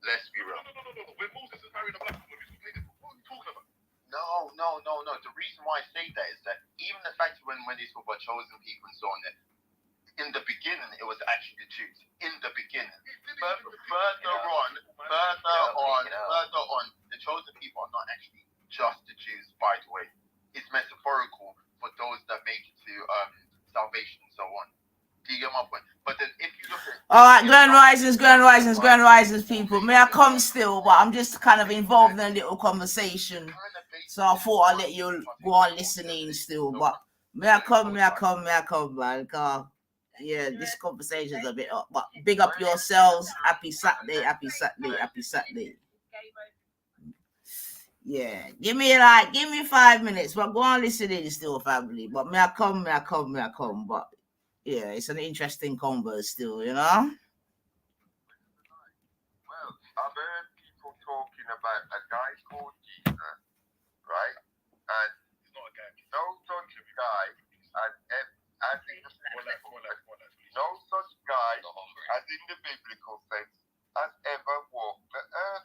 Let's be real. No. When Moses is marrying a black woman, who's complaining? What are you talking about? No. The reason why I say that is that even the fact that when they talk about chosen people and so on, that in the beginning it was actually the Jews. In the beginning. Further on, the chosen people are not actually just the Jews, by the way. It's metaphorical for those that make it to salvation and so on. Do you get my point? But then if you look at... All right, Grand Risings, people. May I come still, but I'm just kind of involved in a little conversation. So I thought I'd let you go on listening still, but may I come, man. Yeah, this conversation's a bit up, but big up yourselves. Happy Saturday. Yeah, give me 5 minutes, but go on listening still, family. But may I come, but yeah, it's an interesting convo still, you know? Well, I've heard people talking about a guy called Jesus, right? And He's not a guy. no such guy no such guy as in the biblical sense has ever walked the earth.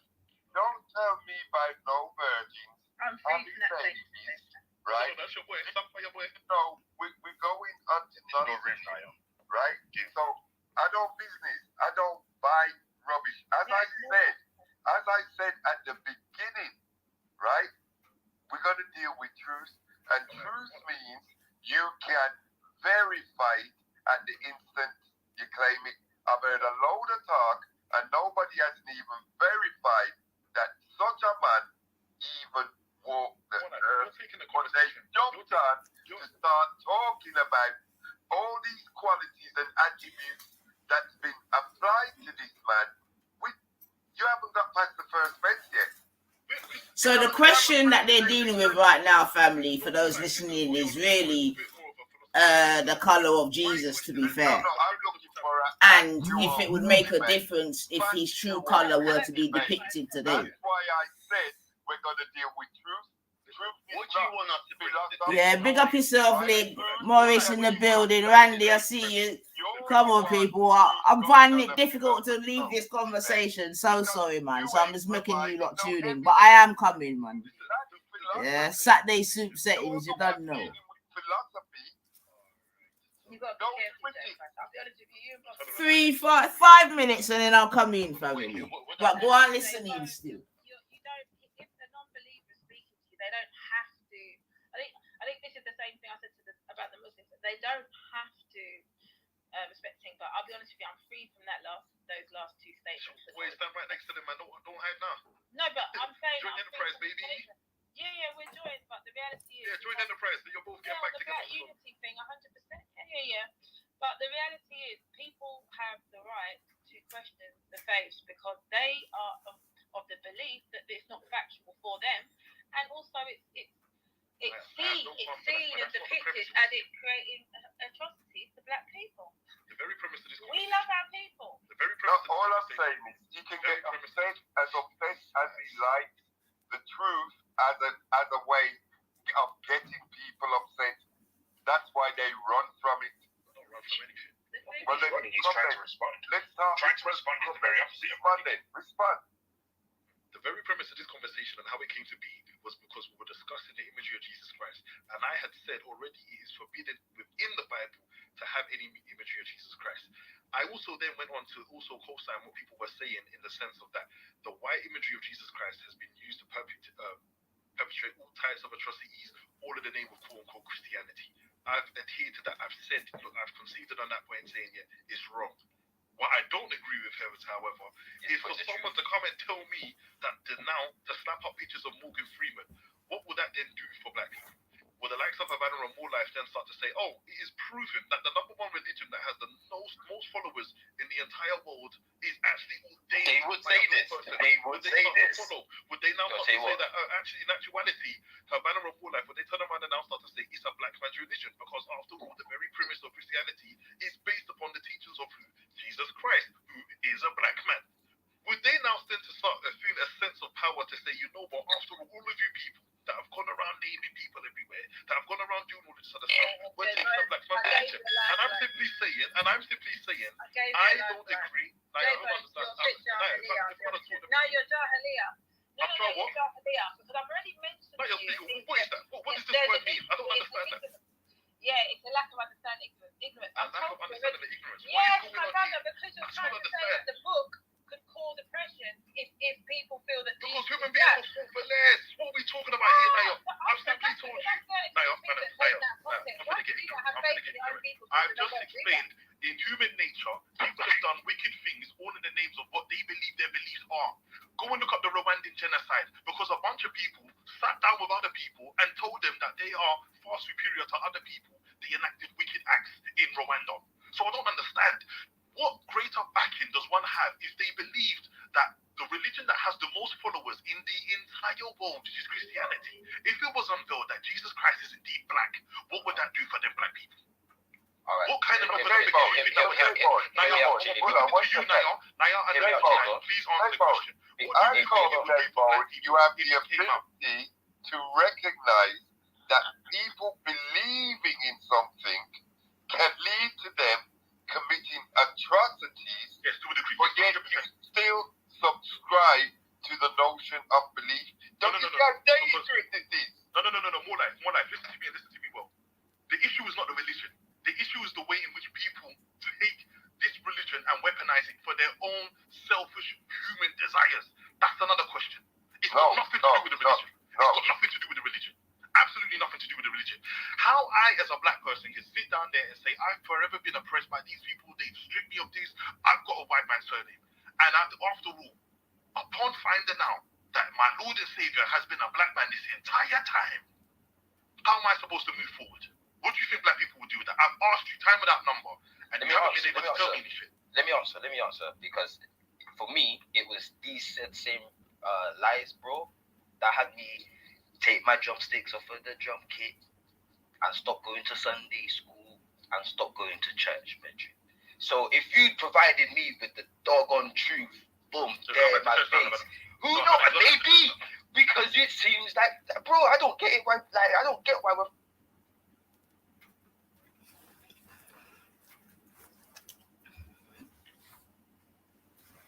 Don't tell me by no virgins having babies, right? No, that's your boy. Stop for your boy. No, we're going unto nonsense, right? So I don't business. I don't buy rubbish. As I said at the beginning, right? We're going to deal with truth, and truth means you can verify it at the instant you claim it. I've heard a load of talk, and nobody hasn't even verified that such a man even walked the earth. But they jumped on to start talking about all these qualities and attributes that's been applied to this man. You haven't got past the first fence yet. So the question that they're dealing with right now, family, for those listening, is really the color of Jesus, to be fair. And if it would make a difference if his true color were to be depicted today. That's why I said we're going to deal with truth. What do you want us to bring? Yeah, big up yourself, Lee. Maurice in the building. Randy, I see you. Come on, people. I'm finding it difficult to leave this conversation. So sorry, man. So I'm just making you lot tune in. But I am coming, man. Yeah, SaTdAy soup settings, you don't know. You got to be careful, I'll be honest with you. 5 minutes and then I'll come in, family. But go on listening still. You don't, if the non-believer is speaking to you, they don't have to. I think this is the same thing I said about the Muslims. They don't have to respect things. But I'll be honest with you, I'm free from those last two statements. Wait, stand right next to them, man. Don't hide now. No, but I'm saying. Join Enterprise, baby. Yeah, we're joined, but the reality is. Yeah, join Enterprise. You're both getting back together. The unity thing, 100%. Yeah. But the reality is, people have the right to question the faith because they are of the belief that it's not factual for them, and also it's seen and depicted as it creating atrocities to black people. The very premise of this we love our people. The very premise. All I'm saying is, he can get upset as he likes. The truth as a way of getting people upset. That's why they run from it. Don't run from anything. Well, then He's trying to respond. Let's start. Trying to respond is the very opposite of Respond. The very premise of this conversation and how it came to be was because we were discussing the imagery of Jesus Christ. And I had said already it is forbidden within the Bible to have any imagery of Jesus Christ. I also then went on to also co-sign what people were saying in the sense of that the white imagery of Jesus Christ has been used to perpetrate all types of atrocities, all in the name of quote-unquote Christianity. I've adhered to that. I've said, look, I've conceded on that point saying, yeah, it's wrong. What I don't agree with, however, is for someone to come and tell me that to snap up pictures of Morgan Freeman, what would that then do for black people? Will the likes of Havana and More Life then start to say, oh, it is proven that the number one religion that has the most followers in the entire world is actually ordained? They would say this. Would they now start to say that actually, in actuality, Havana and More Life, would they turn around and now start to say it's a black man's religion? Because after all, the very premise of Christianity is based upon the teachings of who? Jesus Christ, who is a black man. Would they now tend to start to feel a sense of power to say, you know what, after all of you people that have gone around naming people everywhere, that have gone around doing all this other stuff, we're taking a black man's religion. And I'm simply saying, I don't agree. Like, I don't understand. Now you're Jahiliyyah. I'm trying what? Jahiliyyah. Because I've already mentioned What to you. is that? What does this word mean? I don't understand that. Yeah, it's a lack of understanding. Ignorance. A lack of understanding the ignorance. Yes, What is my going on brother, here? because you're trying to say that the book could cause oppression if people feel that Because human beings will fall for less. What are we talking about here, Naya? I've simply told you. Naya, I'm going to get ignorant. I've just explained in human nature, people have done wicked things all in the names of what they believe their beliefs are. Go and look up the Rwandan genocide because a bunch of people sat down with other people and told them that they are far superior to other people. They enacted wicked acts in Rwanda. So I don't understand. What greater backing does one have if they believed that the religion that has the most followers in the entire world, which is Christianity, if it was unveiled that Jesus Christ is indeed black, what would that do for them black people? All right. What kind of Naya, please answer the question. I told you have the ability to recognize that people believing in something can lead to them committing atrocities, Yes, to a degree. but yet you still subscribe to the notion of belief. Don't you see how dangerous it is? No. More life. Listen to me well. The issue is not the religion. The issue is the way in which people take this religion and weaponize it for their own selfish human desires. That's another question. It's got nothing to do with the religion. It's got nothing to do with the religion. Absolutely nothing to do with the religion. How I, as a black person, can sit down there and say, I've forever been oppressed by these people, they've stripped me of this, I've got a white man's surname. And after all, upon finding out that my Lord and Savior has been a black man this entire time, how am I supposed to move forward? What do you think black people would do with that? I've asked you time without number, and you haven't been able to tell me anything. Let me answer, because for me, it was these same lies, bro, that had me take my drumsticks off of the drum kit and stop going to Sunday school and stop going to church, Benji. So if you provided me with the doggone truth, boom, there in my face, who knows, maybe, because it seems like, bro, I don't get it, why, like, I don't get why we're...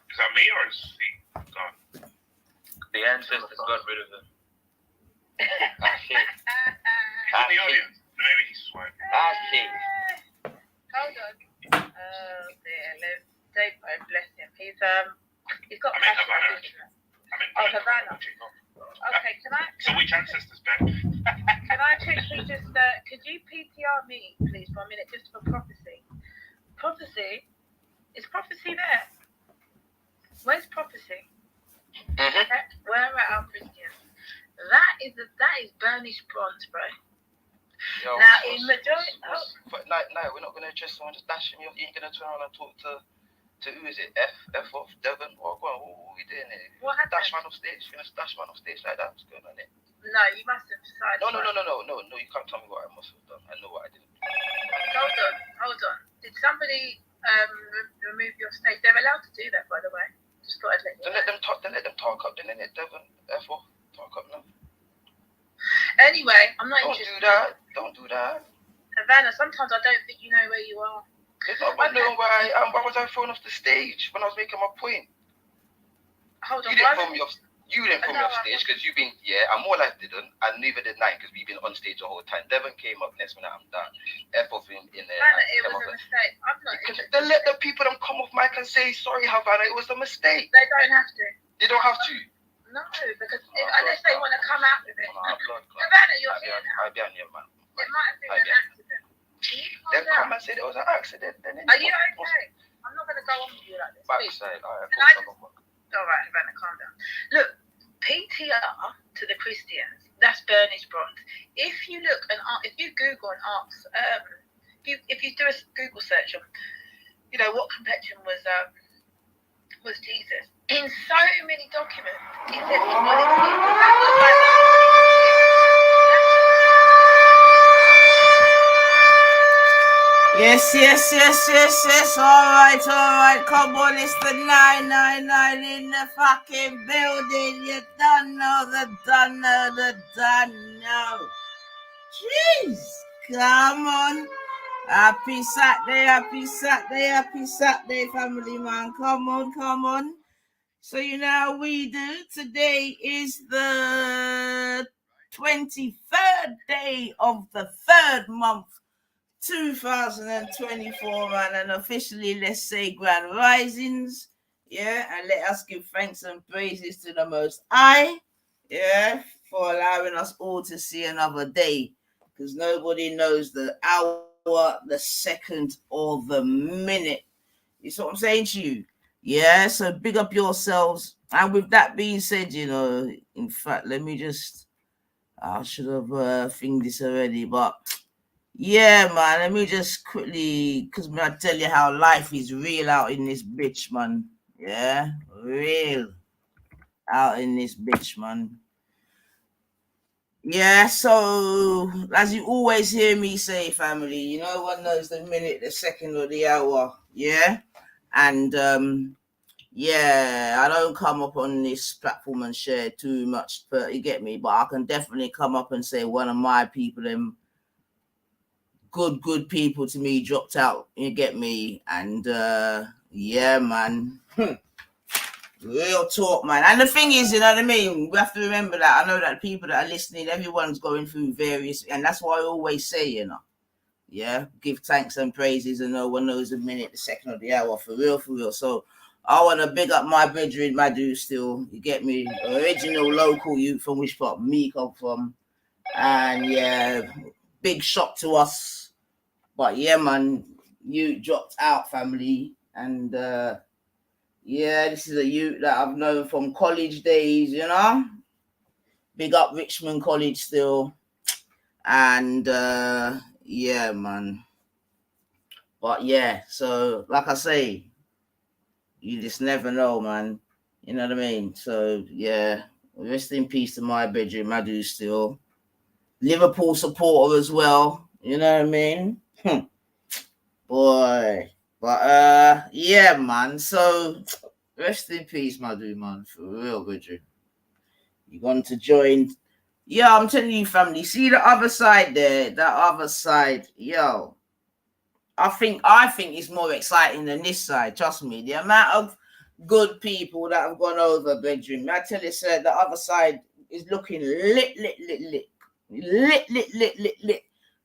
Is that me or is he gone? The ancestors got rid of them. In the audience. Maybe he's swiped. Hold on. Oh dear, Dave, bless him. He's got Havana. Havana. Okay, can I? So which ancestors, Ben? Can I quickly just could you PTR me, please, for a minute, just for prophecy? Prophecy? Is prophecy there? Where's prophecy? Where are our Christians? That is burnished bronze, bro. Yo, now, in majority... But no, we're not going to address someone just dashing me off. You ain't going to turn around and talk to who is it? F off, Devon? What are we doing here? What happened? Dash man off stage? You're going to dash man off stage like that? What's going on here? No, you must have decided... No, you can't tell me what I must have done. I know what I didn't do. Hold on. Did somebody remove your stage? They're allowed to do that, by the way. Just thought I'd let you know. Then let them talk up, then let Devon, F off, talk up now. Anyway, I'm not interested. Don't do that. Havana, sometimes I don't think you know where you are. It's not about knowing where I am. Why was I thrown off the stage when I was making my point? Hold on. You didn't throw me off stage because you've been, and more life didn't, and neither did Nine because we've been on stage the whole time. Devon came up next minute, I'm done. F off in there. Havana, it was a mistake. I'm not interested. Then let the people them come off mic and say, sorry, Havana, it was a mistake. They don't have to. They don't have to. No, because unless they want to come out with it. Havana, you're here now. I'll be on here, man. It might have been an accident. Then come and say there was an accident. Are you okay? I'm not going to go on with you like this. Backside. All right, Havana, calm down. Look, PTR to the Christians, that's burnished bronze. If you look and if you Google and ask, if you do a Google search on, what complexion was Jesus, in so many documents, it says Yes. All right. Come on, it's the 999 in the fucking building. You don't know. Jeez, come on. Happy Saturday, family man. Come on. So you know how we do. Today is the 23rd day of the 3rd month, 2024, man, and officially, let's say, Grand Risings, yeah, and let us give thanks and praises to the Most High, yeah, for allowing us all to see another day, because nobody knows the hour, the second, or the minute. You see what I'm saying to you? Yeah, so big up yourselves. And with that being said, you know, in fact, let me just, I should have thinged this already, but yeah, man, let me just quickly, because I tell you how life is real out in this bitch, man. Yeah, real out in this bitch, man. Yeah, so as you always hear me say, family, you know, one knows the minute, the second, or the hour. Yeah, and yeah, I don't come up on this platform and share too much, but you get me. But I can definitely come up and say one of my people, them good people to me, dropped out. You get me? And yeah, man. Real talk, man. And the thing is, you know what I mean? We have to remember that. I know that people that are listening, everyone's going through various, and that's why I always say, you know, yeah, give thanks and praises, and no one knows the minute, the second, or the hour, for real, for real. So I want to big up my brethren, my dude still, you get me? Original local youth from which part me come from. And yeah, big shock to us. But yeah, man, you dropped out, family. And yeah, this is a youth that I've known from college days, you know? Big up Richmond College still. And yeah, man. But yeah, so like I say, you just never know, man. You know what I mean? So yeah, rest in peace to my bedroom, I do still. Liverpool supporter as well. You know what I mean? Boy. But yeah, man. So rest in peace, my dude, man. For real, bedroom. You're going to join. Yeah, I'm telling you, family. See the other side there? That other side, yo. I think it's more exciting than this side. Trust me. The amount of good people that have gone over, bedroom. I tell you, sir, the other side is looking lit,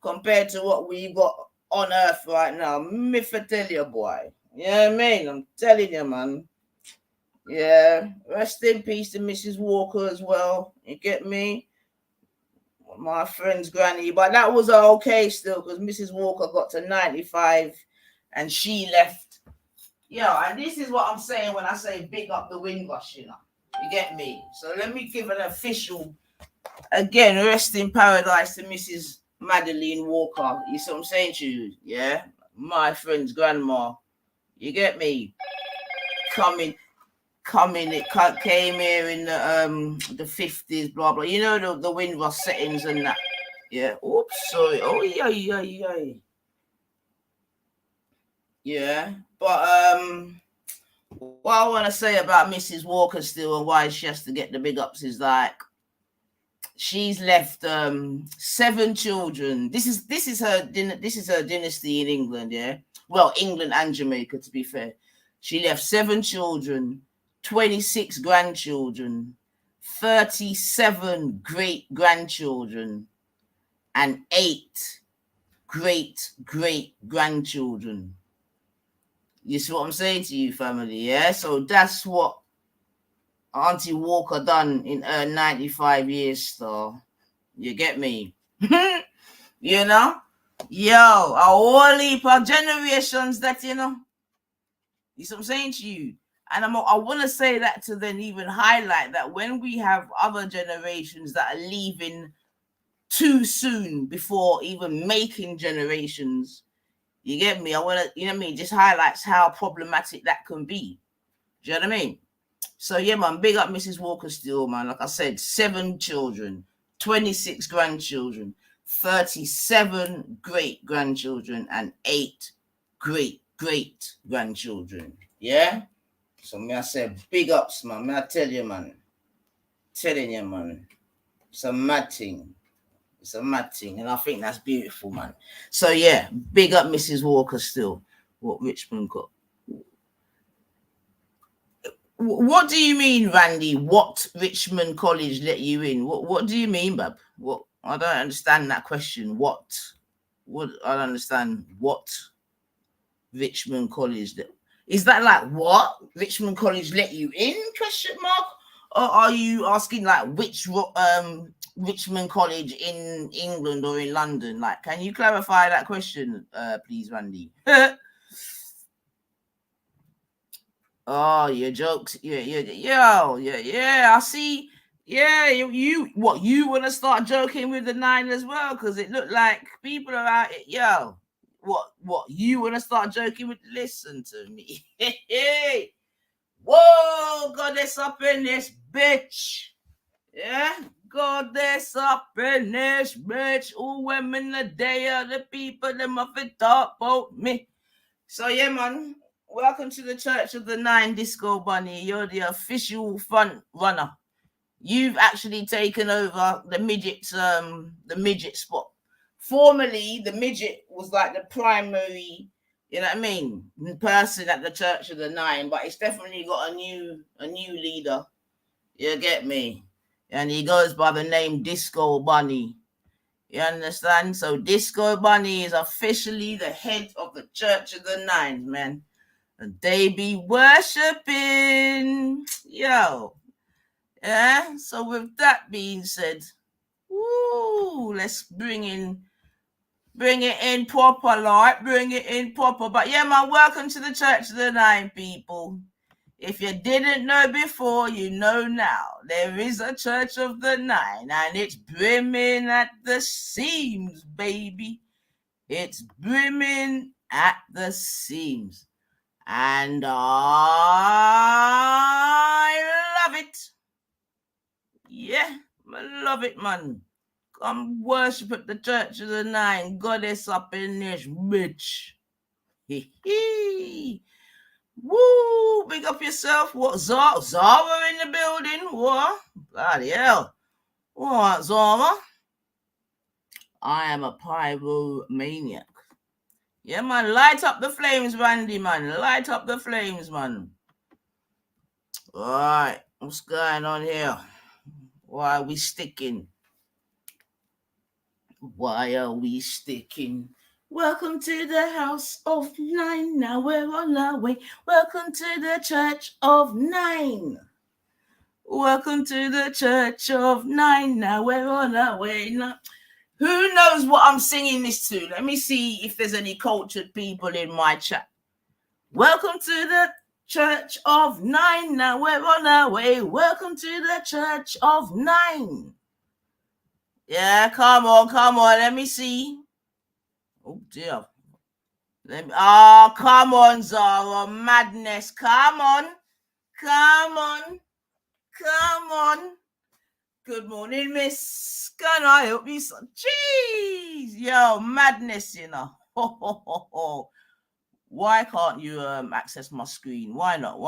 compared to what we got on earth right now. Me for tell you, boy. You know what I mean? I'm telling you, man. Yeah. Rest in peace to Mrs. Walker as well. You get me? My friend's granny, but that was okay still, because Mrs. Walker got to 95 and she left. And this is what I'm saying when I say big up the Windrush, you know. You get me? So let me give an official, again, rest in paradise to Mrs. Madeline Walker. You see what I'm saying to you? Yeah? My friend's grandma. You get me? It came here in the 50s, blah blah. You know the Windrush settings and that. Yeah. Oops, sorry. Oh yeah. Yeah. But what I want to say about Mrs. Walker still and why she has to get the big ups is like she's left 7 children. This is her dynasty in England, yeah. Well, England and Jamaica, to be fair. She left 7 children, 26 grandchildren, 37 great-grandchildren, and 8 great-great-grandchildren. You see what I'm saying to you, family, yeah? So that's what Auntie Walker done in her 95 years, star. You get me? You know? Yo, a whole heap of generations that, you know? You see what I'm saying to you? And I want to say that to then even highlight that when we have other generations that are leaving too soon before even making generations, you get me? I want to, you know what I mean? Just highlights how problematic that can be. Do you know what I mean? So yeah, man, big up Mrs. Walker still, man. Like I said, 7 children, 26 grandchildren, 37 great-grandchildren, and 8 great-great-grandchildren. Yeah? So me I say big ups, man. Me I tell you, man. Telling you, man. It's a mad thing. It's a mad thing. And I think that's beautiful, man. So yeah, big up Mrs. Walker still. What Richmond got. What do you mean, Randy? What Richmond College let you in? What do you mean, bub? What? I don't understand that question. What I don't understand. What Richmond College is that? Like what Richmond College let you in? Question mark. Or are you asking like which Richmond College in England or in London? Like, can you clarify that question, please, Randy? Oh, your jokes. Yeah. I see. Yeah, you want to start joking with the 9 as well? Because it looked like people are out. Yo, what you want to start joking with? Listen to me. Hey, whoa, goddess up in this bitch. Yeah, goddess up in this bitch. All women the day of the people, them up and talk about me. So yeah, man. Welcome to the Church of the 9, Disco Bunny. You're the official front runner. You've actually taken over the midget spot. Formerly, the midget was like the primary, you know what I mean, person at the Church of the 9, but it's definitely got a new leader. You get me? And he goes by the name Disco Bunny. You understand? So Disco Bunny is officially the head of the Church of the 9, man. And they be worshipping. Yo. Yeah. So with that being said, let's bring it in proper, like, bring it in proper. But yeah, man, welcome to the Church of the 9, people. If you didn't know before, you know now. There is a Church of the 9, and it's brimming at the seams, baby. It's brimming at the seams. And I love it. Yeah, I love it, man. Come worship at the Church of the 9. Goddess up in this bitch. Hee. Woo, big up yourself. What, Zara in the building? What? Bloody hell. What, Zara? I am a pyromaniac. Yeah, man, light up the flames, Randy, man. Light up the flames, man. All right, what's going on here? Why are we sticking? Why are we sticking? Welcome to the house of 9. Now we're on our way. Welcome to the Church of 9. Welcome to the Church of 9. Now we're on our way. Now, who knows what I'm singing this to? Let me see if there's any cultured people in my chat. Welcome to the Church of 9. Now we're on our way. Welcome to the Church of 9. Yeah, come on. Let me see. Oh dear. Come on, Zara. Madness. Come on. Good morning, miss. Can I help you? Jeez. Yo, madness, you know. Why can't you access my screen? Why not?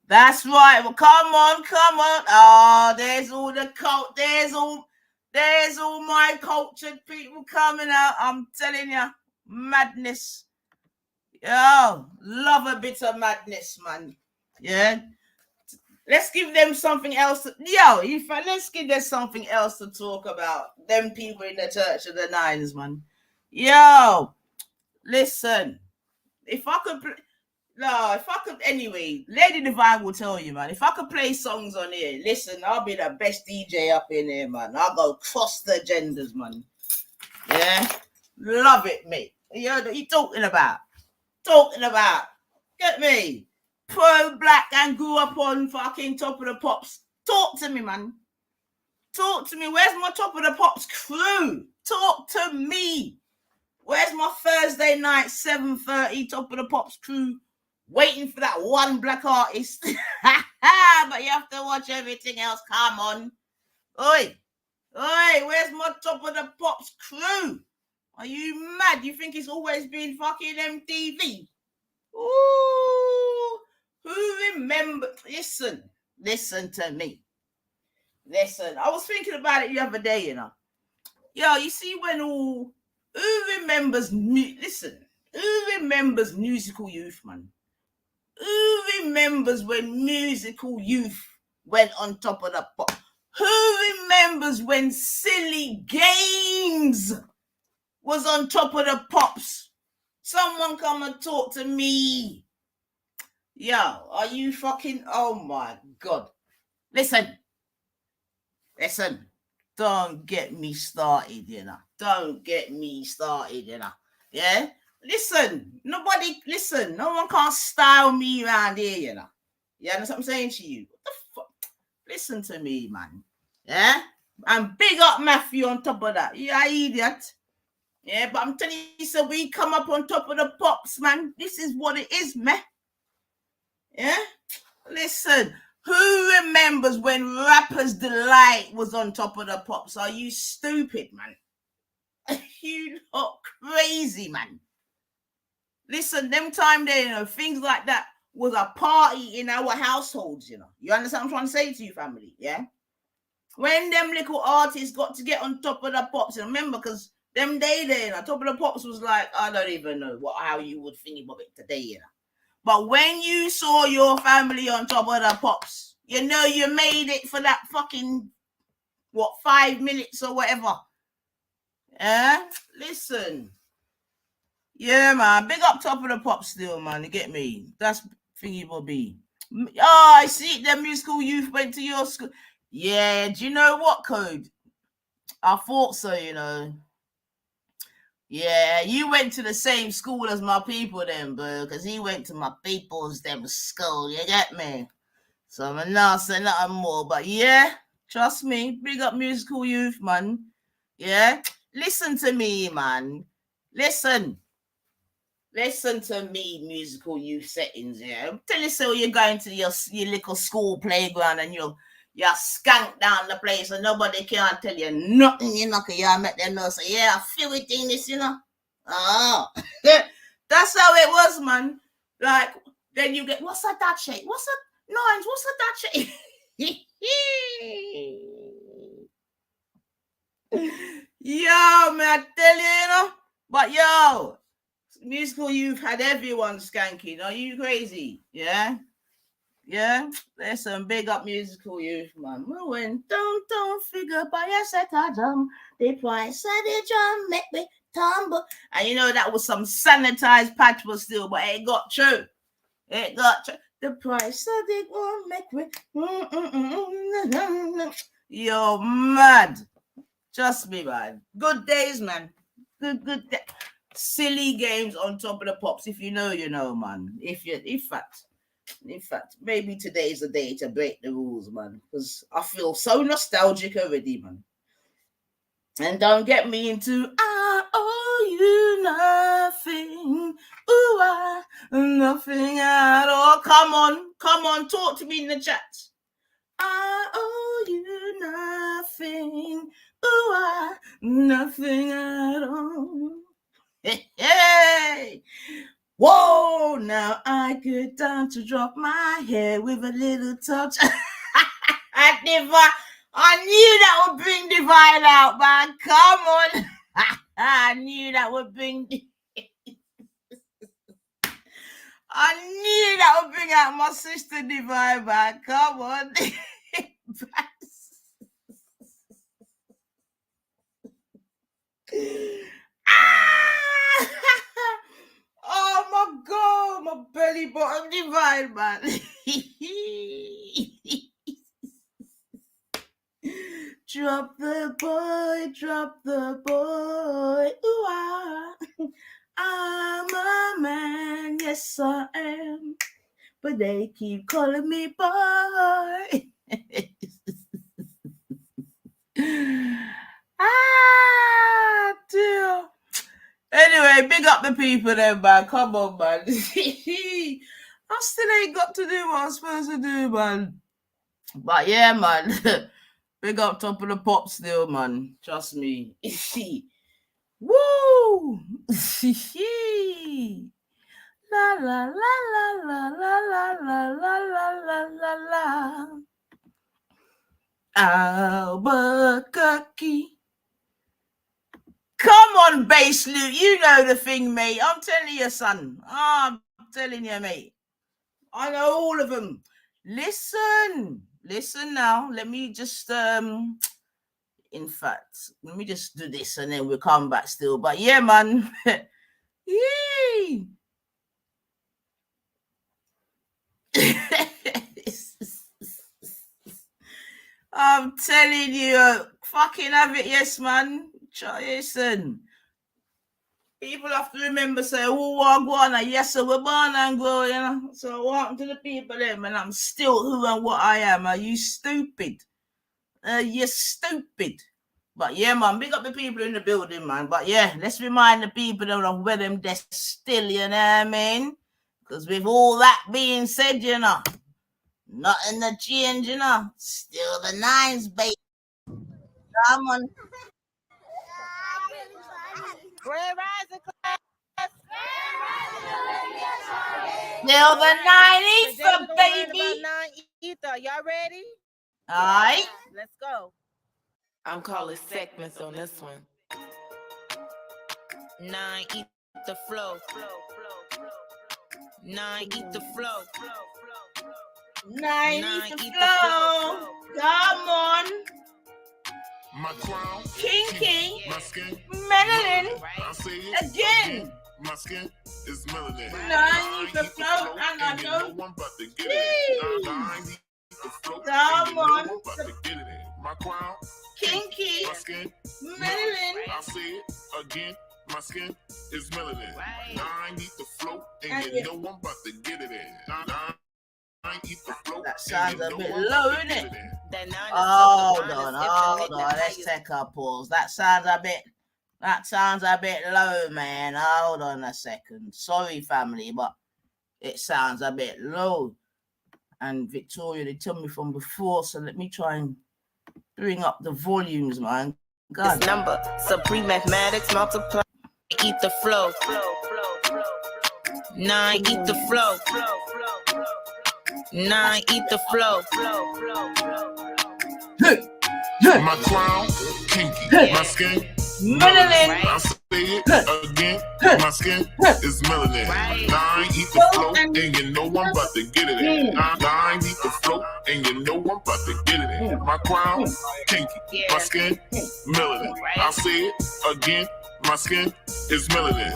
That's right. Well, come on. Oh, there's all the cult. There's all my cultured people coming out. I'm telling you, madness. Yo, love a bit of madness, man. Yeah. Let's give them something else. Let's give them something else to talk about. Them people in the Church of the 9s, man. Yo, listen. If I could anyway, Lady Divine will tell you, man. If I could play songs on here, listen, I'll be the best DJ up in here, man. I'll go cross the genders, man. Yeah, love it, mate. You know what you talking about? Get me? Pro-black and grew up on fucking Top of the Pops. Talk to me, man. Talk to me. Where's my Top of the Pops crew? Talk to me. Where's my Thursday night 7:30 Top of the Pops crew? Waiting for that one black artist. But you have to watch everything else. Come on. Oi, where's my Top of the Pops crew? Are you mad? You think it's always been fucking MTV? Ooh, who remember? Listen to me. Listen, I was thinking about it the other day, you know. Yo, you see when who remembers musical youth, man? Who remembers when musical youth went on top of the pop? Who remembers when silly games was on top of the pops? Someone come and talk to me. Yo, are you fucking... Oh my God. Listen. Don't get me started, you know. Don't get me started, you know. Yeah? Listen. No one can't style me around here, you know. You understand what I'm saying to you? What the fuck? Listen to me, man. Yeah? And big up Matthew on top of that. Yeah, idiot. Yeah, but I'm telling you, so we come up on top of the pops, man. This is what it is, man. Yeah? Listen, who remembers when Rapper's Delight was on top of the pops? Are you stupid, man? You not crazy, man. Listen, them time there, you know, things like that was a party in our households, you know. You understand what I'm trying to say to you, family? Yeah? When them little artists got to get on top of the pops, and remember, because them day there, on top of the pops was like, I don't even know how you would think about it today, you know. But when you saw your family on top of the pops, you know you made it for that fucking, 5 minutes or whatever. Yeah? Listen. Yeah, man. Big up top of the pops still, man. You get me? That's thingy Bobby. Oh, I see the musical youth went to your school. Yeah, do you know what, Code? I thought so, you know. Yeah, you went to the same school as my people then, bro, because he went to my people's them school, you get me? So I'm not saying nothing more, but yeah, trust me, big up musical youth, man. Yeah, listen to me, man. Listen to me, musical youth settings, yeah. Tell you so you're going to your little school playground and you're skank down the place and nobody can't tell you nothing, you know, because you met them know, say, yeah, I feel it in this, you know. Oh, that's how it was, man. Like, then you get, what's that shape? What's that noise? What's that shape? Yo, man, I tell you know. But yo, musical youth had everyone skanking. Are you crazy? Yeah? Yeah? There's some big up musical youth, man. When don't figure by a set of drum, the price of the drum make me tumble. And you know that was some sanitized patch was still, but it got true. The price of the one make me Yo, mad. Trust me, man. Good days, man. Good day. Silly games on top of the pops. If you know, you know, man. In fact, maybe today is the day to break the rules, man. Because I feel so nostalgic already, man. And don't get me into I owe you nothing. Ooh, I nothing at all. Come on, talk to me in the chat. I owe you nothing. Ooh, I nothing at all. Hey. Whoa, now I get down to drop my hair with a little touch. I knew that would bring Divine out, man. Come on. I knew that would bring out my sister Divine, man. Come on. Oh my God, my belly bottom Divine, man. Drop the boy. Ooh, I'm a man, yes I am. But they keep calling me boy. Dear. Anyway, big up the people then, man. Come on, man. I still ain't got to do what I'm supposed to do, man. But yeah, man. Big up top of the pop still, man. Trust me. Woo! La la la la la la la la la la la la. Albuquerque. Come on, bass loot. You know the thing, mate. I'm telling you, son. I'm telling you, mate. I know all of them. Listen now. Let me just in fact, let me just do this and then we'll come back still. But yeah, man. Yay. I'm telling you, fucking have it, yes, man. Listen. People have to remember, say, who are going? Yes, so we're born and grow, you know. So what happened to the people there, man? I'm still who and what I am. Are you stupid? You're stupid. But yeah, man, big up the people in the building, man. But yeah, let's remind the people of where them they're still, you know what I mean? Because with all that being said, you know, nothing to change, you know. Still the nines, baby. Come on. Grand Rising class. Still the 90s, baby. 9 ether. Y'all ready? All right. Let's go. I'm calling segments on this one. 9 ether flow. 9 ether flow. 9 ether flow. Come on. My crown, Kinky, my skin, melanin, I say it again. My skin is melanin. 9 ether flow, and I know. I'm about to get it. 9 ether flow, Come on. I'm about to get it in. My crown, Kinky, my skin, melanin, I say it again. My skin is melanin. 9 ether flow, And and you- you know I'm about to get it in. 9 ether flow, That sounds and you a know bit I'm about low, to innit? get it in. That 9 is Hold so on, divine, let's take a pause. That sounds a bit low, man. Hold on a second. Sorry, family, but it sounds a bit low. And Victoria, they told me from before, so let me try and bring up the volumes, man. God. This number, supreme mathematics, multiply, ether flow. 9 ether flow. 9 ether flow. My crown, kinky, my skin, Melanin, I say it again, my skin is melanin. 9 ether flow, and you know I'm about to get it in. 9 ether flow, and you know I'm about to get it in. My crown, kinky, my skin, melanin. I say it again, my skin is melanin.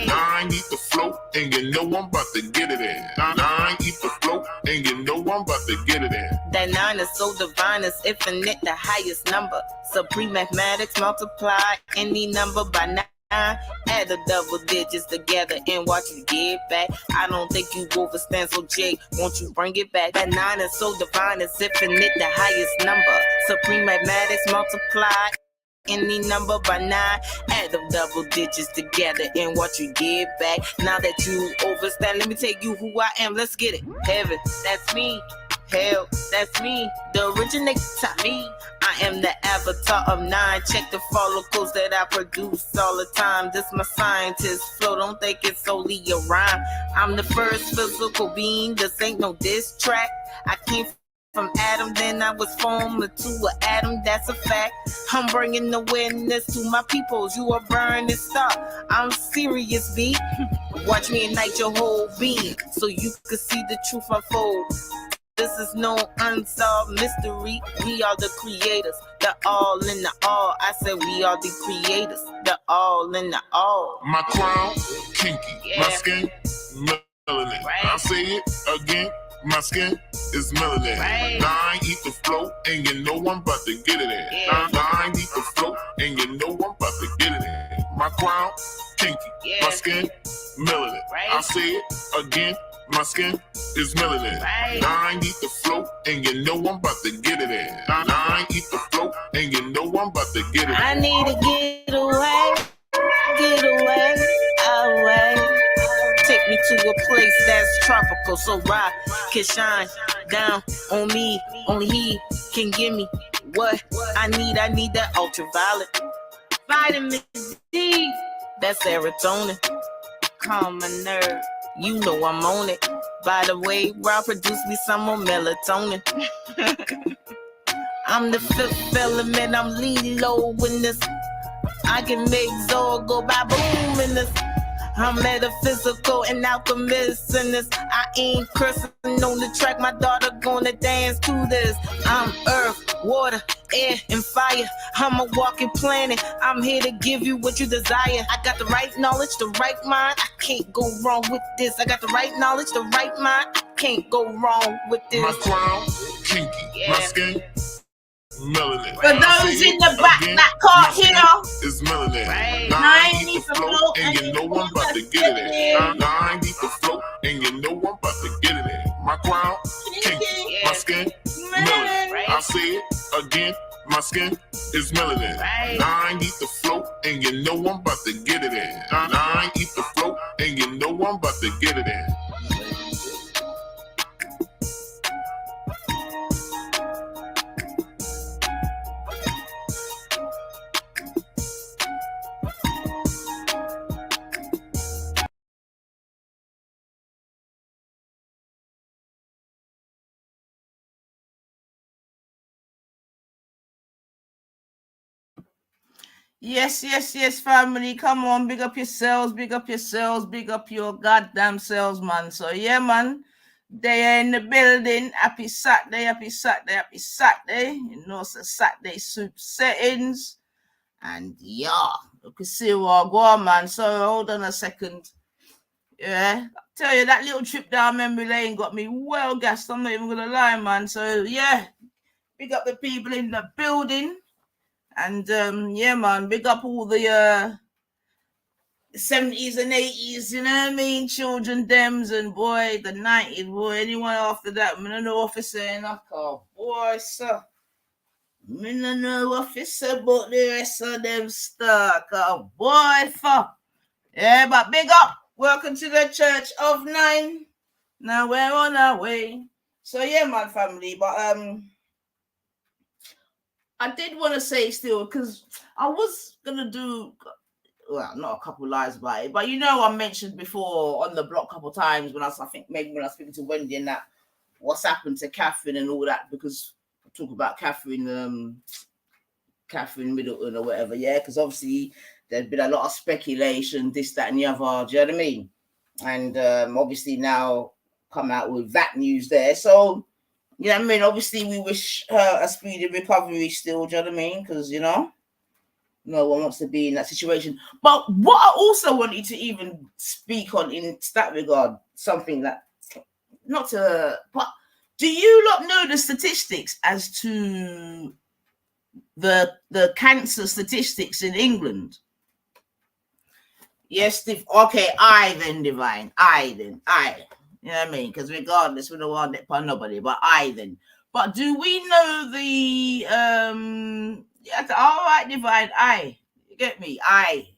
9 ether flow, and you know I'm about to get it in. 9 ether flow, and you know I'm about to get it in. That 9 is so divine, it's infinite, the highest number. Supreme mathematics, multiply any number by 9. Add the double digits together and watch you get back. I don't think you overstand, so Jay, won't you bring it back? That 9 is so divine, it's infinite, the highest number. Supreme mathematics, multiply any number by 9. Add the double digits together and watch you get back. Now that you overstand, let me tell you who I am. Let's get it. Heaven, that's me. Hell, that's me. The originator, me. I am the avatar of 9. Check the follicles that I produce all the time. This my scientist flow. Don't think it's solely a rhyme. I'm the first physical being. This ain't no diss track. I came from Adam, then I was formed to an atom. That's a fact. I'm bringing awareness to my peoples. You are burning star. I'm serious, B. Watch me ignite your whole being so you can see the truth unfold. This is no unsolved mystery. We are the creators, the all in the all. I said we are the creators, the all in the all. My crown, kinky, my skin, melanin. I say it again, my skin is melanin. 9 ether flow, and you know I'm about to get it in. 9 ether flow, and you know I'm about to get it in. My crown, kinky, my skin, melanin. I say it again, my skin is melanin. 9 ether flow, and you know I'm about to get it in. 9 ether flow, and you know I'm about to get it in. I need to get away, away. Take me to a place that's tropical, so I can shine down on me. Only he can give me what I need. I need that ultraviolet, vitamin D, that's serotonin. Calm my nerve, you know I'm on it. By the way, Rob, produce me some more melatonin. I'm the fifth element, I'm lead low in this. I can make Zor go by boom in this. I'm metaphysical and alchemist in this. I ain't cursing on the track. My daughter gonna dance to this. I'm earth, water, air, and fire. I'm a walking planet. I'm here to give you what you desire. I got the right knowledge, the right mind. I can't go wrong with this. I got the right knowledge, the right mind. I can't go wrong with this. My crown, kinky. My skin, melanin. For those in the back that can't hear, it's melanin. Right. Now I need the flow, and you know I'm about to get it in. Now I need the flow, and you know I'm about to get it in. My crown, kinky. My skin, melanin. Right. I'll say it again. My skin is melanin. Right. Now I need the flow, and you know I'm about to get it in. Now I eat the flow, and you know I'm about to get it in. Yes, family. Come on, big up yourselves, big up yourselves, big up your goddamn selves, man. So yeah, man. They are in the building. Happy SaTdAy, happy SaTdAy, happy SaTdAy. You know, it's a SaTdAy soup settings. And yeah, you can see what go on, man. So hold on a second. Yeah, I tell you, that little trip down memory lane got me well gassed. I'm not even gonna lie, man. So yeah, big up the people in the building. And yeah, man, big up all the 70s and 80s, you know what I mean? Children, dems, and boy, the 90s, boy, anyone after that, I don't know officer enough, oh boy, sir. I don't know officer, but the rest of them stuck, oh boy, fuck. Yeah, but big up. Welcome to the Church of Nine. Now we're on our way. So yeah, my family, but I did want to say still, because I was gonna do, well, not a couple lives about it, but you know, I mentioned before on the block a couple times when I think maybe when I was speaking to Wendy and that, what's happened to Catherine and all that, because I talk about Catherine Middleton or whatever, yeah, because obviously there's been a lot of speculation, this, that, and the other. Do you know what I mean? And obviously now come out with that news there. So, you know what I mean? Obviously, we wish her a speedy recovery still, do you know what I mean? Because, you know, no one wants to be in that situation. But what I also wanted to even speak on in that regard, something that, not to, but do you lot know the statistics as to the cancer statistics in England? Yes, okay, I then. You know what I mean? Because regardless, we don't want it for nobody, but I then. But do we know the yeah, all right, divine, I. You get me? I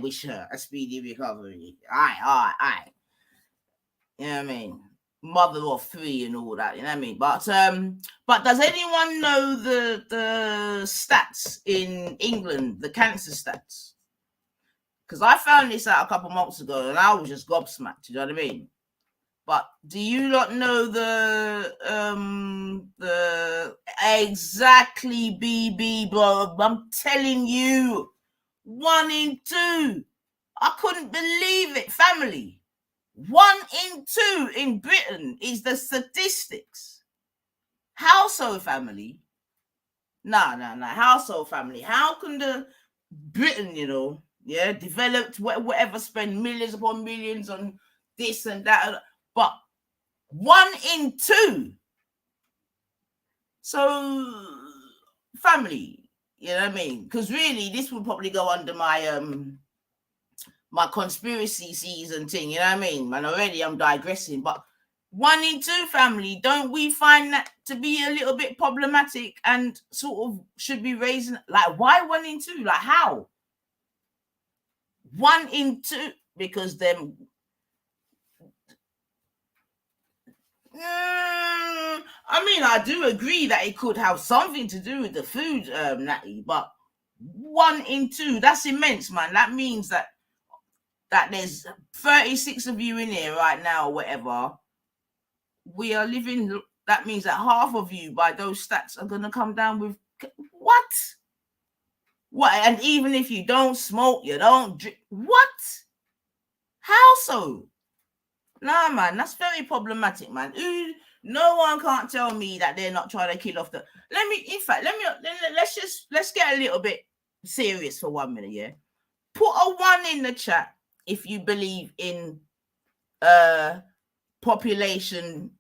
wish her a speedy recovery. I. You know what I mean? Mother of 3 and all that, you know what I mean? But does anyone know the stats in England, the cancer stats? Because I found this out a couple months ago and I was just gobsmacked, you know what I mean? But do you not know the exactly, BB, bro? I'm telling you, 1 in 2. I couldn't believe it, family. 1 in 2 in Britain is the statistics. Household family. Nah. Household family. How can the Britain, you know, yeah, developed whatever, spend millions upon millions on this and that, but 1 in 2. So, family, you know what I mean? Because really, this would probably go under my my conspiracy season thing, you know what I mean? And already I'm digressing, but 1 in 2 family, don't we find that to be a little bit problematic and sort of should be raising, like, why 1 in 2? Like, how? 1 in 2, because them. I mean, I do agree that it could have something to do with the food, Natty, but 1 in 2, that's immense, man. That means that there's 36 of you in here right now or whatever. We are living, that means that half of you by those stats are going to come down with what? What? And even if you don't smoke, you don't drink. What? How so? Nah, man, that's very problematic, man. No one can't tell me that they're not trying to kill off the. Let's get a little bit serious for 1 minute, yeah. Put a 1 in the chat if you believe in population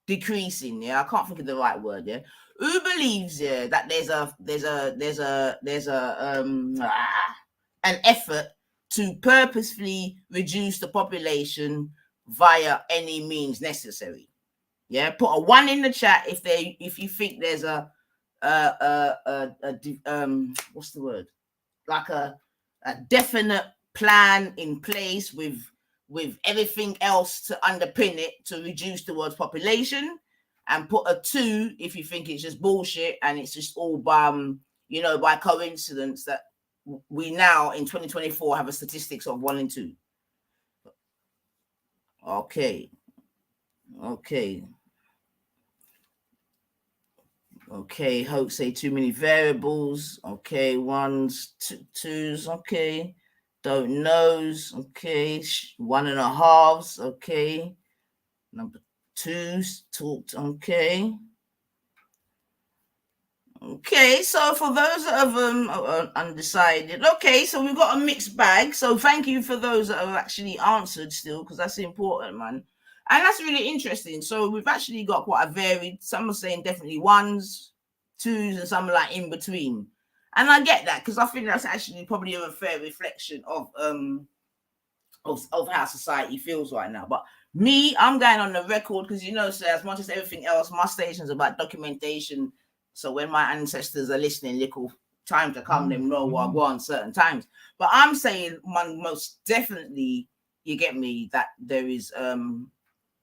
decreasing. Yeah, I can't think of the right word. Yeah, who believes that there's an effort to purposefully reduce the population via any means necessary? Yeah, put a 1 in the chat if you think there's what's the word? Like a definite plan in place with everything else to underpin it to reduce the world's population, and put a 2 if you think it's just bullshit and it's just all by coincidence that we now in 2024 have a statistics of 1 and 2. Okay, Hope say too many variables. Okay, 1s, 2s. Okay, don't knows. Okay, 1.5s. Okay, number 2s talked. Okay. So for those that have undecided, okay, so we've got a mixed bag. So thank you for those that have actually answered still, because that's important, man. And that's really interesting. So we've actually got quite a varied. Some are saying definitely 1s, 2s, and some are like in between. And I get that, because I think that's actually probably a fair reflection of how society feels right now. But me, I'm going on the record because, so as much as everything else, my station's about documentation. So when my ancestors are listening, little time to come, them know what I go on certain times. But I'm saying, most definitely, you get me, that there is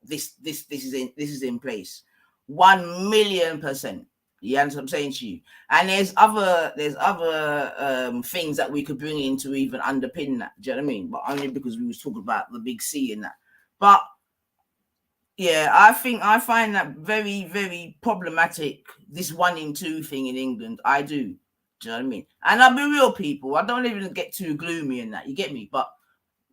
this is in place, 1,000,000%. You understand what I'm saying to you? And there's other things that we could bring in to even underpin that. Do you know what I mean? But only because we was talking about the big C in that. But yeah, I find that very, very problematic, this 1 in 2 thing in England. I do. Do you know what I mean? And I'll be real, people. I don't even get too gloomy in that. You get me? But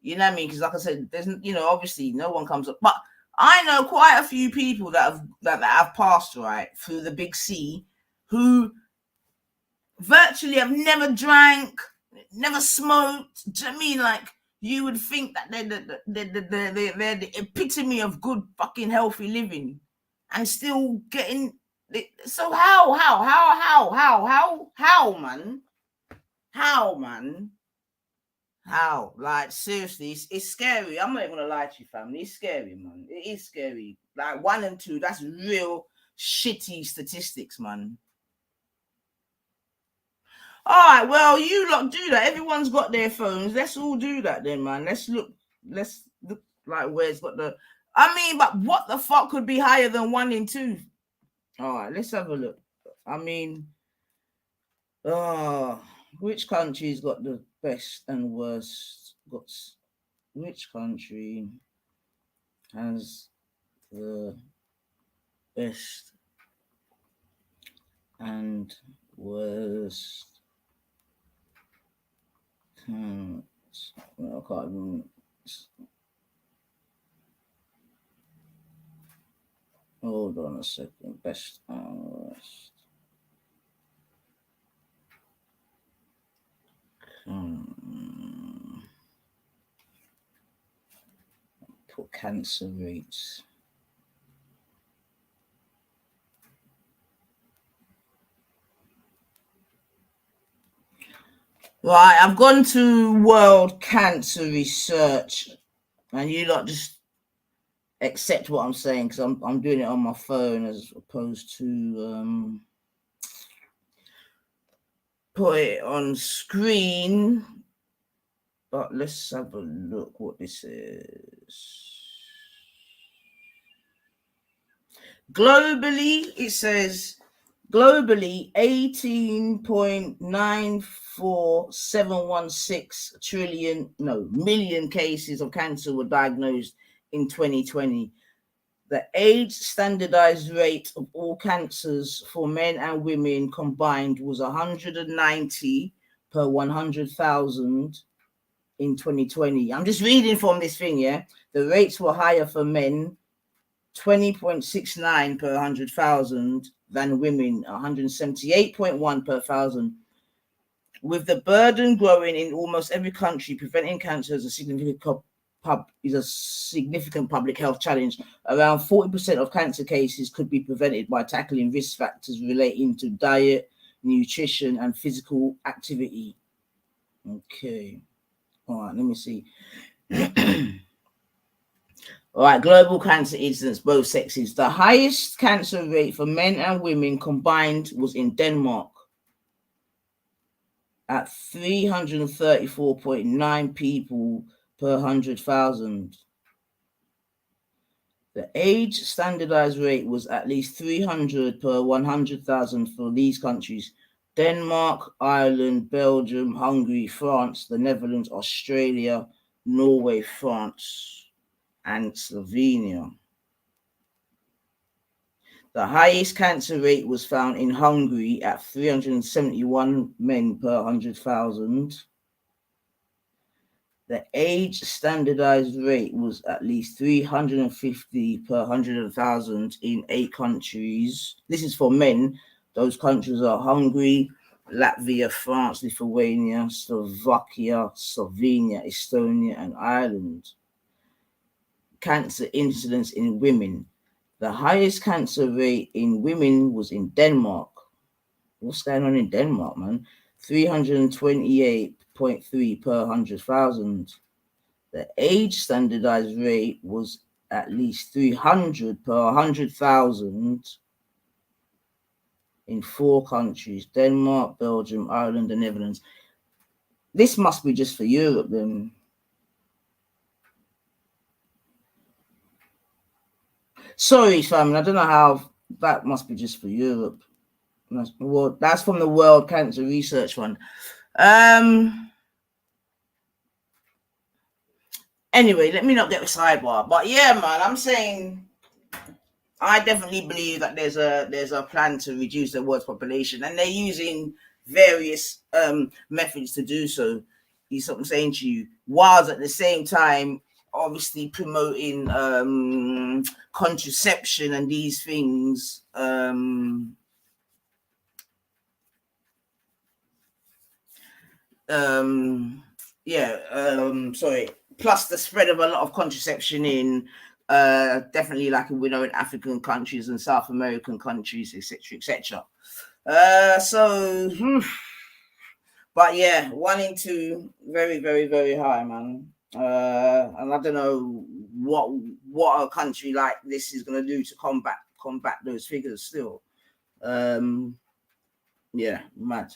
you know what I mean? Because like I said, there's obviously no one comes up. But I know quite a few people that have passed right through the big C, who virtually have never drank, never smoked. Do you know what I mean? Like, you would think that they're the epitome of good fucking healthy living, and still getting. So how, man? How? Like, seriously, it's scary. I'm not even gonna lie to you, family. It's scary, man. It is scary. Like 1 and 2, that's real shitty statistics, man. All right, well, you lot do that. Everyone's got their phones. Let's all do that then, man. Let's look like where's got the. I mean, but what the fuck could be higher than 1 in 2? All right, let's have a look. I mean, which country's got the best and worst? Which country has the best and worst? I can't even. Hold on a second. Best and worst. Put cancer rates. Right, I've gone to World Cancer Research, and you lot just accept what I'm saying, because I'm doing it on my phone as opposed to put it on screen. But let's have a look what this is. Globally, it says globally 18.94716 million cases of cancer were diagnosed in 2020. The age standardized rate of all cancers for men and women combined was 190 per 100,000 in 2020. I'm just reading from this thing, yeah? The rates were higher for men, 20.69 per 100,000, than women, 178.1 per 1,000. With the burden growing in almost every country, preventing cancer is a significant public health challenge. Around 40% of cancer cases could be prevented by tackling risk factors relating to diet, nutrition, and physical activity. Okay. All right, let me see. All right, global cancer incidence, both sexes. The highest cancer rate for men and women combined was in Denmark at 334.9 people per 100,000. The age standardized rate was at least 300 per 100,000 for these countries: Denmark, Ireland, Belgium, Hungary, France, the Netherlands, Australia, Norway, France, and Slovenia. The highest cancer rate was found in Hungary at 371 men per 100,000. The age standardized rate was at least 350 per 100,000 in 8 countries. This is for men. Those countries are Hungary, Latvia, France, Lithuania, Slovakia, Slovenia, Estonia, and Ireland. Cancer incidence in women. The highest cancer rate in women was in Denmark. What's going on in Denmark, man? 328.3 per 100,000. The age standardized rate was at least 300 per 100,000 in 4 countries: Denmark, Belgium, Ireland, and Netherlands. This must be just for Europe then. Sorry, family, I don't know how that must be just for Europe. Well, that's from the World Cancer Research Fund. Anyway, let me not get a sidebar. But yeah, man, I'm saying I definitely believe that there's a plan to reduce the world's population, and they're using various methods to do so. You see what I'm saying to you? Whilst at the same time, obviously promoting contraception and these things. Plus the spread of a lot of contraception in definitely, like we know, in African countries and South American countries, etc. But yeah, 1 in 2, very, very, very high, man. And I don't know what a country like this is going to do to combat those figures still. Yeah, mad.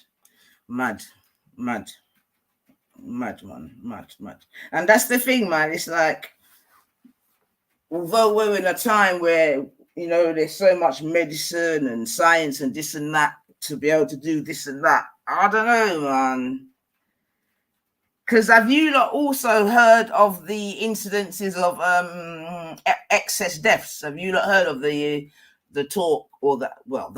And that's the thing, man. It's like, although we're in a time where, you know, there's so much medicine and science and this and that to be able to do this and that, I don't know, man. Because have you lot also heard of the incidences of excess deaths? Have you lot heard of the talk, or the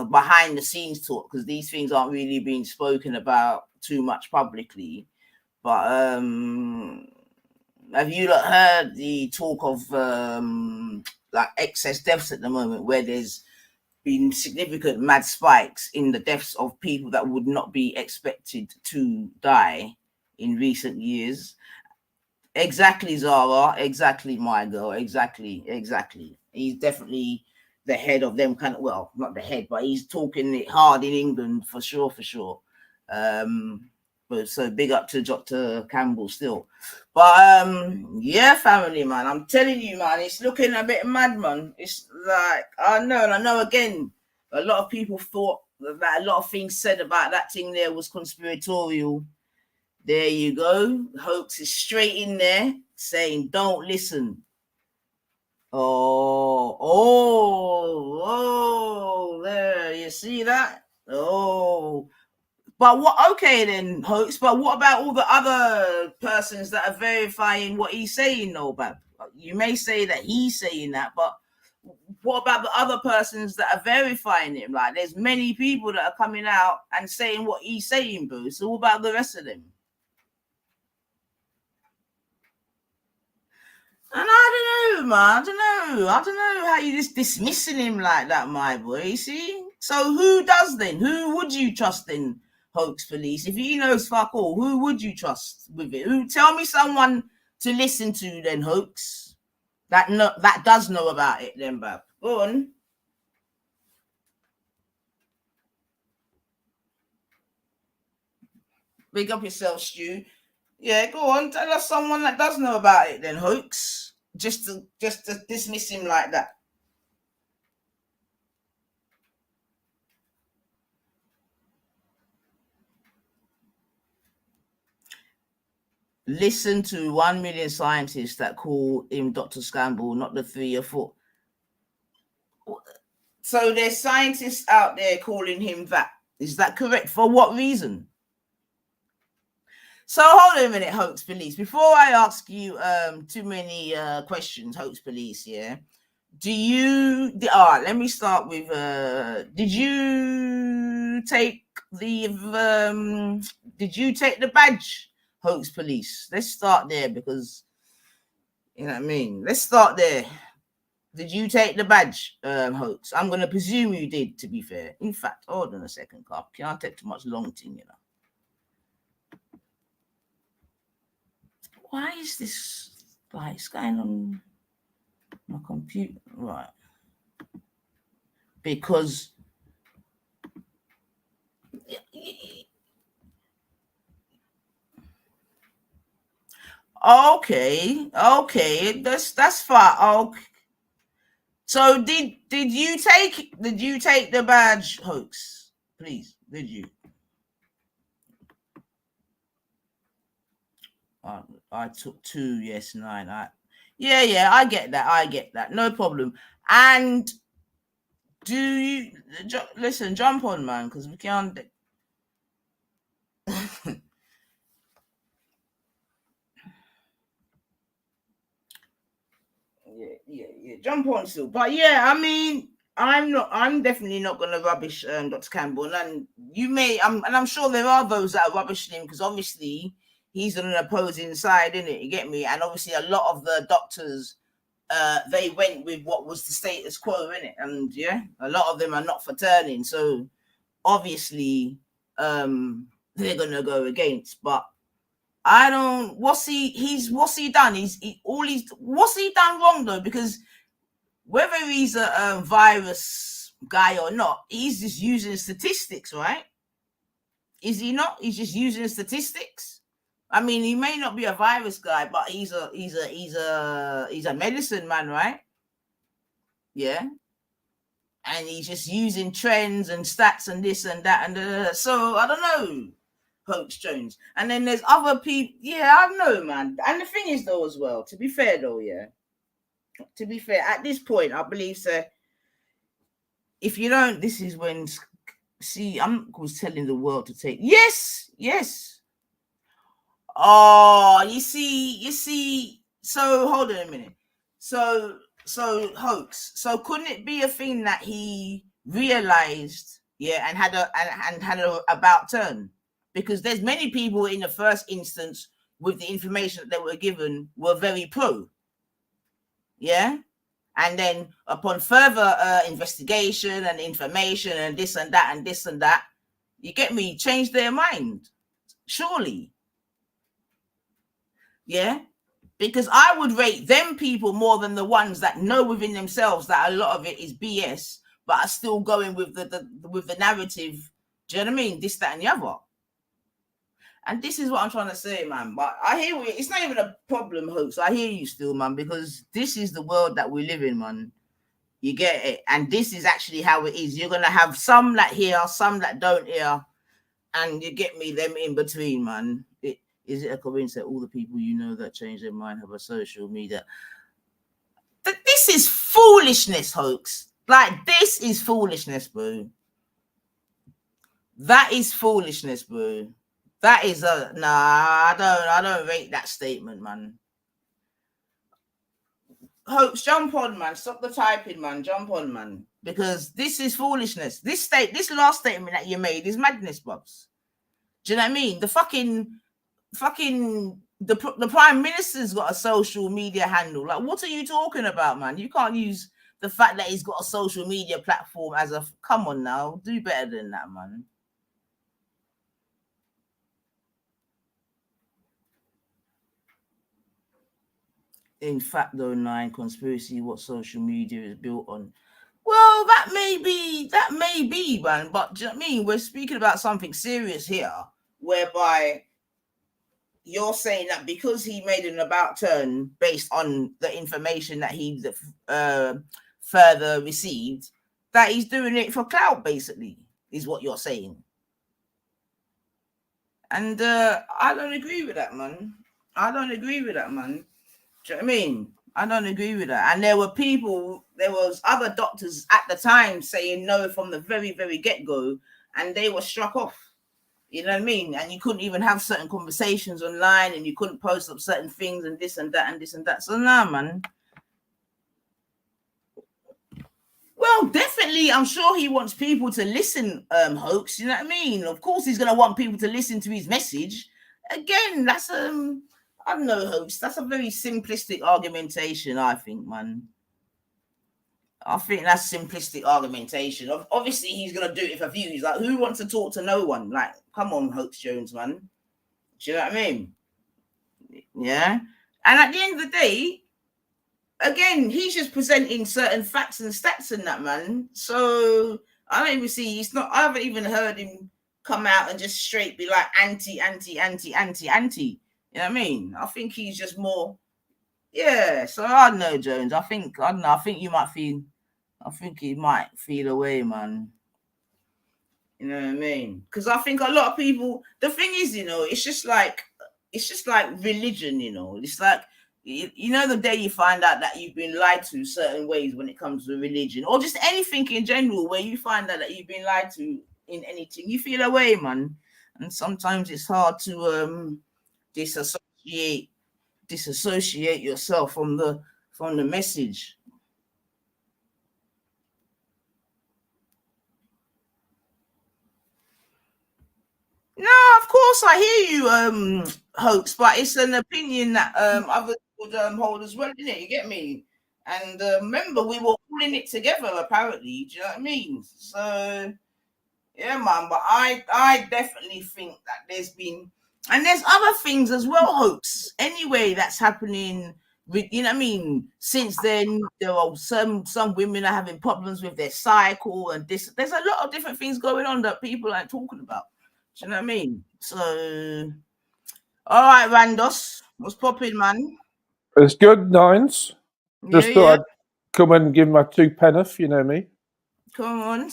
behind the scenes talk? Because these things aren't really being spoken about too much publicly. But have you lot heard the talk of like excess deaths at the moment, where there's been significant mad spikes in the deaths of people that would not be expected to die in recent years? Exactly, Zara. Exactly, my girl. Exactly. He's definitely the head of them kind of, well, not the head, but he's talking it hard in England for sure. But so big up to Dr. Campbell still. But yeah, family, man, I'm telling you, man, it's looking a bit mad, man. It's like, I know again, a lot of people thought that a lot of things said about that thing there was conspiratorial. There you go. Hoax is straight in there saying, don't listen. Oh, there, you see that? Oh, but what? Okay, then, Hoax. But what about all the other persons that are verifying what he's saying, though, Bab? You may say that he's saying that, but what about the other persons that are verifying him? Like, there's many people that are coming out and saying what he's saying, boo. So what about the rest of them? And I don't know, man. I don't know how you just dismissing him like that, my boy. You see? So who does then? Who would you trust then, Hoax Police? If he knows fuck all, who would you trust with it? Who? Tell me someone to listen to then, Hoax. That does know about it then, Bab. Go on. Big up yourself, Stu. Yeah, go on. Tell us someone that does know about it then, Hoax. Just to dismiss him like that. Listen to 1 million scientists that call him Dr. Scamble, not the 3 or 4. So there's scientists out there calling him that. Is that correct? For what reason? So hold on a minute, Hoax Police. Before I ask you too many questions, Hoax Police, yeah. All right, let me start with did you take the badge, Hoax Police? Let's start there, because you know what I mean. Let's start there. Did you take the badge, Hoax? I'm gonna presume you did, to be fair. In fact, hold on a second, Carp. Can't take too much long thing, you know. Why is this like it's going on my computer? Right. Because okay, that's fine. Okay. So did you take the badge, Hoax? Please, did you? I took 2, yes, 9. Yeah, I get that. No problem. And do you listen? Jump on, man, because we can't. Yeah. Jump on still, but yeah, I mean, I'm definitely not gonna rubbish Dr. Campbell, and you may. I'm sure there are those that are rubbishing him, because obviously he's on an opposing side, isn't it? You get me? And obviously a lot of the doctors, they went with what was the status quo, innit? And yeah, a lot of them are not for turning, so obviously they're gonna go against. But I don't. What's he done? What's he done wrong though? Because whether he's a virus guy or not, he's just using statistics, right? Is he not? He's just using statistics. I mean, he may not be a virus guy, but he's a medicine man, right? Yeah. And he's just using trends and stats and this and that and so I don't know, Hoax Jones. And then there's other people. Yeah, I know, man. And the thing is though, as well, to be fair though, yeah. To be fair, at this point, I believe so. If you don't, this is when. See, I'm was telling the world to take. Yes. Oh, you see. So hold on a minute. So Hoax. So couldn't it be a thing that he realized, yeah, and had a about turn? Because there's many people in the first instance with the information that they were given were very pro. Yeah. And then upon further investigation and information and this and that, you get me, change their mind. Surely. Yeah. Because I would rate them people more than the ones that know within themselves that a lot of it is BS, but are still going with the narrative. Do you know what I mean? This, that, and the other. And this is what I'm trying to say, man. But I hear you. It's not even a problem, Hoax. I hear you still, man, because this is the world that we live in, man. You get it? And this is actually how it is. You're going to have some that hear, some that don't hear. And you get me, them in between, man. Is it a coincidence that all the people you know that change their mind have a social media? This is foolishness, Hoax. Like, this is foolishness, bro. That is foolishness, bro. That is I don't rate that statement, man. Hopes, jump on, man. Stop the typing, man. Jump on, man. Because this is foolishness. This last statement that you made is madness, Bobs. Do you know what I mean? The Prime Minister's got a social media handle. Like, what are you talking about, man? You can't use the fact that he's got a social media platform as a... Come on now. Do better than that, man. In fact, though, 9 conspiracy, what social media is built on. Well, that may be, man. But do you know what I mean? We're speaking about something serious here, whereby you're saying that because he made an about turn based on the information that he further received, that he's doing it for clout, basically, is what you're saying. And I don't agree with that, man. I don't agree with that, man. Do you know what I mean? I don't agree with that. And there was other doctors at the time saying no from the very, very get-go, and they were struck off. You know what I mean? And you couldn't even have certain conversations online, and you couldn't post up certain things and this and that and this and that. So nah, man. Well, definitely, I'm sure he wants people to listen, Hoax. You know what I mean? Of course, he's gonna want people to listen to his message. Again, that's I don't know, Hoax. That's a very simplistic argumentation, I think, man. I think that's simplistic argumentation. Obviously, he's going to do it for views. Like, who wants to talk to no one? Like, come on, Hoax Jones, man. Do you know what I mean? Yeah. And at the end of the day, again, he's just presenting certain facts and stats in that, man. So I don't even see, I haven't even heard him come out and just straight be like anti. You know what I mean? I think he's just more, yeah. So I don't know, Jones. I think you might feel, he might feel away, man. You know what I mean? Because I think a lot of people, the thing is, you know, it's just like religion, you know. It's like, you know, the day you find out that you've been lied to certain ways when it comes to religion, or just anything in general, where you find out that you've been lied to in anything, you feel away, man. And sometimes it's hard to disassociate yourself from the message. No, of course I hear you, Hoax, but it's an opinion that others would hold as well, isn't it? You get me? And remember, we were all in it together, apparently. Do you know what I mean? So yeah, man. But I definitely think that there's other things as well, Hoax. Anyway, that's happening. You know what I mean? Since then, there are some women are having problems with their cycle, and this. There's a lot of different things going on that people aren't talking about. Do you know what I mean? So, all right, Randos, what's popping, man? It's good, Nines. Just thought I'd come and give my 2 penneth, you know me. Come on.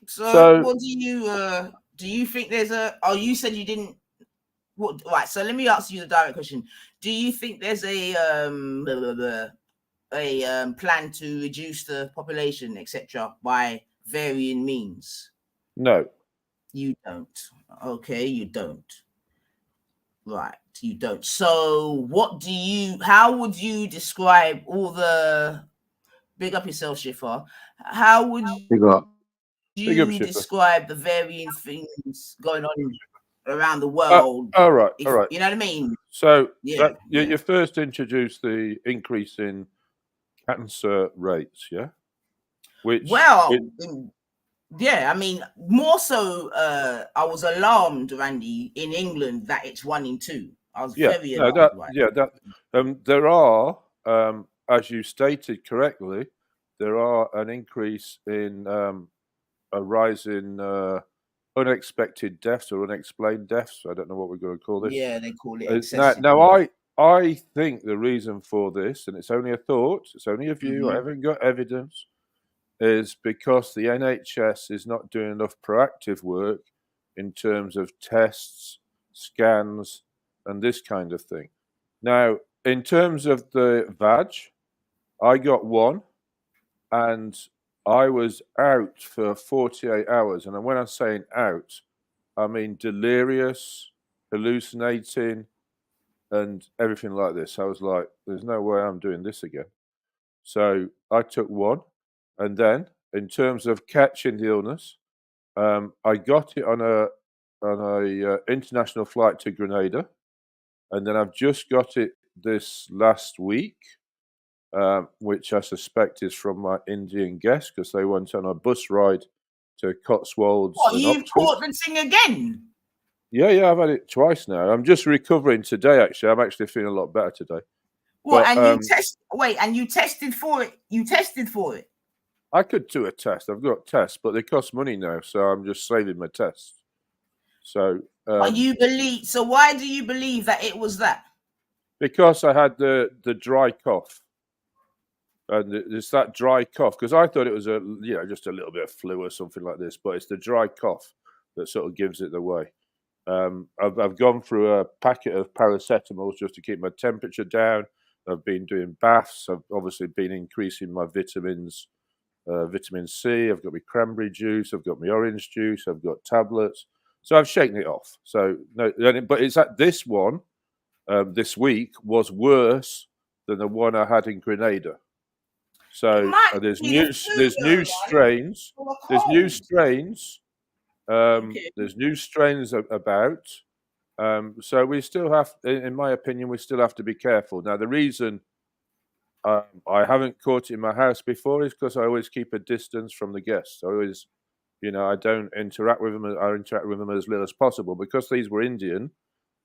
So what do you think there's you said you didn't, what, right, so let me ask you the direct question. Do you think there's a plan to reduce the population, etc., by varying means? No. You don't. Okay, you don't. Right, you don't. So how would you describe all the, big up yourself, Shifa, how would you describe the varying things going on around the world? All right. You know what I mean? So you first introduced the increase in cancer rates, yeah? Yeah, I mean, more so, I was alarmed, Randy, in England that it's 1 in 2. I was very alarmed. There are, as you stated correctly, there are an increase in a rise in unexpected deaths or unexplained deaths. I don't know what we're going to call this. Yeah, they call it excessive. Now, I think the reason for this, and it's only a thought, it's only a view, I haven't got evidence, is because the NHS is not doing enough proactive work in terms of tests, scans, and this kind of thing. Now, in terms of the vag, I got 1, and I was out for 48 hours. And when I'm saying out, I mean delirious, hallucinating, and everything like this. I was like, there's no way I'm doing this again. So I took one, and then in terms of catching the illness, I got it on a international flight to Grenada, and then I've just got it this last week, which I suspect is from my Indian guest because they went on a bus ride to Cotswolds. What, and you've Oxford. caught the thing again? Yeah, I've had it twice now. I'm just recovering today. Actually, I'm actually feeling a lot better today. What? But, And you tested for it? You tested for it? I could do a test. I've got tests, but they cost money now, so I'm just saving my tests. So, But you believe? So why do you believe that it was that? because I had the dry cough, and it's that dry cough. Because I thought it was just a little bit of flu or something like this, but it's the dry cough that sort of gives it away. I've gone through a packet of paracetamols just to keep my temperature down. I've been doing baths. I've obviously been increasing my vitamins, vitamin C. I've got my cranberry juice. I've got my orange juice. I've got tablets. So I've shaken it off. So no, but it's that this one this week was worse than the one I had in Grenada. So there's new strains. There's new strains. There's new strains about. So we still have, in my opinion, we still have to be careful. Now, the reason I haven't caught it in my house before is because I always keep a distance from the guests. I always, I don't interact with them. I interact with them as little as possible because these were Indian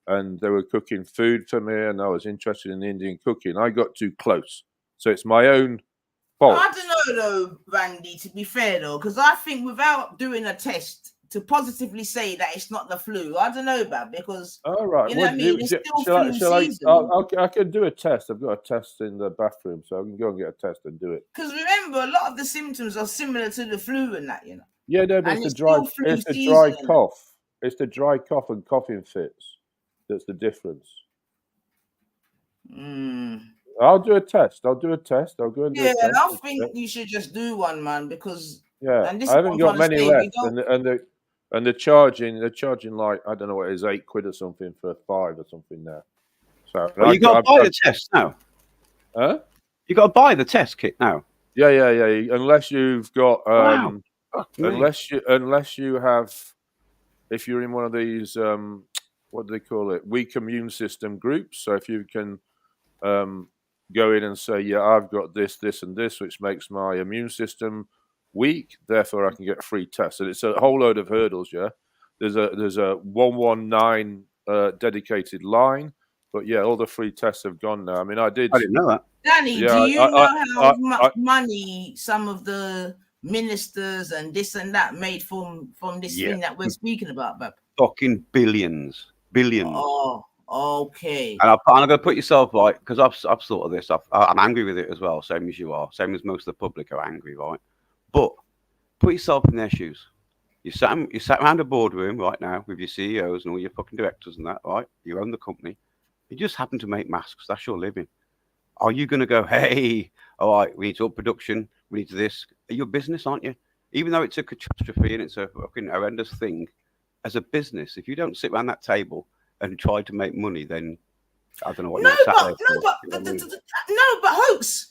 and they were cooking food for me and I was interested in Indian cooking. I got too close. So it's my own fault. I don't know, though, Randy, to be fair, though, because I think without doing a test to positively say that it's not the flu, I don't know about because all right. You know what I mean? It's still flu season. I can do a test. I've got a test in the bathroom, so I can go and get a test and do it. Because remember, a lot of the symptoms are similar to the flu and that, Yeah, no, but it's the dry cough. It's the dry cough and coughing fits. That's the difference. I'll do a test. I'll go and do a test. I think you should just do one, man, because I haven't got many left, and they're charging like I don't know what it is, £8 or something for 5 or something now. So you got to buy the test now. Huh? You got to buy the test kit now. Yeah. Unless you've got unless you have, if you're in one of these what do they call it? Weak immune system groups. So if you can go in and say, yeah, I've got this, and this, which makes my immune system weak, therefore I can get a free test. And it's a whole load of hurdles, yeah. There's a 119 dedicated line, but yeah, all the free tests have gone now. I mean, I didn't know that. Danny, do you know how much money some of the ministers and this and that made from this thing that we're speaking about, Bab? Fucking billions. Oh, okay. And I'm going to put yourself right, because I've thought of this. I'm angry with it as well, same as you are, same as most of the public are angry, right? But put yourself in their shoes. You sat around a boardroom right now with your CEOs and all your fucking directors and that, right? You own the company. You just happen to make masks. That's your living. Are you going to go, hey, all right, we need to up production, we need to this? You're a business, aren't you? Even though it's a catastrophe and it's a fucking horrendous thing, as a business, if you don't sit around that table and try to make money, then I don't know what you're sat there for. No, but hoax.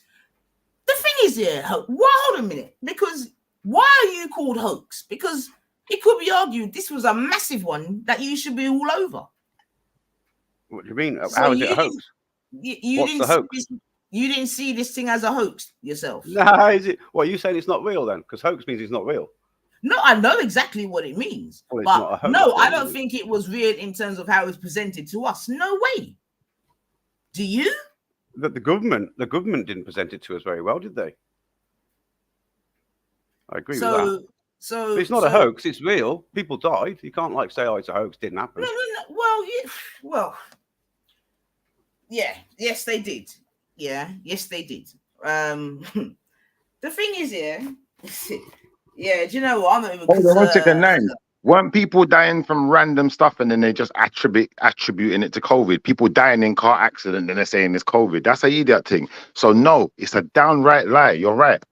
The thing is here, hold a minute, because why are you called hoax? Because it could be argued this was a massive one that you should be all over. What do you mean? How is it a hoax? What's the hoax? You didn't see this thing as a hoax yourself. No, is it? What, are you saying it's not real then? Because hoax means it's not real. No, I know exactly what it means. Well, but no, I don't think it was real in terms of how it was presented to us. No way. Do you? The government didn't present it to us very well, did they? I agree with that. So but it's not a hoax, it's real. People died. You can't say, oh, it's a hoax, didn't happen. No. Yes, they did. Yeah, yes, they did. The thing is here, yeah, do you know what? I'm not even. Hold on, one second, name. Weren't people dying from random stuff and then they just attributing it to COVID? People dying in car accident and they're saying it's COVID. That's an idiot thing. So no, it's a downright lie. You're right.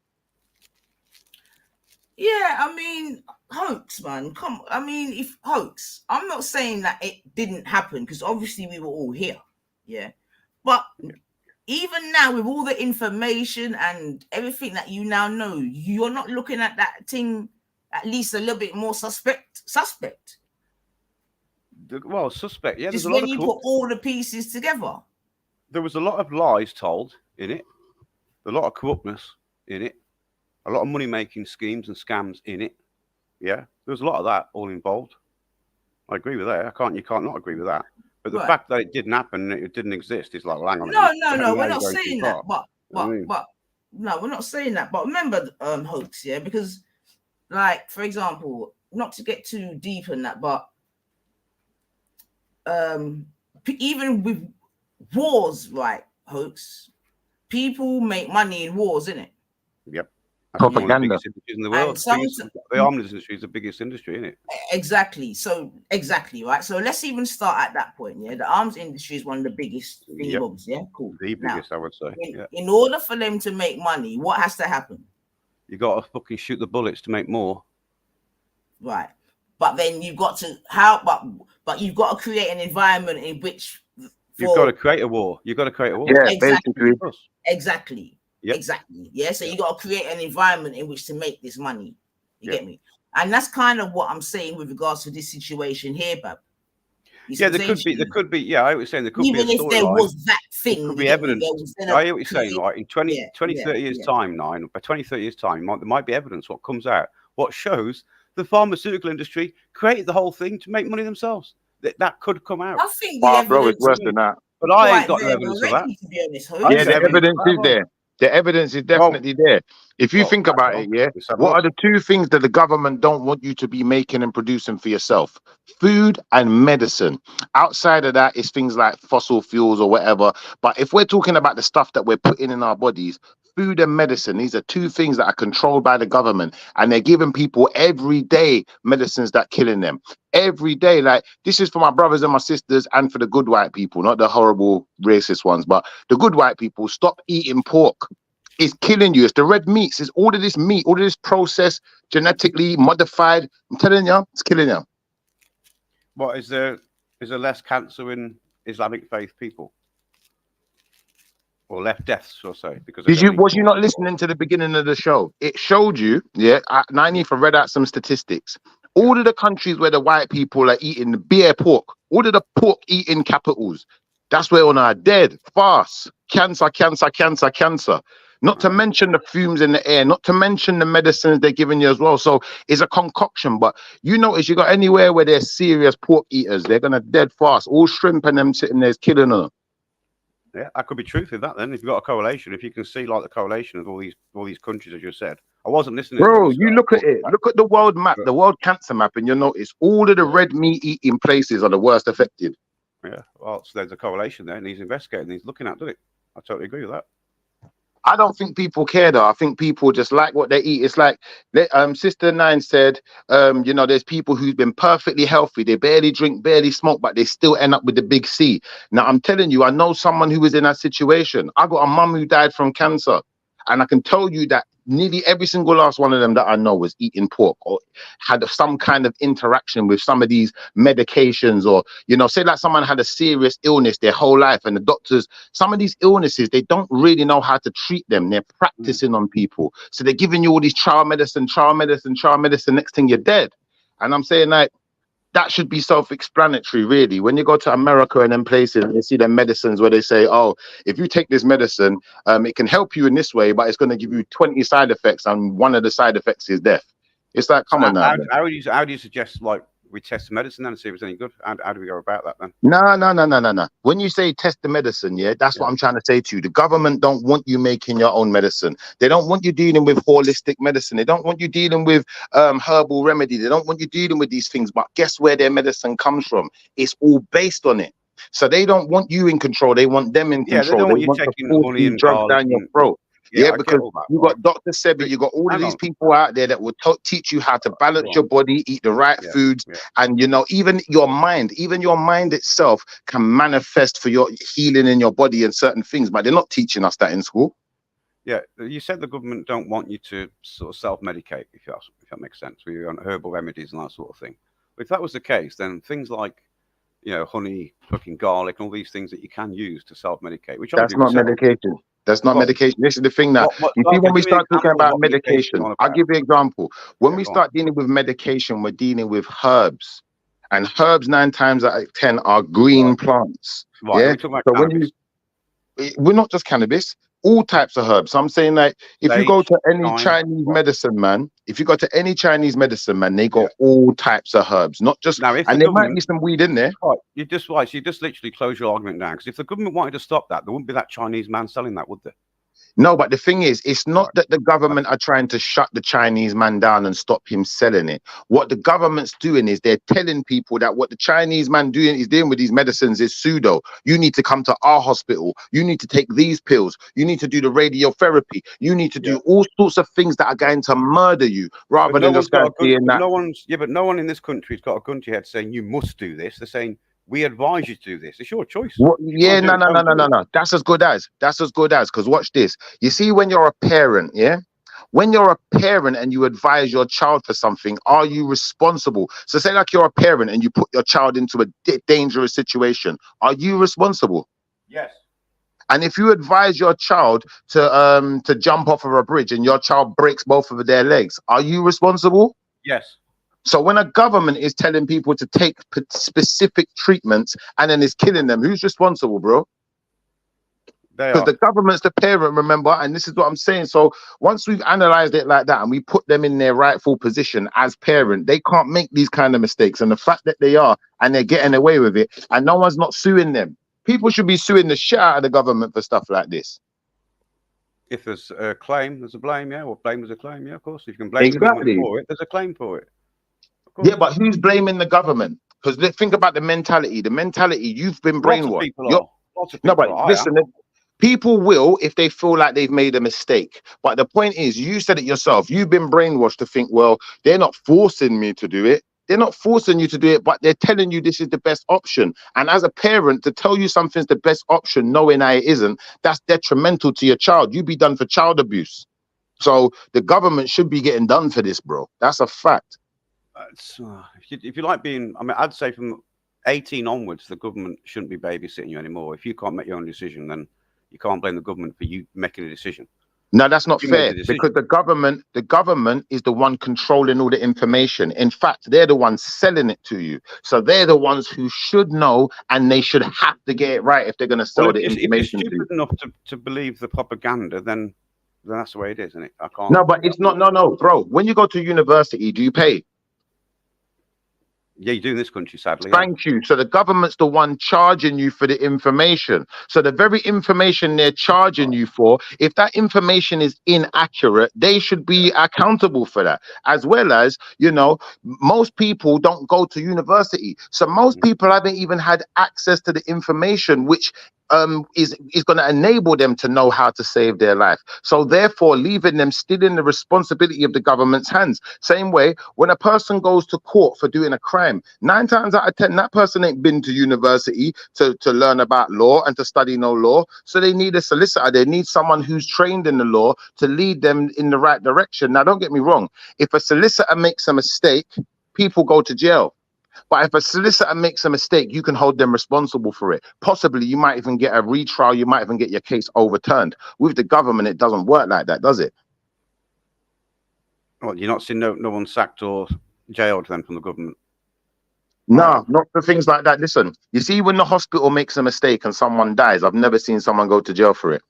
Yeah, I mean, hoax, man. If hoax, I'm not saying that it didn't happen because obviously we were all here. Yeah, but even now with all the information and everything that you now know, you're not looking at that thing at least a little bit more suspect. Well, suspect. Yeah, Just there's a lot when of you put all the pieces together. There was a lot of lies told in it, a lot of corruptness in it, a lot of money-making schemes and scams in it. Yeah, there was a lot of that all involved. I agree with that. You can't not agree with that. But the fact that it didn't happen, it didn't exist, is like, well, hang on. No, we're not saying that. But no, we're not saying that. But remember, hoax, yeah, because, like, for example, not to get too deep in that, but even with wars, right, hoax, people make money in wars, innit? Yep. Propaganda. In the world. The arms industry is the biggest industry, isn't it? Exactly. So right. So let's even start at that point. Yeah, the arms industry is one of the biggest things. Yeah, cool. The biggest, I would say. In order for them to make money, what has to happen? You got to fucking shoot the bullets to make more. Right, but then you've got to but you've got to create an environment in which you've got to create a war. You've got to create a war. Yeah, exactly. Exactly. Yeah. So you got to create an environment in which to make this money. You get me? And that's kind of what I'm saying with regards to this situation here, Bab. There could be. Yeah, I was saying there could even be. Even if there was that thing, there could be evidence. I hear what you're saying, right? In 20, 30 years' time, by 20, 30 years' time, there might be evidence what comes out, what shows the pharmaceutical industry created the whole thing to make money themselves. That could come out. I think bro, it's worse than that. But I ain't got no evidence of that. The evidence is there. The evidence is definitely there. If you think about it, what are the two things that the government don't want you to be making and producing for yourself? Food and medicine. Outside of that is things like fossil fuels or whatever. But if we're talking about the stuff that we're putting in our bodies, food and medicine, these are two things that are controlled by the government, and they're giving people every day medicines that killing them every day. Like, this is for my brothers and my sisters and for the good white people, not the horrible racist ones, but the good white people. Stop eating pork. It's killing you. It's the red meats. It's all of this meat, all of this processed, genetically modified. I'm telling you, it's killing you. What is there less cancer in Islamic faith people? Or left deaths, or so? Because was you not listening to the beginning of the show? It showed you, and I need to read out some statistics. All of the countries where the white people are eating the beer pork, all of the pork eating capitals, that's where on are dead, fast, cancer. Not to mention the fumes in the air, not to mention the medicines they're giving you as well. So it's a concoction. But you notice you got anywhere where there's serious pork eaters, they're gonna dead fast. All shrimp and them sitting there is killing them. Yeah, that could be truth in that then. If you've got a correlation, if you can see like the correlation of all these countries, as you said. I wasn't listening. Bro, you look at it. Look at the world map, the world cancer map, and you'll notice all of the red meat eating places are the worst affected. Yeah, well, so there's a correlation there, and he's investigating, he's looking at it. I totally agree with that. I don't think people care though. I think people just like what they eat. It's like Sister Nine said, there's people who've been perfectly healthy. They barely drink, barely smoke, but they still end up with the big C. Now, I'm telling you, I know someone who was in that situation. I got a mum who died from cancer. And I can tell you that nearly every single last one of them that I know was eating pork or had some kind of interaction with some of these medications, or, say like someone had a serious illness their whole life, and the doctors, some of these illnesses, they don't really know how to treat them. They're practicing on people. So they're giving you all these trial medicine. Next thing you're dead. And I'm saying, like, that should be self-explanatory, really. When you go to America and them places, and you see the medicines where they say, oh, if you take this medicine, it can help you in this way, but it's going to give you 20 side effects, and one of the side effects is death. It's like, come on now. How do you suggest, like, we test the medicine then and see if it's any good? How do we go about that then? No. When you say test the medicine, that's what I'm trying to say to you. The government don't want you making your own medicine. They don't want you dealing with holistic medicine. They don't want you dealing with herbal remedy. They don't want you dealing with these things. But guess where their medicine comes from? It's all based on it. So they don't want you in control. They want them in control. They don't want you taking money and drugs down your throat. Because you got Dr. Sebi, you got all of these people out there that will teach you how to balance your body, eat the right foods, and even your mind itself can manifest for your healing in your body and certain things, but they're not teaching us that in school. Yeah, you said the government don't want you to sort of self-medicate, if that makes sense, with your own herbal remedies and that sort of thing. But if that was the case, then things like you know, honey, fucking garlic, and all these things that you can use to self-medicate. Which That's I do not myself. medication. That's not What? medication. This is the thing now. What, You see, when we give me an start talking example of about what medication medication, on I'll about. give you an example. When Yeah, we go on. start dealing with medication, we're dealing with herbs. And herbs 9 times out of 10 are green plants. Right, Yeah. we're talking about So when cannabis. we're not just cannabis, all types of herbs. So I'm saying like if you go Sage, to any thyme, Chinese what? medicine man, if you go to any Chinese medicine man, they got Yeah. all types of herbs, not just, Now, if and the there might be government, some weed in there. right, you just literally close your argument down, because if the government wanted to stop that, there wouldn't be that Chinese man selling that, would there? No, but the thing is, it's not Right. that the government are trying to shut the Chinese man down and stop him selling it. What the government's doing is they're telling people that what the Chinese man is doing with these medicines is pseudo. You need to come to our hospital. You need to take these pills. You need to do the radiotherapy. You need to do all sorts of things that are going to murder you, rather But no than one's just going got a gun. seeing that. But no one in this country's got a gun to your head saying you must do this. They're saying we advise you to do this. It's your choice. Yeah, no. That's as good as. Because watch this. You see, when you're a parent, yeah, when you're a parent and you advise your child for something, are you responsible? So say like you're a parent and you put your child into a dangerous situation. Are you responsible? Yes. And if you advise your child to jump off of a bridge and your child breaks both of their legs, are you responsible? Yes. So when a government is telling people to take specific treatments and then is killing them, who's responsible, bro? Because the government's the parent, remember, and this is what I'm saying. So once we've analyzed it like that and we put them in their rightful position as parent, they can't make these kind of mistakes. And the fact that they are, and they're getting away with it, and no one's not suing them. People should be suing the shit out of the government for stuff like this. If there's a claim, there's a blame, yeah. Or blame is a claim, yeah, of course. If you can blame the government for it, there's a claim for it. Yeah, but who's blaming the government? Because think about the mentality. The mentality, you've been brainwashed. No, but listen, people will if they feel like they've made a mistake. But the point is, you said it yourself. You've been brainwashed to think, well, they're not forcing me to do it. They're not forcing you to do it, but they're telling you this is the best option. And as a parent, to tell you something's the best option, knowing that it isn't, that's detrimental to your child. You'd be done for child abuse. So the government should be getting done for this, bro. That's a fact. If you like being, I mean, I'd say from 18 onwards, the government shouldn't be babysitting you anymore. If you can't make your own decision, then you can't blame the government for you making a decision. No, that's not fair, because the government is the one controlling all the information. In fact, they're the ones selling it to you. So they're the ones who should know, and they should have to get it right if they're going to sell the information to you. If you're stupid enough to believe the propaganda, then that's the way it is, isn't it? I can't. No, but it's not. No, bro. When you go to university, do you pay? Yeah, you do in this country, sadly. Thank you. So the government's the one charging you for the information. So the very information they're charging you for, if that information is inaccurate, they should be accountable for that. As well as, you know, most people don't go to university. So most people haven't even had access to the information, which is going to enable them to know how to save their life. So therefore, leaving them still in the responsibility of the government's hands. Same way, when a person goes to court for doing a crime, 9 times out of 10, that person ain't been to university to learn about law and to study no law. So they need a solicitor. They need someone who's trained in the law to lead them in the right direction. Now, don't get me wrong. If a solicitor makes a mistake, people go to jail. But if a solicitor makes a mistake, you can hold them responsible for it. Possibly, you might even get a retrial. You might even get your case overturned. With the government, it doesn't work like that, does it? Well, you're not seeing no one sacked or jailed then from the government? No, not for things like that. Listen, you see, when the hospital makes a mistake and someone dies, I've never seen someone go to jail for it.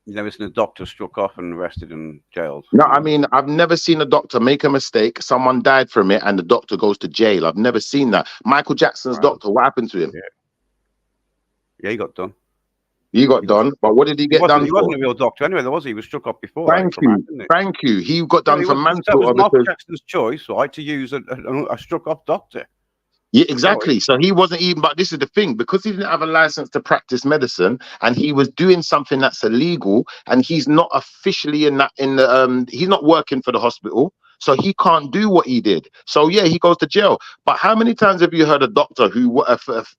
You never seen a doctor struck off and arrested and jailed? No, I mean, I've never seen a doctor make a mistake, someone died from it, and the doctor goes to jail. I've never seen that. Michael Jackson's doctor, what happened to him? Yeah, he got done. He got done, but what did he get done for? He wasn't a real doctor anyway, he was struck off before. Thank you. He got done for manslaughter. That was Michael Jackson's choice, right, to use a struck off doctor. Yeah, exactly. So he wasn't even, but this is the thing, because he didn't have a license to practice medicine and he was doing something that's illegal, and he's not officially he's not working for the hospital, so he can't do what he did. So yeah, he goes to jail. But how many times have you heard a doctor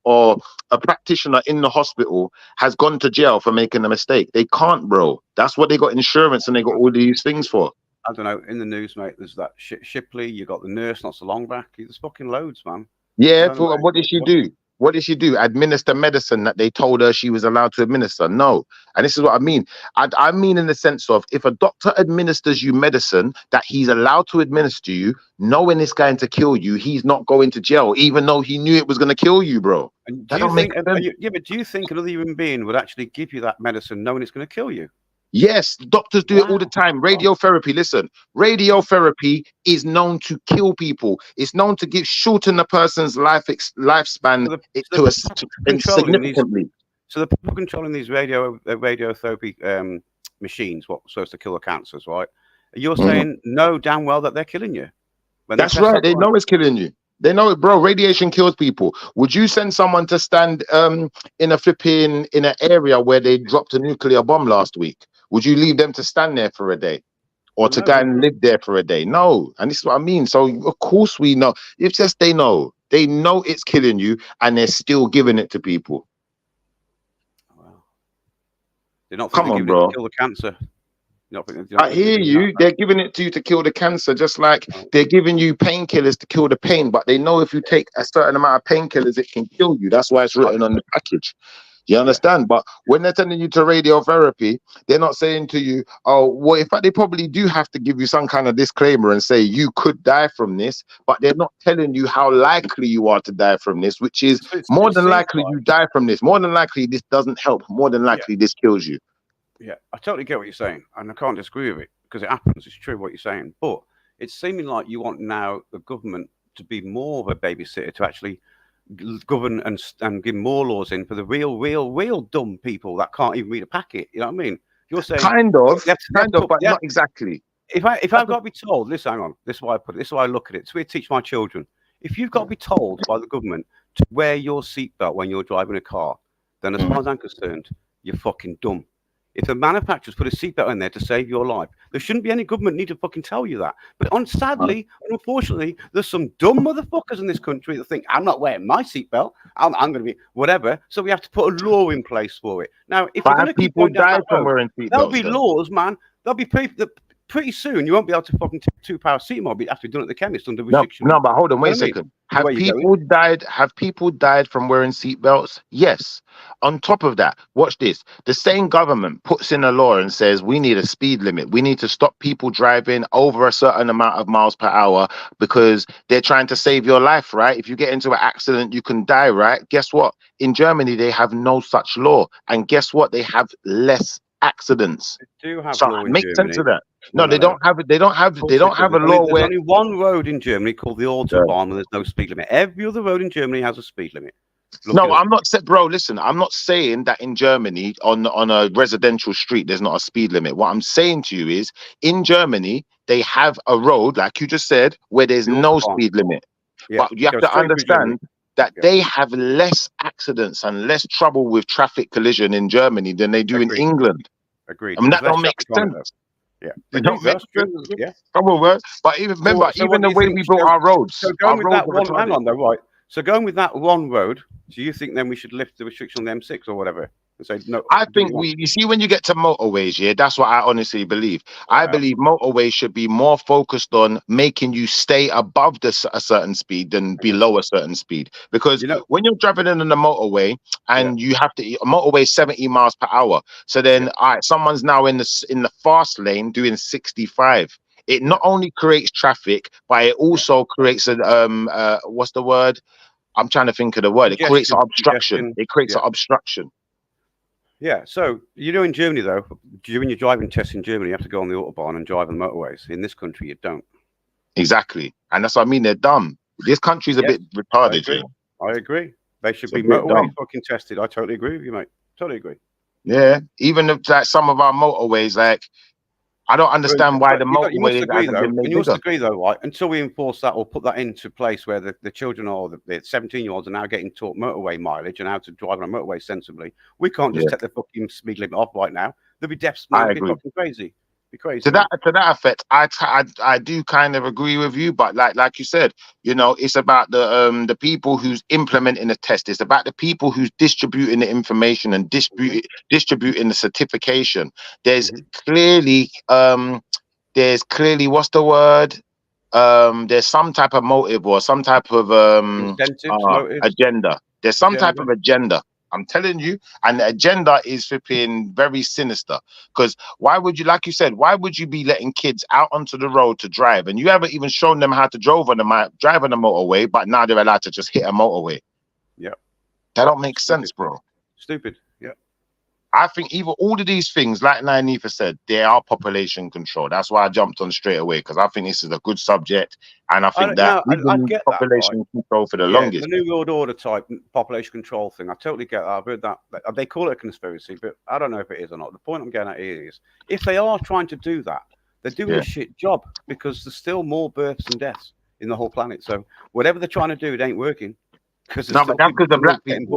or a practitioner in the hospital has gone to jail for making a mistake? They can't, bro. That's what they got insurance and they got all these things for. I don't know. In the news, mate, there's that Shipley. You got the nurse not so long back. There's fucking loads, man. Yeah, what did she do? What did she do? Administer medicine that they told her she was allowed to administer? No. And this is what I mean. I mean in the sense of, if a doctor administers you medicine that he's allowed to administer you, knowing it's going to kill you, he's not going to jail, even though he knew it was going to kill you, bro. And That don't make sense. yeah, but do you think another human being would actually give you that medicine knowing it's going to kill you? Yes, doctors do it all the time. Radiotherapy, listen, radiotherapy is known to kill people. It's known to shorten the person's lifespan significantly. So the people controlling these radiotherapy machines, what's supposed to kill the cancers, right? You're saying no damn well that they're killing you. That's right. They know it's killing you. They know it, bro. Radiation kills people. Would you send someone to stand in an area where they dropped a nuclear bomb last week? Would you leave them to stand there for a day, or to go and live there for a day? No. And this is what I mean. So of course we know. It's just they know it's killing you, and they're still giving it to people. Wow. They're not Come on, giving bro. it to kill the cancer. I hear you. They're giving it to you to kill the cancer, just like they're giving you painkillers to kill the pain. But they know if you take a certain amount of painkillers, it can kill you. That's why it's written on the package. You understand? Yeah. But when they're sending you to radiotherapy, they're not saying to you, oh, well, in fact, they probably do have to give you some kind of disclaimer and say you could die from this, but they're not telling you how likely you are to die from this, which is more than likely you die from this. More than likely this doesn't help. More than likely this kills you. Yeah, I totally get what you're saying, and I can't disagree with it, because it happens. It's true what you're saying, but it's seeming like you want now the government to be more of a babysitter, to actually govern and give more laws in for the real dumb people that can't even read a packet. You know what I mean? You're saying kind of, but not exactly. If I've got to be told, listen, hang on, this is why I put it. This is why I look at it. It's where I teach my children. If you've got to be told by the government to wear your seatbelt when you're driving a car, then as far as I'm concerned, you're fucking dumb. If the manufacturers put a seatbelt in there to save your life, there shouldn't be any government need to fucking tell you that. But sadly, unfortunately, there's some dumb motherfuckers in this country that think, I'm not wearing my seatbelt, I'm going to be whatever. So we have to put a law in place for it. Now, if you're going to keep going down that road, there'll be laws, man. There'll be pretty soon. You won't be able to fucking take 2 paracetamol. It has to be done at the chemist under restriction. No, but hold on, wait a second. Have people died from wearing seatbelts? Yes. On top of that, watch this. The same government puts in a law and says we need a speed limit. We need to stop people driving over a certain amount of miles per hour because they're trying to save your life, right? If you get into an accident, you can die, right? Guess what? In Germany, they have no such law. And guess what? They have less accidents. They do have so make sense of that. No, they don't have a law where there's only one road in Germany called the Autobahn, and there's no speed limit. Every other road in Germany has a speed limit. No, I'm not saying, bro. Listen, I'm not saying that in Germany on a residential street there's not a speed limit. What I'm saying to you is, in Germany they have a road, like you just said, where there's no speed limit. Yeah, but you have to understand that they have less accidents and less trouble with traffic collision in Germany than they do in England. Agreed. I mean, that don't make sense. Yeah, they don't make sense. Yeah, come on, man. But even remember, even the way we built our roads. So going with that one, hang on though, right? So going with that one road, do you think then we should lift the restriction on the M6 or whatever? And say no. I think you see, when you get to motorways, yeah, that's what I honestly believe. I believe motorways should be more focused on making you stay above a certain speed than below a certain speed. Because when you're driving in the motorway and you have to, a motorway 70 miles per hour. So then, all right, someone's now in the fast lane doing 65. It not only creates traffic, but it also creates a what's the word? I'm trying to think of the word. It creates an obstruction. It creates an obstruction. Yeah. So in Germany though, during your driving test in Germany, you have to go on the Autobahn and drive on the motorways. In this country, you don't. Exactly, and that's what I mean. They're dumb. This country's a bit retarded. I agree. They should be motorway fucking tested. I totally agree with you, mate. Totally agree. Yeah. Even if like some of our motorways, like, I don't understand why the motorway hasn't been made bigger. You must agree, though, right? Until we enforce that or put that into place where the children or the 17-year-olds are now getting taught motorway mileage and how to drive on a motorway sensibly, we can't just take the fucking speed limit off right now. They'll be deaf. They'll be fucking crazy. Be crazy. To that effect, I do kind of agree with you, but like you said, it's about the people who's implementing the test. It's about the people who's distributing the information and distributing the certification. There's clearly what's the word? There's some type of motive or some type of agenda. There's some type of agenda. I'm telling you, and the agenda is flipping very sinister. Because why would you, like you said, why would you be letting kids out onto the road to drive, and you haven't even shown them how to drive on the motorway, but now they're allowed to just hit a motorway? Yeah, that don't make sense, bro. Stupid. Yeah. I think either all of these things, like Nyanifa said, they are population control. That's why I jumped on straight away, because I think this is a good subject, and I think that I'd get population control for the longest. The New World Order type population control thing, I totally get that. I've heard that. They call it a conspiracy, but I don't know if it is or not. The point I'm getting at is, if they are trying to do that, they're doing a shit job, because there's still more births and deaths in the whole planet. So whatever they're trying to do, it ain't working. No, but that's because the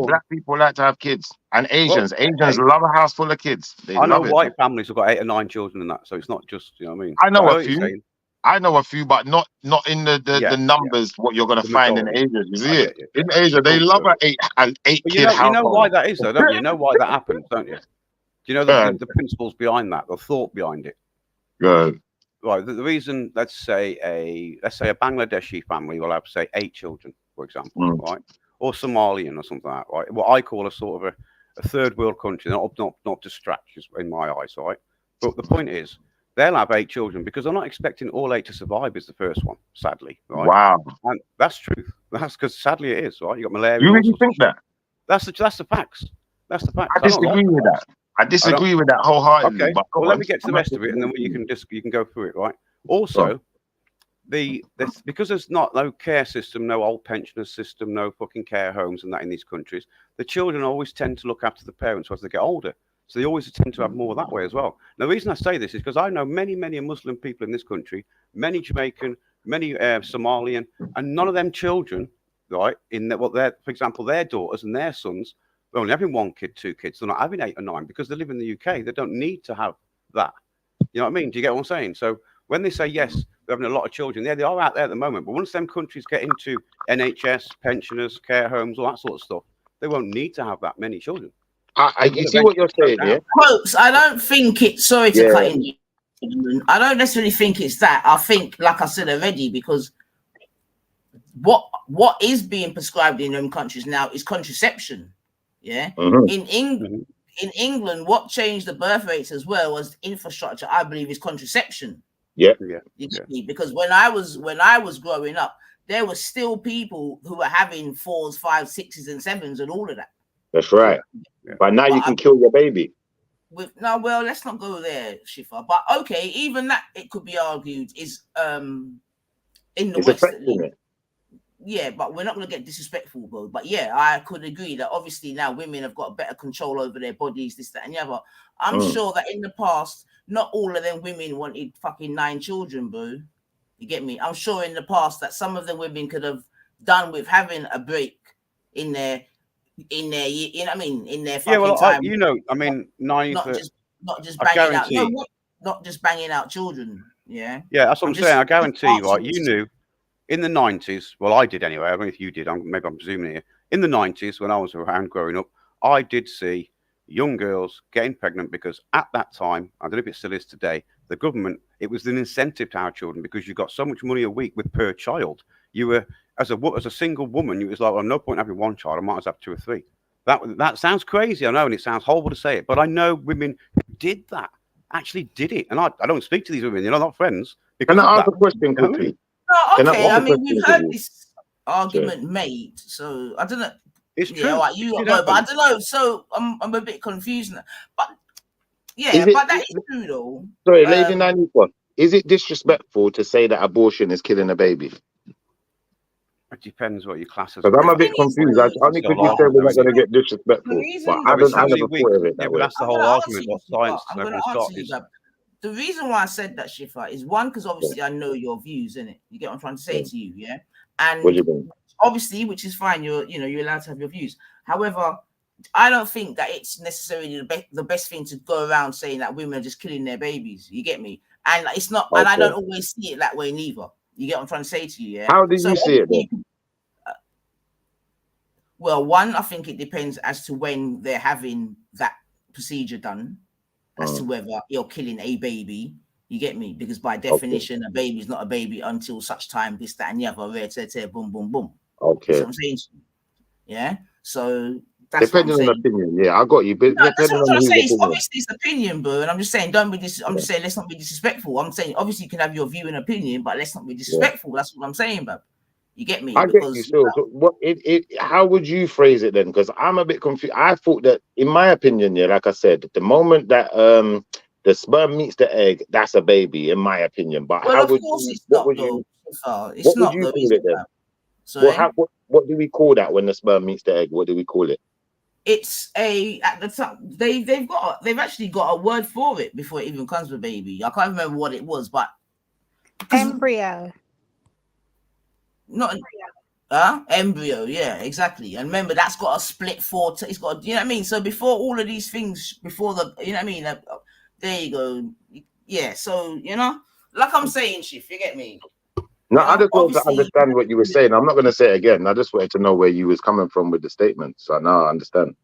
black people like to have kids, and Asians love a house full of kids. I know white families have got 8 or 9 children and that, so it's not just, you know what I mean. I know a few. I know a few, but not in the numbers what you're gonna find in Asia. You see it in Asia, they love an 8 kid household. You know why that is, though, don't you? You know why that happens, don't you? Do you know the principles behind that, the thought behind it? Good. Right. The reason, let's say a Bangladeshi family will have, say, 8 children, for example, right? Or Somalian or something like that, right? What I call a sort of a third world country, not distractions in my eyes, right? But the point is, they'll have 8 children because they're not expecting all 8 to survive is the first one, sadly, right? Wow. And that's true. That's because sadly it is, right? You got malaria. You really think that? That's the facts. That's the facts. I disagree with that. I disagree with that wholeheartedly. Okay. But well, let me get to the rest of it, and then you can go through it, right? Also, because there's no care system, no old pensioner system, no fucking care homes and that in these countries, the children always tend to look after the parents as they get older. So they always tend to have more that way as well. Now, the reason I say this is because I know many Muslim people in this country, many Jamaican, many Somalian, and none of them children, right, for example, their daughters and their sons, they're only having 1 kid, 2 kids. They're not having 8 or 9 because they live in the UK. They don't need to have that. You know what I mean? Do you get what I'm saying? So when they say, yes, they're having a lot of children, they are out there at the moment. But once them countries get into NHS, pensioners, care homes, all that sort of stuff, they won't need to have that many children. You see what you're saying, yeah? Folks, I don't think it's, sorry to cut in you. I don't necessarily think it's that. I think, like I said already, because what is being prescribed in them countries now is contraception. Yeah. In England, what changed the birth rates as well as infrastructure, I believe, is contraception. Yeah. Because when I was growing up, there were still people who were having 4s, 5s, 6s, and 7s and all of that. That's right. But now you can kill your baby. Well, let's not go there, Shifa. But okay, even that, it could be argued is in the West. Yeah, but we're not going to get disrespectful, bro. But yeah, I could agree that obviously now women have got better control over their bodies, this, that, and the other. I'm sure that in the past, not all of them women wanted fucking 9 children, bro. You get me? I'm sure in the past that some of the women could have done with having a break in their you know what I mean, in their fucking time. Not just banging out. No, not just banging out children. Yeah. Yeah, that's what I'm saying. I guarantee, right? You knew in the 90s. Well, I did anyway. I don't know if you did. Maybe I'm presuming here. In the 90s, when I was around growing up, I did see young girls getting pregnant because at that time, I don't know if it still is today, the government, it was an incentive to have children because you got so much money a week with per child. You were, as a single woman, it was like, well, no point having 1 child. I might as well have 2 or 3. That sounds crazy, I know, and it sounds horrible to say it, but I know women who did that, actually did it. And I don't speak to these women, not friends. Can I ask a question quickly? No, okay, I mean, we've heard this argument made, so I don't know. It's true. Right, but I don't know. So I'm a bit confused now. But yeah, but that is true though. Sorry, Lady Naniqua, is it disrespectful to say that abortion is killing a baby? It depends what your class is. Because I'm a bit confused. I only could you say we're not going to get disrespectful, but I never thought of it that way. That's the whole argument. What science? I'm going to answer you that. The reason why I said that, Shifa, is one, because obviously I know your views, innit? You get what I'm trying to say to you, yeah? And what do you mean? Obviously, which is fine, you're allowed to have your views. However, I don't think that it's necessarily the best thing to go around saying that women are just killing their babies. You get me? And it's not, and I don't always see it that way neither. You get what I'm trying to say to you, yeah? How do you see it then? Well, one, I think it depends as to when they're having that procedure done, as to whether you're killing a baby. You get me? Because by definition, a baby is not a baby until such time, this, that, and the other, boom, boom, boom. Okay. That's what I'm saying. Yeah. So that's depending what I'm on saying. opinion, yeah, I got you. But No, that's depending what I'm on trying to whose say. It's opinion. obviously it's opinion, bro. And I'm just saying, don't be I'm just saying, let's not be disrespectful. I'm saying, obviously, you can have your view and opinion, but let's not be disrespectful. That's what I'm saying, bro. You get me? I get you. So what? How would you phrase it then? Because I'm a bit confused. I thought that, in my opinion, yeah, like I said, the moment that the sperm meets the egg, that's a baby, in my opinion. But well, how of would course, you? it's What not would though. you? It's What would not you though. call it then? So What do we call that when the sperm meets the egg? What do we call it? it's at the time they've actually got a word for it before it even comes with baby. I can't remember what it was, but embryo. Not embryo, yeah, exactly. And remember, that's got a split it's got, you know what I mean? So before all of these things, before the, you know what I mean? There you go. Yeah, so, you know, like I'm saying, Shift, you get me? No, I just wanted to understand what you were saying. I'm not going to say it again. I just wanted to know where you was coming from with the statement. So now I understand.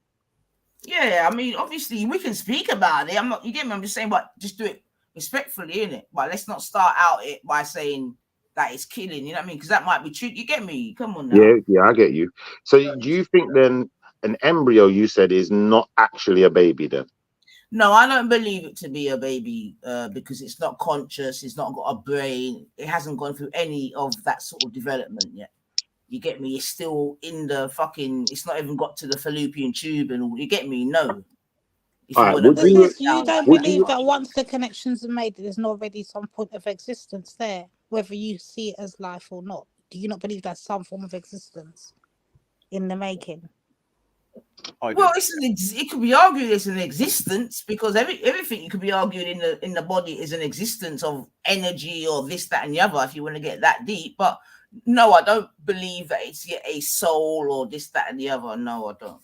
Yeah, I mean, obviously, we can speak about it. You get me? I'm just saying, but just do it respectfully, innit? But let's not start out it by saying that it's killing, you know what I mean? Because that might be true. You get me? Come on now. Yeah, I get you. So do you think then an embryo, you said, is not actually a baby then? No, I don't believe it to be a baby because it's not conscious. It's not got a brain. It hasn't gone through any of that sort of development yet. You get me? It's still in the fucking. It's not even got to the fallopian tube and all. You get me? No. The thing is, you don't believe that once the connections are made, there's not already some point of existence there, whether you see it as life or not. Do you not believe there's some form of existence in the making? Well, it could be argued it's an existence because everything you could be argued in the body is an existence of energy or this, that, and the other. If you want to get that deep, but no, I don't believe that it's yet a soul or this, that, and the other. No, I don't.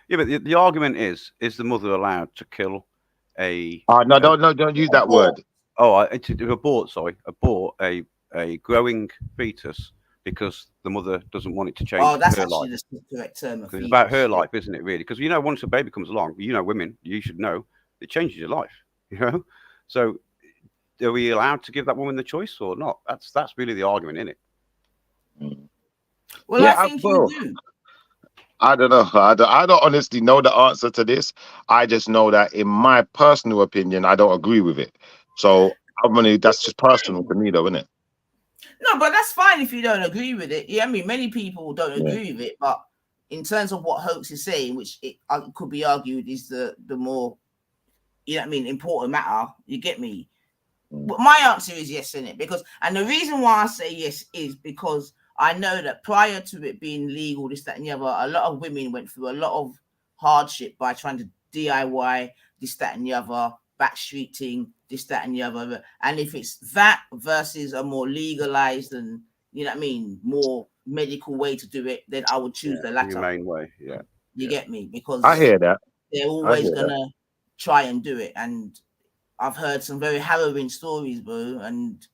Yeah, but the argument is the mother allowed to kill a? No, don't use that word. To abort a growing fetus because the mother doesn't want it to change. Oh, that's her actually life. the correct term. It's about her life, isn't it? Really, because once a baby comes along, women, you should know it changes your life. So are we allowed to give that woman the choice or not? That's really the argument, isn't it? Well, yeah, I think you do. I don't know. I don't honestly know the answer to this. I just know that, in my personal opinion, I don't agree with it. So that's just personal to me, though, isn't it? No, but that's fine if you don't agree with it. Yeah, I mean, many people don't agree with it, but in terms of what Hoax is saying, which it could be argued is the more, you know what I mean, important matter. You get me? But my answer is yes, in it, and the reason why I say yes is because I know that prior to it being legal, this, that, and the other, a lot of women went through a lot of hardship by trying to DIY this, that, and the other, backstreeting, this, that, and the other. And if it's that versus a more legalized and, you know what I mean, more medical way to do it, then I would choose the latter. The main way, yeah. You get me? Because I hear that. They're always gonna try and do it. And I've heard some very harrowing stories, bro. And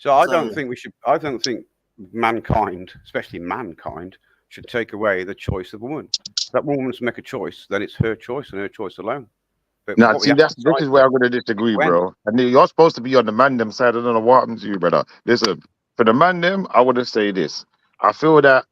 So I don't think mankind, especially mankind, should take away the choice of a woman. If that woman wants to make a choice, then it's her choice and her choice alone. But now, see, this is where I'm going to disagree, bro. And you're supposed to be on the man them side. I don't know what happened to you, brother. Listen, for the man them, I want to say this. I feel that,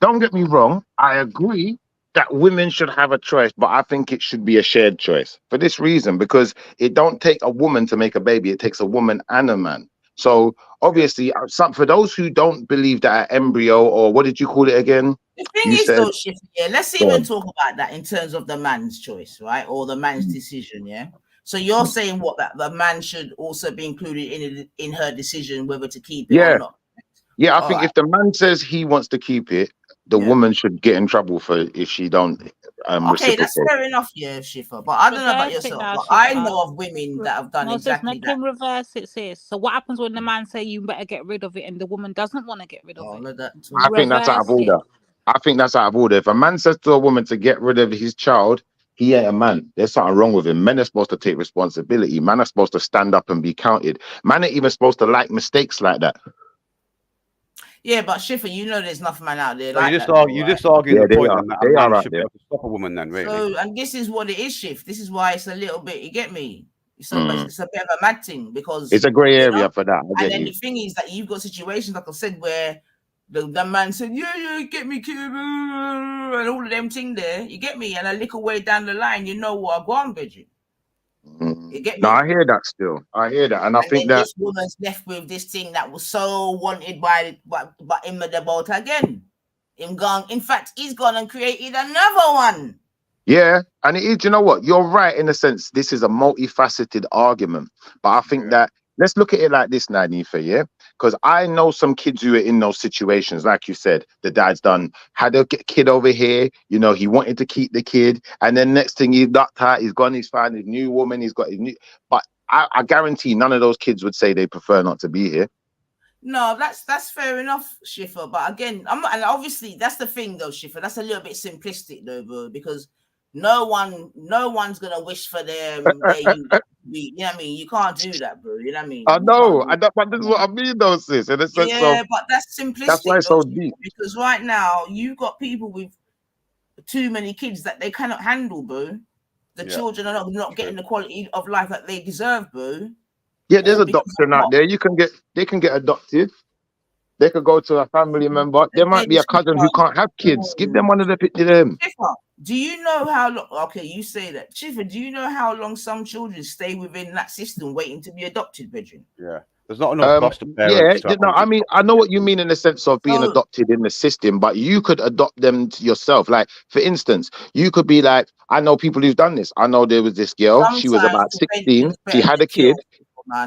don't get me wrong, I agree that women should have a choice, but I think it should be a shared choice for this reason, because it don't take a woman to make a baby. It takes a woman and a man. So obviously, for those who don't believe that an embryo, or what did you call it again? The thing is, though, Shift, let's even talk about that in terms of the man's choice, right? Or the man's decision, yeah? So you're saying that the man should also be included in her decision whether to keep it or not? Yeah, I think if the man says he wants to keep it, the woman should get in trouble for if she don't okay, that's fair enough, Shifa. But I don't know about yourself. But I know of women that have done exactly that. Reverse it, sis. So what happens when the man say you better get rid of it and the woman doesn't want to get rid of it? I think that's out of order. I think that's out of order. If a man says to a woman to get rid of his child, he ain't a man. There's something wrong with him. Men are supposed to take responsibility. Men are supposed to stand up and be counted. Men ain't even supposed to like mistakes like that. Yeah, but Shifa, there's nothing man out there. So you just argue the point that a man should be able to stop a woman then, really. So, and this is what it is, Shift. This is why it's a little bit, you get me? It's a bit of a mad thing because it's a grey area for that. And then the thing is that you've got situations, like I said, where The man said, yeah, get me, kid, and all of them thing there. You get me? And a little way down the line, you know what I go on, Bridget. You get me? No, I hear that still. I hear that, and I think that this woman's left with this thing that was so wanted by him about again. Him gone. In fact, he's gone and created another one. Yeah, and it is. You know what? You're right in a sense. This is a multifaceted argument, but I think that let's look at it like this, Nanifa. Yeah, because I know some kids who are in those situations, like you said. The dad's had a kid over here. You know, he wanted to keep the kid, and then next thing he ducked out, he's gone. He's found his new woman. He's got his new. But I guarantee none of those kids would say they prefer not to be here. No, that's fair enough, Schiffer. But again, I'm not, and obviously that's the thing though, Schiffer. That's a little bit simplistic though, bro, because no one's gonna wish for them. You know what I mean? You can't do that, bro. You know what I mean? I know, but this is what I mean, though, sis. In a sense of, but that's simplistic. That's why it's so deep. Because right now you've got people with too many kids that they cannot handle, bro. The children are not getting the quality of life that they deserve, bro. Yeah, there's adoption out there. They can get adopted. They could go to a family member. There might be a cousin who can't have kids. Give them one of the picture them. Do you know how long? Okay, you say that, Schiffer. Do you know how long some children stay within that system waiting to be adopted, Bridget? Yeah, there's not enough foster parents. Yeah, no, I mean, I know what you mean in the sense of being adopted in the system, but you could adopt them to yourself. Like, for instance, you could be like, I know people who've done this. I know there was this girl. She was about 16. She had a kid.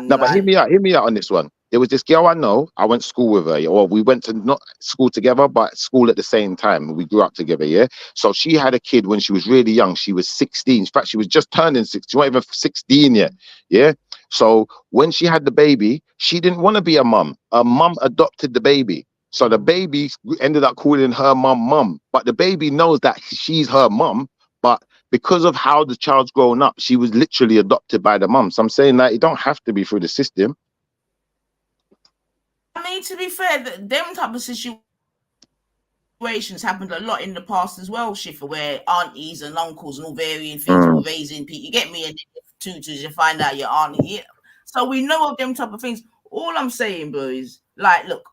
No, but hear me out on this one. There was this girl I know. I went to school with her, or we went to not school together, but school at the same time. We grew up together, yeah. So she had a kid when she was really young. She was 16. In fact, she was just turning 16. She wasn't even 16 yet, yeah. So when she had the baby, she didn't want to be a mum. Her mum adopted the baby. So the baby ended up calling her mum. But the baby knows that she's her mum. But because of how the child's grown up, she was literally adopted by the mum. So I'm saying that it don't have to be through the system. I mean, to be fair, them type of situations happened a lot in the past as well, Schiffer, where aunties and uncles and all varying things were raising people. You get me? And tutors, you find out your auntie. Yeah. So we know of them type of things. All I'm saying, bro, is like, look,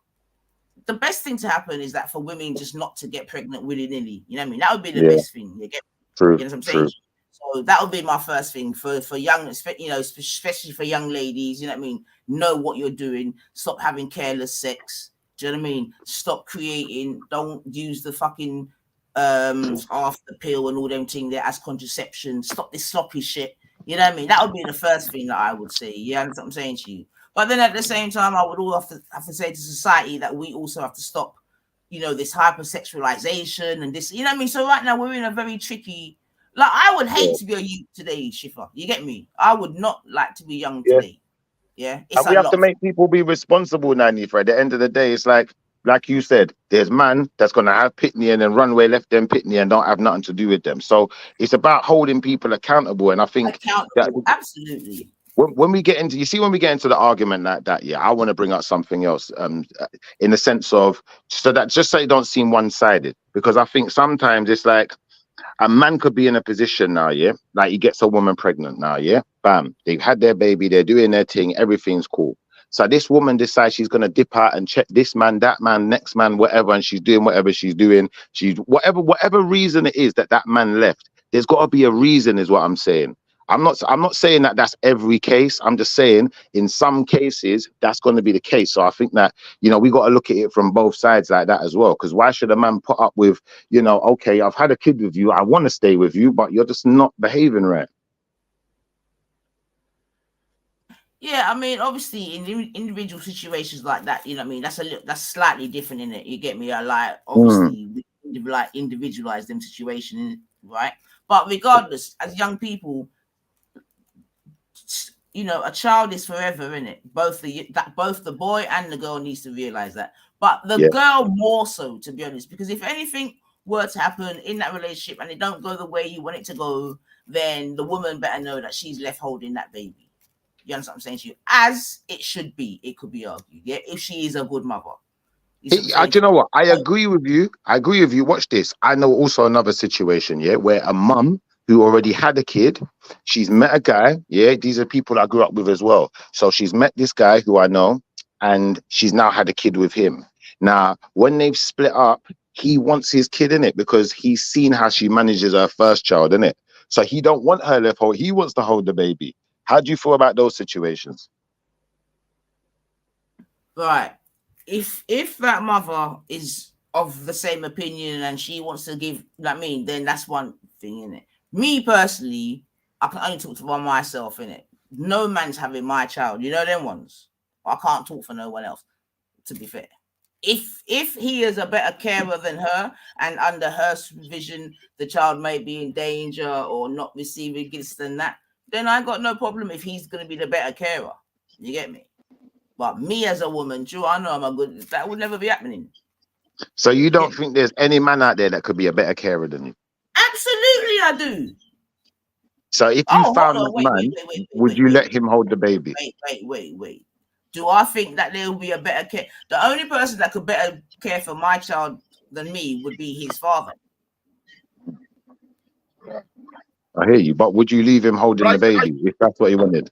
the best thing to happen is that for women just not to get pregnant willy-nilly. You know what I mean? That would be the best thing. You get true, you know what I'm saying? So that would be my first thing for young, you know, especially for young ladies. You know what I mean? Know what you're doing. Stop having careless sex. Do you know what I mean? Stop creating. Don't use the fucking after pill and all them things there as contraception. Stop this sloppy shit. You know what I mean? That would be the first thing that I would say. Yeah, that's what I'm saying to you. But then at the same time, I would all have to say to society that we also have to stop, you know, this hypersexualization and this. You know what I mean? So right now we're in a very tricky. Like, I would hate to be a youth today, Schiffer. You get me? I would not like to be young today. Yeah. And we have to make people be responsible, Nanny. For at the end of the day, it's like you said, there's man that's going to have pitney and then run away left them pitney and don't have nothing to do with them. So it's about holding people accountable. And I think that, absolutely. When we get into, when we get into the argument like that, yeah, I want to bring up something else, in the sense of, so it don't seem one-sided, because I think sometimes it's like, a man could be in a position now, yeah, like he gets a woman pregnant now, yeah, bam, they've had their baby, they're doing their thing, everything's cool. So this woman decides she's going to dip out and check this man, that man, next man, whatever, and she's doing whatever she's doing. She's whatever reason it is that man left, there's got to be a reason, is what I'm saying. I'm not saying that that's every case. I'm just saying in some cases that's going to be the case. So I think that, you know, we got to look at it from both sides like that as well. Because why should a man put up with, you know, okay, I've had a kid with you, I want to stay with you, but you're just not behaving right. Yeah, I mean, obviously in individual situations like that, you know what I mean, that's slightly different in it. You get me? I like, obviously like individualize them situation, right? But regardless, as young people, you know, a child is forever, in it. Both the boy and the girl needs to realize that. But the girl more so, to be honest, because if anything were to happen in that relationship and it don't go the way you want it to go, then the woman better know that she's left holding that baby. You understand what I'm saying to you? As it should be, it could be argued, yeah, if she is a good mother. Do you know what? I agree with you. Watch this. I know also another situation, yeah, where a mum who already had a kid, she's met a guy, yeah, these are people I grew up with as well. So she's met this guy who I know, and she's now had a kid with him. Now, when they've split up, he wants his kid in it because he's seen how she manages her first child, in it. So he don't want her left hold. He wants to hold the baby. How do you feel about those situations? Right. If that mother is of the same opinion and she wants to give, then that's one thing, in it. Me personally, I can only talk about myself, in it. No man's having my child. You know them ones. I can't talk for no one else, to be fair. If he is a better carer than her and under her supervision the child may be in danger or not receiving this than that, then I got no problem if he's going to be the better carer. You get me? But me as a woman, I know I'm a good, that would never be happening. So you don't think there's any man out there that could be a better carer than you? Absolutely I do. So if you found that man, would you let him hold the baby? Wait. Do I think that there will be a better care? The only person that could better care for my child than me would be his father. I hear you, but would you leave him holding the baby if that's what he wanted?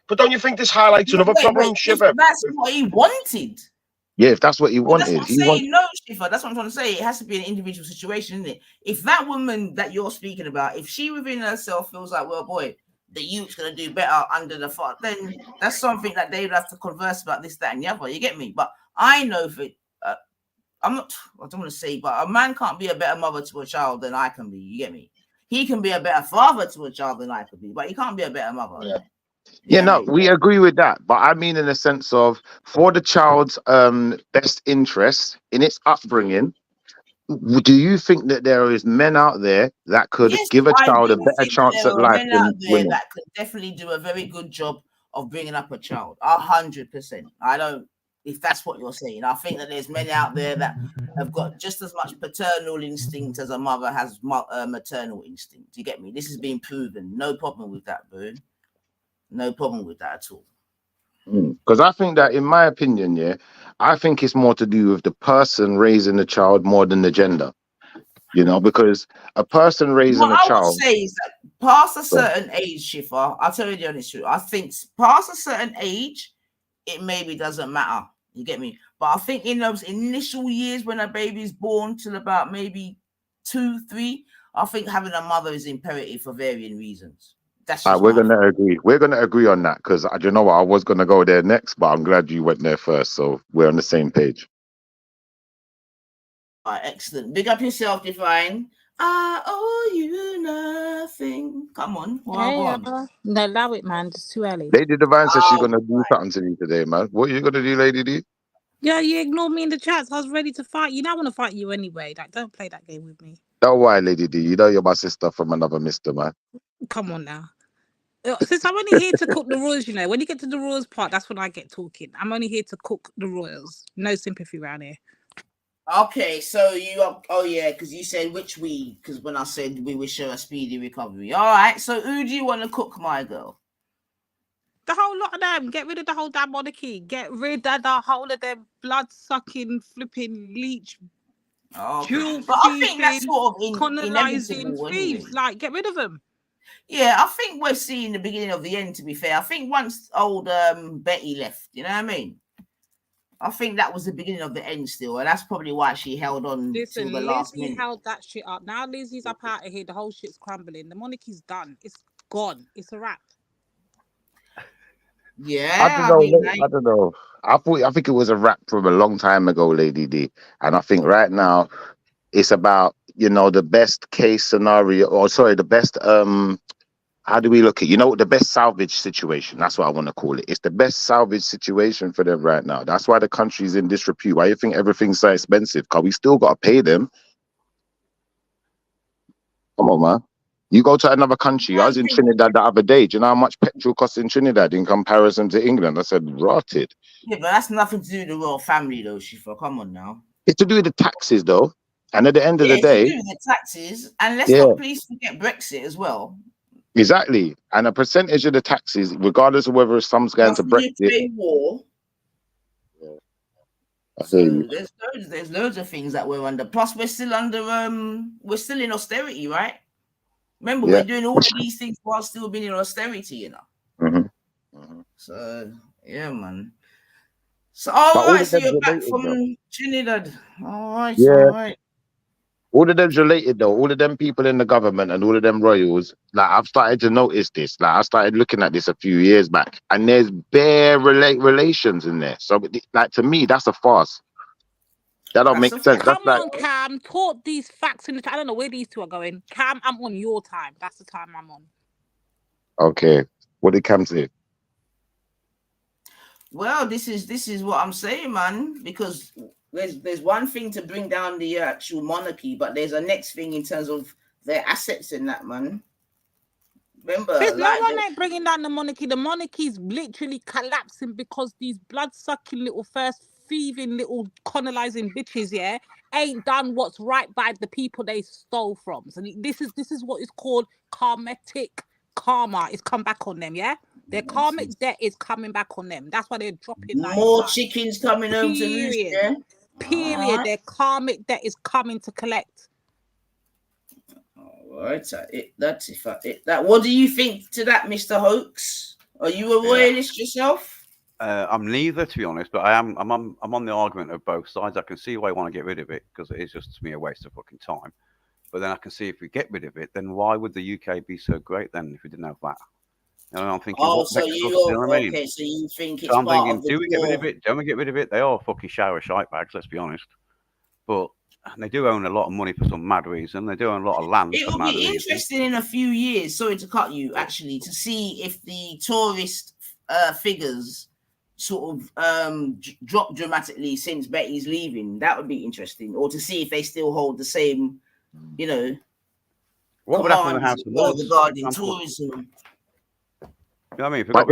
But don't you think this highlights another problem, Shiva? If that's what he wanted. Yeah, if that's what he wanted. That's what I'm saying. No, Shiva, that's what I'm trying to say. It has to be an individual situation, isn't it? If that woman that you're speaking about, if she within herself feels like, well, boy, the youth's going to do better under the father, then that's something that they would have to converse about, this, that, and the other. You get me? But I know for I don't want to say, but a man can't be a better mother to a child than I can be. You get me? He can be a better father to a child than I could be, but he can't be a better mother. Yeah, no, we agree with that. But I mean, in the sense of for the child's best interest in its upbringing, do you think that there is men out there that could give a child a better chance at life than women? That could definitely do a very good job of bringing up a child. 100%. I don't, if that's what you're saying. I think that there's men out there that have got just as much paternal instinct as a mother has maternal instinct. You get me? This has been proven. No problem with that, bro. No problem with that at all. Because I think that, in my opinion, I think it's more to do with the person raising the child more than the gender. You know, because a person raising a child. What I would say is that past a certain age, Shifa, I'll tell you the honest truth. I think past a certain age, it maybe doesn't matter. You get me? But I think in those initial years when a baby is born till about maybe 2, 3, I think having a mother is imperative for varying reasons. We're gonna agree. We're gonna agree on that because you know what, I was gonna go there next, but I'm glad you went there first, so we're on the same page. All right, excellent. Big up yourself, Divine. I owe you nothing. Come on, no, allow it, man. It's too early. Lady Divine says she's gonna do something to me today, man. What are you gonna do, Lady D? Yeah, you ignored me in the chats. I was ready to fight you. Now I want to fight you anyway. Like, don't play that game with me. Don't worry, Lady D. You know you're my sister from another mister, man. Come on now. Since I'm only here to cook the royals, you know, when you get to the royals part, that's when I get talking. I'm only here to cook the royals. No sympathy around here. Okay, so you are, because you said which we, because when I said we wish her a speedy recovery. All right, so who do you want to cook, my girl? The whole lot of them. Get rid of the whole damn monarchy. Get rid of the whole of them blood-sucking, flipping leech. Okay. But I think that's sort of colonizing thieves. Like, get rid of them. Yeah, I think we're seeing the beginning of the end, to be fair. I think once old Betty left, you know what I mean? I think that was the beginning of the end still, and that's probably why she held on till the last minute. Lizzie held that shit up. Now Lizzie's up out of here. The whole shit's crumbling. The monarchy's done. It's gone. It's a wrap. Yeah, I don't know. I think it was a wrap from a long time ago, Lady D. And I think right now it's about, you know, the best case scenario, or sorry, the best how do we look at, you know, the best salvage situation? That's what I want to call it. It's the best salvage situation for them right now. That's why the country's in disrepute. Why you think everything's so expensive? Because we still got to pay them. Come on, man. You go to another country. I was in Trinidad the other day. Do you know how much petrol costs in Trinidad in comparison to England? I said, rotted. Yeah, but that's nothing to do with the royal family, though, Shifa. Come on now. It's to do with the taxes, though. And at the end of the day... it's to do with the taxes. And let's not please forget Brexit as well. Exactly. And a percentage of the taxes, regardless of whether some's going to Brexit... War. So there's loads of things that we're under. Plus, we're still under we're still in austerity, right? Remember, we're doing all of these things while still being in austerity, you know. So yeah, man. So all But all right, of so them you're back related though. from Trinidad. All right, all Yeah. right. All of them's related though. All of them people in the government and all of them royals. Like I've started to notice this. Like I started looking at this a few years back, and there's bare relations in there. So, like to me, that's a farce. That don't That's make a sense. That's Come like, on, Cam. Talk these facts in the chat. I don't know where these two are going. Cam, I'm on your time. That's the time I'm on. okay, what did Cam say? Well, this is what I'm saying, man. Because there's one thing to bring down the actual monarchy, but there's a next thing in terms of their assets in that, man. Remember, There's no like one ain't bringing down the monarchy. The monarchy's literally collapsing because these blood-sucking little first thieving little colonizing bitches, yeah, ain't done what's right by the people they stole from. So this is what is called karmatic karma. It's come back on them, yeah. Their karmic debt is coming back on them. That's why they're dropping like more flies. chickens coming home to roost. Period. Yeah? Period. Alright. Their karmic debt is coming to collect. All right. That. What do you think to that, Mr. Hoax? Are you a royalist yourself? I'm neither, to be honest, but I'm on the argument of both sides. I can see why I want to get rid of it because it is just to me a waste of fucking time. But then I can see if we get rid of it, then why would the UK be so great then if we didn't have that? And I'm thinking, Oh, what so makes us, you know what I mean? okay? So you think it's So I'm part thinking, of the do we get rid of law? it? Don't we get rid of it? They are fucking shower shite bags, let's be honest. But they do own a lot of money for some mad reason. They do own a lot of land It for will mad be reason. interesting in a few years. Sorry to cut you, actually, to see if the tourist figures sort of drop dramatically since Betty's leaving. That would be interesting, or to see if they still hold the same, you know, what would happen in the House of Lords regarding tourism. You know what I mean? But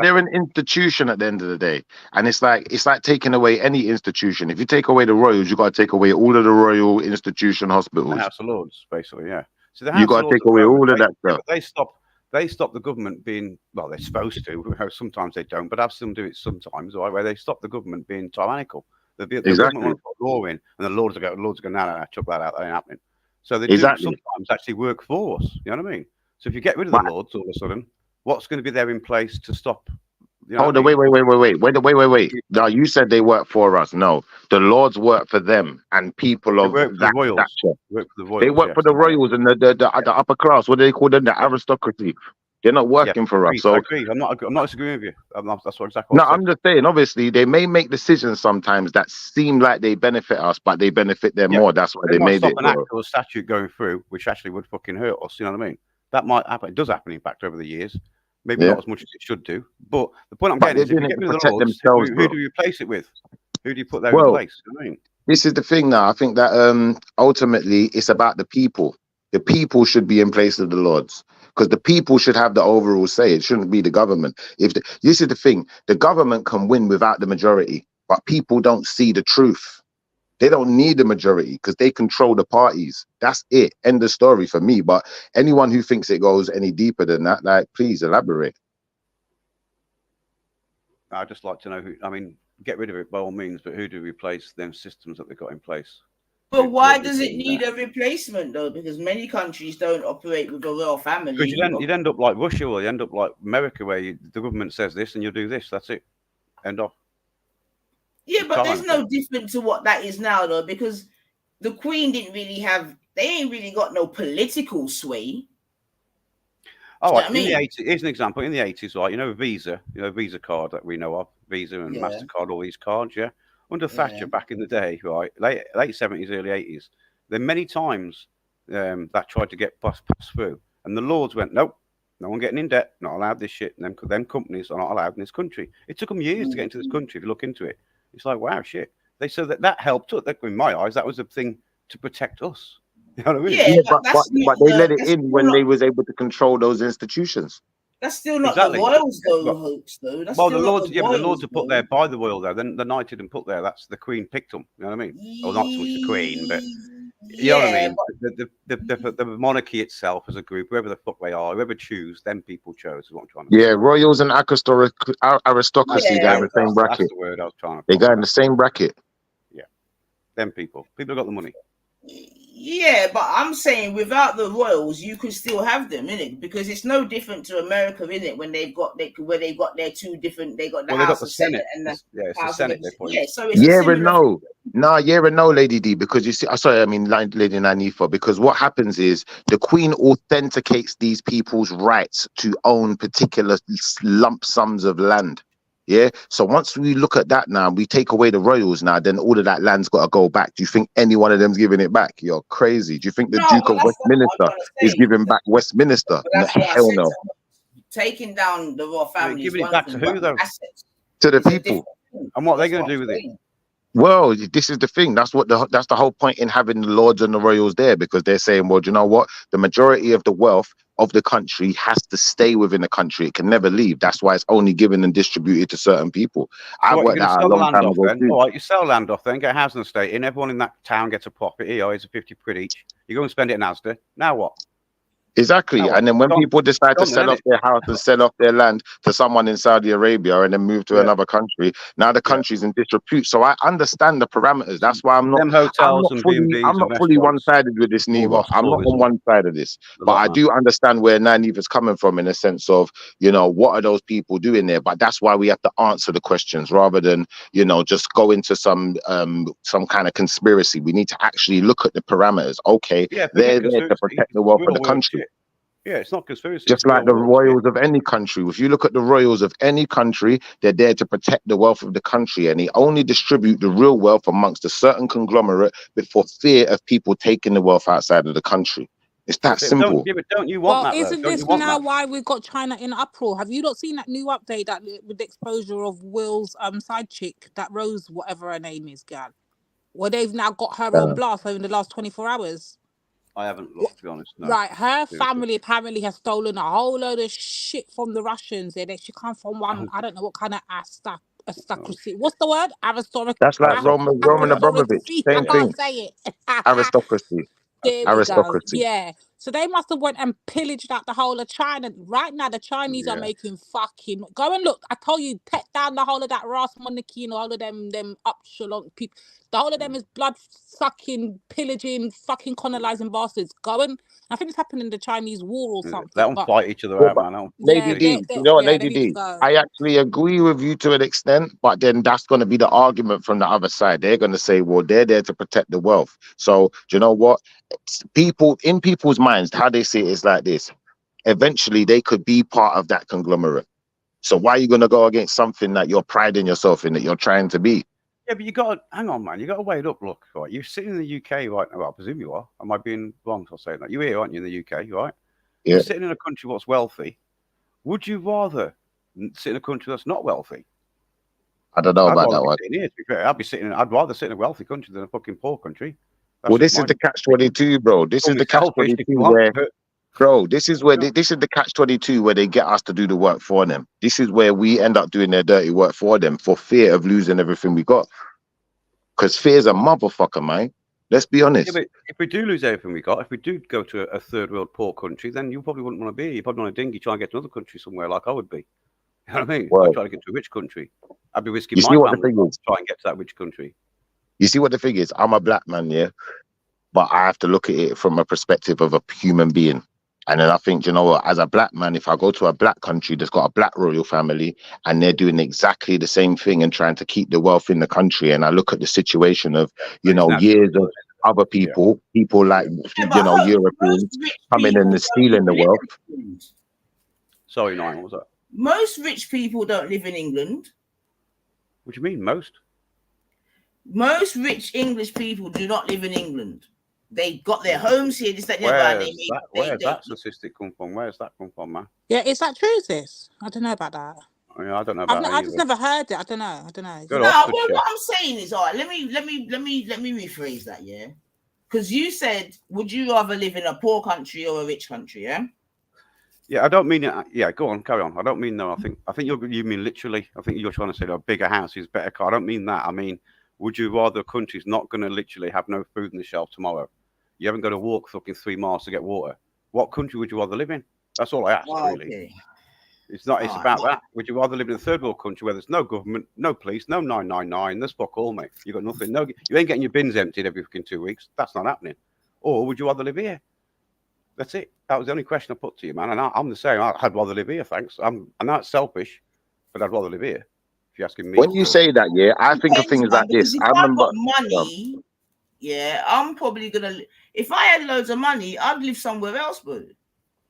they're an institution at the end of the day, and it's like taking away any institution. If you take away the royals, you got to take away all of the royal institution hospitals. The House of Lords, basically, yeah. So the You House got of to Lords take away all of that stuff. They stop the government being, well, they're supposed to. Sometimes they don't, but I've seen them do it sometimes, right? Where they stop the government being tyrannical. The government want to put a law in, and the Lords go, no, chuck that out. That ain't happening. So they do sometimes actually work for us. You know what I mean? So if you get rid of the Lords all of a sudden, what's going to be there in place to stop? You know Wait. No, you said they work for us. No, the Lords work for them and people of that stature. They work for the royals and the upper class. What do they call them? The aristocracy. They're not working for us. So I agree. I'm not disagreeing with you. That's exactly what no, I said. I'm just saying. Obviously, they may make decisions sometimes that seem like they benefit us, but they benefit them more. That's why they made it. An act or a statute going through, which actually would fucking hurt us. You know what I mean? That might happen. It does happen, in fact, over the years. Maybe not as much as it should do. But the point I'm getting is, if you get rid of the Lords, who do you replace it with? Who do you put there in place? You know what I mean? This is the thing now. I think that ultimately it's about the people. The people should be in place of the Lords, because the people should have the overall say. It shouldn't be the government. This is the thing, the government can win without the majority, but people don't see the truth. They don't need the majority because they control the parties. That's it. End of story for me. But anyone who thinks it goes any deeper than that, like, please elaborate. I'd just like to know who. I mean, get rid of it by all means, but who do we replace them systems that they've got in place? But why does it need a replacement though? Because many countries don't operate with a royal family. Because you'd end up like Russia, or you end up like America, where the government says this and you do this. That's it. End off. Yeah, but there's no different to what that is now though, because the Queen didn't really have. They ain't really got no political sway. Oh, in the 80s, here's an example. In the 80s, right, Visa, Visa card that we know of, Visa and MasterCard, all these cards, yeah. Under Thatcher back in the day, right, late 70s, early 80s, there many times that tried to get passed through, and the Lords went, nope, no one getting in debt, not allowed this shit, and them companies are not allowed in this country. It took them years to get into this country. If you look into it, it's like, wow, shit. They said that helped. In my eyes, that was a thing to protect us. You know what I mean? Yeah, but they let it in when they was able to control those institutions. That's still not the royals, though. Hoax, though. That's well, the Lords, but the Lords are put there by the royal, though. Then the knighted and put there. That's the Queen picked them. You know what I mean? Or not so much the Queen, but you know what I mean. The monarchy itself as a group, whoever the fuck they are, whoever choose, then people chose. Is what I'm trying to say. Yeah, royals and aristocracy. They're in the same bracket. That's the word I was trying to. They go in the same bracket. Yeah, them people. People have got the money. Yeah, but I'm saying without the royals, you could still have them, innit? Because it's no different to America, innit? When they've got their two different, they got the Well, they got House the of Senate Senate. and the It's the House of Senate they put in. Yeah, so it's a Yeah, but similar. no. Nah, yeah, and no, Lady D, because you see, sorry, I mean, Lady Nanifa, because what happens is the Queen authenticates these people's rights to own particular lump sums of land. Yeah. So once we look at that now, we take away the royals now, then all of that land's got to go back. Do you think any one of them's giving it back? You're crazy. Do you think the No, Duke but of that's not what I'm Westminster trying to is say. giving back Westminster? But No, that's what I hell said. no. Taking down the royal family is Giving it one back thing, to who, but though? assets To the is a people. different thing. And what are they That's going what to do I'm with it? saying. Well, this is the thing. That's the whole point in having the lords and the royals there, because they're saying, well, do you know what? The majority of the wealth of the country has to stay within the country. It can never leave. That's why it's only given and distributed to certain people. So I what, worked you're that going to out a sell the long land time off ago then? too. All right, you sell land off then, get a housing estate in, everyone in that town gets a profit. Here, it's a 50 quid each. You go and spend it in Asda. Now what? Exactly. Now what? And then when people decide to Done then, sell off their house and sell off their land to someone in Saudi Arabia and then move to another country, now the country's in disrepute. So I understand the parameters. That's why I'm Them hotels and fully B&Bs and fully restaurants, one-sided with this all neither. lost I'm not on tourism. one side of this. A But lot, I man. do understand where Naniva's coming from in a sense of, you know, what are those people doing there? But that's why we have to answer the questions rather than, you know, just go into some kind of conspiracy. We need to actually look at the parameters. Okay, Yeah, they're forget there to conspiracy. protect the It's wealth of real the world country. shit. Yeah, it's not conspiracy. Just It's like real the world shit. royals of any country. If you look at the royals of any country, they're there to protect the wealth of the country, and they only distribute the real wealth amongst a certain conglomerate, but for fear of people taking the wealth outside of the country. It's that simple. Don't you want Well, that though? isn't Don't this you want now that? why we've got China in uproar? Have you not seen that new update that with the exposure of Will's side chick, that Rose, whatever her name is, gal, where they've now got her on blast over the last 24 hours? I haven't looked, to be honest. No. Right, her Seriously. family apparently has stolen a whole load of shit from the Russians. And she comes from one, I don't know what kind of aristocracy. What's the word? That's like Roman Abramovich. Aristocracy. I Same thing. can't say it. Aristocracy. There we go. Aristocracy. Yeah. So they must have went and pillaged out the whole of China. Right now, the Chinese are making fucking. Go and look. I told you, pet down the whole of that Ras Monarchy and all of them upshalon people. The whole of them is blood sucking, pillaging, fucking colonizing bastards. Go and. I think it's happening in the Chinese war or something. Let them but, fight each other Yeah, out, but man. Lady D, you know what, Lady D? I actually agree with you to an extent, but then that's going to be the argument from the other side. They're going to say, well, they're there to protect the wealth. So, do you know what? In people's minds, how they see it is like this. Eventually, they could be part of that conglomerate. So why are you going to go against something that you're priding yourself in, that you're trying to be? Yeah, but you got to, hang on, man. You got to weigh it up. Look, right? You're sitting in the UK right now. Well, I presume you are. Am I being wrong for saying that? You're here, aren't you, in the UK, right? Yeah. You're sitting in a country what's wealthy. Would you rather sit in a country that's not wealthy? I don't know about that one. Here, to be fair. I'd rather sit in a wealthy country than a fucking poor country. Well, this is the catch-22, bro. This is the catch-22 where, bro, this is the catch-22 where they get us to do the work for them. This is where we end up doing their dirty work for them for fear of losing everything we got. Because fear's a motherfucker, man. Let's be honest. Yeah, but if we do lose everything we got, if we do go to a third world poor country, then you probably wouldn't want to be here. You probably want to dinghy, try and get to another country somewhere like I would be. You know what I mean? Well, I'd try to get to a rich country. I'd be risking you my see what the family thing is? to try and get to that rich country. You see what the thing is? I'm a black man, yeah? But I have to look at it from a perspective of a human being. And then I think, you know what, as a black man, if I go to a black country that's got a black royal family and they're doing exactly the same thing and trying to keep the wealth in the country, and I look at the situation of, you know, years of other people, people like, you know, Europeans coming in and stealing the wealth. Sorry, Nine, what was that? Most rich people don't live in England. What do you mean, most? Most rich English people do not live in England. They got their homes here. Where's that statistic come from? Where's that come from, man? Yeah, is that true, sis? I don't know about that. I mean, I don't know about that. I just never heard it. I don't know. No, well, what I'm saying is, all right, let me rephrase that, yeah? Because you said, would you rather live in a poor country or a rich country, yeah? Yeah, I don't mean it. Yeah, go on, carry on. I don't mean no. I think you mean literally. I think you're trying to say that a bigger house is better car. I don't mean that. I mean, would you rather a country's not going to literally have no food in the shelf tomorrow? You haven't got to walk fucking 3 miles to get water. What country would you rather live in? That's all I ask, really. Okay. It's not. It's about that. Would you rather live in a third world country where there's no government, no police, no 999? There's fuck all, mate. You got nothing. No, you ain't getting your bins emptied every fucking 2 weeks. That's not happening. or would you rather live here? That's it. That was the only question I put to you, man. And I'm the same. I'd rather live here, thanks. I know it's selfish, but I'd rather live here. If you're asking me. When you say that, yeah, I think of things like this. If I I remember. got money, yeah, I'm probably gonna. If I had loads of money, I'd live somewhere else, but.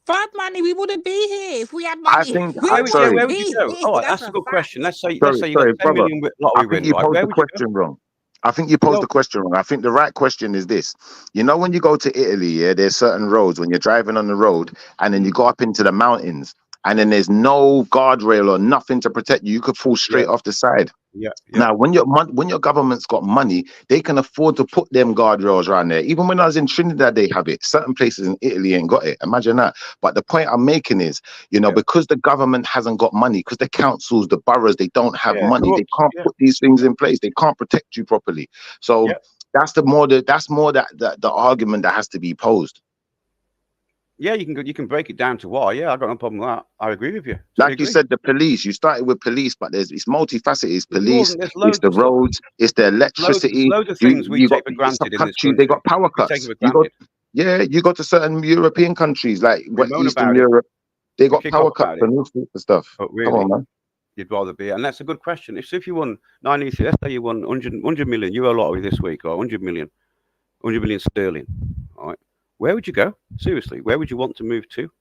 If I had money, we wouldn't be here. If we had money, I think. Where would you go? Oh, that's a good fact. question. Let's say you Sorry, got 10 brother. million lottery I think win, you right? posed Where the would you go? question wrong. I think you posed the question wrong. I think the right question is this. You know, when you go to Italy, yeah, there's certain roads when you're driving on the road and then you go up into the mountains and then there's no guardrail or nothing to protect you. You could fall straight off the side. Yeah. Now, when your government's got money, they can afford to put them guardrails around there. Even when I was in Trinidad, they have it. Certain places in Italy ain't got it. Imagine that. But the point I'm making is, you know, because the government hasn't got money, because the councils, the boroughs, they don't have money. They can't put these things in place. They can't protect you properly. So that's the argument that has to be posed. Yeah, you can break it down to why. Yeah, I got no problem with that. I agree with you. Like you said, the police. You started with police, but it's multifaceted. It's police. It's the roads. It's the electricity. Loads of things we take for granted in this country. They got power cuts. You go to certain European countries like Eastern Europe. They got power cuts and all sorts of stuff. But really, come on, man. You'd rather be, and that's a good question. If you won 980, let's say you won 100 million euro lottery this week, or 100 million sterling, all right? Where would you go? Seriously, where would you want to move to?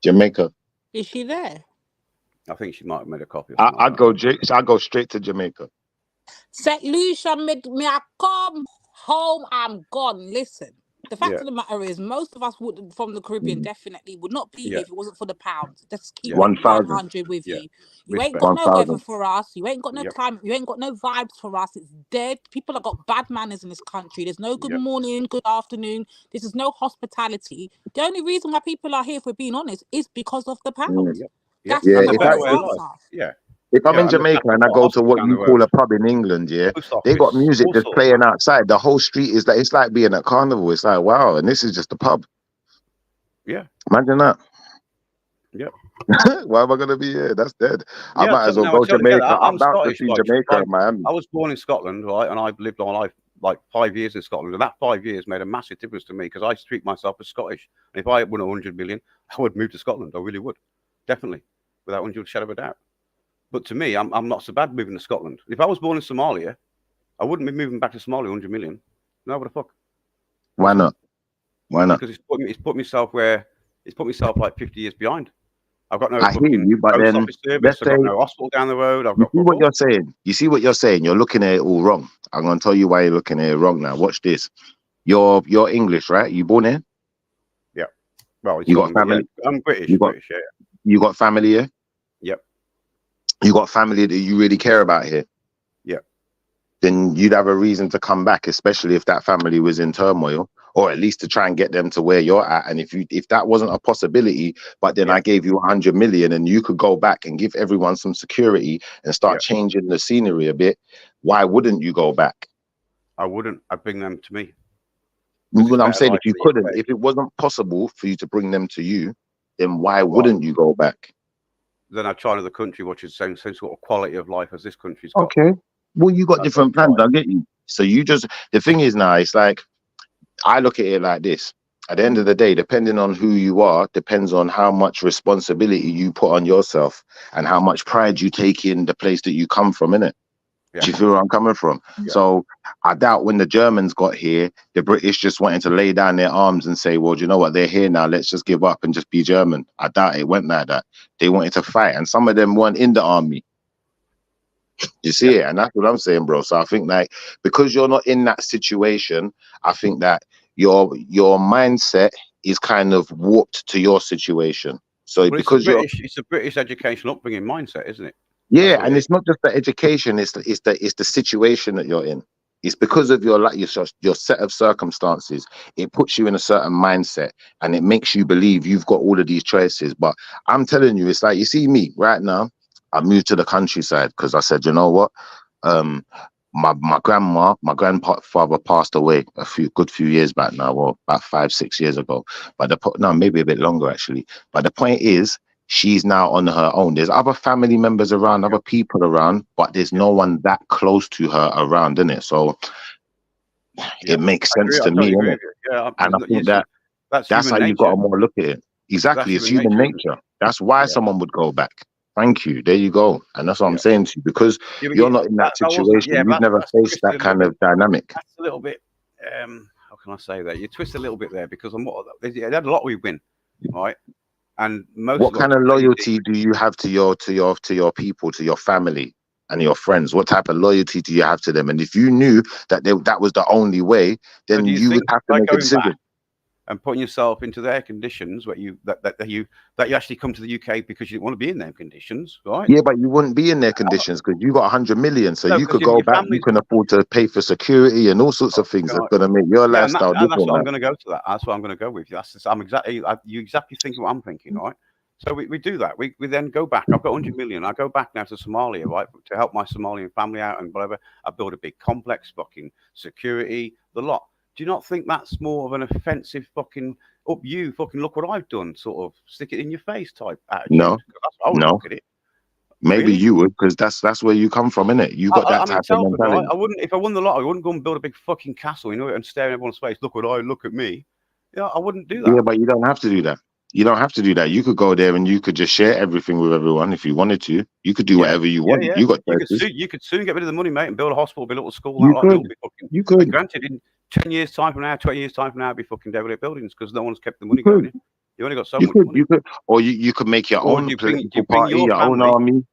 Jamaica. Is she there? I think she might have made a copy. I'd go straight to Jamaica. St. Lucia, me I come home, I'm gone. Listen, the fact of the matter is, most of us would from the Caribbean definitely would not be here if it wasn't for the pounds. Let's keep 100 with you. You ain't got no weather for us. You ain't got no climate. You ain't got no vibes for us. It's dead. People have got bad manners in this country. There's no good morning, good afternoon. This is no hospitality. The only reason why people are here, if we're being honest, is because of the pounds. That's the yeah. If I'm in Jamaica and I go to what you call a pub in England, they got music just playing outside. The whole street is like, it's like being at carnival. It's like, wow, and this is just a pub. Yeah. Imagine that. Yep. Why am I gonna be here? That's dead. I might as well go to Jamaica. I'm about to see Jamaica and Miami. I was born in Scotland, right, and I've lived my life like 5 years in Scotland, and that 5 years made a massive difference to me because I treat myself as Scottish. And if I won 100 million, I would move to Scotland. I really would, definitely, without one shadow of a doubt. But to me, I'm not so bad moving to Scotland. If I was born in Somalia, I wouldn't be moving back to Somalia 100 million. No, what the fuck? Why not? Why not? Because it's put myself like 50 years behind. I've got no I hear you, but then service. I've got no hospital down the road. You see what you're saying? You're looking at it all wrong. I'm gonna tell you why you're looking at it wrong now. Watch this. You're English, right? You born here? Yeah. Well, you got family. Yeah. I'm British. British, yeah. You got family here? Yep. You got family that you really care about here? Yeah. Then you'd have a reason to come back, especially if that family was in turmoil, or at least to try and get them to where you're at. And if that wasn't a possibility, but then I gave you 100 million and you could go back and give everyone some security and start changing the scenery a bit, why wouldn't you go back? I wouldn't. I'd bring them to me. Well, I'm saying if you couldn't, if it wasn't possible for you to bring them to you, then why wouldn't you go back? Then I'd try another country which is the same sort of quality of life as this country's got. Okay. Well, you got different plans. I get you. So the thing is now, it's like, I look at it like this. At the end of the day, depending on who you are, depends on how much responsibility you put on yourself and how much pride you take in the place that you come from, innit? Yeah. Do you feel where I'm coming from? Yeah. So I doubt when the Germans got here, the British just wanted to lay down their arms and say, well, do you know what? They're here now. Let's just give up and just be German. I doubt it went like that. They wanted to fight. And some of them weren't in the army. You see it? And that's what I'm saying, bro. So I think like, because you're not in that situation, I think that your mindset is kind of warped to your situation. So because it's a British educational upbringing mindset, isn't it? Yeah, and it's not just the education; it's the situation that you're in. It's because of your set of circumstances. It puts you in a certain mindset, and it makes you believe you've got all of these choices. But I'm telling you, it's like, you see me right now. I moved to the countryside because I said, you know what, my grandfather passed away a good few years back now, well, about 5-6 years ago. But maybe a bit longer actually. But the point is, she's now on her own. There's other family members around, other people around, but there's no one that close to her around, innit? So it makes I agree. sense I to totally me, agree innit? with you. Yeah, And I think that's that's how human you've got nature. to more look at it. Exactly, That's it's human isn't it? nature. That's why Yeah. someone would go back. Thank you. There you go. And that's what I'm saying to you, because Yeah, but you're not in that that wasn't. situation. Yeah, You've never that's faced twisted that a little kind bit. of dynamic. That's a little bit. How can I say that? You twist a little bit there because they had a lot we win, right? And most What of kind it's of really loyalty do you have to your people, to your family and your friends? What type of loyalty do you have to them? And if you knew that that was the only way, then do you you would think have to by make a going decision. back and putting yourself into their conditions, that you actually come to the UK because you didn't want to be in their conditions, right? Yeah, but you wouldn't be in their conditions because you got 100 million, so No, you 'cause could your go back. You family's. can afford to pay for security and all sorts of things Can that's I- going to make your Yeah, and lifestyle that's different. what I'm Man. going to go to that. That's what I'm going to go with. You exactly thinking what I'm thinking, right? So we do that. We then go back. I've got 100 million. I go back now to Somalia, right, to help my Somalian family out and whatever. I build a big complex, fucking security, the lot. Do you not think that's more of an offensive fucking fucking look what I've done, sort of stick it in your face type attitude? No, That's how I would no. look at it. Maybe Really? you would, because that's where you come from, innit? You got that I'm in type of Telford, right? mentality. I wouldn't, if I won the lottery, I wouldn't go and build a big fucking castle, and stare in everyone's face. Look at me. Yeah, I wouldn't do that. Yeah, but you don't have to do that. You don't have to do that. You could go there and you could just share everything with everyone if you wanted to. You could do whatever you want. Yeah. You got choices. You could soon get rid of the money, mate, and build a hospital, build a little school. You Like could. it'll be fucking, You could. granted, in 10 years' time from now, 20 years' time from now, it'll be fucking derelict buildings because no one's kept the money going in. You only got so much money. You could, or you could make your Or own do you bring political party, your your own family? army.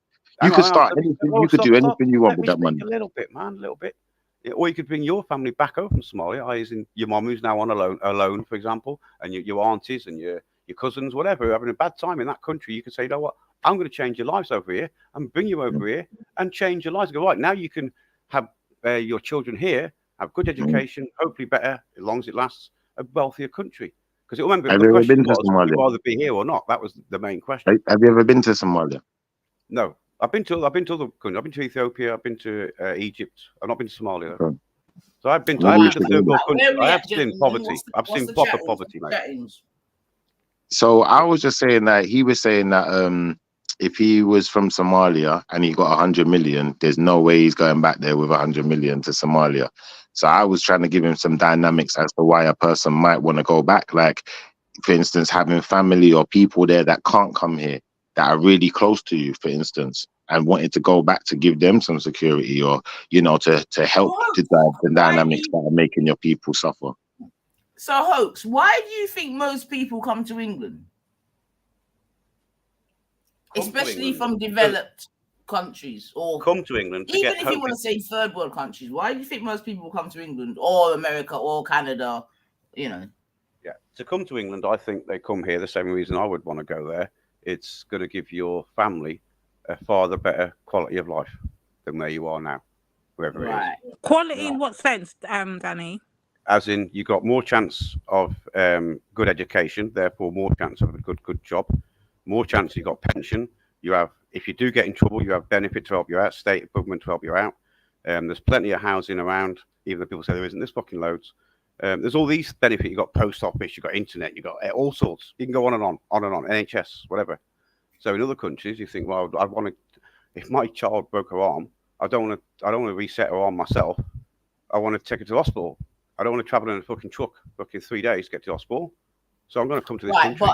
You could start anything. You could do anything you want Let with me that speak money. a little bit, man, a little bit. Yeah, or you could bring your family back over from Somalia, as in your mum who's now on alone, for example, and your aunties and your cousins, whatever, who are having a bad time in that country. You could say, you know what, I'm going to change your lives over here and bring you over here and change your lives. Go, right, now you can have your children here, have good education, hopefully better, as long as it lasts, a wealthier country. Because remember, Have the you ever question been to was, would you Somalia? rather be here or not? That was the main question. Have you ever been to Somalia? No. I've been to other countries. I've been to Ethiopia. I've been to Egypt. I've not been to Somalia. Okay. So I've been to Maybe you should third go world Where countries. we I at, have seen gentlemen? poverty. I've What's seen the proper chattings? poverty, mate. Chattings? So I was just saying that he was saying that if he was from Somalia and he got 100 million, there's no way he's going back there with 100 million to Somalia. So I was trying to give him some dynamics as to why a person might want to go back. Like, for instance, having family or people there that can't come here, that are really close to you, for instance, and wanted to go back to give them some security or, to help the dynamics that are making your people suffer. So, Hoax, why do you think most people come to England? Especially from developed countries, or come to England to even get if you want to say third world countries. Why do you think most people come to England or America or Canada? Yeah, to come to England, I think they come here the same reason I would want to go there. It's going to give your family a far better quality of life than where you are now, wherever it is. Quality in what sense, Danny? As in, you got more chance of good education, therefore more chance of a good job, more chance you got pension. You have, if you do get in trouble, you have benefit to help you out, state government to help you out. There's plenty of housing around, even though people say there isn't. There's fucking loads. There's all these benefits. You got post office, you got internet, you got all sorts. You can go on and on, NHS, whatever. So in other countries, you think, well, I want to. If my child broke her arm, I don't want to reset her arm myself. I want to take her to the hospital. I don't want to travel in a fucking truck, fucking 3 days to get to the hospital. So I'm going to come to this country.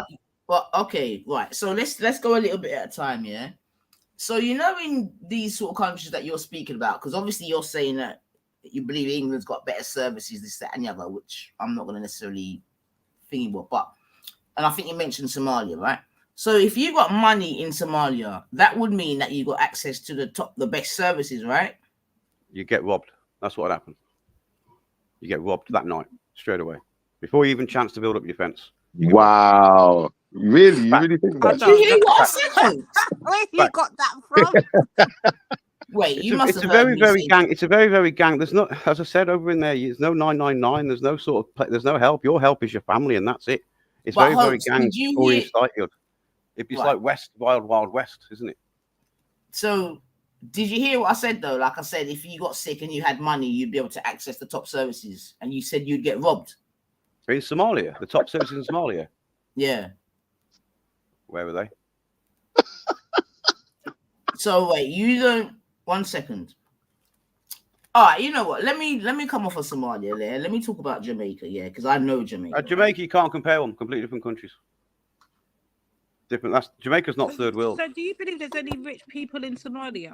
But okay, right. So let's go a little bit at a time, yeah. So in these sort of countries that you're speaking about, because obviously you're saying that you believe England's got better services, this, that, and the other, which I'm not going to necessarily think about. And I think you mentioned Somalia, right? So if you got money in Somalia, that would mean that you got access to the best services, right? You get robbed. That's what happened. You get robbed that night, straight away, before you even chance to build up your fence. Wow. Really? You really think that? Did you hear what I said? Where you got that from? Wait, you must have heard me say gang. It's a very, very gang. There's not, as I said over in there, there's no 999. There's no there's no help. Your help is your family, and that's it. It's very, very gang. It's like Wild West, isn't it? So, did you hear what I said though? Like I said, if you got sick and you had money, you'd be able to access the top services, and you said you'd get robbed. In Somalia, the top services in Somalia. Yeah. Where were they? So wait, you don't. 1 second. All right, you know what? Let me come off of Somalia. Let me talk about Jamaica, yeah, because I know Jamaica. Jamaica, you can't compare them. Completely different countries. Different. Jamaica's not third world. So, do you believe there's any rich people in Somalia,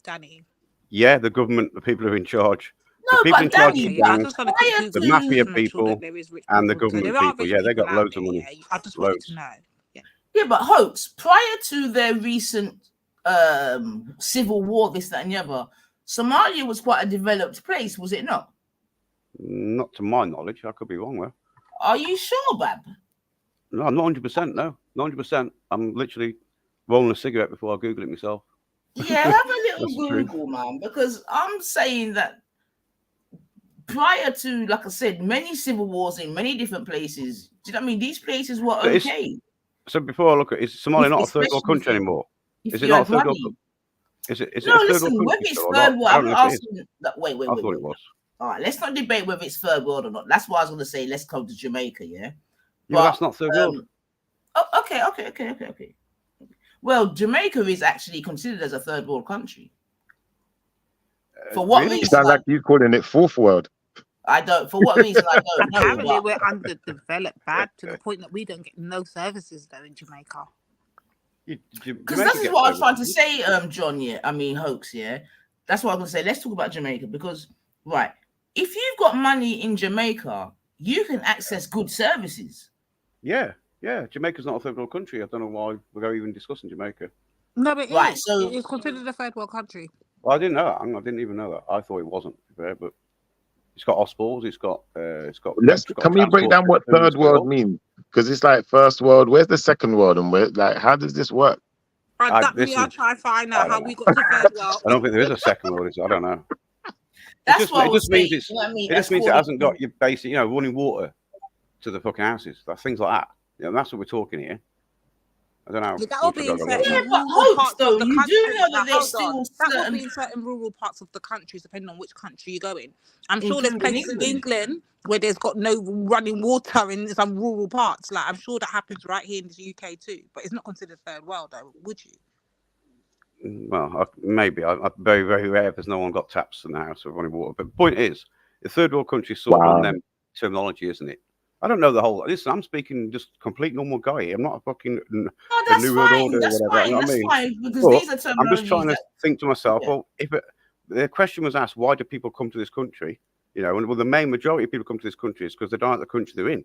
Danny? Yeah, the government, the people who are in charge. No, the people but in charge Danny, of the gangs, the mafia people, and the government so there are people. rich Yeah, they got people out loads of there, money. yeah. I just wanted to know. Yeah, but Hopes, prior to their recent civil war, this, that, and the other, Somalia was quite a developed place, was it not? Not to my knowledge. I could be wrong there. Are you sure, Bab? No, I'm not 100%. No, not 100%. I'm literally rolling a cigarette before I Google it myself. Yeah, have a little Google, man, because I'm saying that prior to, like I said, many civil wars in many different places. Do you know what I mean? These places were okay. So before I look at, is Somalia not a third world country anymore? Is it not a third world country? Is it No, listen, whether it's third world, I'm asking. Wait. I thought it was. All right, let's not debate whether it's third world or not. That's what I was going to say. Let's come to Jamaica, yeah? But that's not third world. Oh, okay. Well, Jamaica is actually considered as a third world country. For what reason? You sound like you're calling it fourth world. I don't. For what reason? I don't know. Apparently, we're underdeveloped, bad to the point that we don't get no services though in Jamaica. Because this is what I was trying to say, John. Yeah, I mean, Hoax. Yeah, that's what I was going to say. Let's talk about Jamaica because, right, if you've got money in Jamaica, you can access good services. Yeah. Jamaica's not a third world country. I don't know why we're even discussing Jamaica. No, but right, so it's considered a third world country. Well, I didn't know that. I didn't even know that. I thought it wasn't. But it's got hospitals. It's got. Can we break down what third world means? Because it's like first world. Where's the second world, and where? Like, how does this work? We are trying to find out how we got to third world. I don't think there is a second world. I don't know. That's what it just means it's. It just means it hasn't got your basic, running water to the fucking houses. Like, things like that. Yeah, that's what we're talking here. I don't know. That will be in certain rural parts of the country. You do know that there's still that will be in certain rural parts of the country, depending on which country you're going. I'm sure there's places in England where there's got no running water in some rural parts. Like, I'm sure that happens right here in the UK too. But it's not considered third world, though, would you? Well, maybe. I'm very, very rare if there's no one got taps in the house or running water. But the point is, the third world country is sort of on them terminology, isn't it? I don't know the whole. Listen, I'm speaking just complete normal guy. I'm not a fucking that's New World fine. Order That's or whatever. fine. You know That's what I mean? fine because But these are I'm just trying to think to myself. Yeah. Well, if the question was asked, why do people come to this country? And the main majority of people come to this country is because they don't like the country they're in.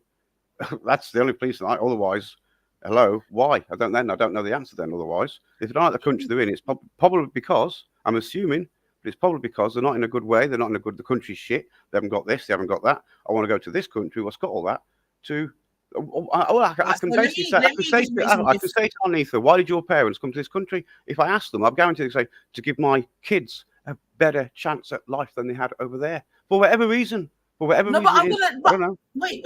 That's the only place. Otherwise, hello, why? I don't know the answer. Then otherwise, if they don't like the country they're in, it's probably because I'm assuming. But it's probably because they're not in a good way. They're not in a good. The country's shit. They haven't got this. They haven't got that. I want to go to this country. What's got all that? I can basically say, I can say to Anitha, why did your parents come to this country? If I ask them, I'm guaranteed to say to give my kids a better chance at life than they had over there. For whatever reason. I don't know. Wait.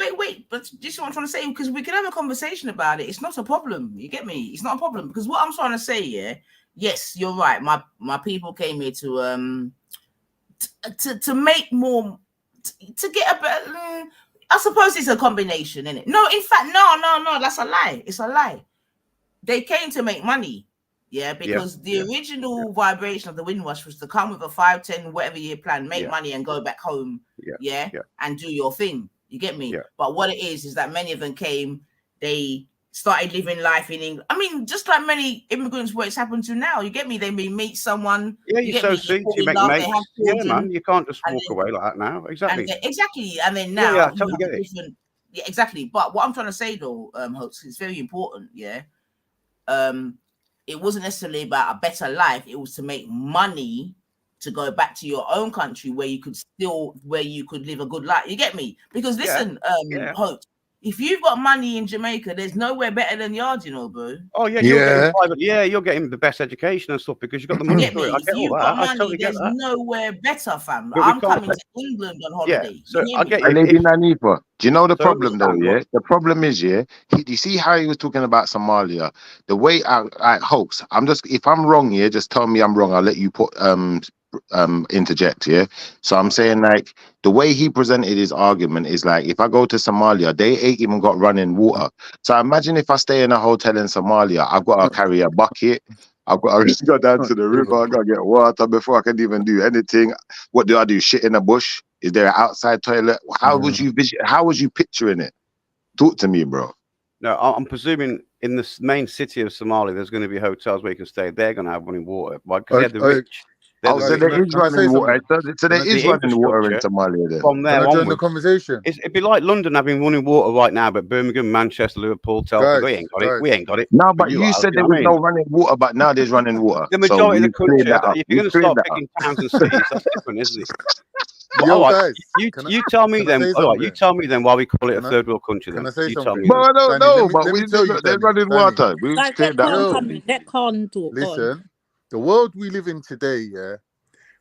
But this is what I'm trying to say, because we can have a conversation about it. It's not a problem. You get me? It's not a problem. Because what I'm trying to say, yes, you're right. My people came here to make more, to get a better. I suppose it's a combination, isn't it? No, in fact, no. That's a lie. It's a lie. They came to make money, because the original vibration of the Windrush was to come with a 5, 10, whatever year plan, make money and go back home, and do your thing. You get me? Yeah. But what it is that many of them came, they started living life in England. I mean, just like many immigrants where it's happened to now. You get me? They may meet someone. Yeah, you sow seeds, you make mates. Yeah, man, you can't just walk away like that now. Exactly. And then now, I totally get it. Yeah, exactly. But what I'm trying to say though, Hoax, it's very important. Yeah. It wasn't necessarily about a better life. It was to make money to go back to your own country where you could live a good life. You get me? Because listen, Hoax, if you've got money in Jamaica, there's nowhere better than yours, bro. Oh yeah, you're getting the best education and stuff because you've got the money. I get all that. I totally get that. There's nowhere better, fam. I'm coming to England on holiday. Yeah, so I get you. Lady Nanifa, do you know the problem though? Yeah, the problem is, you see how he was talking about Somalia. The way I Hoax. If I'm wrong, just tell me I'm wrong. I'll let you put interject. So I'm saying, like, the way he presented his argument is like, if I go to Somalia, they ain't even got running water. So imagine if I stay in a hotel in Somalia, I've got to carry a bucket, I've got to just go down to the river. I gotta get water before I can even do anything. What do I do? Shit in a bush? Is there an outside toilet? How would you picturing it? Talk to me, bro. No, I'm presuming in the main city of Somalia, there's going to be hotels where you can stay. They're going to have running water, right? Because they're the rich. So there is running water. So there is running water in Somalia then. From there Can I join the onwards, conversation? it'd be like London having running water right now, but Birmingham, Manchester, Liverpool, Telford, we ain't got it. We ain't got it. No, but you said there was no running water, but now there's running water. The majority of the country, if you're going to start picking picking towns and cities, that's different, isn't it? Yo, right, guys, you tell me then. All right, you tell me then why we call it a third world country. Then can I say you something? tell me. But I don't know. But we tell you, they're running water. We Guys, cleared that out. let Con talk. Listen, the world we live in today,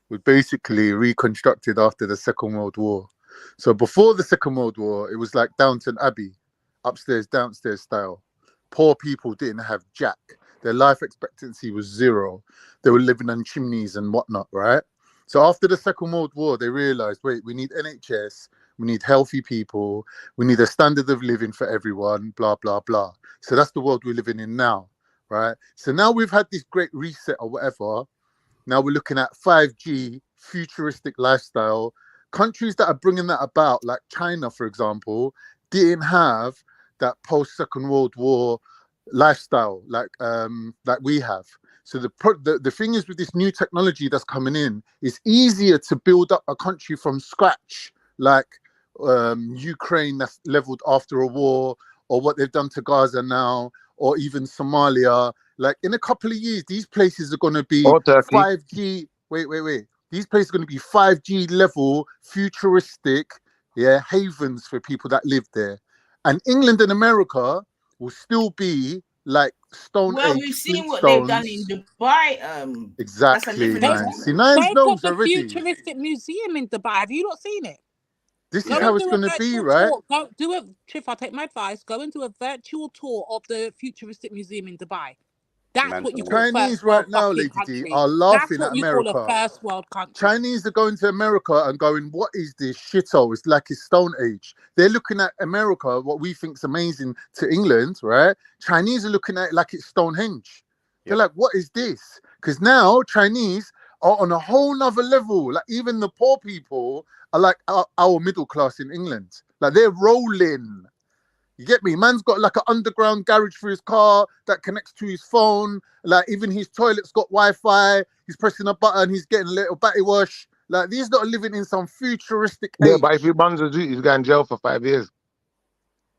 was basically reconstructed after the Second World War. So before the Second World War, it was like Downton Abbey, upstairs, downstairs style. Poor people didn't have jack. Their life expectancy was 0. They were living on chimneys and whatnot, right? So after the Second World War, they realized, wait, we need NHS, we need healthy people, we need a standard of living for everyone, blah, blah, blah. So that's the world we're living in now, right? So now we've had this great reset or whatever. Now we're looking at 5G, futuristic lifestyle. Countries that are bringing that about, like China, for example, didn't have that post-Second World War lifestyle like we have. So the thing is with this new technology that's coming in, it's easier to build up a country from scratch, like Ukraine that's leveled after a war, or what they've done to Gaza now, or even Somalia. Like in a couple of years, these places are going to be 5G. Wait. These places are going to be 5G level, futuristic, havens for people that live there. And England and America will still be like Stone Age. Well, we've seen what they've done in Dubai. Exactly. They've knows got the already. futuristic museum in Dubai. Have you not seen it? This is how it's going to be, right? Go do a Triff. I'll take my advice. Go and do a virtual tour of the futuristic museum in Dubai. That's what you call Chinese right now, Lady D, are laughing at America. That's what you call a first world country. Chinese are going to America and going, what is this shithole? It's like it's Stone Age. They're looking at America, what we think is amazing, to England, right? Chinese are looking at it like it's Stonehenge. They're like, what is this? Because now Chinese are on a whole nother level. Like even the poor people are like our middle class in England. Like they're rolling. You get me? Man's got like an underground garage for his car that connects to his phone. Like even his toilet's got Wi-Fi. He's pressing a button. He's getting a little batty wash. Like these not living in some futuristic age. Yeah, but if he runs a duty, he's going to jail for 5 years.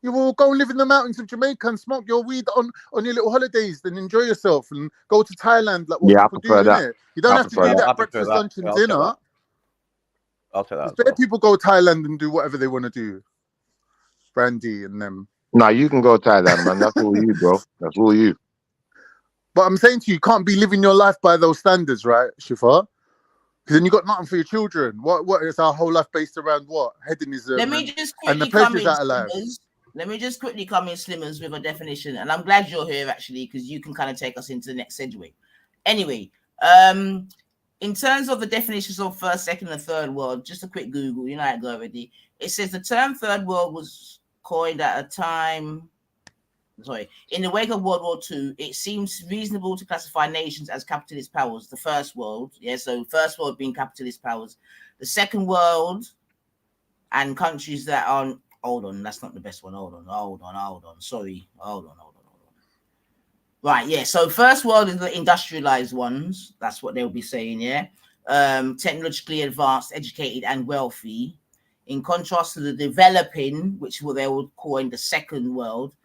You will go and live in the mountains of Jamaica and smoke your weed on your little holidays, then enjoy yourself and go to Thailand like what people do, innit? You don't have to do that breakfast, lunch and dinner. I'll tell that. Better people go to Thailand and do whatever they want to do. Brandy and them. Nah, you can go to Thailand, man. That's all you, bro. That's all you. But I'm saying to you, you can't be living your life by those standards, right, Shifa? Because then you got nothing for your children. What is our whole life based around what? Hedonism. Let me just and the quickly come pleasures in, out of life. Let me just quickly come in, Slimmers, with a definition. And I'm glad you're here, actually, because you can kind of take us into the next segue. Anyway, in terms of the definitions of first, second, and third world, just a quick Google, you know how it go already. It says the term third world was coined at a time, in the wake of World War II, it seems reasonable to classify nations as capitalist powers. The first world, so first world being capitalist powers. The second world and countries that are, hold on, that's not the best one. Hold on. Sorry. Hold on. Right, so first world is the industrialized ones. That's what they'll be saying, technologically advanced, educated, and wealthy. In contrast to the developing, which they would call in the second world,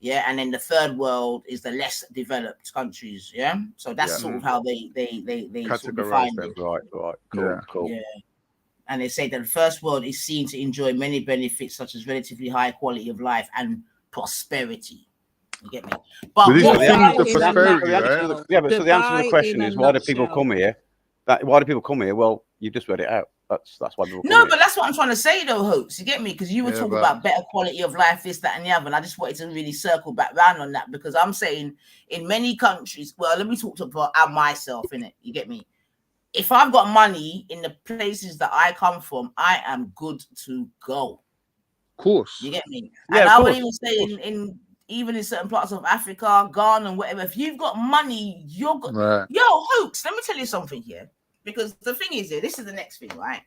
and then the third world is the less developed countries, So that's sort of how they sort of define it. Right, cool. Yeah. And they say that the first world is seen to enjoy many benefits, such as relatively high quality of life and prosperity. You get me? But the answer to the question is, why do people come here? Why do people come here? Well, you just read it out. That's why people come here. But that's what I'm trying to say, though, Hopes. You get me? Because you were talking about better quality of life, this, that, and the other. And I just wanted to really circle back round on that, because I'm saying in many countries, well, let me talk about myself, innit? You get me? If I've got money in the places that I come from, I am good to go. Of course. You get me? Yeah, and I would even say even in certain parts of Africa, Ghana, and whatever. If you've got money, you're good. Right. Yo, Hoax, let me tell you something here. Because the thing is here, this is the next thing, right?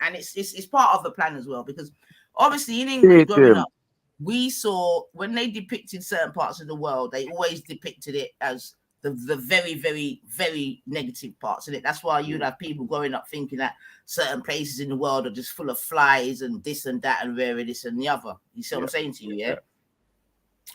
And it's part of the plan as well. Because obviously in England, growing up, we saw when they depicted certain parts of the world, they always depicted it as the very, very, very negative parts of it. That's why you'd have people growing up thinking that certain places in the world are just full of flies and this and that and rare this and the other. You see what I'm saying to you, yeah?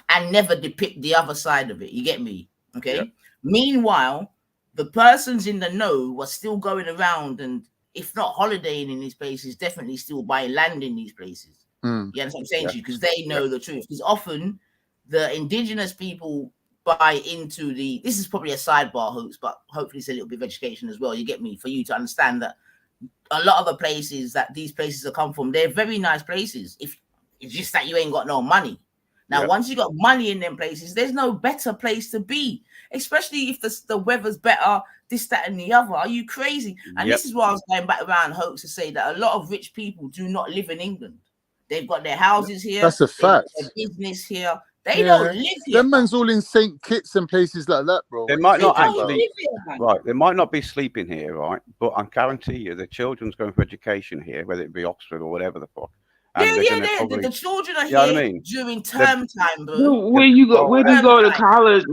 And never depict the other side of it. You get me? Okay. Yeah. Meanwhile, the persons in the know were still going around and, if not holidaying in these places, definitely still buying land in these places. You understand what I'm saying to you? Because they know the truth. Because often the indigenous people buy into this is probably a sidebar, Hoax, but hopefully it's a little bit of education as well. You get me? For you to understand that a lot of the places that these places have come from, they're very nice places. If it's just that you ain't got no money. Now, once you got money in them places, there's no better place to be, especially if the weather's better, this, that, and the other. Are you crazy? And this is why I was going back around, Hoax, to say that a lot of rich people do not live in England. They've got their houses here. That's a fact. Their business here. They don't live here. Them man's all in St. Kitts and places like that, bro. They might not actually, right? They might not be sleeping here, right? But I guarantee you, the children's going for education here, whether it be Oxford or whatever the fuck. The children are here during term time, bro. Where you go to college,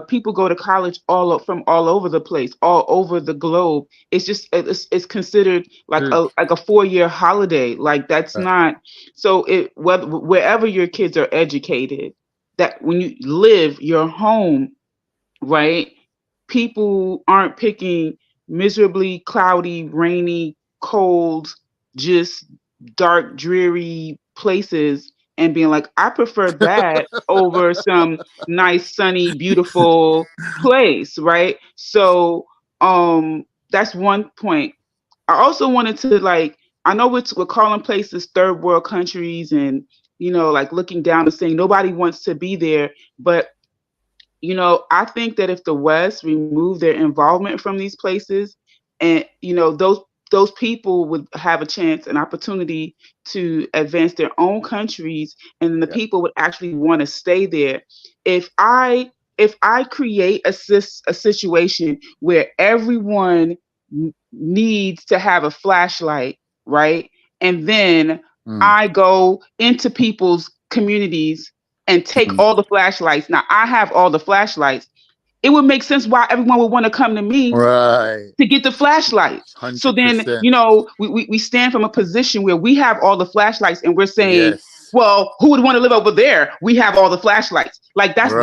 people go to college from all over the place, all over the globe. It's just it's considered like a 4-year holiday. Like that's not so. Wherever your kids are educated, that when you live your home, right? People aren't picking miserably cloudy, rainy, cold, just dark, dreary places and being like, I prefer that over some nice, sunny, beautiful place, right? So that's one point. I also wanted to I know we're calling places third world countries and, looking down and saying nobody wants to be there. But, I think that if the West removed their involvement from these places and, those people would have a chance, an opportunity to advance their own countries, and then the people would actually want to stay there. If I create a situation where everyone needs to have a flashlight, right? And then I go into people's communities and take all the flashlights. Now I have all the flashlights. It would make sense why everyone would want to come to me to get the flashlights. 100%. So then, we stand from a position where we have all the flashlights and we're saying, well, who would want to live over there? We have all the flashlights. Like that's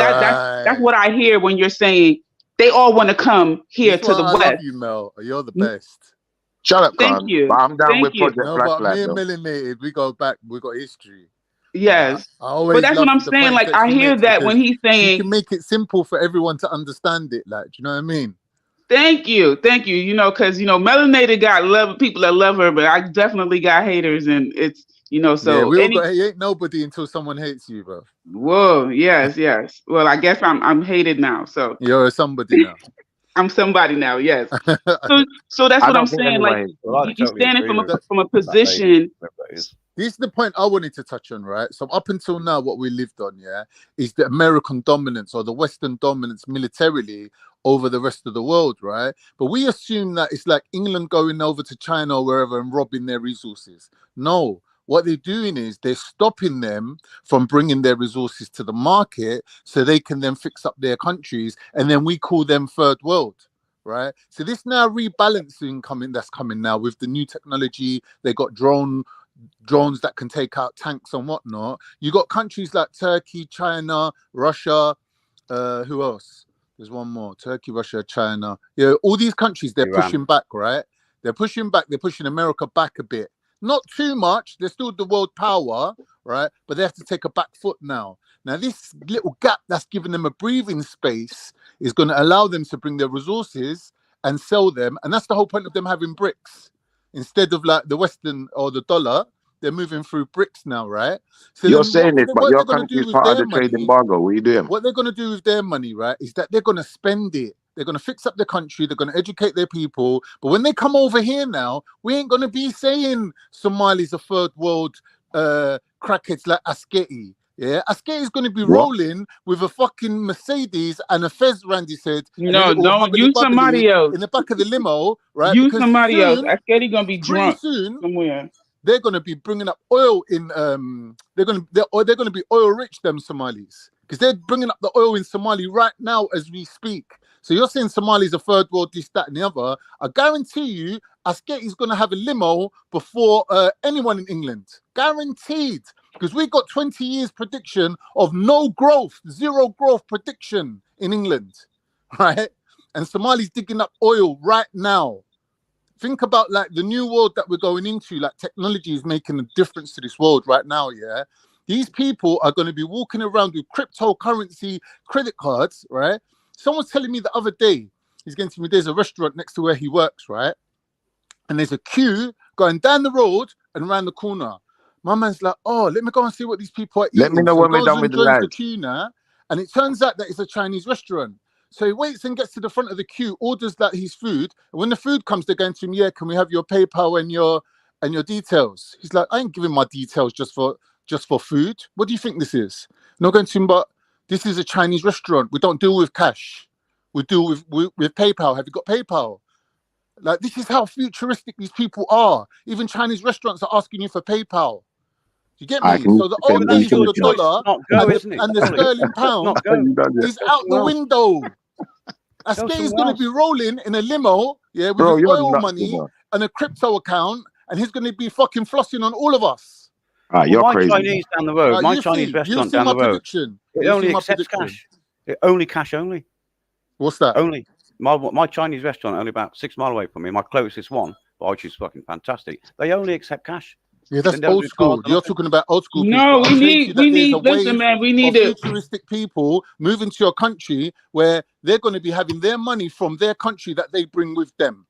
what I hear when you're saying they all want to come here to the West. I love you, Mel. You're the best. Shut up, Thank you. But I'm down with Project Flashlight. But me and Melanated, we go back. We got history. Yes, but that's what I'm saying. Like I hear that when he's saying you can make it simple for everyone to understand it. Like, do you know what I mean? Thank you. Because Melanated got people that love her, but I definitely got haters, and it's so we all got, he ain't nobody until someone hates you, bro. Whoa, yes. Well, I guess I'm hated now, so you're somebody now. I'm somebody now, yes. So that's what I'm saying. Like you standing from a position. This is the point I wanted to touch on, right? So up until now, what we lived on, is the American dominance or the Western dominance militarily over the rest of the world, right? But we assume that it's like England going over to China or wherever and robbing their resources. No, what they're doing is they're stopping them from bringing their resources to the market so they can then fix up their countries, and then we call them third world. Right, so this now rebalancing that's coming now with the new technology. They got drones that can take out tanks and whatnot. You got countries like Turkey, China, Russia. Who else? There's one more. Turkey, Russia, China. Yeah, all these countries, they're pushing back, right? They're pushing back. They're pushing America back a bit. Not too much. They're still the world power, right? But they have to take a back foot now. Now, this little gap that's giving them a breathing space is going to allow them to bring their resources and sell them. And that's the whole point of them having bricks. Instead of like the Western or the dollar, they're moving through bricks now, right? So you're saying it, but your country is part of the trade embargo. What are you doing? What they're going to do with their money, right, is that they're going to spend it. They're going to fix up the country. They're going to educate their people. But when they come over here now, we ain't going to be saying Somali's a third world crackheads like Asketi. Yeah, SaTdAy is going to be rolling with a fucking Mercedes and a Fez, Randy said, and a No, little don't hubbly use bubbly somebody else. in the back of the limo, right? Use Because somebody else. soon, SaTdAy gonna be pretty drunk soon, somewhere. they're going to be bringing up oil in. They're going to be oil rich, them Somalis, because they're bringing up the oil in Somalia right now as we speak. So you're saying Somalia's a third world, this, that, and the other. I guarantee you, SaTdAy is going to have a limo before anyone in England. Guaranteed. Because we got 20 years prediction of no growth, zero growth prediction in England, right? And Somali's digging up oil right now. Think about like the new world that we're going into, like technology is making a difference to this world right now, yeah? These people are going to be walking around with cryptocurrency credit cards, right? Someone's telling me the other day, he's going to me, there's a restaurant next to where he works, right? And there's a queue going down the road and around the corner. My man's like, oh, let me go and see what these people are eating. Let me know so when he we're goes done and with the joins the lads. queue now, and it turns out that it's a Chinese restaurant. So he waits and gets to the front of the queue, orders like his food, and when the food comes, they're going to him, yeah, can we have your PayPal and your details? He's like, I ain't giving my details just for food. What do you think this is? And I'm going to him, but this is a Chinese restaurant. We don't deal with cash. We deal with PayPal. Have you got PayPal? Like, this is how futuristic these people are. Even Chinese restaurants are asking you for PayPal. You get me? So the old days of the dollar and the sterling pound is out the window. SaTdAy is going to be rolling in a limo, yeah, with his oil money and a crypto account, and he's going to be fucking flossing on all of us. You're crazy. Chinese down the road, my Chinese restaurant down the road. Prediction. It only accepts cash. It only cash only. What's that? Only my Chinese restaurant only about 6 miles away from me. My closest one, which is fucking fantastic. They only accept cash. Yeah, that's old school. You're talking about old school people. No, we need, listen, man, we need futuristic people moving to your country where they're going to be having their money from their country that they bring with them.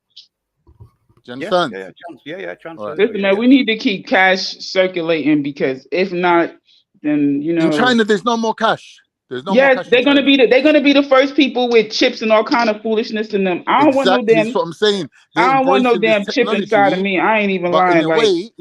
Do you understand? Yeah. Listen, man, we need to keep cash circulating, because if not, then, you know. In China, there's no more cash. There's no more cash. They're gonna be the first people with chips and all kind of foolishness in them. I don't want no damn. That's what I'm saying. I don't want no damn chip inside of me. I ain't even lying. In a way,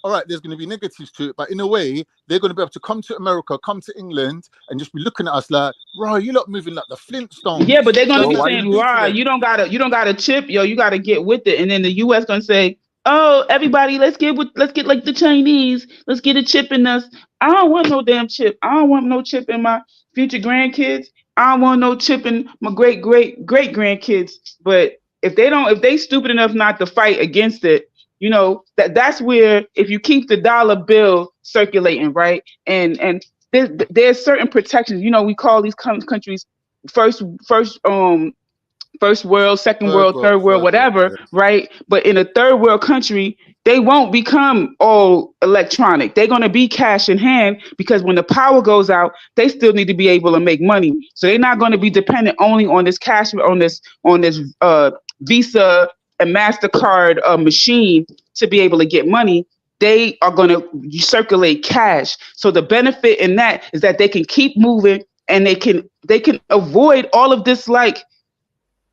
all right, there's going to be negatives to it, but in a way, they're going to be able to come to America, come to England, and just be looking at us like, bro, you lot moving like the Flintstones. Yeah, but they're going to be saying, right, you don't got a chip, yo, you got to get with it, and then the U.S. going to say, oh, everybody, let's get like the Chinese. Let's get a chip in us. I don't want no damn chip. I don't want no chip in my future grandkids. I don't want no chip in my great grandkids. But if they stupid enough not to fight against it, you know, that's where, if you keep the dollar bill circulating, right, and there's certain protections. You know, we call these countries first world, second world, third world, whatever, right? But in a third world country, they won't become all electronic. They're going to be cash in hand, because when the power goes out, they still need to be able to make money. So they're not going to be dependent only on this cash, on this Visa and MasterCard machine to be able to get money. They are going to circulate cash. So the benefit in that is that they can keep moving, and they can avoid all of this like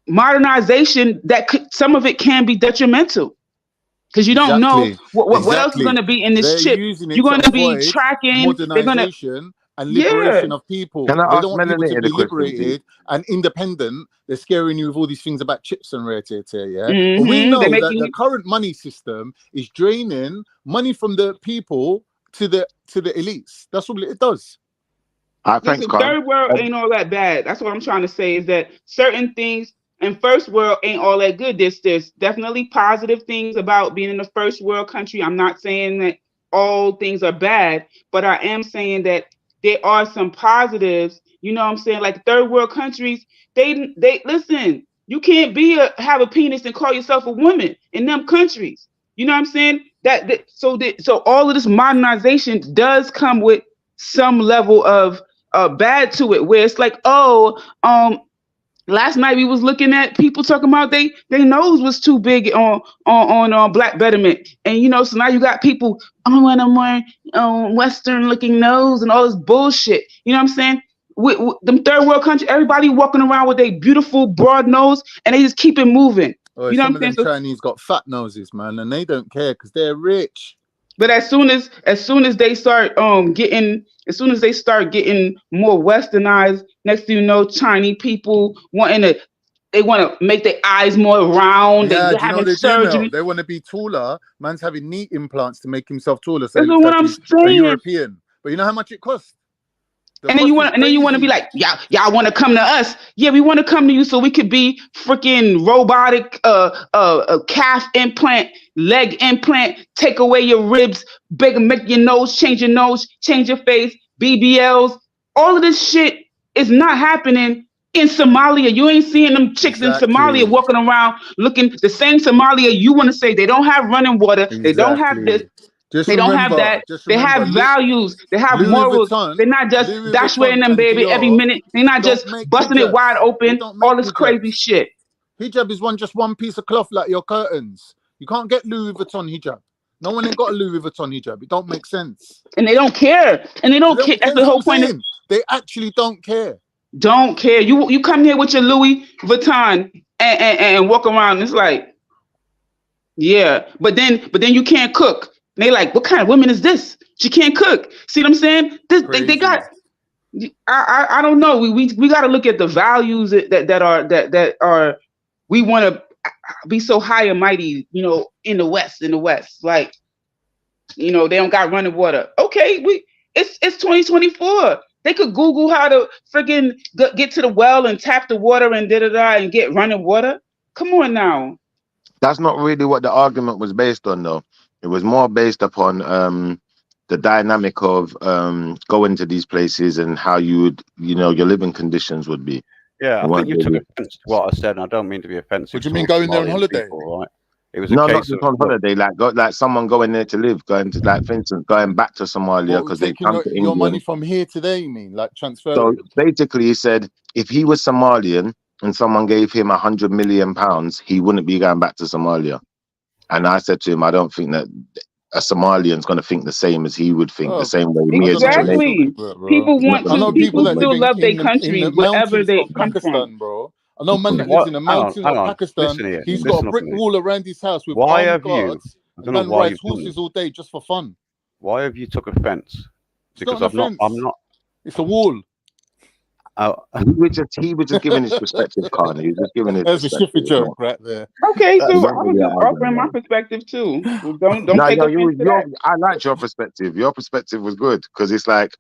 modernization that some of it can be detrimental, because you don't know what else is going to be in this chip. You're going to be tracking modernization and liberation of people. They don't want people to be liberated and independent. They're scaring you with all these things about chips and rare tear, yeah. But we know that the current money system is draining money from the people to the elites. That's what it does. Listen, third world ain't all that bad. That's what I'm trying to say, is that certain things in first world ain't all that good. There's definitely positive things about being in a first world country. I'm not saying that all things are bad, but I am saying that there are some positives. You know what I'm saying? Like third world countries, they listen, you can't have a penis and call yourself a woman in them countries. You know what I'm saying? So all of this modernization does come with some level of bad to it, where it's like, last night we was looking at people talking about they nose was too big on black betterment, and you know, so now you got people, I want a more Western looking nose and all this bullshit. You know what I'm saying? With them third world country, everybody walking around with a beautiful broad nose, and they just keep it moving. You know what I'm saying? Chinese got fat noses, man, and they don't care because they're rich. But as soon as they start getting more westernized, next thing you know, Chinese people want to make their eyes more round. Yeah, They're do you know having what they do, Mel? surgery. They want to be taller. Man's having knee implants to make himself taller, so he That's looks what like I'm he's a saying. European. But you know how much it costs? The And then cost is you want to be crazy. like, y'all want to come to us? Yeah, we want to come to you so we could be freaking robotic, calf implant, leg implant, take away your ribs, make your nose, change your face, BBLs. All of this shit is not happening in Somalia. You ain't seeing them chicks in Somalia Exactly. walking around looking the same Somalia you want to say they don't have running water, they don't have this. Just They don't have that. They have values. They have Louis morals. Vuitton, They're not just Louis dash wearing Vuitton them, and baby, every Dior minute. They're not don't just make busting it wide hijabs. They open. don't All make this crazy hijabs. shit. Hijab is just one piece of cloth like your curtains. You can't get Louis Vuitton hijab. No one ain't got a Louis Vuitton hijab. It don't make sense. And they don't care. And they don't care. That's the whole point. They actually don't care. Don't care. You come here with your Louis Vuitton and walk around. It's like, yeah. But then you can't cook. And they like, what kind of woman is this? She can't cook. See what I'm saying? They got. I don't know. We got to look at the values that are we want to be so high and mighty, in the West. Like, they don't got running water. Okay, it's 2024. They could Google how to freaking get to the well and tap the water and and get running water. Come on now. That's not really what the argument was based on, though. It was more based upon the dynamic of going to these places and how you would, your living conditions would be. Yeah, I think you took offense to what I said, and I don't mean to be offensive. What do you mean going there on holiday? People, right? It was not case just on holiday, like someone going there to live, going to, like, for instance, going back to Somalia because they come to England. Your money from here to there, you mean, like transfer? So basically, he said if he was Somalian and someone gave him £100 million, he wouldn't be going back to Somalia. And I said to him, I don't think that a Somalian's going to think the same as he would think, the same way me as a Jamaican. People want to. People still love their country, wherever they come from, bro. I know man that lives in the mountains of Pakistan. He's got a brick wall around his house with armed guards. And man rides horses all day just for fun. Why have you took offense? Because I'm not. It's a wall. He was just giving his perspective, Carter. He was just giving his That's a shifty joke right there. Okay, so I was just offering my perspective too. Don't take offense to that. I liked your perspective. Your perspective was good because it's like,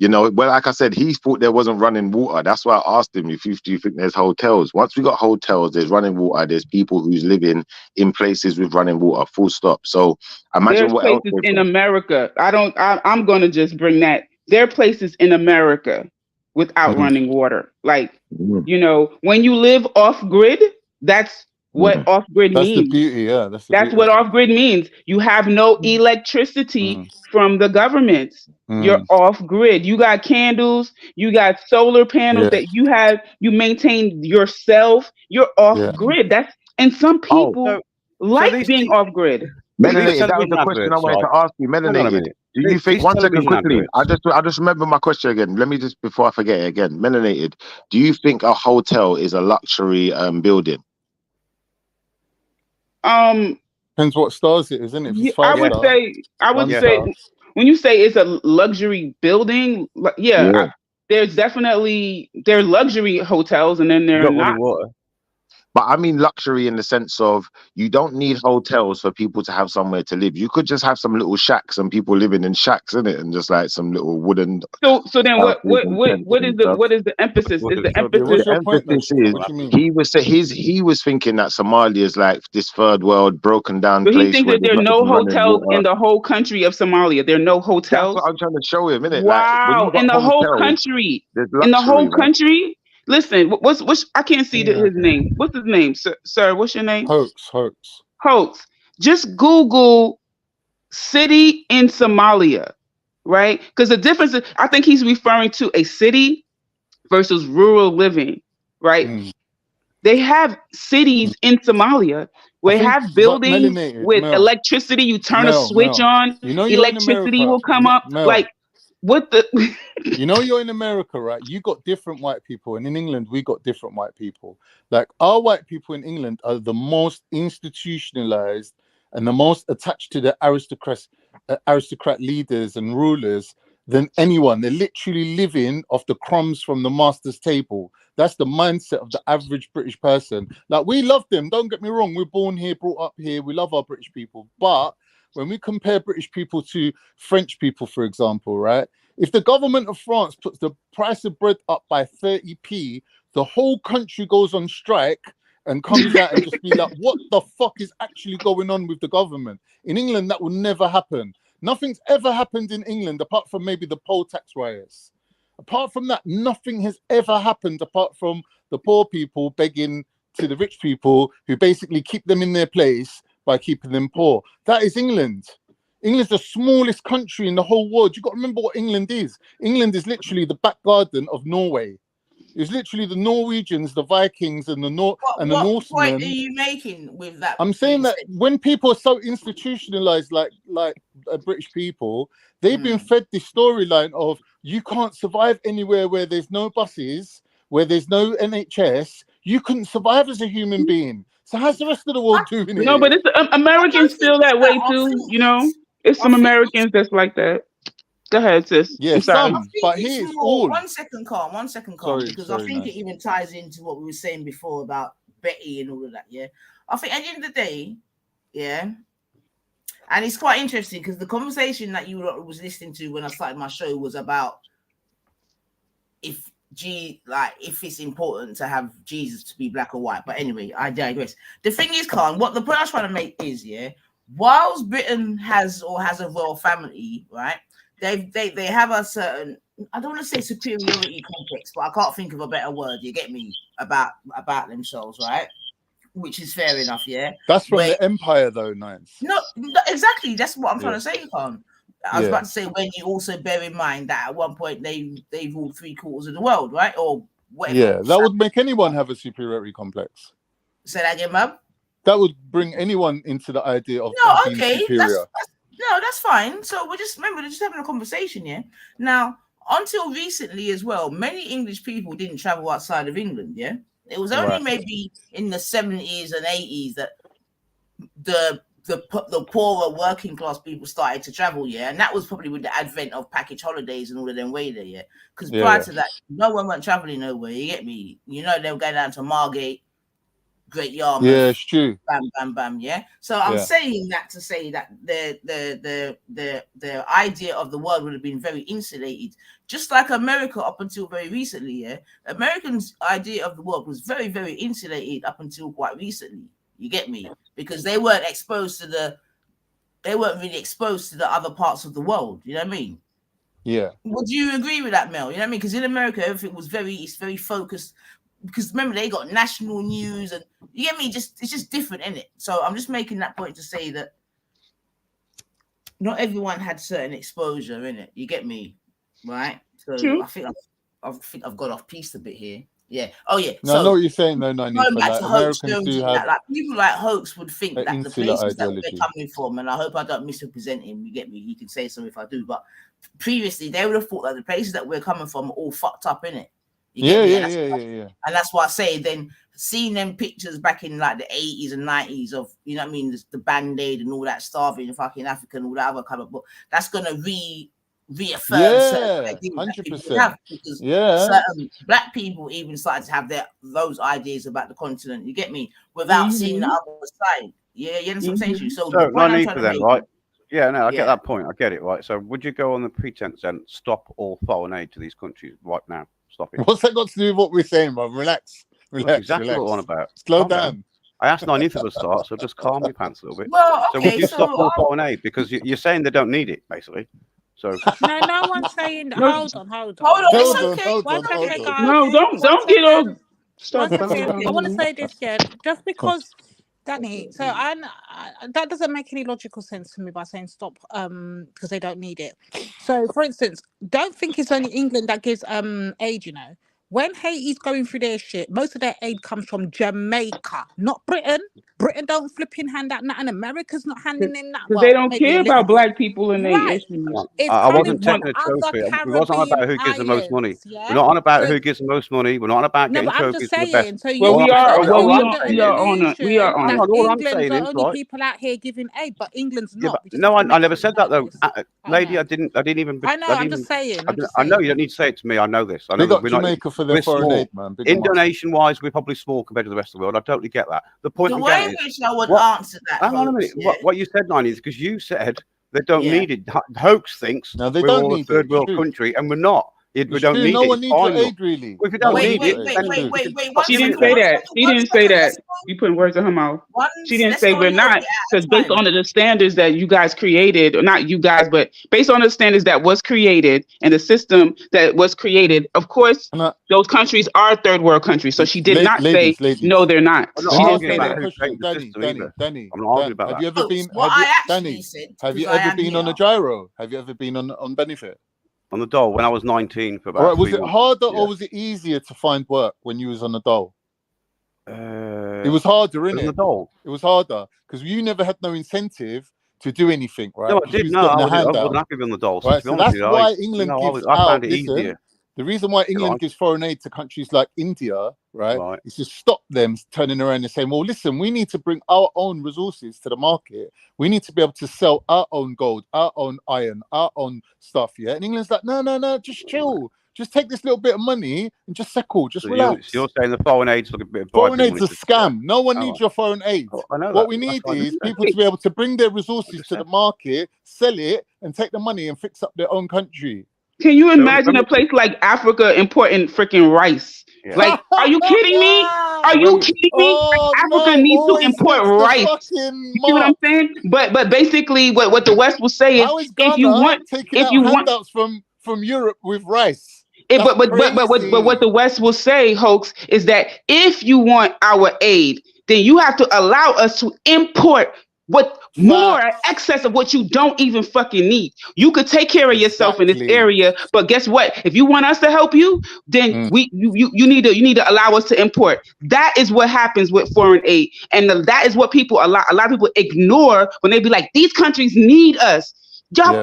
well, like I said, he thought there wasn't running water. That's why I asked him do you think there's hotels? Once we got hotels, there's running water. There's people who's living in places with running water. Full stop. So imagine there's what else places in America. I'm going to just bring that. There are places in America without running water. Like, when you live off grid, that's what off grid means. That's the beauty, yeah. That's what off grid means. You have no electricity from the government. You're off grid. You got candles, you got solar panels that you maintain yourself. You're off grid. And some people being off grid. Melanated, that was the question I wanted to ask you. Melanated, do you think, one second quickly, I just remember my question again. Let me just, before I forget it again. Melanated, do you think a hotel is a luxury building? Depends what stars it is, isn't it? I would say when you say it's a luxury building, there's luxury hotels and then there are not. But I mean luxury in the sense of you don't need hotels for people to have somewhere to live. You could just have some little shacks and people living in shacks, in it, and just like some little wooden. So then what is the emphasis? He was thinking that Somalia is like this third world broken down place. So he thinks that there are no hotels in the whole country of Somalia. There are no hotels. That's what I'm trying to show him, innit? Wow, in the whole country. In the whole country. Listen, what's I can't see his name. What's his name, sir? What's your name? Hoax. Just Google city in Somalia, right? Because the difference is, I think he's referring to a city versus rural living, right? They have cities in Somalia where they have buildings with electricity. You turn a switch on, electricity will come up. Like, what the? You're in America, right? You got different white people, and in England we got different white people. Like, our white people in England are the most institutionalized and the most attached to the aristocrat leaders and rulers than anyone. They're literally living off the crumbs from the master's table. That's the mindset of the average British person. Like, we love them, don't get me wrong. We're born here, brought up here. We love our British people. But when we compare British people to French people, for example, right? If the government of France puts the price of bread up by 30p, the whole country goes on strike and comes out and just be like, what the fuck is actually going on with the government? In England, that will never happen. Nothing's ever happened in England apart from maybe the poll tax riots. Apart from that, nothing has ever happened apart from the poor people begging to the rich people who basically keep them in their place by keeping them poor. That is England. England's the smallest country in the whole world. You've got to remember what England is. England is literally the back garden of Norway. It's literally the Norwegians, the Vikings, and the Norsemen. What point are you making with that? I'm saying that when people are so institutionalized, like British people, they've been fed this storyline of you can't survive anywhere where there's no buses, where there's no NHS. You couldn't survive as a human being. So how's the rest of the world doing it? No, but it's Americans feel that way too. You know, it's some Americans that's like that. Go ahead, sis. Yeah, some, but here's all. One second, calm, because I think it even ties into what we were saying before about Betty and all of that. Yeah, I think at the end of the day, yeah, and it's quite interesting because the conversation that you was listening to when I started my show was about if it's important to have Jesus to be black or white. But anyway, I digress. The thing is, Khan, what the point I was trying to make is, yeah, whilst Britain has a royal family, right? They have a certain, I don't want to say superiority complex, but I can't think of a better word, you get me, about themselves, right? Which is fair enough, yeah. That's from the empire though, Nines. No, exactly. That's what I'm trying to say, Khan. I was about to say, when you also bear in mind that at one point they ruled 3/4 of the world, right? Or whatever. Yeah, that would make anyone have a superiority complex. Say that again, Mum. That would bring anyone into the idea of being superior. That's fine. So we're just having a conversation, yeah. Now, until recently as well, many English people didn't travel outside of England, yeah. It was only maybe in the 70s and 80s that the poorer working class people started to travel, yeah, and that was probably with the advent of package holidays and all of them way there, yeah. Because prior to that, no one went traveling nowhere. You get me? You know, they were going down to Margate, Great Yarmouth, yeah, it's true. Bam, bam, bam, yeah. So I'm saying that to say that the idea of the world would have been very insulated, just like America up until very recently, yeah. Americans' idea of the world was very, very insulated up until quite recently. You get me? Because they weren't really exposed to the other parts of the world. You know what I mean? Yeah. Would you agree with that, Mel? You know what I mean? Because in America, everything was very focused. Because remember, they got national news, and you get me. It's just different, isn't it? So I'm just making that point to say that not everyone had certain exposure in it. You get me, right? So True. I think I've got off piece a bit here. Yeah. Oh yeah. No, I know what you're saying. No, like, Americans do have like people like Hoax would think that the places that they're coming from, and I hope I don't misrepresent him. You get me? You can say so if I do, but previously they would have thought that the places that we're coming from are all fucked up, innit? Yeah. And that's why I say then seeing them pictures back in like the 80s and 90s of, you know what I mean, the Band-Aid and all that starving fucking Africa and all that other kind of book, that's gonna reaffirm certain ideas 100%. Because certain black people even started to have those ideas about the continent, you get me, without seeing the other side. Yeah, you understand what I'm saying? So no need for them, right? Yeah, no, I get that point. I get it, right? So would you go on the pretense and stop all foreign aid to these countries right now? Stop it. What's that got to do with what we're saying, bro? Relax. That's exactly what I'm on about. Slow down. I asked Nine for the start, so just calm your pants a little bit. Well, so would you stop all foreign aid? Because you're saying they don't need it, basically. So no one's saying. Hold on. Hold on. No, don't get all. I want to say this, yeah, just because. Danny, so that doesn't make any logical sense to me by saying stop because they don't need it. So, for instance, don't think it's only England that gives aid, you know. When Haiti's going through their shit, most of their aid comes from Jamaica, not Britain. Britain don't flipping hand out nothing. America's not handing in that. Because they Well, don't maybe care a little about bit. black people and their Right. issues. It's I kind of wasn't one taking a other trophy. We wasn't on Caribbean about who gives the most money. islands, yeah. We're not on about So who gives the most money. We're not on about no, getting but I'm just trophies for the best. saying. So Well, you, we I are. don't Well, want we you are. under We an are on it. We are illusion on Hang that it. on, all I'm England's saying the is, only right? people out here giving aid, but England's Yeah, not. but We just no, have to I make never it said that like though, this. I lady. know. I didn't even. I know. I I'm didn't. just saying. I'm just I know you saying. don't need to say it to me. I know this. I know Big that up we're not. Jamaica for their We're foreign small. aid, man. Big In them up. donation wise, we're probably small compared to the rest of the world. I totally get that. The point The I'm way getting in is which I would what. answer that, Hang on a Hoax, minute. What you said, 90, is because you said they don't yeah. need it. Hoax thinks No, they we're don't all a need it. third It's world true. country, and we're not. We It's don't true. need No it. one It's needs your fine. Look. aid, really. Well, if you No don't one Wait, need needs it, your wait, aid. wait, then wait, we wait, can wait. One She didn't second. say One that. second. She One didn't say second. that. Let's go. You putting words in her mouth. She didn't Let's say go a we're little not, bit because at a based time. on the standards that you guys created, or not you guys, but based on the standards that was created and the system that was created, of course, And those countries are third world countries. So she did not say ladies. no, they're not. I'm not She didn't arguing say about that. who Question, created the system either. Danny, I'm not arguing about have that. you ever been? What Have you, I actually Danny? said, Have you because I ever am been on a here. gyro? Have you ever been on benefit? On the dole when I was 19 for All about right. Was 3 it months. harder Yeah. or was it easier to find work when you was on the dole? It It was harder, on the innit? dole. It was harder because you never had no incentive to do anything, right? No, I Because you did. was No, getting a I wasn't handout. happy with on the dole. So Right, to be so honest that's with you, why England gives I out. found it Listen, easier. the reason why England Right. gives foreign aid to countries like India, right, Right. is to stop them turning around and saying, "Well, listen, we need to bring our own resources to the market. We need to be able to sell our own gold, our own iron, our own stuff." Yeah, and England's like, "No, just chill. Just take this little bit of money and just settle, just So relax." you're saying the foreign aid's like a bit of Foreign bribery aid's money. a scam. No one Oh, needs your foreign aid. I know What that. we That's need what I is just said. people to be able to bring their resources just to the said. market, sell it, and take the money and fix up their own country. Can you So, imagine a place like Africa importing freaking rice? Yeah. Like, are you kidding me? Are you kidding me? Oh Africa no! needs to Always import hits the rice. fucking You see what I'm mark. saying? But basically, what the West will say is, How is if you Ghana want, taking if out you want, handouts from Europe with rice? it, That's but what the West will say, Hoax, is that if you want our aid, then you have to allow us to import what more excess of what you don't even fucking need. You could take care of yourself in this Exactly. area, but guess what? If you want us to help you, then you need to allow us to import. That is what happens with foreign aid, and that is what a lot of people ignore when they be like, these countries need us. Y'all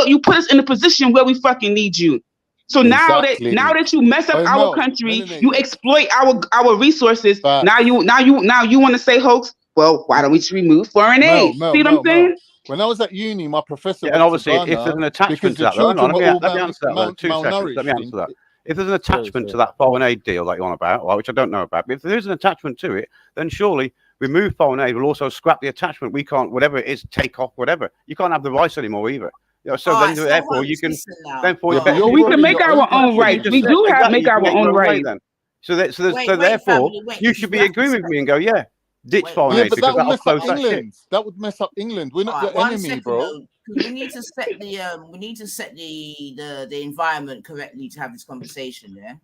you put us in a position where we fucking need you. So Exactly. now that you mess up Hey, our Mel, country, Melanated. you exploit our resources. Facts. Now you want to say, Hoax? Well, why don't we just remove foreign aid? See what I'm saying? When I was at uni, my professor Yeah, went and obviously, to Ghana if there's an attachment because to the that, though, hang children on, were all let me answer that. Though, 2 seconds. Let me answer that. If there's an attachment to that foreign aid deal that you're on about, which I don't know about, but if there is an attachment to it, then surely remove foreign aid will also scrap the attachment. We can't, whatever it is, take off whatever. You can't have the rice anymore either. You know, so then therefore you can we can make our own rights. We do make our own rights. Then. So therefore you should be agreeing with me and go, yeah, ditch foreign aid but that because would that'll mess up close that shit. England. That would mess up England. We're not your enemy, bro. We need to set the environment correctly to have this conversation. Yeah.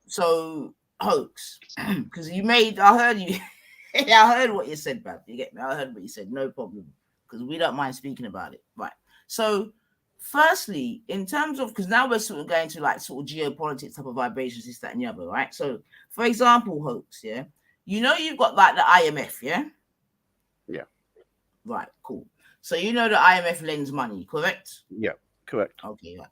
So Hoax, because I heard you. I heard what you said, bruv. You get me? I heard what you said. No problem, because we don't mind speaking about it. Right. So, firstly, in terms of, because now we're sort of going to like sort of geopolitics type of vibrations, this, that, and the other, right? So, for example, Hoax, yeah, you know you've got like the IMF, yeah? Yeah. Right, cool. So you know the IMF lends money, correct? Yeah, correct. Okay, right.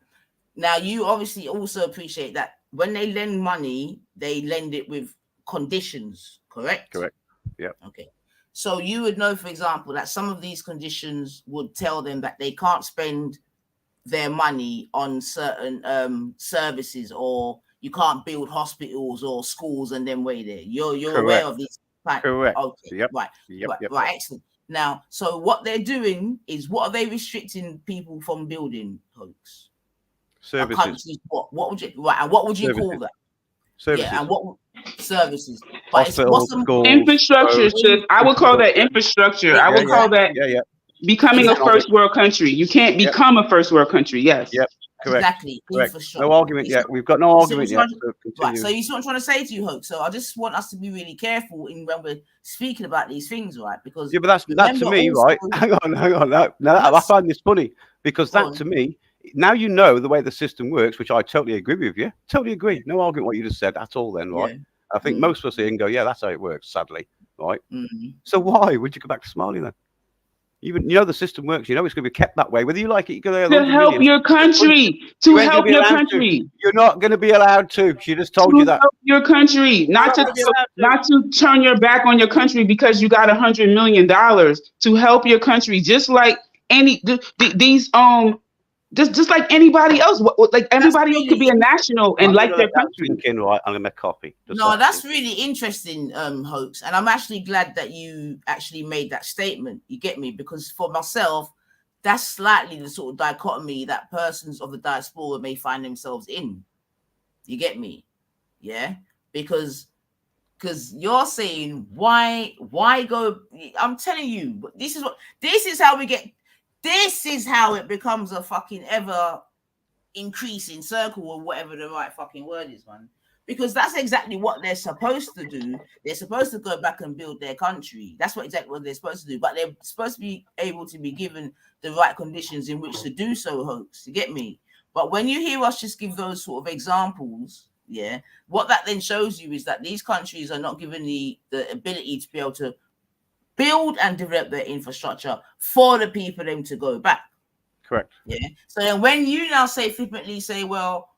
Now you obviously also appreciate that when they lend money, they lend it with conditions, correct? Correct. Yeah. Okay. So you would know, for example, that some of these conditions would tell them that they can't spend their money on certain services, or you can't build hospitals or schools and then wait there. You're aware of these. Right? Correct. Okay. Yep. Right. Yep. Right. Yep. Right. Excellent. Now, so what they're doing is, what are they restricting people from building, Hoax? Services. What would you and what would you call that? Services. Yeah, and what services? But hospitals, schools, infrastructure. I would call that infrastructure. I would call that becoming a first world country. You can't become a first world country. Yes. Yep. Correct. Exactly. Correct. Infrastructure. No argument yet. We've got no argument yet. Right. So you see what I'm trying to say to you, Hoax. So I just want us to be really careful when we're speaking about these things, right? Because but that to me, right? Hang on. No, I find this funny because that to me, now you know the way the system works, which I totally agree with you. Totally agree. No argument what you just said at all. Then, right? I think most of us here can go, yeah, that's how it works. Sadly, right? Mm-hmm. So why would you go back to Somalia then? You know the system works. You know it's going to be kept that way. Whether you like it, you go there. To help your country. To help your country. You're not going to be allowed to. She just told you that. Help your country, not to turn your back on your country because you got $100 million to help your country, just like just like anybody else. Like everybody else could be a national and like their country. Right, I'm gonna make coffee. No, that's really interesting, Hoax, and I'm actually glad that you actually made that statement. You get me? Because for myself, that's slightly the sort of dichotomy that persons of the diaspora may find themselves in. You get me? Yeah, because you're saying why go? I'm telling you, this is how it becomes a fucking ever increasing circle or whatever the right fucking word is, man. Because that's exactly what they're supposed to do. They're supposed to go back and build their country. That's exactly what they're supposed to do. But they're supposed to be able to be given the right conditions in which to do so, Hoax. You get me? But when you hear us just give those sort of examples, yeah, what that then shows you is that these countries are not given the ability to be able to build and develop their infrastructure for the people them to go back. Correct. Yeah. So then when you now flippantly say, well,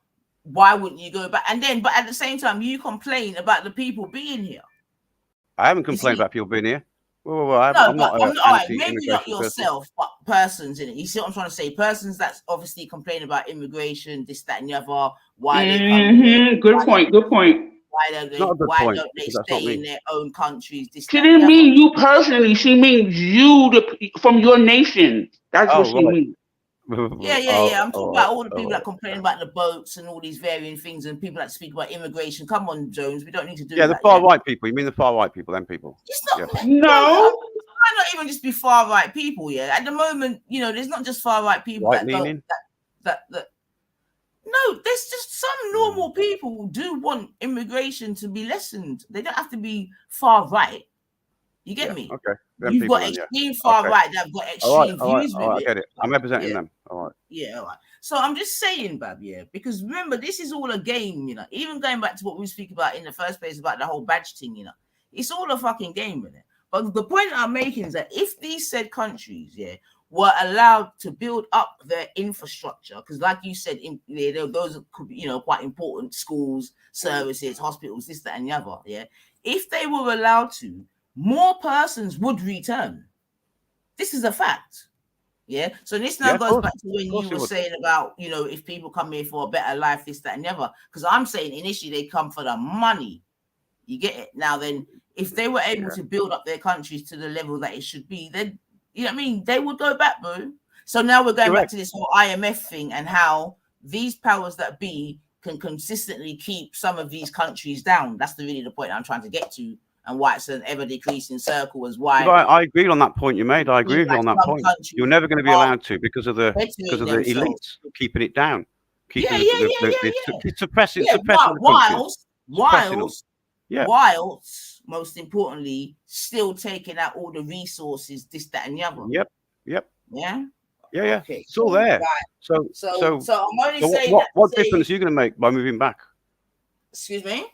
why wouldn't you go back? And then, but at the same time, you complain about the people being here. I haven't complained about people being here. Well, I'm not all right, maybe not yourself, but persons in it. You see what I'm trying to say? Persons that's obviously complain about immigration, this, that, and the other. Why they come? Good point. Why don't they stay in their own countries? She didn't mean you personally. She means you from your nation. That's what she means. Yeah. I'm talking about all the people that complain about the boats and all these varying things, and people that speak about immigration. Come on, Jones, we don't need to do that. Yeah, the far right people. You mean the far right people? Them people. It's not. Yeah. No. Why not even just be far right people? Yeah. At the moment, there's not just far right people that no, there's just some normal people who do want immigration to be lessened. They don't have to be far right. You get me? Okay. You've got extreme far right that have got extreme views with it. I get it. I'm representing them. All right. Yeah, all right. So I'm just saying, Bab, because remember, this is all a game, even going back to what we speak about in the first place about the whole badge thing, it's all a fucking game, But the point I'm making is that if these said countries, were allowed to build up their infrastructure, because like you said, those could be, quite important schools, services, hospitals, this, that, and the other, if they were allowed to, more persons would return. This is a fact. Yeah. So this now goes back to when you were saying about, if people come here for a better life, this, that, and the other. Because I'm saying initially they come for the money. You get it? Now then, if they were able to build up their countries to the level that it should be, then, they would go back, bro. So now we're going back to this whole IMF thing and how these powers that be can consistently keep some of these countries down. That's really the point I'm trying to get to. And why it's an ever-decreasing circle is why. I agree on that point you made. I agree with you on that point. You're never going to be allowed to because of the elites keeping it down. Suppressing. Whilst, most importantly, still taking out all the resources, this, that, and the other. Yep. Yeah. Yeah. Okay. It's all there. Right. So I'm only saying what difference are you going to make by moving back? Excuse me?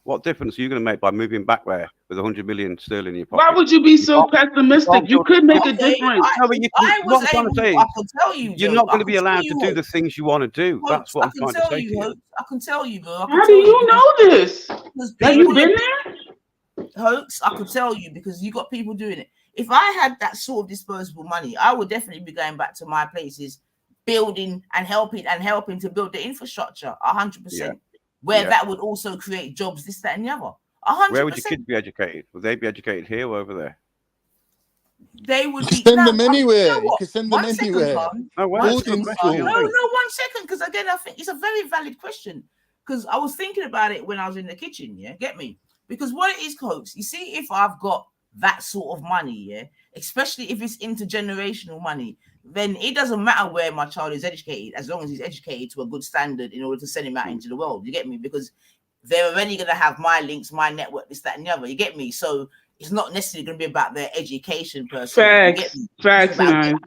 What difference are you going to make by moving back there with 100 million sterling in your pocket? Why would you be so pessimistic? You could make a difference. I can tell you. You're not going to be allowed to do the things you want to do. That's what I'm trying to say to you. I can tell you, bro. How do you know this? Have you been there? Hoax, I could tell you because you got people doing it. If I had that sort of disposable money, I would definitely be going back to my places, building and helping to build the infrastructure 100%. Where that would also create jobs, this, that, and the other. 100%. Where would your kids be educated? Would they be educated here or over there? They would be. Send them anywhere. You can send them anywhere. No, 1 second, because again, I think it's a very valid question. Because I was thinking about it when I was in the kitchen. Yeah, get me? Because what it is, Coach, you see, if I've got that sort of money, especially if it's intergenerational money, then it doesn't matter where my child is educated, as long as he's educated to a good standard in order to send him out into the world. You get me? Because they're already going to have my links, my network, this, that, and the other. You get me? So it's not necessarily going to be about their education per se. Facts, man.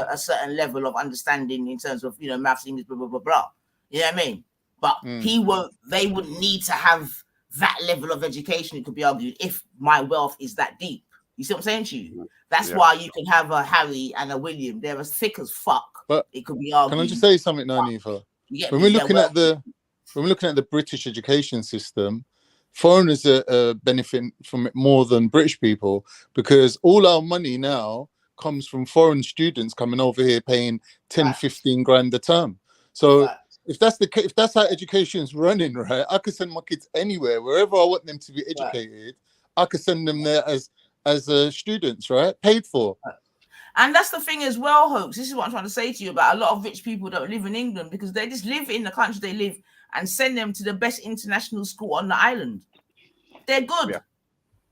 A certain level of understanding in terms of, maths, English, blah, blah, blah, blah. You know what I mean? But they wouldn't need to have that level of education, it could be argued, if my wealth is that deep. You see what I'm saying to you? That's why you can have a Harry and a William. They're as thick as fuck. But it could be argued. Can I just say something, Naniva? When we're looking at the British education system, foreigners are benefiting from it more than British people, because all our money now comes from foreign students coming over here paying 10, 15 grand a term. So if that's how education's running, right, I could send my kids anywhere, wherever I want them to be educated. I could send them there as students, right, paid for. And that's the thing as well, Hoax. This is what I'm trying to say to you about a lot of rich people don't live in England because they just live in the country they live and send them to the best international school on the island. They're good.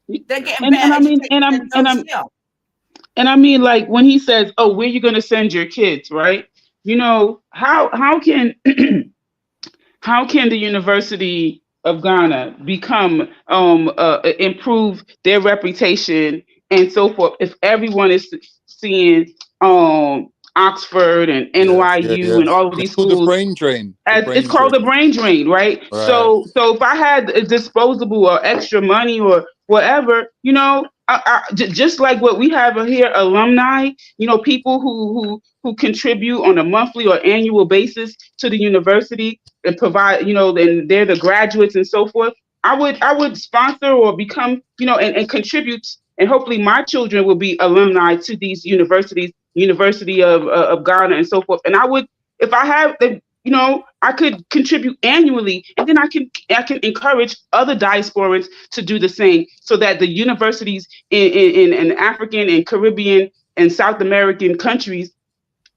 They're getting better. And I mean, like when he says, "Oh, where you gonna send your kids?" Right? You know, how can how can the University of Ghana become improve their reputation and so forth if everyone is seeing Oxford and NYU and all of these schools? The brain drain. It's called the brain drain, right? So if I had disposable or extra money or whatever, you know, just like what we have here, alumni, you know, people who contribute on a monthly or annual basis to the university and provide, you know, and they're the graduates and so forth. I would sponsor or become, you know, and contribute, and hopefully my children will be alumni to these universities, University of Ghana and so forth. And I would, if I have the, you know, I could contribute annually, and then I can encourage other diasporans to do the same, so that the universities in African and Caribbean and South American countries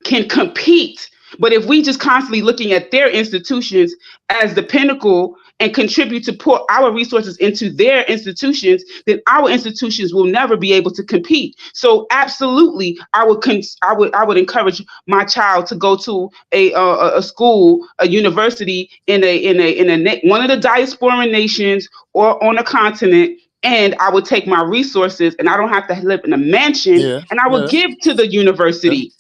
can compete. But if we just constantly looking at their institutions as the pinnacle and contribute to pour our resources into their institutions, then our institutions will never be able to compete. So absolutely, I would encourage my child to go to a school, a university in one of the diasporan nations or on a continent. And I would take my resources, and I don't have to live in a mansion, and I would give to the university.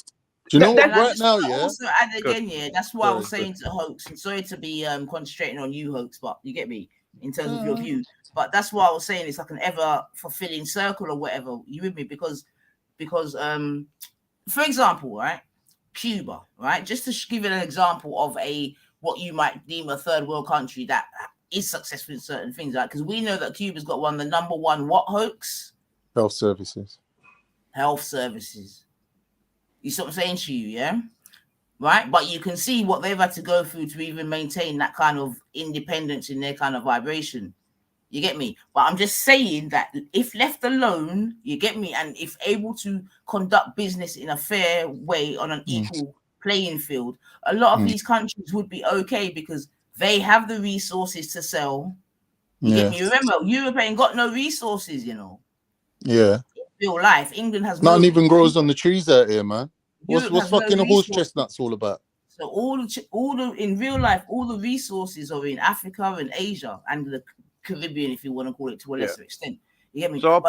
Do you know what? Right now, also add again, that's why I was saying to Hoax, and sorry to be concentrating on you, Hoax, but you get me in terms of your view. But that's why I was saying it's like an ever fulfilling circle or whatever. You with me? Because for example, right, Cuba, right, just to give you an example of what you might deem a third world country that is successful in certain things, right? Because we know that Cuba's got one of the number one Hoax? Health services. You see what I'm saying to you, yeah? Right? But you can see what they've had to go through to even maintain that kind of independence in their kind of vibration. You get me? But I'm just saying that if left alone, you get me, and if able to conduct business in a fair way on an equal playing field, a lot of these countries would be okay because they have the resources to sell. You get me? Remember, Europe ain't got no resources, you know. Yeah. Real life, England has nothing even grows on the trees out here, man. What's fucking no horse chestnuts all about? So all the in real life, all the resources are in Africa and Asia and the Caribbean, if you want to call it to a lesser extent. You get me? So I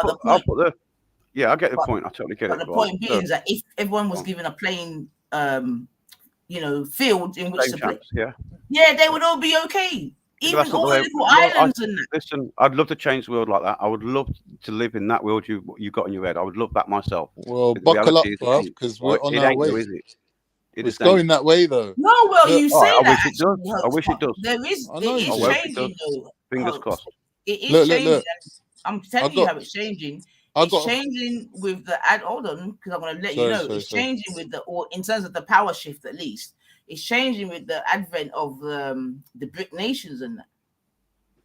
get the point. I totally get it. But the point being is that if everyone was given a plain, you know, field in which to play, they would all be okay. Even all the little islands and that. Listen, I'd love to change the world like that. I would love to live in that world you got in your head. I would love that myself. Well, buckle up, bro, because we're on our way. It's going that way, though. No, well, you say that. I wish it does. It is changing, though. Fingers crossed. It is changing. I'm telling you how it's changing. It's changing with the hold on, because I'm going to let you know. It's changing with in terms of the power shift, at least. It's changing with the advent of the BRIC nations and that.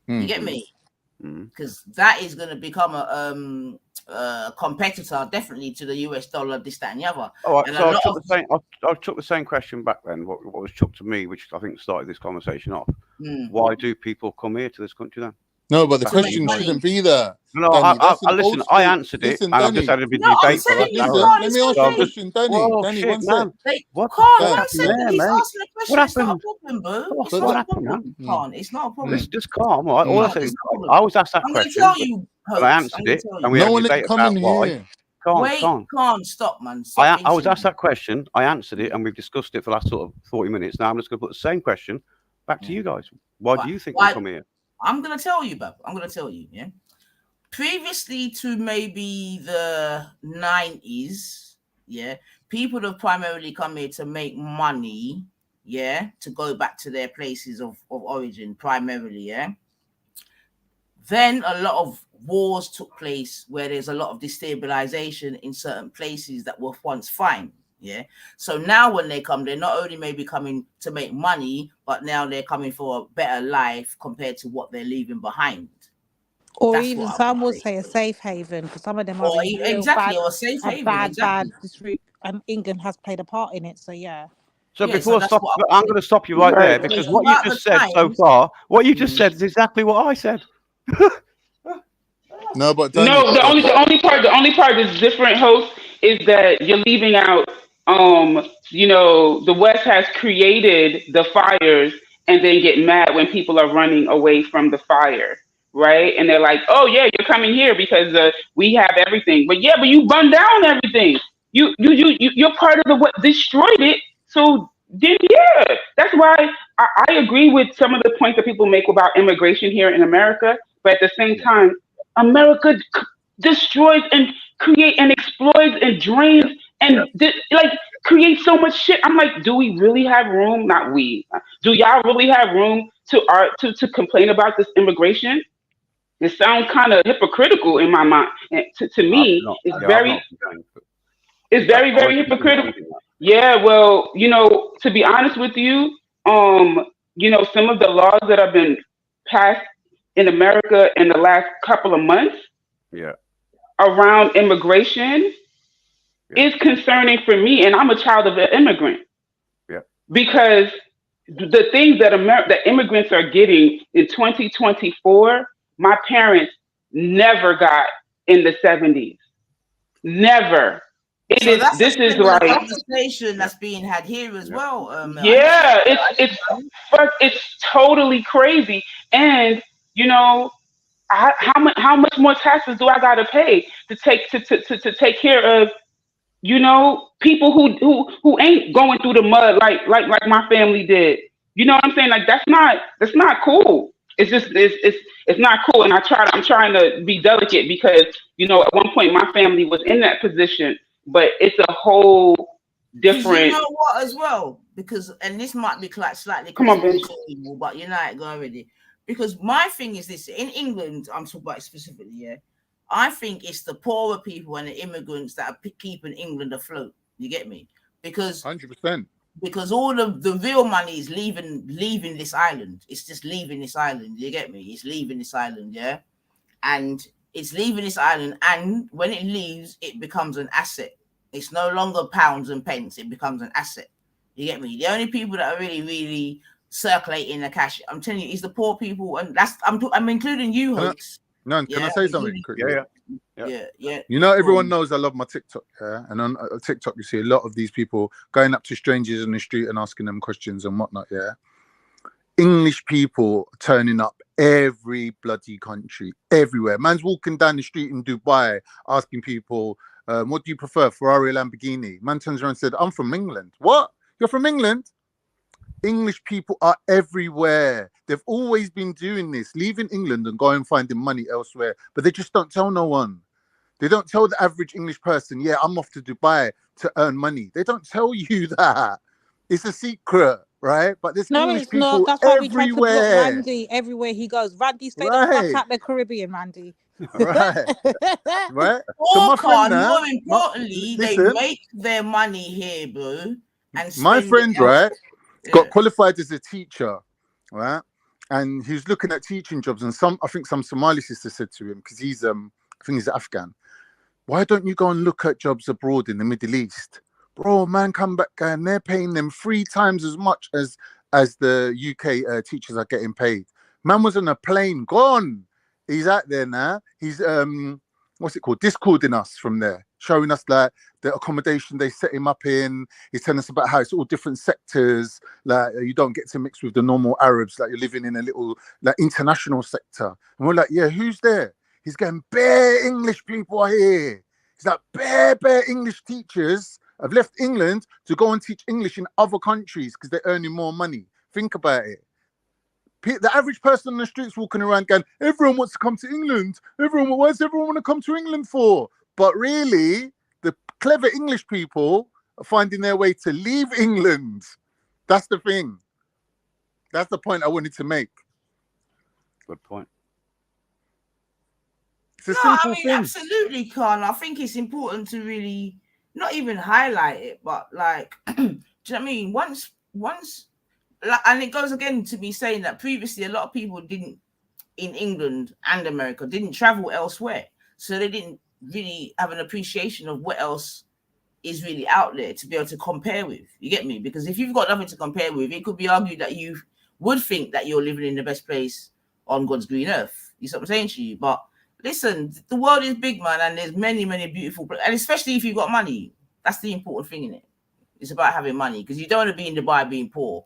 You get me? Because that is going to become a competitor, definitely, to the US dollar, this, that, and the other. All right, so I took the same question back then, what was chucked to me, which I think started this conversation off. Why do people come here to this country then? No, but the question shouldn't be that. No, listen, I answered it, and I've just had a big debate. Let me ask you a question, Danny. Danny, one sec. What happened? What happened, man? It's not a problem. Just calm, all right? All I said is, I was asked that question, and I answered it, and we had a debate about why. Can't stop, man. I was asked that question, I answered it, and we've discussed it for the last sort of 40 minutes. Now I'm just going to put the same question back to you guys. Why do you think we come here? I'm gonna tell you, Bob. I'm gonna tell you, yeah. Previously to maybe the 90s, yeah, people have primarily come here to make money, yeah, to go back to their places of origin, primarily, yeah. Then a lot of wars took place where there's a lot of destabilization in certain places that were once fine. Yeah. So now when they come, they're not only maybe coming to make money, but now they're coming for a better life compared to what they're leaving behind. Or That's even what I some would would say. say a safe haven, because some of them Or are in real exactly, bad, or a safe haven, exactly. this route, and England has played a part in it. So yeah. So Yeah, before so I that's stop, what I would I'm say. going to stop you right there because what you throughout just the said so times- far, what you just said is exactly what I said. No, but No, Daniel, the only part that's different, host, is that you're leaving out the West has created the fires and then get mad when people are running away from the fire, right? And they're like, "Oh yeah, you're coming here because we have everything." But you burned down everything. You're part of what destroyed it. So then that's why I agree with some of the points that people make about immigration here in America. But at the same time, America destroys and create and exploits and drains and create so much shit. I'm like, do we really have room? Not we. Do y'all really have room to complain about this immigration? It sounds kind of hypocritical in my mind. And to me, it's very very hypocritical. Yeah, well, to be honest with you, some of the laws that have been passed in America in the last couple of months, around immigration, is concerning for me, and I'm a child of an immigrant. Because the things that that immigrants are getting in 2024, my parents never got in the 70s. Never. That's This a is similar like conversation that's being had here as well. It's totally crazy, and how much more taxes do I gotta pay to take care of people who ain't going through the mud like my family did. You know what I'm saying? Like that's not cool. It's just it's not cool. And I'm trying to be delicate because at one point my family was in that position, but it's a whole different. You know what as well? Because and this might be slightly Come on, Ben. people, but you know it go already. Because my thing is this: in England, I'm talking about specifically, yeah. I think it's the poorer people and the immigrants that are keeping England afloat. You get me? Because 100%. Because all of the real money is leaving this island. It's just leaving this island. You get me? It's leaving this island, yeah. And it's leaving this island, and when it leaves, it becomes an asset. It's no longer pounds and pence. It becomes an asset. You get me? The only people that are really, really circulating the cash, I'm telling you, is the poor people, and I'm including you, Hooks. Can I say something quickly? Yeah. You know, everyone knows I love my TikTok, yeah? And on TikTok, you see a lot of these people going up to strangers on the street and asking them questions and whatnot, yeah? English people turning up every bloody country, everywhere. Man's walking down the street in Dubai asking people, what do you prefer, Ferrari or Lamborghini? Man turns around and said, I'm from England. What? You're from England? English people are everywhere. They've always been doing this, leaving England and going finding money elsewhere. But they just don't tell no one. They don't tell the average English person, yeah, I'm off to Dubai to earn money. They don't tell you that. It's a secret, right? But there's English people That's why everywhere. we try to block Randy everywhere he goes. Randy, stay the fuck out the Caribbean, Randy. Right. So my friend now, more importantly, they make their money here, bro. And my friend, right, got qualified as a teacher, right? And he was looking at teaching jobs, and I think some Somali sister said to him, because he's I think he's Afghan, why don't you go and look at jobs abroad in the Middle East? Bro, man, come back and they're paying them 3 times as much as the UK teachers are getting paid. Man was on a plane, gone. He's out there now. He's what's it called? Discording us from there, showing us like the accommodation they set him up in. He's telling us about how it's all different sectors. Like you don't get to mix with the normal Arabs. Like you're living in a little like international sector. And we're like, yeah, who's there? He's getting bare English people are here. He's like bare English teachers have left England to go and teach English in other countries because they're earning more money. Think about it. The average person on the streets walking around going, everyone wants to come to England. Why does everyone want to come to England for? But really, the clever English people are finding their way to leave England. That's the thing. That's the point I wanted to make. Good point. It's a simple thing. Absolutely, Carl. I think it's important to really not even highlight it, but like, do you know what I mean? Once, like, and it goes again to me saying that previously a lot of people in England and America didn't travel elsewhere, so they didn't really have an appreciation of what else is really out there to be able to compare with. You get me? Because if you've got nothing to compare with, it could be argued that you would think that you're living in the best place on God's green earth. You see what I'm saying to you? But listen, the world is big, man, and there's many, many beautiful places, and especially if you've got money. That's the important thing in it. It's about having money, because you don't want to be in Dubai being poor.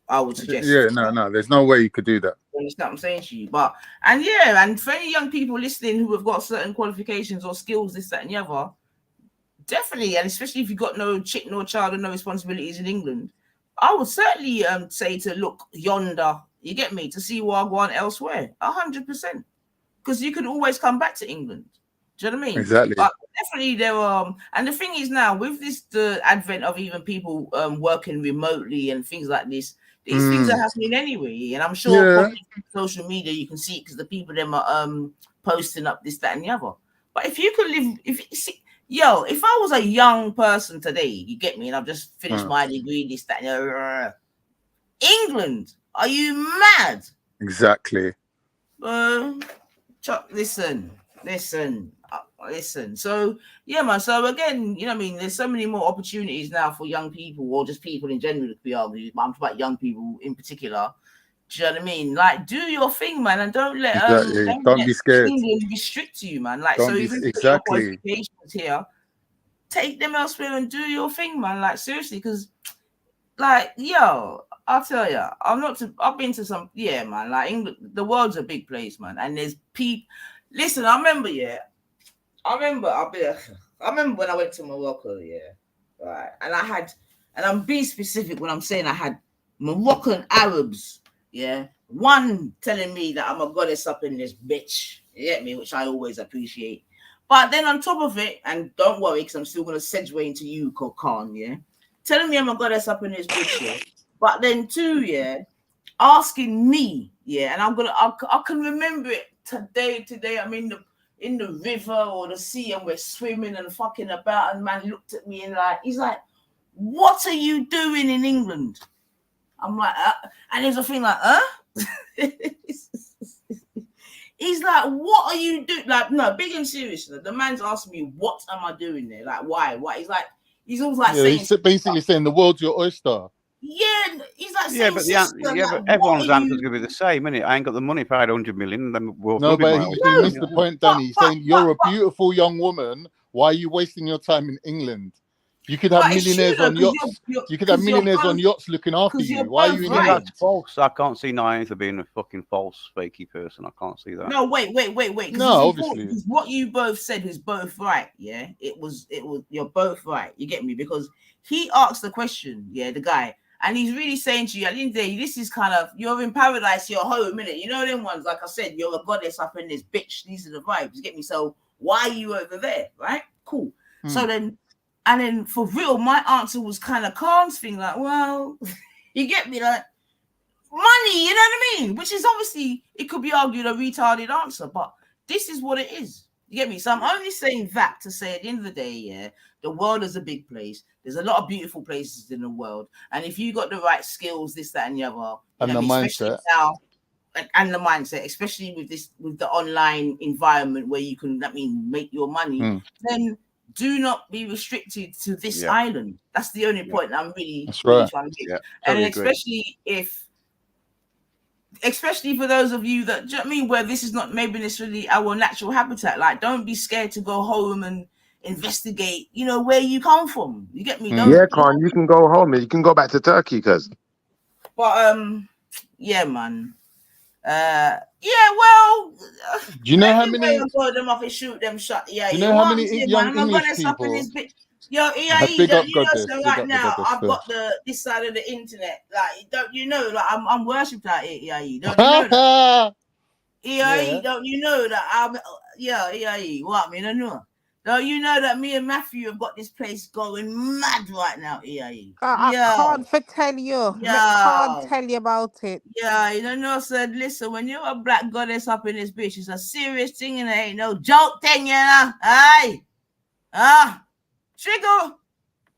I would suggest. Yeah, no, there's no way you could do that. You understand what I'm saying to you? But and for any young people listening who have got certain qualifications or skills, this, that, and the other, definitely, and especially if you've got no chick, no child, and no responsibilities in England, I would certainly say to look yonder. You get me? To see what I want elsewhere, 100%, because you can always come back to England. Do you know what I mean? Exactly. But definitely there are, and the thing is now with the advent of even people working remotely and things like this, these things are happening anyway, and I'm sure probably social media you can see it because the people them are posting up this, that, and the other. But if you could live, if I was a young person today, you get me, and I've just finished my degree, this, that, and England, are you mad? Exactly. Listen. So yeah, man. So again, you know what I mean? There's so many more opportunities now for young people, or just people in general, to be argued. But I'm talking about young people in particular. Do you know what I mean? Like, do your thing, man, and don't let don't be scared. England restrict you, man. Like, don't so even if your qualifications here, take them elsewhere and do your thing, man. Like, seriously, because, like, yo, I'll tell you, I've been to some, man. Like, England, the world's a big place, man, and there's people. Listen, I remember when I went to Morocco, right, and I'm being specific when I'm saying I had Moroccan Arabs, one telling me that I'm a goddess up in this bitch, you get me, which I always appreciate. But then on top of it, and don't worry, because I'm still gonna segue into you, Khan, telling me I'm a goddess up in this bitch, but then two, asking me, and I can remember it today. I'm in the river or the sea, and we're swimming and fucking about, and man looked at me and he's like, what are you doing in England? I'm like, and there's a thing like, he's like, what are you doing? Like, no, big and serious. The man's asking me, what am I doing there? Like, why? He's always like saying, he's basically saying the world's your oyster. Yeah, he's like saying, but everyone's answer's gonna be the same, isn't it? I ain't got the money if I had 100 million. Then we'll no, but he missed the point, Danny. He's saying you're a beautiful young woman. Why are you wasting your time in England? You could have millionaires on yachts. You could have millionaires on yachts looking after you. Why are you in England? That's false. I can't see Nine for being a fucking false, fakey person. I can't see that. No, wait. No, obviously. What you both said was both right. Yeah, it was. You're both right. You get me? Because he asked the question. Yeah, the guy. And he's really saying to you, at the end of the day, this is kind of, you're in paradise, you're home, innit? You know them ones, like I said, you're a goddess up in this bitch. These are the vibes, you get me? So why are you over there, right? Cool. So then for real, my answer was kind of Khan's thing, like, well, you get me? Like, money, you know what I mean? Which is obviously, it could be argued a retarded answer, but this is what it is. You get me? So I'm only saying that to say at the end of the day, the world is a big place. There's a lot of beautiful places in the world. And if you got the right skills, this, that, and the other, and the mindset. Now, and the mindset, especially with the online environment where you can, make your money, then do not be restricted to this island. That's the only point I'm really trying to make. Yeah, totally and especially for those of you that, do you know what I mean, where this is not maybe necessarily our natural habitat. Like, don't be scared to go home and investigate, where you come from. You get me? Khan, you can go home. You can go back to Turkey, cuz. But yeah, man. Well. Do you know how many? Them off and shoot them shot. Yeah. Do you know how many young English people? Yo, EIE, Big don't up you know? goddess. So Big right up the now, goddess. I've got this side of the internet. Like, don't you know? Like, I'm worshipped at EIE. Don't you know that? EIE, don't you know that EIE? What I mean, I know. Don't you know that me and Matthew have got this place going mad right now, EIE? I can't tell you. Can't tell you about it. Yeah, you don't know, said, listen, when you're a black goddess up in this bitch, it's a serious thing and it ain't no joke thing, you know? Aye. Trigger.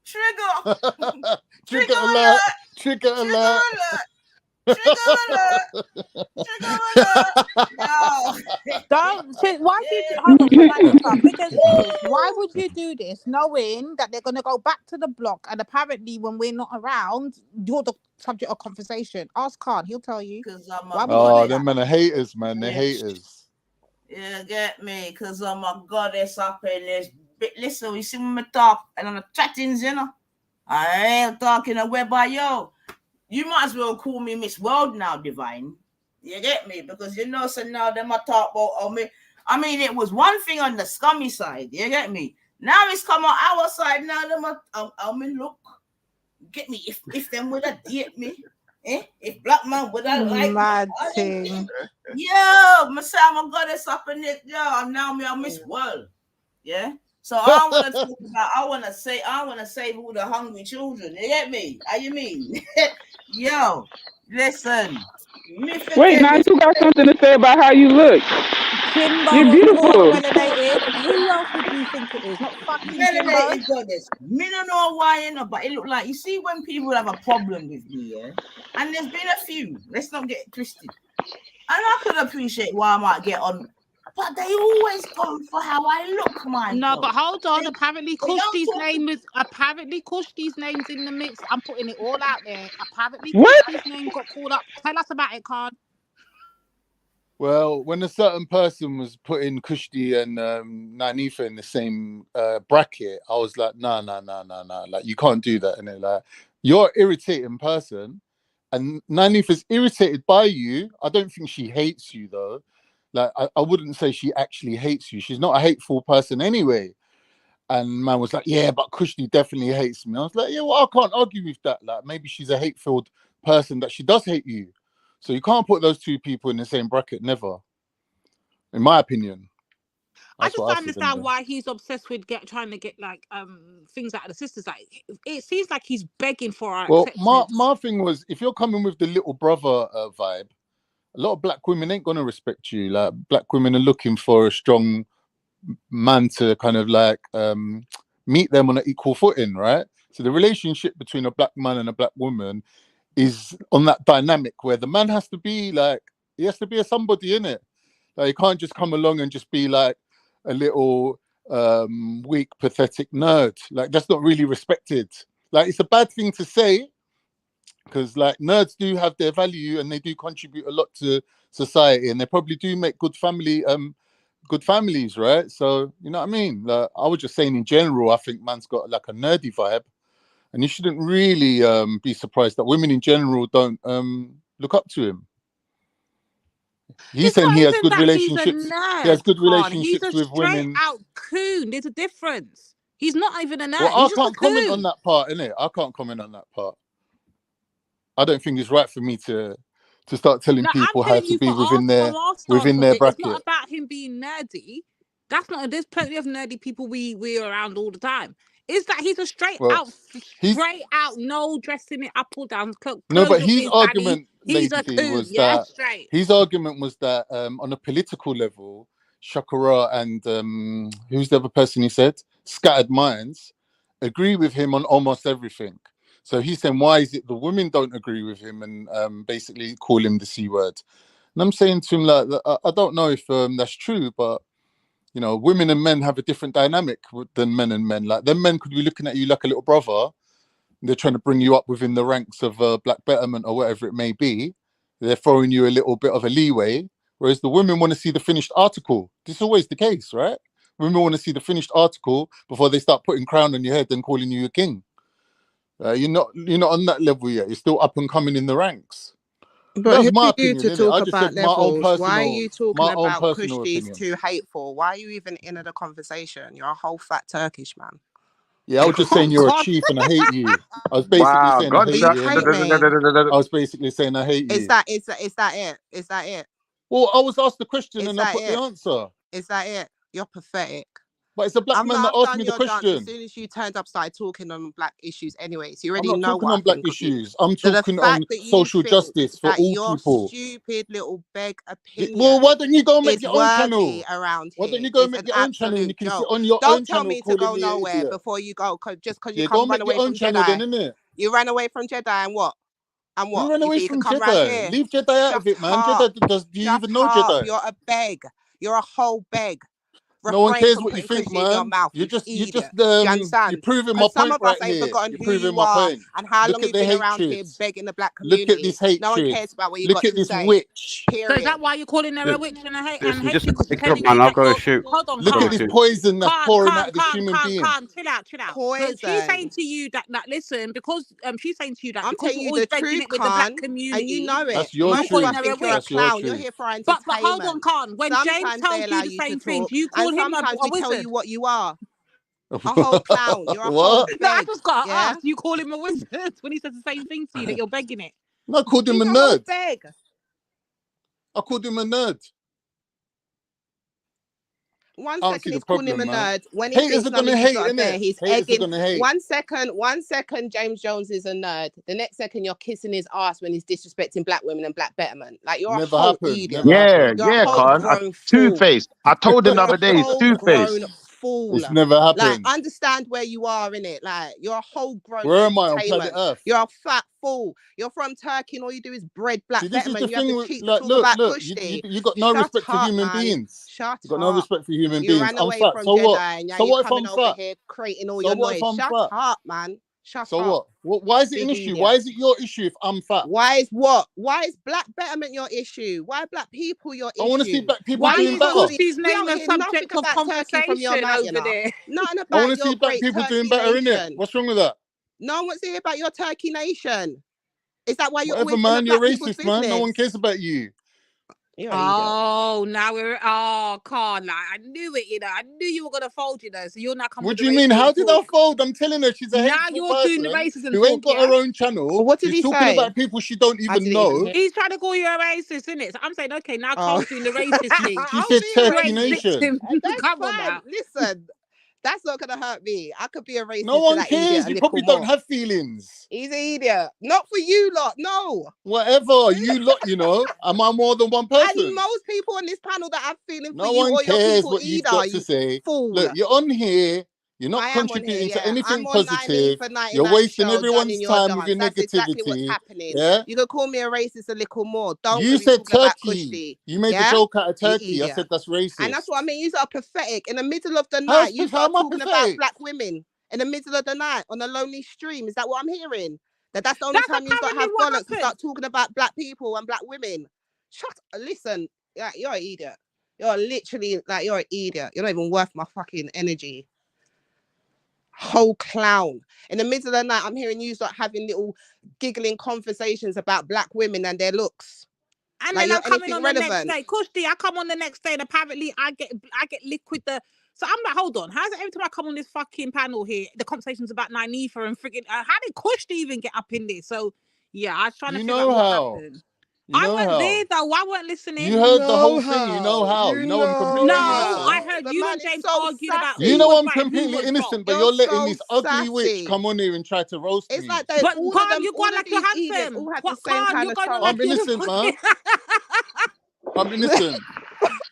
Trigger alert. Trigger alert. Trigger alert. Trigger alert. No. Don't. Why did you hold on? Because why would you do this, knowing that they're gonna go back to the block, and apparently when we're not around, you're the subject of conversation. Ask Khan, he'll tell you. Them men are haters, man. They're haters. Yeah, get me, because I'm a goddess up in this. Listen, we see when we talk and on the chattings, you know. I ain't talking a whereby yo. You might as well call me Miss World now, Divine. You get me? Because you know, so now them I talk about me. I mean, it was one thing on the scummy side. You get me? Now it's come on our side. Now them I mean, look, get me. If them would have date me, if black man would have like mad thing. Yo, I'm a goddess up in it. Yo, I'm now me a Miss World. Yeah. So I want to talk about. I want to save all the hungry children. You get me? How you mean? Yo, listen. Wait, now you got something to say about how you look. Kimbo, you're beautiful. Melanated. Who else would you think it is? Not fucking Melanated goddess. Me don't know why, you know, but it look like, you see when people have a problem with me, yeah, and there's been a few. Let's not get it twisted. And I could appreciate why I might get on. But they always go for how I look, man. No, but hold on. Apparently, Kushti's name's in the mix. I'm putting it all out there. Apparently, Kushti's name got called up. Tell us about it, Khan. Well, when a certain person was putting Kushti and Nanifa in the same bracket, I was like, nah. Like, you can't do that. And like, you're an irritating person, and Nanifa's irritated by you. I don't think she hates you though. Like, I wouldn't say she actually hates you. She's not a hateful person anyway. And man was like, yeah, but Kushti definitely hates me. I was like, yeah, well, I can't argue with that. Like, maybe she's a hate-filled person that she does hate you. So you can't put those two people in the same bracket, never. In my opinion. I just don't understand why he's obsessed with trying to get like things out of the sisters. Like, it seems like he's begging for our acceptance. My thing was, if you're coming with the little brother vibe, a lot of black women ain't gonna respect you. Like, black women are looking for a strong man to kind of like meet them on an equal footing, right? So the relationship between a black man and a black woman is on that dynamic where the man has to be like, he has to be a somebody in it. Like, you can't just come along and just be like a little weak, pathetic nerd. Like, that's not really respected. Like, it's a bad thing to say, because like nerds do have their value and they do contribute a lot to society, and they probably do make good families, right? So, you know what I mean? Like, I was just saying in general, I think man's got like a nerdy vibe, and you shouldn't really be surprised that women in general don't look up to him. He's saying he has good relationships. He has good relationships with women. He's a straight out coon. There's a difference. He's not even a nerd. Well, I can't comment on that part, innit? I can't comment on that part. I don't think it's right for me to start telling people how to be within their bracket. It's not about him being nerdy. That's not. There's plenty of nerdy people we're around all the time. Is that he's a straight out, no dressing it up or down. No, but his argument, was that on a political level, Shakara and who's the other person he said, Scattered Minds, agree with him on almost everything. So he's saying, why is it the women don't agree with him and basically call him the C word? And I'm saying to him, like, I don't know if that's true, but you know, women and men have a different dynamic than men and men. Like, them men could be looking at you like a little brother. They're trying to bring you up within the ranks of black betterment or whatever it may be. They're throwing you a little bit of a leeway. Whereas the women want to see the finished article. This is always the case, right? Women want to see the finished article before they start putting crown on your head and calling you a king. You're not on that level yet. You're still up and coming in the ranks. But who are you to talk about levels? Why are you talking about Kushti's too hateful? Why are you even in the conversation? You're a whole fat Turkish man. Yeah, I was just saying you're a chief and I hate you. I was basically saying I hate you. I was basically saying I hate you. Is that it? Is that it? Well, I was asked the question and I put the answer. Is that it? You're pathetic. But it's a black man that asked me the question. As soon as you turned up, started talking on black issues anyways. You already I'm not know talking what on black issues. I'm talking on social justice for all people. Stupid little beg opinion. Well, why don't you go and make your own channel? Around why here. don't you go and make your own channel and you can sit on your own channel? Don't tell me to go nowhere before you go, just because you can't run away from Jedi. Then, innit? You ran away from Jedi and what? And what? You ran away from Jedi. Leave Jedi out of it, man. Do you even know Jedi? You're a beg. You're a whole beg. No one cares what you think, man. You're proving my point right here. You're proving my point. And how long you've been around here begging the black community. Look at this hatred. No one cares about what you got to say. Look at this witch. So is that why you're calling her a witch and a hate? Man, I've got to shoot. Hold on, look at this poison that's pouring out of this human being. Chill out. Poison. So she's saying to you that listen, because she's saying to you that I'm because telling you're always begging it with the black community, and you know it. That's your truth. You're a clown. You're here for entertainment. But hold on, Khan. When James tells you the same thing, do you call him a wizard? You what you are. A whole clown. You're a whole beg. No, I just got asked. You call him a wizard when he says the same thing to you that you're begging it. No, I called him a nerd. I called him a nerd. 1 second he's calling him a nerd. When he thinks gonna hate, he's egging. 1 second, James Jones is a nerd. The next second, you're kissing his ass when he's disrespecting black women and black betterment. Like you're a whole idiot. Yeah, Con. Two-faced. I told him the other day, he's two-faced. It's never happened. Like, understand where you are in it. Like, you're a whole grown. Where am I on planet Earth? You're a fat fool. You're from Turkey, and all you do is bread black betterment. You have to keep look, you got no respect for human beings. Shut up. You got no respect for human beings. Ran away from so Jedi, what? And so what if I'm fat? Here creating all your noise. Shut up, man. Shut up. So what? Why is it an issue? Why is it your issue if I'm fat? Why is what? Why is black betterment your issue? Why are black people your issue? I want to see black people doing better. Why is she's named a subject of conversation from your mouth, over there? Nothing about I want to see black people doing better, innit? What's wrong with that? No one wants to hear about your Turkey nation. Is that why you're always man? You're racist, man. No one cares about you. Now we're Khan. Like, I knew it, I knew you were gonna fold, So you're not coming. What do you mean? How did I fold? I'm telling her she's a now you're doing the racism. Who ain't got her own channel. What did he talking say? About people she don't even know. He's trying to call you a racist, isn't it? So I'm saying, okay, now Khan's doing the racist thing. She said Turkey nation. Come on now. Listen. That's not gonna hurt me. I could be a racist. No one cares. You probably don't have feelings. He's an idiot. Not for you lot. No. Whatever you lot, am I more than one person? And most people on this panel that have feelings for no you one or your cares people what you've got to say. Fool. Look, you're on here. You're not contributing to anything positive. You're wasting everyone's time with your negativity. Exactly what's happening. Yeah? You can call me a racist a little more. Don't. You said Turkey. You made the joke out of Turkey. I said that's racist. And that's what I mean. You are pathetic. In the middle of the night, you start talking about black women. In the middle of the night on a lonely stream. Is that what I'm hearing? That's the only time you have bollocks to start talking about black people and black women. Listen, you're an idiot. You're literally you're an idiot. You're not even worth my fucking energy. Whole clown. In the middle of the night, I'm hearing you start having little giggling conversations about black women and their looks. And then I'm coming on the next day. Kushti, I come on the next day and apparently I get liquid the. So I'm like, hold on. How's it every time I come on this fucking panel here, the conversation's about Nynefa and freaking how did Kushti even get up in this? So yeah, I was trying to figure out what happened. I went there though. I weren't listening. You heard the whole thing. You know how. You know I'm completely innocent. I heard you and James arguing about. You know I'm completely innocent, but you're letting this ugly witch come on here and try to roast me. It's like but Khan, you got like your handsome. All have the same kind of tone. I'm innocent, man. I'm innocent.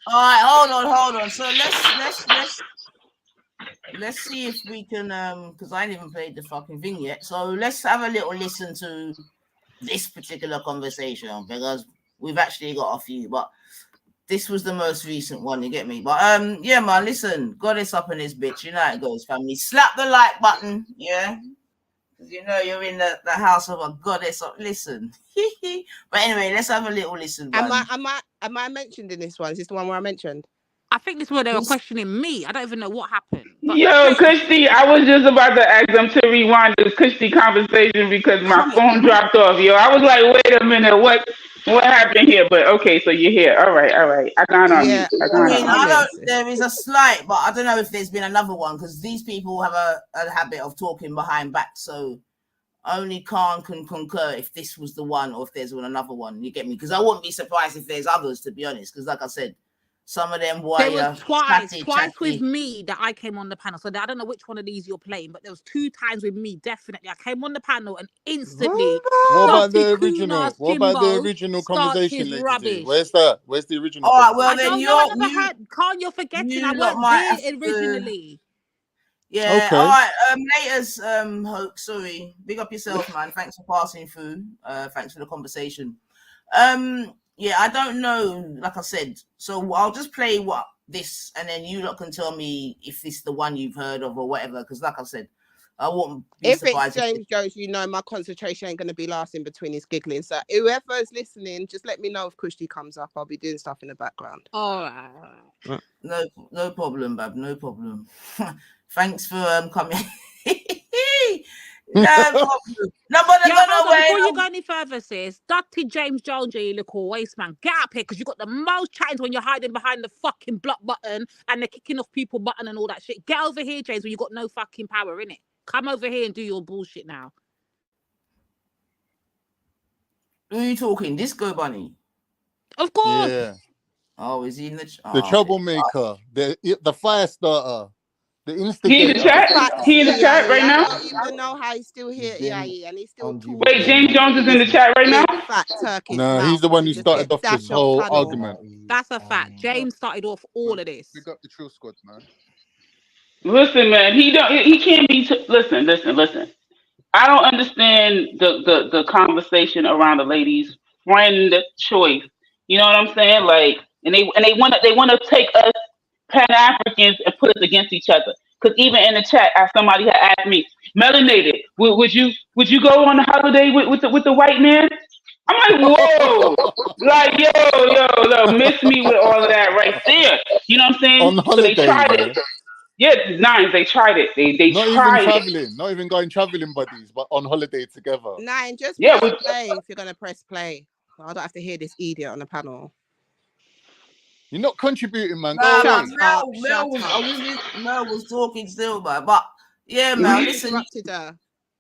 All right, hold on. So let's see if we can because I ain't even played the fucking thing yet. So let's have a little listen to this particular conversation because we've actually got a few, but this was the most recent one, you get me? But yeah, man, listen, goddess up in this bitch, you know how it goes, family. Slap the like button, yeah, because you know you're in the house of a goddess up. Listen. But anyway, let's have a little listen. Am I mentioned in this one? Is this the one where I mentioned? I think this is where they were questioning me. I don't even know what happened. Yo, Kushti, I was just about to ask them to rewind this Kushti conversation because my phone dropped off. Yo, I was like, wait a minute, what? What happened here? But okay, so you're here. All right. I gone on Yeah, mute. I I gone mean, on mute. there is a slight, but I don't know if there's been another one because these people have a habit of talking behind back. So only Khan can concur if this was the one or if there's another one. You get me? Because I wouldn't be surprised if there's others, to be honest. Because like I said, some of them There was twice chatty. with me that I came on the panel. So I don't know which one of these you're playing, but there was 2 times with me. Definitely, I came on the panel and instantly. What about the original? What about the original conversation, Lady D? Rubbish. Where's that? Where's the original? All right, well I then don't know. I never heard. Khan, you're forgetting. you I lot weren't might there have to- originally. Yeah. Okay. All right. Laters. Hope. Sorry. Big up yourself, man. Thanks for passing through. Thanks for the conversation. Yeah. I don't know. Like I said, so I'll just play this, and then you lot can tell me if this is the one you've heard of or whatever. Because like I said, I wouldn't be if surprised. It's James Jones, you know my concentration ain't going to be lasting between his giggling. So whoever's listening, just let me know if Kushti comes up. I'll be doing stuff in the background. All right. No problem, Bab. No problem. Thanks for coming. No problem. No, but before you go any further, sis, Dr. James Jones, you little waste man, get up here because you got the most chattings when you're hiding behind the fucking block button and the kicking off people button and all that shit. Get over here, James, when you got no fucking power in it. Come over here and do your bullshit now. Who are you talking? Disco Bunny? Of course. Yeah. Oh, is he in the the troublemaker, the fire starter, the instigator? He in the chat? He in the chat right now? I don't even know how he's still here, IcE, and he's still talking. Wait, James Jones is in the chat right now? Fat Turkish No, he's the one who started off this whole argument. That's a fact. James started off all of this. Pick up the Trill Squad, man. Listen, man, he can't be. Listen. I don't understand the conversation around the lady's friend choice. You know what I'm saying? Like, and they want to take us Pan Africans and put us against each other. Because even in the chat, somebody had asked me, melanated, would you go on a holiday with the white man? I'm like, whoa, like yo, miss me with all of that right there. You know what I'm saying? On holiday, so they tried man. it. Yeah, Nines, they tried it. They not tried even traveling, not even going traveling buddies, but on holiday together. Nine, just press play if you're gonna press play. I don't have to hear this idiot on the panel. You're not contributing, man. Nah, Go man, Mel was talking still, man. But yeah, man, listen,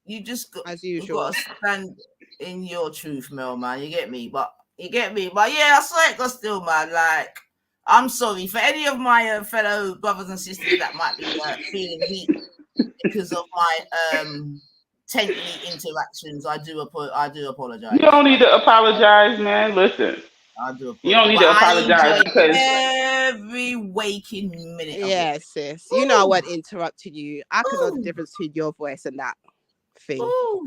you just got, as usual, got to stand in your truth, Mel, man. You get me? But yeah, I saw it got still, man. Like, I'm sorry for any of my fellow brothers and sisters that might be feeling heat because of my tenly interactions. I do apologize. You don't need to apologize, man. Listen. I do apologize. You don't need to apologize because every waking minute. Yeah, sis. You know I won't interrupt you. I can know the difference between your voice and that thing. Well,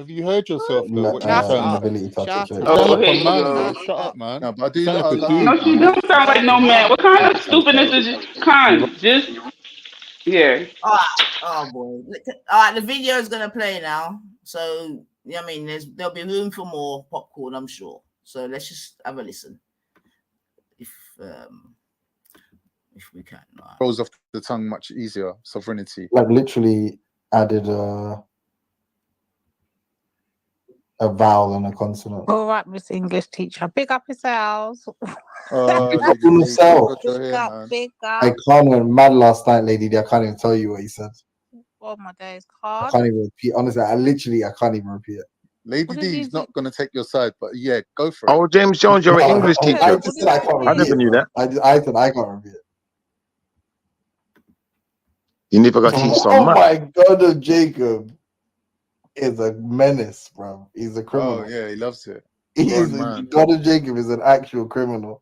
have you heard yourself though? What Shut up. Shut up, man. No, but I do No, you don't sound like no man. What kind of stupidness is just yeah. All right. Oh boy. All right, the video is gonna play now. So I mean, there'll be room for more popcorn, I'm sure. So let's just have a listen. If we can. Rolls off the tongue much easier. Sovereignty. Like literally added a vowel and a consonant. All right, Miss English teacher. Big up yourselves. Big up. I can't even mad last night, lady. I can't even tell you what he said. Oh my days, I can't even repeat. Honestly, I can't even repeat it. Lady D is not going to take your side, but yeah, go for it. Oh, James Jones, you're an English teacher. I just said I can't I never knew that. I said I can't repeat it. You never got to teach some. Oh my God, Jacob is a menace, bro. He's a criminal. Oh yeah, he loves it. God of Jacob is an actual criminal.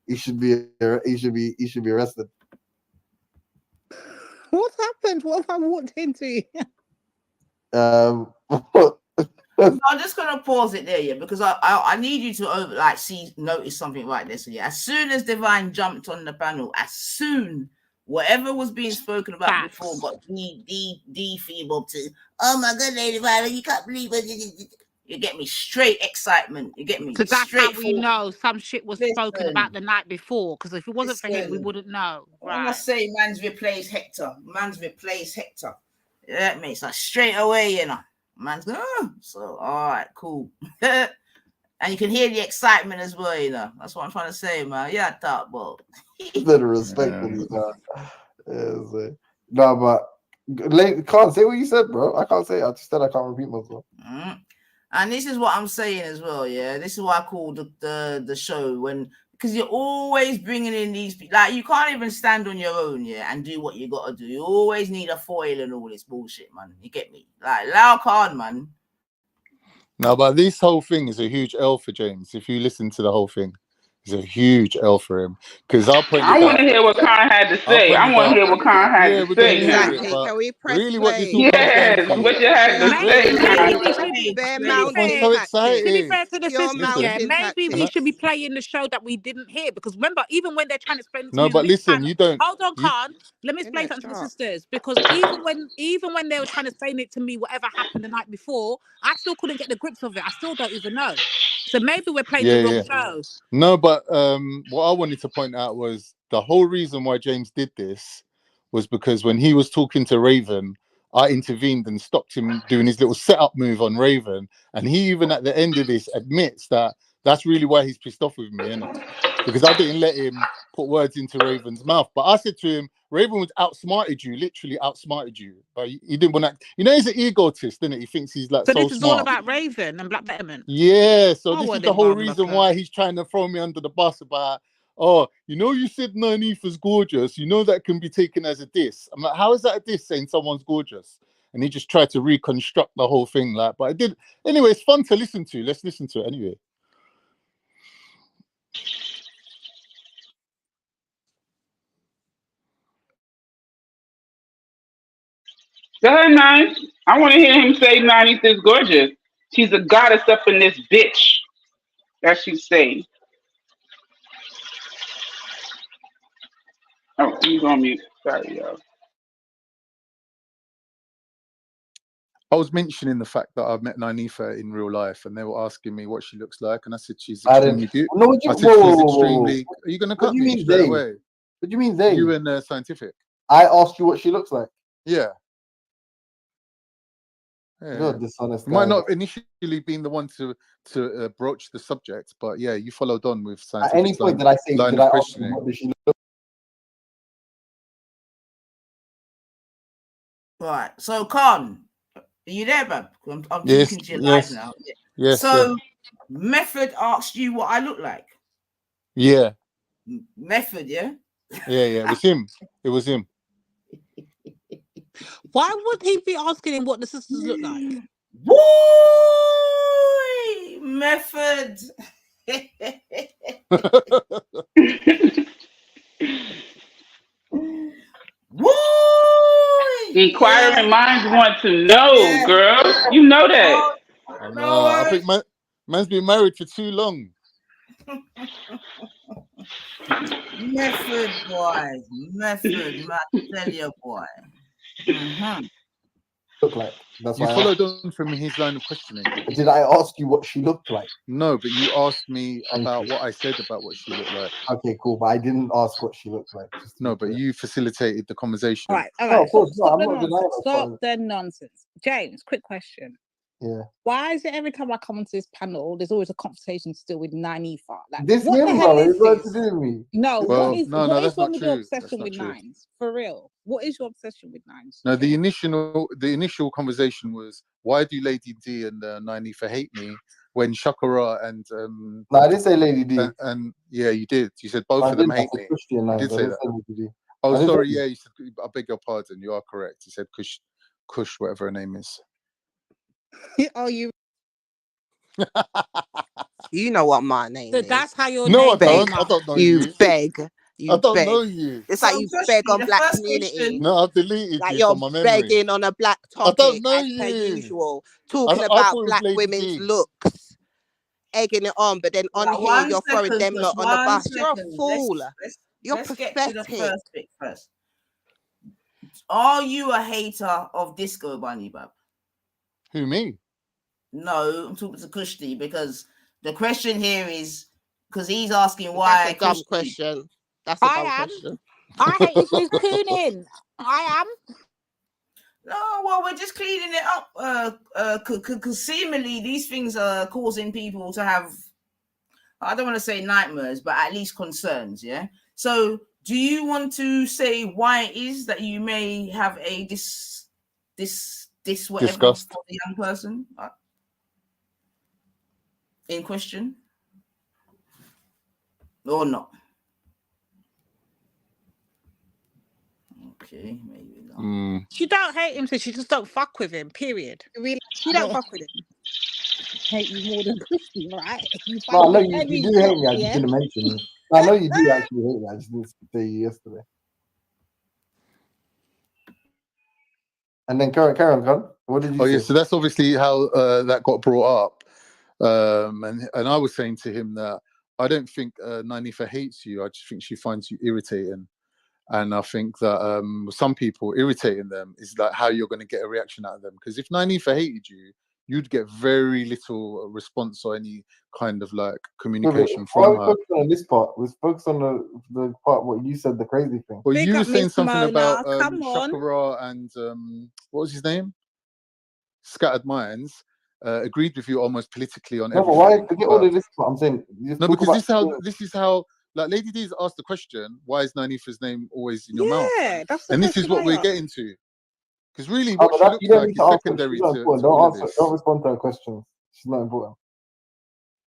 He should be arrested. What happened? What have I walked into? I'm just gonna pause it there, yeah, because I need you to notice something right there. So yeah, as soon as Divine jumped on the panel, whatever was being spoken about before got defeebled to, oh my God, Lady Divine, you can't believe it. You get me? Straight excitement. You get me? So that's how we know some shit was spoken about the night before. Because if it wasn't for him, we wouldn't know. Right. I say man's replaced Hector. You get me? So straight away, you know. Man's going, so all right, cool. And you can hear the excitement as well, you know. That's what I'm trying to say, man. Yeah, talk about. Better respectfully, no, but can't say what you said, bro. I can't say it. I just said I can't repeat myself. And this is what I'm saying as well, yeah. This is why I call the show because you're always bringing in these people. Like, you can't even stand on your own, yeah, and do what you got to do. You always need a foil and all this bullshit, man. You get me? Like, loud card, man. No, but this whole thing is a huge L for James. If you listen to the whole thing, it's a huge L for him. Because I want to hear what Khan had to say. I want to hear what Khan had to say. Exactly. Can we press really, play? what this all comes down to? What you had to say, Maybe Khan. we should be. So excited. To be fair to the sisters, yeah, maybe we I- should be playing the show that we didn't hear, because remember, even when they're trying to explain it to No, me, but listen, you don't. Hold on, Khan. Let me explain something to the sisters, because even when they were trying to explain it to me, whatever happened the night before, I still couldn't get the grips of it. I still don't even know. So maybe we're playing the wrong show. No, but what I wanted to point out was the whole reason why James did this was because when he was talking to Raven, I intervened and stopped him doing his little setup move on Raven, and he even at the end of this admits that that's really why he's pissed off with me, innit? Because I didn't let him put words into Raven's mouth. But I said to him, Raven was outsmarted you, literally outsmarted you. But he didn't want to. You know, he's an egotist, isn't it? He thinks he's like So so this is smart. all about Raven and Black Betterment. Yeah, so this is the whole reason why he's trying to throw me under the bus about, oh, you know, you said Nanifa's gorgeous. You know that can be taken as a diss. I'm like, how is that a diss saying someone's gorgeous? And he just tried to reconstruct the whole thing. Like, but it did. Anyway, it's fun to listen to. Let's listen to it anyway. Go ahead, Nine. I want to hear him say Nani's is gorgeous. She's a goddess up in this bitch. That's she's saying. Oh, he's on mute. Sorry, y'all. I was mentioning the fact that I've met Nanifa in real life, and they were asking me what she looks like, and I said she's extremely beautiful. No, I said she's extremely. Are you going to cut me straight they? away? What do you mean they? You and Scientific. I asked you what she looks like. Yeah. You're dishonest. You might not have initially been the one to broach the subject, but yeah, you followed on with Scientific. At any point did I say, did I ask you what does she look? Right. So, Con, are you there, bub? I'm Yes, talking to you live now. Yes. So, Method asked you what I look like. Yeah. Method, yeah. Yeah. It was him. It was him. Why would he be asking him what the sisters look like? Boy, Method. Inquiring minds want to know, girl. You know that. I think man's been married for too long. Method, boy. Method, man. Tell you, boy. Look like. That's You why followed on from his line of questioning. Did I ask you what she looked like? No, but you asked me about what I said about what she looked like. Okay, cool. But I didn't ask what she looked like. No, but you facilitated the conversation. All right. No, of course not. I'm not denying Stop the nonsense. James, quick question. Yeah. Why is it every time I come onto this panel, there's always a conversation still with Nanifa? Like, this what the him, hell bro. is It's got this? to do with me. No, Well, what is no, what is that's wrong not with your true. obsession That's with not true. nines? For real. What is your obsession with nines? No, the initial conversation was, why do Lady D and Nanifa hate me when Shakara and No, I didn't say Lady D. And yeah, you did. You said both of them hate me. You did say that. Oh, sorry. Yeah, you said. I beg your pardon. You are correct. You said Kush, whatever her name is. Oh, you. You know what my name is. That's how your No, name I don't. I don't know you. Beg. I don't know you. It's like you beg on black community. No, I've deleted like you you're from my memory. begging on a black topic. I don't know as per you. usual, talking I about thought it was black Lady women's D. looks, egging it on, but then on Now, here 1 you're throwing second, them just lot on the 1 bus. You're a second. fool. You're Let's get pathetic. to the first bit first. Are you a hater of Disco Bunny, bub? Who, me? No, I'm talking to Kushti, because the question here is because he's asking why. That's a dumb question. That's a dumb question. I hate it with QuOoN. I am. No, well, we're just cleaning it up. Because seemingly these things are causing people to have I don't want to say nightmares, but at least concerns. Yeah. So, do you want to say why it is that you may have a this whatever Disgust for the young person in question, or not? Okay, maybe not. She don't hate him, so she just don't fuck with him. Period. Really, She don't fuck with him. Hate you more than Christy, right? You No, find I know him you any do hate job, me. I just yeah? didn't mention it. I know you do actually hate me. I just didn't say you yesterday. And then Karen, what did you say? yeah, so that's obviously how that got brought up. And I was saying to him that I don't think Nanifa hates you. I just think she finds you irritating. And I think that some people, irritating them is like how you're going to get a reaction out of them. Because if Nanifa hated you, you'd get very little response or any kind of like communication Why from we her. focused on this part? We focused on the part what you said, the crazy thing. Well, Big you were up saying Miss something Mona. about Come on. Shakara and what was his name? Scattered Minds. Agreed with you almost politically on No, but everything. why forget all of this? What I'm saying. No, because this is how like Lady D's asked the question, why is Nanifa's name always in your mouth? Yeah, that's the And this is question what I we're asked. getting to. Because really what she you looks don't like need is to answer. secondary She's not to important. all Don't of answer. this. Don't respond to her questions. She's not important.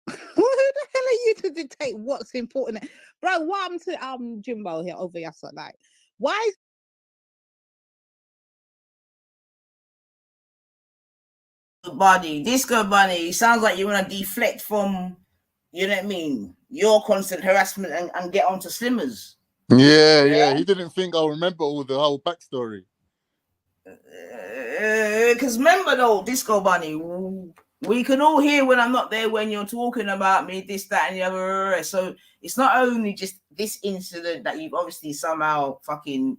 Who the hell are you to dictate what's important? Bro, what I'm to Jimbo here over here, so like, why is Disco Bunny, sounds like you want to deflect from, you know what I mean, your constant harassment and get onto Slimmers. Yeah. He didn't think I'll remember all the whole backstory. Because remember though, Disco Bunny, we can all hear when I'm not there when you're talking about me, this, that, and the other. So it's not only just this incident that you've obviously somehow fucking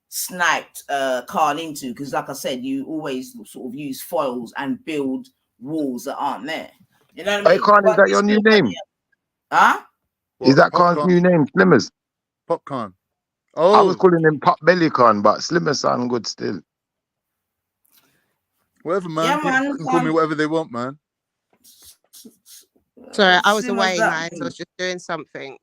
sniped Khan into, because like I said, you always sort of use foils and build walls that aren't there. You know what I mean? Hey, Khan, is that your new name? Huh? Is that Khan's new name, Slimmers? Popcorn. I was calling him Pop Belly Khan, but Slimmers sound good still. Whatever, man. Yeah, People man, can call me whatever they want, man. Sorry, I was Slimmers away, that guys. I was just doing something.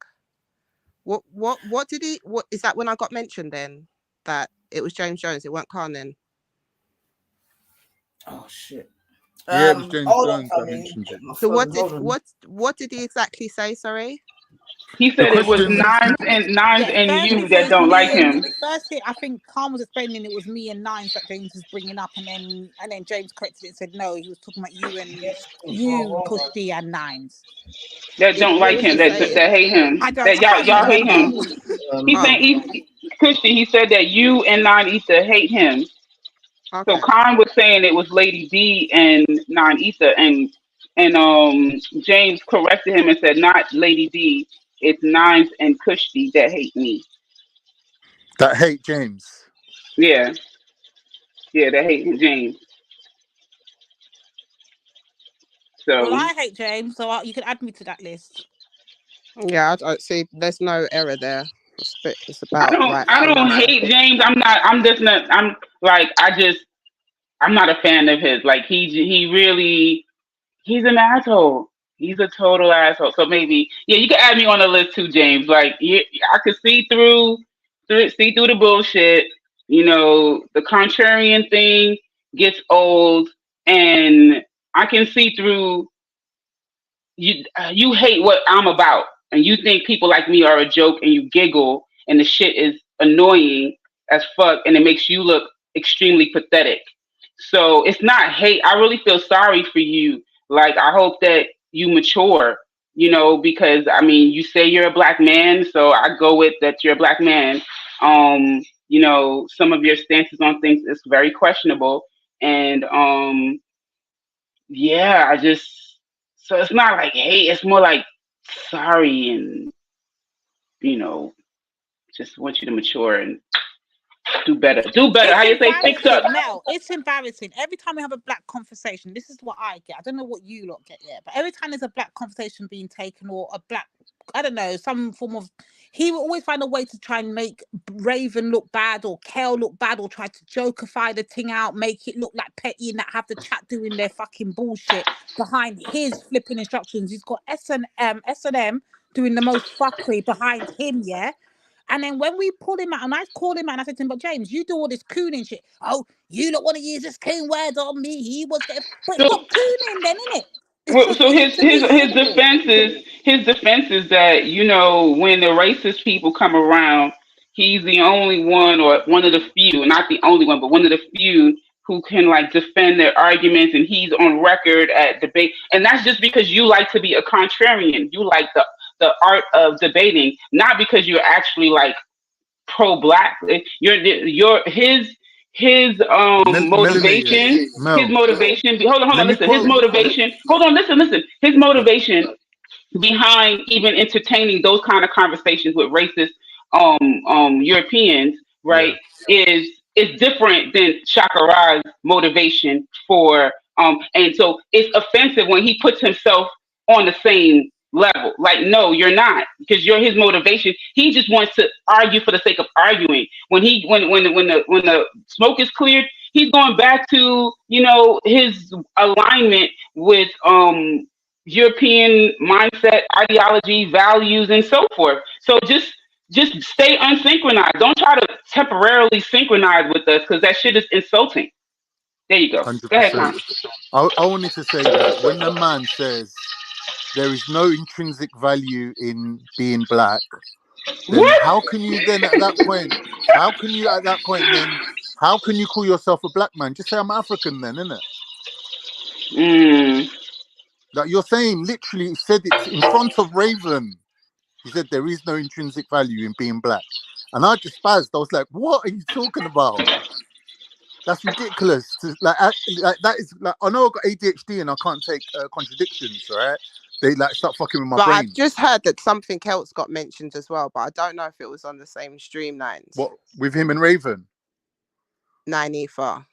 What did he? What is that? When I got mentioned, then that it was James Jones. It weren't Khan then. Oh shit. Yeah, it was James Jones that mentioned it. So what did he exactly say? Sorry. He said it was nines and you that don't like him. Firstly, I think Khan was explaining it was me and Nines that James was bringing up, and then James corrected it and said no, he was talking about you and you, Kushti, and Nines. That don't like him, that hate him, that y'all hate him. He's saying Christian. He said that you and Nine Ether hate him. Okay. So Khan was saying it was Lady D and Nine Ether, and James corrected him and said not Lady D, it's Nines and Kushti that hate me. That hate James. Yeah, that hate James. So well, I hate James, so you can add me to that list. Yeah, I see. There's no error there. It's about I don't hate James. I'm not a fan of his. Like he's an asshole. He's a total asshole. So maybe you can add me on the list too, James. Like I could see through the bullshit. You know, the contrarian thing gets old, and I can see through. You hate what I'm about, and you think people like me are a joke, and you giggle, and the shit is annoying as fuck, and it makes you look extremely pathetic. So it's not hate. I really feel sorry for you. Like I hope that you mature, because I mean you say you're a black man, so I go with that you're a black man. Some of your stances on things is very questionable, and so it's not like hate, it's more like sorry, and just want you to mature and do better. How you say fix up? Mel, it's embarrassing. Every time we have a black conversation, this is what I get. I don't know what you lot get yet, but every time there's a black conversation being taken or a black, I don't know, some form of he will always find a way to try and make Raven look bad or Kel look bad or try to jokify the thing out, make it look like Petty and that have the chat doing their fucking bullshit behind his flipping instructions. He's got S&M doing the most fuckery behind him, yeah? And then when we pulled him out, and I called him out and I said to him, but James, you do all this cooning shit. Oh, you don't want to use this coon word on me. He was getting... But stop cooning then, innit? So his defense is that, you know, when the racist people come around, he's the only one, or one of the few, not the only one, but one of the few who can like defend their arguments, and he's on record at debate. And that's just because you like to be a contrarian. You like the art of debating, not because you're actually like pro-black. His motivation. Hold on, listen. His motivation. Hold on, listen. His motivation behind even entertaining those kind of conversations with racist Europeans, right, is different than Shakara's motivation for and so it's offensive when he puts himself on the same level. Like, no, you're not, because you're his motivation. He just wants to argue for the sake of arguing. When the smoke is cleared, he's going back to, you know, his alignment with European mindset, ideology, values, and so forth. So just stay unsynchronized. Don't try to temporarily synchronize with us, because that shit is insulting. There you go. 100%. Go ahead, Con. I wanted to say that when the man says there is no intrinsic value in being black, then how can you then at that point how can you call yourself a black man? Just say I'm African then, innit? Like you're saying, literally said it in front of Raven. He said there is no intrinsic value in being black. And I just spazzed. I was like, what are you talking about? That's ridiculous. Like that is like, I know I've got ADHD and I can't take contradictions, right? They like start fucking with my brain. I've just heard that something else got mentioned as well, but I don't know if it was on the same stream, Nines. What, with him and Raven? Nine Ether.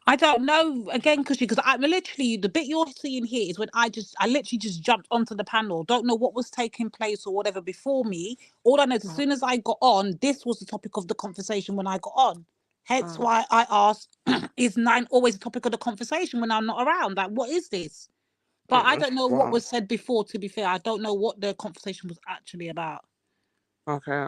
I don't know, again, because I'm literally, the bit you're seeing here is when I literally just jumped onto the panel. Don't know what was taking place or whatever before me. All I know is as soon as I got on, this was the topic of the conversation when I got on. Hence why I asked, is 9 always the topic of the conversation when I'm not around? Like, what is this? But I don't know what was said before, to be fair. I don't know what the conversation was actually about. Okay.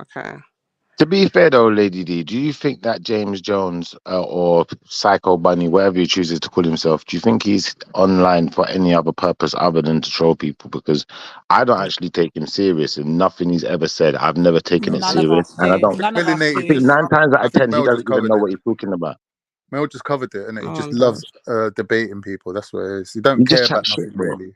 To be fair though, Lady D, do you think that James Jones or Psycho Bunny, whatever he chooses to call himself, do you think he's online for any other purpose other than to troll people? Because I don't actually take him serious, and nothing he's ever said, I've never taken it serious. And I don't. I think 9 times out of 10, he doesn't even know what he's talking about. Mel just covered it, and he just loves debating people. That's what it is. He don't care about nothing really.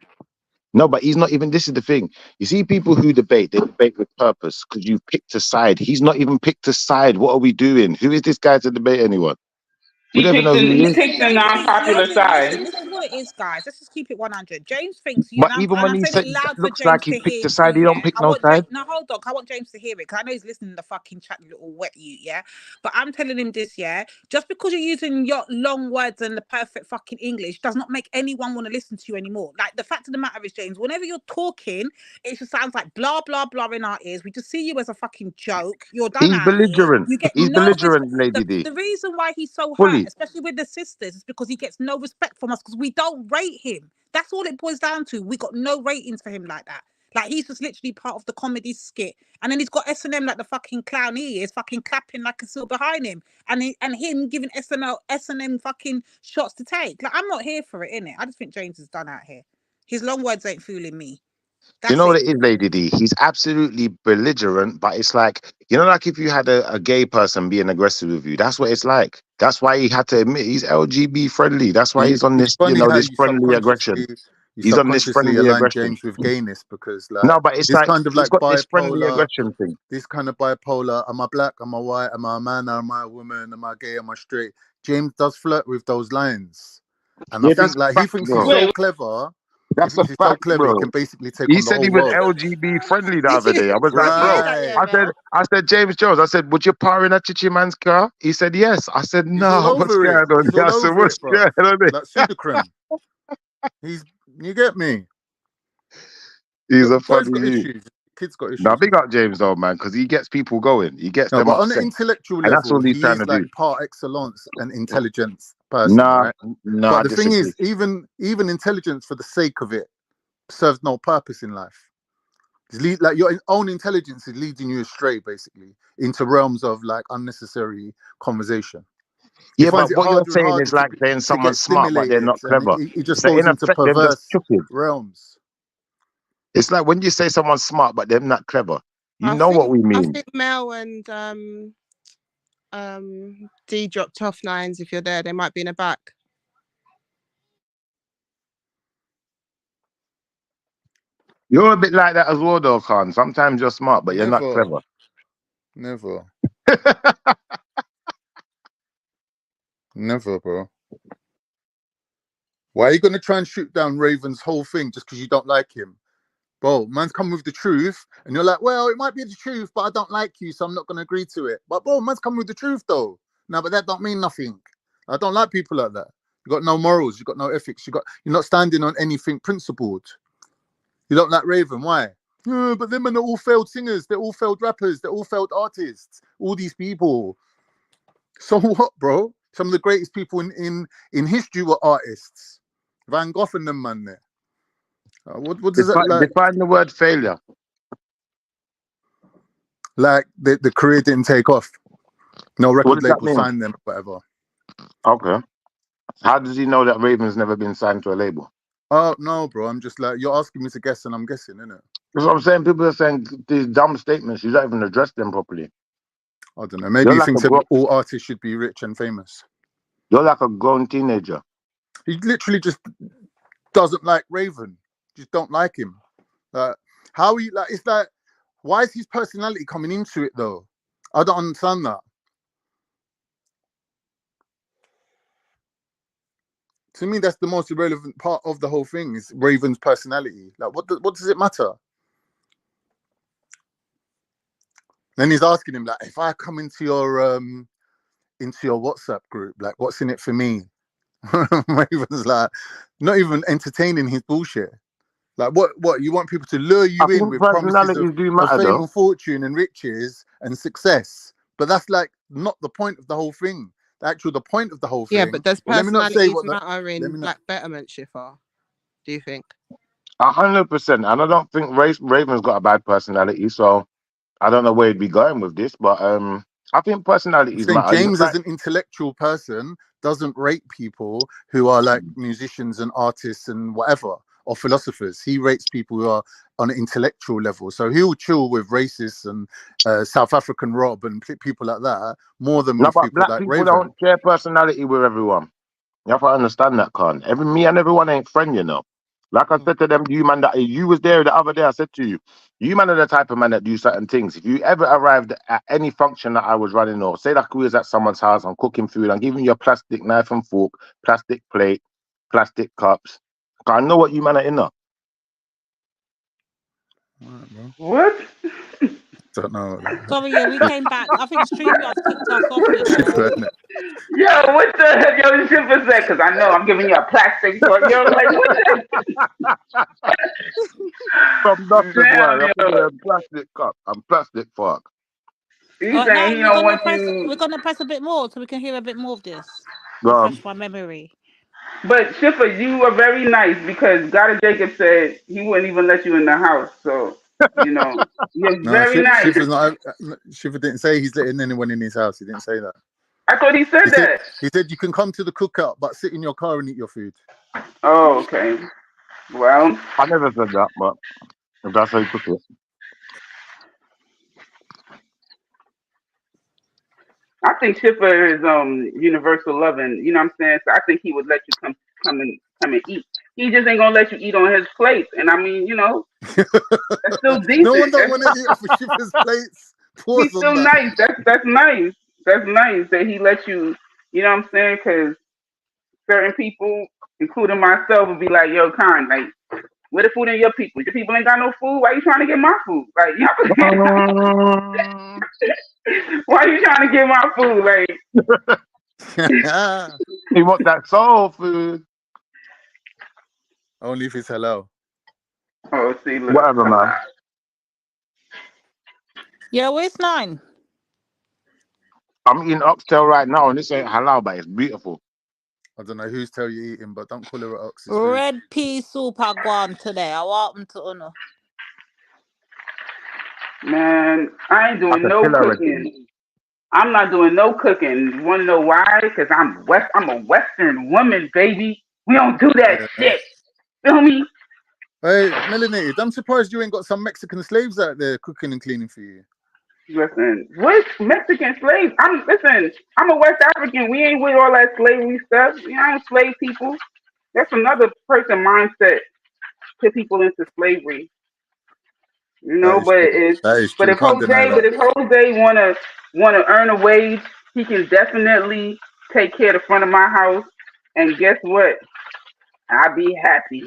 No, but he's not even. This is the thing. You see, people who debate, they debate with purpose because you've picked a side. He's not even picked a side. What are we doing? Who is this guy to debate anyone? We don't even know who he is. He picked the non-popular side. This is what it is, guys. Let's just keep it 100. James thinks you. But even when he said, looks like he picked a side, he don't pick no side. Now hold on, I want James to hear it because I know he's listening to the fucking chat, you little wet you, yeah. But I'm telling him this, yeah. Just because you're using your long words and the perfect fucking English does not make anyone want to listen to you anymore. Like, the fact of the matter is, James, whenever you're talking, it just sounds like blah blah blah in our ears. We just see you as a fucking joke. You're done. He's belligerent. He's belligerent, Lady D. The reason why he's so hurt, especially with the sisters, is because he gets no respect from us because we don't rate him. That's all it boils down to. We got no ratings for him like that. Like, he's just literally part of the comedy skit, and then he's got S&M like the fucking clown he is, fucking clapping like a seal behind him, and him giving S&M fucking shots to take. Like, I'm not here for it, innit? I just think James is done out here. His long words ain't fooling me. You know what it is, Lady D? He's absolutely belligerent, but it's like, you know, like if you had a gay person being aggressive with you, that's what it's like. That's why he had to admit he's LGBT friendly. That's why he's on this, you know, this friendly aggression. He's on this friendly aggression. James with gayness because, like, no, but it's like kind of like this friendly aggression thing. This kind of bipolar. Am I black? Am I white? Am I a man? Am I a woman? Am I gay? Am I straight? James does flirt with those lines, and I think like he thinks he's so clever. That's a fact, bro. He can basically take he said he was LGBT friendly the other day. I was like, bro. I said, James Jones. I said, would you power in a chichi man's car? He said, yes. I said, no. What's going on? I said, what's going on? Like Sudocrem. You get me? He's a funny dude. kid's got issues. Now, big up James though, man, because he gets people going. He gets them But on upset. the intellectual And that's level, all he's he trying is to like do. par excellence an intelligence person, right? Nah, But I the thing disagree. is, even intelligence for the sake of it serves no purpose in life. Like your own intelligence is leading you astray, basically, into realms of like unnecessary conversation. He Yeah, finds but it what you're harder and saying harder is like saying to someone's get smart, but they're stimulated, not and clever. he just So goes in into effect, they're just perverse stupid. realms. It's like when you say someone's smart, but they're not clever. You I know what we I mean. think Mel and D dropped off nines. If you're there, they might be in the back. You're a bit like that as well, though, Khan. Sometimes you're smart, but you're not clever. Never, bro. Why are you gonna try and shoot down Raven's whole thing just because you don't like him? Bro, man's come with the truth, and you're like, well, it might be the truth, but I don't like you, so I'm not gonna agree to it. But bro, man's come with the truth though. No, but that don't mean nothing. I don't like people like that. You got no morals, you got no ethics, you're not standing on anything principled. You don't like Raven, why? But them are all failed singers, they're all failed rappers, they're all failed artists, all these people. So what, bro? Some of the greatest people in history were artists. Van Gogh and them, man, there. What does that like? Define the word failure. Like the career didn't take off. No record What does that label mean? signed them, whatever. Okay. How does he know that Raven's never been signed to a label? Oh no, bro. I'm just like, you're asking me to guess, and I'm guessing, innit? That's what I'm saying. People are saying these dumb statements. You don't even address them properly. I don't know. Maybe he like thinks all artists should be rich and famous. You're like a grown teenager. He literally just doesn't like Raven. Just don't like him. How he like? It's like, why is his personality coming into it though? I don't understand that. To me, that's the most irrelevant part of the whole thing is Raven's personality. Like, what does it matter? Then he's asking him, like, if I come into your WhatsApp group, like, what's in it for me? Raven's like, not even entertaining his bullshit. Like, what you want people to lure you in with promises of fame and fortune and riches and success, but that's like not the point of the whole thing. The point of the whole thing. Yeah, but does personalities matter in black betterment, Schiffer? Do you think? 100%. And I don't think Raven's got a bad personality, so I don't know where he'd be going with this, but I think personalities matter. James, as an intellectual person, doesn't rate people who are like musicians and artists and whatever, or philosophers. He rates people who are on an intellectual level. So he'll chill with racists and South African Rob and people like that more than with people like Raven. Don't share personality with everyone. You have to understand that, Khan. Me and everyone ain't friend, you know. Like I said to them, you man, that you was there the other day, I said to you, you man are the type of man that do certain things. If you ever arrived at any function that I was running, or say like we was at someone's house, I'm cooking food, I'm giving you a plastic knife and fork, plastic plate, plastic cups. I know what you man are in there. What? Don't know. Sorry, yeah, we came back. I think StreamYard kicked us off. Yo, what the heck? Yo, Schiffer said, because I know I'm giving you a plastic fork. Yo, like, what the From nothing, boy. I'm plastic cup. I'm plastic fork. He's saying he don't want you. We're gonna press a bit more so we can hear a bit more of this. Refresh my memory. But Schiffer, you were very nice because God Jacob said he wouldn't even let you in the house. So, you know, you're very nice. Schiffer didn't say he's letting anyone in his house. He didn't say that. I thought he said that. He said you can come to the cookout, but sit in your car and eat your food. Oh, okay. Well, I never said that, but if that's how you put it. I think Schiffer is universal loving. You know what I'm saying? So I think he would let you come and eat. He just ain't gonna let you eat on his plate. And I mean, you know, that's still decent. No one don't want to eat off of Schiffer's plates. He's still nice. That's nice. That's nice that he lets you. You know what I'm saying? Because certain people, including myself, would be like, "Yo, Con, like, where the food in your people? Your people ain't got no food. Why you trying to get my food? Like, you know, why you trying to get my food? Like, he want that soul food. Only if it's hello. Oh, see, look. Whatever, man. Yeah, where's 9? I'm eating oxtail right now, and this ain't halal, but it's beautiful. I don't know whose tail you're eating, but don't call it an ox. Red pea soup I go on today. I want them to honor. Man, I ain't doing no cooking. I'm not doing no cooking. You wanna know why? Because I'm a Western woman, baby. We don't do that shit. Feel me? Hey, Melanated, I'm surprised you ain't got some Mexican slaves out there cooking and cleaning for you. Listen, what Mexican slaves? I'm a West African. We ain't with all that slavery stuff. I don't slave people. That's another person mindset. Put people into slavery. You know, but if Jose wanna earn a wage, he can definitely take care of the front of my house. And guess what? I'll be happy.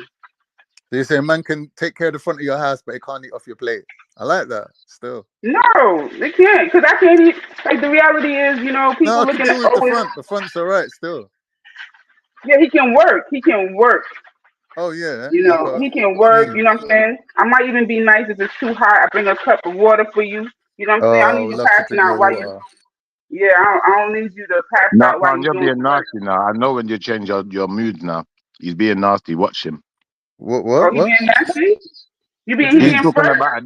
So you say a man can take care of the front of your house, but he can't eat off your plate. I like that. Still. No, they can't, because I can't eat. Like, the reality is, people looking at the front. The front's all right still. Yeah, he can work. Oh yeah. He can work. You know what I'm saying? I might even be nice if it's too hot. I bring a cup of water for you. You know what I'm saying? I need you passing out while you. Yeah, I don't need you to pass out while you're doing being nasty now. I know when you change your mood now. He's being nasty. Watch him. What? Oh, he being nasty? He being fresh?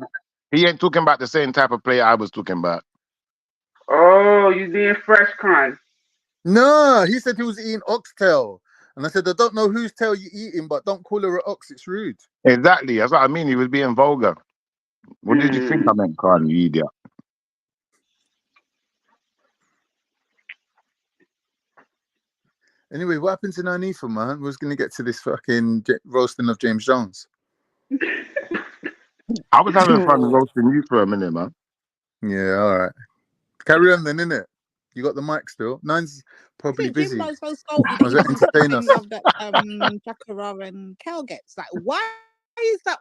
He ain't talking about the same type of player I was talking about. Oh, you being fresh, Con? No, he said he was eating oxtail. And I said, I don't know whose tail you're eating, but don't call her an ox. It's rude. Exactly. That's what I mean. He was being vulgar. What did you think I meant, Khan, you idiot? Anyway, what happened to Nanifa, man? We was going to get to this fucking roasting of James Jones. I was having fun roasting you for a minute, man. Yeah, all right. Carry on then, innit? You got the mic still. Nine's probably busy. Jimbo's so salty I was that entertain us. love that Jakara and Cal gets. Like, why is that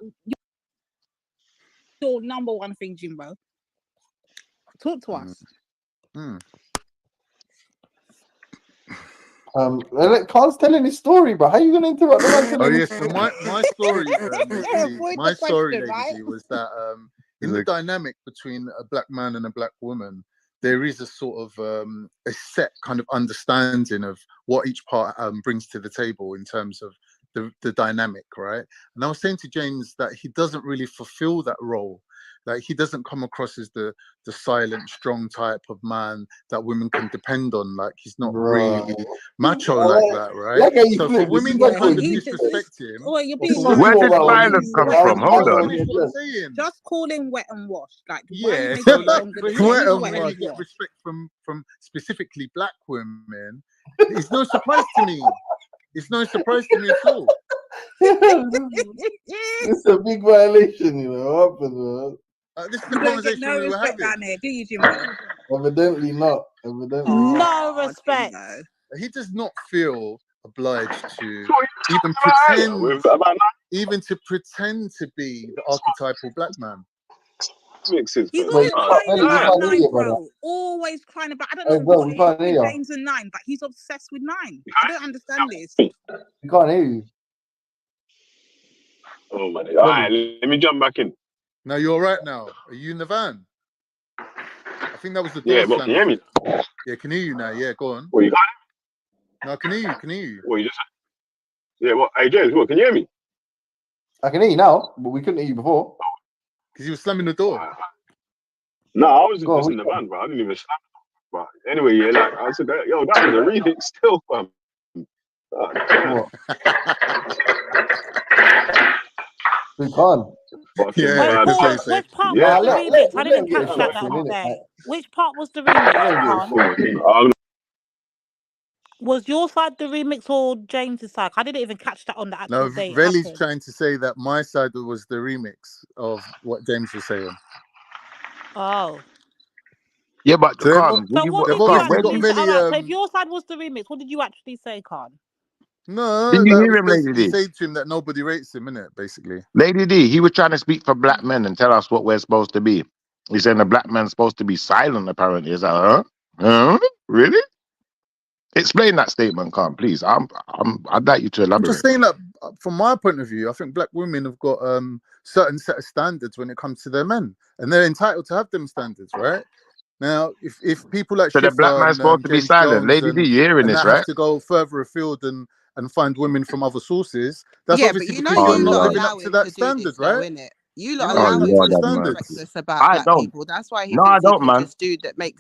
your number one thing, Jimbo? Talk to us. Carl's telling his story, but how are you going to interrupt the man? Oh yes, so my story, my story, Lady G, was that in the dynamic between a black man and a black woman, there is a sort of a set kind of understanding of what each part brings to the table in terms of the dynamic, right? And I was saying to James that he doesn't really fulfill that role. Like, he doesn't come across as the silent, strong type of man that women can depend on. Like, he's not really macho like that, right? So for women to kind of disrespect him, where did violence come from? Hold on. Just call him wet and washed. Like, yeah, so like, wet and washed. Get respect from specifically black women. It's no surprise to me. It's no surprise to me at all. It's a big violation, you know. What happened, man? This is the conversation we were having. Down there, do you, Jimbo? Evidently not. Evidently no respect. He does not feel obliged to even pretend to be the archetypal black man. He's always crying about 9, bro. Always crying about. I don't know what it is with James and 9, but he's obsessed with 9. I don't understand this. We can't hear you. Oh my God. All right, let me jump back in. No, you're all right now. Are you in the van? I think that was the door. Yeah, but can you hear me? Yeah, can hear you now. Yeah, go on. Well, you got it? No, I can hear you. Can hear you. Well, you just. Yeah, well, hey James, what? Can you hear me? I can hear you now, but we couldn't hear you before. Because you were slamming the door. No, I was just in the van, bro. I didn't even slam the door. But anyway, yeah, like I said, that was a remix still, fam. We can't. Yeah, which part was the remix? I didn't catch that other day. Which part was the remix? Was your side the remix or James's side? I didn't even catch that on the actual day. No, Veli's trying to say that my side was the remix of what James was saying. Oh. Yeah, but so what did you actually say? So if your side was the remix, what did you actually say, Khan? No, did you hear him, Lady D? Say to him that nobody rates him, innit, basically. Lady D, he was trying to speak for black men and tell us what we're supposed to be. He's saying the black man's supposed to be silent, apparently. Is that, huh? Really? Explain that statement, Khan, please. I'd like you to elaborate. I'm just saying that from my point of view, I think black women have got certain set of standards when it comes to their men, and they're entitled to have them standards, right? Now, if people like So the black Schiffer man's and supposed to be James silent. Jones Lady D, you hearing and this, that have right? to go further afield and find women from other sources, that's Yeah, but obviously you know, because they're you not lot Oh, living allow up to him that to do standard, this, though, right? innit? You You're lot not allow living him up Lord to to the have speak mercy. standards. reckless about I black don't. people. That's why he No, I thinks he don't, can man. just make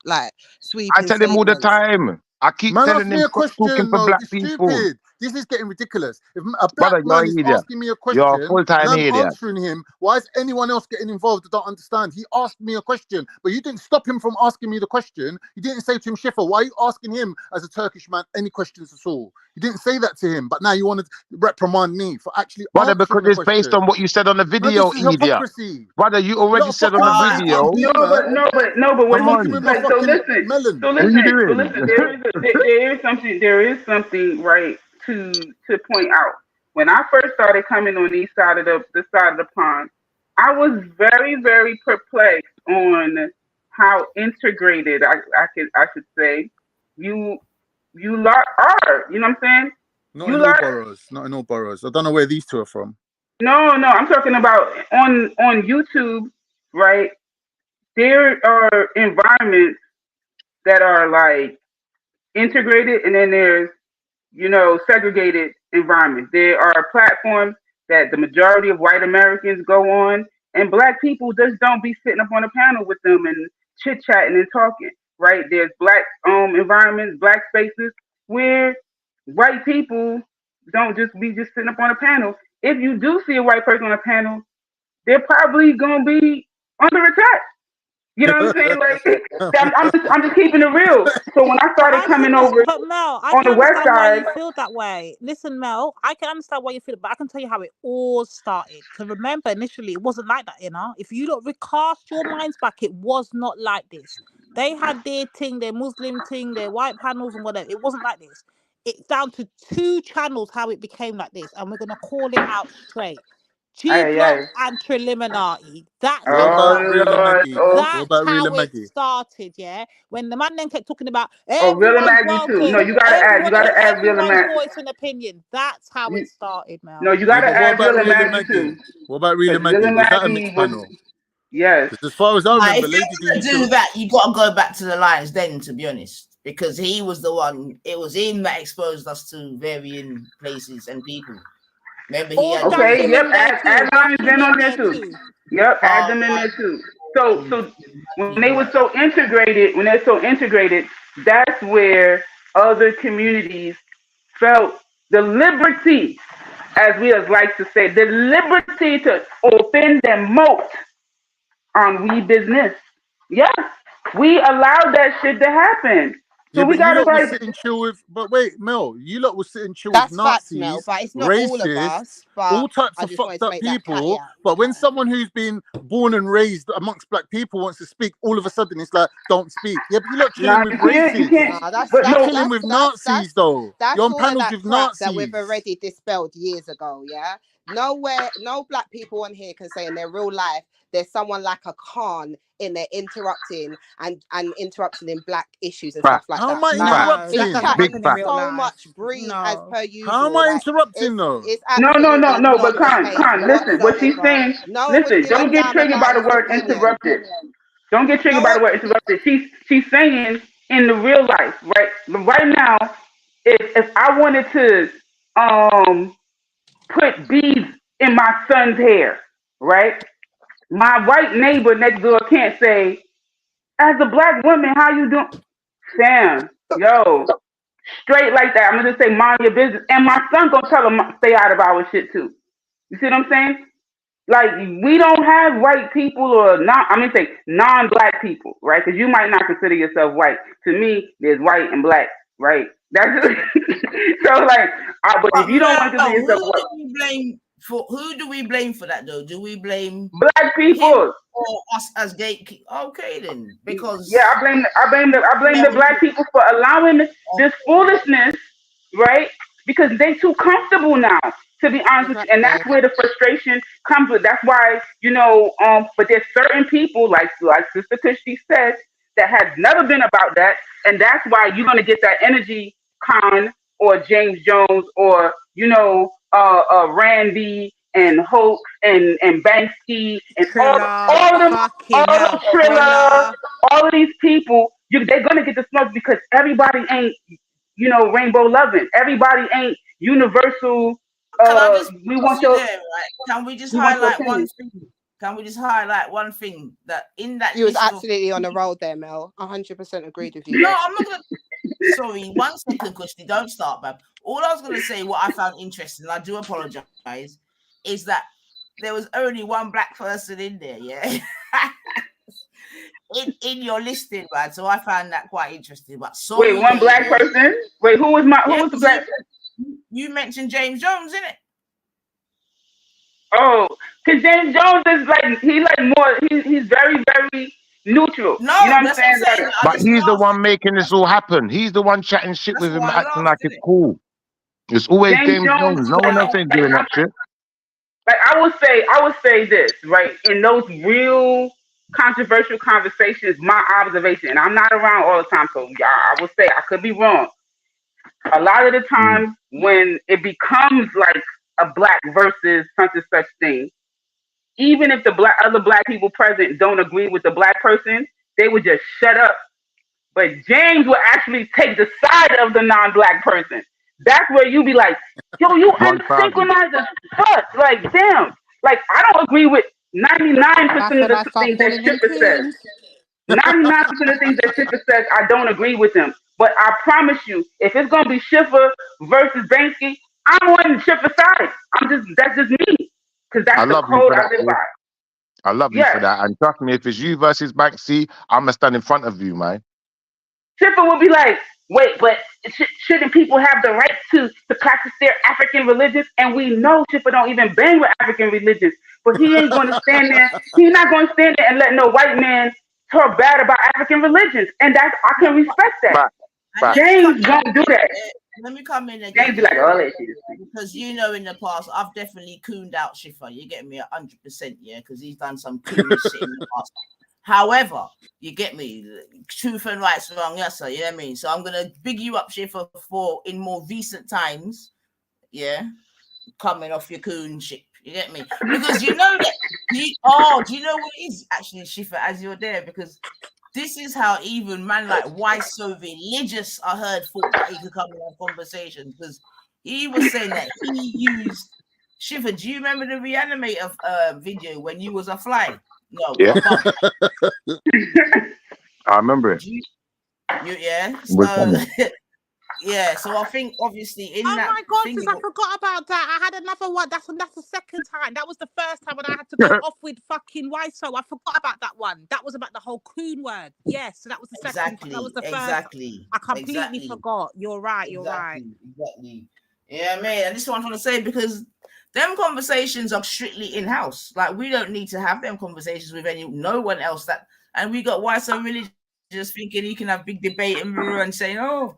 like I sweeping tell him all the statements. time. I keep Man, telling ask me him a stop cooking question. for No, black you're people. stupid. This is getting ridiculous. If a black Brother, you're man an is idiot. asking me a You're a question and full-time I'm idiot. answering him, why is anyone else getting involved? I don't understand. He asked me a question, but you didn't stop him from asking me the question. You didn't say to him, Schiffer, why are you asking him as a Turkish man any questions at all? You didn't say that to him, but now you want to reprimand me for actually Brother, because answering the it's based on question. what you said on the Man, video, this is idiot. hypocrisy. Brother, you A already lot of said on fucking the man. It can't video. be, No, but man. we're Come I'm just talking on. with my like, so fucking listen, melon. What are you doing? there is something right to point out. When I first started coming on the side of the pond, I was very, very perplexed on how integrated I should say you lot are. You know what I'm saying? Not You in all lot. boroughs. Not in all boroughs. I don't know where these two are from. No, I'm talking about on YouTube, right? There are environments that are like integrated, and then there's segregated environments. There are platforms that the majority of white Americans go on, and black people just don't be sitting up on a panel with them and chit chatting and talking. Right? There's black environments, black spaces where white people don't just be sitting up on a panel. If you do see a white person on a panel, they're probably gonna be under attack. You know what I'm saying? Like, I'm just keeping it real. So when I started coming over But Mel, I on can the west understand why side, you feel that way. Listen, Mel, I can understand why you feel it, but I can tell you how it all started. Because remember, initially, it wasn't like that, If you don't recast your minds back, it was not like this. They had their thing, their Muslim thing, their white panels and whatever. It wasn't like this. It's down to 2 channels how it became like this, and we're gonna call it out straight. G Block and Triluminati. That's What how it about started. Real Maggie? What That's about Real how it Maggie? started, yeah. When the man then kept talking about Real everyone's Maggie too. No, welcome, you gotta add Real everyone's Maggie. voice and opinion. That's how it started, Mel. No, you Yeah, gotta but what add about Real Real Maggie too. Maggie? What about Real Because Real Maggie? Was that a Maggie mixed was panel? yes. Because as far as I remember, If Lady you're D gonna used do to. that, you gotta go back to the lines then, to be honest, because he was the one. It was him that exposed us to varying places and people. Remember, he had Okay, yep, add lines Dash him in on in there there too. too. Yep, add them in there too. So when they were so integrated, that's where other communities felt the liberty, as we like to say, the liberty to open their mouth on we business. Yes, we allowed that shit to happen. So Yeah, we but you gotta lot was like. sitting chill with. But wait, Mel, you lot was sitting chill with That's facts, Mel, Nazis, but it's not all of racists, us. But all types I of just wanted fucked to up make that people. caveat. But when someone who's been born and raised amongst black people wants to speak, all of a sudden it's like, don't speak. Yeah, but you lot chilling Nah, with you racists. can't. Nah, that's But You're no, chilling with Nazis though. You're on sort of panels that with crap that we've Nazis. already dispelled years ago. Yeah, nowhere, no black people on here can say in their real life there's someone like a Khan in there interrupting and interrupting in black issues and stuff like How that. am I Like, interrupting? it's chatting so much breed as per usual. How am I Like, interrupting though? it's No, absolutely not but the case listen, what she's whatsoever. saying, No one would give a don't get damn triggered by about the his word opinion. interrupted. Don't get triggered by the word interrupted. She's saying in the real life, right? Right now, if I wanted to put beads in my son's hair, right? My white neighbor next door can't say, as a black woman, how you doing? Sam, yo, straight like that. I'm gonna just say mind your business. And my son gonna tell him stay out of our shit too. You see what I'm saying? Like, we don't have white people or non-black people, right? Because you might not consider yourself white. To me, there's white and black, right? That's so like. But if you don't want to consider yourself white, who do we blame for that though? Do we blame black people him or us as gatekeepers? Okay, then, because I blame the black people for allowing this foolishness, right? Because they too comfortable now, to be honest with you, and that's where the frustration comes with. That's why but there's certain people like Sister Christy said that has never been about that, and that's why you're gonna get that energy, Khan or James Jones or Randy and Hoax and Banksy and Triller, all of them, fucking hell, Triller, all of these people, they're gonna get the smoke because everybody ain't, rainbow loving. Everybody ain't universal. Can I just We want your there, right? Can we just highlight one thing? Can we just highlight one thing that in that you was absolutely on the road there, Mel. 100% agreed with you. No, I'm not gonna. Sorry, 1 second, Kushti. Don't start, man. All I was gonna say, what I found interesting, I do apologize, is that there was only one black person in there, yeah. in your listing, man. So I found that quite interesting. But wait, one black person? Wait, who was the black? You mentioned James Jones, innit? Oh, because James Jones is he's very, very neutral. No, you know what I'm saying? But he's the one making this all happen. He's the one chatting shit with him, acting like it's cool. It's always James Jones. No one else ain't doing that shit. Like I would say this, right? In those real controversial conversations, my observation, and I'm not around all the time, so I would say I could be wrong. A lot of the times when it becomes like a black versus such and such thing, even if the other black people present don't agree with the black person, they would just shut up. But James would actually take the side of the non-black person. That's where you be like, yo, you unsynchronized as fuck. Like, damn. Like, I don't agree with 99% of the things that Shipper says. 99% of the things that Shipper says, I don't agree with them. But I promise you, if it's gonna be Schiffer versus Banksy, I'm on Schiffer's side. That's just me. Because that's the code I live by. I love you for that. And trust me, if it's you versus Banksy, I'm gonna stand in front of you, man. Schiffer will be like, wait, but shouldn't people have the right to practice their African religions? And we know Schiffer don't even bang with African religions. But he ain't gonna stand there. He's not gonna stand there and let no white man talk bad about African religions. And I can respect that. James won't do that. Let me come in again. James be like, oh, because in the past, I've definitely cooned out Schiffer. You get me 100%, yeah, because he's done some coon shit in the past. However, you get me, truth and right's wrong, yes, sir. You know what I mean? So I'm gonna big you up, Schiffer, for in more recent times, yeah, coming off your coon shit. You get me? Because you know that. Do you know what it is actually, Schiffer, as you're there? Because this is how even man like why so religious I heard thought that he could come in a conversation, because he was saying that he used Schiffer. Do you remember the Reanimator video when you was a fly? No. Yeah. I remember it. Yeah. So, yeah. So I think obviously in that. Oh my God, sis, I forgot about that. I had another one. That's the second time. That was the first time when I had to go off with fucking YSO. I forgot about that one. That was about the whole QuOoN word. Yes, so that was the second. That was the first. Exactly. I completely forgot. You're right. You're right. Exactly. Yeah, man. And this is what I'm trying to say, because them conversations are strictly in-house. Like, we don't need to have them conversations with no one else. And we got why so religious thinking he can have big debate and saying, oh,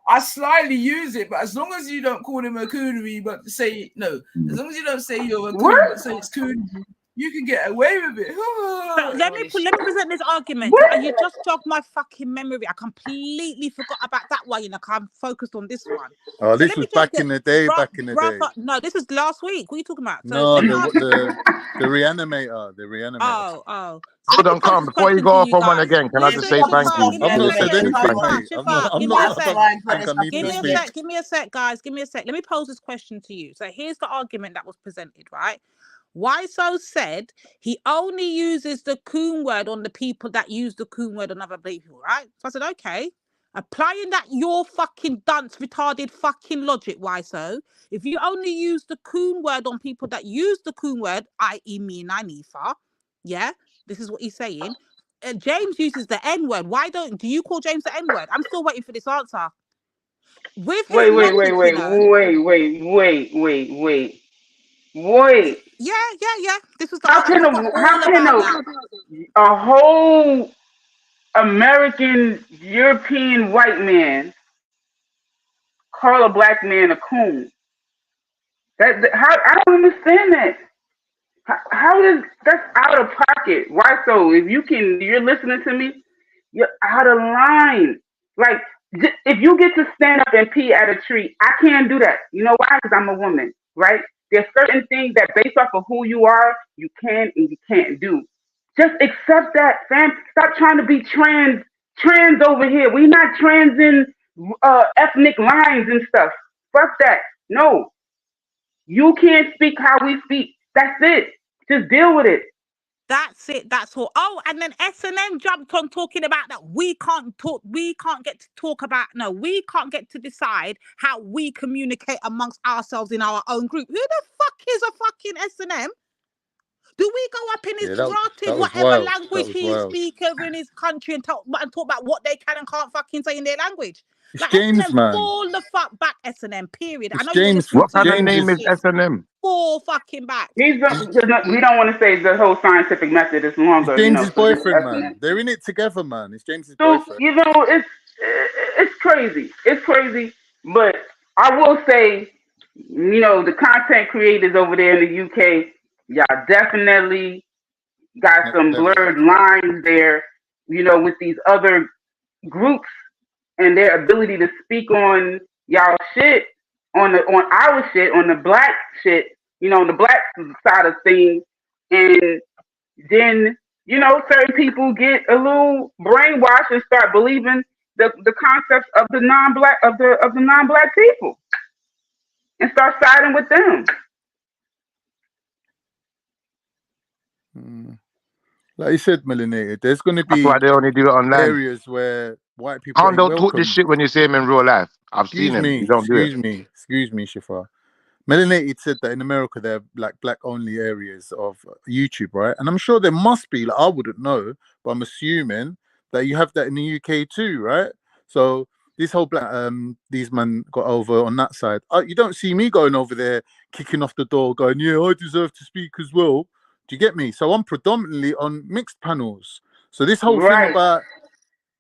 I slightly use it, but as long as you don't call him a coonery, but say no, as long as you don't say you're a coon, but say it's coon, you can get away with it. So let me present this argument. You just jogged my fucking memory. I completely forgot about that one. I'm focused on this one. Oh, this was back in the day. No, this was last week. What are you talking about? So the Reanimator. The Reanimator. Oh. Hold on, calm. Before you go off on one again, can I just say thank you? I've not said anything, mate. Give me a sec, guys. Give me a sec. Let me pose this question to you. So here's the argument that was presented, right? YSO said he only uses the QuOoN word on the people that use the QuOoN word on other people, right? So I said, okay, applying that your fucking dunce retarded fucking logic, YSO, if you only use the QuOoN word on people that use the QuOoN word, i.e. me and Anifa, yeah, this is what he's saying. James uses the N word. Why do you call James the N word? I'm still waiting for this answer. Wait. Yeah. This was the how can a whole American European white man call a black man a coon? How I don't understand that. How is that's out of pocket? Why so? If you're listening to me, you're out of line. Like, if you get to stand up and pee at a tree, I can't do that. You know why? Because I'm a woman, right? There's certain things that based off of who you are, you can and you can't do. Just accept that, fam. Stop trying to be trans over here. We're not trans in ethnic lines and stuff. Fuck that. No. You can't speak how we speak. That's it. Just deal with it. That's it. That's all. Oh, and then S&M jumped on talking about that we can't get to talk about, no, we can't get to decide how we communicate amongst ourselves in our own group. Who the fuck is a fucking S&M? Do we go up in his that was whatever wild. language That was he wild. speaks over in his country and talk about what they can and can't fucking say in their language? It's Like James, S&M, man. fall the fuck back, S&M, period. It's I know you're James. listening What to kind of James name is S&M? fall fucking back. We don't want to say the whole scientific method is longer. It's James's so boyfriend, man. They're in it together, man. It's James's So boyfriend. it's crazy. It's crazy, but I will say, the content creators over there in the UK, y'all definitely got some blurred lines there. With these other groups and their ability to speak on y'all shit, on our shit, on the black shit, on the black side of things, and then certain people get a little brainwashed and start believing the concepts of the non-black of the non-black people and start siding with them. Like you said, melanated, there's going to be That's why they only do it online. areas where white people Can't ain't don't talk welcome. this shit when you see him in real life. I've seen him. You don't do it. Excuse me, Shafar. Melanated said that in America there are like black only areas of YouTube, right? And I'm sure there must be. Like I wouldn't know, but I'm assuming that you have that in the UK too, right? So this whole black these men got over on that side. You don't see me going over there kicking off the door, going, "Yeah, I deserve to speak as well." Do you get me? So I'm predominantly on mixed panels. So this whole thing about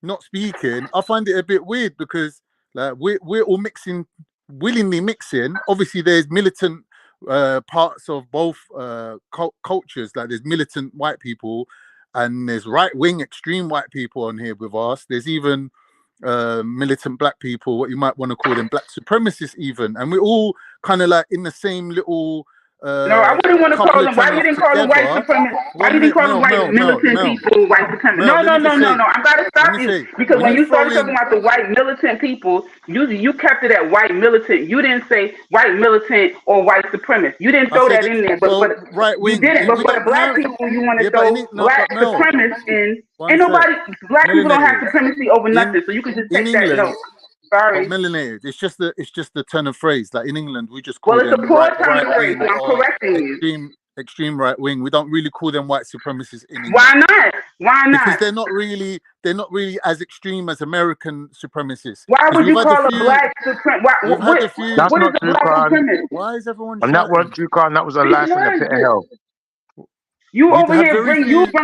not speaking, I find it a bit weird because like we're all willingly mixing. Obviously, there's militant parts of both cultures. Like there's militant white people, and there's right-wing extreme white people on here with us. There's even militant black people, what you might want to call them, black supremacists even, and we're all kind of like in the same little. No, I wouldn't want to call them. Why you didn't call them white supremacists? Why you didn't call them white militant people white supremacists? No. I'm gotta stop you because when you started talking about the white militant people, you kept it at white militant. You didn't say white militant or white supremacist. You didn't throw that in there. But right wing. You didn't. But for the black people, you want to throw black supremacists in. Ain't nobody. Black people don't have supremacy over nothing. So you can just take that. No. Sorry. Melanated. It's just the turn of phrase. Like in England, we just call it's them a poor turn of phrase. I'm correcting you. Extreme right wing. We don't really call them white supremacists in England. Why not? Why not? Because they're not really as extreme as American supremacists. Why would you call a black supremacist? That's not true, Khan. Why is everyone? And that wasn't true, Khan. That was a lie from the pit of hell. You over here bring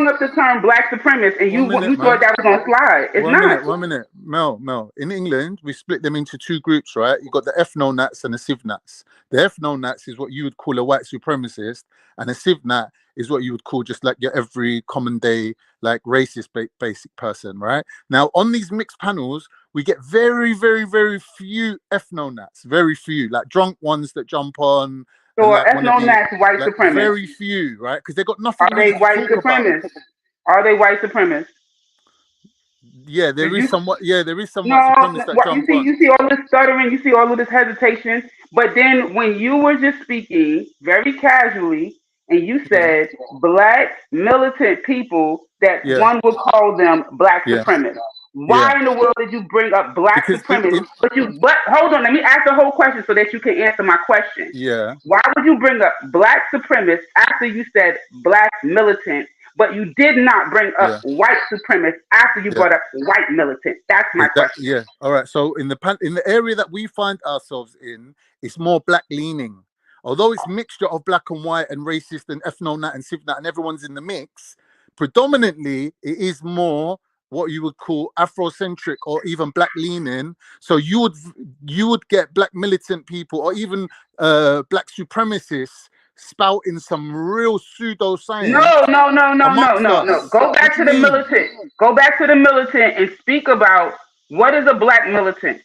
up the term black supremacist and you thought that was gonna slide. It's not. One minute. Mel. In England, we split them into two groups, right? You got the ethno-nats and the civ-nats. The ethno-nats is what you would call a white supremacist, and a civ-nat is what you would call just like your every common day, like racist basic person, right? Now, on these mixed panels, we get very, very, very few ethno-nats, very few, like drunk ones that jump on. So ethno-nats white supremacists. Very few, right? Because they got nothing. Are they white supremacists? Are they white supremacists? Yeah, there is some white supremacists that jump on. You see all this stuttering, you see all of this hesitation, but then when you were just speaking very casually and you said black militant people that one would call them black supremacists. Why in the world did you bring up black supremacists? But hold on, let me ask the whole question so that you can answer my question. Yeah. Why would you bring up black supremacists after you said black militant, but you did not bring up white supremacists after you brought up white militant? That's my question. Yeah. All right. So in the area that we find ourselves in, it's more black leaning. Although it's a mixture of black and white and racist and ethno-nat and civ-nat and everyone's in the mix, predominantly it is more what you would call Afrocentric or even black leaning. So you would get black militant people or even black supremacists spouting some real pseudoscience. No. Go back to the militant. Go back to the militant and speak about what is a black militant.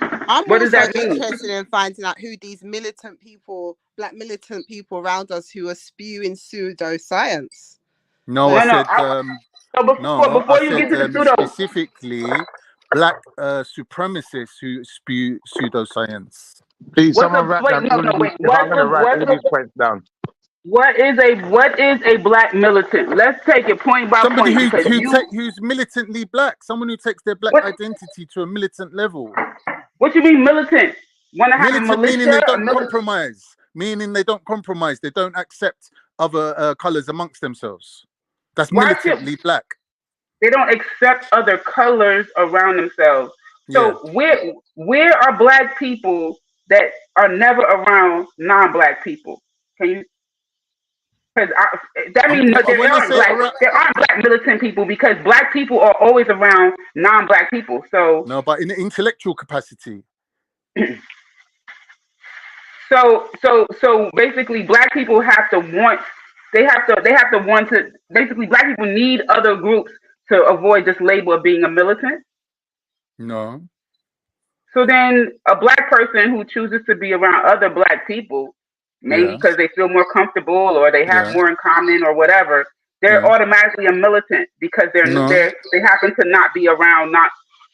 I'm also interested in finding out who these militant people black militant people around us who are spewing pseudoscience. No, So- I No, said So before you get to the pseudo, specifically black supremacists who spew pseudoscience. Please, what's someone a write wait? down No, all no, of these. wait. If I'm gonna write all these points down. What is a black militant? Let's take it point by Somebody point because who's militantly black, someone who takes their black What? identity to a militant level. What you mean militant? Want to have a Militant meaning militia? they don't compromise. Meaning they don't compromise. They don't accept other colors amongst themselves. That's Why militantly black. They don't accept other colors around themselves. So where are black people that are never around non-black people? Can you? Because that means there aren't black militant people because black people are always around non-black people. So no, but in the intellectual capacity. So basically, black people have to want. They have to want to. Basically, black people need other groups to avoid this label of being a militant. No. So then, a black person who chooses to be around other black people, maybe because they feel more comfortable or they have more in common or whatever, they're automatically a militant because they happen to not be around.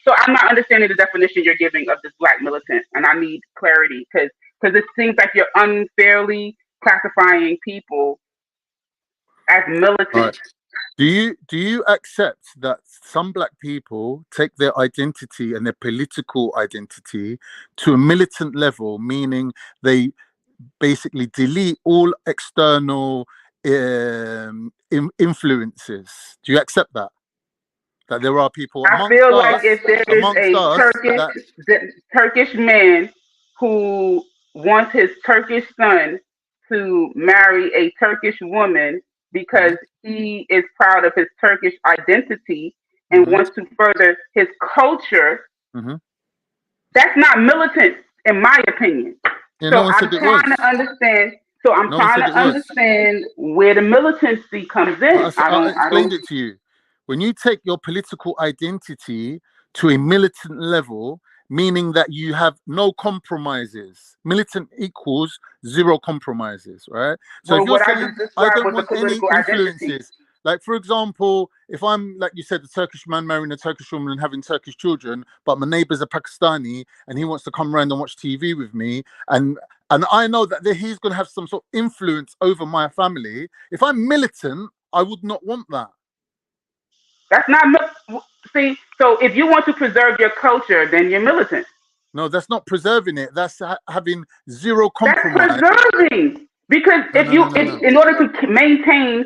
So I'm not understanding the definition you're giving of this black militant, and I need clarity because it seems like you're unfairly classifying people as militant. Right. Do you accept that some black people take their identity and their political identity to a militant level, meaning they basically delete all external influences? Do you accept that? That there are people I feel like if there is a Turkish man who wants his Turkish son to marry a Turkish woman because he is proud of his Turkish identity and wants to further his culture, that's not militant, in my opinion. Yeah, so I'm trying to understand. So I'm trying to understand where the militancy comes in. I explained it to you. When you take your political identity to a militant level, meaning that you have no compromises. Militant equals zero compromises, right? So if you're saying I don't want any influences, like for example, if I'm, like you said, a Turkish man marrying a Turkish woman and having Turkish children, but my neighbor's a Pakistani and he wants to come around and watch TV with me, and I know that he's going to have some sort of influence over my family. If I'm militant, I would not want that. That's not see. So if you want to preserve your culture, then you're militant. No, that's not preserving it. That's having zero compromise. That's preserving, because in order to maintain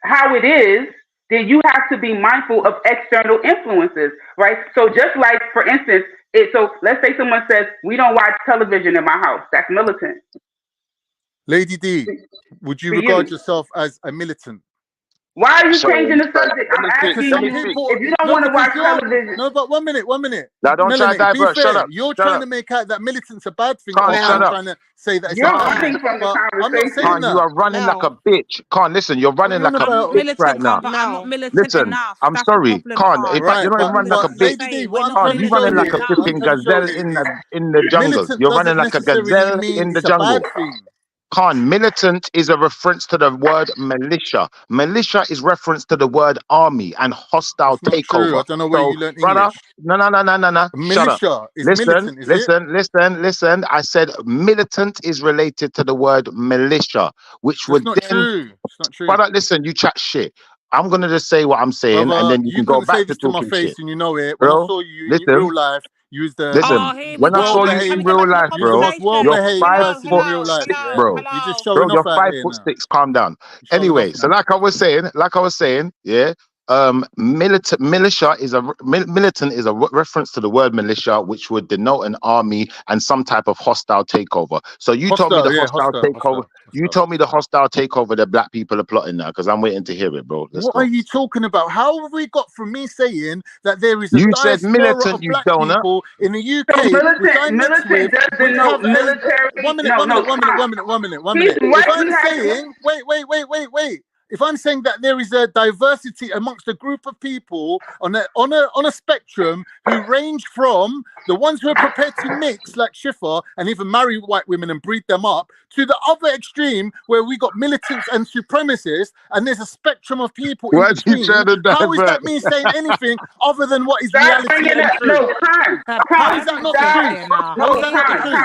how it is, then you have to be mindful of external influences, right? So just like, for instance, so let's say someone says we don't watch television in my house. That's militant. Lady D, would you regard yourself as a militant? Why are you changing the subject? I'm asking you if you don't want to watch television. No, but one minute. Now don't try to divert. Shut up. You're trying to make out that militant's a bad thing. I'm trying to say that it's you're running from the conversation. I'm not saying that. You are running like a bitch. Khan, listen, you're running like a bitch right now. But I'm not militant Listen, enough. I'm That's sorry, the Khan. problem, You're not even running like a bitch. Khan, you're running like a flipping gazelle in the jungle. You're running like a gazelle in the jungle. Khan, militant is a reference to the word militia. Militia is reference to the word army and hostile takeover. I don't know where you learned brother, English. No. Militia is militant, is it? Listen. I said militant is related to the word militia, which would not true. It's not true. Brother, listen, you chat shit. I'm gonna just say what I'm saying, and then you can go back to talking my face shit. And you know it. Bro, when I saw you in real life, you was the when I saw you in real life, bro, you're 5 foot in real life, 6, bro. You're just showing you're off 5 foot 6. Calm down. Anyway, so like I was saying, yeah. Militia is militant is a reference to the word militia, which would denote an army and some type of hostile takeover. So you told me the hostile takeover. You told me the hostile takeover that black people are plotting now, because I'm waiting to hear it, bro. What are you talking about? How have we got from me saying that there is a you said militant of black donut. people in the UK? Militant doesn't know military. One minute. If I'm saying, wait. if I'm saying that there is a diversity amongst a group of people on a spectrum who range from the ones who are prepared to mix like Schiffer and even marry white women and breed them up, to the other extreme where we got militants and supremacists, and there's a spectrum of people in between. How is that me saying anything other than what is reality and truth? No, Con. How is that not the truth? How is that not the truth?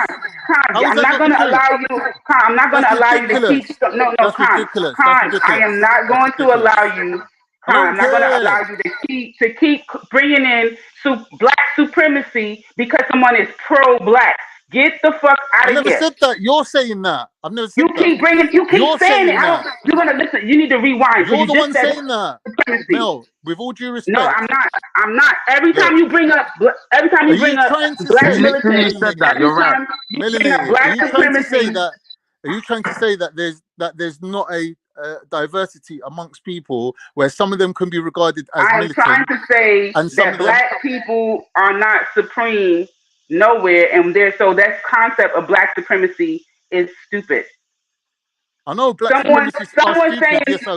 I'm not going to allow you. Con, I'm not going to allow you to teach. No, That's Con. ridiculous. Con, That's I am not going to allow you. Con, I'm not going to allow you to keep bringing in black supremacy because someone is pro-black. Get the fuck out of here. I never said that. You're saying that. I've never said that. You keep saying it. You're going to listen. You need to rewind. You're the one saying that. Mel, with all due respect. No, I'm not. Every time you bring up black militants, said that. You're right. Melanie, are you trying to say that? Are you trying to say that there's not a diversity amongst people where some of them can be regarded as militant? I'm trying to say that black people are not supreme nowhere, and so that concept of black supremacy is stupid. I know black supremacists are stupid.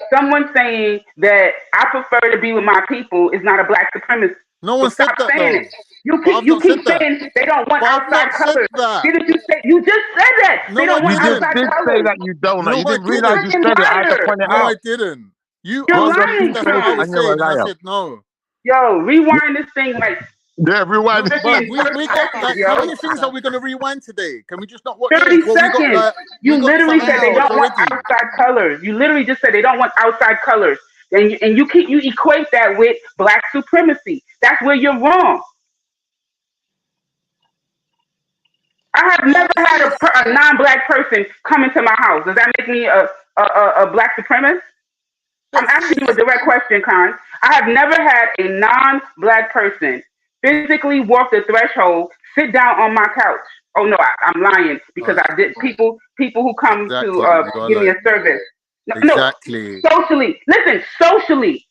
Someone saying that I prefer to be with my people is not a black supremacist. No one said that though. You keep saying they don't want outside colors. Didn't you say? You just said that. No, they don't want outside you did colors. say that you don't. No, you didn't realize you said it. I had to point it no, out. I didn't. You're lying, that's what I was and you're a saying. I liar. said no. Yo, rewind this thing like. Yeah, rewind. But we got like, how many things are we going to rewind today? Can we just not watch 30 it? Well, seconds. You literally said they don't want outside colors. You literally just said they don't want outside colors. And you equate that with black supremacy. That's where you're wrong. I have never had a non-black person come into my house. Does that make me a black supremacist? I'm asking you a direct question, Con. I have never had a non-black person physically walk the threshold, sit down on my couch. Oh no, I'm lying because I did. People who come to give me a service. No, socially. Listen, socially.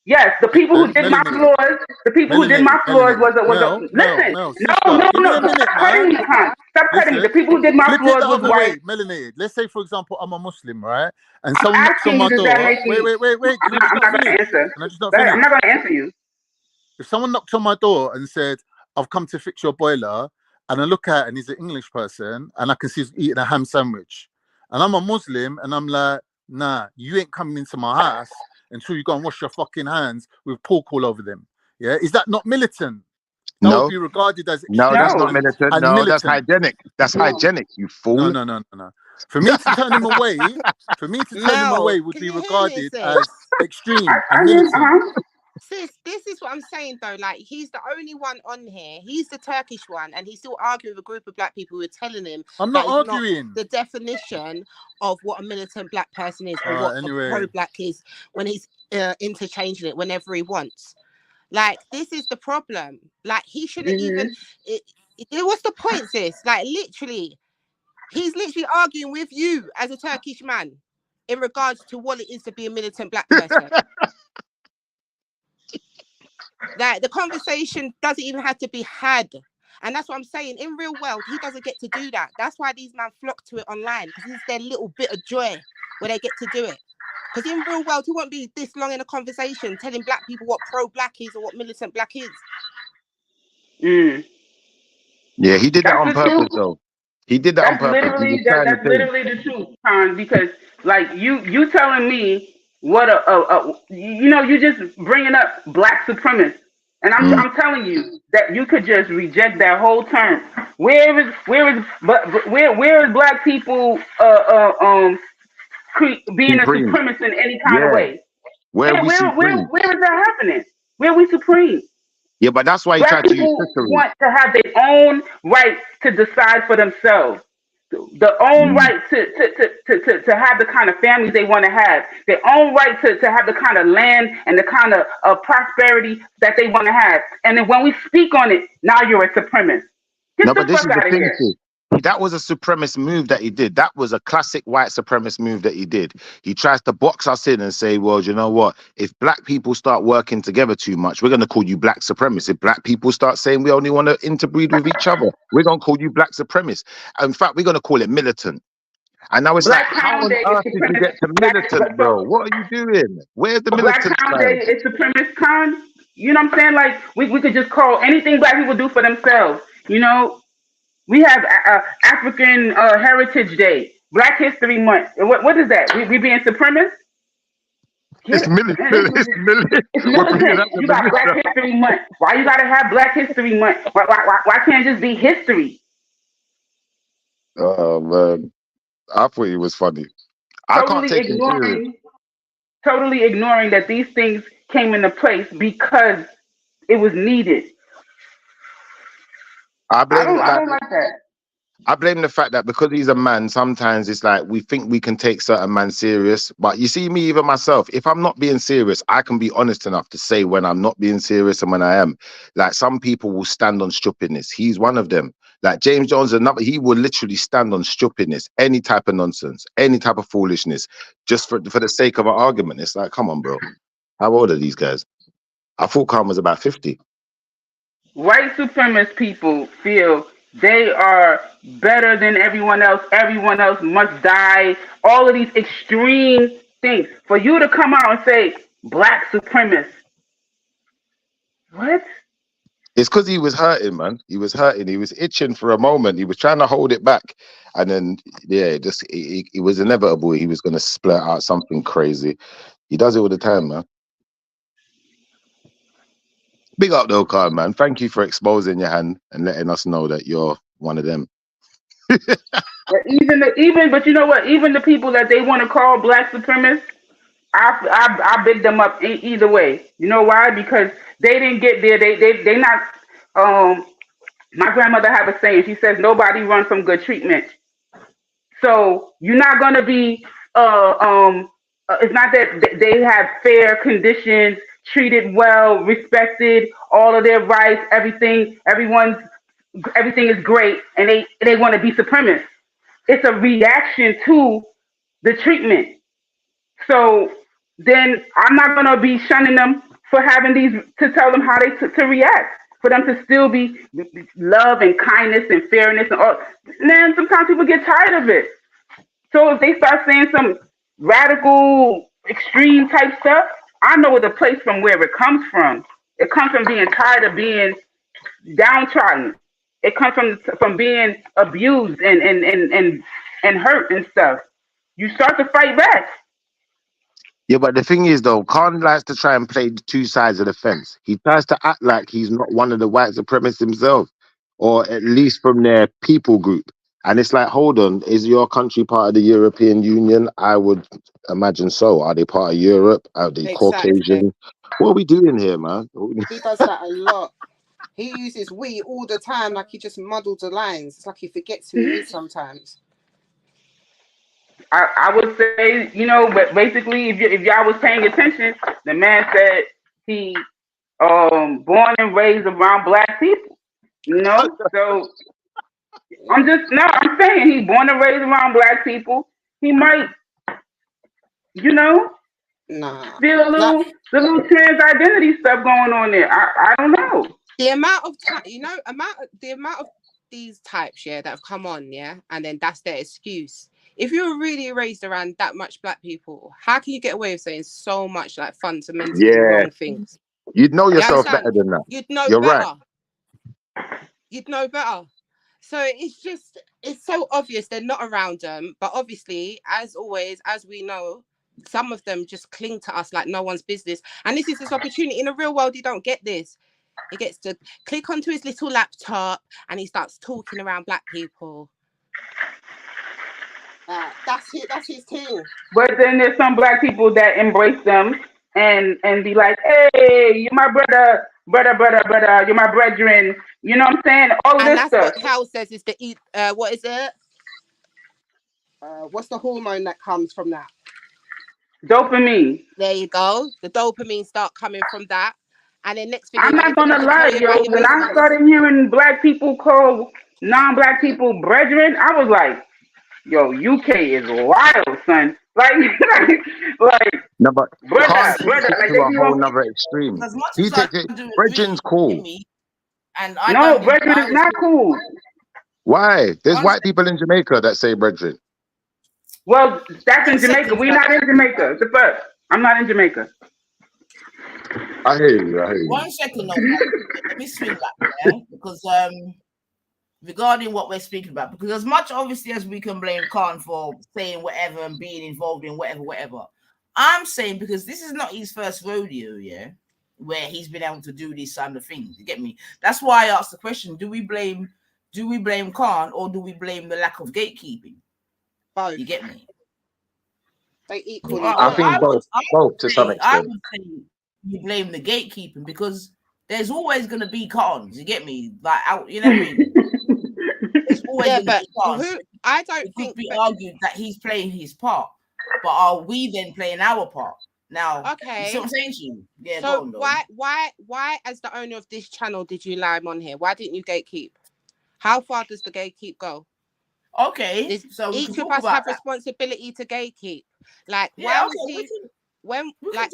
Yes, the people who did my floors. The people who did my floors was a. Listen, no. Stop cutting me, Con. Stop cutting me. The people who did my floors was white. Melanated. Let's say, for example, I'm a Muslim, right? And someone knocks on my door. Wait. I'm not going to answer. I'm not going to answer you. If someone knocked on my door and said, "I've come to fix your boiler," and I look at it and he's an English person, and I can see he's eating a ham sandwich, and I'm a Muslim, and I'm like, "Nah, you ain't coming into my house until you go and wash your fucking hands with pork all over them." Yeah, is that not militant? That would be regarded as that's not militant. That's hygienic. That's hygienic. You fool. No. For me to turn him away, would be regarded as extreme and militant. Sis, this is what I'm saying though. Like, he's the only one on here. He's the Turkish one, and he's still arguing with a group of black people who are telling him I'm not arguing the definition of what a militant black person is, or what a pro-black is, when he's interchanging it whenever he wants. Like, this is the problem. Like, he shouldn't even. What's the point, sis? Like, literally, he's literally arguing with you as a Turkish man in regards to what it is to be a militant black person. Like, the conversation doesn't even have to be had. And that's what I'm saying. In real world, he doesn't get to do that. That's why these men flock to it online, because it's their little bit of joy where they get to do it. Because in real world, he won't be this long in a conversation telling black people what pro-black is or what militant black is. Yeah, he did that on purpose, though. He did that on purpose. That's literally the truth, Con, because, like, you telling me what you just bringing up black supremacists, and I'm telling you that you could just reject that whole term. Where is black people being a supremacist in any kind of way? Where is that happening? Where are we supreme? Yeah, but that's why he tried to use history. Want to have their own right to decide for themselves. The own right to have the kind of families they want to have, their own right to have the kind of land and the kind of prosperity that they want to have. And then when we speak on it, now you're a supremacist. Get the fuck out of here. That was a supremacist move that he did. That was a classic white supremacist move that he did. He tries to box us in and say, well, you know what? If black people start working together too much, we're going to call you black supremacists. If black people start saying we only want to interbreed with each other, we're going to call you black supremacists. In fact, we're going to call it militant. And now it's Black like, how Pound on Day is earth did you get to militant, bro? What are you doing? Where's the Black militant Pound side? Day is supremacist con. You know what I'm saying? Like we could just call anything black people do for themselves. You know, we have African Heritage Day, Black History Month. What is that? We being supremacist? It's militant. It's We're bringing militant. up the You got Black militia. History Month. Why you gotta have Black History Month? Why can't it just be history? Oh man, I thought it was funny. I can't take him serious. Totally ignoring that these things came into place because it was needed. I don't like that. I blame the fact that because he's a man, sometimes it's like we think we can take certain man serious. But you see me, even myself, if I'm not being serious, I can be honest enough to say when I'm not being serious and when I am. Like some people will stand on stupidness. He's one of them. Like James Jones, another, he will literally stand on stupidness, any type of nonsense, any type of foolishness, just for the sake of an argument. It's like, come on, bro. How old are these guys? I thought Khan was about 50. White supremacist people feel they are better than everyone else. Everyone else must die. All of these extreme things. For you to come out and say black supremacist. What? It's because he was hurting, man. He was hurting. He was itching for a moment. He was trying to hold it back. And then, yeah, it was inevitable. He was going to splurt out something crazy. He does it all the time, man. Big up though, Khan, man. Thank you for exposing your hand and letting us know that you're one of them. But but you know what? Even the people that they want to call black supremacists, I big them up either way. You know why? Because they didn't get there. They not. My grandmother have a saying. She says nobody runs from good treatment. So you're not gonna be. It's not that they have fair conditions, treated well, respected, all of their rights, everything is great, and they want to be supremacists. It's a reaction to the treatment. So then I'm not gonna be shunning them for having these to tell them how to react, for them to still be love and kindness and fairness and all. Man, sometimes people get tired of it. So if they start saying some radical, extreme type stuff, I know the place from where it comes from. It comes from being tired of being downtrodden. It comes from being abused and hurt and stuff. You start to fight back. Yeah, but the thing is, though, Khan likes to try and play the two sides of the fence. He tries to act like he's not one of the white supremacists himself, or at least from their people group. And it's like, hold on, is your country part of the European Union? I would imagine so. Are they part of Europe? Are they Caucasian? What are we doing here, man? He does that a lot. He uses we all the time, like he just muddles the lines. It's like he forgets who he is sometimes. I would say, but basically, if y'all was paying attention, the man said he born and raised around black people. So I'm saying he's born and raised around black people. He might, feel a little trans identity stuff going on there. I don't know. The amount of time, the amount of these types, that have come on, and then that's their excuse. If you were really raised around that much black people, how can you get away with saying so much like fundamentally wrong things? You'd know yourself better than that. You'd know You're better. Right. You'd know better. So it's so obvious they're not around them. But obviously, as always, as we know, some of them just cling to us like no one's business. And this is this opportunity. In the real world, you don't get this. He gets to click onto his little laptop and he starts talking around black people. That's his thing. But then there's some black people that embrace them and be like, hey, you're my brother, you're my brethren. You know what I'm saying? All of this stuff. And that's what Cal says is what is it? What's the hormone that comes from that? Dopamine. There you go. The dopamine start coming from that. And then next thing I'm not gonna lie, when I started hearing black people call non-black people brethren, I was like, yo, UK is wild, son. Like, no, but brother, Khan like to a whole nother extreme. He takes it. Brethren's cool. No, brethren is not cool. Why? There's white people in Jamaica that say brethren. Well, that's in Jamaica. We're not in Jamaica. It's the first. I'm not in Jamaica. I hear you. I hear you. 1 second, no, let me swing back, yeah? Because regarding what we're speaking about, because as much obviously as we can blame Khan for saying whatever and being involved in whatever, I'm saying because this is not his first rodeo, yeah, where he's been able to do these kind of things. You get me? That's why I asked the question: Do we blame Khan or do we blame the lack of gatekeeping? Both. You get me? They equally. I think both to some extent. I would say you blame the gatekeeping because there's always going to be cons. You get me? Like out, you know what I mean? There's always going to be cons. I don't think it could be argued that he's playing his part, but are we then playing our part? Now, okay. You see what I'm saying to you? Yeah. So go on, why, as the owner of this channel, did you allow him on here? Why didn't you gatekeep? How far does the gatekeep go? Okay, so each of us have responsibility to gatekeep. Like, yeah, why was he? When like,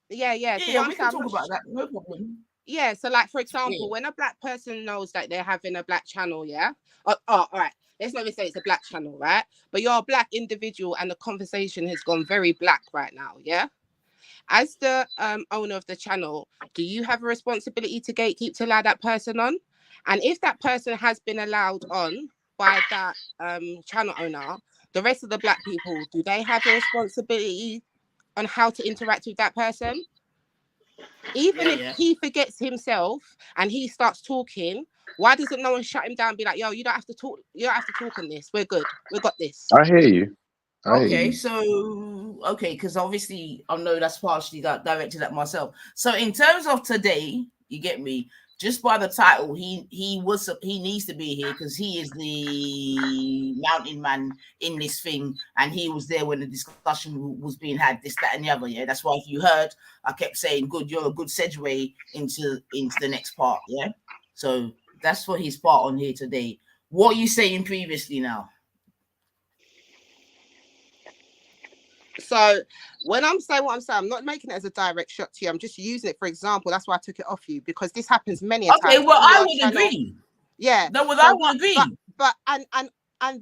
yeah. So we can talk about that. No problem. Yeah. So, like, for example, when a black person knows that they're having a black channel, yeah. Oh, all right. Let's not even say it's a black channel, right? But you're a black individual, and the conversation has gone very black right now, yeah. As the owner of the channel, do you have a responsibility to gatekeep to allow that person on? And if that person has been allowed on by that channel owner, the rest of the black people, do they have a responsibility on how to interact with that person? Even if he forgets himself and he starts talking, why doesn't no one shut him down and be like, yo, you don't have to talk, on this, we're good, we got this? I hear you. Because obviously I know that's partially directed at myself. So in terms of today, you get me, just by the title, he needs to be here because he is the mountain man in this thing, and he was there when the discussion was being had, this, that, and the other. Yeah, that's why if you heard, I kept saying, "Good, you're a good segue into the next part." Yeah, so that's for his part on here today. What are you saying previously now? So when I'm saying what I'm saying, I'm not making it as a direct shot to you. I'm just using it for example. That's why I took it off you, because this happens many a time. Okay, well, I would agree. Yeah. No, well, I would agree. But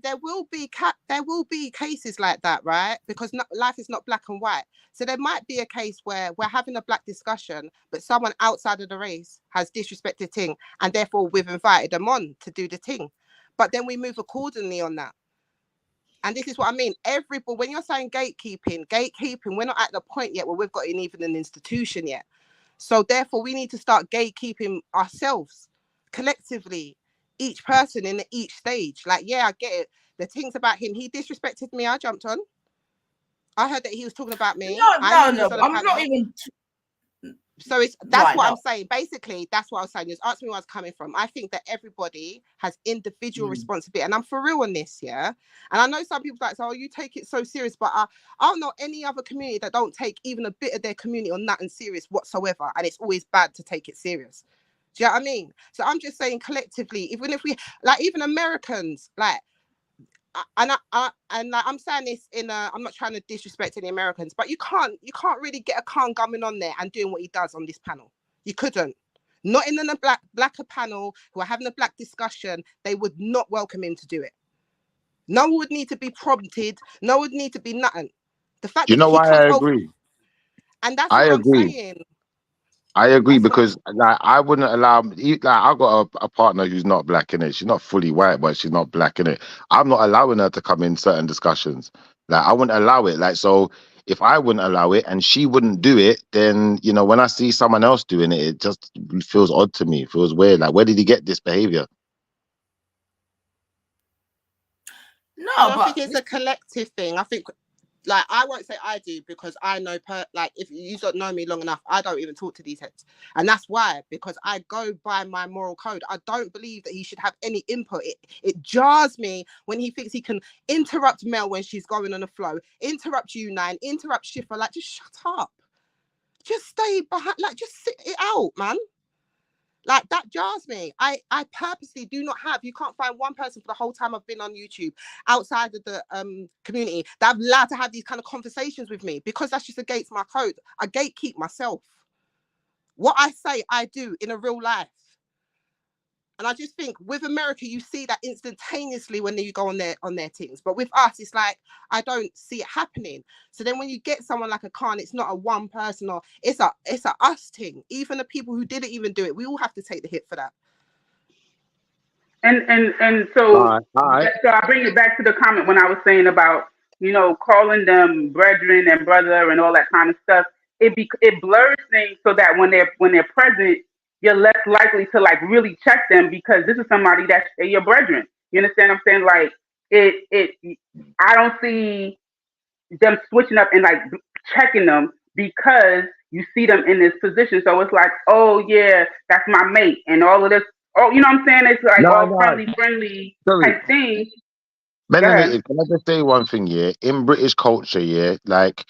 there will be cases like that, right? Because life is not black and white. So there might be a case where we're having a black discussion, but someone outside of the race has disrespected ting, and therefore we've invited them on to do the ting. But then we move accordingly on that. And this is what I mean. But when you're saying gatekeeping, we're not at the point yet where we've got even an institution yet. So therefore, we need to start gatekeeping ourselves collectively, each person in each stage. Like, yeah, I get it. The things about him, he disrespected me. I jumped on. I heard that he was talking about me. No, I'm not even. So that's what I'm saying. Basically, that's what I was saying. Just ask me where I was coming from. I think that everybody has individual responsibility, and I'm for real on this, yeah. And I know some people like, oh, you take it so serious, but I don't know any other community that don't take even a bit of their community on nothing serious whatsoever, and it's always bad to take it serious. Do you know what I mean? So I'm just saying collectively, even if we like, even Americans, like. And I'm saying this I'm not trying to disrespect any Americans, but you can't really get a Khan coming on there and doing what he does on this panel. You couldn't. Not in a blacker panel who are having a black discussion. They would not welcome him to do it. No one would need to be prompted. No one would need to be nothing. The fact you know why I agree. And that's what I'm saying. I agree because like I wouldn't allow. Like I got a partner who's not black in it. She's not fully white, but she's not black in it. I'm not allowing her to come in certain discussions. Like I wouldn't allow it. Like so, if I wouldn't allow it and she wouldn't do it, then you know when I see someone else doing it, it just feels odd to me. It feels weird. Like where did he get this behavior? No, I don't think it's a collective thing. I think. Like, I won't say I do because I know, like, if you don't know me long enough, I don't even talk to these heads. And that's why, because I go by my moral code. I don't believe that he should have any input. It jars me when he thinks he can interrupt Mel when she's going on a flow, interrupt U9, interrupt Schiffer. Like, just shut up. Just stay behind, like, just sit it out, man. Like, that jars me. I purposely do not have, you can't find one person for the whole time I've been on YouTube outside of the community that I'm allowed to have these kind of conversations with me, because that's just against my code. I gatekeep myself. What I say, I do in a real life. And I just think with America, you see that instantaneously when you go on their things. But with us, it's like, I don't see it happening. So then when you get someone like a Khan, it's not a one person, or it's a us thing. Even the people who didn't even do it, we all have to take the hit for that. And so, so I bring it back to the comment when I was saying about, you know, calling them brethren and brother and all that kind of stuff. It blurs things so that when they're present, you're less likely to like really check them, because this is somebody that's your brethren. You understand what I'm saying? Like I don't see them switching up and like checking them because you see them in this position. So it's like, oh yeah, that's my mate and all of this. Oh, you know what I'm saying? It's like friendly type thing. Melanated, can I just say one thing, yeah? In British culture, yeah, like,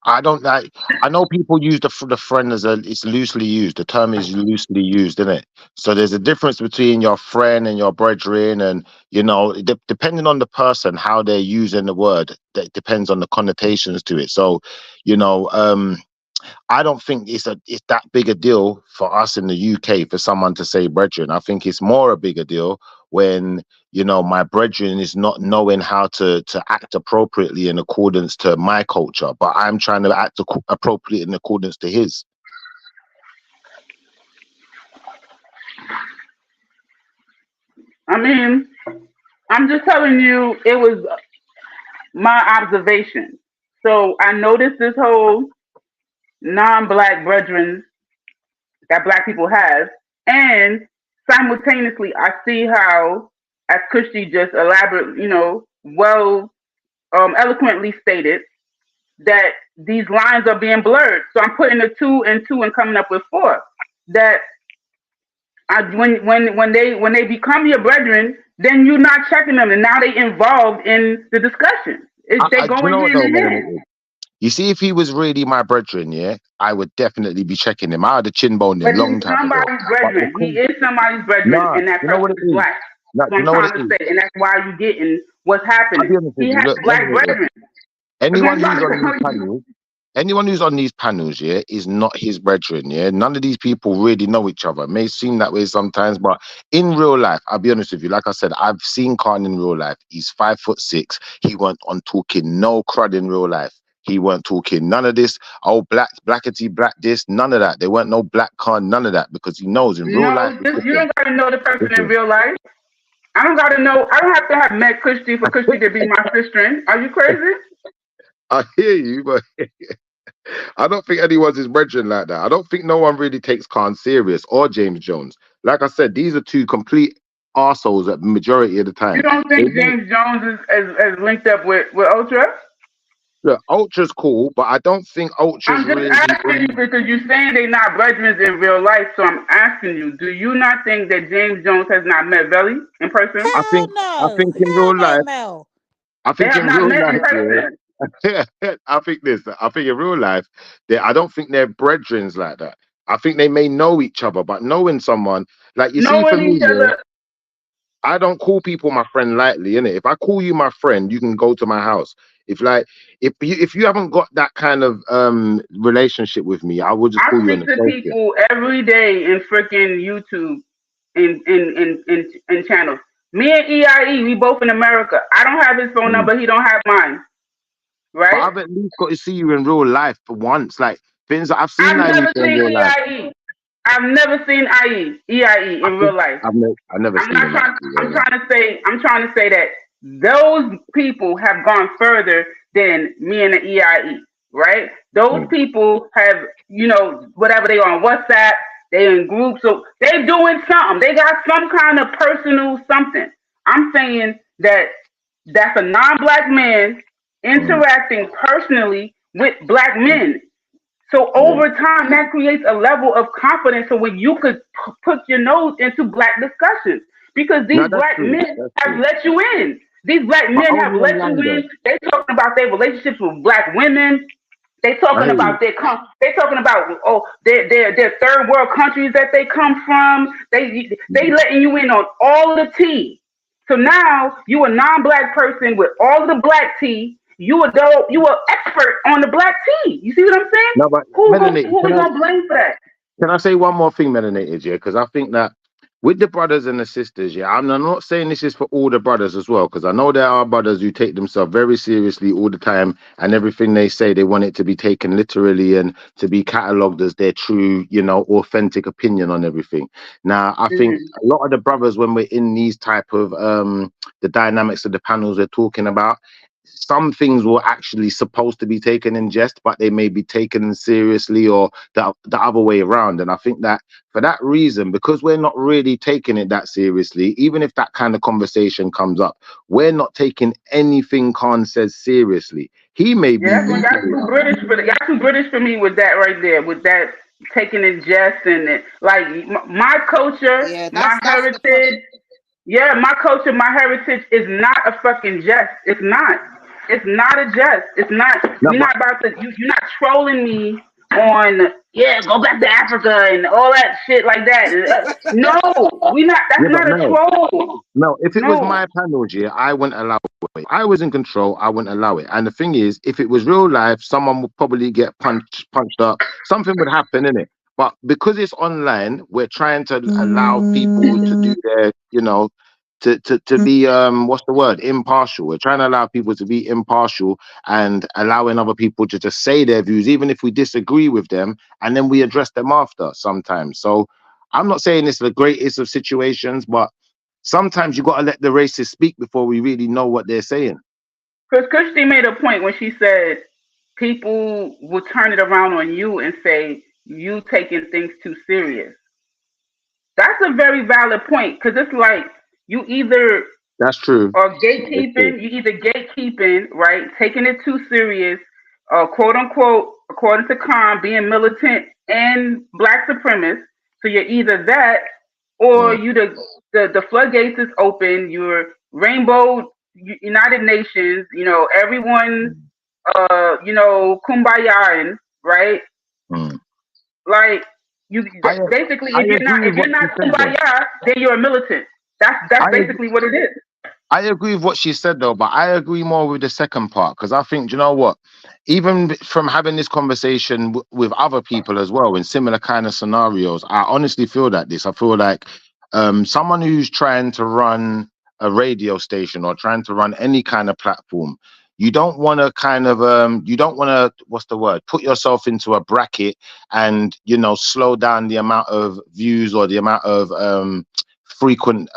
I don't like. I know people use the friend as it's loosely used. The term is loosely used, isn't it? So there's a difference between your friend and your brethren, and you know, depending on the person, how they're using the word, that depends on the connotations to it. So, you know, I don't think it's that big a deal for us in the UK for someone to say brethren. I think it's more a bigger deal when, you know, my brethren is not knowing how to act appropriately in accordance to my culture, but I'm trying to act appropriately in accordance to his. I mean, I'm just telling you, it was my observation. So I noticed this whole non-black brethren that black people have, and simultaneously I see how, as Christy just eloquently stated, that these lines are being blurred. So I'm putting the 2 and 2 and coming up with 4. That when they become your brethren, then you're not checking them, and now they involved in the discussion. They going hand in hand. You see, if he was really my brethren, yeah, I would definitely be checking him. I had a chin bone a long time ago. Somebody's brethren. He is somebody's brethren, and that person is black. So I'm trying to say, and that's why you're getting what's happening. He has black brethren. Anyone who's on these panels, yeah, is not his brethren, yeah. None of these people really know each other. It may seem that way sometimes, but in real life, I'll be honest with you. Like I said, I've seen Khan in real life. He's 5'6". He weren't on talking no crud in real life. He weren't talking none of this. Oh, blackety, black this, none of that. There weren't no black Khan, none of that, because he knows in real life. You don't got to know the person in real life. I don't got to know. I don't have to have met Christy for Christy to be my sister. Are you crazy? I hear you, but I don't think anyone's his brethren like that. I don't think no one really takes Khan serious, or James Jones. Like I said, these are two complete arseholes at the majority of the time. You don't think James Jones is linked up with Ultra? Look, Ultra's cool, but I don't think Ultra's I'm just asking you because you're saying they're not brethren in real life, so I'm asking you, do you not think that James Jones has not met Belly in person? I think in real life, I think in real life, I don't think they're brethren like that. I think they may know each other, but knowing someone, like you see for me, I don't call people my friend lightly, innit? If I call you my friend, you can go to my house. If you haven't got that kind of relationship with me, I will just call you. I speak to people every day in freaking YouTube in channels. Me and EIE, we both in America. I don't have his phone number. He don't have mine. Right? But I've at least got to see you in real life for once. Like things that I've seen. I've never seen EIE. I've never seen EIE in real life. I've never seen him. I'm trying to say that those people have gone further than me and the EIE, right? Those people have, whatever they on WhatsApp, they in groups, so they doing something. They got some kind of personal something. I'm saying that that's a non-black man interacting personally with black men. So over time, that creates a level of confidence. So when you could put your nose into black discussions, because these black men have let you in. These black men have let you in. They talking about their relationships with black women. They talking about their third world countries that they come from. They letting you in on all the tea. So now you a non-black person with all the black tea. You an expert on the black tea. You see what I'm saying? No, but who we gonna blame for that? Can I say one more thing, Melanated? Yeah, because I think that with the brothers and the sisters, yeah, I'm not saying this is for all the brothers as well, because I know there are brothers who take themselves very seriously all the time, and everything they say, they want it to be taken literally and to be catalogued as their true, you know, authentic opinion on everything. Now, I think a lot of the brothers, when we're in these type of the dynamics of the panels we're talking about, some things were actually supposed to be taken in jest, but they may be taken seriously, or the other way around. And I think that for that reason, because we're not really taking it that seriously, even if that kind of conversation comes up, we're not taking anything Khan says seriously. He may be. Yeah, y'all too British, but y'all too British for me with that right there, with that taking in jest and it. Like my culture, my heritage. Yeah, my culture, my heritage is not a fucking jest. It's not. It's not a jest. It's not. You're not about to. You're not trolling me on. Yeah, go back to Africa and all that shit like that. No, we not. That's not a troll. No, if it was my panel, yeah, I wouldn't allow it. If I was in control, I wouldn't allow it. And the thing is, if it was real life, someone would probably get punched up. Something would happen, innit? But because it's online, we're trying to allow people to do their, you know, to be what's the word, impartial. We're trying to allow people to be impartial and allowing other people to just say their views, even if we disagree with them, and then we address them after sometimes. So I'm not saying it's the greatest of situations, but sometimes you got to let the racists speak before we really know what they're saying. Because Christy made a point when she said people will turn it around on you and say you taking things too serious. That's a very valid point, because it's like you either that's true or gatekeeping, you either gatekeeping, right, taking it too serious, quote unquote, according to Khan, being militant and black supremacist. So you're either that, or you the floodgates is open. You're Rainbow United Nations. You know, everyone, you know, kumbaya, right? Like you basically, if you're not kumbaya, then you're a militant. That's basically what it is. I agree with what she said though, but I agree more with the second part, because I think, you know what, even from having this conversation with other people as well in similar kind of scenarios, I honestly feel that I feel like someone who's trying to run a radio station or trying to run any kind of platform, you don't want to kind of you don't want to, what's the word, put yourself into a bracket and, you know, slow down the amount of views or the amount of frequent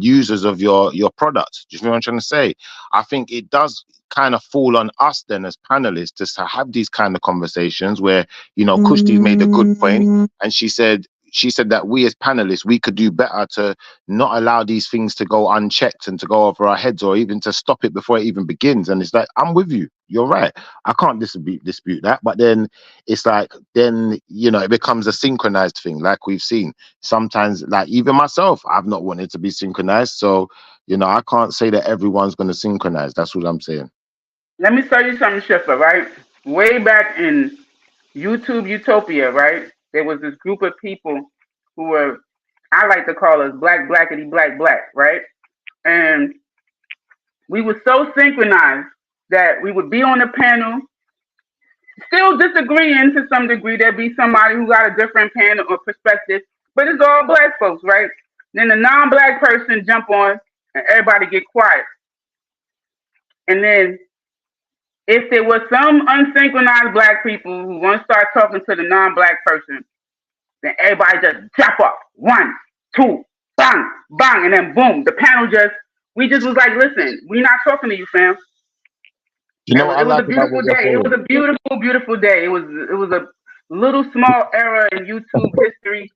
users of your product. Do you know what I'm trying to say? I think it does kind of fall on us then as panelists to have these kind of conversations where, you know, Kushti made a good point, and she said that we as panelists, we could do better to not allow these things to go unchecked and to go over our heads, or even to stop it before it even begins. And it's like, I'm with you. You're right. I can't dispute that. But then it's like, then, you know, it becomes a synchronized thing, like we've seen. Sometimes, like even myself, I've not wanted to be synchronized. So, you know, I can't say that everyone's going to synchronize. That's what I'm saying. Let me tell you something, Shifter, right? Way back in YouTube Utopia, right? There was this group of people who were, I like to call us blackity black, right? And we were so synchronized that we would be on the panel, still disagreeing to some degree. There'd be somebody who got a different panel or perspective, but it's all black folks, right? Then the non-black person jump on and everybody get quiet. And then if there was some unsynchronized black people who want to start talking to the non-black person, then everybody just drop off. 1, 2, bang, bang, and then boom, the panel we just was like, listen, we're not talking to you, fam. You know, it was a beautiful day. It was a beautiful, beautiful day. It was a little small era in YouTube history,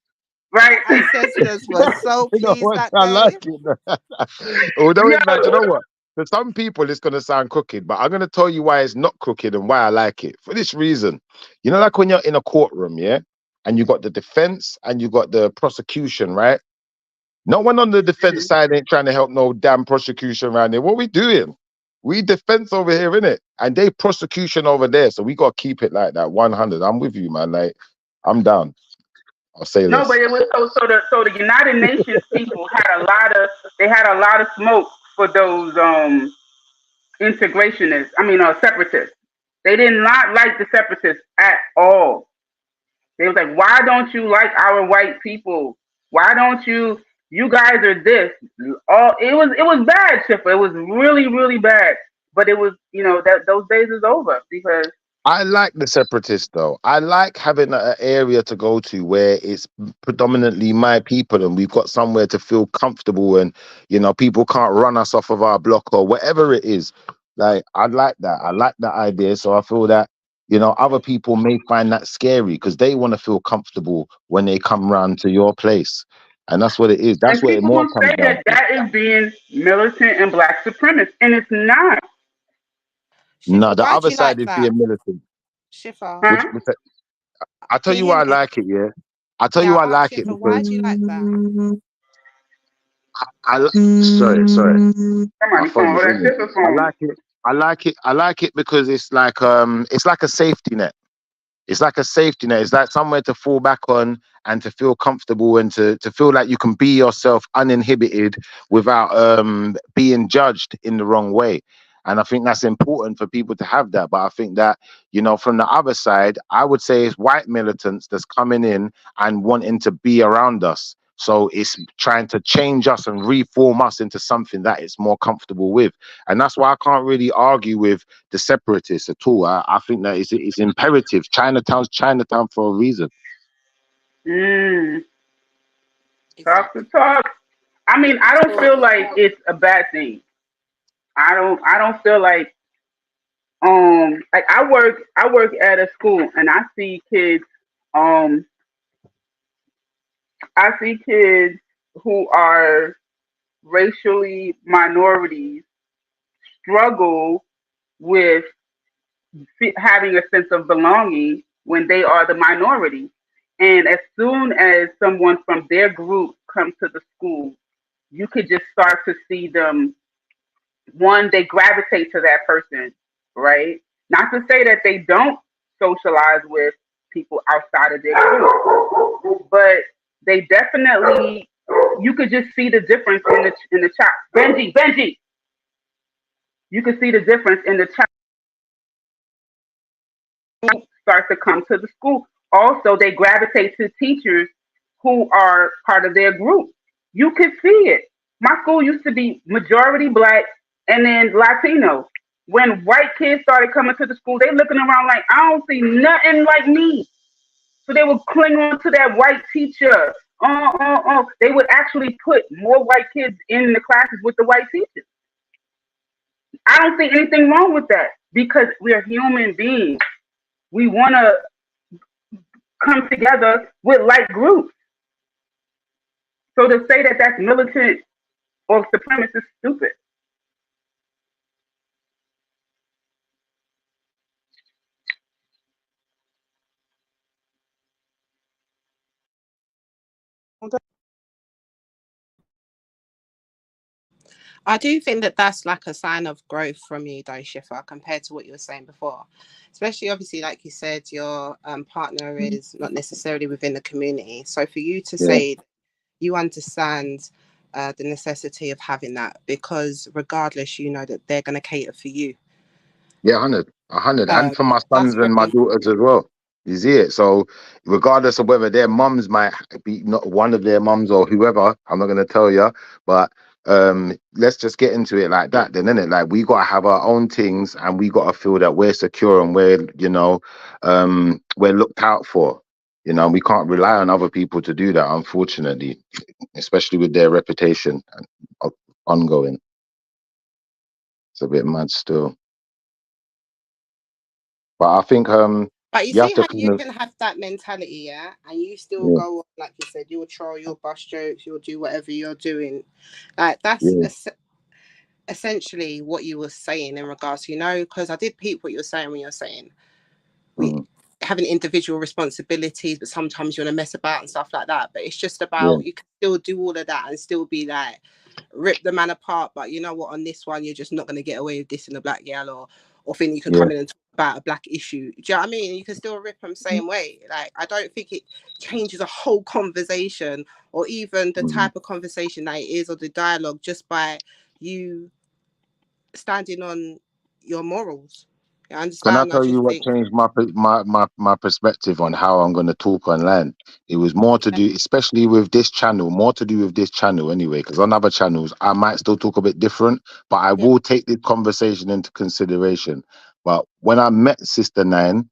right? Ancestors were so pleased that day. I like it. Although, you know what? For some people, it's going to sound crooked, but I'm going to tell you why it's not crooked and why I like it. For this reason, you know, like when you're in a courtroom, yeah, and you got the defense and you got the prosecution, right? No one on the defense side ain't trying to help no damn prosecution around there. What we doing? We defense over here, innit? And they prosecution over there. So we got to keep it like that, 100. I'm with you, man. Like, I'm down. I'll say no, this. But it was so the United Nations people had a lot of smoke for those integrationists. Separatists. They did not like the separatists at all. They was like, why don't you like our white people? Why don't you You guys are this. It was bad, Chipper. It was really, really bad. But it was, that those days is over because I like the separatists though. I like having an area to go to where it's predominantly my people and we've got somewhere to feel comfortable and people can't run us off of our block or whatever it is. Like I like that. I like that idea. So I feel that other people may find that scary because they want to feel comfortable when they come round to your place. And that's what it is. That's and what it people more will comes say down to. that is being militant and black supremacist, and it's not. No, the Why do other you like side is that, being militant. Shifa? I tell Can you you hear why I me? like it, yeah. I tell you Yeah, why I I asked like it Shifa, why because do you like that? sorry. My Somebody phone phone. is That's ringing. just a I phone. like it. I like it. I like it because it's like a safety net. It's like a safety net. It's like somewhere to fall back on and to feel comfortable and to feel like you can be yourself uninhibited without being judged in the wrong way. And I think that's important for people to have that. But I think that, from the other side, I would say it's white militants that's coming in and wanting to be around us. So it's trying to change us and reform us into something that it's more comfortable with. And that's why I can't really argue with the separatists at all. I think that it's imperative. Chinatown's Chinatown for a reason. Talk the talk. I mean, I don't feel like it's a bad thing. I don't feel like like I work at a school and I see kids who are racially minorities struggle with having a sense of belonging when they are the minority. And as soon as someone from their group comes to the school, you could just start to see them, one, they gravitate to that person, right? Not to say that they don't socialize with people outside of their group, but they definitely, you could just see the difference in the child. Benji, you could see the difference in the child start to come to the school. Also, they gravitate to teachers who are part of their group. You could see it. My school used to be majority black and then Latino. When white kids started coming to the school, they looking around like, I don't see nothing like me. So they would cling on to that white teacher. They would actually put more white kids in the classes with the white teachers. I don't see anything wrong with that because we're human beings. We want to come together with like groups. So to say that that's militant or supremacist is stupid. I do think that that's like a sign of growth from you, though, Shifa, compared to what you were saying before. Especially, obviously, like you said, your partner is not necessarily within the community. So for you to say you understand the necessity of having that, because regardless, you know that they're going to cater for you. Yeah, 100, and for my sons That's and my very daughters as well. You see it. So regardless of whether their mums might be not one of their mums or whoever, I'm not gonna tell you, but let's just get into it like that then, innit? Like we gotta have our own things and we gotta feel that we're secure and we're looked out for. We can't rely on other people to do that, unfortunately, especially with their reputation and ongoing. It's a bit mad still. But I think But you you have see to how kind you of can have that mentality, yeah? And you still go on, like you said, you'll troll, you'll bust jokes, you'll do whatever you're doing. Like that's essentially what you were saying in regards to, because I did peep what you were saying when you're saying we having individual responsibilities, but sometimes you want to mess about and stuff like that. But it's just about you can still do all of that and still be like rip the man apart. But you know what? On this one, you're just not going to get away with this in a black girl or think you can come in and talk about a black issue. Do you know what I mean? You can still rip them same way. Like I don't think it changes a whole conversation or even the type of conversation that it is or the dialogue just by you standing on your morals. I understand. Can I tell you what changed my perspective on how I'm going to talk online? It was more to do, especially with this channel, anyway, because on other channels, I might still talk a bit different, but I will take this conversation into consideration. But when I met Sister Nine,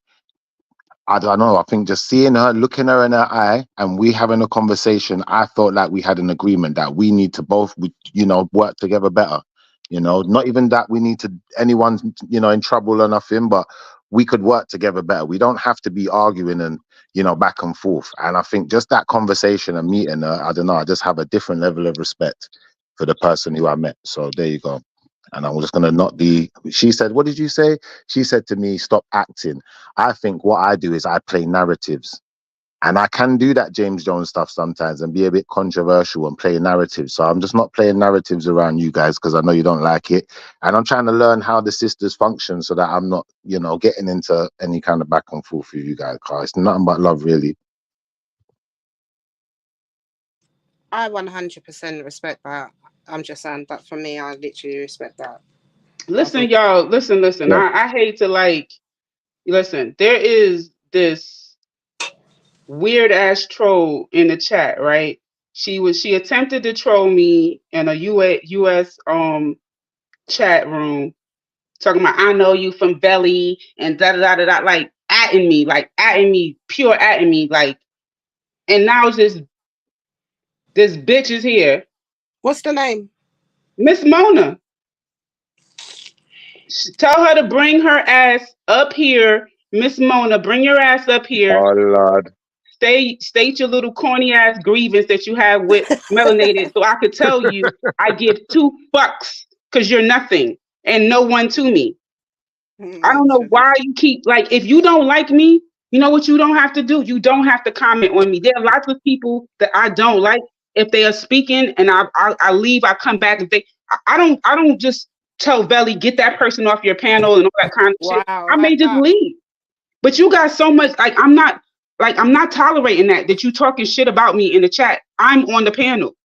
I don't know, I think just seeing her, looking her in her eye, and we having a conversation, I felt like we had an agreement that we need to both, work together better. Not even that we need to, anyone's, in trouble or nothing, but we could work together better. We don't have to be arguing and, back and forth. And I think just that conversation and meeting her, I don't know, I just have a different level of respect for the person who I met. So there you go. And I'm just going to not be, she said, what did you say? She said to me, stop acting. I think what I do is I play narratives. And I can do that James Jones stuff sometimes and be a bit controversial and play narratives. So I'm just not playing narratives around you guys because I know you don't like it. And I'm trying to learn how the sisters function so that I'm not, getting into any kind of back and forth with you guys. Cause it's nothing but love, really. I 100% respect that. I'm just saying that for me, I literally respect that. Listen, y'all, listen. Yeah. I hate to listen, there is this weird ass troll in the chat, right? She attempted to troll me in a US chat room, talking about I know you from Belly and da da da da, like atting me, pure atting me, like, and now this bitch is here. What's the name? Miss Mona. Tell her to bring her ass up here. Miss Mona, bring your ass up here. Oh, Lord. State your little corny ass grievance that you have with Melanated, so I could tell you I give 2 fucks because you're nothing and no one to me. I don't know why you keep, if you don't like me, you know what you don't have to do? You don't have to comment on me. There are lots of people that I don't like. If they are speaking and I leave, I come back and I don't just tell Belly, get that person off your panel and all that kind of shit. I may just leave. But you got so much, I'm not tolerating that you talking shit about me in the chat. I'm on the panel.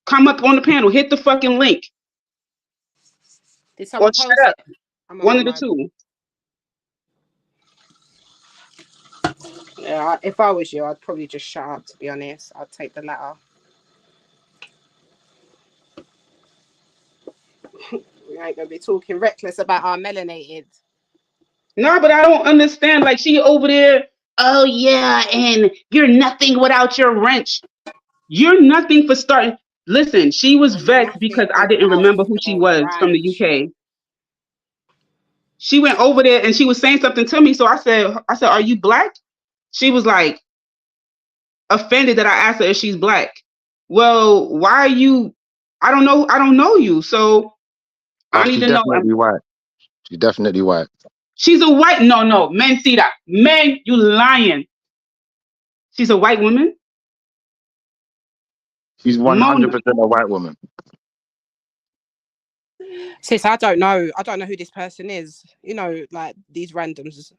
Come up on the panel, hit the fucking link. Did someone or shut post up. One of the two. Yeah, if I was you, I'd probably just shut up, to be honest. I'd take the latter. We ain't gonna be talking reckless about our melanated. No, but I don't understand. Like, she over there, oh yeah, and you're nothing without your wrench. You're nothing for starting. Listen, she was vexed because I didn't remember who she was from the UK. She went over there and she was saying something to me. So I said, are you black? She was like offended that I asked her if she's black. Well, why are you? I don't know you. So I need to know. White. She's definitely white. She's a white. No. Men see that. Men, you lying. She's a white woman. She's 100% a white woman. Sis, I don't know. I don't know who this person is. Like these randoms.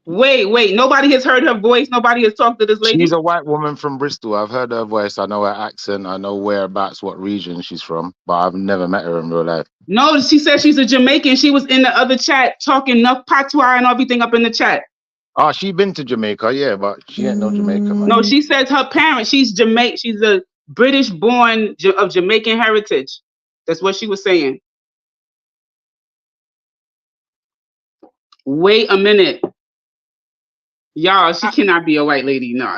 Wait. Nobody has heard her voice. Nobody has talked to this lady. She's a white woman from Bristol. I've heard her voice. I know her accent. I know whereabouts, what region she's from, but I've never met her in real life. No, she said she's a Jamaican. She was in the other chat talking enough patois and everything up in the chat. Oh, she been to Jamaica, yeah, but she ain't no Jamaican, man. No, she says her parents, she's a British born of Jamaican heritage. That's what she was saying. Wait a minute. Y'all, she cannot be a white lady. No.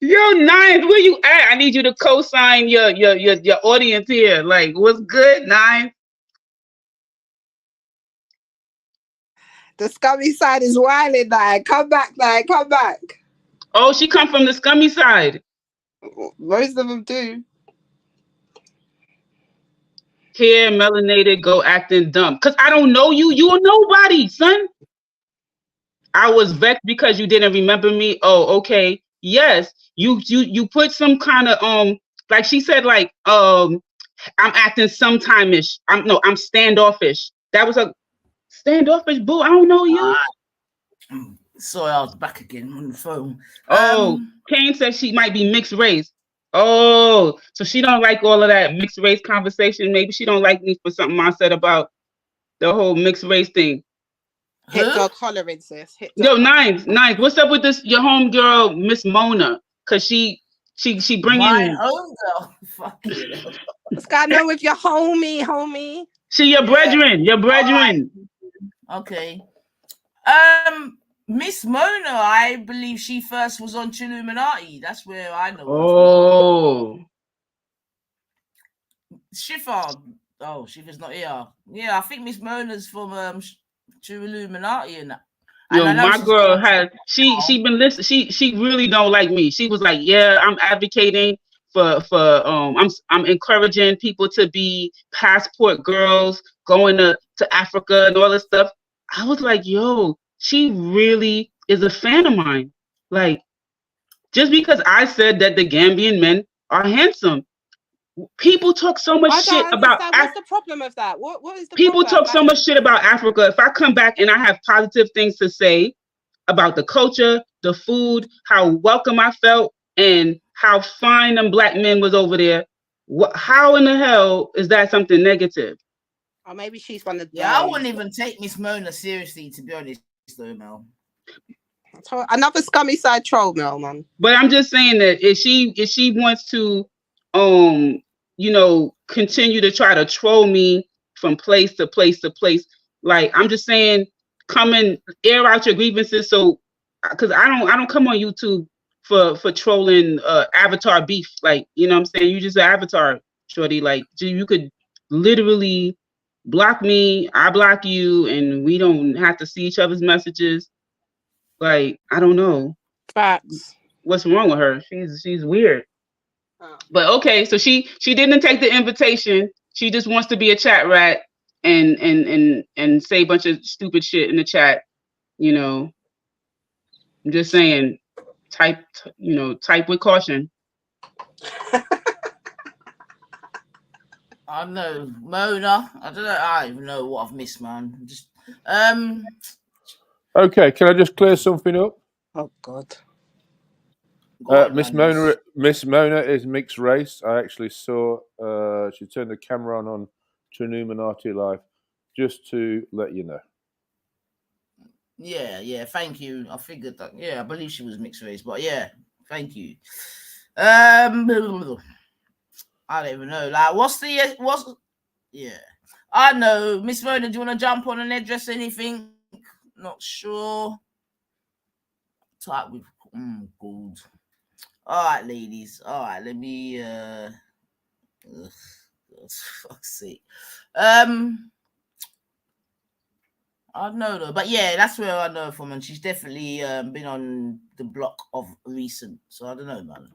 Yo, Nines, where you at? I need you to co-sign your audience here. Like, what's good, Nines? The scummy side is wilding, Nine. Come back, Nine. Come back. Oh, she come from the scummy side. Most of them do. Here, melanated, go acting dumb. Because I don't know you. You are nobody, son. I was vexed because you didn't remember me. Oh, okay. Yes. You put some kind of like she said, like I'm acting sometime-ish. I'm standoffish. That was a standoffish, boo. I don't know you. Sorry, I was back again on the phone. Oh, Kane said she might be mixed race. Oh, so she don't like all of that mixed race conversation. Maybe she don't like me for something I said about the whole mixed race thing. Hit dog hollering, sis. Yo, Nines. What's up with this? Your homegirl, Miss Mona, cause she bringing my homegirl. Fuck you. What's going on with your homie? She your brethren. Right. Okay. Miss Mona, I believe she first was on Illuminati. That's where I know her from. Schiffer. Oh, Schiffer's not here. Yeah, I think Miss Mona's from Illuminati and that. Yo, my girl has she been listening. She really don't like me. She was like, yeah, I'm advocating for I'm encouraging people to be passport girls, going to Africa and all this stuff. I was like, yo, she really is a fan of mine. Like, just because I said that the Gambian men are handsome. People talk so much shit about what's the problem of that? What is the people problem? talk so much shit about Africa. If I come back and I have positive things to say about the culture, the food, how welcome I felt, and how fine them black men was over there, how in the hell is that something negative? Or maybe she's one of the. Yeah, I wouldn't even take Miss Mona seriously, to be honest, though, Mel. Another scummy side troll, Mel, man. But I'm just saying that if she wants to continue to try to troll me from place to place to place, like, I'm just saying, come and air out your grievances. So, because I don't come on YouTube for trolling avatar beef. Like, you know what I'm saying? You just an avatar, shorty. Like, you could literally block me, I block you, and we don't have to see each other's messages. Like, I don't know. Facts. What's wrong with her? She's weird. But okay, so she didn't take the invitation. She just wants to be a chat rat and say a bunch of stupid shit in the chat. You know, I'm just saying, type with caution. I know, Mona. I don't even know what I've missed, man. Just Okay, can I just clear something up? Oh God. Miss Mona is mixed race. I actually saw she turned the camera on to Illuminati Live, just to let you know. Yeah, thank you. I figured that. Yeah, I believe she was mixed race, but yeah, thank you. I don't even know. Like, yeah. I know, Miss Mona. Do you want to jump on and address anything? Not sure. Type with gold. All right, ladies. All right, let me. Fuck's sake. I don't know though, but yeah, that's where I know her from, and she's definitely been on the block of recent. So I don't know, man.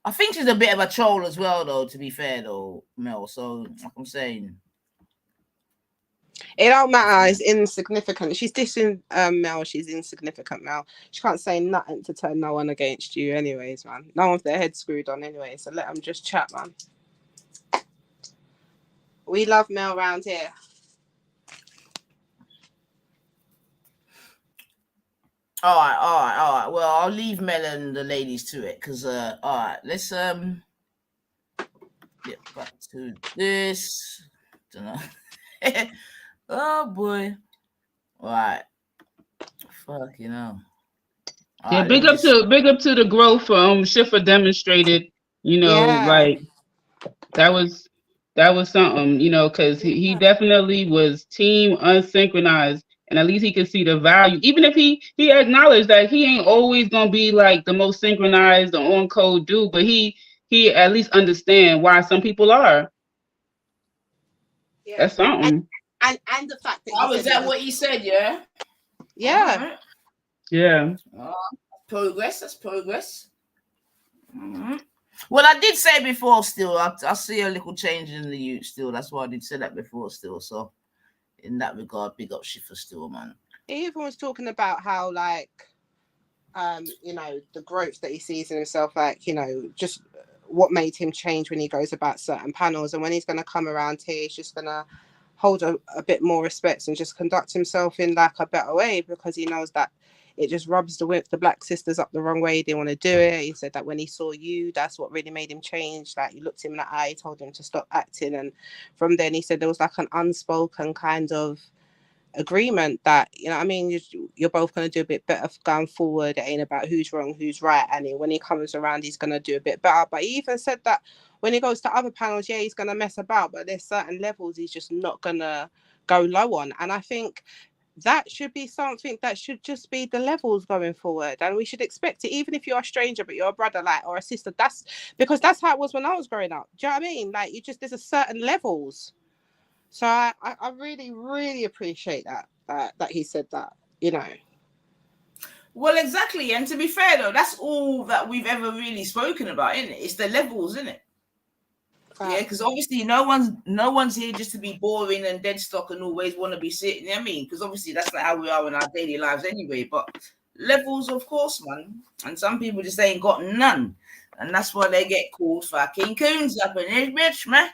I think she's a bit of a troll as well, though. To be fair, though, Mel. So like I'm saying, it don't matter. It's insignificant. She's dissing Mel. She's insignificant, Mel. She can't say nothing to turn no one against you, anyways, man. No one's their head screwed on, anyway. So let them just chat, man. We love Mel around here. All right. Well, I'll leave Mel and the ladies to it, because all right, let's get back to this. Don't know. Oh boy. All right. Fuck, you know. Yeah, big up to the growth Schiffer demonstrated. You know, like that was something. You know, because he definitely was team unsynchronized. And at least he could see the value, even if he acknowledged that he ain't always gonna be like the most synchronized or on code dude, but he at least understand why some people are. Yeah. That's something. And the fact that is that what he said? Yeah. Yeah. Yeah. Progress. That's progress. Mm-hmm. Well, I did say before. Still, I see a little change in the youth. Still, that's why I did say that before. Still, so. In that regard, big up Schiffer still, man. He even was talking about how, like, you know, the growth that he sees in himself, like, you know, just what made him change when he goes about certain panels. And when he's going to come around here, he's just going to hold a bit more respect and just conduct himself in, like, a better way, because he knows that it just rubs the black sisters up the wrong way. He didn't want to do it. He said that when he saw you, that's what really made him change. Like, you looked him in the eye, told him to stop acting, and from then he said there was like an unspoken kind of agreement that, you know what I mean, you're both going to do a bit better going forward. It ain't about who's wrong, who's right, and when he comes around, he's going to do a bit better. But he even said that when he goes to other panels, yeah, he's going to mess about, but there's certain levels he's just not going to go low on. And I think that should be something that should just be the levels going forward, and we should expect it, even if you're a stranger but you're a brother, like, or a sister. That's because that's how it was when I was growing up. Do you know what I mean? Like, there's a certain levels. So I really, really appreciate that he said that, you know. Well, exactly. And to be fair, though, that's all that we've ever really spoken about, isn't it? It's the levels, isn't it? Yeah, because obviously no one's here just to be boring and dead stock and always want to be sitting. You know what I mean? Because obviously that's not how we are in our daily lives anyway. But levels, of course, man. And some people just ain't got none. And that's why they get called fucking coons up in this bitch, man.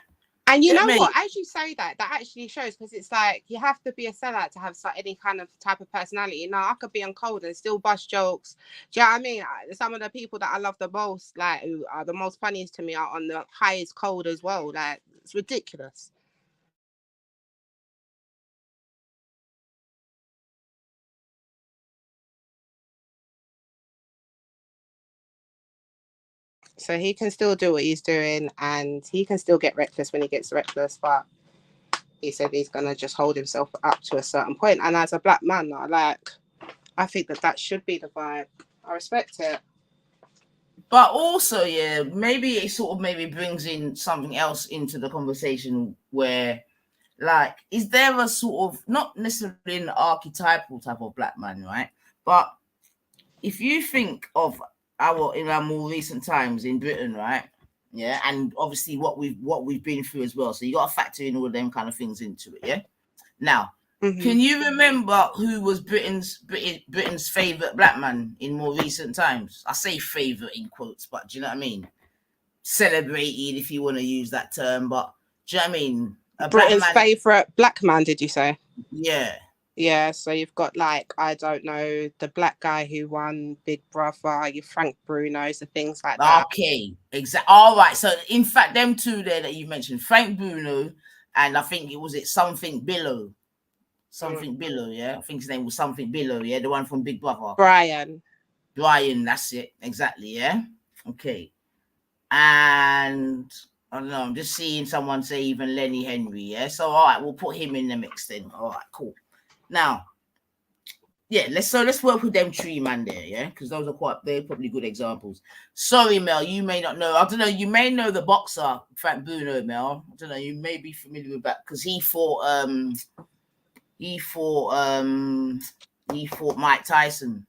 And you know what? As you say that actually shows, because it's like you have to be a sellout to have any kind of type of personality. You know, I could be on cold and still bust jokes. Do you know what I mean? Some of the people that I love the most, like, who are the most funniest to me, are on the highest cold as well. Like, it's ridiculous. So he can still do what he's doing, and he can still get reckless when he gets reckless, but he said he's going to just hold himself up to a certain point. And as a black man, I think that should be the vibe. I respect it. But also, yeah, maybe it sort of maybe brings in something else into the conversation where, like, is there a sort of, not necessarily an archetypal type of black man, right? But if you think of in our more recent times in Britain, right? Yeah, and obviously what we've been through as well. So you got to factor in all of them kind of things into it. Yeah. Now, can you remember who was Britain's favorite black man in more recent times? I say favorite in quotes, but do you know what I mean? Celebrated, if you want to use that term, but do you know what I mean? Britain's favorite black man, did you say? Yeah. Yeah, so you've got, like, I don't know, the black guy who won Big Brother, your Frank Bruno's, and things like that. Okay, exactly. All right. So, in fact, them two there that you mentioned, Frank Bruno, and I think something Billow. Something Billow, yeah? I think his name was something Billow, yeah? The one from Big Brother. Brian, that's it. Exactly, yeah? Okay. And I don't know, I'm just seeing someone say even Lenny Henry, yeah? So, all right, we'll put him in the mix then. All right, cool. Now, yeah, let's work with them three man there, yeah, because they're probably good examples. Sorry, Mel, you may not know. I don't know. You may know the boxer Frank Bruno, Mel. I don't know. You may be familiar with that because he fought Mike Tyson.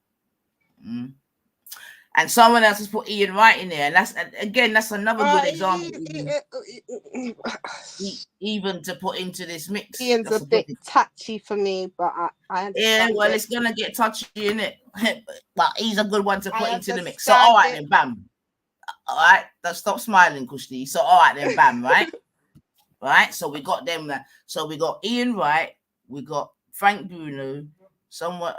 And someone else has put Ian Wright in there, and that's another good example. Even to put into this mix. Ian's a bit touchy for me, but I understand. Yeah, well, it's gonna get touchy, in it. But he's a good one to put into the mix. So all right then, bam. All right, stop smiling, Kushti. So all right then, bam, right? Right. So we got them. So we got Ian Wright, we got Frank Bruno. Somewhat,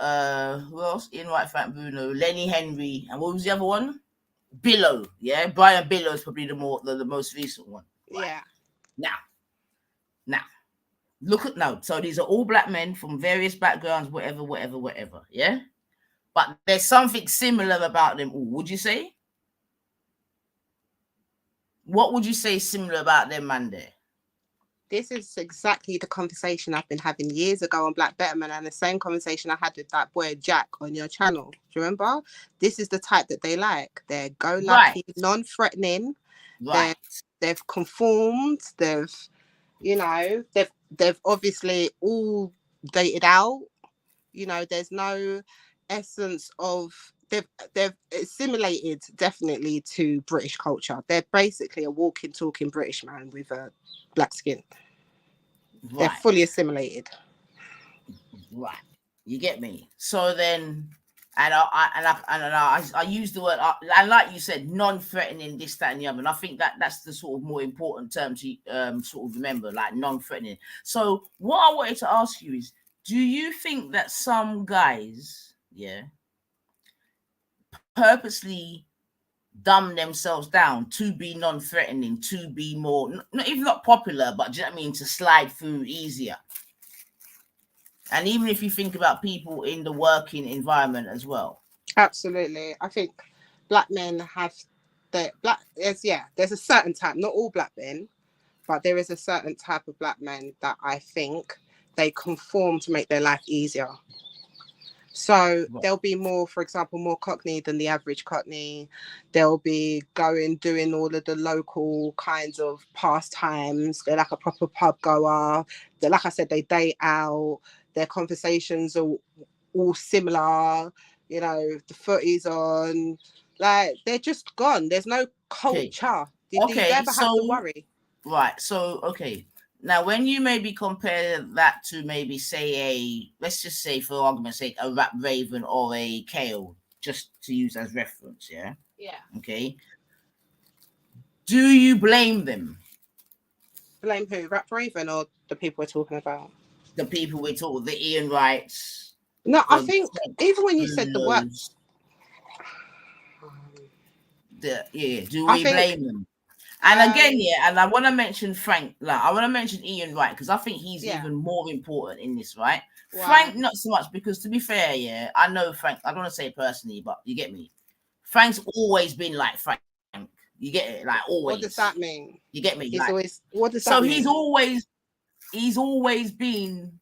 who else? Ian Wright, Frank Bruno, Lenny Henry, and what was the other one? Billow, yeah. Brian Billow is probably the most recent one. Right? Yeah. Now, look at now. So these are all black men from various backgrounds, whatever. Yeah. But there's something similar about them all. Would you say? What would you say is similar about them, man? There. This is exactly the conversation I've been having years ago on Black Betterman, and the same conversation I had with that boy Jack on your channel. Do you remember? This is the type that they like. They're go-lucky, non-threatening. Right. They've conformed. They've obviously all dated out. You know, there's no essence of they've assimilated definitely to British culture. They're basically a walking, talking British man with a black skin. Right. They're fully assimilated. Right. You get me? So then, I use the word, and like you said, non-threatening, this, that, and the other. And I think that's the sort of more important term to sort of remember, like non-threatening. So what I wanted to ask you is, do you think that some guys, yeah, purposely dumb themselves down to be non-threatening, to be more, not even not popular, but do you know what I mean, to slide through easier. And even if you think about people in the working environment as well. Absolutely. I think black men have there's a certain type, not all black men, but there is a certain type of black men that I think they conform to make their life easier. So they'll be more, for example, more Cockney than the average Cockney. They'll be doing all of the local kinds of pastimes. They're like a proper pub goer. They're, like I said, they date out. Their conversations are all similar. You know, the footy's on. Like, they're just gone. There's no culture. Do you ever have to worry? Right. So, okay. Now, when you maybe compare that to maybe say let's just say for argument's sake, a Rap Raven or a Kale, just to use as reference, yeah? Yeah. Okay. Do you blame them? Blame who? Rap Raven or the people we're talking about? The people we're talking, the Ian Wrights. No, I think even when you said the words. Do we blame them? And again, and I want to mention Frank. Like, I want to mention Ian Wright because I think he's even more important in this, right? Wow. Frank, not so much because, to be fair, I know Frank. I don't want to say it personally, but you get me. Frank's always been like Frank. You get it, like always. What does that mean? You get me? He's like, always. What does that mean? So he's always been.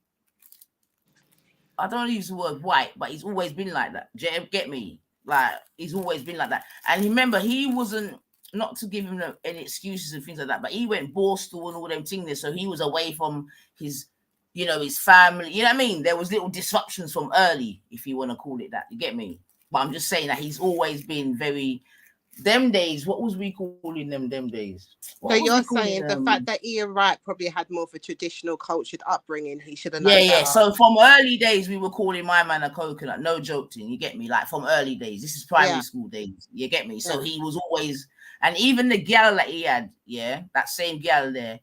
I don't use the word white, but he's always been like that. Get me? Like, he's always been like that. And remember, he wasn't. Not to give him any excuses and things like that, but he went Borstal and all them things there, so he was away from his, his family. You know what I mean? There was little disruptions from early, if you want to call it that. You get me? But I'm just saying that he's always been very. Them days, what was we calling them days? So you're saying the fact that Ian Wright probably had more of a traditional cultured upbringing, he should have known better. Yeah. So from early days, we were calling my man a coconut. No joking, you get me? Like from early days. This is primary school days. You get me? So he was always, and even the gal that he had, that same gal there,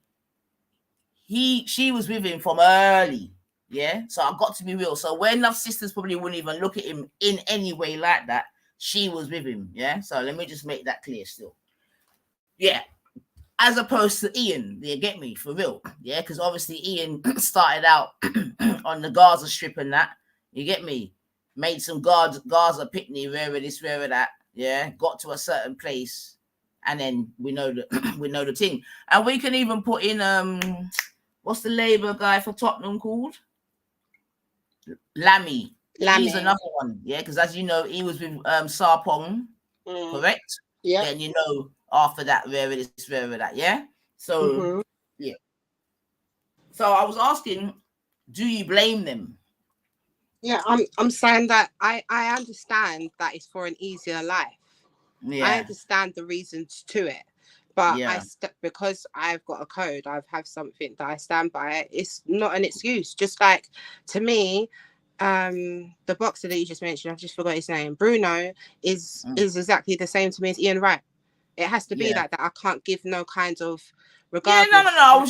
she was with him from early. Yeah. So I got to be real. So when enough sisters probably wouldn't even look at him in any way like that, she was with him, so let me just make that clear still. As opposed to Ian, you get me, for real, because obviously Ian started out on the Gaza Strip and that, you get me, made some Gaza picnic, wherever this, wherever that, got to a certain place, and then we know the thing. And we can even put in, what's the Labour guy for Tottenham called? Lammy. He's another one, because as you know, he was with Sarpong, correct? Yeah. Then after that, wherever this, wherever that, So So I was asking, do you blame them? Yeah, I'm saying that I understand that it's for an easier life. Yeah. I understand the reasons to it, but because I've got a code, I have something that I stand by. It's not an excuse. Just like, to me, the boxer that you just mentioned, I've just forgot his name, Bruno, is exactly the same to me as Ian Wright. It has to be like that. I can't give no kinds of regard. No. I was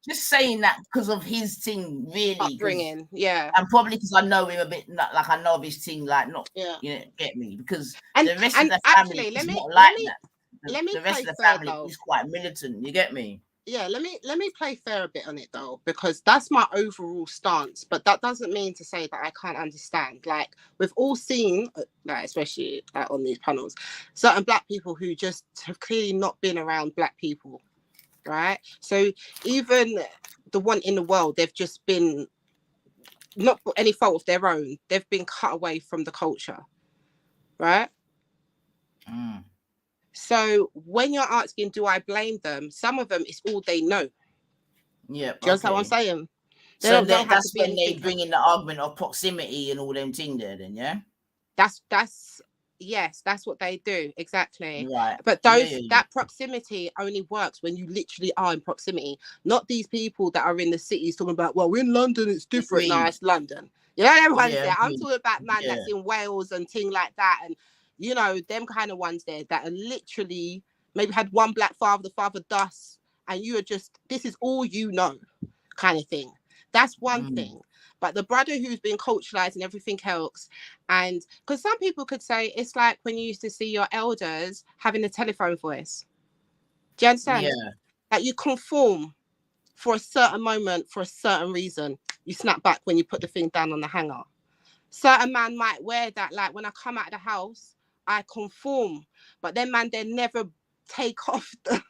just saying that because of his thing, really. Upbringing, and probably because I know him a bit, like I know of his thing, like get me, because the rest of the family is not like that. The rest of the family is quite militant. You get me? Yeah, let me play fair a bit on it though, because that's my overall stance, but that doesn't mean to say that I can't understand. Like, we've all seen, like, especially on these panels, certain black people who just have clearly not been around black people, right? So even the one in the world, they've just been, not for any fault of their own, they've been cut away from the culture, right? So when you're asking, do I blame them? Some of them, it's all they know. Yeah. Do you understand what I'm saying? So that's when they bring in the argument of proximity and all them things there, then, yeah? That's what they do, exactly. Right. But that proximity only works when you literally are in proximity. Not these people that are in the cities talking about, well, we're in London, it's different. No, it's London. Everyone's there. I'm talking about man that's in Wales and thing like that, and them kind of ones there that are literally maybe had one black father, the father thus, and you are just, this is all kind of thing. That's one thing. But the brother who's been culturalized and everything else, and because some people could say it's like when you used to see your elders having a telephone voice. Do you understand? Yeah. That you conform for a certain moment, for a certain reason. You snap back when you put the thing down on the hanger. Certain man might wear that, like when I come out of the house, I conform. But then man, they never take off the...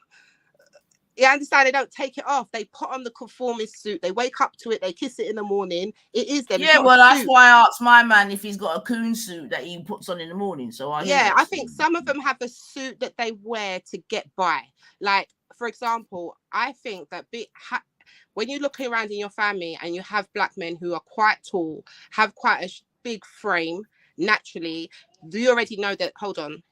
You understand? They don't take it off. They put on the conformist suit. They wake up to it. They kiss it in the morning. It is them. Yeah, well, that's why I asked my man if he's got a QuOoN suit that he puts on in the morning. So I think some of them have a suit that they wear to get by. Like, for example, I think that when you're looking around in your family and you have black men who are quite tall, have quite a big frame, naturally, you already know that. Hold on.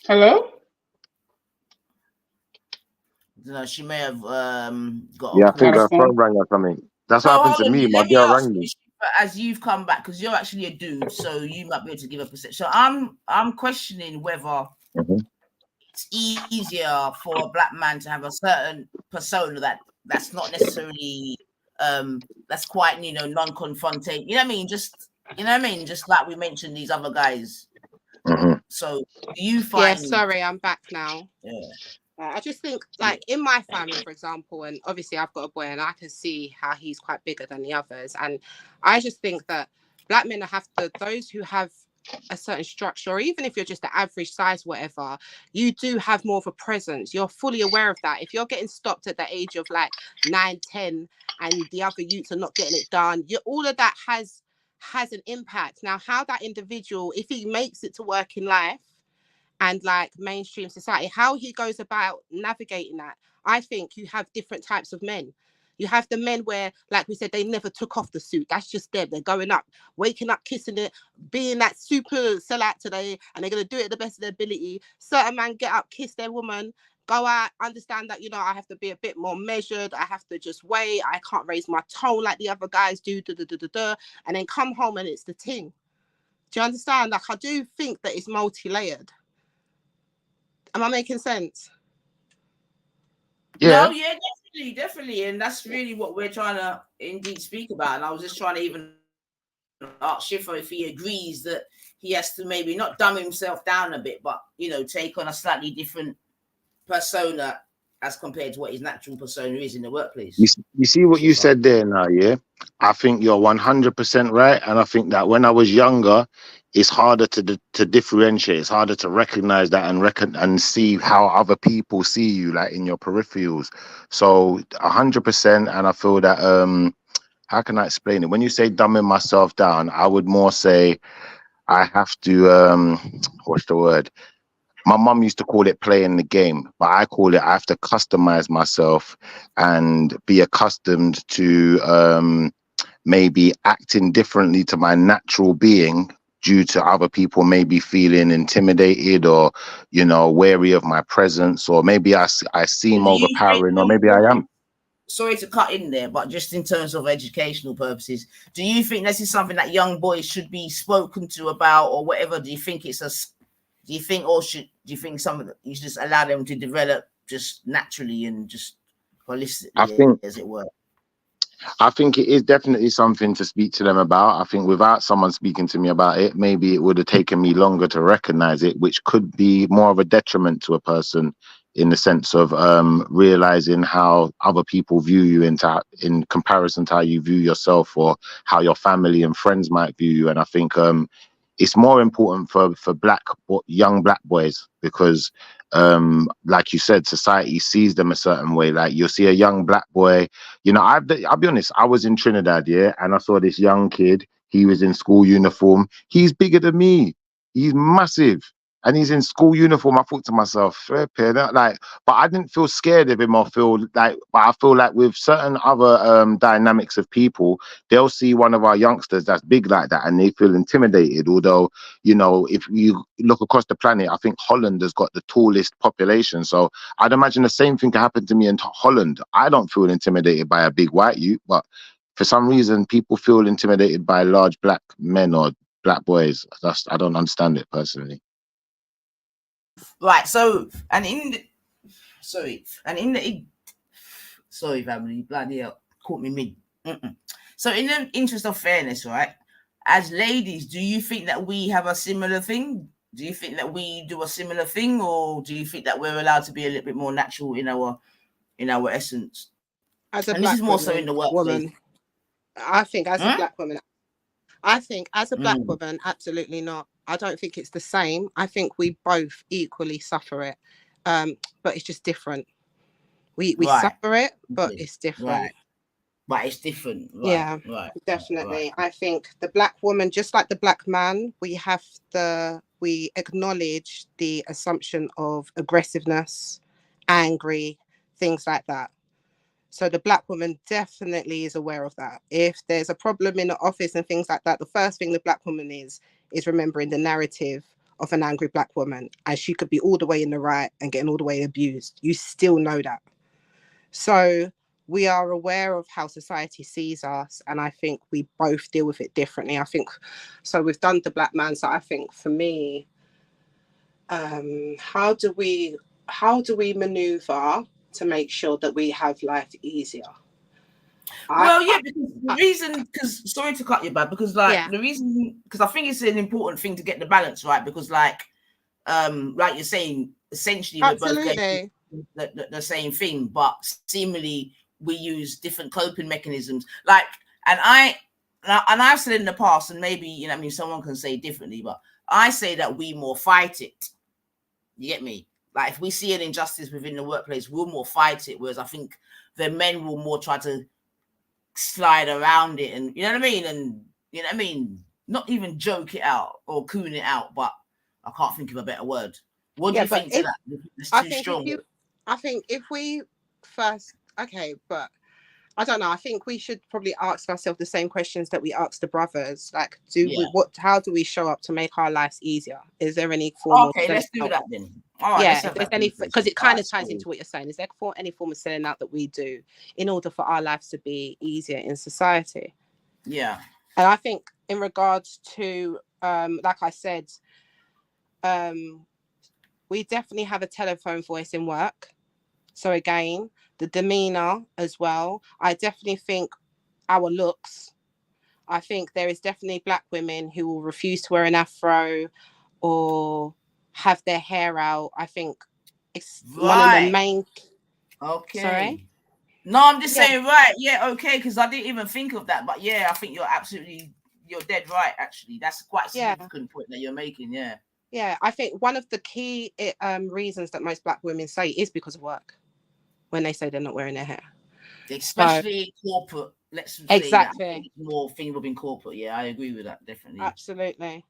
Hello? No, she may have got. Yeah, I think her phone rang or something. That's what happened to me. My girl rang me. As you've come back, because you're actually a dude, so you might be able to give a perception. So I'm questioning whether it's easier for a black man to have a certain persona that's not necessarily that's quite non-confrontating. You know what I mean? Just Just like we mentioned these other guys. So do you find? Yeah, sorry, I'm back now. Yeah. I just think, like, in my family, for example, and obviously I've got a boy and I can see how he's quite bigger than the others. And I just think that black men those who have a certain structure, or even if you're just the average size, whatever, you do have more of a presence. You're fully aware of that. If you're getting stopped at the age of like 9, 10, and the other youths are not getting it done, all of that has an impact. Now, how that individual, if he makes it to work in life, and like mainstream society, how he goes about navigating that, I think you have different types of men. You have the men where, like we said, they never took off the suit. That's just them. They're going up, waking up, kissing it, being that super sellout today, and they're going to do it at the best of their ability. Certain men get up, kiss their woman, go out, understand that, I have to be a bit more measured. I have to just wait. I can't raise my tone like the other guys do, and then come home and it's the ting. Do you understand? Like, I do think that it's multi-layered. Am I making sense? Yeah. No, yeah, definitely. And that's really what we're trying to indeed speak about. And I was just trying to even ask Schiffer if he agrees that he has to maybe not dumb himself down a bit, but, take on a slightly different persona as compared to what his natural persona is in the workplace. You see what you said there now, yeah? I think you're 100% right. And I think that when I was younger, it's harder to differentiate. It's harder to recognize that and see how other people see you, like in your peripherals. So 100%. And I feel that, how can I explain it? When you say dumbing myself down, I would more say I have to, what's the word? My mum used to call it playing the game, but I call it I have to customize myself and be accustomed to maybe acting differently to my natural being due to other people maybe feeling intimidated or, wary of my presence, or maybe I seem overpowering, or maybe I am. Sorry to cut in there, but just in terms of educational purposes, do you think this is something that young boys should be spoken to about, or whatever? Do you think do you think something that you should just allow them to develop just naturally and just holistically, as it were? I think it is definitely something to speak to them about. I think without someone speaking to me about it, maybe it would have taken me longer to recognize it, which could be more of a detriment to a person in the sense of realizing how other people view you in comparison to how you view yourself, or how your family and friends might view you. And I think it's more important for young black boys, because like you said, society sees them a certain way. Like, you'll see a young black boy, I'll be honest, I was in Trinidad, yeah, and I saw this young kid. He was in school uniform. He's bigger than me. He's massive. And he's in school uniform. I thought to myself, fair play, but I didn't feel scared of him, or but I feel like with certain other dynamics of people, they'll see one of our youngsters that's big like that and they feel intimidated. Although, if you look across the planet, I think Holland has got the tallest population. So I'd imagine the same thing can happen to me in Holland. I don't feel intimidated by a big white youth, but for some reason, people feel intimidated by large black men or black boys. I don't understand it personally. Right. So, and in the sorry, family, bloody hell, caught me mid. So, in the interest of fairness, right? As ladies, do you think that we have a similar thing? Do you think that we do a similar thing, or do you think that we're allowed to be a little bit more natural in our essence? As a And this is black more so in the workplace. woman, I think as a black woman, absolutely not. I don't think it's the same. I think we both equally suffer it, but it's just different. We suffer it, but it's different. Right. But it's different. Right. Yeah, right. Definitely. Right. I think the black woman, just like the black man, we acknowledge the assumption of aggressiveness, angry, things like that. So the black woman definitely is aware of that. If there's a problem in the office and things like that, the first thing the black woman is remembering the narrative of an angry black woman, and she could be all the way in the right and getting all the way abused. You still know that. So we are aware of how society sees us, and I think we both deal with it differently. I think so. We've done the black man. So I think for me, how do we maneuver to make sure that we have life easier? Because sorry to cut you, bad, because the reason, because I think it's an important thing to get the balance right, because like you're saying, essentially we're both getting the same thing, but seemingly we use different coping mechanisms. Like, and I've said in the past, and maybe someone can say differently, but I say that we more fight it. You get me? Like, if we see an injustice within the workplace, we'll more fight it, whereas I think the men will more try to slide around it, and you know what I mean, and not even joke it out or coon it out, but I can't think of a better word. What do you think to that? It's too strong. I think if we first, but I don't know. I think we should probably ask ourselves the same questions that we asked the brothers. Like, how do we show up to make our lives easier? Is there any form of let's do that then. All right, if there's any, because it kind of ties into what you're saying. Is there any form of selling out that we do in order for our lives to be easier in society? Yeah. And I think in regards to, like I said, we definitely have a telephone voice in work. So again, the demeanor as well. I definitely think our looks. I think there is definitely black women who will refuse to wear an afro or have their hair out. I think it's one of the main. Okay. Sorry? No, I'm just saying, right. Yeah, okay, because I didn't even think of that. But yeah, I think you're dead right, actually. That's quite a significant point that you're making, yeah. Yeah, I think one of the key reasons that most black women say is because of work, when they say they're not wearing their hair. Especially corporate, let's say exactly. That. More things in corporate, yeah, I agree with that, definitely. Absolutely.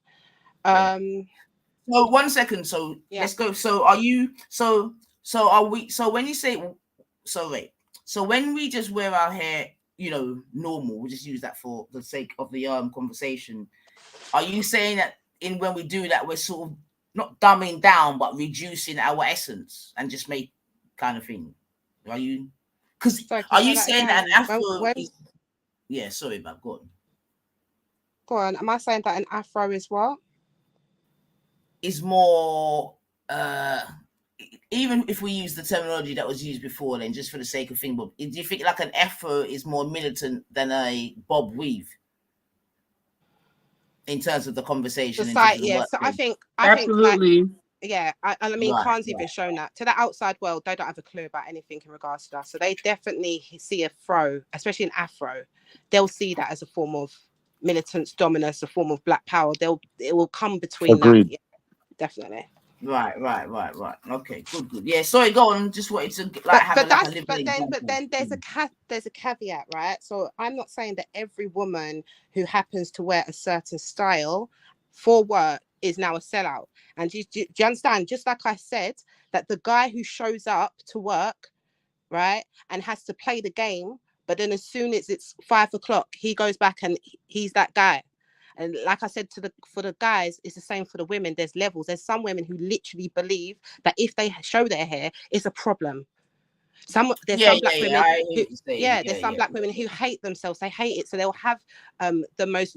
So 1 second, so let's go. So are we, so when you say, so when we just wear our hair, normal, we just use that for the sake of the conversation, are you saying that when we do that, we're sort of not dumbing down, but reducing our essence and just make kind of thing? Are you? Because are you saying that an afro is... Yeah, sorry, man. Go on. Go on. Am I saying that an afro is what? Is more... even if we use the terminology that was used before, then just for the sake of thing, Bob, do you think like an afro is more militant than a bob weave? In terms of the conversation, so I think absolutely. I mean, Khan's even shown that to the outside world. They don't have a clue about anything in regards to that, so they definitely see a fro, especially an afro. They'll see that as a form of militance, dominance, a form of black power. It will come between that. Yeah, definitely. Right. Okay, good. Yeah, sorry, go on. Just wanted to but then there's a caveat, right? So I'm not saying that every woman who happens to wear a certain style for work is now a sellout. And do you understand? Just like I said, that the guy who shows up to work, right, and has to play the game, but then as soon as it's 5 o'clock, he goes back and he's that guy. And like I said, for the guys, it's the same for the women. There's levels. There's some women who literally believe that if they show their hair, it's a problem. There's some black women who, there's some black women who hate themselves. They hate it, so they'll have the most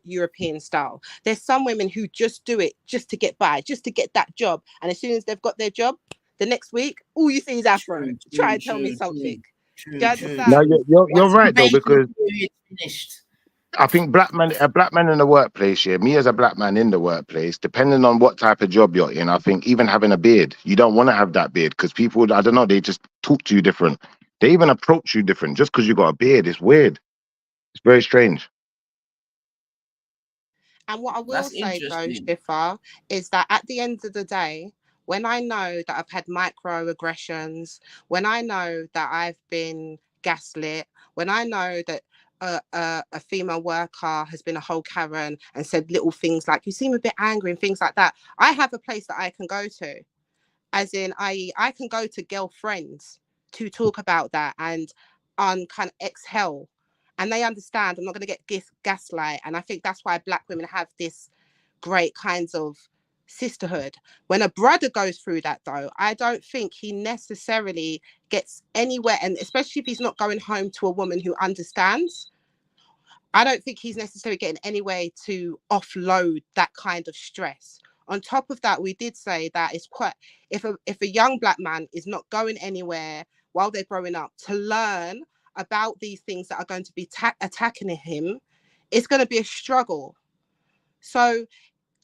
European style. There's some women who just do it just to get by, just to get that job, and as soon as they've got their job, the next week all you see is afro. Try and tell me something. Do you understand? No, you're right though, because finished. I think a black man in the workplace, me as a black man in the workplace, depending on what type of job you're in, I think even having a beard, you don't want to have that beard because people, I don't know, they just talk to you different. They even approach you different just because you got a beard. It's weird. It's very strange. And what I will say though, Shifa, is that at the end of the day, when I know that I've had microaggressions, when I know that I've been gaslit, when I know that a female worker has been a whole Karen and said little things like, you seem a bit angry and things like that, I have a place that I can go to. As in, I can go to girlfriends to talk about that and on kind of exhale. And they understand I'm not going to get gaslight. And I think that's why black women have this great kinds of sisterhood. When a brother goes through that though, I don't think he necessarily gets anywhere. And especially if he's not going home to a woman who understands, I don't think he's necessarily getting any way to offload that kind of stress. On top of that, we did say that it's quite, if a young black man is not going anywhere while they're growing up to learn about these things that are going to be attacking him, it's going to be a struggle. So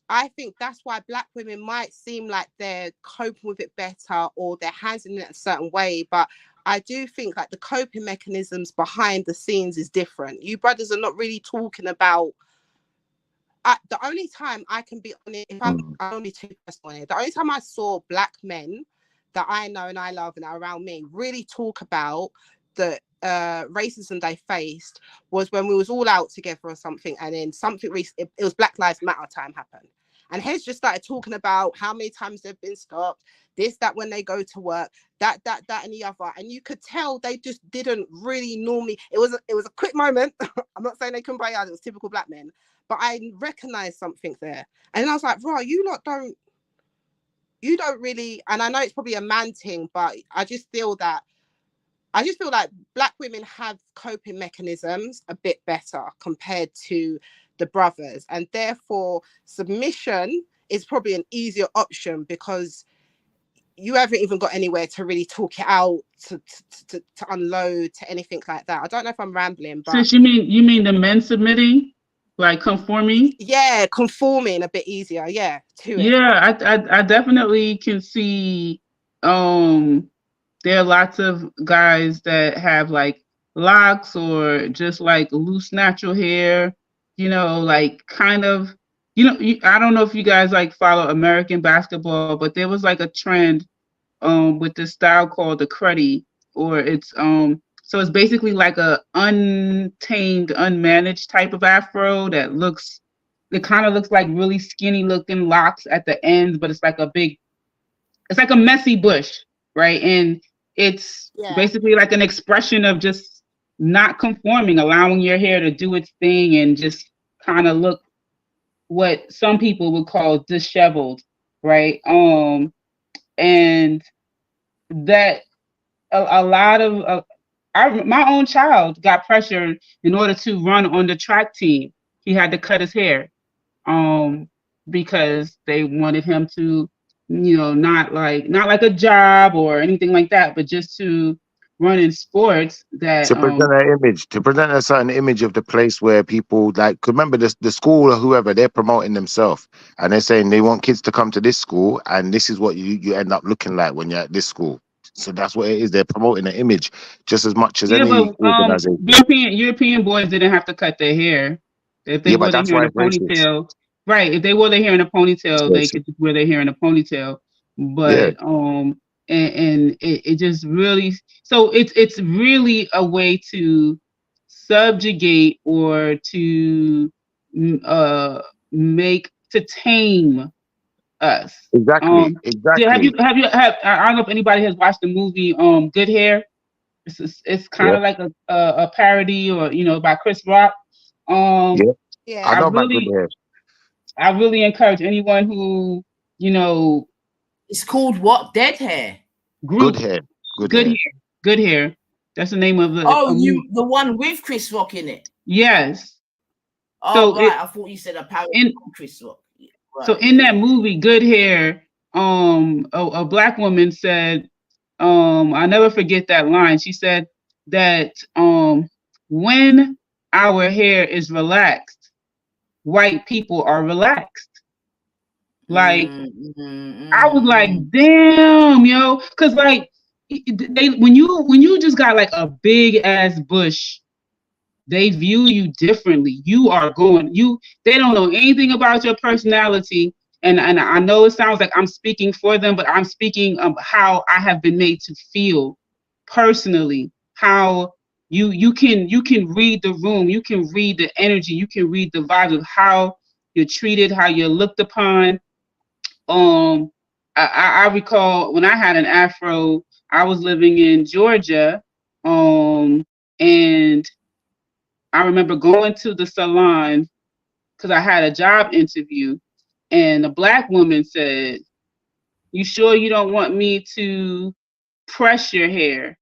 I think that's why black women might seem like they're coping with it better or they're handling it a certain way. But I do think like the coping mechanisms behind the scenes is different. You brothers are not really talking about. The only time I can be on it, if I'm only too personal on it, the only time I saw black men that I know and I love and are around me really talk about the racism they faced was when we was all out together or something, and then something it was Black Lives Matter time happened, and Hez just started talking about how many times they've been stopped, this, that, when they go to work, that and the other, and you could tell they just didn't really normally. It was a quick moment. I'm not saying they couldn't play out. It was typical black men, but I recognized something there, and then I was like, bro, you don't really, and I know it's probably a man thing, but I just feel like black women have coping mechanisms a bit better compared to the brothers, and therefore submission is probably an easier option because you haven't even got anywhere to really talk it out, to unload, to anything like that. I don't know if I'm rambling, but since you mean the men submitting, like conforming? Yeah, conforming a bit easier. Yeah, Yeah, I definitely can see. There are lots of guys that have like locks or just like loose natural hair, like kind of, I don't know if you guys like follow American basketball, but there was like a trend with this style called the cruddy, or it's so it's basically like a untamed, unmanaged type of afro that it kind of looks like really skinny looking locks at the ends, but it's like a messy bush, right? And it's basically like an expression of just not conforming, allowing your hair to do its thing and just kind of look what some people would call disheveled, right? And that a lot of my own child got pressured in order to run on the track team. He had to cut his hair because they wanted him to, not like a job or anything like that, but just to run in sports that to present a certain image of the place where people like, remember the school or whoever, they're promoting themselves and they're saying they want kids to come to this school and this is what you end up looking like when you're at this school. So that's what it is. They're promoting an image just as much as any organization. European boys didn't have to cut their hair. If they wore their hair in a ponytail, right? If they wore their hair in a ponytail, they could just wear their hair in a ponytail. But and it just really, so it's really a way to subjugate or to tame us. Exactly. Have you I don't know if anybody has watched the movie Good Hair. It's kind of like a parody, or by Chris Rock. I know about Good Hair. I really encourage anyone who it's called what? Dead Hair. Good Hair. Good Hair. Good Hair. That's the name of the one with Chris Rock in it. Yes. Oh, so right. I thought you said a power Chris Rock. Right, so in that movie, Good Hair, a black woman said, I'll never forget that line. She said that when our hair is relaxed, white people are relaxed. Like, I was like, damn, yo, because like when you just got like a big ass bush, they view you differently. They don't know anything about your personality. And I know it sounds like I'm speaking for them, but I'm speaking of how I have been made to feel personally. How you can read the room, you can read the energy, you can read the vibe of how you're treated, how you're looked upon. I recall when I had an afro, I was living in Georgia, and I remember going to the salon because I had a job interview, and a black woman said, "You sure you don't want me to press your hair?"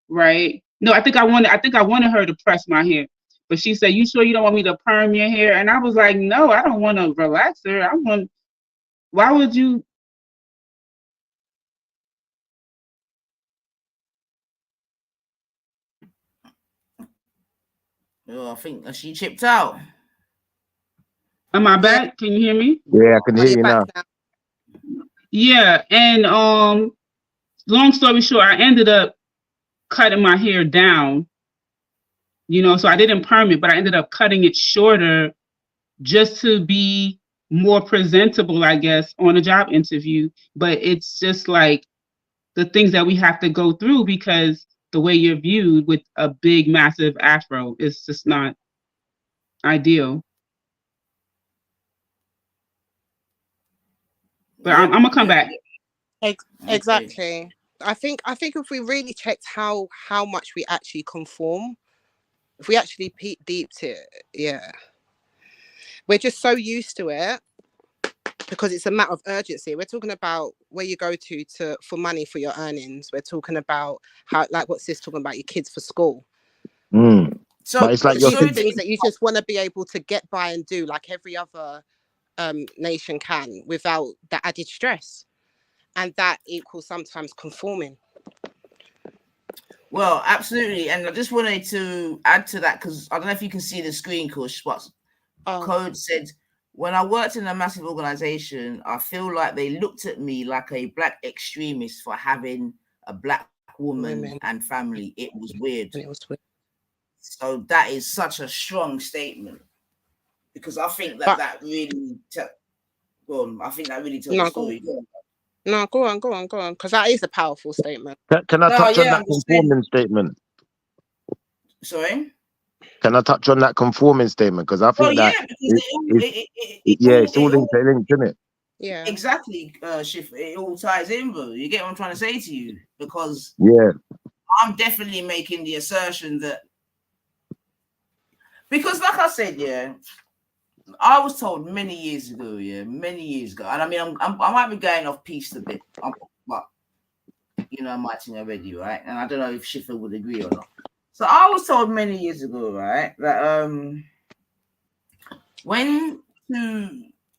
Right? No, I think I wanted her to press my hair, but she said, "You sure you don't want me to perm your hair?" And I was like, "No, I don't want to relax her. Why would you?" Oh, I think she chipped out. Am I back? Can you hear me? Yeah, I can hear you now. Yeah, and long story short, I ended up cutting my hair down. So I didn't perm it, but I ended up cutting it shorter just to be more presentable, I guess, on a job interview. But it's just like the things that we have to go through because the way you're viewed with a big, massive afro is just not ideal. But I'm gonna come back. Exactly. I think if we really checked how much we actually conform, if we actually peek deep to it, yeah, we're just so used to it because it's a matter of urgency. We're talking about where you go to for money for your earnings. We're talking about how, like what Sis talking about, your kids for school. So but it's like these are things that you just want to be able to get by and do like every other nation can without the added stress, and that equals sometimes conforming. Well, absolutely, and I just wanted to add to that because I don't know if you can see the screen, Kush, but Code said, when I worked in a massive organization, I feel like they looked at me like a black extremist for having a black woman and family. It was weird. So that is such a strong statement because I think that really I think that really tells the story. No, go on, because that is a powerful statement. Can I touch on that conforming statement? Sorry? Can I touch on that conforming statement? Because I think it's all interlinked, isn't it? Yeah, exactly. It all ties in, bro. You get what I'm trying to say to you? Because I'm definitely making the assertion that because, like I said, I was told many years ago, and I mean, I might be going off piece a bit, but I might think already, right? And I don't know if Schiffer would agree or not. So I was told many years ago, right, that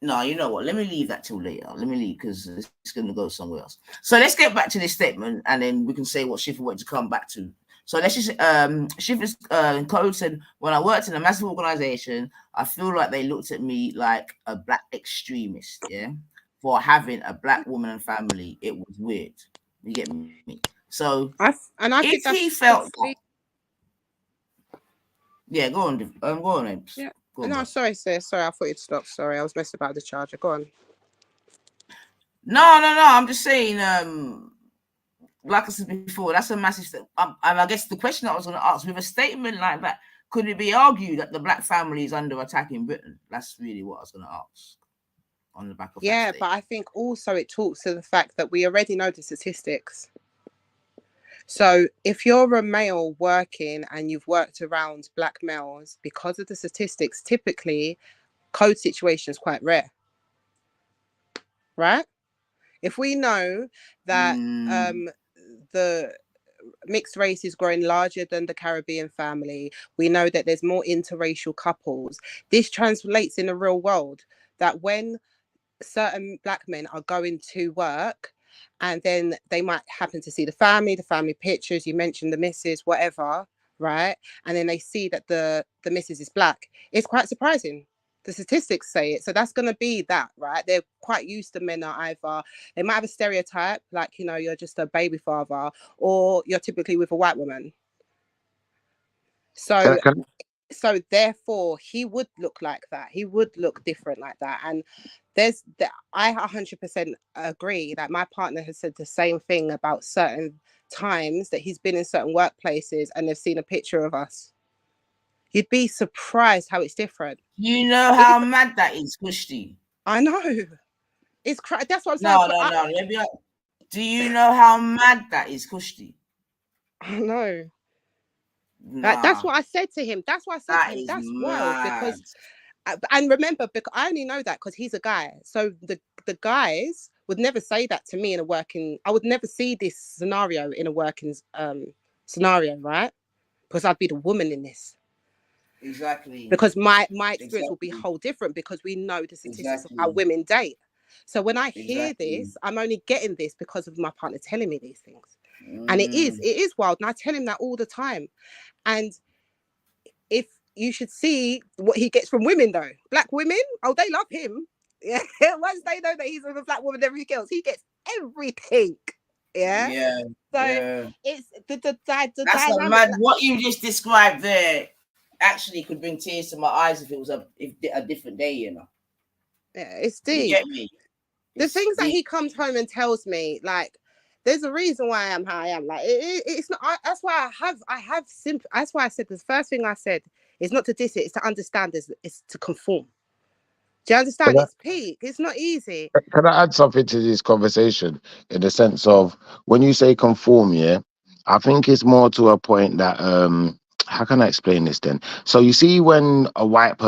no, you know what? Let me leave that till later. Let me leave because it's going to go somewhere else. So let's get back to this statement, and then we can say what Schiffer wanted to come back to. So let's just Schiffer's Code said, when I worked in a massive organization, I feel like they looked at me like a black extremist, for having a black woman and family. It was weird. You get me? So I if think he felt go on, go on, yeah. No, sorry, sis. Sorry, I thought you'd stop. Sorry, I was messing about the charger. Go on. No. I'm just saying, like I said before, that's a massive step. And I guess the question I was going to ask, with a statement like that, could it be argued that the black family is under attack in Britain? That's really what I was going to ask on the back of that but I think also it talks to the fact that we already know the statistics. So if you're a male working and you've worked around black males, because of the statistics, typically code situation is quite rare, right? If we know that mixed race is growing larger than the Caribbean family. We know that there's more interracial couples. This translates in the real world that when certain black men are going to work and then they might happen to see the family pictures, you mentioned the missus, whatever, right? And then they see that the missus is black. It's quite surprising. The statistics say it. So that's going to be that, right? They're quite used to men are either, they might have a stereotype, like, you know, you're just a baby father, or you're typically with a white woman. So therefore he would look like that. He would look different like that. And I 100% agree that my partner has said the same thing about certain times that he's been in certain workplaces and they've seen a picture of us. You'd be surprised how it's different. You know how mad that is, Kushti? I know. It's that's what I'm saying. No. Do you know how mad that is, Kushti? No. Nah. That's what I said to him. That's why I said to him, that's wild. Because, and remember, because I only know that because he's a guy. So the guys would never say that to me in a working. I would never see this scenario in a working scenario, right? Because I'd be the woman in this. Exactly. Because my experience will be whole different because we know the statistics of how women date. So when I hear this, I'm only getting this because of my partner telling me these things. And it is wild. And I tell him that all the time. And if you should see what he gets from women, though, black women, oh, they love him. Yeah. Once they know that he's with a black woman, everything else, he gets everything. Yeah. Yeah. So it's the that's dynamic. a mad. What you just described there actually could bring tears to my eyes if it was a different day, you know. Yeah, it's deep. You get me? The things that he comes home and tells me, like, there's a reason why I am how I am. Like, it's not. That's why I have sympathy. That's why I said the first thing I said is not to diss it. It's to understand. It's to conform. Do you understand? It's peak. It's not easy. Can I add something to this conversation in the sense of when you say conform? Yeah, I think it's more to a point that how can I explain this then? So you see, when a white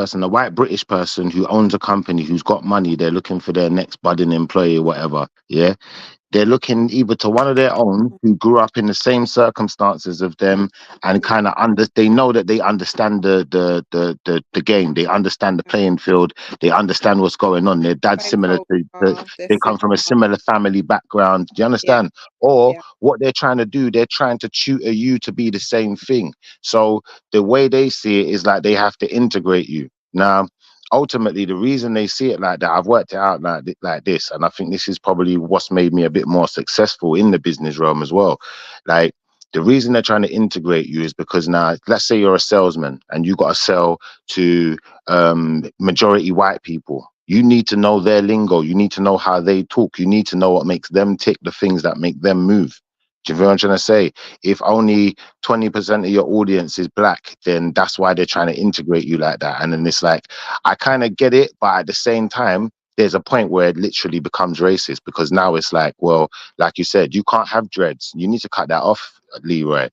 British person who owns a company, who's got money, they're looking for their next budding employee, whatever. Yeah. They're looking either to one of their own who grew up in the same circumstances of them and kind of they know that they understand the game. They understand the playing field. They understand what's going on. Their dad's similar to, they come from a similar family background. Do you understand? Yeah. Or what they're trying to do, they're trying to tutor you to be the same thing. So the way they see it is like they have to integrate you. Now, ultimately, the reason they see it like that, I've worked it out like this, and I think this is probably what's made me a bit more successful in the business realm as well. Like, the reason they're trying to integrate you is because now, let's say you're a salesman and you got to sell to majority white people. You need to know their lingo. You need to know how they talk. You need to know what makes them tick, the things that make them move. Do you feel what I'm trying to say? If only 20% of your audience is black, then that's why they're trying to integrate you like that. And then it's like, I kind of get it, but at the same time, there's a point where it literally becomes racist, because now it's like, well, like you said, you can't have dreads. You need to cut that off, Leroy.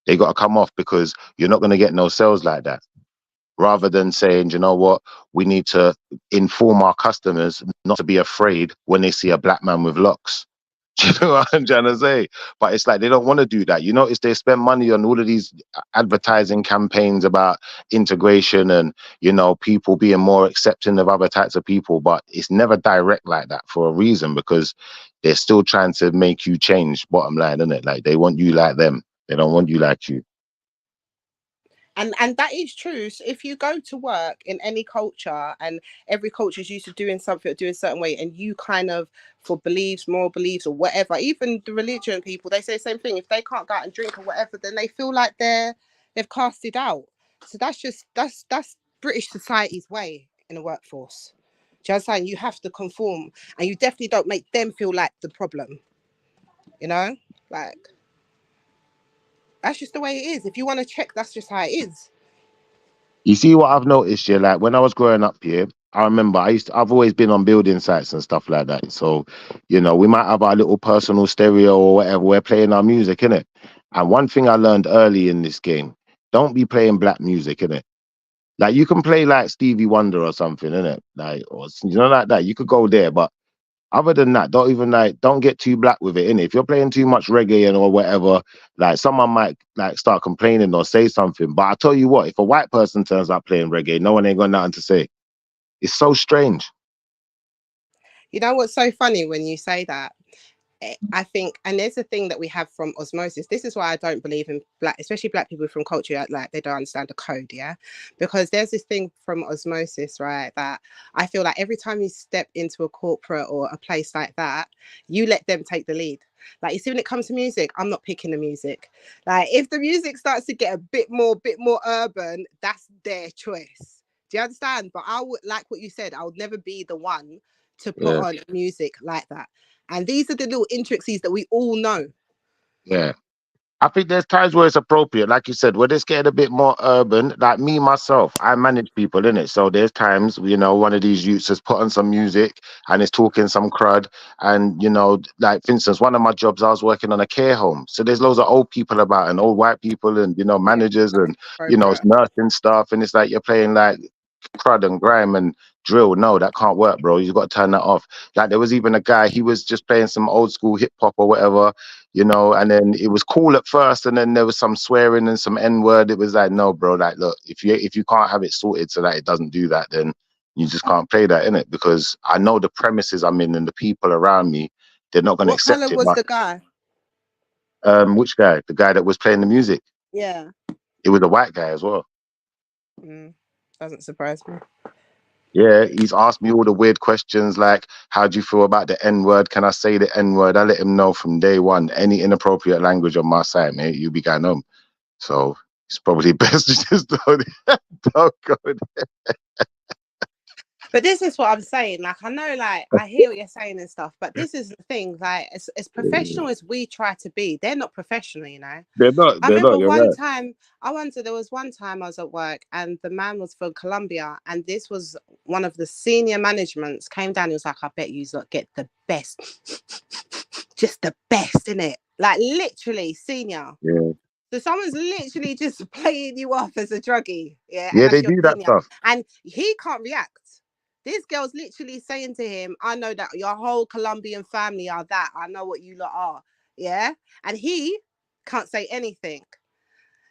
They got to come off, because you're not going to get no sales like that. Rather than saying, you know what, we need to inform our customers not to be afraid when they see a black man with locks. Do you know what I'm trying to say? But it's like they don't want to do that. You notice they spend money on all of these advertising campaigns about integration and, you know, people being more accepting of other types of people. But it's never direct like that for a reason, because they're still trying to make you change, bottom line, isn't it? Like, they want you like them. They don't want you like you. And that is true. So if you go to work in any culture, and every culture is used to doing something or doing a certain way, and you kind of, for beliefs, moral beliefs or whatever, even the religion people, they say the same thing. If they can't go out and drink or whatever, then they feel like they've casted out. So that's British society's way in the workforce. Do you understand? You have to conform, and you definitely don't make them feel like the problem. You know, like, that's just the way it is. If you want to check, that's just how it is. You see what I've noticed here? Like, when I was growing up here, I remember I've always been on building sites and stuff like that. So, you know, we might have our little personal stereo or whatever. We're playing our music, innit? And one thing I learned early in this game, don't be playing black music, innit? Like, you can play like Stevie Wonder or something, innit? Like, or, you know, like that. You could go there, but Other than that, don't get too black with it, innit? If you're playing too much reggae and or whatever, like someone might like start complaining or say something. But I tell you what, if a white person turns up playing reggae, no one ain't got nothing to say. It's so strange. You know what's so funny when you say that? I think, and there's a thing that we have from osmosis. This is why I don't believe in black, especially black people from culture, like they don't understand the code, yeah? Because there's this thing from osmosis, right? That I feel like every time you step into a corporate or a place like that, you let them take the lead. Like, you see, when it comes to music, I'm not picking the music. Like, if the music starts to get a bit more urban, that's their choice. Do you understand? But I would, like what you said, I would never be the one to put on music like that. And these are the little intricacies that we all know. Yeah. I think there's times where it's appropriate, like you said, where it's getting a bit more urban. Like me, myself, I manage people, innit? So there's times, you know, one of these youths has put on some music and is talking some crud. And, you know, like, for instance, one of my jobs, I was working on a care home. So there's loads of old people about and old white people and, you know, managers and, you know, nursing stuff. And it's like you're playing like crud and grime and drill. No, that can't work, bro. You've got to turn that off. Like, there was even a guy, he was just playing some old school hip hop or whatever, you know, and then it was cool at first, and then there was some swearing and some N-word. It was like, no, bro, like, look, if you can't have it sorted so that it doesn't do that, then you just can't play that, innit? Because I know the premises I'm in and the people around me, they're not going to accept it. What colour was the guy? Which guy? The guy that was playing the music? Yeah. It was a white guy as well. Doesn't surprise me. Yeah, he's asked me all the weird questions like, how do you feel about the N-word? Can I say the N-word? I let him know from day one, any inappropriate language on my site, mate, you'll be going home. So it's probably best to just don't go there. But this is what I'm saying. Like, I know, like, I hear what you're saying and stuff, but this is the thing. Like, as professional as we try to be, they're not professional, you know. They're not. I remember You're one right. time, there was one time I was at work and the man was from Colombia, and this was one of the senior managements came down. He was like, I bet you lot get the best, just the best, innit? Like, literally senior. Yeah. So someone's literally just playing you off as a druggie. Yeah, Yeah, they do that stuff. And he can't react. This girl's literally saying to him, I know that your whole Colombian family are that. I know what you lot are. Yeah. And he can't say anything.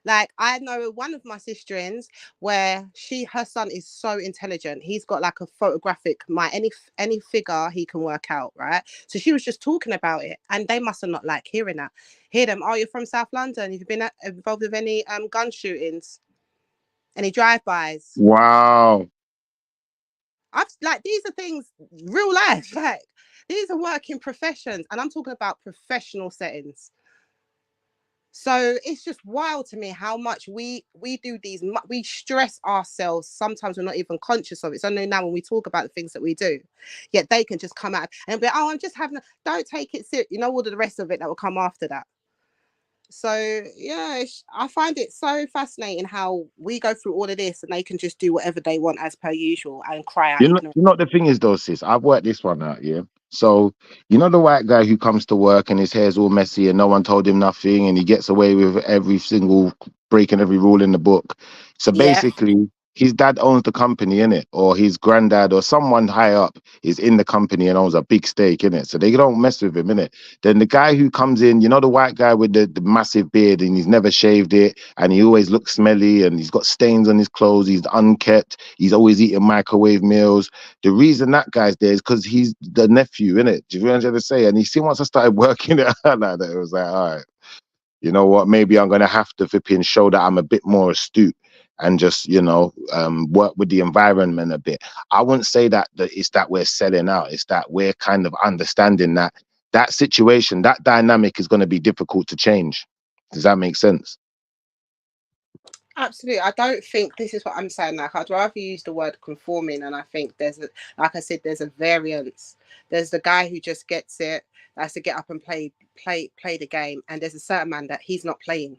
Like, I know one of my sisterins where her son is so intelligent. He's got like a photographic mind, any figure he can work out, right? So she was just talking about it, and they must have not like hearing that. Hear them, oh, you're from South London. Have you been involved with any gun shootings? Any drive-bys? Wow. These are things, real life. Like, these are working professions, and I'm talking about professional settings. So it's just wild to me how much we do these. We stress ourselves. Sometimes we're not even conscious of it. So I know now when we talk about the things that we do, yet they can just come out and be, oh, I'm just having don't take it serious. You know, all the rest of it that will come after that. So yeah, I find it so fascinating how we go through all of this and they can just do whatever they want as per usual and cry out. You know what the thing is though, sis? I've worked this one out, yeah. So, you know the white guy who comes to work and his hair's all messy and no one told him nothing and he gets away with every single breaking every rule in the book. So basically, his dad owns the company, innit? Or his granddad or someone high up is in the company and owns a big stake, innit? So they don't mess with him, innit? Then the guy who comes in, you know the white guy with the massive beard and he's never shaved it and he always looks smelly and he's got stains on his clothes, he's unkept, he's always eating microwave meals. The reason that guy's there is because he's the nephew, innit? Do you know what I'm trying to say? And he see once I started working it out like that, it was like, all right, you know what? Maybe I'm gonna have to flipping show that I'm a bit more astute and just, you know, work with the environment a bit. I wouldn't say that it's that we're selling out. It's that we're kind of understanding that situation, that dynamic is going to be difficult to change. Does that make sense? Absolutely. I don't think this is what I'm saying. Like, I'd rather use the word conforming, and I think like I said, there's a variance. There's the guy who just gets it, that's to get up and play the game, and there's a certain man that he's not playing.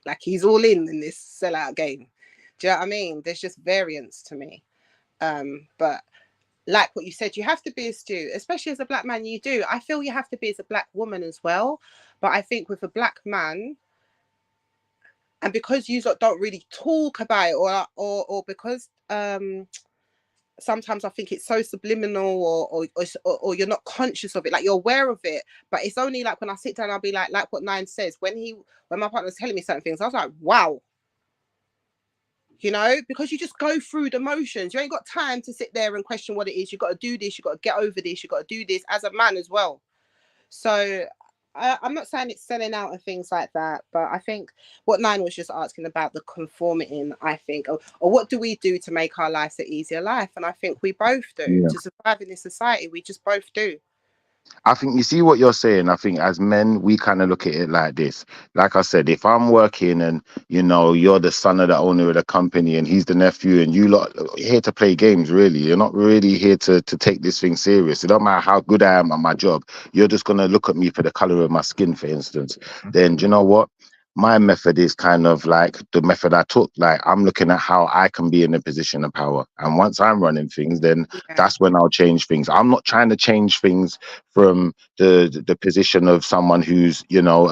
Like, he's all in this sellout game. Do you know what I mean? There's just variance to me. But like what you said, you have to be astute, especially as a black man. You do. I feel you have to be as a black woman as well. But I think with a black man, and because you don't really talk about it, or because sometimes I think it's so subliminal, or you're not conscious of it. Like, you're aware of it, but it's only like when I sit down, I'll be like what Nine says, when my partner was telling me certain things, I was like, wow. You know, because you just go through the motions. You ain't got time to sit there and question what it is. You got to do this. You got to get over this. You got to do this as a man as well. So I'm not saying it's selling out and things like that, but I think what Nine was just asking about the conforming, I think, or what do we do to make our lives an easier life? And I think we both do. Yeah. To survive in this society, we just both do. I think you see what you're saying. I think as men, we kind of look at it like this. Like I said, if I'm working and, you know, you're the son of the owner of the company and he's the nephew, and you lot are here to play games, really. You're not really here to take this thing serious. It don't matter how good I am at my job. You're just going to look at me for the color of my skin, for instance. Then, do you know what? My method is kind of like the method I took. Like, I'm looking at how I can be in a position of power. And once I'm running things, then that's when I'll change things. I'm not trying to change things from the position of someone who's, you know,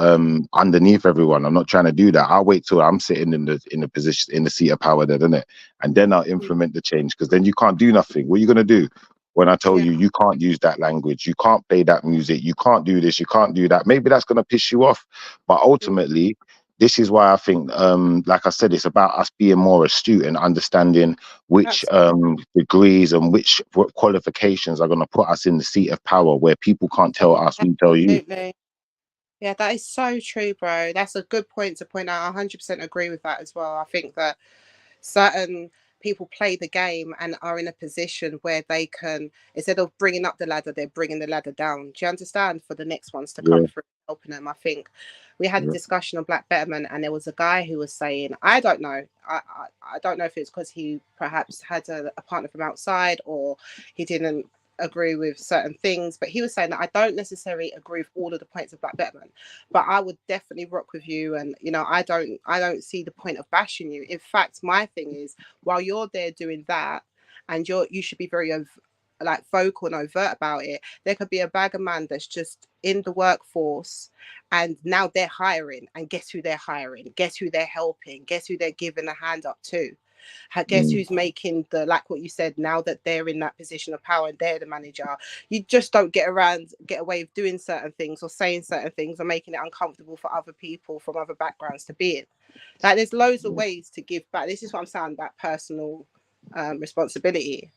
underneath everyone. I'm not trying to do that. I'll wait till I'm sitting in the position, in the seat of power, then, innit? And then I'll implement the change, because then you can't do nothing. What are you going to do? When I tell you, you can't use that language, you can't play that music, you can't do this, you can't do that. Maybe that's going to piss you off. But ultimately, this is why I think, like I said, it's about us being more astute and understanding which degrees and which qualifications are going to put us in the seat of power, where people can't tell us, we tell you. Absolutely. Yeah, that is so true, bro. That's a good point to point out. I 100% agree with that as well. I think that certain people play the game and are in a position where they can, instead of bringing up the ladder, they're bringing the ladder down. Do you understand? For the next ones to come through, helping them. I think we had a discussion on Black Betterment, and there was a guy who was saying, I don't know. I don't know if it's because he perhaps had a partner from outside, or he didn't agree with certain things, but he was saying that I don't necessarily agree with all of the points of Black Betterment, but I would definitely rock with you, and you know, I don't see the point of bashing you. In fact, my thing is, while you're there doing that, and you should be very like vocal and overt about it, there could be a bag of man that's just in the workforce, and now they're hiring, and guess who they're hiring, guess who they're helping, guess who they're giving a hand up to. Guess who's making the, like what you said, now that they're in that position of power and they're the manager, you just don't get away with doing certain things or saying certain things or making it uncomfortable for other people from other backgrounds to be in. Like, there's loads of ways to give back. This is what I'm saying, that personal responsibility,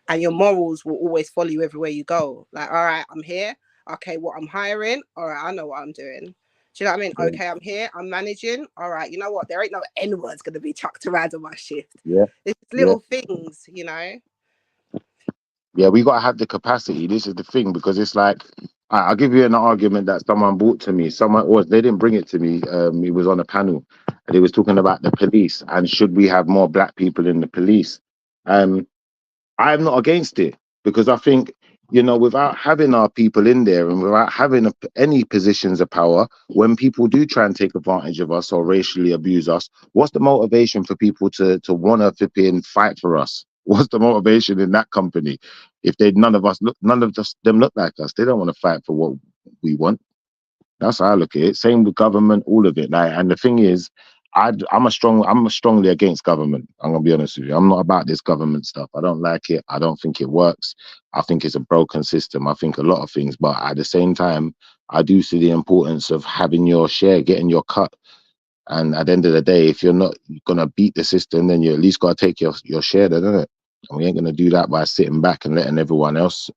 and your morals will always follow you everywhere you go. Like, all right, I'm here, okay, what I'm hiring, all right, I know what I'm doing. Do you know what I mean? Okay, I'm here, I'm managing. All right, you know what? There ain't no N-words going to be chucked around on my shift. It's little things, you know? Yeah, we got to have the capacity. This is the thing, because it's like, I'll give you an argument that someone brought to me. They didn't bring it to me. It was on a panel, and he was talking about the police, and should we have more black people in the police? I'm not against it, because I think, you know, without having our people in there and without having any positions of power, when people do try and take advantage of us or racially abuse us, what's the motivation for people to want to flip in, fight for us? What's the motivation in that company? If none of them look like us, they don't want to fight for what we want. That's how I look at it. Same with government, all of it. Like, and the thing is, I'm strongly against government. I'm gonna be honest with you. I'm not about this government stuff. I don't like it. I don't think it works. I think it's a broken system. I think a lot of things, but at the same time, I do see the importance of having your share, getting your cut. And at the end of the day, if you're not gonna beat the system, then you at least gotta take your share, then, isn't it? And we ain't gonna do that by sitting back and letting everyone else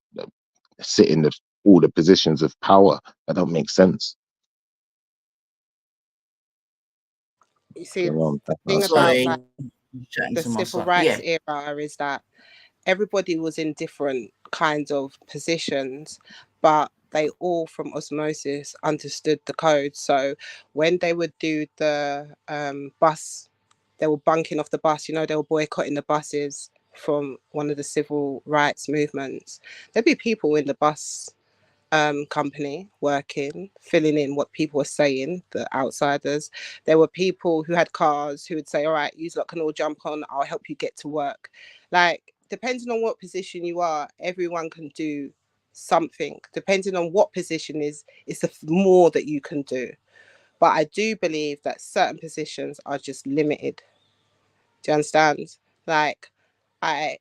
sit in all the positions of power. That don't make sense. You see, the thing about like the civil rights era is that everybody was in different kinds of positions, but they all, from osmosis, understood the code. So when they would do the bus, they were bunking off the bus, you know, they were boycotting the buses from one of the civil rights movements. There'd be people in the bus company working, filling in what people were saying, the outsiders. There were people who had cars who would say, all right, you lot can all jump on, I'll help you get to work. Like, depending on what position you are, everyone can do something. Depending on what position it's the more that you can do. But I do believe that certain positions are just limited. Do you understand? Like, I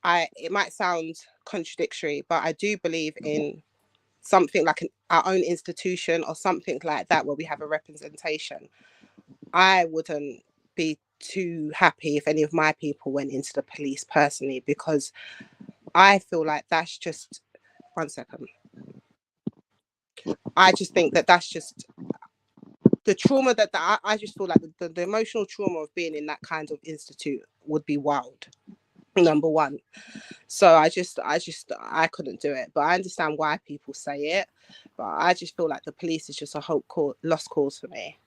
it might sound contradictory, but I do believe in something like our own institution or something like that where we have a representation. I wouldn't be too happy if any of my people went into the police personally, because I feel like that's just, one second. I just think that that's just the trauma that I just feel like the emotional trauma of being in that kind of institute would be wild. Number one. So I couldn't do it, but I understand why people say it. But I just feel like the police is just a lost cause for me,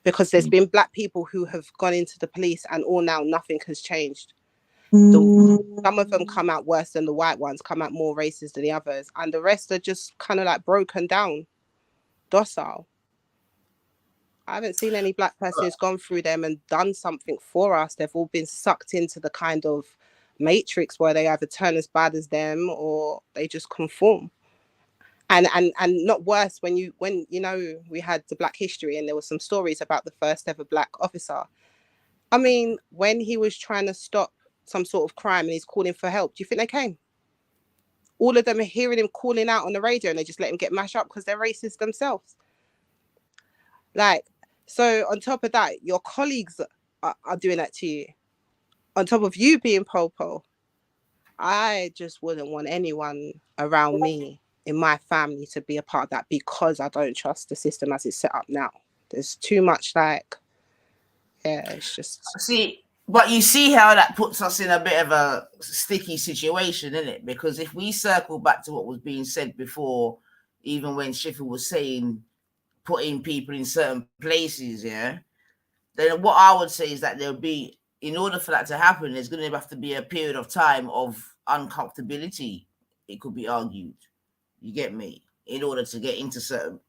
because there's been black people who have gone into the police and all now nothing has changed. Some of them come out worse than the white ones, come out more racist than the others, and the rest are just kind of like broken down, docile. I haven't seen any black person who's gone through them and done something for us. They've all been sucked into the kind of matrix where they either turn as bad as them or they just conform. And not worse when you know, we had the Black History and there were some stories about the first ever black officer. I mean, when he was trying to stop some sort of crime and he's calling for help, do you think they came? All of them are hearing him calling out on the radio and they just let him get mashed up because they're racist themselves. Like, so on top of that, your colleagues are doing that to you. On top of you being popo, I just wouldn't want anyone around me in my family to be a part of that, because I don't trust the system as it's set up now. There's too much it's just... But you see how that puts us in a bit of a sticky situation, isn't it? Because if we circle back to what was being said before, even when Schiffer was saying putting people in certain places, then what I would say is that there'll be, in order for that to happen, there's going to have to be a period of time of uncomfortability, it could be argued. You get me? In order to get into certain...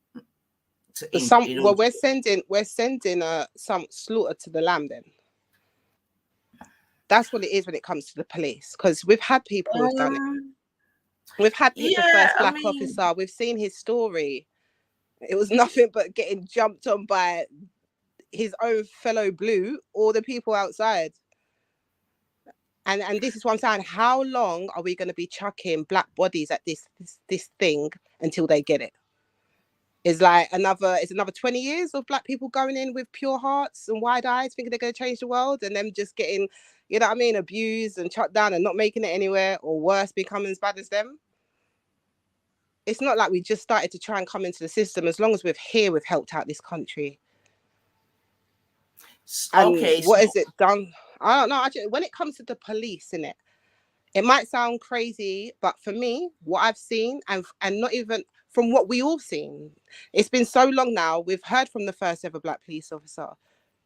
we're sending some slaughter to the lamb then. That's what it is when it comes to the police, because we've had people who've done it. We've had the first black officer. We've seen his story. It was nothing but getting jumped on by his own fellow blue or the people outside. And this is what I'm saying. How long are we going to be chucking black bodies at this thing until they get it? It's another 20 years of black people going in with pure hearts and wide eyes, thinking they're going to change the world, and them just getting, you know what I mean, abused and shut down and not making it anywhere, or worse, becoming as bad as them. It's not like we just started to try and come into the system. As long as we're here, we've helped out this country. And what has it done? I don't know. When it comes to the police, innit, it might sound crazy, but for me, what I've seen, and not even from what we all seen, it's been so long now. We've heard from the first ever black police officer,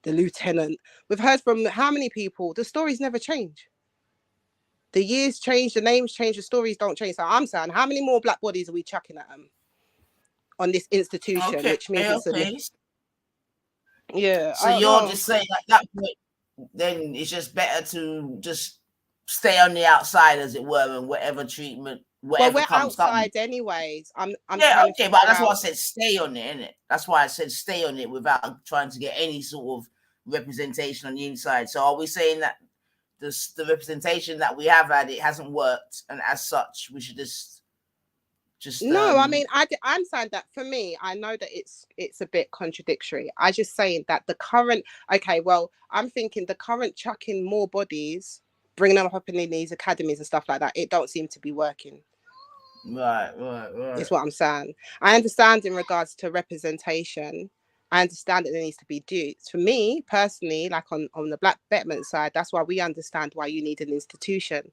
the lieutenant. We've heard from how many people? The stories never change. The years change, the names change, the stories don't change. So I'm saying, how many more black bodies are we chucking at them on this institution? Which means it's So you're just saying at that point, then it's just better to just stay on the outside, as it were, and whatever treatment, whatever we're comes outside anyways. I'm but that's why I said stay on it, innit? That's why I said stay on it without trying to get any sort of representation on the inside. So are we saying that the representation that we have had, it hasn't worked, and as such we should just no, I mean, I'm saying that for me, I know that it's a bit contradictory. I just saying that the current, I'm thinking the current chucking more bodies, bringing them up in these academies and stuff like that, it don't seem to be working. Right. Is what I'm saying. I understand in regards to representation. I understand that there needs to be due. For me personally, like on the black betterment side, that's why we understand why you need an institution.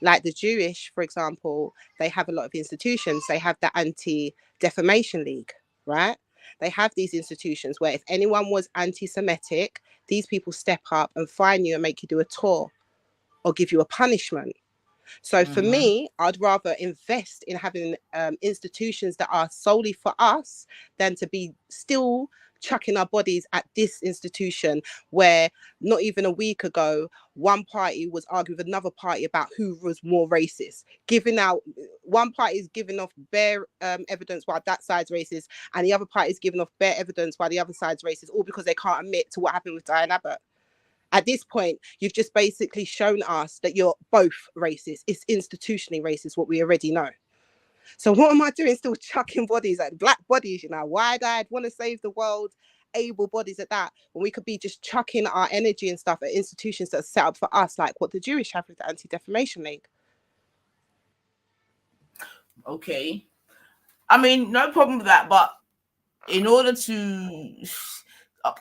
Like the Jewish, for example, they have a lot of institutions. They have the Anti-Defamation League, right? They have these institutions where if anyone was anti-Semitic, these people step up and fine you and make you do a tour or give you a punishment. So for me, I'd rather invest in having institutions that are solely for us than to be still chucking our bodies at this institution where not even a week ago, one party was arguing with another party about who was more racist, giving out, one party is giving off bare evidence why that side's racist, and the other party is giving off bare evidence why the other side's racist, all because they can't admit to what happened with Diane Abbott. At this point, you've just basically shown us that you're both racist. It's institutionally racist, what we already know. So what am I doing? Still chucking bodies at black bodies, you know, wide-eyed, want to save the world, able bodies at that, when we could be just chucking our energy and stuff at institutions that are set up for us, like what the Jewish have with the Anti-Defamation League. Okay. I mean, no problem with that, but in order to...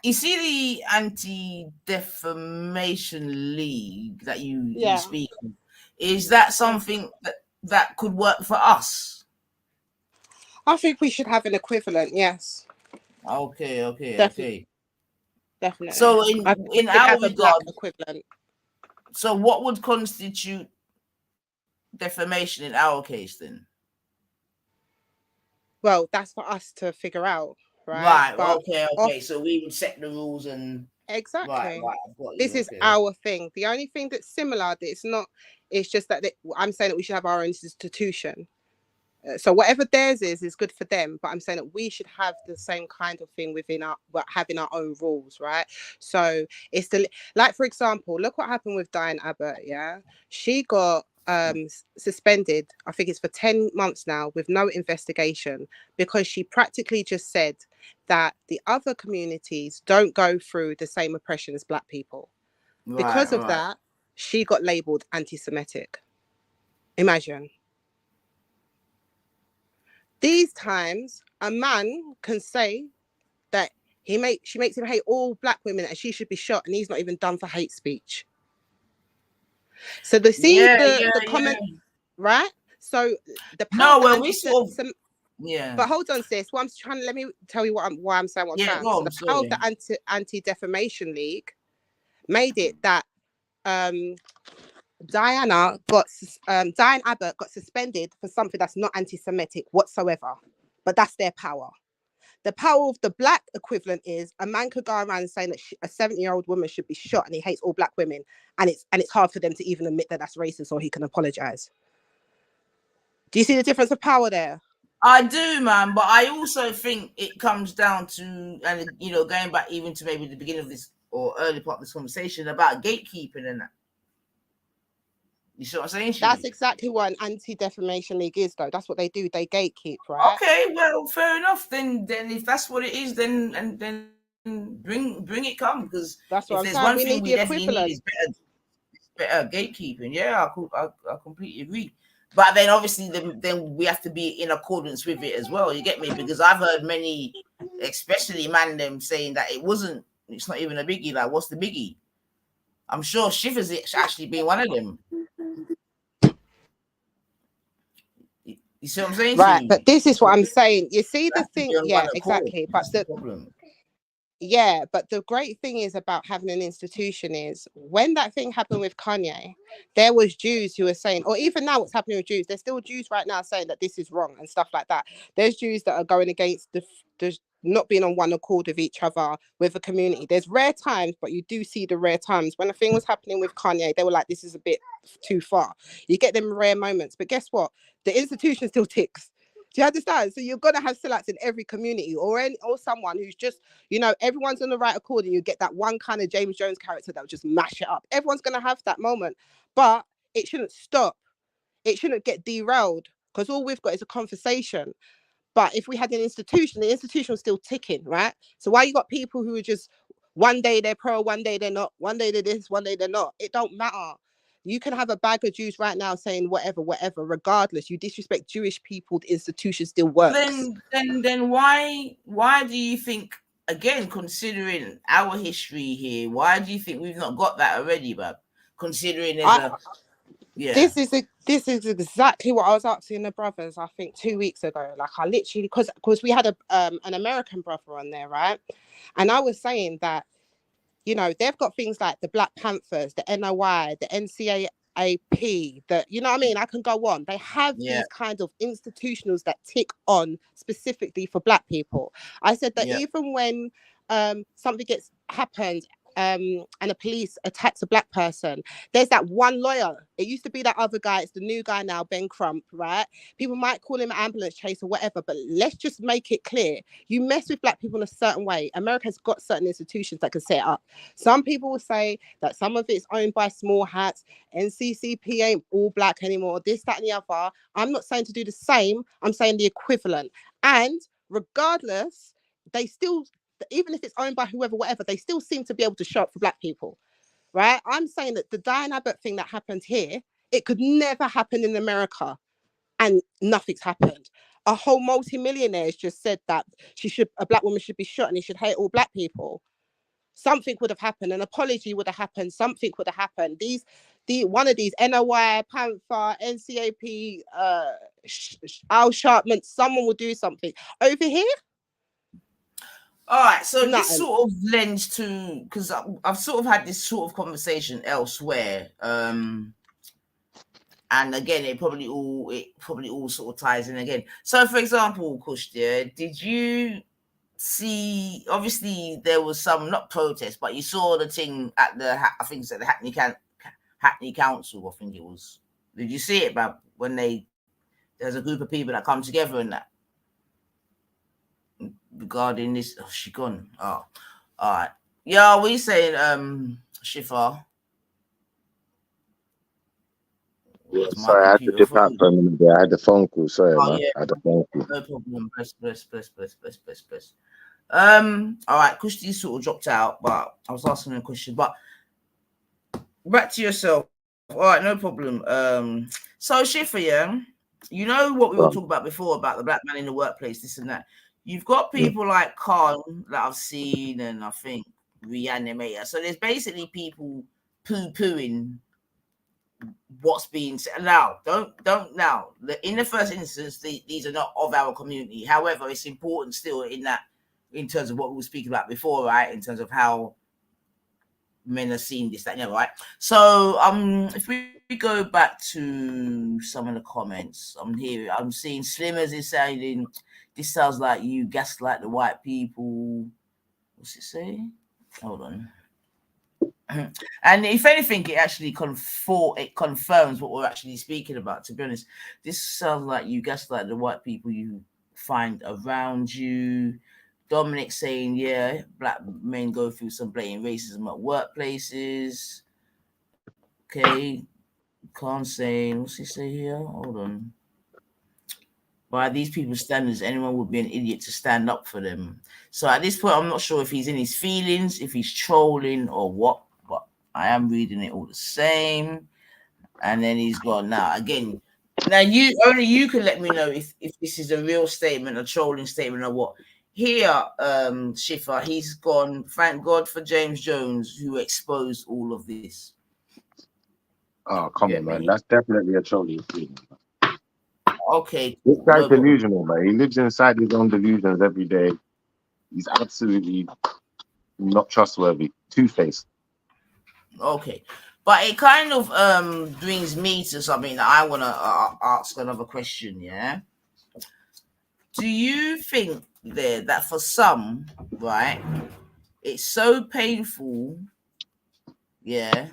You see the Anti-Defamation League that you speak of, is that something that could work for us? I think we should have an equivalent, yes. Okay. Definitely. So in our regard, equivalent. So what would constitute defamation in our case then? Well, that's for us to figure out, right? But okay. So we would set the rules and exactly. Right. This is our thing. The only thing that's similar, that it's not, it's just that I'm saying that we should have our own institution. So whatever theirs is good for them, but I'm saying that we should have the same kind of thing within having our own rules, right? So it's like, for example, look what happened with Diane Abbott. Yeah, she got suspended, I think it's for 10 months now, with no investigation, because she practically just said that the other communities don't go through the same oppression as black people. Because of that, she got labeled anti-Semitic. Imagine. These times, a man can say that she makes him hate all black women and she should be shot, and he's not even done for hate speech. So the comment, right? So the power. But hold on, sis. What I'm trying to, let me tell you why I'm saying what I'm saying. So the power of the Anti-Defamation League made it that Diane Abbott got suspended for something that's not anti-Semitic whatsoever, but that's their power. The power of the black equivalent is a man could go around saying that a 70-year-old woman should be shot and he hates all black women, and it's hard for them to even admit that that's racist or he can apologize. Do you see the difference of power there? I do, man, but I also think it comes down to, and going back even to maybe the beginning of this or early part of this conversation about gatekeeping and that. You see what I'm saying? That's exactly what an Anti-Defamation League is, though. That's what they do. They gatekeep, right? Okay, well, fair enough. Then if that's what it is, then bring it come, because that's what if I'm there's saying. one thing we definitely need is better gatekeeping. Yeah, I completely agree. But then obviously then we have to be in accordance with it as well. You get me? Because I've heard many, especially them saying that it's not even a biggie. Like, what's the biggie? I'm sure Shivers actually being one of them. You see what I'm saying? Right, but this is what I'm saying. You see the thing, exactly. But the problem. Yeah, but the great thing is about having an institution is when that thing happened with Kanye, there was Jews who were saying, or even now what's happening with Jews, there's still Jews right now saying that this is wrong and stuff like that. There's Jews that are going against the not being on one accord with each other, with the community. There's rare times, but you do see the rare times. When a thing was happening with Kanye, they were like, this is a bit too far. You get them rare moments, but guess what? The institution still ticks. Do you understand? So you're gonna have SoUps in every community, or someone who's just, everyone's on the right accord, and you get that one kind of James Jones character that will just mash it up. Everyone's gonna have that moment, but it shouldn't stop. It shouldn't get derailed, because all we've got is a conversation. But if we had an institution, the institution was still ticking, right? So why you got people who are just, one day they're pro, one day they're not, one day they're this, one day they're not. It don't matter. You can have a bag of Jews right now saying whatever, regardless. You disrespect Jewish people, the institution still works. Then why do you think, again, considering our history here, why do you think we've not got that already, Bab? Considering This is exactly what I was asking the brothers, I think 2 weeks ago. Like, I literally, because we had an American brother on there, right? And I was saying that, they've got things like the Black Panthers, the NOI, the NCAAP, I can go on. They have these kind of institutionals that tick on specifically for Black people. I said that even when something happens and the police attacks a black person, there's that one lawyer. It used to be that other guy. It's the new guy now, Ben Crump, right? People might call him ambulance chase or whatever, but let's just make it clear. You mess with black people in a certain way. America's got certain institutions that can set it up. Some people will say that some of it's owned by small hats. NCCP ain't all black anymore. This, that, and the other. I'm not saying to do the same. I'm saying the equivalent. And regardless, they still, even if it's owned by whoever, whatever, they still seem to be able to show up for black people, right? I'm saying that the Diane Abbott thing that happened here, it could never happen in America, and nothing's happened. A whole multi-millionaire has just said that a black woman should be shot and he should hate all black people. Something would have happened, an apology would have happened, something would have happened. One of these, NOI, Panther, NCAP, Al Sharpman, someone will do something. Over here, all right, so nothing. This sort of lends to, because I've sort of had this sort of conversation elsewhere, and again, it probably all sort of ties in again. So, for example, Kush, did you see? Obviously, there was some not protest, but you saw the thing at I think it's at the Hackney Council. I think it was. Did you see it? About when there's a group of people that come together and that. Regarding this, oh, she gone. Oh, all right. Yeah, we saying, Shifa. Yeah, sorry, I had to dip out for a minute there. I had the phone call. Sorry, man. Yeah. I had the phone call. No problem. Bless. All right, Kushti sort of dropped out, but I was asking a question. But back to yourself. All right, no problem. So Shifa, yeah, you know what we were talking about before about the black man in the workplace, this and that. You've got people like Khan that I've seen, and I think Reanimator. So there's basically people poo-pooing what's being said. Now, don't now. In the first instance, these are not of our community. However, it's important still in terms of what we were speaking about before, right? In terms of how men are seeing this, that, and the other, right? So, if we go back to some of the comments, I'm seeing Slimmers is saying, this sounds like you gaslight the white people. What's it say? Hold on. And if anything, it actually confirms what we're actually speaking about. To be honest, this sounds like you gaslight the white people you find around you. Dominic saying, yeah, black men go through some blatant racism at workplaces. Okay. Can't say, what's he say here? Hold on. By these people's standards, anyone would be an idiot to stand up for them. So at this point, I'm not sure if he's in his feelings, if he's trolling or what, but I am reading it all the same. And then he's gone now. Again, now you can let me know if this is a real statement, a trolling statement, or what. Here, Shifa, he's gone, thank God for James Jones, who exposed all of this. Oh, come on, man. That's definitely a trolling thing. Okay. This guy's delusional, man. He lives inside his own delusions every day. He's absolutely not trustworthy. Two-faced. Okay. But it kind of brings me to something that I want to ask another question, yeah? Do you think that for some, right, it's so painful, yeah,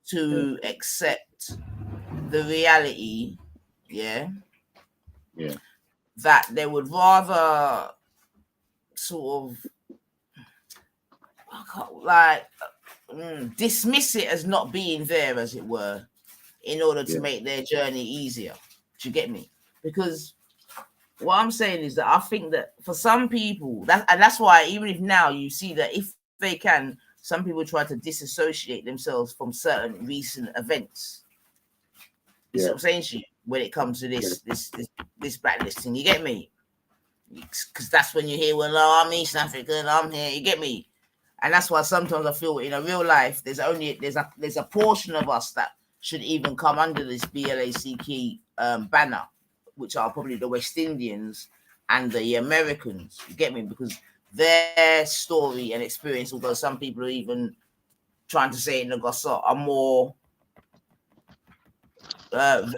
to accept the reality, yeah, that they would rather sort of like dismiss it as not being there, as it were, in order to make their journey easier? Do you get me? Because what I'm saying is that I think that for some people, that's why even if now you see that if they can, some people try to disassociate themselves from certain recent events. You see what I'm saying to you when it comes to this blacklisting? You get me? Because that's when you hear, well, no, I'm East African, I'm here. You get me? And that's why sometimes I feel in a real life there's a portion of us that should even come under this BLACK banner, which are probably the West Indians and the Americans. You get me? Because their story and experience, although some people are even trying to say it in the gossip, are more, do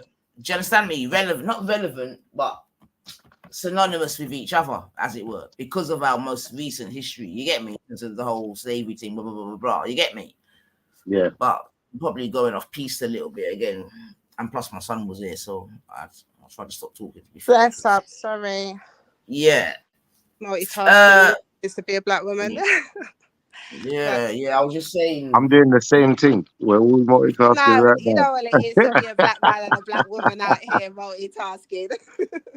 you understand me? Relevant, not relevant, but synonymous with each other, as it were, because of our most recent history. You get me? Because of the whole slavery thing, blah, blah, blah, blah, blah. You get me? Yeah. But probably going off piece a little bit again. And plus, my son was there, so I'll try to stop talking. Bless up, sorry. Yeah. Multitasking is to be a black woman. Yeah, I was just saying. I'm doing the same thing. We're all multitasking No, right you now. know what it is to be a black man and a black woman out here multitasking.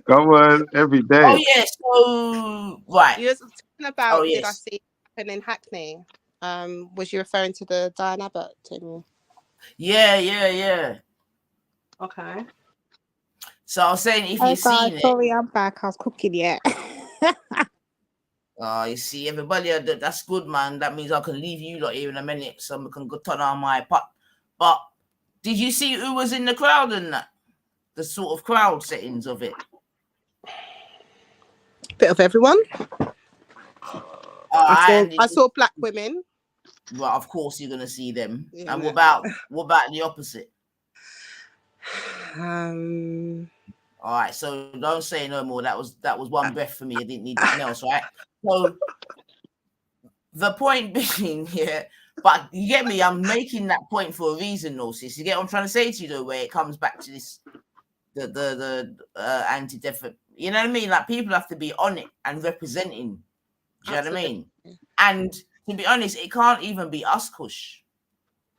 Come on, every day. Oh yeah, so right. You were talking about did I see happen in Hackney? Was you referring to the Diane Abbott thing? Yeah. Okay. So I was saying, if you've seen it. Sorry, I'm back. I was cooking yet. You see, everybody, that's good, man. That means I can leave you lot here in a minute, so we can go turn on my pot. But did you see who was in the crowd and that? The sort of crowd settings of it. Bit of everyone. I saw black women. Well, of course you're gonna see them. Yeah, and what about the opposite? All right, so don't say no more. That was one breath for me. I didn't need anything else, right? So the point being, but you get me. I'm making that point for a reason, though, sis. You get what I'm trying to say to you, though, where it comes back to this, the anti-death. You know what I mean? Like, people have to be on it and representing. Do you know what I mean? And to be honest, it can't even be us, Kush.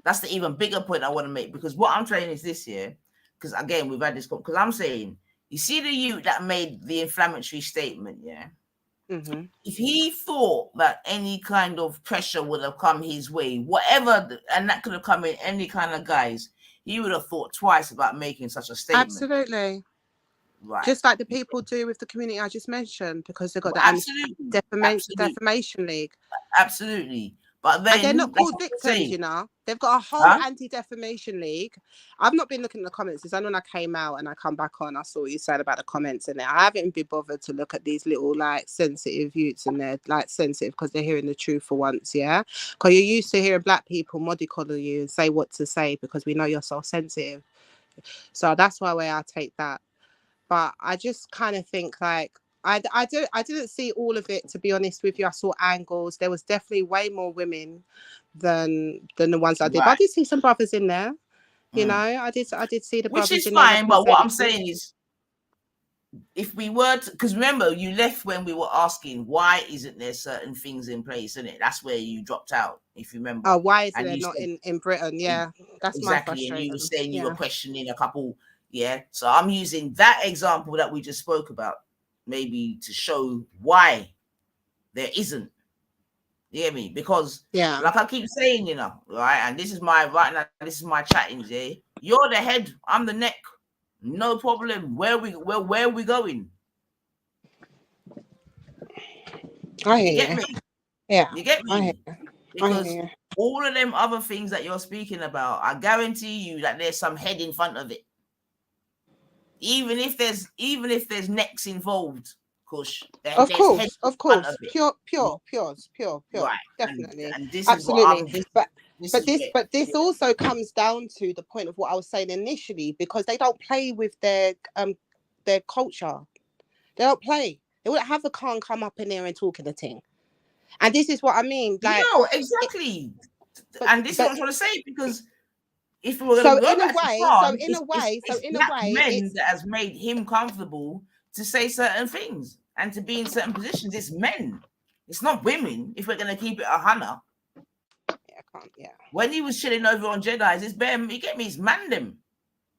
That's the even bigger point I want to make, because what I'm saying is this here. Because again, we've had this. Because I'm saying, you see the youth that made the inflammatory statement, yeah. Mm-hmm. If he thought that any kind of pressure would have come his way, whatever, and that could have come in any kind of guise, he would have thought twice about making such a statement. Absolutely. Right. Just like the people do with the community I just mentioned, because they've got the Defamation League. Absolutely. But then, and they're not called victims, you know. They've got a whole anti-defamation league. I've not been looking at the comments. It's only when I came out and I come back on, I saw what you said about the comments in there. I haven't been bothered to look at these little, like, sensitive youths, and they're, like, sensitive because they're hearing the truth for once, yeah? Because you're used to hearing black people mollycoddle you and say what to say because we know you're so sensitive. So that's why I take that. But I just kind of think, like, I didn't see all of it, to be honest with you. I saw angles. There was definitely way more women than the ones I did. But I did see some brothers in there. You know, I did see the brothers. Which is in fine, there. but what I'm saying is, if we were to, because remember, you left when we were asking why isn't there certain things in place, isn't it? That's where you dropped out, if you remember. Oh, why isn't there not in Britain? Yeah, that's my frustration. And you were saying you were questioning a couple. Yeah, so I'm using that example that we just spoke about, maybe to show why there isn't. You hear me? Because like I keep saying, you know, right? And this is my chatting, yeah. You're the head, I'm the neck. No problem. Where are we going? I hear you. Me? Yeah. You get me? Because I all of them other things that you're speaking about, I guarantee you that there's some head in front of it. Even if there's necks involved, Kush. Of course. Pure. Right. Definitely. And this absolutely. Is but this also comes down to the point of what I was saying initially, because they don't play with their culture. They don't play. They wouldn't have the Khan come up in there and talk in the thing. And this is what I mean. Like, no, exactly. And this is what I'm trying to say, because if we were so going in to a way, men that has made him comfortable to say certain things and to be in certain positions. It's men. It's not women. If we're going to keep it 100. Yeah. When he was chilling over on Jedi's, it's bare. You get me? It's man them.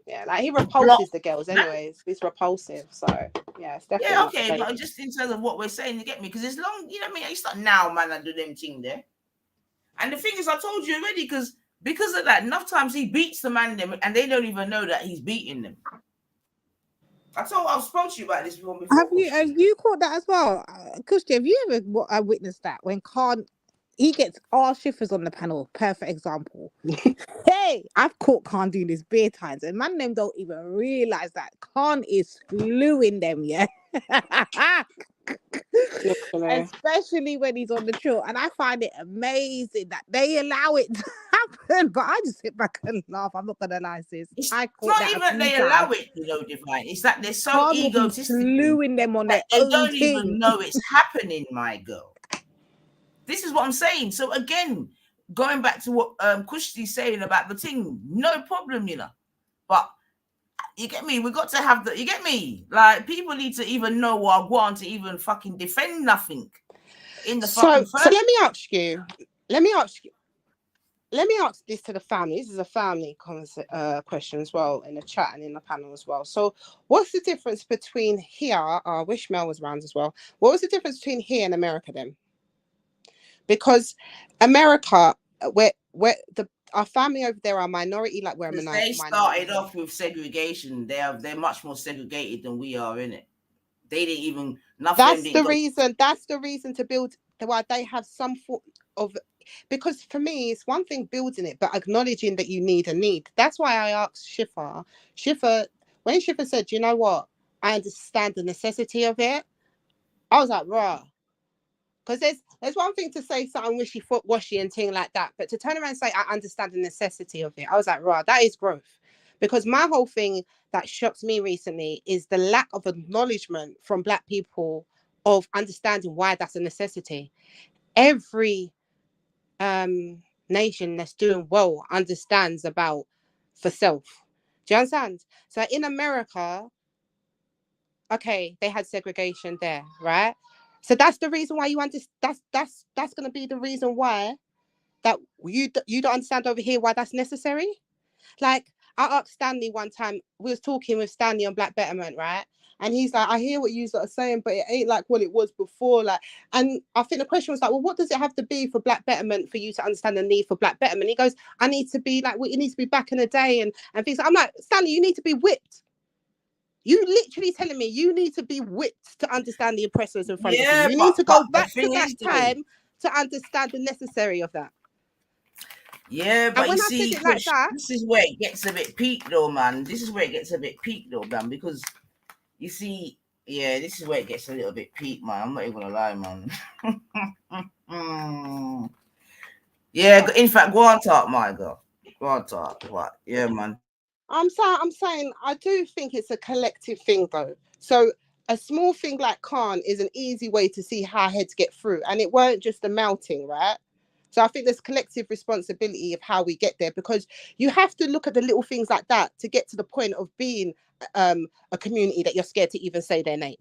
Yeah, like he repulses the girls, anyways. He's repulsive, so yeah, it's definitely. Yeah, okay, but just in terms of what we're saying, you get me? Because it's long, you know what I mean? It's not now, man, I do them thing there. And the thing is, I told you already, because of that, enough times he beats the man them, and they don't even know that he's beating them. I've spoke to you about this before. Have you caught that as well? Kushti, have you ever witnessed that when Khan, he gets all shifters on the panel? Perfect example. Hey, I've caught Khan doing this bare times, and man them don't even realize that Khan is slewing them, yeah. Especially when he's on the trill. And I find it amazing that they allow it to happen. But I just sit back and laugh. I'm not gonna lie, sis. I caught Not that even a few they times. allow it, Divine. It's that they're so Calm will be egotistical slewing them on that their they own don't thing. even know it's happening, my girl. This is what I'm saying. So again, going back to what Kushti's saying about the thing, no problem, But you get me? We got to have you get me? Like, people need to even know what I want to even fucking defend nothing in the fucking first. So let me ask this to the family. This is a family question as well in the chat and in the panel as well. So what's the difference between here? I wish Mel was around as well. What was the difference between here and America then? Because America, where our family over there are minority, like we're a minority. They started off with segregation. They're much more segregated than we are, innit? They didn't even. That's the reason to build why they have some form of. Because for me, it's one thing building it, but acknowledging that you need a need. That's why I asked Schiffer, when Schiffer said, you know what, I understand the necessity of it, I was like, rah. Because there's one thing to say something wishy and thing like that, but to turn around and say, I understand the necessity of it, I was like, rah, that is growth. Because my whole thing that shocked me recently is the lack of acknowledgement from Black people of understanding why that's a necessity. Every nation that's doing well understands about for self. Do you understand? So in America, okay, they had segregation there, right? So that's the reason why you understand. That's going to be the reason why that you don't understand over here why that's necessary. Like, I asked Stanley one time, we was talking with Stanley on Black Betterment, right? And he's like, I hear what you are saying, but it ain't like what it was before. Like, and I think the question was like, well, what does it have to be for Black Betterment for you to understand the need for Black Betterment? He goes, I need to be like, it needs to be back in the day and things. I'm like, Stanley, you need to be whipped. You literally telling me you need to be whipped to understand the oppressors in front of you. You need to go back to that time to understand the necessary of that. Yeah, but you see, like that, this is where it gets a bit peaked though, man. This is where it gets a bit peaked though, man, because you see, yeah, this is where it gets a little bit peaked, man. I'm not even gonna lie, man. Yeah, in fact, go on talk, my girl. Go on talk. What? Yeah, man. I'm saying I do think it's a collective thing though. So a small thing like QuOoN is an easy way to see how heads get through, and it weren't just a melting, right? So I think there's collective responsibility of how we get there, because you have to look at the little things like that to get to the point of being a community that you're scared to even say their name.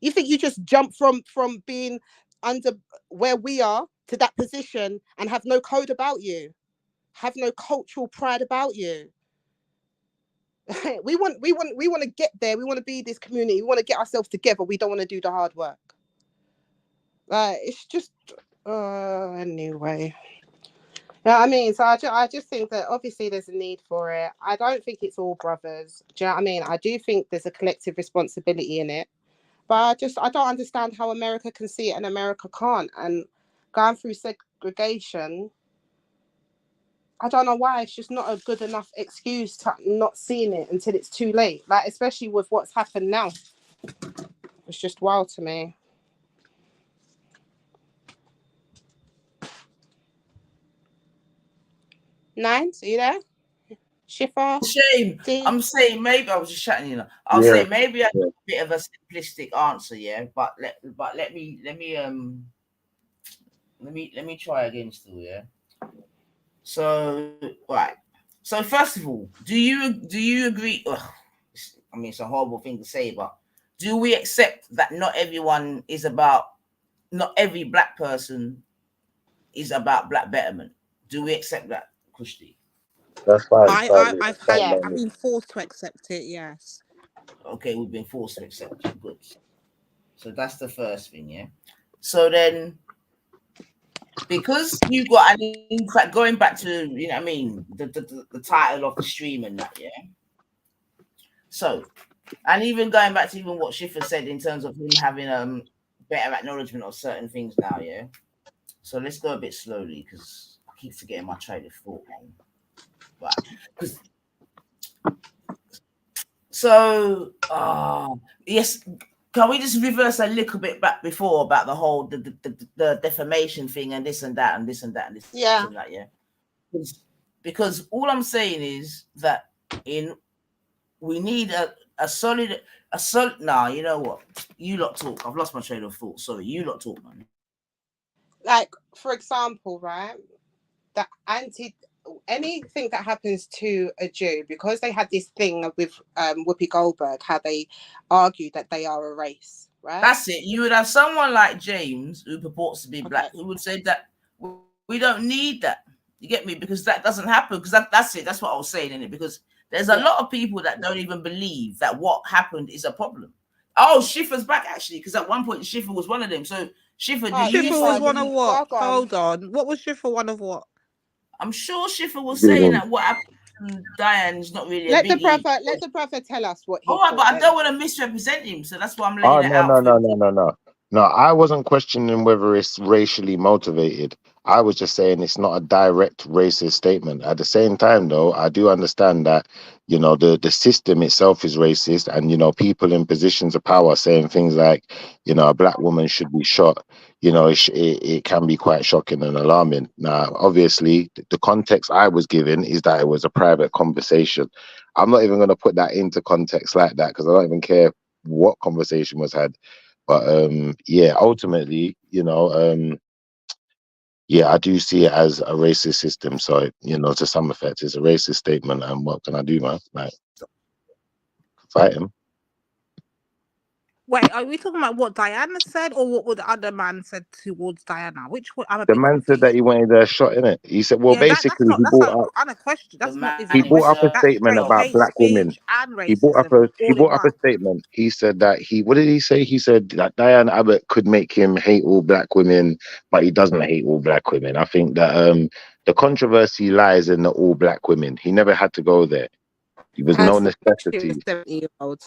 You think you just jump from being under where we are to that position and have no code about you, have no cultural pride about you. We want to get there. We want to be this community. We want to get ourselves together. We don't want to do the hard work. It's just anyway. Yeah, I mean, so I just think that obviously there's a need for it. I don't think it's all brothers. Do you know what I mean? I do think there's a collective responsibility in it, but I don't understand how America can see it and America can't. And going through segregation, I don't know why. It's just not a good enough excuse to not seeing it until it's too late. Like, especially with what's happened now. It's just wild to me. Nines, are you there? Schiffer? Shame. I'm saying maybe I was just chatting, I'll say maybe I got a bit of a simplistic answer, yeah. But let me try again still, yeah. So right. So first of all, do you agree? I mean, it's a horrible thing to say, but do we accept that not every Black person is about Black betterment? Do we accept that, Kushti? That's fine. I've been forced to accept it. Yes. Okay, we've been forced to accept it. Good. So that's the first thing, yeah. So then, because you got, in fact, going back to, you know what I mean, the title of the stream and that, yeah. So, and even going back to even what Schiffer said in terms of him having better acknowledgement of certain things now, yeah. So let's go a bit slowly because I keep forgetting my train of thought, man. Right. So, yes, can we just reverse a little bit back before about the whole the defamation thing and this and that and this and that and this Yeah. and that, yeah? Because all I'm saying is that we need a solid. Nah, you know what? You lot talk. I've lost my train of thought. Sorry, you lot talk, man. Like, for example, right? That anything that happens to a Jew, because they had this thing with Whoopi Goldberg, how they argued that they are a race, right? That's it. You would have someone like James, who purports to be black, who would say that we don't need that. You get me? Because that doesn't happen. Because that's it. That's what I was saying in it. Because there's a lot of people that don't even believe that what happened is a problem. Oh, Schiffer's back actually, because at one point Schiffer was one of them. So Schiffer, Schiffer was one of what? Hold on. What was Schiffer one of what? I'm sure Schiffer was saying that what happened to Diane is not really let a biggie. Let the prophet tell us what he All right, but I don't want to misrepresent him, so that's why I'm laying it out. No, I wasn't questioning whether it's racially motivated. I was just saying it's not a direct racist statement. At the same time, though, I do understand that, you know, the system itself is racist, and, you know, people in positions of power saying things like, you know, a black woman should be shot, you know, it can be quite shocking and alarming. Now, obviously, the context I was given is that it was a private conversation. I'm not even going to put that into context like that, because I don't even care what conversation was had. But yeah, ultimately, you know, yeah, I do see it as a racist system. So, you know, to some effect, it's a racist statement. And what can I do, man? Like, fight him. Wait, are we talking about what Diana said, or what the other man said towards Diana? Which one? The man said that he wanted a shot in it. He said, well, yeah, basically, that's he brought up. not a question. That's not even He a brought up question. a statement about hate black women. speech and racism. He brought up a statement. He said that what did he say? He said that Diane Abbott could make him hate all black women, but he doesn't hate all black women. I think that the controversy lies in the all black women. He never had to go there. There was no necessity. 70-year-old.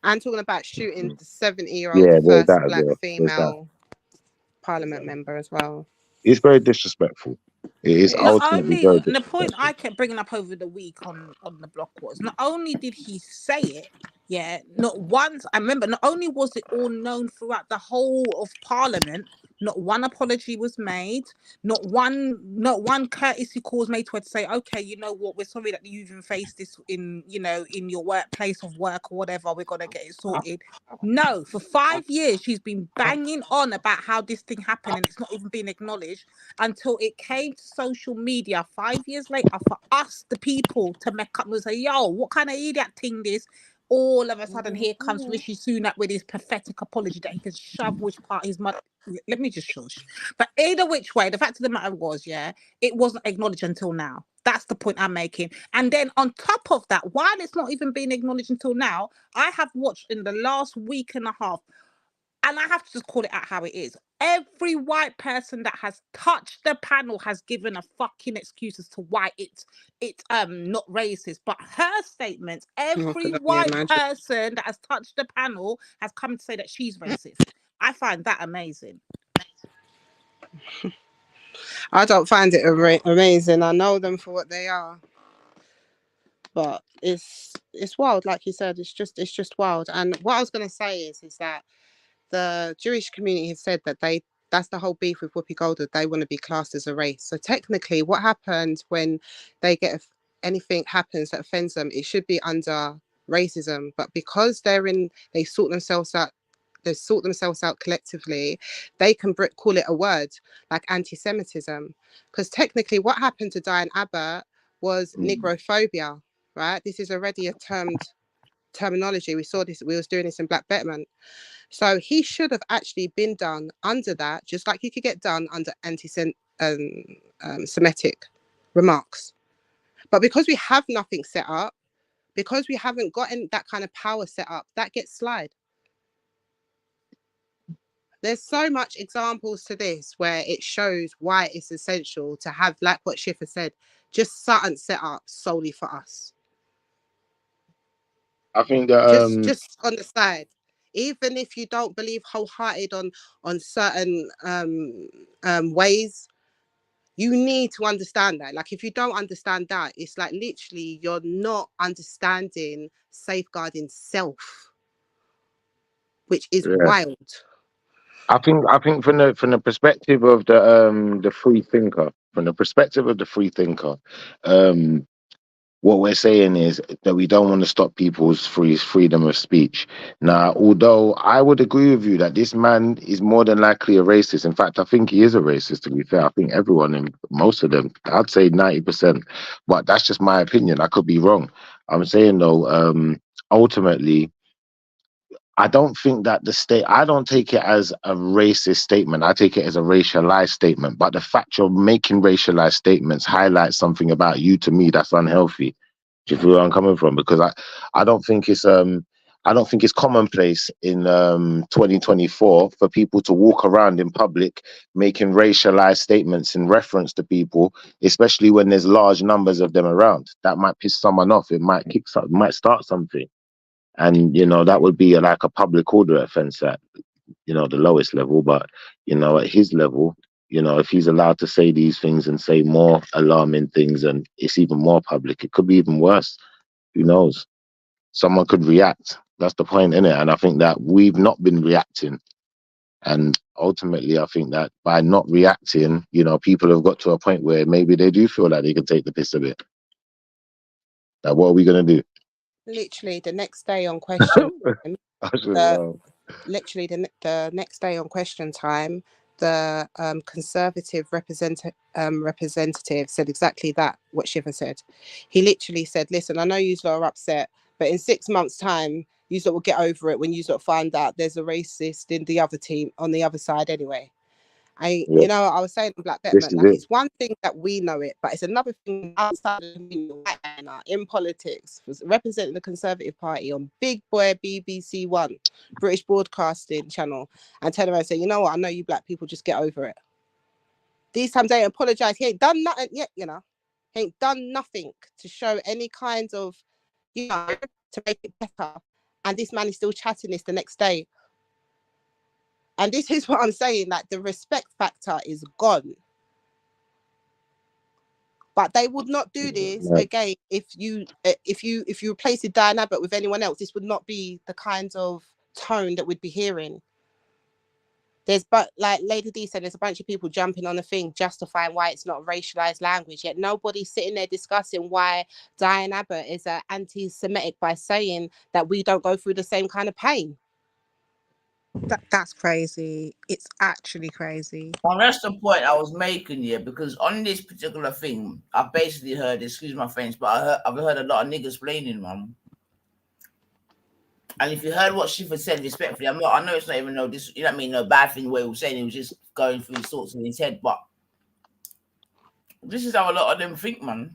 I'm talking about shooting the 70-year-old Yeah, there's first that as black well. female parliament member as well. It's very disrespectful. It is ultimately very disrespectful. The point I kept bringing up over the week on the block was, not only did he say it, yeah, not once. I remember, not only was it all known throughout the whole of Parliament, not one apology was made, not one courtesy call was made to her to say, okay, you know what, we're sorry that you even faced this in, you know, in your workplace of work or whatever, we're gonna get it sorted. No, for 5 years she's been banging on about how this thing happened, and it's not even been acknowledged until it came to social media 5 years later for us, the people, to make up and say, yo, what kind of idiot thing this? All of a sudden, here comes Rishi Sunak with his pathetic apology that he can shove which part his mother. Let me just shush. But either which way, the fact of the matter was, yeah, it wasn't acknowledged until now. That's the point I'm making. And then on top of that, while it's not even been acknowledged until now, I have watched in the last week and a half, and I have to just call it out how it is. Every white person that has touched the panel has given a fucking excuse as to why it's not racist. But her statements, every white person that has touched the panel has come to say that she's racist. I find that amazing. I don't find it amazing. I know them for what they are, but it's wild. Like you said, it's just wild. And what I was going to say is that the Jewish community has said that that's the whole beef with Whoopi Goldberg. They want to be classed as a race. So technically, what happens when they get anything happens that offends them, it should be under racism. But because they sort themselves out collectively, they can call it a word like anti-Semitism. Because technically, what happened to Diane Abbott was Negrophobia, right? This is already a terminology. We was doing this in Black Betterment. So he should have actually been done under that, just like you could get done under Semitic remarks. But because we have nothing set up, because we haven't gotten that kind of power set up, that gets slide. There's so much examples to this where it shows why it's essential to have, like what Schiffer said, just something set up solely for us. I think that just on the side, even if you don't believe wholehearted on certain ways, you need to understand that. Like, if you don't understand that, it's like literally you're not understanding safeguarding self. which is Yeah. wild. I think from the perspective of the free thinker, what we're saying is that we don't want to stop people's freedom of speech. Now, although I would agree with you that this man is more than likely a racist. In fact, I think he is a racist, to be fair. I think most of them, I'd say 90%. But that's just my opinion. I could be wrong. I'm saying, though, ultimately, I don't think that I don't take it as a racist statement. I take it as a racialized statement. But the fact you're making racialized statements highlights something about you to me that's unhealthy. Do you feel where I'm coming from? Because I don't think it's commonplace in 2024 for people to walk around in public making racialized statements in reference to people, especially when there's large numbers of them around. That might piss someone off. It might might start something. And, that would be like a public order offense at, the lowest level. But, at his level, if he's allowed to say these things and say more alarming things and it's even more public, it could be even worse. Who knows? Someone could react. That's the point, innit? And I think that we've not been reacting. And ultimately, I think that by not reacting, people have got to a point where maybe they do feel like they can take the piss a bit. Now, what are we going to do? Literally the next day on question time, the next day on question time, the conservative representative said exactly that, what Shiva said. He literally said, listen, I know you lot are upset, but in 6 months' time, you lot will get over it when you lot find out there's a racist in the other team on the other side anyway. I was saying Black Bettman, like it's one thing that we know it, but it's another thing outside of in politics, was representing the Conservative Party on Big Boy BBC One, British Broadcasting Channel, and turn around and say, you know what, I know you black people, just get over it. These times they apologise. He ain't done nothing yet, He ain't done nothing to show any kind of, to make it better. And this man is still chatting this the next day. And this is what I'm saying, like the respect factor is gone. But they would not do this again if you replace the dynamic with anyone else. This would not be the kind of tone that we'd be hearing. Like Lady D said, there's a bunch of people jumping on the thing, justifying why it's not racialized language. Yet nobody's sitting there discussing why Diane Abbott is anti-Semitic by saying that we don't go through the same kind of pain. That's crazy. It's actually crazy. Well, that's the point I was making here, because on this particular thing, I basically heard, excuse my French, but I've heard a lot of niggas blaming, man. And if you heard what Shiva said respectfully, I know it's not even no bad thing where he was saying, he was just going through his thoughts in his head, but this is how a lot of them think, man.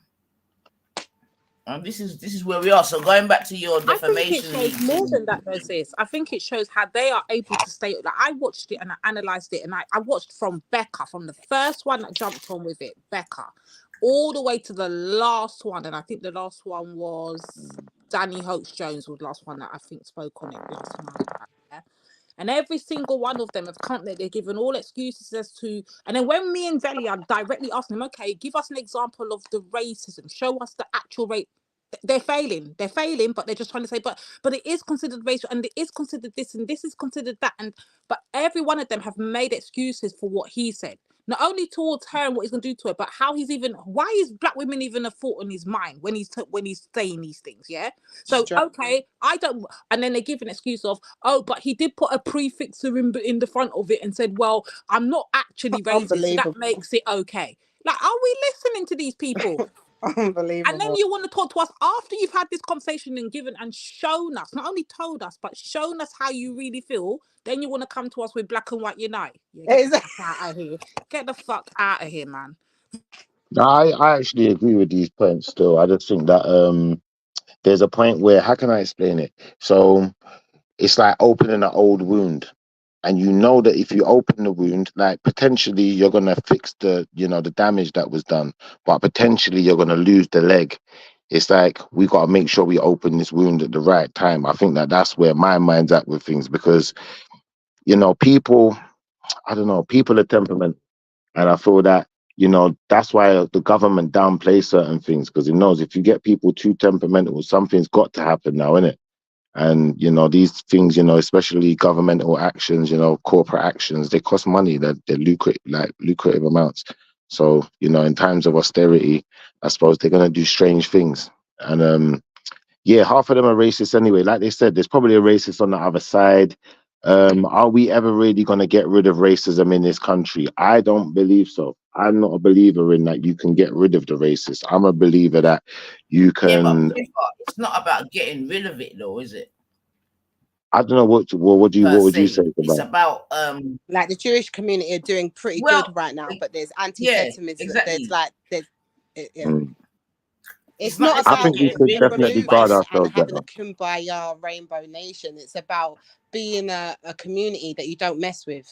And this is where we are. So going back to your defamation, I think it shows more than that, though, sis. I think it shows how they are able to stay. Like, I watched it and I analysed it, and I watched from Becca, from the first one that jumped on with it, Becca, all the way to the last one, and I think the last one was Danny Hoax Jones was the last one that I think spoke on it last night. Yeah? And every single one of them have come there, they're given all excuses as to, and then when me and Velly are directly asking them, okay, give us an example of the racism, show us the actual rate. They're failing, but they're just trying to say, but it is considered racial, and it is considered this, and this is considered that, but every one of them have made excuses for what he said, not only towards her and what he's going to do to her, but how why is black women even a thought in his mind when he's saying these things, yeah? So okay, I don't, and then they give an excuse of, oh, but he did put a prefixer in the front of it and said, well, I'm not actually racist, so that makes it okay. Like, are we listening to these people? Unbelievable. And then you want to talk to us after you've had this conversation and given and shown us, not only told us, but shown us how you really feel. Then you want to come to us with black and white unite. Yeah, get the fuck out of here. Get the fuck out of here, man. No, I actually agree with these points still. I just think that there's a point where, how can I explain it? So it's like opening an old wound. And you know that if you open the wound, like potentially you're gonna fix the damage that was done, but potentially you're gonna lose the leg. It's like we gotta make sure we open this wound at the right time. I think that's where my mind's at with things, because people, I don't know, people are temperament, and I feel that that's why the government downplays certain things, because it knows if you get people too temperamental, something's got to happen now, innit? And, you know, these things, you know, especially governmental actions, you know, corporate actions, they cost money. They're lucrative amounts. So, you know, in times of austerity, I suppose they're going to do strange things. And yeah, half of them are racist anyway. Like they said, there's probably a racist on the other side. Are we ever really going to get rid of racism in this country? I don't believe so. I'm not a believer in that you can get rid of the racist. I'm a believer that you Yeah, but can. it's not about getting rid of it, though, is it? I don't know what would you say It's about? about like the Jewish community are doing pretty good right now, but there's anti-Semitism. exactly. It's not I about think we should definitely guard removing and ourselves having better. a kumbaya rainbow nation. It's about being a community that you don't mess with.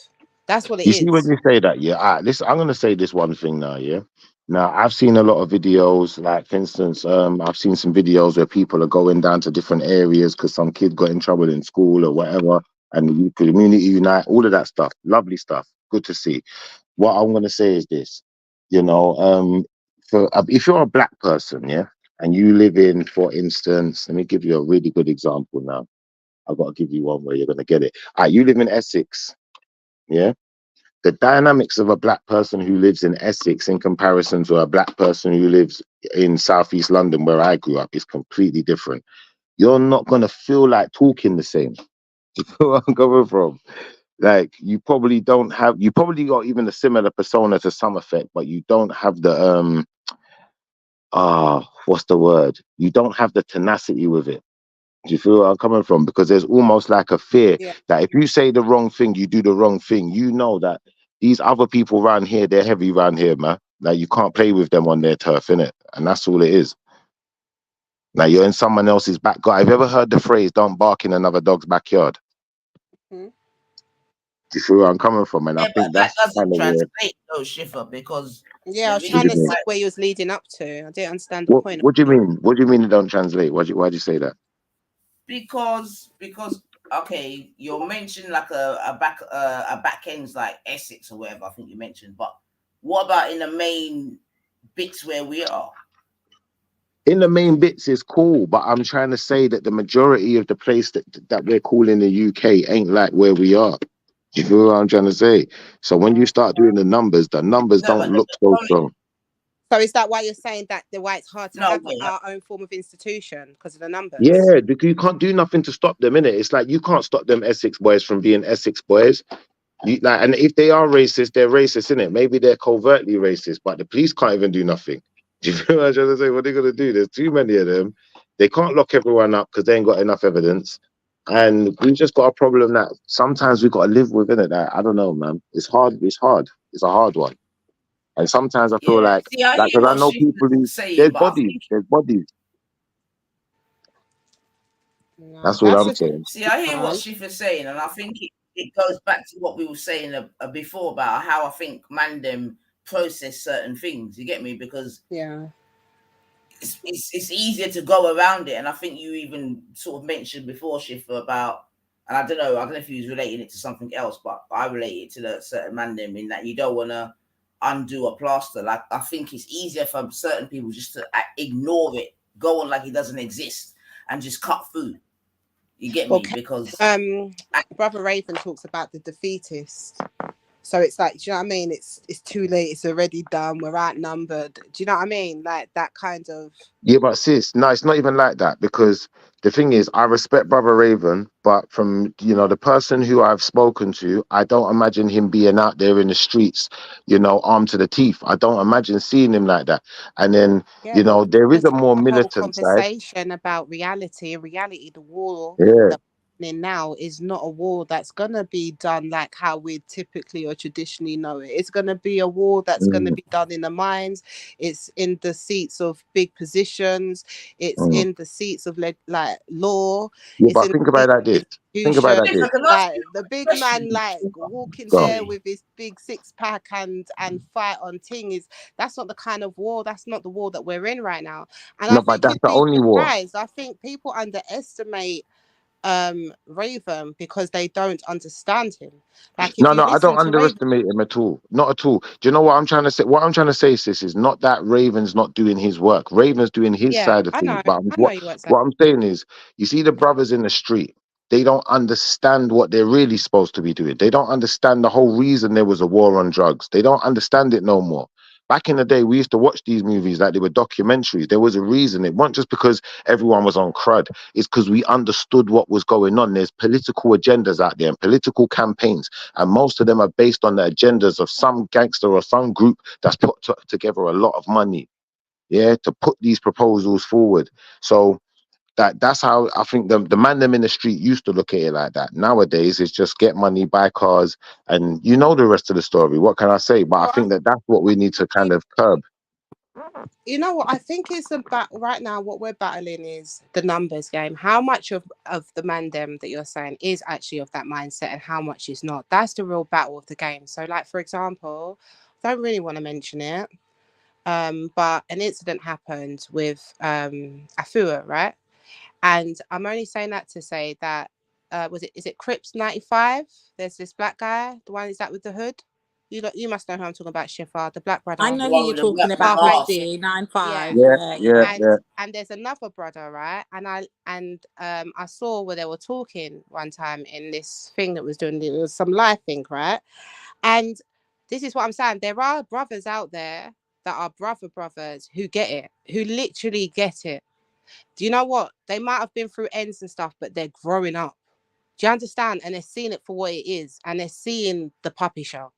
That's what it You is. see when you say that, yeah. I'm gonna say this one thing now, yeah. Now I've seen a lot of videos, like for instance, I've seen some videos where people are going down to different areas because some kid got in trouble in school or whatever, and the community unite, all of that stuff. Lovely stuff. Good to see. What I'm gonna say is this, you know, if you're a black person, yeah, and you live in, for instance, let me give you a really good example now. I've got to give you one where you're gonna get it. All right, you live in Essex, yeah. The dynamics of a black person who lives in Essex in comparison to a black person who lives in Southeast London, where I grew up, is completely different. You're not going to feel like talking the same. You know where I'm coming from? Like, you probably got even a similar persona to some effect, but you don't have the, what's the word? You don't have the tenacity with it. Do you feel where I'm coming from? Because there's almost like a fear that if you say the wrong thing, you do the wrong thing. You know that these other people around here, they're heavy around here, man. Like, you can't play with them on their turf, innit? And that's all it is. Now, you're in someone else's back. Have you ever heard the phrase, don't bark in another dog's backyard? Mm-hmm. Do you feel where I'm coming from? And I think that that's doesn't kind of where... translate, though, Schiffer, because I was trying to see where you was leading up to. I didn't understand the point. What do you mean? What do you mean it don't translate? Why'd you say that? Because okay, you're mentioning like a back ends like Essex or whatever, I think you mentioned, but what about in the main bits where we are? In the main bits is cool, but I'm trying to say that the majority of the place that we're calling the UK ain't like where we are. Do you feel what I'm trying to say? So when you start doing the numbers don't look so strong. So is that why you're saying that why it's hard to have our own form of institution because of the numbers? Yeah, because you can't do nothing to stop them, innit? It's like you can't stop them Essex boys from being Essex boys. And if they are racist, they're racist, innit? Maybe they're covertly racist, but the police can't even do nothing. Do you feel what I'm trying to say? What are they gonna do? There's too many of them. They can't lock everyone up because they ain't got enough evidence. And we just got a problem that sometimes we got to live with, innit? That I don't know, man. It's hard. It's a hard one. And sometimes I feel like because I know people who there's bodies. That's what I'm saying. See, I hear what Shifa's saying, and I think it goes back to what we were saying before about how I think Mandem process certain things. You get me? Because it's easier to go around it, and I think you even sort of mentioned before, Shifa, about, and I don't know if you was relating it to something else, but I relate it to the certain Mandem in that you don't want to undo a plaster. Like, I think it's easier for certain people just to ignore it, go on like it doesn't exist, and just cut through. You get me? Because Brother Raven talks about the defeatist. So it's like, do you know what I mean? It's too late. It's already done. We're outnumbered. Do you know what I mean? Like that kind of. Yeah, but sis, no, it's not even like that, because the thing is, I respect Brother Raven, but from, the person who I've spoken to, I don't imagine him being out there in the streets, armed to the teeth. I don't imagine seeing him like that. And then, there is a more militant side. Conversation about reality. In reality, the war that we're in now is not a war that's gonna be done like how we typically or traditionally know it. It's gonna be a war that's gonna be done in the minds. It's in the seats of big positions. It's in the seats of like law. Yeah, but think about that, this. Think about that, this. Like the big man, like walking there with his big 6-pack and fight on ting that's not the kind of war. That's not the war that we're in right now. And No, but that's the only war. I think people underestimate Raven because they don't understand him. Like if No, you I don't listen to Raven, underestimate him at all. Not at all. Do you know what I'm trying to say? What I'm trying to say, sis, is not that Raven's not doing his work. Raven's doing his yeah, side of I things. know, But I know you won't say. what I'm saying is, you see the brothers in the street, they don't understand what they're really supposed to be doing. They don't understand the whole reason there was a war on drugs. They don't understand it no more. Back in the day, we used to watch these movies like they were documentaries. There was a reason. It wasn't just because everyone was on crud. It's because we understood what was going on. There's political agendas out there and political campaigns. And most of them are based on the agendas of some gangster or some group that's put together a lot of money, yeah, to put these proposals forward. So that's how I think the man them in the street used to look at it like that. Nowadays, it's just get money, buy cars, and you know the rest of the story. What can I say? But I think that's what we need to kind of curb. You know what I think is about right now, what we're battling is the numbers game. How much of the mandem that you're saying is actually of that mindset and how much is not? That's the real battle of the game. So like, for example, I don't really want to mention it, but an incident happened with Afua, right? And I'm only saying that to say that is it Crips 95? There's this black guy, the one is that with the hood. You must know who I'm talking about, Shifa, the black brother. I know who you're talking about, Rusty 95. And there's another brother, right? And I saw where they were talking one time in this thing that was doing, it was some live thing, right? And this is what I'm saying. There are brothers out there that are brothers who get it, who literally get it. Do you know what? They might have been through ends and stuff, but they're growing up. Do you understand? And they're seeing it for what it is. And they're seeing the puppy show.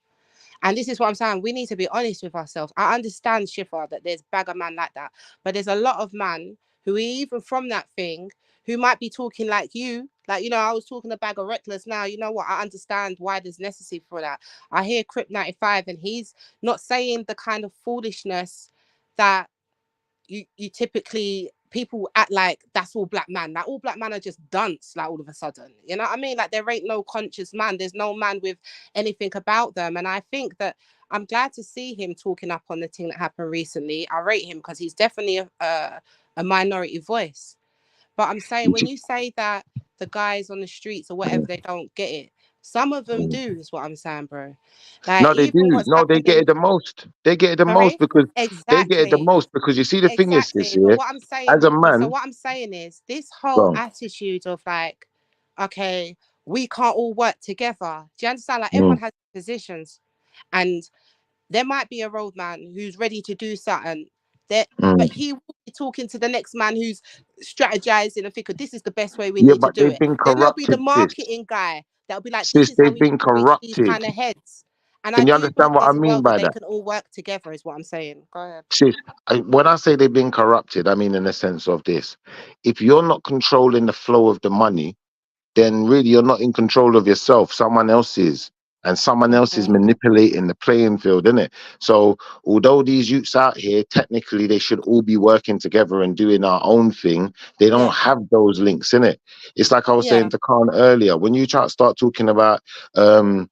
And this is what I'm saying. We need to be honest with ourselves. I understand, Shifa, that there's bag of man like that. But there's a lot of man who, even from that thing, who might be talking like you. Like, you know, I was talking a bag of reckless now. You know what? I understand why there's necessity for that. I hear Crip 95 and he's not saying the kind of foolishness that you typically people act like that's all black man. Like all black men are just dunce, like all of a sudden. You know what I mean? Like there ain't no conscious man. There's no man with anything about them. And I think that I'm glad to see him talking up on the thing that happened recently. I rate him because he's definitely a minority voice. But I'm saying when you say that the guys on the streets or whatever, they don't get it. Some of them do, is what I'm saying, bro. Like, No, they even do. what's No, they get happening. it the most. They get it the most because they get it the most because you see the thing is this But year, what I'm saying, as a so man, what I'm saying is this whole attitude of like, okay, we can't all work together. Do you understand? Like everyone has positions, and there might be a roadman who's ready to do something that, but he will be talking to the next man who's strategizing and thinking this is the best way we need to but do they've it. been Then there'll be the corrupted, sis. marketing guy that'll be like, this is how They've we been need to reach these corrupted. kind of heads. And Can I you do understand believe what I there's a mean world by where they that? can all work together, is what I'm saying. Go ahead. Sis, when I say they've been corrupted, I mean in the sense of this. If you're not controlling the flow of the money, then really you're not in control of yourself. Someone else is. And someone else is manipulating the playing field, innit? So although these youths out here, technically they should all be working together and doing our own thing, they don't have those links, innit? It's like I was saying to Khan earlier, when you start talking about the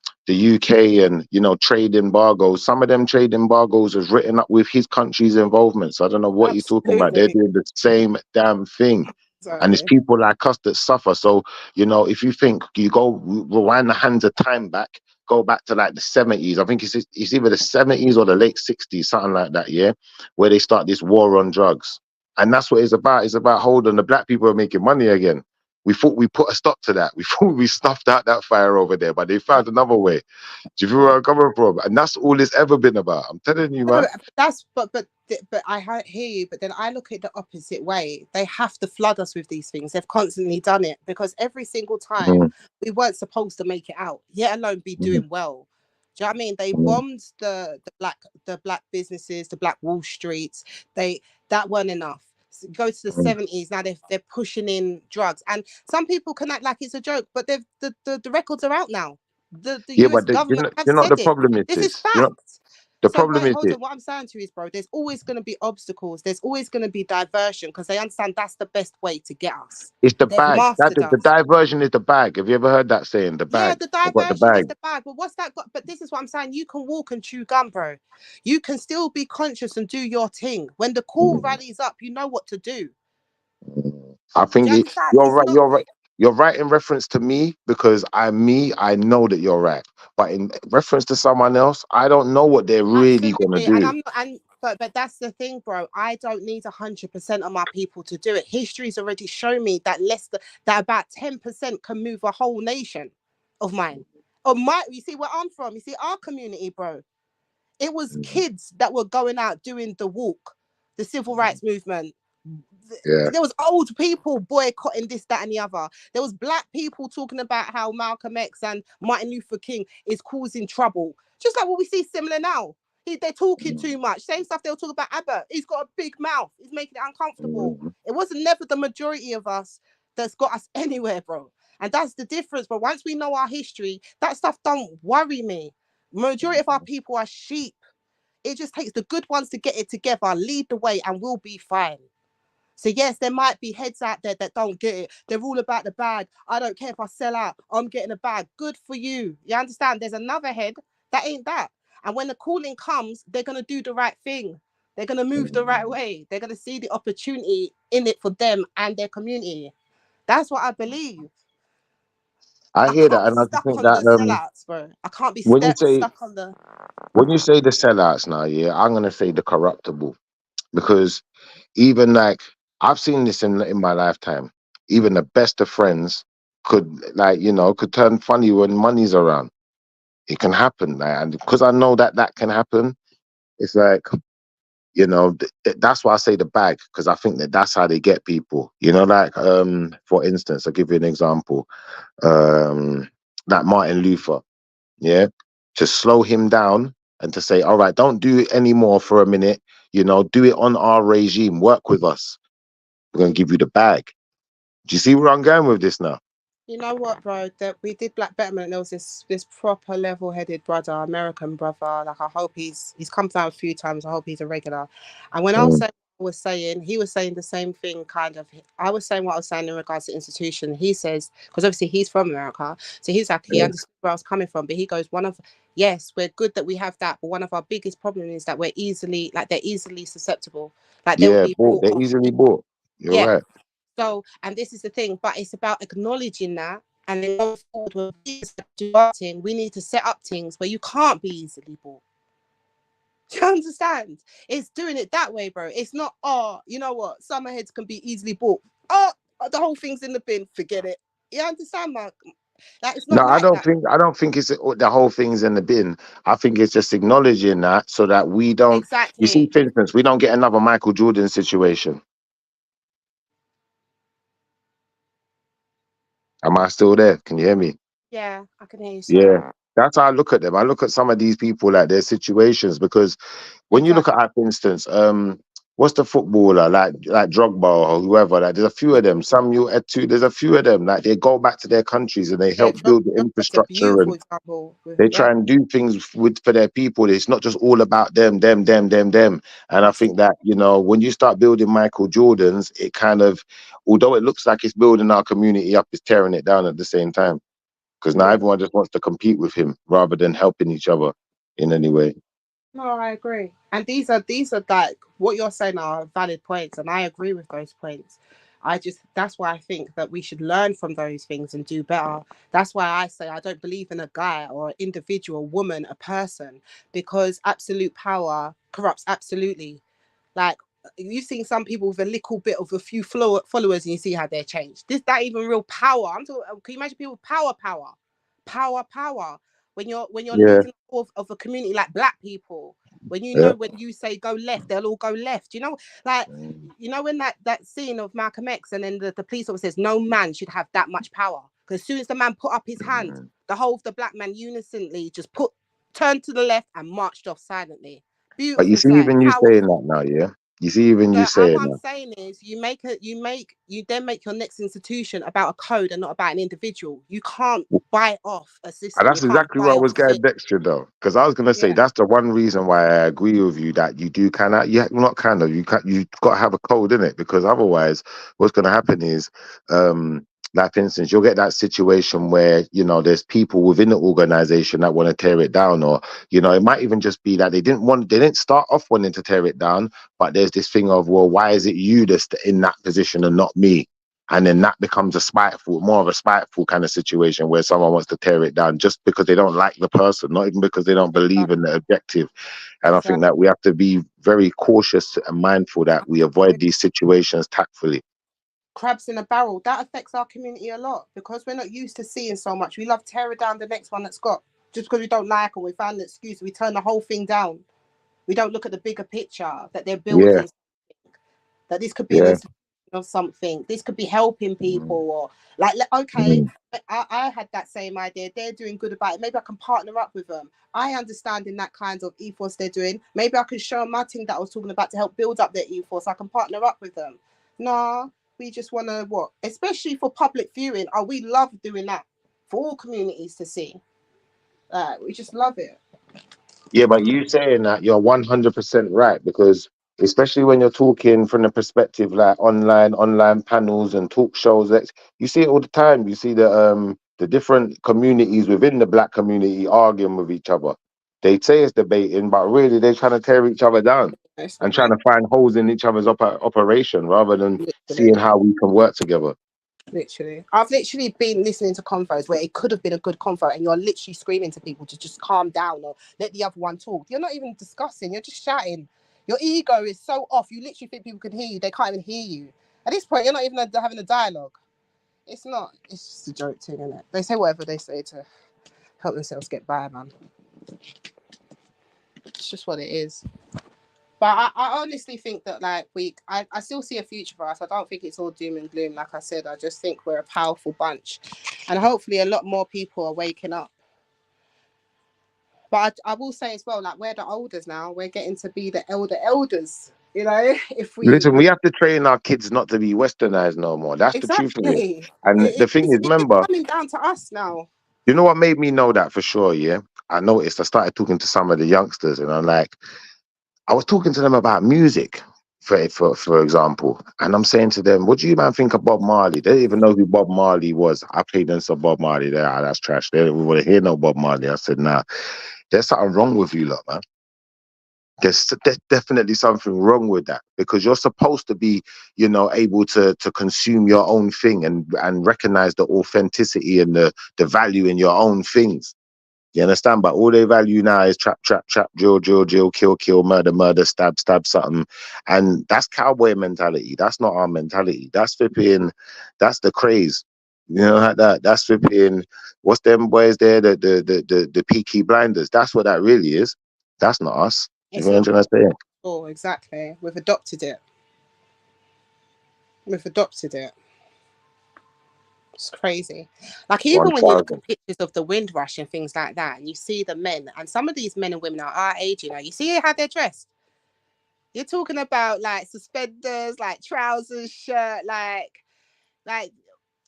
UK and, you know, trade embargoes, some of them trade embargoes was written up with his country's involvement. So I don't know what he's talking about. They're doing the same damn thing. And it's people like us that suffer. So, you know, if you think you go rewind the hands of time back, go back to like the 70s. I think it's either the 70s or the late 60s, something like that, yeah, where they start this war on drugs. And that's what it's about. It's about holding the black people are making money again. We thought we put a stop to that. We thought we snuffed out that fire over there, but they found another way. Do you feel where I'm coming from? And that's all it's ever been about. I'm telling you, man. But I hear you. But then I look at the opposite way. They have to flood us with these things. They've constantly done it because every single time we weren't supposed to make it out, yet alone be doing well. Do you know what I mean? They bombed the black businesses, the Black Wall Streets. That weren't enough. Go to the 70s, now they're pushing in drugs, and some people can act like it's a joke, but the records are out now. The US but government have you know said the it. problem is This is You know, fact. the So problem wait, is hold on. What I'm saying to you is, bro, there's always going to be obstacles. There's always going to be diversion because they understand that's the best way to get us. it's the They've bag. mastered The us. diversion is the bag. Have you ever heard that saying? The bag. Yeah, the I've got the diversion bag. is the bad. But what's that got? But this is what I'm saying. You can walk and chew gum, bro. You can still be conscious and do your thing. When the call rallies up, you know what to do. I think Do you understand? you're It's right. not. You're right. You're right in reference to me because I know that you're right. But in reference to someone else, I don't know what they're really gonna Absolutely, and do. I'm not, and but that's the thing, bro. I don't need 100% of my people to do it. History's already shown me that that about 10% can move a whole nation of mine. You see where I'm from. You see our community, bro. It was kids that were going out doing the walk, the civil rights movement. Yeah. There was old people boycotting this, that, and the other. There was black people talking about how Malcolm X and Martin Luther King is causing trouble. Just like what we see similar now. They're talking too much. Same stuff they'll talk about Abbott. He's got a big mouth. He's making it uncomfortable. It wasn't never the majority of us that's got us anywhere, bro. And that's the difference. But once we know our history, that stuff don't worry me. Majority of our people are sheep. It just takes the good ones to get it together, lead the way, and we'll be fine. So yes, there might be heads out there that don't get it. They're all about the bag. I don't care if I sell out. I'm getting a bag. Good for you. You understand? There's another head that ain't that. And when the calling comes, they're going to do the right thing. They're going to move the right way. They're going to see the opportunity in it for them and their community. That's what I believe. I hear that, Can't be and I just stuck think on the that sellouts, bro. I can't be when you say stuck on the... when you say the sellouts now, yeah, I'm gonna say the corruptible, because even like I've seen this in my lifetime. Even the best of friends could could turn funny when money's around. It can happen, and because I know that can happen, it's like that's why I say the bag, because I think that's how they get people. For instance, I'll give you an example. Like Martin Luther, yeah, to slow him down and to say, all right, don't do it anymore for a minute. Do it on our regime. Work with us. We're gonna give you the bag. Do you see where I'm going with this now? You know what, bro? That we did Black Betterment. There was this proper level-headed brother, American brother. Like I hope he's come down a few times. I hope he's a regular. And when I was saying, he was saying the same thing. Kind of, I was saying what I was saying in regards to institution. He says, because obviously he's from America, so he's like he understood where I was coming from. But he goes, yes, we're good that we have that, but one of our biggest problems is that they're easily susceptible. Like they'll be bought. They're easily bought. You're right. So, and this is the thing, but it's about acknowledging that, and then going forward when we do our thing, we need to set up things where you can't be easily bought. Do you understand? It's doing it that way, bro. It's not, you know what? Summerheads can be easily bought. The whole thing's in the bin. Forget it. You understand, Mark? Like, it's not No, I don't think it's the whole thing's in the bin. I think it's just acknowledging that so that we don't. Exactly. You see, for instance, we don't get another Michael Jordan situation. Am I still there? Can you hear me? Yeah, I can hear you. Yeah, that's how I look at them. I look at some of these people, like their situations, because when you look at, for instance, what's the footballer like Drogba or whoever? Like, there's a few of them. Samuel Eto'o. There's a few of them. Like, they go back to their countries and they help build the infrastructure, and they try and do things for their people. It's not just all about them. And I think that when you start building Michael Jordans, it kind of, although it looks like it's building our community up, it's tearing it down at the same time. Because now everyone just wants to compete with him rather than helping each other in any way. No, I agree. And these are like what you're saying are valid points, and I agree with those points. That's why I think that we should learn from those things and do better. That's why I say I don't believe in a guy or an individual, woman, a person, because absolute power corrupts absolutely. Like, you've seen some people with a little bit of a few followers and you see how they're changed. That even real power. I'm talking. Can you imagine people with power? When you're leading of a community like black people, when when you say go left, they'll all go left. When that scene of Malcolm X and then the police officer says no man should have that much power, because as soon as the man put up his hand, the whole of the black man unisonly just turned to the left and marched off silently. Beautiful. But you see, even you saying that now, yeah. You see, even you saying what that. I'm saying is, you then make your next institution about a code and not about an individual. You can't buy off a system. And that's exactly what I was getting next to, though, because I was gonna say that's the one reason why I agree with you that you do you've got to have a code in it, because otherwise, what's gonna happen is, like for instance, you'll get that situation where there's people within the organization that want to tear it down, or it might even just be that they didn't start off wanting to tear it down, but there's this thing of, well, why is it you that's in that position and not me? And then that becomes more of a spiteful kind of situation where someone wants to tear it down just because they don't like the person, not even because they don't believe in the objective. And I think that we have to be very cautious and mindful that we avoid these situations tactfully. Crabs in a barrel, that affects our community a lot because we're not used to seeing so much. We love tearing down the next one that's got, just because we don't like or we found an excuse, we turn the whole thing down. We don't look at the bigger picture that they're building, that this could be an of something, this could be helping people, or like, okay, I had that same idea, they're doing good about it, maybe I can partner up with them. I understand in that kind of ethos they're doing, maybe I can show them my thing that I was talking about to help build up their ethos. I can partner up with them. Nah, we just want to especially for public viewing, we love doing that for all communities to see. We just love it. Yeah, but you saying that, you're 100% right, because especially when you're talking from the perspective like online panels and talk shows, that you see it all the time. You see the different communities within the black community arguing with each other. They say it's debating, but really they're trying to tear each other down and trying to find holes in each other's operation rather than seeing how we can work together. Literally, I've literally been listening to convos where it could have been a good convo and you're literally screaming to people to just calm down or let the other one talk. You're not even discussing, you're just shouting. Your ego is so off, you literally think people can hear you, they can't even hear you. At this point, you're not even having a dialogue. It's just a joke thing, isn't it? They say whatever they say to help themselves get by, man. It's just what it is. But I honestly think that I still see a future for us. I don't think it's all doom and gloom. Like I said, I just think we're a powerful bunch. And hopefully a lot more people are waking up. But I will say as well, like, we're the elders now. We're getting to be the elders, you know? Listen, we have to train our kids not to be westernized no more. That's the truth of it. And the thing is, remember, it's coming down to us now. You know what made me know that for sure, yeah? I noticed I started talking to some of the youngsters and I'm like, I was talking to them about music, for example, and I'm saying to them, what do you man think of Bob Marley? They didn't even know who Bob Marley was. I played them some Bob Marley. That's trash. They didn't want to hear no Bob Marley. I said, nah, there's something wrong with you lot, man. There's definitely something wrong with that, because you're supposed to be, able to consume your own thing and recognize the authenticity and the value in your own things. You understand? But all they value now is trap, drill, kill, murder, stab, something. And that's cowboy mentality. That's not our mentality. That's flipping, that's the craze. You know, like that. That's flipping, what's them boys there, the Peaky Blinders. That's what that really is. That's not us. You know what I'm trying to say? Oh, exactly. We've adopted it. It's crazy. Like, even when you look at pictures of the Windrush and things like that, and you see the men, and some of these men and women are our age, you see how they're dressed. You're talking about like suspenders, like trousers, shirt, like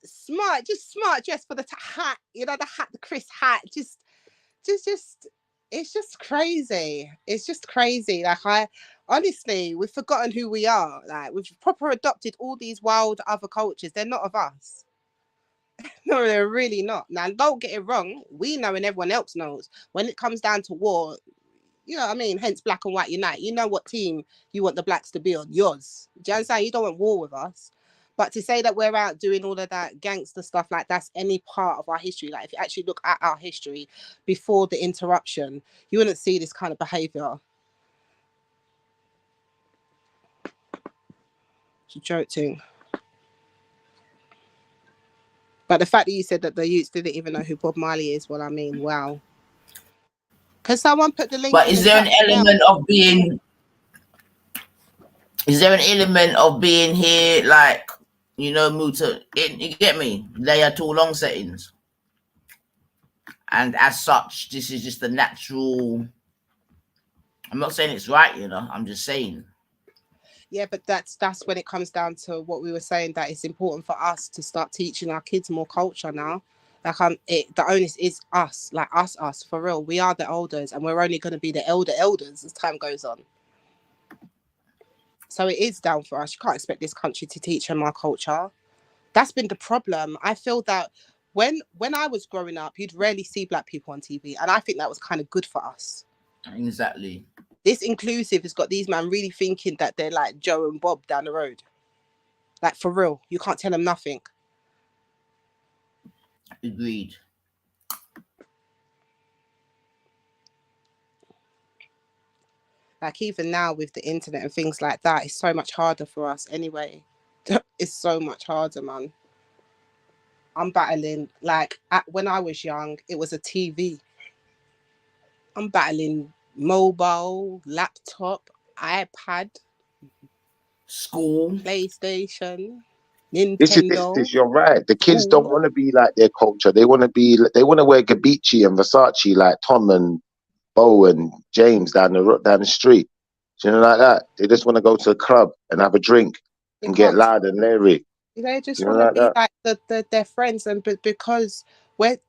smart dress for the hat, the hat, the Chris hat, just it's just crazy. It's just crazy. Like, honestly, we've forgotten who we are. Like, we've proper adopted all these wild other cultures. They're not of us. No, they're really not. Now, don't get it wrong. We know and everyone else knows. When it comes down to war, you know what I mean? Hence black and white unite. You know what team you want the blacks to be on. Yours. Do you understand? You don't want war with us. But to say that we're out doing all of that gangster stuff, like, that's any part of our history. Like, if you actually look at our history before the interruption, you wouldn't see this kind of behavior. It's a joke thing. But the fact that you said that the youths didn't even know who Bob Marley is, well, I mean, wow. Because someone put the link. But is there an element of being? Is there an element of being here, like, you get me? They are 2 long settings, and as such, this is just the natural. I'm not saying it's right, I'm just saying. Yeah, but that's when it comes down to what we were saying, that it's important for us to start teaching our kids more culture now. Like, the onus is us, like us for real. We are the elders, and we're only going to be the elders as time goes on. So it is down for us. You can't expect this country to teach them our culture. That's been the problem. I feel that when I was growing up, you'd rarely see black people on TV, and I think that was kind of good for us. Exactly. This inclusive has got these men really thinking that they're like Joe and Bob down the road. Like, for real, you can't tell them nothing. Agreed. Like, even now with the internet and things like that, it's so much harder for us anyway. It's so much harder, man. I'm battling, like, when I was young, it was a TV. I'm battling mobile, laptop, iPad, school, PlayStation, This Nintendo. you're right. The kids School. don't want to be like their culture. They want to wear Gabechi and Versace like Tom and Bo and James down the street. You know, like that. They just want to go to a club and have a drink and get loud and leery. They just You know, want to like be that. like their friends, and because we're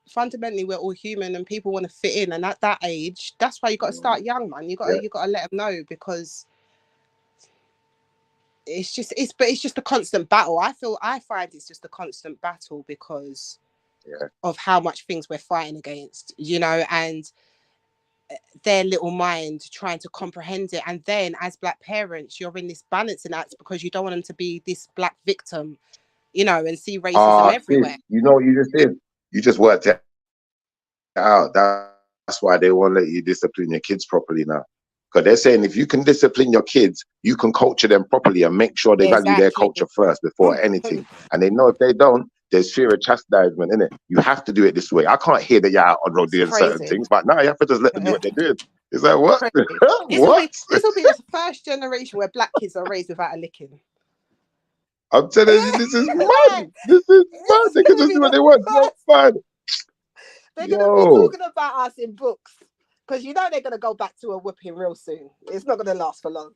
fundamentally we're all human and people want to fit in, and at that age, that's why you got to start young, man. You got to let them know, because it's just a constant battle. I find it's just a constant battle because of how much things we're fighting against, you know, and their little mind trying to comprehend it. And then as Black parents, you're in this balancing act because you don't want them to be this Black victim, you know, and see racism everywhere. You know what you just did? You just worked it out. That's why they won't let you discipline your kids properly now. Because they're saying if you can discipline your kids, you can culture them properly and make sure they value their culture first before anything. And they know if they don't, there's fear of chastisement, innit? You have to do it this way. I can't hear that you're out on road doing certain things, but now you have to just let them do what they're doing. Is that what? What? This will be the first generation where Black kids are raised without a licking. I'm telling you, this is mad. This is mad. They can just do what they want. That's fine. They're going to be talking about us in books, because you know they're going to go back to a whooping real soon. It's not going to last for long.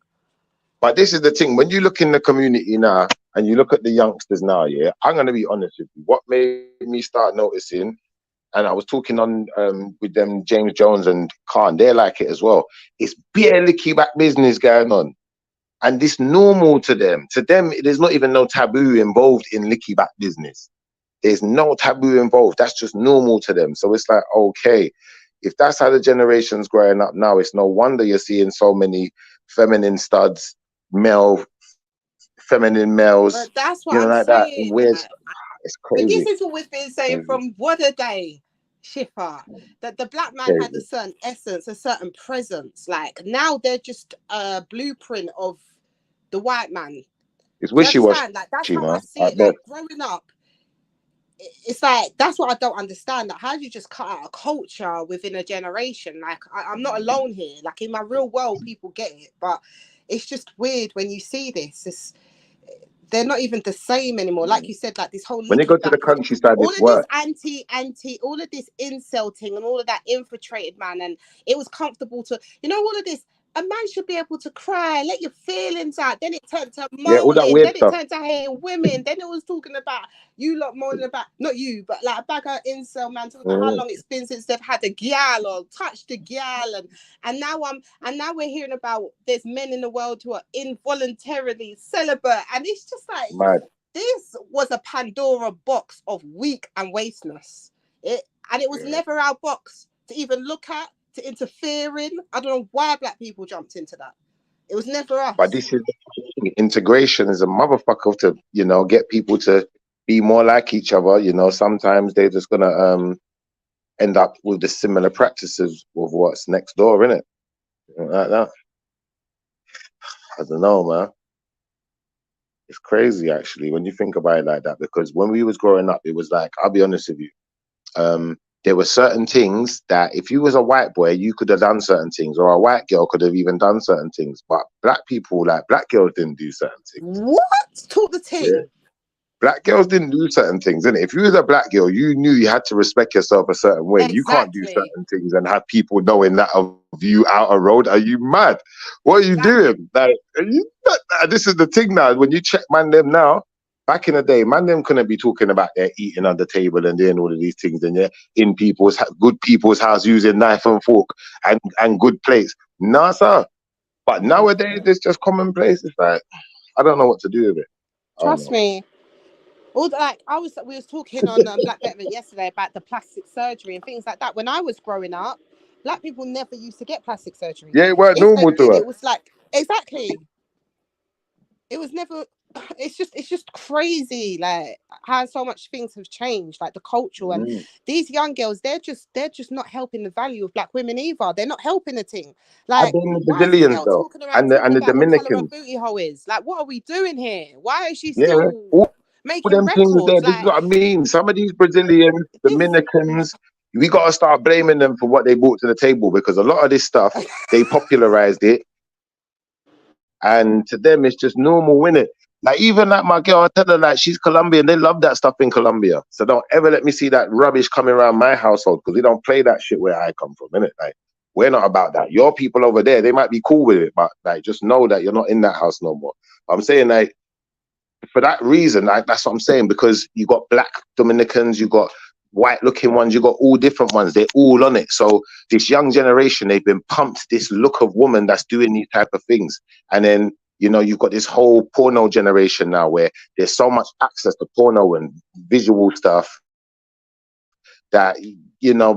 But this is the thing. When you look in the community now and you look at the youngsters now, yeah, I'm going to be honest with you. What made me start noticing, and I was talking on with them, James Jones and Khan, they're like it as well. It's barely keep back business going on. And this normal to them. To them, there's not even no taboo involved in licky back business. There's no taboo involved. That's just normal to them. So it's like, okay, if that's how the generation's growing up now, it's no wonder you're seeing so many feminine studs, feminine males. But that's what you know, I'm like saying. that. It's crazy. But this is what we've been saying from WhEn, Shipper, that the Black man had a certain essence, a certain presence. Like, now they're just a blueprint of the white man. It's wishy-washy. Like, that's how I see it. Like, growing up, it's like, that's what I don't understand. Like, how do you just cut out a culture within a generation? Like, I'm not alone here. Like, in my real world, people get it, but it's just weird when you see this. They're not even the same anymore. Like you said, like this whole when you go to the countryside, all it's of worse. this anti, all of this insulting and all of that infiltrated, man. And it was comfortable to, you know, all of this. A man should be able to cry, let your feelings out. Then it turned to moaning. All that weird then stuff. It turned to hating women. Then it was talking about you lot moaning about, not you, but like a bag of incel man talking about how long it's been since they've had a gyal or touched a gyal, and now we're hearing about there's men in the world who are involuntarily celibate, and it's just like mad. This was a Pandora box of weak and wasteness. It was never our box to even look at, to interfere in. I don't know why Black people jumped into that. It was never us. But this is integration is a motherfucker to, you know, get people to be more like each other. You know, sometimes they're just gonna end up with the similar practices of what's next door, innit? Like that. I don't know, man. It's crazy actually when you think about it like that, because when we was growing up, it was like, I'll be honest with you, there were certain things that if you was a white boy, you could have done certain things, or a white girl could have even done certain things. But Black people, like Black girls, didn't do certain things. What? Talk the thing. Yeah. Black girls didn't do certain things, innit? If you was a Black girl, you knew you had to respect yourself a certain way. Exactly. You can't do certain things and have people knowing that of you out a road. Are you mad? What are you doing? Like, this is the thing now. When you check man them now, back in the day, man them couldn't be talking about their eating on the table and doing all of these things, and they're in good people's house using knife and fork and good plates. Nah, sir. But nowadays, it's just commonplace. It's like, I don't know what to do with it. Trust me. We was talking on Black Veteran yesterday about the plastic surgery and things like that. When I was growing up, Black people never used to get plastic surgery. Yeah, it weren't normal to us. It was like, exactly. It was never it's just crazy, like how so much things have changed, like the culture and these young girls, they're just not helping the value of black women either. They're not helping a thing. I Like, blame the why is this Brazilians girl though, talking around and talking the about what color a Dominicans. booty hole is? Like, what are we doing here? Why is she Yeah, still all making them things there. records? This is Like, what I mean. Some of these Brazilians, Dominicans, we gotta start blaming them for what they brought to the table, because a lot of this stuff they popularized it, and to them it's just normal, innit? Like even like my girl, I tell her like she's Colombian. They love that stuff in Colombia. So don't ever let me see that rubbish coming around my household, because we don't play that shit where I come from, innit? Like we're not about that. Your people over there, they might be cool with it, but like just know that you're not in that house no more. I'm saying like for that reason, like that's what I'm saying, because you got black Dominicans, you got white looking ones, you got all different ones. They're all on it. So this young generation, they've been pumped this look of woman that's doing these type of things, and then you know, you've got this whole porno generation now where there's so much access to porno and visual stuff that, you know,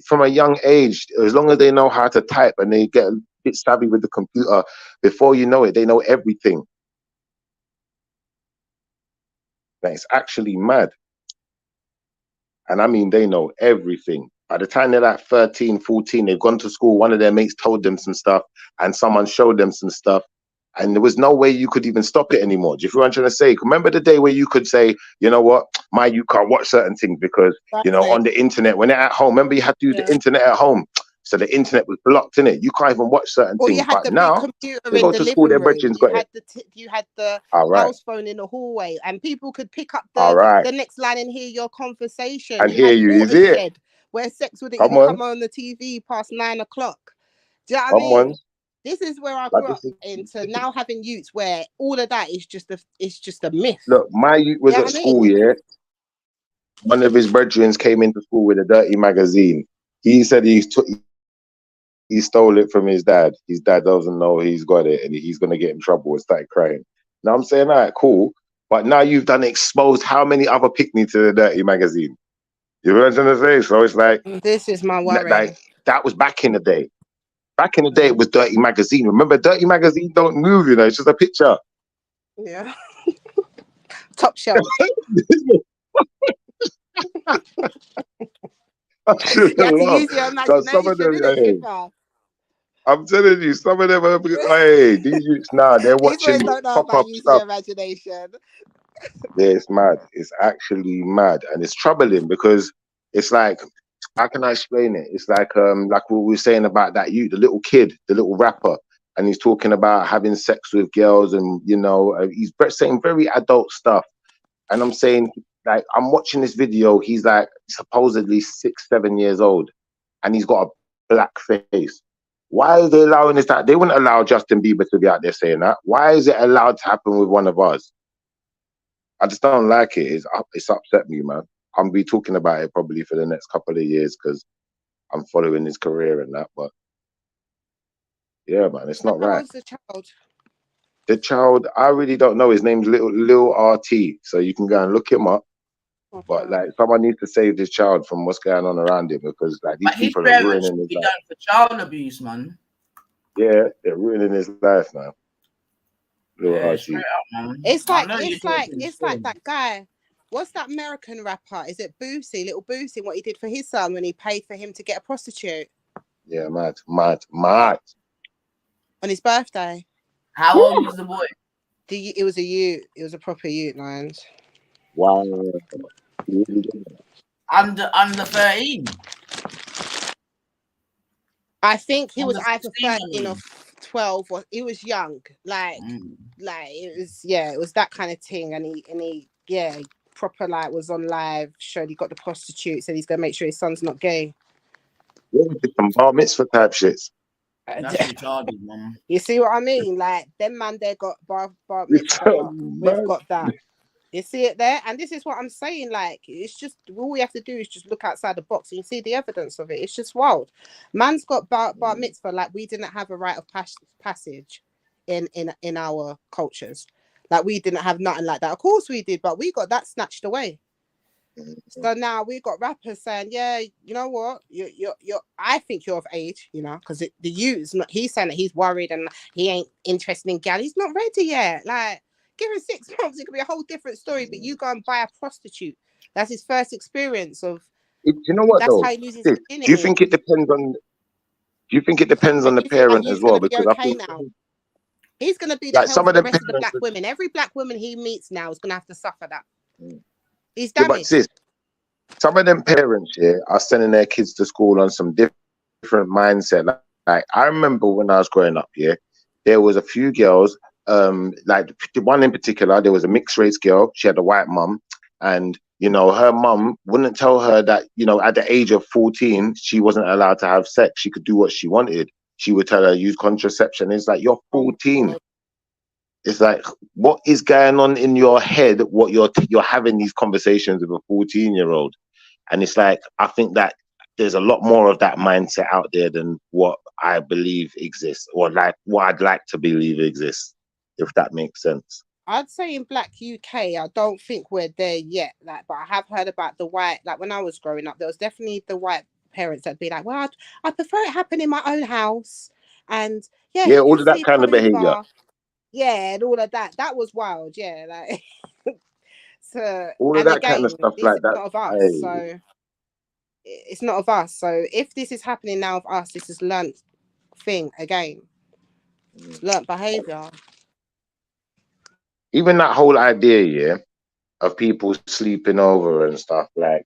from a young age, as long as they know how to type and they get a bit savvy with the computer, before you know it, they know everything. That it's actually mad. And I mean, they know everything. By the time they're like 13, 14, they've gone to school, one of their mates told them some stuff and someone showed them some stuff, and there was no way you could even stop it anymore. Do you feel what I'm trying to say? Remember the day where you could say, you know what, you can't watch certain things because, you know, on the internet, when they're at home, remember you had to use the internet at home. So the internet was blocked, in it. You can't even watch certain or things. you had But the now, big computer they in go the to school, living their room. brethren's You got had it. you had the All right. house phone in the hallway, and people could pick up All the right. next line and hear your conversation. And You here had you is it. Watershed, where sex wouldn't Come even come on. on the TV past 9 o'clock. Do you know what I Come mean? on. This is where I Like grew up into now having youths where all of that is just a myth. Look, my youth was You know at what I school, mean? yeah. One of his brethren came into school with a dirty magazine. He said he stole it from his dad. His dad doesn't know he's got it and he's going to get in trouble, and started crying. Now I'm saying, all right, cool. But now you've done exposed how many other picnics to the dirty magazine. You know what I'm trying to say? So it's like, this is my worry. Like, that was back in the day. Back in the day, it was dirty magazine. Remember, dirty magazine don't move, you know, it's just a picture. Yeah. Top shelf. You have to use your imagination, innit? I'm telling you, some of them are, hey, these youths now, they're watching don't know pop-up about using stuff. your imagination. Yeah, it's mad. It's actually mad. And it's troubling because it's like, how can I explain it? It's like what we were saying about that the little kid, the little rapper, and he's talking about having sex with girls, and you know, he's saying very adult stuff. And I'm saying, like, I'm watching this video, he's like supposedly 6, 7 years old, and he's got a black face. Why are they allowing this? That they wouldn't allow Justin Bieber to be out there saying that. Why is it allowed to happen with one of us? I just don't like it. It's upset me, man. I'm be talking about it probably for the next couple of years because I'm following his career and that. But yeah, man, it's not right. How old's the child? The child, I really don't know. His name's Lil RT, so you can go and look him up. Okay. But like, someone needs to save this child from what's going on around him, because like these people are ruining his life. Done for child abuse, man. Yeah, they're ruining his life now. Yeah, straight up, man. It's like that guy. What's that American rapper? Is it Boosie, Little Boosie? What he did for his son when he paid for him to get a prostitute? Yeah, mad. On his birthday. How old was the boy? It was a youth. It was a proper youth, Lions. Wow. Under 13. I think he was either 13 or 12, or he was young. Like it was that kind of thing. And he proper like was on live, showed he got the prostitute, said he's gonna make sure his son's not gay. Yeah, we did some bar mitzvah type shits. That's retarded, man. You see what I mean? Like them man, they got bar mitzvah. We've got that. You see it there? And this is what I'm saying. Like, it's just, all we have to do is just look outside the box and you see the evidence of it. It's just wild. Man's got bar mitzvah like we didn't have a rite of passage in our cultures. Like, we didn't have nothing like that. Of course we did, but we got that snatched away. So now we got rappers saying, yeah, you know what, you're I think you're of age, you know, because the youth's not. He's saying that he's worried and he ain't interested in gal. He's not ready yet. Like, give him 6 months, it could be a whole different story. But you go and buy a prostitute. That's his first experience of. You know what That's though? how he loses Do his you virginity. think it depends on? Do you think it depends on the parent as well? Because I think now. He's going to be the like help some for of the the rest of the parents. black women. Every black woman he meets now is going to have to suffer that. He's Yeah, but damaged. sis, some of them parents here are sending their kids to school on some different mindset. Like I remember when I was growing up, yeah, there was a few girls, like the one in particular, there was a mixed race girl. She had a white mum, and you know, her mum wouldn't tell her that, you know, at the age of 14, she wasn't allowed to have sex. She could do what she wanted. She would tell her use contraception. It's like, you're 14. It's like, what is going on in your head? What you're having these conversations with a 14-year-old, and it's like, I think that there's a lot more of that mindset out there than what I believe exists, or like what I'd like to believe exists, if that makes sense. I'd say in Black UK, I don't think we're there yet. Like, but I have heard about the white. Like when I was growing up, there was definitely the white parents that'd be like, "Well, I prefer it happen in my own house," and yeah, all of that kind of behavior. Yeah, and all of that. That was wild. Yeah, like so. All of And that again, kind of stuff this like is that. not of us, Hey. so it's not of us. So if this is happening now of us, this is learnt thing again, learnt behavior. Even that whole idea, yeah, of people sleeping over and stuff, like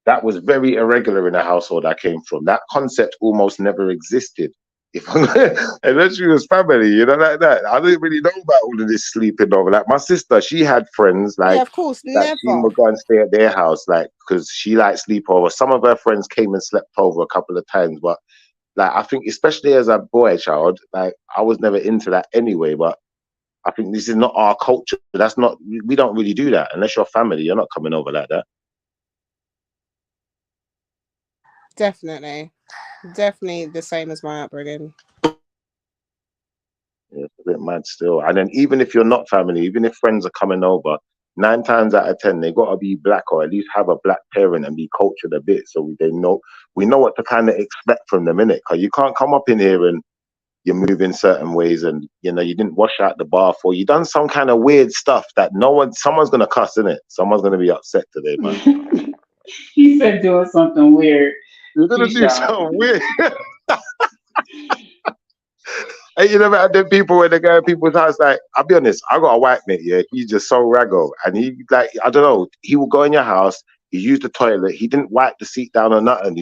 that was very irregular in the household I came from. That concept almost never existed. If unless you was family, you know, like that. I didn't really know about all of this sleeping over. Like my sister, she had friends, like, yeah, of course, that she would go and stay at their house, like, because she liked sleepover. Some of her friends came and slept over a couple of times, but like I think, especially as a boy child, like I was never into that anyway. But I think this is not our culture. That's not, we don't really do that unless you're family. You're not coming over like that. Definitely the same as my upbringing. Yeah, it's a bit mad still. And then even if you're not family, even if friends are coming over, 9 times out of 10 they got to be black, or at least have a black parent and be cultured a bit, so we know what to kind of expect from them, innit? Because you can't come up in here and you're moving certain ways, and you know you didn't wash out the bath, or you done some kind of weird stuff that someone's gonna cuss, innit? Someone's gonna be upset today, man. He said doing something weird. You're gonna do something weird. And you never had them people when they go to people's house, like, I'll be honest, I got a white mate, yeah, he's just so raggo, and he, like, I don't know, he will go in your house, he used the toilet, he didn't wipe the seat down or nothing.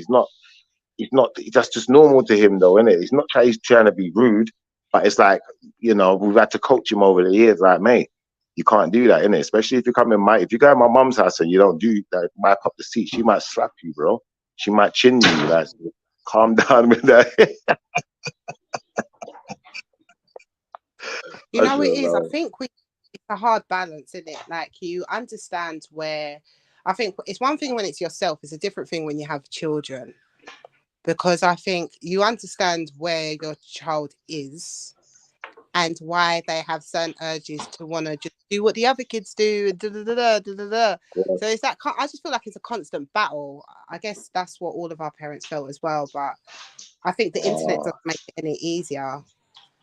That's just normal to him though, innit? He's not he's trying to be rude, but it's like, you know, we've had to coach him over the years, like, mate, you can't do that, innit? Especially if you go in my mum's house and you don't do that, wipe up the seat, she might slap you, bro. She might chin you, like, calm down with that. You know what it is? I think it's a hard balance, isn't it? Like, you understand where, I think it's one thing when it's yourself, it's a different thing when you have children. Because I think you understand where your child is and why they have certain urges to want to just do what the other kids do. So it's that, I just feel like it's a constant battle. I guess that's what all of our parents felt as well. But I think the internet doesn't make it any easier.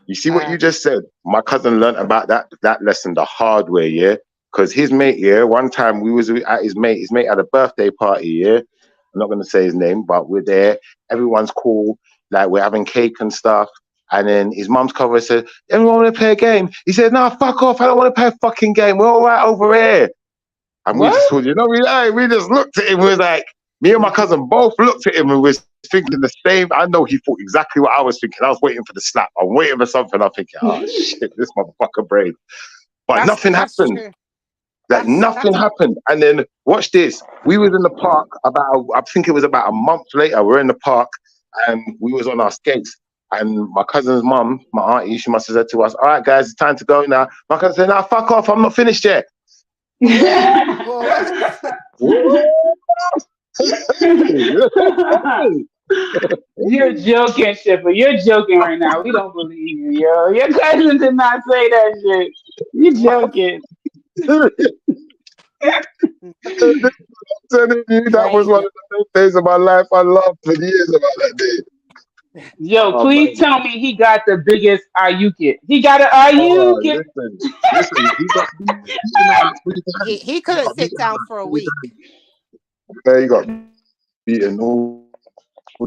You see what you just said? My cousin learned about that lesson the hard way, yeah? Because his mate, yeah, one time we was at his mate had a birthday party, yeah? I'm not going to say his name, but we're there. Everyone's cool. Like, we're having cake and stuff. And then his mum's cover said, everyone want to play a game? He said, no, fuck off. I don't want to play a fucking game. We're all right over here. And we just, you know, we just looked at him. We was like, me and my cousin both looked at him and we was thinking the same. I know he thought exactly what I was thinking. I was waiting for the slap. I'm waiting for something. I'm thinking, oh shit, this motherfucker brain. But nothing happened. True. Like nothing happened. And then watch this. We was in the park I think it was about a month later. We're in the park and we was on our skates. And my cousin's mum, my auntie, she must have said to us, all right, guys, it's time to go now. My cousin said, no, fuck off. I'm not finished yet. You're joking, Shipper. You're joking right now. We don't believe you, yo. Your cousin did not say that shit. You're joking. That was one of the best days of my life. I laughed for years about that day. Yo, Oh, please man. tell me he got the biggest IU kit. He got an IU Oh, kit. listen, he got beaten up like 3 times. He He couldn't got sit beaten up down like for a 3 week. times. Yeah, he got beaten all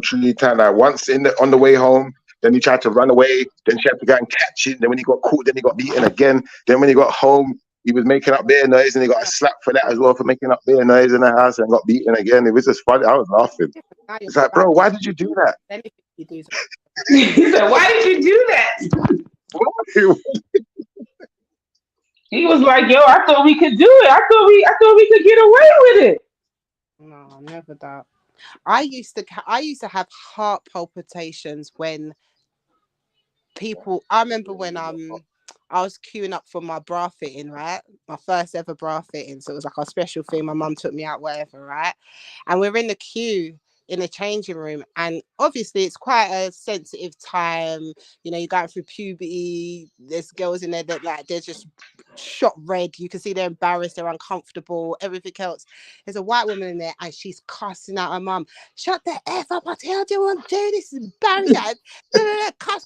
3 times. Like once on the way home, then he tried to run away. Then she had to go and catch him. Then when he got caught, then he got beaten again. Then when he got home, he was making up bear noise, and he got a slap for that as well for making up bear noise in the house, and got beaten again. It was just funny. I was laughing. It's like, bro, why did you do that? He said, "Why did you do that?" He was like, "Yo, I thought we could do it. I thought we could get away with it." No, never that. I used to have heart palpitations when people. I remember when I was queuing up for my bra fitting, right? My first ever bra fitting. So it was like a special thing. My mum took me out, whatever, right? And we're in the queue in the changing room. And obviously it's quite a sensitive time. You know, you're going through puberty. There's girls in there that like, they're just shot red. You can see they're embarrassed, they're uncomfortable, everything else. There's a white woman in there and she's cussing out her mum. Shut the F up, I tell you what to do. This is embarrassing. Cuss.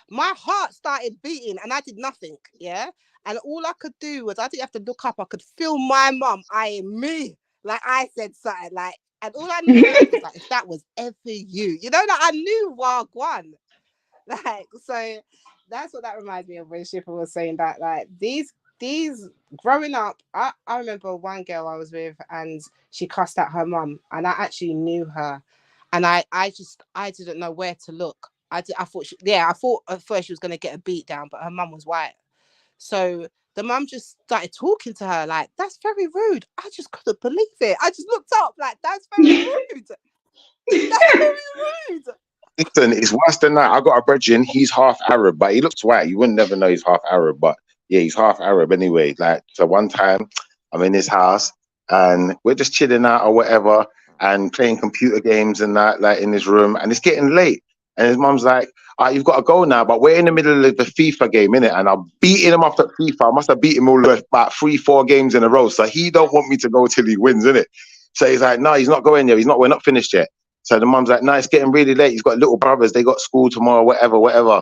My heart started beating and I did nothing, yeah? And all I could do was, I didn't have to look up, I could feel my mum eyeing me. Like I said something, like, and all I knew was like, if that was ever you, you know, like I knew QuOoN. Like, so that's what that reminds me of when Shipper was saying that, like, these growing up, I remember one girl I was with and she cussed at her mum and I actually knew her. And I didn't know where to look. I thought at first she was going to get a beat down, but her mum was white. So the mum just started talking to her like, that's very rude. I just couldn't believe it. I just looked up like, that's very rude. That's very rude. Listen, it's worse than that. I got a brethren, he's half Arab, but he looks white. You wouldn't never know he's half Arab, but yeah, he's half Arab anyway. Like, so one time I'm in his house and we're just chilling out or whatever and playing computer games and that, like in his room, and it's getting late. And his mum's like, you've got to go now, but we're in the middle of the FIFA game, innit? And I'm beating him off at FIFA. I must have beat him all about 3-4 games in a row. So he don't want me to go till he wins, innit? So he's like, no, he's not going there. We're not finished yet. So the mum's like, no, it's getting really late. He's got little brothers. They got school tomorrow, whatever. Yeah.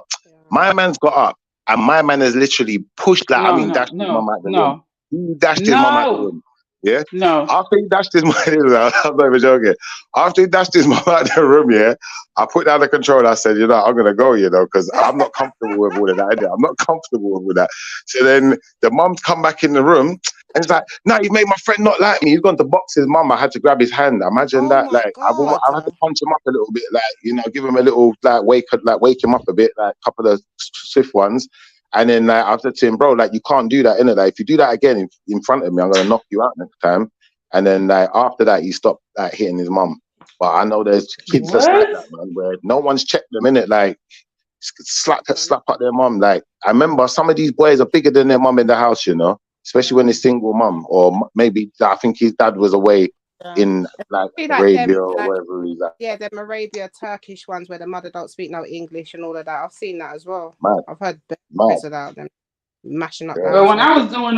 My man's got up and my man has literally pushed that. Dashed his mum out the room. He dashed his mum out the room. Yeah? No. After he dashed his mum, I'm not even joking. After he dashed his mum out the room, yeah, I put down the controller. I said, I'm going to go, because I'm not comfortable with all of that. I'm not comfortable with that. So then the mum's come back in the room and he's like, no, he made my friend not like me. He's gone to box his mum. I had to grab his hand. Imagine that. Like, I had to punch him up a little bit, like, give him a little, wake him up a bit, like a couple of swift ones. And then I said to him, bro, like, you can't do that, innit? Like, if you do that again in front of me, I'm going to knock you out next time. And then after that, he stopped hitting his mum. But I know there's kids just like that, man, where no one's checked them, innit? Like, slap at their mum. Like, I remember some of these boys are bigger than their mum in the house, especially when he's single mum. Or maybe, I think his dad was away in, like, Arabia or wherever he's at. Yeah, them Arabia, Turkish ones where the mother don't speak no English and all of that. I've seen that as well. Mad. I've heard bits about them mashing up. But when I was doing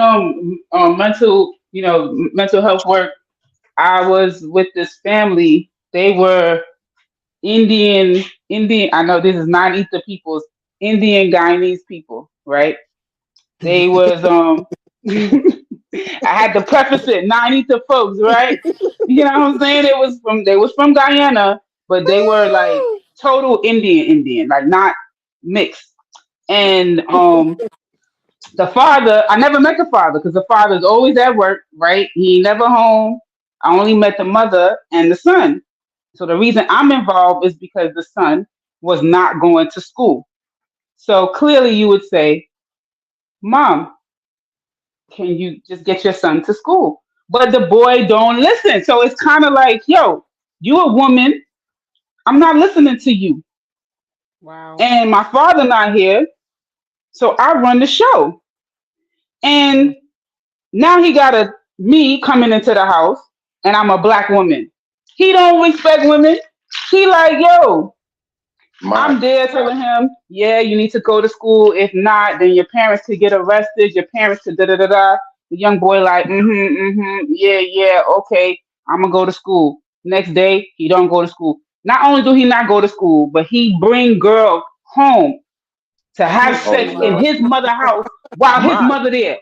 mental health work, I was with this family. They were Indian. I know this is not Ether peoples, Indian Guyanese people, right? They was I had to preface it, not Ether folks, right? You know what I'm saying? They was from Guyana, but they were like total Indian, like not mixed. And the father, I never met the father because the father's always at work, right? He never home. I only met the mother and the son. So the reason I'm involved is because the son was not going to school. So clearly you would say, Mom, can you just get your son to school? But the boy don't listen. So it's kind of like, yo, you a woman. I'm not listening to you. Wow. And my father not here. So I run the show. And now he got me coming into the house and I'm a black woman. He don't respect women. He like, yo, I'm there telling him, yeah, you need to go to school. If not, then your parents could get arrested. Your parents could da-da-da-da. The young boy like, yeah, okay, I'm gonna go to school. Next day, he don't go to school. Not only do he not go to school, but he bring girl home to have sex in his mother house while his mother there.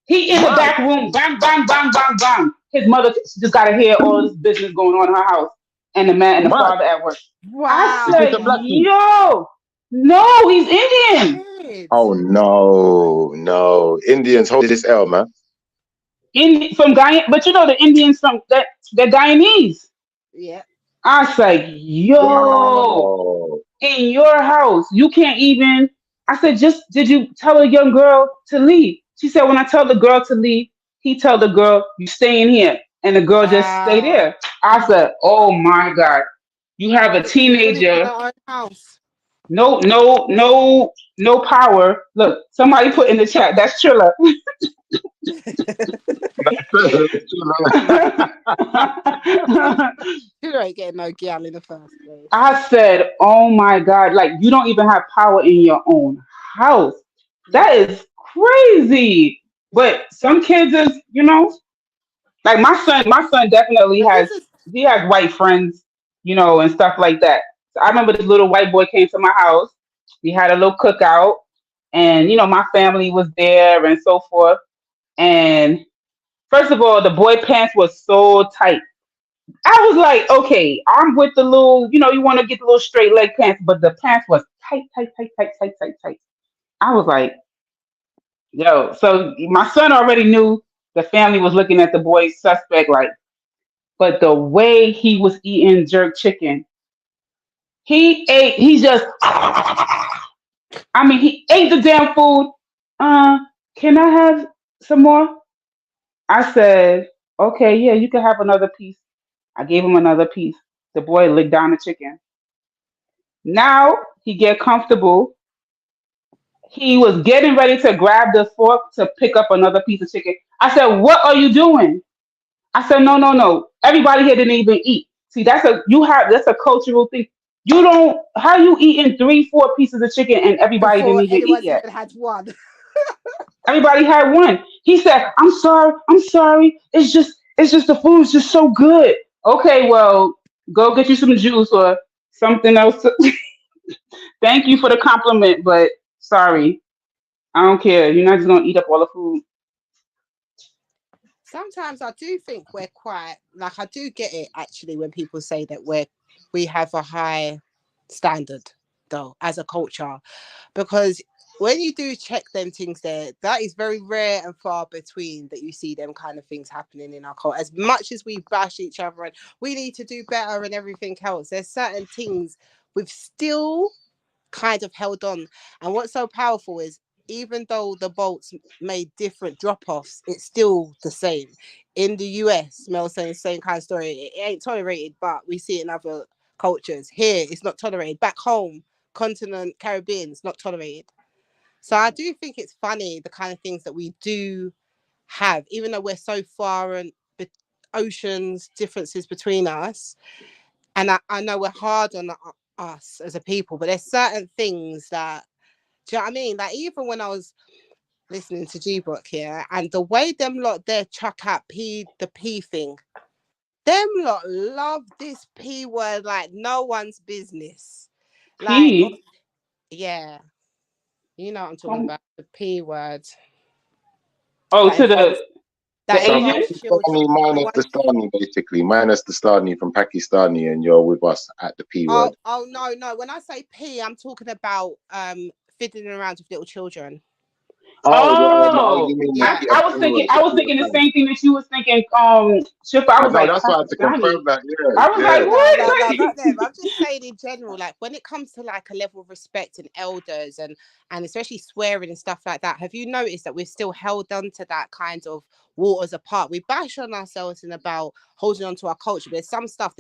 He in the back room, bang, bang, bang, bang, bang. His mother just gotta hear all this business going on in her house, and the man and the father at work. I Is this said, a black dude? yo, no, he's Indian. Oh no. Indians hold this L, man. From Guyana, but you know the Indians from that they're Guyanese. Yeah. I said, yo, Wow. in your house, you can't even. I said, did you tell a young girl to leave? She said, when I tell the girl to leave, he tell the girl, you stay in here. And the girl just stay there. I said, oh my God. You have a teenager. No power. Look, somebody put in the chat. That's Trilla. You ain't getting no gal in the first place. I said, oh my God, like you don't even have power in your own house. That is crazy. But some kids is, like my son definitely has white friends, and stuff like that. So I remember this little white boy came to my house. We had a little cookout and my family was there and so forth. And first of all, the boy pants was so tight. I was like, okay, I'm with the little, you want to get the little straight leg pants, but the pants was tight. I was like, yo, so my son already knew the family was looking at the boy suspect, like, but the way he was eating jerk chicken, he ate the damn food. Can I have some more? I said, okay, yeah, you can have another piece. I gave him another piece. The boy licked down the chicken. Now he get comfortable. He was getting ready to grab the fork to pick up another piece of chicken. I said, what are you doing? I said, no. Everybody here didn't even eat. See, that's a cultural thing. How you eating 3-4 pieces of chicken and everybody didn't even eat yet? Even had one. Everybody had one. He said, I'm sorry. It's just the food's just so good. Okay, well, go get you some juice or something else. Thank you for the compliment, but sorry. I don't care. You're not just gonna eat up all the food. Sometimes I do think we're quite like I do get it actually when people say that we have a high standard though as a culture, because when you do check them things there, that is very rare and far between that you see them kind of things happening in our culture. As much as we bash each other and we need to do better and everything else, there's certain things we've still kind of held on. And what's so powerful is even though the bolts made different drop-offs, it's still the same. In the US, Mel saying the same kind of story. It ain't tolerated, but we see it in other cultures. Here, it's not tolerated. Back home, continent, Caribbean, it's not tolerated. So I do think it's funny, the kind of things that we do have, even though we're so far and oceans, differences between us. And I know we're hard on us as a people, but there's certain things that, do you know what I mean? Like even when I was listening to G-Book here, and the way them lot there chuck up the P thing, them lot love this P word like no one's business. Like, yeah. You know what I'm talking about, the P word. Oh, to the Asian? Minus the Stani, basically. Minus the Stani from Pakistani, and you're with us at the P word. Oh, no. When I say P, I'm talking about fiddling around with little children. Oh, I was thinking the same thing that you was thinking, Chip. I was like, that's why I had to confirm that. Yeah, I was like, what? No, not them. I'm just saying in general, like when it comes to like a level of respect and elders and especially swearing and stuff like that, have you noticed that we've still held on to that kind of waters apart. We bash on ourselves and about holding on to our culture, but there's some stuff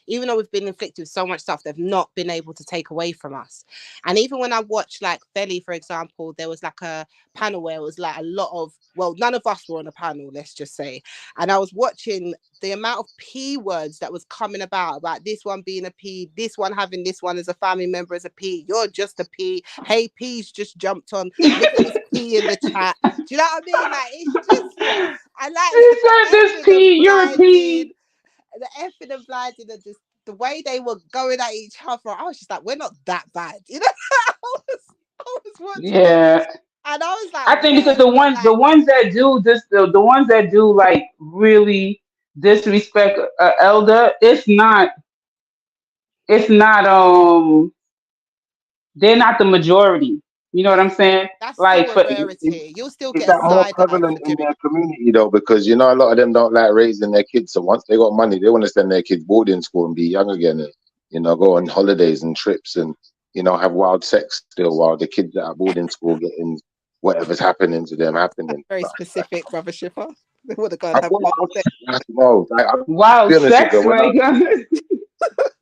even though we've been inflicted with so much stuff, they've not been able to take away from us. And even when I watched like ThE, for example, there was like a panel where it was like a lot of, well, none of us were on a panel, let's just say. And I was watching the amount of P words that was coming about this one being a P, this one having this one as a family member as a P, you're just a P, hey, P's just jumped on, look at this P in the chat. Do you know what I mean? Like, it's just, I like this P, you're a P. The effing and blinding and just the way they were going at each other, I was just like, we're not that bad, you know. I was watching it, and I was like, I think because the ones that do this, the ones that do like really disrespect elder, it's not they're not the majority. You know what I'm saying? That's like still a rarity. You'll still Is get a that more side eye prevalent for in doing their community though? Because you know a lot of them don't like raising their kids. So once they got money, they want to send their kids boarding school and be young again, and you know go on holidays and trips and you know have wild sex still while the kids at boarding school getting whatever's happening to them happening. Very specific, brother Schiffer. They would have gone have wild sex, like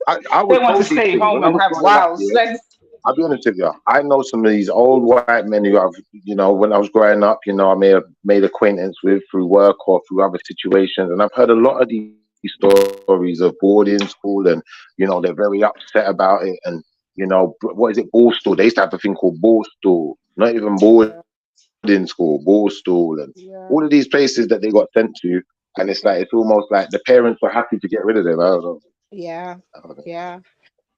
I they want to stay home and have wild sex. I'll be honest with you. I know some of these old white men who I've, you know, when I was growing up, you know, I may have made acquaintance with through work or through other situations, and I've heard a lot of these stories of boarding school, and you know, they're very upset about it. And you know, what is it, ball stool? They used to have a thing called ball stool, not even boarding school, ball stool, and all of these places that they got sent to, and it's like it's almost like the parents were happy to get rid of them. I don't know. Yeah.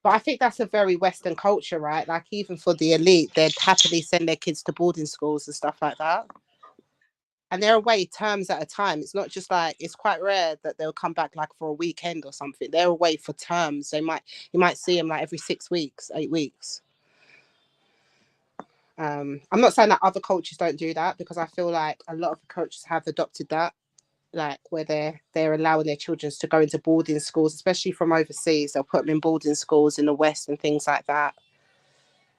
But I think that's a very Western culture, right? Like even for the elite, they'd happily send their kids to boarding schools and stuff like that. And they're away terms at a time. It's not just like, it's quite rare that they'll come back like for a weekend or something. They're away for terms. You might see them like every 6 weeks, 8 weeks. I'm not saying that other cultures don't do that, because I feel like a lot of cultures have adopted that. Like where they're allowing their children to go into boarding schools, especially from overseas. They'll put them in boarding schools in the West and things like that.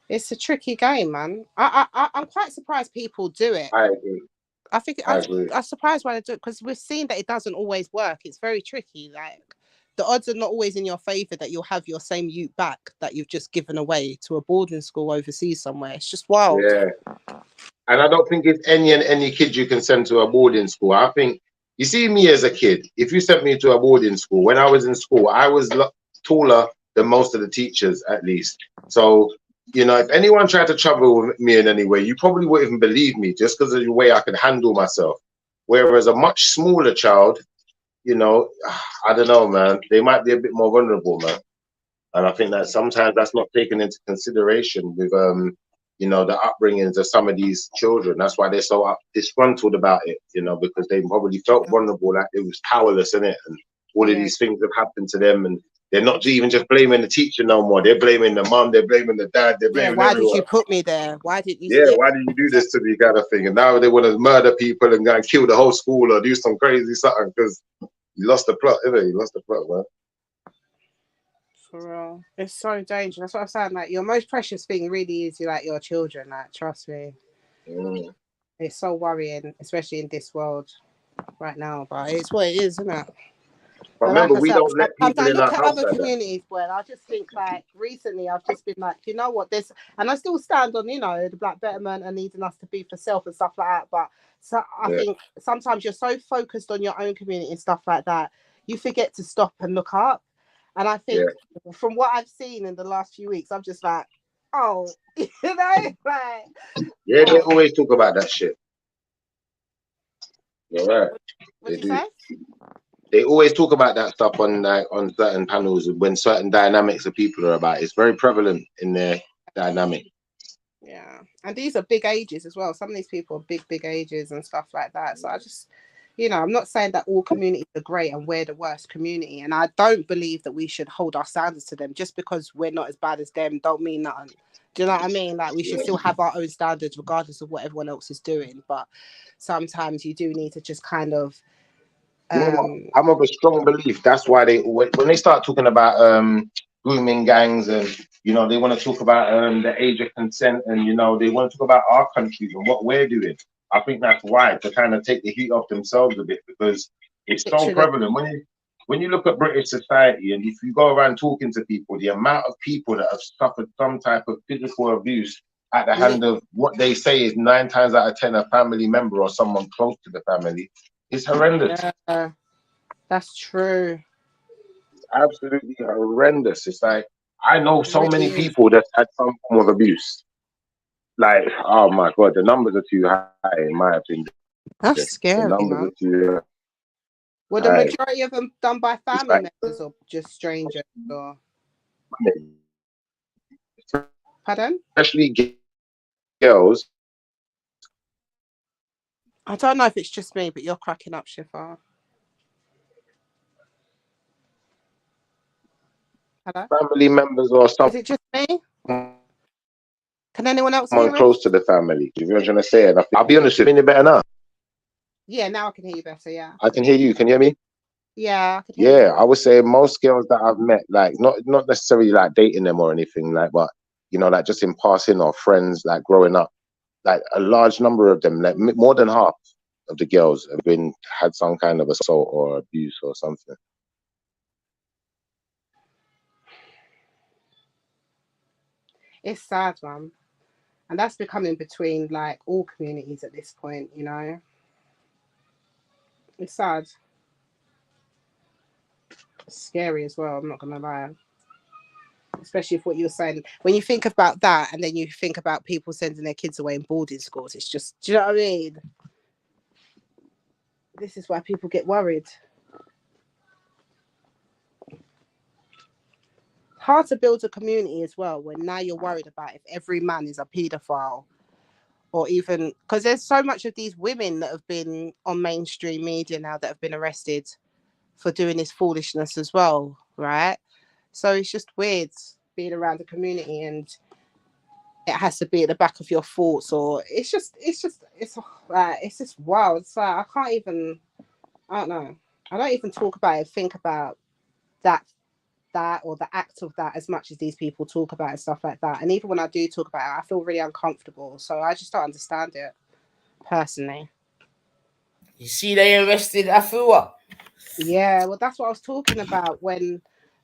It's a tricky game, man. I'm quite surprised people do it. I agree. I'm surprised why they do it, because we've seen that it doesn't always work. It's very tricky. Like the odds are not always in your favor that you'll have your same youth back that you've just given away to a boarding school overseas somewhere. It's just wild. Yeah. And I don't think it's any kid you can send to a boarding school. I think, you see me as a kid, if you sent me to a boarding school, when I was in school, I was taller than most of the teachers, at least. So, you know, if anyone tried to travel with me in any way, you probably wouldn't even believe me just because of the way I could handle myself. Whereas a much smaller child, you know, I don't know, man, they might be a bit more vulnerable, man. And I think that sometimes that's not taken into consideration with, you know, the upbringings of some of these children. That's why they're so disgruntled about it, you know, because they probably felt vulnerable, like it was powerless in it, and all of these things have happened to them, and they're not even just blaming the teacher no more. They're blaming the mom, they're blaming the dad, they're blaming why everyone. did you put me there? Why did you? Why did you do this to me, kind of thing? And now they want to murder people and go and kill the whole school or do some crazy something because you lost the plot, innit? You lost the plot, man. For real. It's so dangerous. That's what I'm saying. Like, your most precious thing really is your children. Like, trust me. It's so worrying, especially in this world right now. But it's what it is, isn't it? But remember, we don't let people in our house. Other communities, where I just think, like, recently I've just been like, you know what, this, and I still stand on, you know, the black betterment and needing us to be for self and stuff like that. But I think sometimes you're so focused on your own community and stuff like that, you forget to stop and look up. And I think from what I've seen in the last few weeks, I'm just like, oh, you know, like. Yeah, they always talk about that shit. You're right. What did you say? They always talk about that stuff on certain panels when certain dynamics of people are about. It's very prevalent in their dynamic. Yeah, and these are big ages as well. Some of these people are big ages and stuff like that. So I just, you know, I'm not saying that all communities are great and we're the worst community. And I don't believe that we should hold our standards to them. Just because we're not as bad as them don't mean nothing. Do you know what I mean? Like, we should still have our own standards regardless of what everyone else is doing. But sometimes you do need to just kind of... I'm of a strong belief. That's why when they start talking about grooming gangs, and you know, they want to talk about the age of consent, and you know, they want to talk about our countries and what we're doing. I think that's why, to kind of take the heat off themselves a bit, because it's so prevalent. When you look at British society, and if you go around talking to people, the amount of people that have suffered some type of physical abuse at the hand of what they say is 9 times out of 10 a family member or someone close to the family, is horrendous. Yeah, that's true. It's absolutely horrendous. It's like, I know so many people that had some form of abuse. Like, oh my God, the numbers are too high, in my opinion. That's scary, the numbers man. are too Were the majority of them done by family members or just strangers? Or... Pardon? Especially girls. I don't know if it's just me, but you're cracking up, Shifa. Hello? Family members or something. Is it just me? Can anyone else Someone hear close us? to the family. You know what I'm trying to say? And I'll be honest with you, better now. Yeah, now I can hear you better, yeah. I can hear you. Can you hear me? Yeah, I can hear you. I would say most girls that I've met, like not necessarily like dating them or anything, like, but you know, like just in passing or friends, like growing up, like a large number of them, like more than half of the girls have had some kind of assault or abuse or something. It's sad, man. And that's becoming between like all communities at this point, you know. It's sad. It's scary as well, I'm not gonna lie. Especially if what you're saying, when you think about that and then you think about people sending their kids away in boarding schools, it's just, do you know what I mean? This is why people get worried. Hard to build a community as well when now you're worried about if every man is a paedophile, or even because there's so much of these women that have been on mainstream media now that have been arrested for doing this foolishness as well, right? So it's just weird being around a community and it has to be at the back of your thoughts, or it's just wild. It's like I don't know. I don't even talk about it, think about that or the act of that as much as these people talk about and stuff like that. And even when I do talk about it, I feel really uncomfortable. So I just don't understand it personally. You see, they arrested Afua. Yeah, well, that's what I was talking about when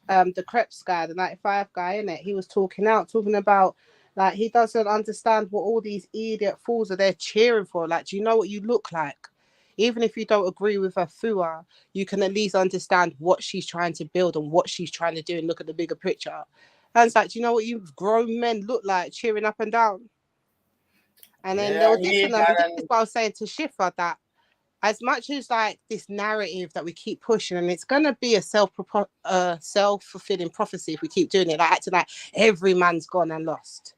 the Krebs guy, the 95 guy, innit? He was talking about like he doesn't understand what all these idiot fools are there cheering for. Like, do you know what you look like? Even if you don't agree with Afua, you can at least understand what she's trying to build and what she's trying to do and look at the bigger picture. And it's like, do you know what you grown men look like cheering up and down? And then they were dissing them. And this is what I was saying to Shifa, that as much as like this narrative that we keep pushing, and it's going to be a self-fulfilling prophecy if we keep doing it, like acting like every man's gone and lost.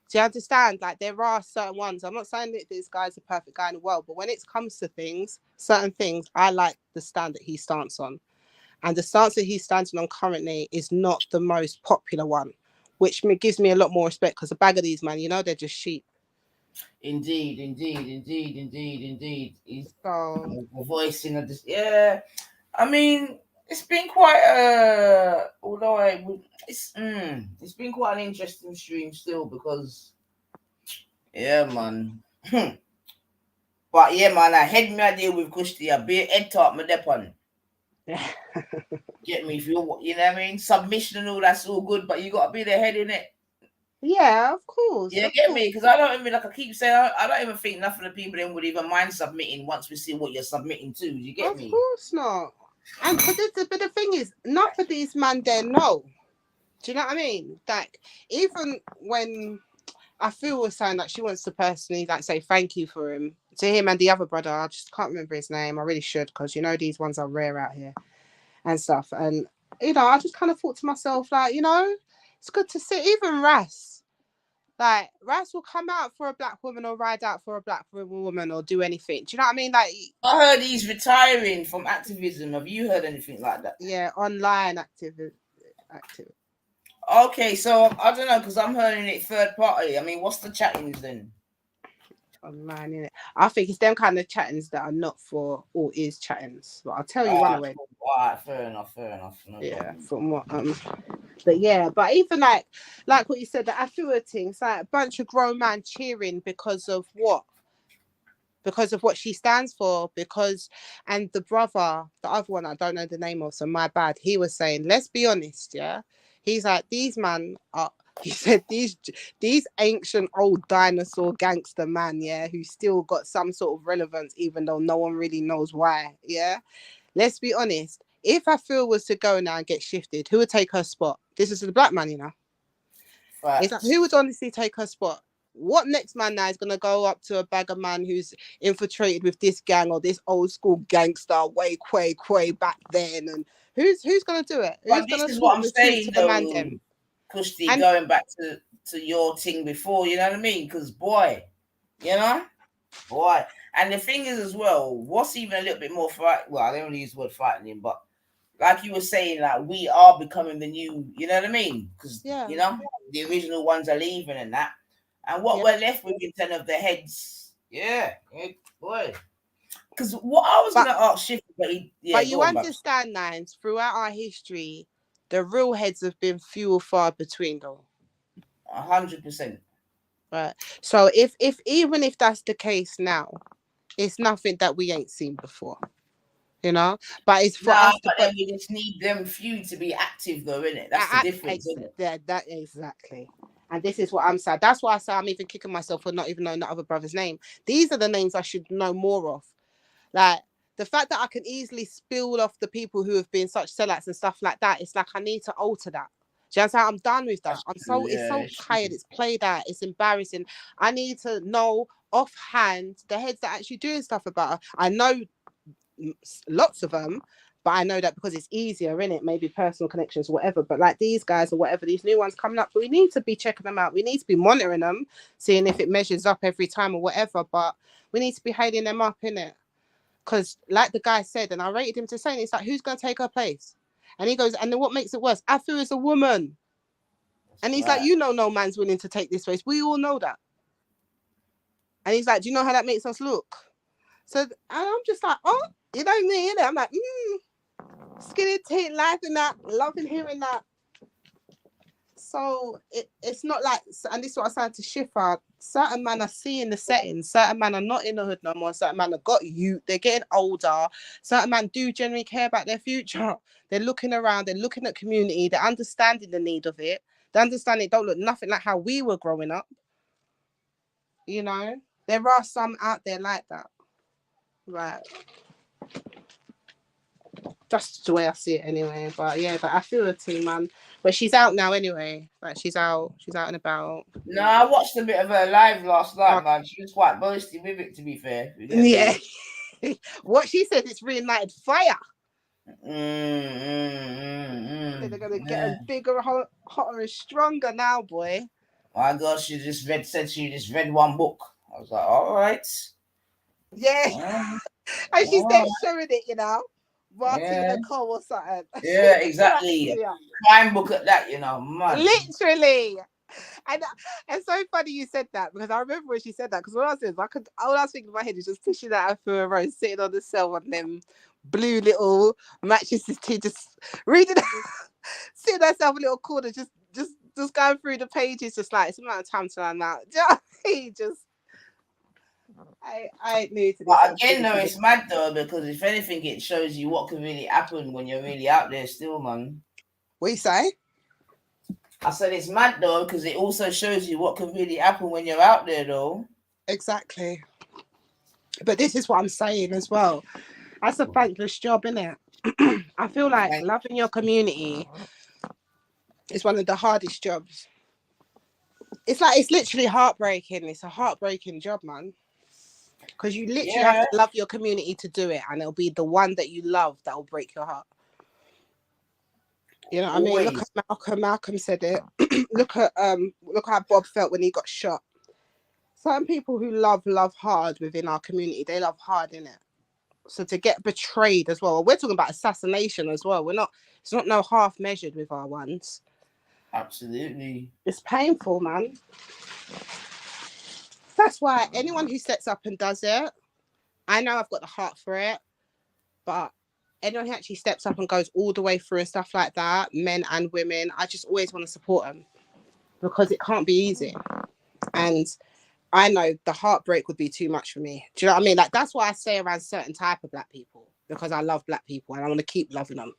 Do you understand? Like there are certain ones. I'm not saying that this guy's the perfect guy in the world, but when it comes to things, certain things, I like the stand that he stands on. And the stance that he's standing on currently is not the most popular one, which gives me a lot more respect, because a bag of these, man, you know, they're just sheep. Indeed. He's voicing of this. Yeah, I mean, it's been quite it's been quite an interesting stream still, because yeah, man. But yeah, man, I had me idea with Kushti, a bit head top my depon. Get me, if you know what I mean? Submission and all that's all good, but you gotta be the head in it. Yeah, of course. Yeah, get me, because I don't even, like I keep saying, I don't even think nothing of the people then would even mind submitting once we see what you're submitting to. You get me? Of course not. And but the thing is, not for these man there, no. Do you know what I mean? Like, even when Afu was saying that she wants to personally like say thank you for him, to him and the other brother, I just can't remember his name. I really should, because you know these ones are rare out here and stuff. And you know, I just kind of thought to myself, like, you know, it's good to see even Ras. Like, Ras will come out for a black woman or ride out for a black woman or do anything. Do you know what I mean? Like, I heard he's retiring from activism. Have you heard anything like that? Yeah, online activity. Okay, so I don't know, because I'm hearing it third party. I mean, what's the chattings then? Online, innit? I think it's them kind of chattings that are not for all ears chattings. But I'll tell you one away. Alright, fair enough. No problem. From what but yeah, but even like what you said, the Afua thing, it's like a bunch of grown men cheering because of what? because of what she stands for. And the brother, the other one I don't know the name of, so my bad, he was saying, let's be honest, yeah. He's like, these man are, he said, these ancient old dinosaur gangster man, yeah, who still got some sort of relevance, even though no one really knows why, yeah. Let's be honest. If Afua was to go now and get shifted, who would take her spot? This is the black man, you know. It's like, who would honestly take her spot? What next man now is going to go up to a bagger man who's infiltrated with this gang or this old school gangster way quay back then? And who's going to do it? Who's But this going is to what talk I'm the truth saying, to the man though, then? Kushti, And going back to your thing before, you know what I mean? Because, boy, you know, boy. And the thing is as well, what's even a little bit more well, I don't really use the word frightening, but like you were saying, like, we are becoming the new, you know what I mean? Because, you know, the original ones are leaving and that. And what we're left with in terms of the heads, boy. Because what I was going to ask Shift, but you understand, Nines, throughout our history, the real heads have been few or far between, though. 100%. Right. So even if that's the case now, it's nothing that we ain't seen before. You know, but it's for us. But then we just need them few to be active, though, innit? That's the difference, isn't it? That exactly. And this is what I'm saying. That's why I say I'm even kicking myself for not even knowing the other brother's name. These are the names I should know more of. Like the fact that I can easily spill off the people who have been such sellouts and stuff like that. It's like I need to alter that. Do you understand? I'm done with that. It's so tired. It's played out. It's embarrassing. I need to know offhand the heads that are actually doing stuff about her. I know lots of them, but I know that because it's easier, in it, maybe personal connections, whatever. But like these guys or whatever, these new ones coming up, we need to be checking them out. We need to be monitoring them, seeing if it measures up every time or whatever. But we need to be hailing them up, in it, because like the guy said, and I rated him to saying, it's like, who's going to take her place? And he goes, and then what makes it worse? Afua is a woman, and he's like, no man's willing to take this place. We all know that. And he's like, do you know how that makes us look? So and I'm just like, oh, you know me, innit? I'm like, skinny teen life and that, loving hearing that. So it's not like, and this is what I started to shift out. Certain men are seeing the settings, certain men are not in the hood no more, certain men have got youth, they're getting older, certain men do generally care about their future. They're looking around, they're looking at community, they're understanding the need of it. They understand it don't look nothing like how we were growing up. You know, there are some out there like that. Right. That's the way I see it anyway. But yeah, but I feel the team, man. But she's out now anyway. Like she's out and about. No, I watched a bit of her live last night, man. She was quite boasty with it, to be fair. Yeah. What she said, it's reignited fire. They're gonna get them bigger, hotter, and stronger now, boy. My God, she just read one book. I was like, all right. Yeah. And she's there showing it, you know. Martin the Cole or something. Yeah, exactly. Crime book at that, you know, man. Literally. And it's so funny you said that, because I remember when she said that, because what I was doing, all I was thinking in my head is just pushing that out for a row, sitting on the cell on them blue little mattresses, just reading, sitting herself a little corner, just going through the pages, just like it's amount of time to learn that. I ain't new to this. But again, though, it's mad though, because if anything, it shows you what can really happen when you're really out there still, man. What you say? I said it's mad though, because it also shows you what can really happen when you're out there, though. Exactly. But this is what I'm saying as well. That's a thankless job, isn't it? I feel like loving your community is one of the hardest jobs. It's like, it's literally heartbreaking. It's a heartbreaking job, man. Because you literally have to love your community to do it, and it'll be the one that you love that will break your heart. You know what I mean? Look at Malcolm said it. look how Bob felt when he got shot. Certain people who love hard within our community, they love hard, innit? So to get betrayed as well. We're talking about assassination as well. It's not no half measured with our ones. Absolutely. It's painful, man. That's why anyone who sets up and does it, I know I've got the heart for it, but anyone who actually steps up and goes all the way through and stuff like that, men and women, I just always want to support them, because it can't be easy. And I know the heartbreak would be too much for me. Do you know what I mean? Like, that's why I stay around certain type of black people, because I love black people and I want to keep loving them.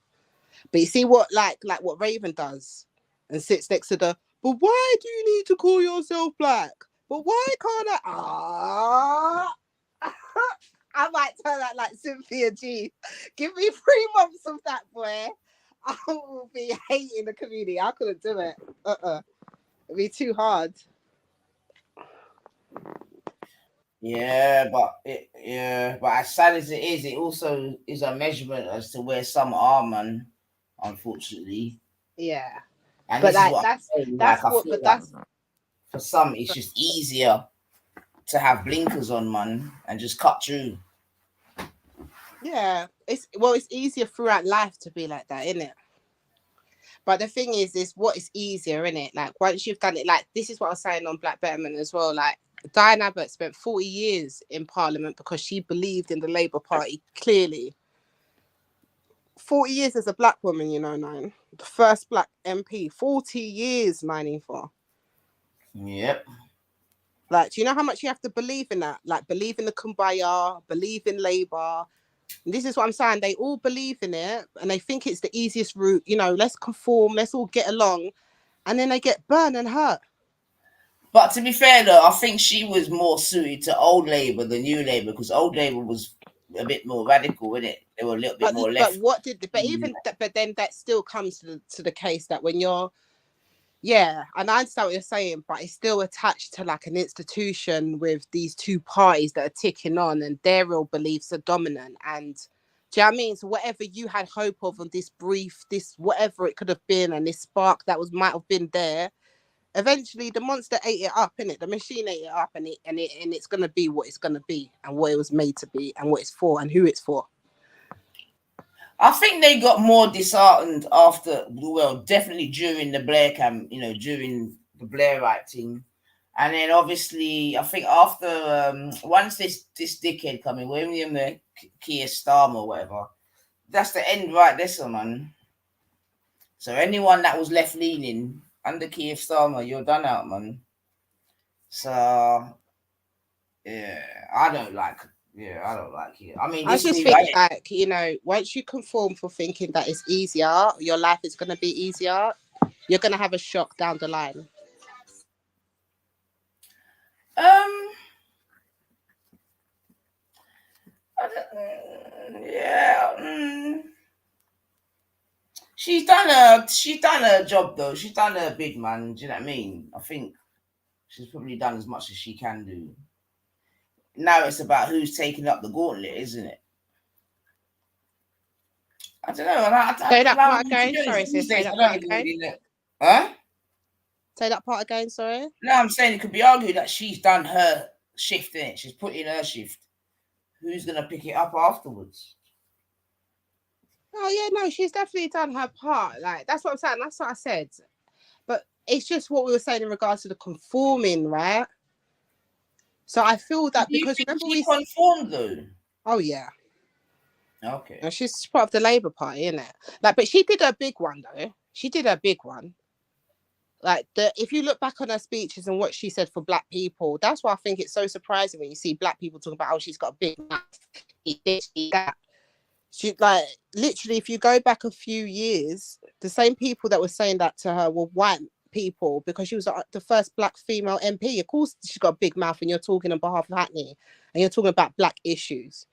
But you see what like what Raven does and sits next to the, but why do you need to call yourself black? But why can't I? I might turn out like Cynthia G. Give me 3 months of that, boy. I will be hating the community. I couldn't do it. It'd be too hard. Yeah, but as sad as it is, it also is a measurement as to where some are, man. Unfortunately. Yeah. And but this like is what that's I'm saying. that's Like, I what feel but like that's for some it's just easier to have blinkers on, man, and just cut through. Yeah, it's easier throughout life to be like that, isn't it? But the thing is what is easier, isn't it? Like, once you've done it, like, this is what I was saying on Black Betterment as well. Like, Diane Abbott spent 40 years in Parliament because she believed in the Labour Party, clearly. 40 years as a black woman, you know, Nine. The first black MP, 40 years, 94. Yep. Like, do you know how much you have to believe in that? Like, believe in the Kumbaya, believe in Labour. And this is what I'm saying. They all believe in it and they think it's the easiest route. You know, let's conform, let's all get along. And then they get burned and hurt. But to be fair, though, I think she was more suited to old Labour than new Labour, because old Labour was a bit more radical, innit? They were a little bit more left. But then that still comes to the case that when you're, yeah, and I understand what you're saying, but it's still attached to like an institution with these two parties that are ticking on and their real beliefs are dominant. And do you know what I mean? So whatever you had hope of on this brief, this whatever it could have been, and this spark that might have been there, eventually the monster ate it up, innit? The machine ate it up, and it's gonna be what it's gonna be, and what it was made to be, and what it's for, and who it's for. I think they got more disheartened after, well, definitely during the Blair camp, you know, during the Blairite thing. And then obviously, I think after, once this dickhead come in, William the Keir Starmer or whatever, that's the end right there, man. So anyone that was left leaning under Keir Starmer, you're done out, man. So, yeah, I don't like it. I mean, I just think, like, you know, once you conform for thinking that it's easier, your life is going to be easier, you're going to have a shock down the line. She's done her job, though. She's done her bit, man. Do you know what I mean? I think she's probably done as much as she can do. Now it's about who's taking up the gauntlet, isn't it? I don't know. Say that part again. Sorry, sis. Say that part again. Huh? Say that part again. Sorry. No, I'm saying it could be argued that she's done her shift in it. She's put in her shift. Who's gonna pick it up afterwards? Oh yeah, no, she's definitely done her part. Like, that's what I'm saying. That's what I said. But it's just what we were saying in regards to the conforming, right? So I feel that because remember we conformed though. Oh yeah. Okay. And she's part of the Labour Party, isn't it? Like, but she did her big one though. She did her big one. Like, if you look back on her speeches and what she said for black people, that's why I think it's so surprising when you see black people talking about, oh, she's got a big mouth. That. She, like, literally, if you go back a few years, the same people that were saying that to her were white people, because she was the first black female MP. Of course, she's got a big mouth, and you're talking on behalf of Hackney, and you're talking about black issues.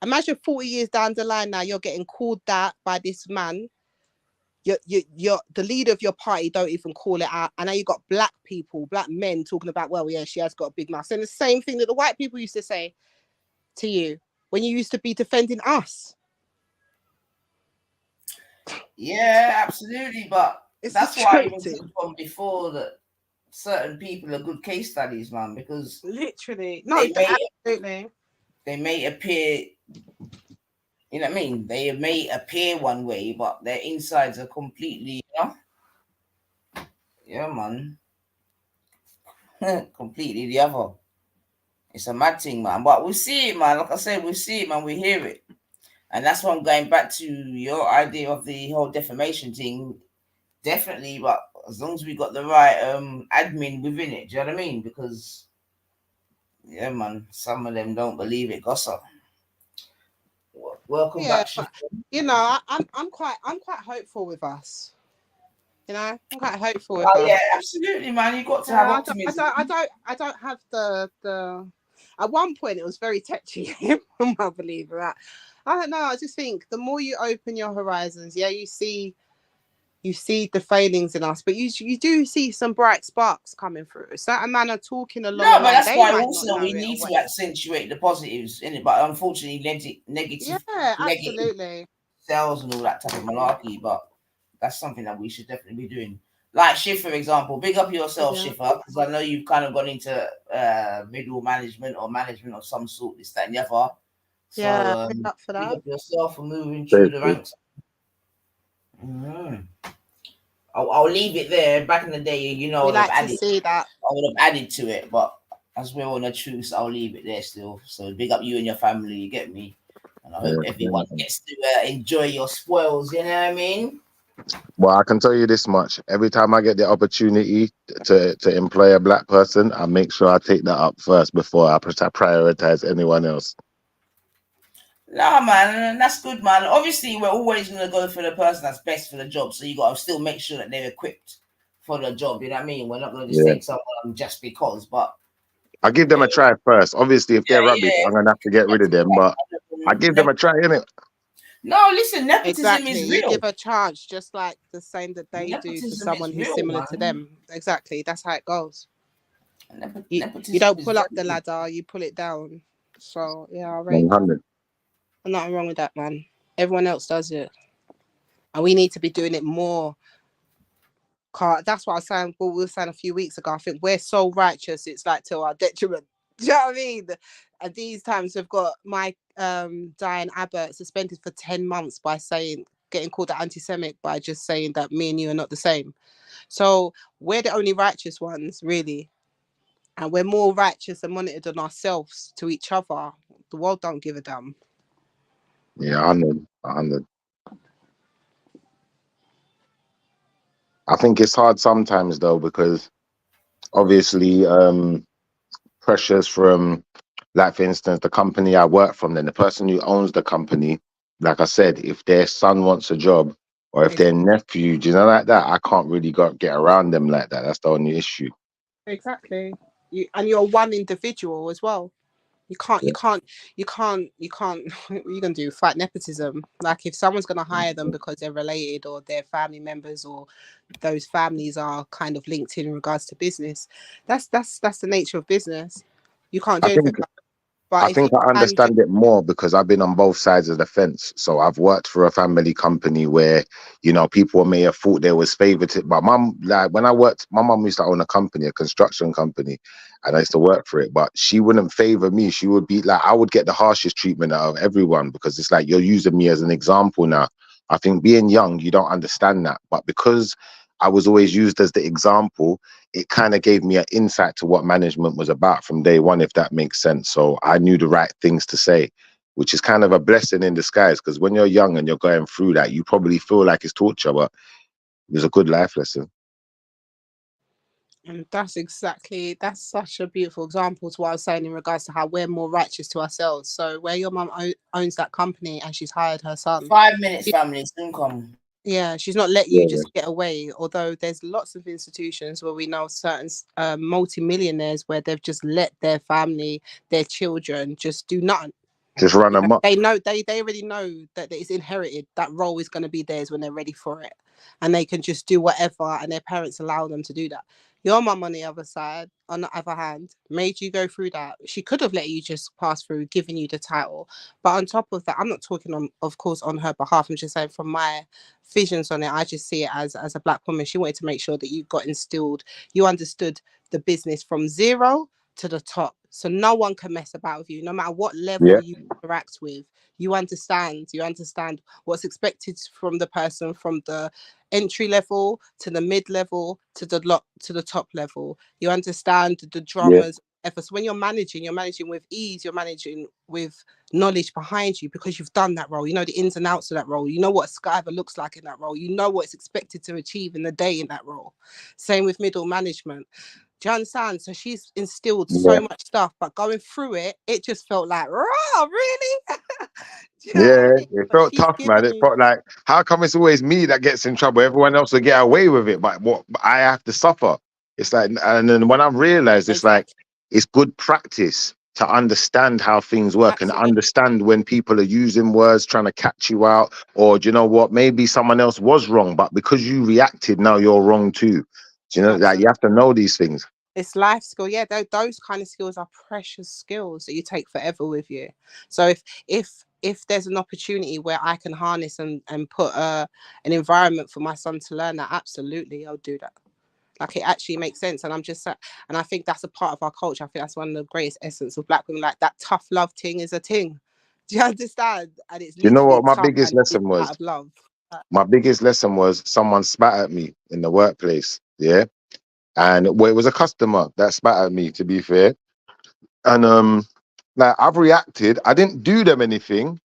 Imagine 40 years down the line now, you're getting called that by this man. You're the leader of your party, don't even call it out. And now you got black people, black men talking about, well, yeah, she has got a big mouth. And the same thing that the white people used to say to you when you used to be defending us. Yeah, absolutely. But that's why I even said from before that certain people are good case studies, man, because literally, no, absolutely. They may appear, you know what I mean? They may appear one way, but their insides are completely, you know? Yeah, man. Completely the other. It's a mad thing, man. But we see it, man. Like I said, we see it, man. We hear it. And that's why I'm going back to your idea of the whole defamation thing. Definitely, but as long as we got the right admin within it, do you know what I mean? Because Yeah, man. Some of them don't believe it. Gossip. Welcome Yeah, back, but, you know, I'm quite hopeful with us. You know, I'm quite hopeful with us. Yeah, absolutely, man. You got to have optimism. I don't have the. At one point, it was very touchy. I believe that. I don't know. I just think the more you open your horizons, yeah, you see the failings in us, but you do see some bright sparks coming through. Certain man are talking along No, the but line. that's They why might also not know we it or need to whatever. accentuate the positives in it. But unfortunately, negative Absolutely. sales and all that type of malarkey. But that's something that we should definitely be doing. Like Shiv, for example, big up yourself, Shifa, because I know you've kind of gone into middle management or management of some sort, this, that, and the other. So big up for that. big up yourself for moving through the ranks. I'll leave it there. Back in the day, you know, I would have added to it, but as we're on a truce, I'll leave it there still. So big up you and your family, you get me? And I hope everyone gets to enjoy your spoils, you know what I mean? Well, I can tell you this much. Every time I get the opportunity to employ a black person, I make sure I take that up first before I prioritize anyone else. Nah, man, that's good, man. Obviously, we're always going to go for the person that's best for the job. So you got to still make sure that they're equipped for the job. You know what I mean? We're not going to just take someone just because, but I give them a try first. Obviously, if they're rubbish, I'm going to have to get rid of them, but I give them a try, innit? No, listen, nepotism is real. You give a chance, just like the same that they do to someone who's similar to them. Exactly, that's how it goes. You don't pull up the ladder, you pull it down. So yeah, I rate that. Nothing wrong with that, man. Everyone else does it, and we need to be doing it more. That's what I was saying. What we were saying a few weeks ago. I think we're so righteous, it's like to our detriment. Do you know what I mean? And these times we've got my Diane Abbott suspended for 10 months by getting called an anti-Semitic by just saying that me and you are not the same. So we're the only righteous ones, really. And we're more righteous and monitored than ourselves to each other. The world don't give a damn. Yeah, I know. I think it's hard sometimes though, because obviously pressures from, like, for instance, the company I work from, then the person who owns the company, like I said, if their son wants a job or if their nephew, do you know, like that, I can't really get around them like that. That's the only issue. Exactly. And you're one individual as well. You can't what are you gonna do? Fight nepotism? Like, if someone's gonna hire them because they're related or they're family members or those families are kind of linked in regards to business, that's the nature of business. You can't do anything. I think I understand it more because I've been on both sides of the fence. So I've worked for a family company where, you know, people may have thought there was favoritism. But mum, like when I worked, my mum used to own a company, a construction company, and I used to work for it. But she wouldn't favor me. She would be like, I would get the harshest treatment out of everyone because it's like you're using me as an example now. I think being young, you don't understand that. But because I was always used as the example, it kind of gave me an insight to what management was about from day one, if that makes sense. So I knew the right things to say, which is kind of a blessing in disguise, because when you're young and you're going through that, you probably feel like it's torture, but it was a good life lesson. And that's such a beautiful example to what I was saying in regards to how we're more righteous to ourselves. So where your mum owns that company and she's hired her son. 5 minutes, family, soon come. Yeah, she's not let you just get away. Although there's lots of institutions where we know certain multi-millionaires where they've just let their family, their children, just do nothing. Just run amok. They know they already know that it's inherited. That role is going to be theirs when they're ready for it, and they can just do whatever, and their parents allow them to do that. Your mum, on the other hand, made you go through that. She could have let you just pass through, giving you the title. But on top of that, I'm not talking of course, on her behalf. I'm just saying from my visions on it, I just see it as a black woman. She wanted to make sure that you got instilled, you understood the business from zero to the top. So no one can mess about with you, no matter what level you interact with. You understand what's expected from the person, from the entry level to the mid level to the top level. You understand the dramas. So when you're managing with ease, you're managing with knowledge behind you because you've done that role. You know the ins and outs of that role. You know what a skyver looks like in that role. You know what it's expected to achieve in the day in that role. Same with middle management. Do you understand? So she's instilled Yeah. so much stuff, but going through it, it just felt like, "Rah, really?" Do you know what I Yeah, mean? it But felt she's tough, man. It given, felt like, how come it's always me that gets in trouble? Everyone else will get away with it, but what I have to suffer. It's like, and then when I realized, it's like, it's good practice to understand how things work and absolutely, understand when people are using words trying to catch you out, or do you know what? Maybe someone else was wrong, but because you reacted, now you're wrong too. Do you know that absolutely. you have to know these things? It's life skill. Yeah, those kind of skills are precious skills that you take forever with you. So if there's an opportunity where I can harness and put an environment for my son to learn that, absolutely, I'll do that. Like, it actually makes sense. And and I think that's a part of our culture. I think that's one of the greatest essence of Black women. Like, that tough love thing is a thing. Do you understand? And it's Do you know literally what my tough biggest and lesson out was? of love. My biggest lesson was someone spat at me in the workplace. Yeah. And well, it was a customer that spat at me, to be fair. And like, I've reacted. I didn't do them anything,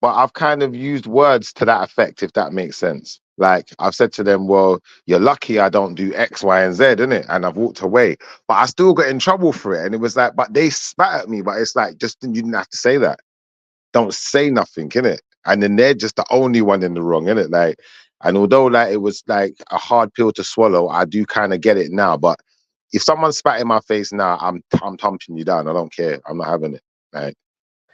but I've kind of used words to that effect, if that makes sense. Like, I've said to them, well, you're lucky I don't do X, Y, and Z, innit? And I've walked away. But I still got in trouble for it. And it was like, but they spat at me. But it's like, just, you didn't have to say that. Don't say nothing, innit? And then they're just the only one in the wrong, innit? Like, and although like it was like a hard pill to swallow, I do kind of get it now. But if someone spat in my face now, I'm thumping you down. I don't care. I'm not having it. Like,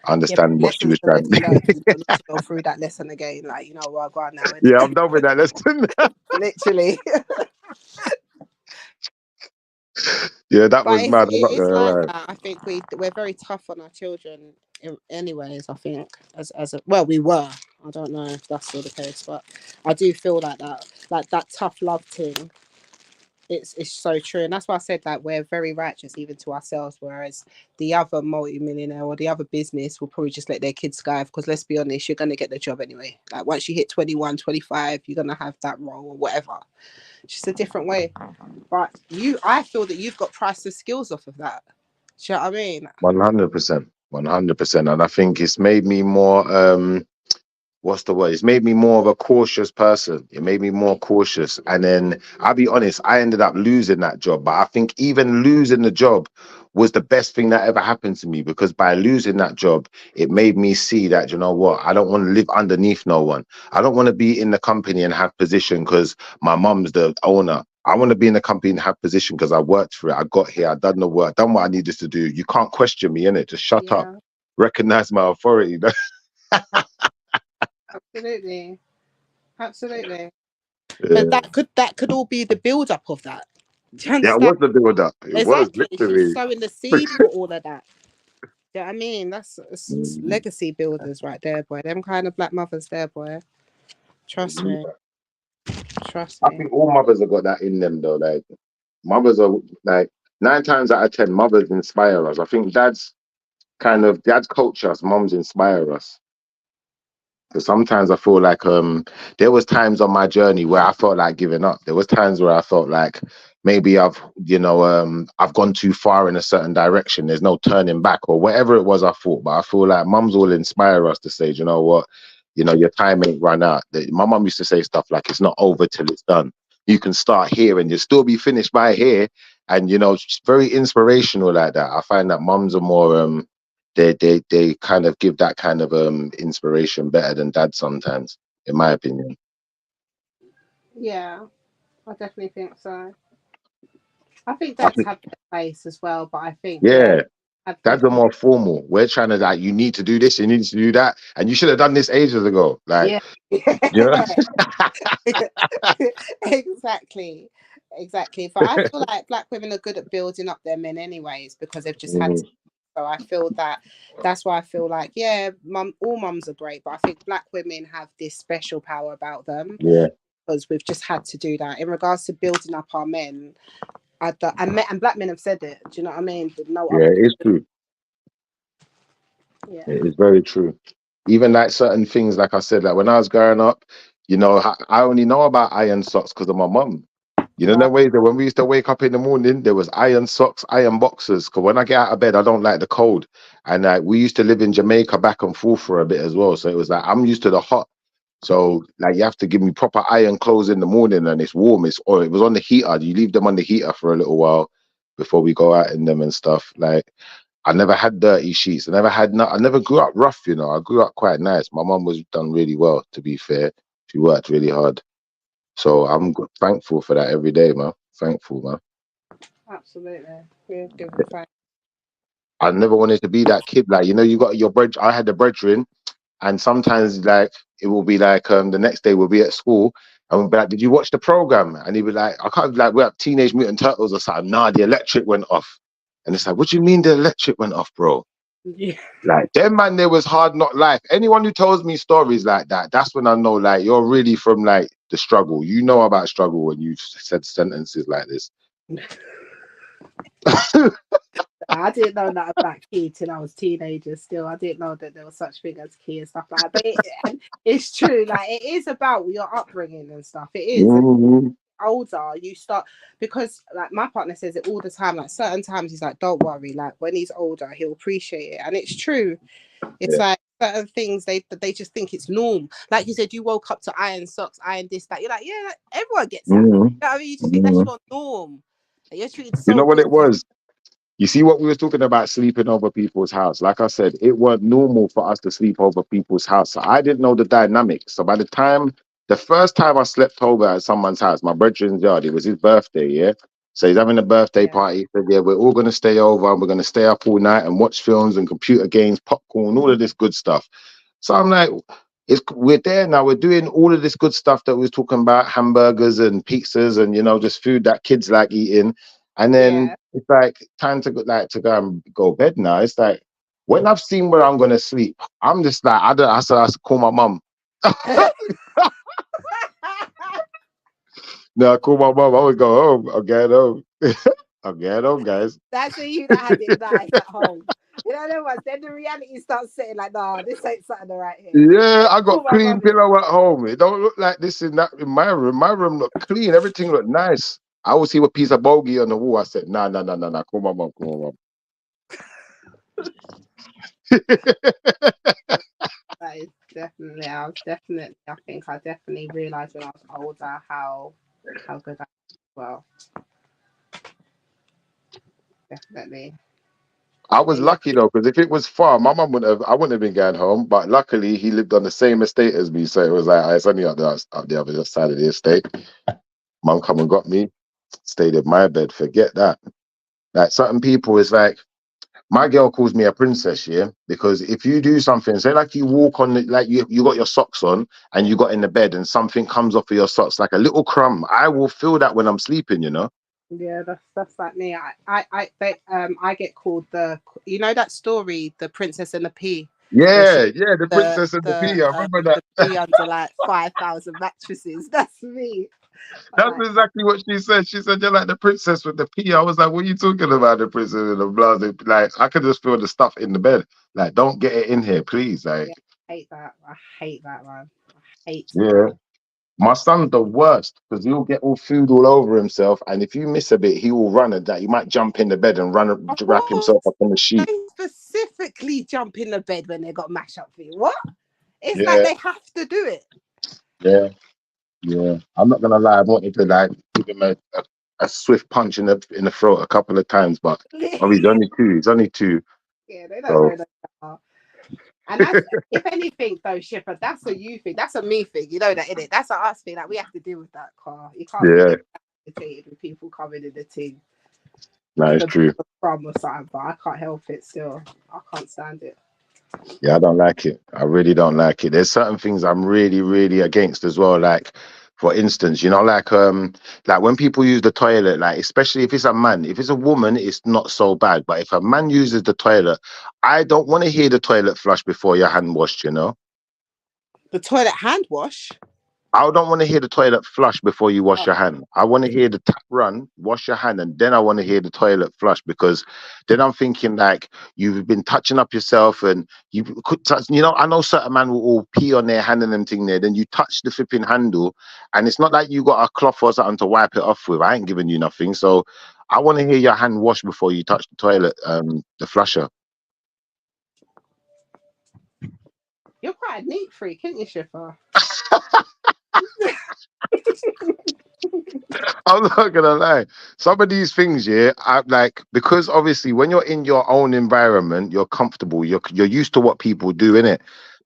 I Yeah, but understand what she lessons was trying. already learned. You don't have to go through that lesson again. Like, you know, well, go on now. Yeah, I'm done with that lesson. Literally. Yeah, that But was mad. I'm not it's gonna like lie. that. I think we're very tough on our children, anyways. I think well, we were. I don't know if that's still the case, but I do feel like that tough love thing. It's so true, and that's why I said that we're very righteous even to ourselves, whereas the other multi-millionaire or the other business will probably just let their kids skive, because let's be honest, you're going to get the job anyway. Like, once you hit 21, 25, you're going to have that role or whatever. It's just a different way. But I feel that you've got priceless skills off of that. Do you know what I mean? 100%, 100%, and I think it's made me more. What's the word? It's made me more of a cautious person. It made me more cautious. And then I'll be honest, I ended up losing that job. But I think even losing the job was the best thing that ever happened to me, because by losing that job, it made me see that, you know what, I don't want to live underneath no one. I don't want to be in the company and have position because my mum's the owner. I want to be in the company and have position because I worked for it. I got here, I done the work, done what I needed to do. You can't question me, innit? Just shut up. Recognize my authority. Absolutely. Yeah. But that could all be the build up of that. Do you Yeah, it understand? was the build up. It was Exactly. literally. She's sowing the seed for all of that. Do you know what I mean? It's legacy builders right there, boy. Them kind of Black mothers there, boy. Trust me. Trust I me. think all mothers have got that in them though. Like, mothers are like 9 times out of 10, mothers inspire us. I think dads coach us, moms inspire us. Because sometimes I feel like there was times on my journey where I felt like giving up. There was times where I felt like maybe I've gone too far in a certain direction. There's no turning back or whatever it was I thought. But I feel like mums will inspire us to say, you know what, your time ain't run out. My mum used to say stuff like, it's not over till it's done. You can start here and you'll still be finished by here. And, it's very inspirational like that. I find that mums are more they kind of give that kind of inspiration better than dad sometimes, in my opinion. Yeah, I definitely think so. I think dads have their place as well, but I think dads are more formal. We're trying to, like, you need to do this, you need to do that, and you should have done this ages ago. Like, exactly. But I feel like Black women are good at building up their men anyways, because they've just had to. So I feel that's why I feel like, all mums are great, but I think Black women have this special power about them. Yeah. Because we've just had to do that. In regards to building up our men, and Black men have said it. Do you know what I mean? It's true. Yeah. It is very true. Even like certain things, like I said, like when I was growing up, I only know about iron socks because of my mum. The way that when we used to wake up in the morning, there was iron socks, iron boxers. Because when I get out of bed, I don't like the cold. And we used to live in Jamaica back and forth for a bit as well. So it was like, I'm used to the hot. So like, you have to give me proper iron clothes in the morning and it's warm. Or it was on the heater. You leave them on the heater for a little while. before we go out in them and stuff. Like, I never had dirty sheets. I never grew up rough, you know. I grew up quite nice. My mum was done really well, to be fair. She worked really hard. So I'm thankful for that every day, man. Thankful, man. Absolutely. We'll give it thanks. I never wanted to be that kid. Like, you know, you got your bread. I had the brethren, and sometimes like it will be like the next day we'll be at school and we'll be like, "Did you watch the program?" And he'd be like, "I can't." Like, we're at Teenage Mutant Turtles or something. Nah, the electric went off. And it's like, "What do you mean the electric went off, bro?" Yeah. Like, them man, there was hard not life. Anyone who tells me stories like that, that's when I know like you're really from like the struggle. You know about struggle when you said sentences like this. I didn't know that about key till I was teenager. Still, I didn't know that there was such thing as key and stuff like that. But it's true. Like, it is about your upbringing and stuff. It is. Mm-hmm. Older, you start, because like my partner says it all the time. Like, certain times he's like, "Don't worry. Like, when he's older, he'll appreciate it." And it's true. It's like certain things they just think it's norm. Like you said, you woke up to iron socks, iron this, that. You're like, yeah, like, everyone gets that. You know what I mean? You just think that's your norm. Like, you're treated so. You know what it was? You see what we were talking about, sleeping over people's house. Like I said, it weren't normal for us to sleep over people's house. So I didn't know the dynamics. So by the first time I slept over at someone's house, my brethren's yard, it was his birthday, yeah? So he's having a birthday party. He said, yeah, we're all going to stay over and we're going to stay up all night and watch films and computer games, popcorn, all of this good stuff. So I'm like, we're there now. We're doing all of this good stuff that we were talking about, hamburgers and pizzas and, you know, just food that kids like eating. And then it's like time to go and go bed now. It's like when I've seen where I'm gonna sleep, I'm just like I have to call my mum. No, I call my mum. I would go home. I'll get home. I'll get home, guys. That's you that had it nice at home. You know what I mean? Then the reality starts sitting like, nah, this ain't something right here. Yeah, I got clean pillow at home. It don't look like this in my room. My room look clean. Everything look nice. I always see a piece of bogey on the wall. I said, nah. Call my mum. That is definitely. I think I definitely realized when I was older how good I was as well. Definitely. I was lucky though, because if it was far, I wouldn't have been going home. But luckily, he lived on the same estate as me, so it was like it's only up the other side of the estate. Mum come and got me, stayed in my bed. Forget that. Like certain people, is like my girl calls me a princess, yeah, because if you do something, say like you walk on it, like you got your socks on and you got in the bed and something comes off of your socks, like a little crumb, I will feel that when I'm sleeping, you know. Yeah, that's like me. I get called you know that story, The Princess and the Pea. Yeah, the princess and the pea. I remember that. The pea under like 5,000 mattresses. That's me. That's exactly what she said. She said, "You're like the princess with the pea." I was like, "What are you talking about, the princess and the blouse?" Like, I could just feel the stuff in the bed. Like, don't get it in here, please. Like, I hate that, man. I hate that. My son's the worst because he'll get all food all over himself, and if you miss a bit, he will run at that. He might jump in the bed and wrap himself up in the sheet. They specifically jump in the bed when they got mashed up for you. What? It's like they have to do it. Yeah. I'm not gonna lie. I wanted to like give him a swift punch in the throat a couple of times, but he's only two. He's only two. Yeah, they don't know that. And that's, if anything, though, Shipper, that's a you thing. That's a me thing. You know that, innit? That's a us thing. Like, we have to deal with that, car. You can't be irritated with people coming in the team. No, it's true. From or something, but I can't help it still. I can't stand it. Yeah, I don't like it. I really don't like it. There's certain things I'm really, really against as well. Like, for instance, you know, like when people use the toilet, like especially if it's a man, if it's a woman, it's not so bad. But if a man uses the toilet, I don't want to hear the toilet flush before your hand washed, you know? The toilet hand wash? I don't want to hear the toilet flush before you wash your hand. I want to hear the tap run, wash your hand, and then I want to hear the toilet flush, because then I'm thinking like you've been touching up yourself and you could touch, you know, I know certain man will all pee on their hand and them thing there, then you touch the flipping handle and it's not like you got a cloth or something to wipe it off with. I ain't giving you nothing. So I want to hear your hand wash before you touch the toilet, the flusher. You're quite a neat freak, aren't you, Shipper? I'm not gonna lie. Some of these things, yeah, I like, because obviously when you're in your own environment, you're comfortable. You're used to what people do, innit?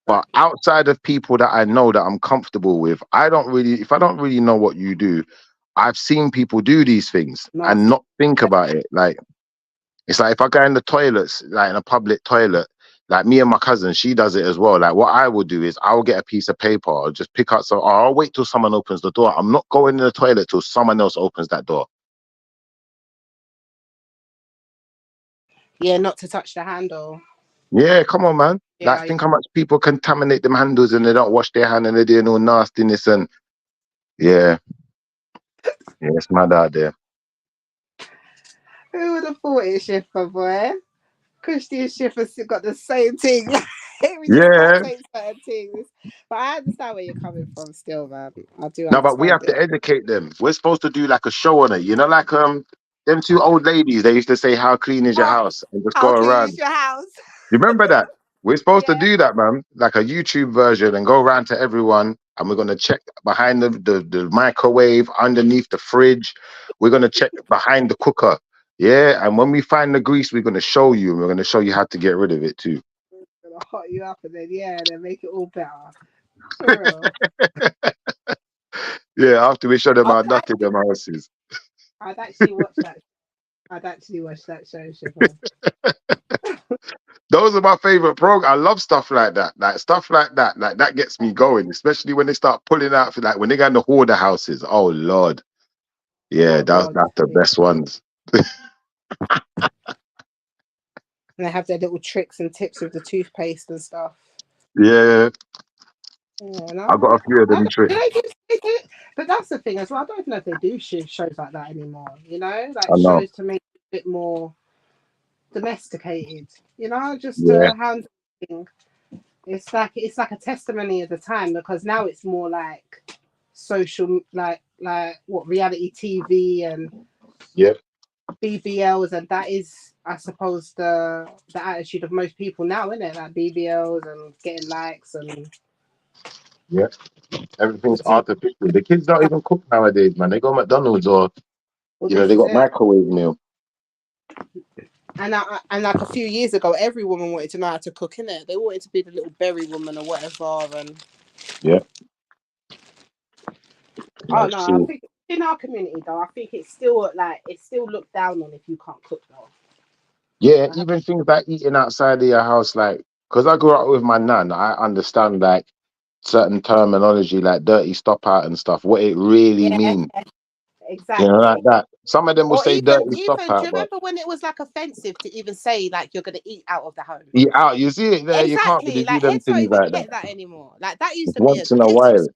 But outside of people that I know that I'm comfortable with, if I don't really know what you do, I've seen people do these things and not think about it. Like, it's like if I go in the toilets, like in a public toilet, like me and my cousin, she does it as well. Like what I will do is I'll get a piece of paper, I'll just pick up some, or I'll wait till someone opens the door. I'm not going in the toilet till someone else opens that door. Yeah, not to touch the handle. Yeah, come on, man. Yeah, Like, think how much people contaminate them handles and they don't wash their hand and they're doing all nastiness and yeah, it's mad out there. Who would have thought it, Schiffer, boy? Christian Schiffer's got the same thing. We just can't say certain things. But I understand where you're coming from still, man. I do understand. No, but we have to educate them. We're supposed to do like a show on it. You know, like them two old ladies, they used to say, how clean is your house? And just go around. How clean is your house? You remember that? We're supposed to do that, man. Like a YouTube version and go around to everyone. And we're going to check behind the microwave, underneath the fridge. We're going to check behind the cooker. Yeah. And when we find the grease, we're going to show you. And we're going to show you how to get rid of it too. We're going to hot you up and then make it all better. Yeah, after we show them how dirty them houses. I'd actually watch that show, Shipper. Those are my favorite programs. I love stuff like that. Like stuff like that. Like that gets me going, especially when they start pulling out for like when they go in the hoarder houses. Oh Lord. Yeah, that's the best ones. And they have their little tricks and tips with the toothpaste and stuff. Yeah. Yeah, I've got a few of them tricks. But that's the thing as well. I don't know if they do shows like that anymore. You know, like shows to make it a bit more domesticated. You know, just to handle things. It's like a testimony of the time, because now it's more like social, like what, reality TV and BBLs, and that is, I suppose, the attitude of most people now, isn't it? Like BBLs and getting likes and everything's artificial. The kids don't even cook nowadays, man. They go McDonald's or they got microwave meal. And like a few years ago, every woman wanted to know how to cook, innit? They wanted to be the little berry woman or whatever. And oh no, I think in our community though, I think it's still looked down on if you can't cook though. Yeah, even things like eating outside of your house, like, because I grew up with my nan, I understand like certain terminology like dirty stop out and stuff, what it really means. Exactly. You know, like that. Some of them will say dirty stop out. Do you remember when it was like offensive to even say like you're gonna eat out of the home? Eat out, you see it there. Exactly. You can't really do them things like that. That anymore. Like that used to once be in a while.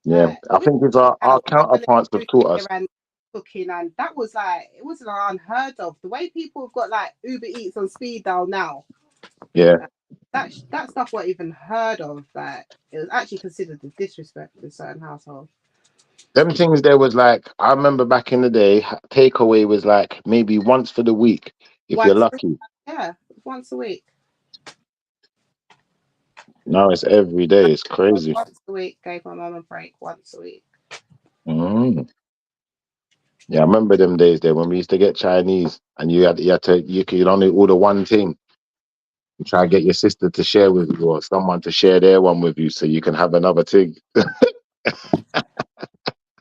Yeah, I think it's our counterparts have taught us. Cooking, and that was like, it wasn't unheard of. The way people have got like Uber Eats on speed dial now. Yeah. That stuff wasn't even heard of. Like it was actually considered a disrespect in certain households. Them things there was like, I remember back in the day, takeaway was like maybe once for the week if you're lucky. Yeah, once a week. Now it's every day. It's crazy. Once a week, gave my mum a break once a week. Yeah, I remember them days there when we used to get Chinese and you could only order one thing. You try to get your sister to share with you or someone to share their one with you so you can have another thing.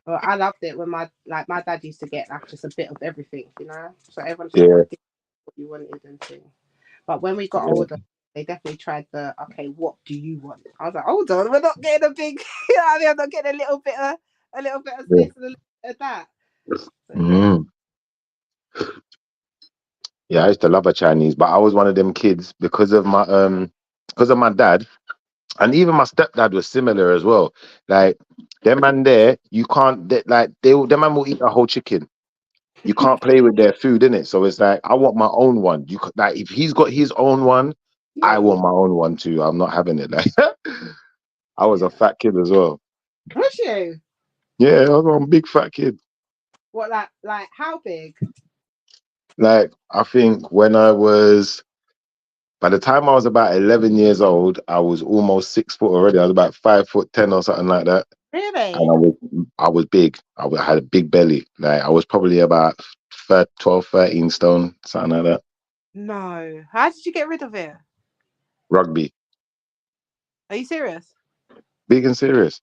Well, I loved it when my dad used to get like just a bit of everything, you know. So everyone just did what you wanted and thing. But when we got older, they definitely tried what do you want? I was like, hold on, we're not getting a big, you know what I mean? I'm not getting a little bit of this and a little bit of that. Yeah, I used to love a Chinese, but I was one of them kids because of my dad, and even my stepdad was similar as well. Like them man there, you can't them man will eat a whole chicken. You can't play with their food, innit? So it's like I want my own one. You like if he's got his own one, I want my own one too. I'm not having it. Like I was a fat kid as well. Was you? Yeah, I was a big fat kid. What like how big? Like I think by the time I was about 11 years old, I was almost 6 foot already. I was about 5'10" or something like that. And Really? I was big. I had a big belly. Like I was probably about 12, 13 stone, something like that. No. How did you get rid of it? Rugby. Are you serious? Big and serious.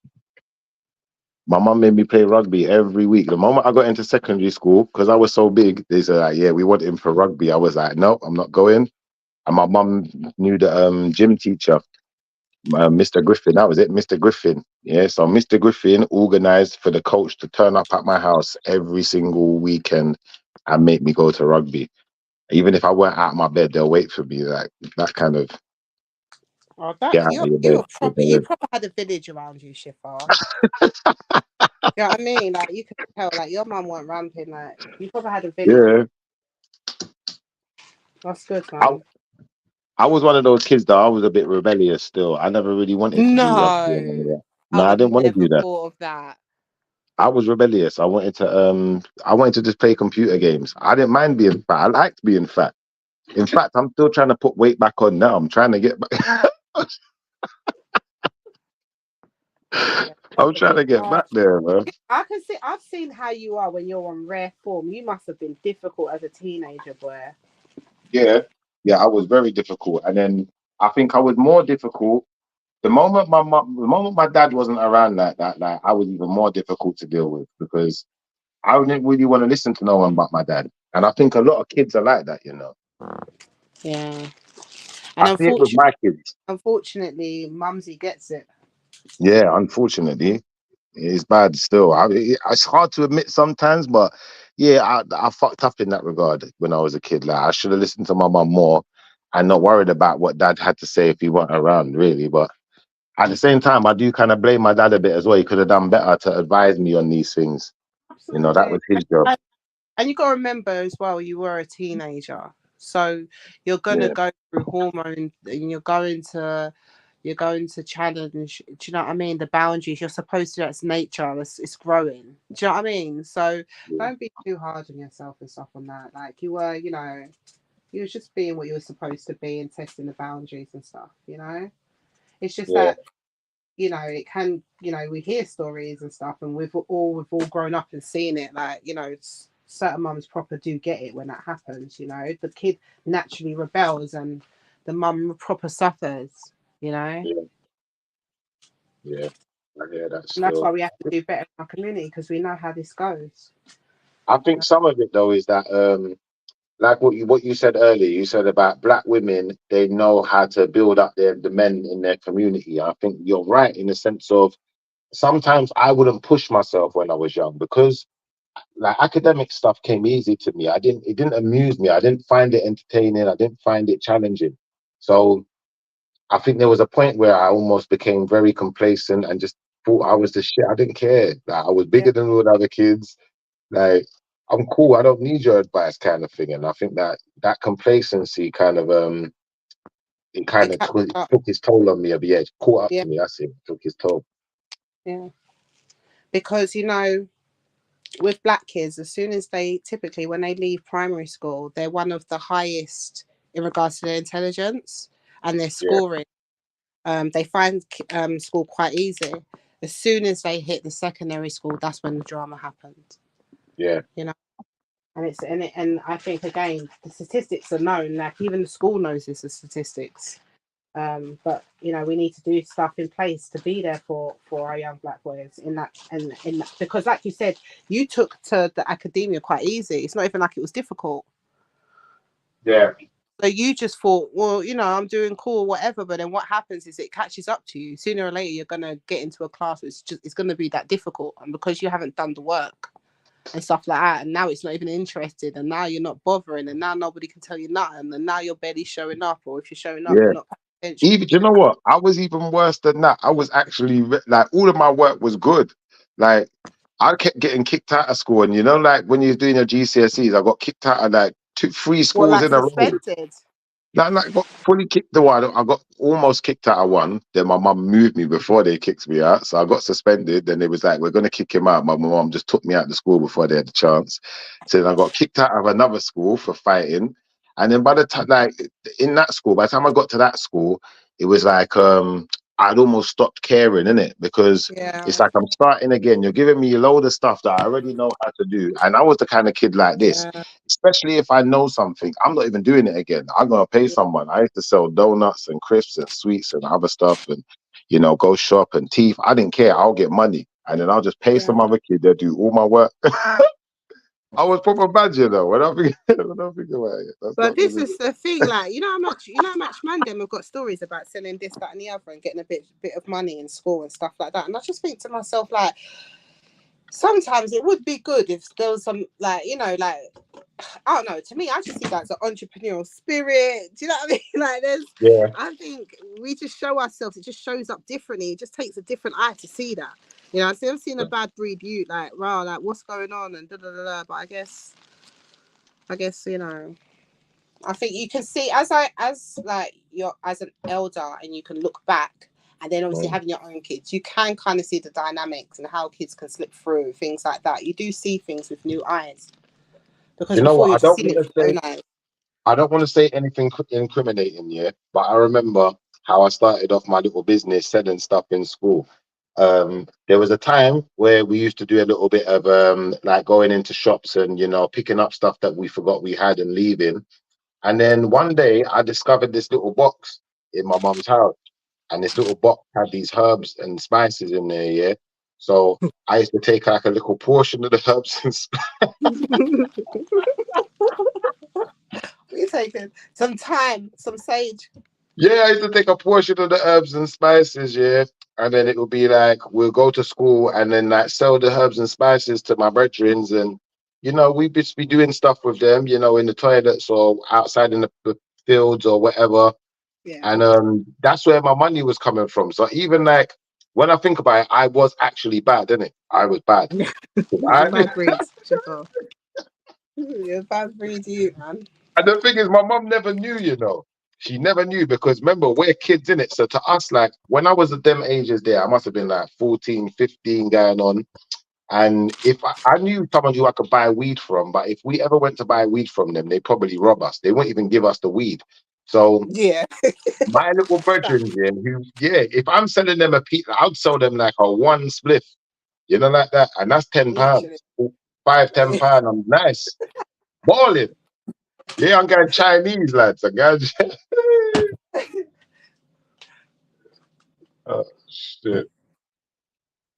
My mum made me play rugby every week. The moment I got into secondary school, because I was so big, they said, like, yeah, we want him for rugby. I was like, no, I'm not going. And my mum knew the gym teacher, Mr. Griffin. That was it, Mr. Griffin. Yeah, so Mr. Griffin organized for the coach to turn up at my house every single weekend and make me go to rugby. Even if I weren't out of my bed, they'll wait for me. Like that kind of Oh, get that out of your you bed. were proper. You proper had a village around you, Shifa. You know what I mean? Like you could tell, like your mum weren't ramping. Like you probably had a village. Yeah. That's good, man. I was one of those kids that I was a bit rebellious still. I never really wanted to do rugby. No, No, I I would didn't want to never do that. thought of that. I was rebellious. I wanted to just play computer games. I didn't mind being fat. I liked being fat. In fact, I'm still trying to put weight back on now. I'm trying to get back. I'm trying to get back there, man. I can see. I've seen how you are when you're on rare form. You must have been difficult as a teenager, boy. Yeah, I was very difficult, and then I think I was more difficult the moment my dad wasn't around like that. Like I was even more difficult to deal with because I didn't really want to listen to no one but my dad. And I think a lot of kids are like that, you know. Yeah, and I see it with my kids. unfortunately, Mumsy gets it. Yeah, unfortunately, it's bad still. It's hard to admit sometimes, but yeah, I fucked up in that regard when I was a kid. Like I should have listened to my mum more and not worried about what dad had to say if he weren't around, really. But at the same time, I do kind of blame my dad a bit as well. He could have done better to advise me on these things. Absolutely. You know, that was his job. And you got to remember as well, you were a teenager, so you're gonna go through hormones, and you're going to challenge. Do you know what I mean? The boundaries you're supposed to. That's nature. It's growing. Do you know what I mean? So don't be too hard on yourself and stuff on that. Like you were, you know, you were just being what you were supposed to be and testing the boundaries and stuff. You know, it's just that. You know, it can. You know, we hear stories and stuff, and we've all grown up and seen it. Like you know, certain mums proper do get it when that happens. You know, the kid naturally rebels, and the mum proper suffers. You know. Yeah, I hear that. And that's why we have to do better in our community because we know how this goes. I think some of it though is that like what you said earlier, you said about black women, they know how to build up the men in their community. I think you're right in the sense of sometimes I wouldn't push myself when I was young because like academic stuff came easy to me. It didn't amuse me. I didn't find it entertaining. I didn't find it challenging. So I think there was a point where I almost became very complacent and just thought I was the shit. I didn't care. Like I was bigger than all the other kids. Like I'm cool. I don't need your advice, kind of thing. And I think that complacency kind of took its toll on me a bit. Yeah, it caught up to me. That's it. Took its toll. Yeah, because you know, with black kids, as soon as typically when they leave primary school, they're one of the highest in regards to their intelligence and their scoring. They find school quite easy. As soon as they hit the secondary school, that's when the drama happened. Yeah, you know, and I think again the statistics are known. Like even the school knows this, the statistics. But you know, we need to do stuff in place to be there for our young black boys in that because like you said, you took to the academia quite easy. It's not even like it was difficult. Yeah. So you just thought, well, you know, I'm doing cool, whatever. But then what happens is it catches up to you. Sooner or later, you're gonna get into a class where it's gonna be that difficult, and because you haven't done the work and stuff like that, and now it's not even interested, and now you're not bothering, and now nobody can tell you nothing, and now you're barely showing up, or if you're showing up, you're not paying attention. Even, do you know what? I was even worse than that. I was actually like, all of my work was good. Like, I kept getting kicked out of school, and you know, like when you're doing your GCSEs, I got kicked out of like 3 schools in a row. Suspended? Like got fully kicked the one. I got almost kicked out of one. Then my mum moved me before they kicked me out, so I got suspended. Then it was like, we're gonna kick him out. My mum just took me out of the school before they had the chance. So then I got kicked out of another school for fighting. And then by the time, like in that school, by the time I got to that school, it was like I'd almost stopped caring, innit? Because it's like I'm starting again. You're giving me a load of stuff that I already know how to do. And I was the kind of kid like this, especially if I know something, I'm not even doing it again. I'm going to pay someone. I used to sell donuts and crisps and sweets and other stuff and, you know, go shop and teeth. I didn't care. I'll get money. And then I'll just pay some other kid. They'll do all my work. I was proper bad, you know, when I think about it. But this is the thing, like, you know how much man them have got stories about selling this, that, and the other and getting a bit of money in school and stuff like that. And I just think to myself, like, sometimes it would be good if there was some, like, you know, like, I don't know, to me, I just see that as an entrepreneurial spirit. Do you know what I mean? Like, I think we just show ourselves, it just shows up differently. It just takes a different eye to see that. You know, I've seen a bad breed youth, like, wow, like, what's going on and da-da-da-da. But I guess, you know, I think you can see as you're as an elder and you can look back and then obviously having your own kids, you can kind of see the dynamics and how kids can slip through, things like that. You do see things with new eyes. Because you know what? I don't want to say anything incriminating, yeah, but I remember how I started off my little business selling stuff in school. There was a time where we used to do a little bit of like going into shops and, you know, picking up stuff that we forgot we had and leaving. And then one day I discovered this little box in my mum's house, and this little box had these herbs and spices in there, yeah. So I used to take like a little portion of the herbs and spices. We're taking some sage. Yeah, I used to take a portion of the herbs and spices, yeah. And then it would be like, we'll go to school and then like sell the herbs and spices to my brethrens. And, you know, we'd just be doing stuff with them, you know, in the toilets or outside in the fields or whatever. Yeah. And that's where my money was coming from. So even like, when I think about it, I was actually bad, didn't it? I was bad. Bad breeds. You're bad breed, you, man. And the thing is, my mum never knew, you know. She never knew because remember, we're kids in it. So to us, like when I was at them ages there, I must have been like 14, 15 going on. And if I knew someone who I could buy weed from, but if we ever went to buy weed from them, they'd probably rob us. They wouldn't even give us the weed. So yeah, my little brethren, if I'm selling them a piece, I'd sell them like a one spliff, you know, like that. And that's £10, £5-10. I'm nice. Balling. Yeah, I'm going Chinese, lads. I'm going. Oh, shit.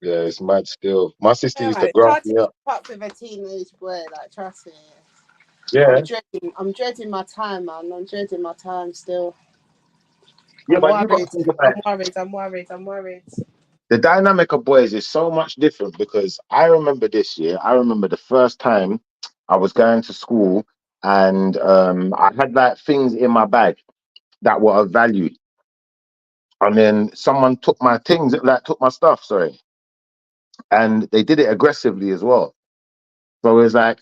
Yeah, it's mad still. My sister used to grab me up. Up with a teenage boy, like, trust me. Yeah. I'm dreading my time, man. I'm dreading my time still. Yeah, I'm worried. The dynamic of boys is so much different because I remember this year. I remember the first time I was going to school and I had like things in my bag that were of value. And then someone took my things, like took my stuff, sorry. And they did it aggressively as well. So it's like,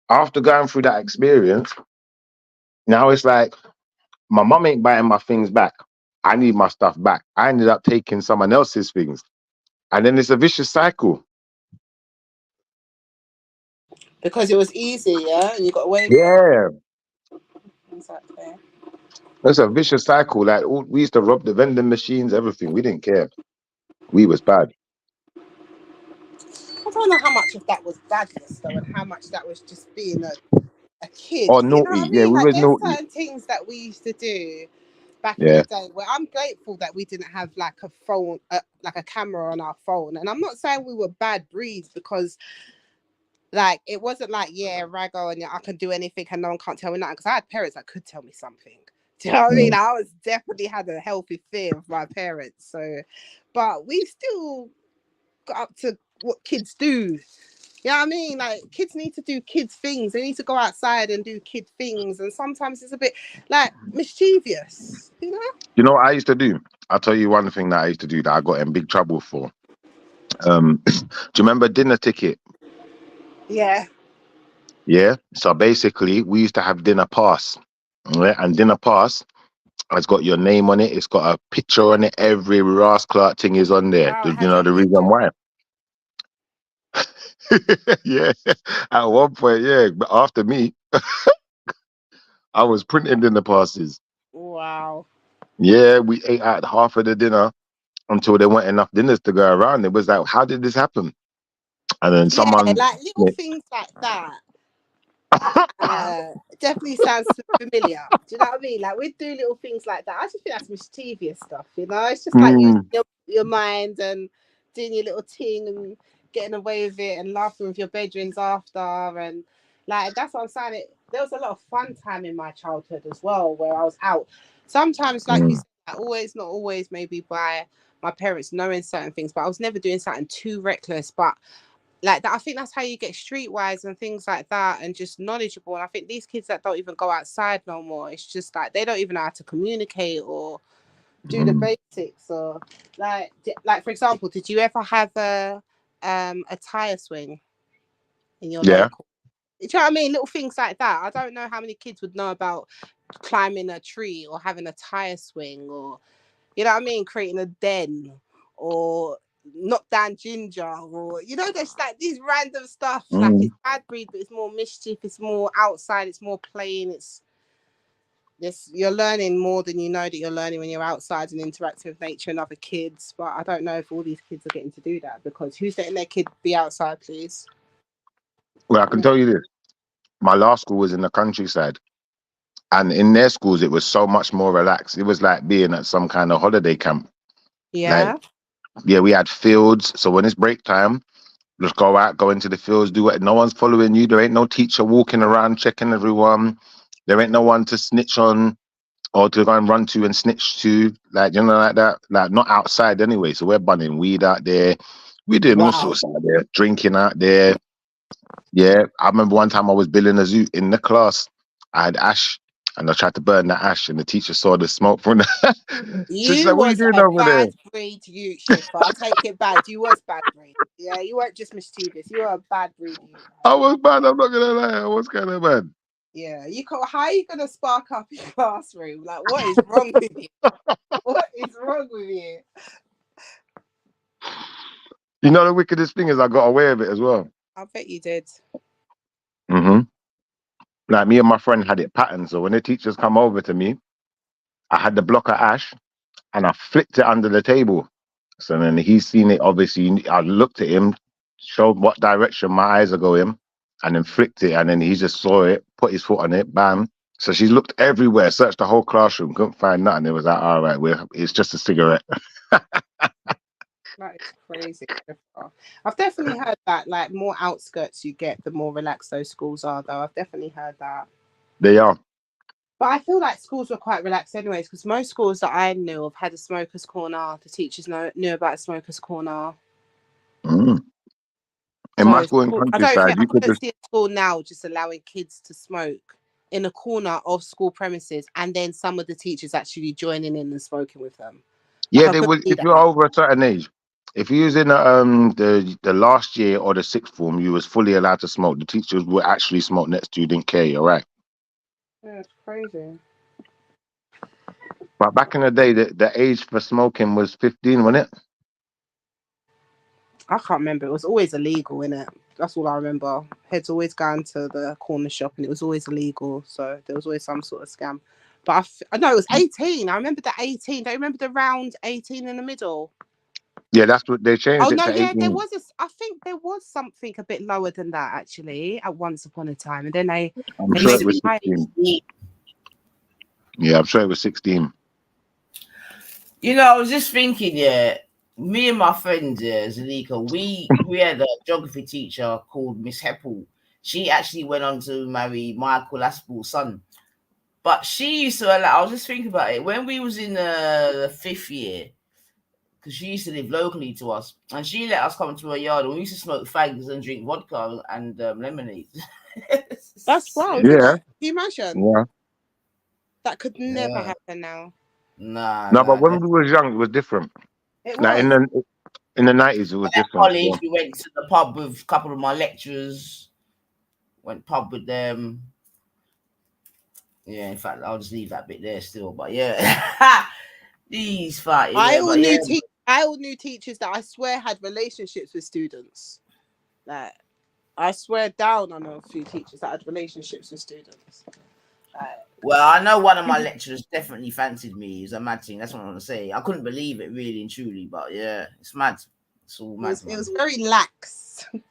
after going through that experience, now it's like, my mum ain't buying my things back. I need my stuff back. I ended up taking someone else's things. And then it's a vicious cycle. Because it was easy, yeah? And you got away with it. Exactly. It's a vicious cycle. Like we used to rob the vending machines, everything. We didn't care. We was bad. I don't know how much of that was badness though, and how much that was just being a kid. Or naughty. You know what I mean? Yeah, we like, were naughty. Certain things that we used to do back in the day where I'm grateful that we didn't have like a phone, like a camera on our phone. And I'm not saying we were bad breeds because like it wasn't like, yeah, raggo and I can do anything and no one can't tell me nothing, because I had parents that could tell me something. Do you know what I mean? I was definitely had a healthy fear of my parents. So, but we still got up to what kids do. You know what I mean? Like, kids need to do kids things. They need to go outside and do kid things. And sometimes it's a bit like mischievous, you know? You know what I used to do? I'll tell you one thing that I used to do that I got in big trouble for. Do you remember dinner ticket? Yeah. Yeah. So basically, we used to have dinner pass. Right? And dinner pass has got your name on it. It's got a picture on it. Every rascal thing is on there. Wow, you know the reason why? Yeah. At one point, yeah. But after me, I was printing dinner passes. Wow. Yeah, we ate out half of the dinner. until there weren't enough dinners to go around. It was like, how did this happen? And then someone, like little things like that. Definitely sounds familiar. Do you know what I mean? Like we do little things like that. I just think that's mischievous stuff, you know. It's just like using your mind and doing your little thing and getting away with it and laughing with your bedrooms after, and like that's what I'm saying. There was a lot of fun time in my childhood as well, where I was out. Sometimes, like you said, always, not always, maybe by my parents knowing certain things, but I was never doing something too reckless. But like that, I think that's how you get streetwise and things like that, and just knowledgeable. And I think these kids that don't even go outside no more, it's just like they don't even know how to communicate or do the basics. Or like for example, did you ever have a tire swing in your local? Do you know what I mean? Little things like that. I don't know how many kids would know about climbing a tree or having a tire swing, or you know what I mean, creating a den or knock down ginger, or you know, there's like these random stuff. Like it's bad breed, but it's more mischief, it's more outside, it's more playing, it's this, you're learning more than you know that you're learning when you're outside and interacting with nature and other kids. But I don't know if all these kids are getting to do that, because who's letting their kid be outside, please? Well, I can tell you this. My last school was in the countryside, and in their schools, it was so much more relaxed. It was like being at some kind of holiday camp. Yeah. Like, yeah, we had fields. So when it's break time, just go out, go into the fields, do it. No one's following you. There ain't no teacher walking around checking everyone. There ain't no one to snitch on or to go and run to and snitch to. Like, you know, like that. Like, not outside anyway. So we're bunning weed out there. We're doing all sorts out there, drinking out there. Yeah, I remember one time I was billing a zoo in the class. I had ash, and I tried to burn the ash, and the teacher saw the smoke from the. So she's You like, "What are you was doing a over there?" bad breed, you Shifter. I'll take it back. You was bad breed. Yeah, you weren't just mischievous. You were a bad breed. I was bad. I'm not gonna lie. I was kind of bad. Yeah, how are you gonna spark up your classroom? Like, what is wrong with you? What is wrong with you? You know, the wickedest thing is I got away with it as well. I bet you did. Like, me and my friend had it patterned. So when the teachers come over to me, I had the block of ash and I flicked it under the table. So then he's seen it. Obviously, I looked at him, showed what direction my eyes are going, and then flicked it. And then he just saw it, put his foot on it, bam. So she looked everywhere, searched the whole classroom, couldn't find nothing. It was like, all right, it's just a cigarette. That is crazy. I've definitely heard that. Like, more outskirts you get, the more relaxed those schools are, though. I've definitely heard that. They are. But I feel like schools were quite relaxed anyways, because most schools that I knew of had a smoker's corner. The teachers knew about a smoker's corner. In my school in countryside, I don't see a school now just allowing kids to smoke in a corner of school premises, and then some of the teachers actually joining in and smoking with them. Yeah, they would. If you're over a certain age, if you was in the last year or the sixth form, you was fully allowed to smoke. The teachers would actually smoke next to you, didn't care. You're right. Yeah, it's crazy. But back in the day, the age for smoking was 15, wasn't it? I can't remember. It was always illegal, innit? That's all I remember. Heads always going to the corner shop, and it was always illegal. So there was always some sort of scam. But I know it was 18. I remember the 18. Don't you remember the round 18 in the middle? Yeah, that's what they changed. Oh it no, to yeah, 18. there was I think there was something a bit lower than that actually at once upon a time, and then I'm sure it was 16. Yeah, I'm sure it was 16. You know, I was just thinking, yeah, me and my friend Zalika, we had a geography teacher called Miss HeLp. She actually went on to marry Michael Aspel's son. But she used to allow, I was just thinking about it, when we was in the 5th year, because she used to live locally to us, and she let us come to her yard, and we used to smoke fags and drink vodka and lemonade. That's wild. Yeah. Can you imagine? Yeah. That could never happen now. No, but when we was young, it was different. It like was. in the 90s, it was At different. college, we went to the pub with a couple of my lecturers. Went pub with them. Yeah, in fact, I'll just leave that bit there still. But yeah, these fighting. I all knew teachers that I swear had relationships with students. Like, I swear down on a few teachers that had relationships with students. Well, I know one of my lecturers definitely fancied me. It's a mad thing. That's what I want to say. I couldn't believe it, really and truly. But yeah, it's mad. It's all mad. It was very lax. It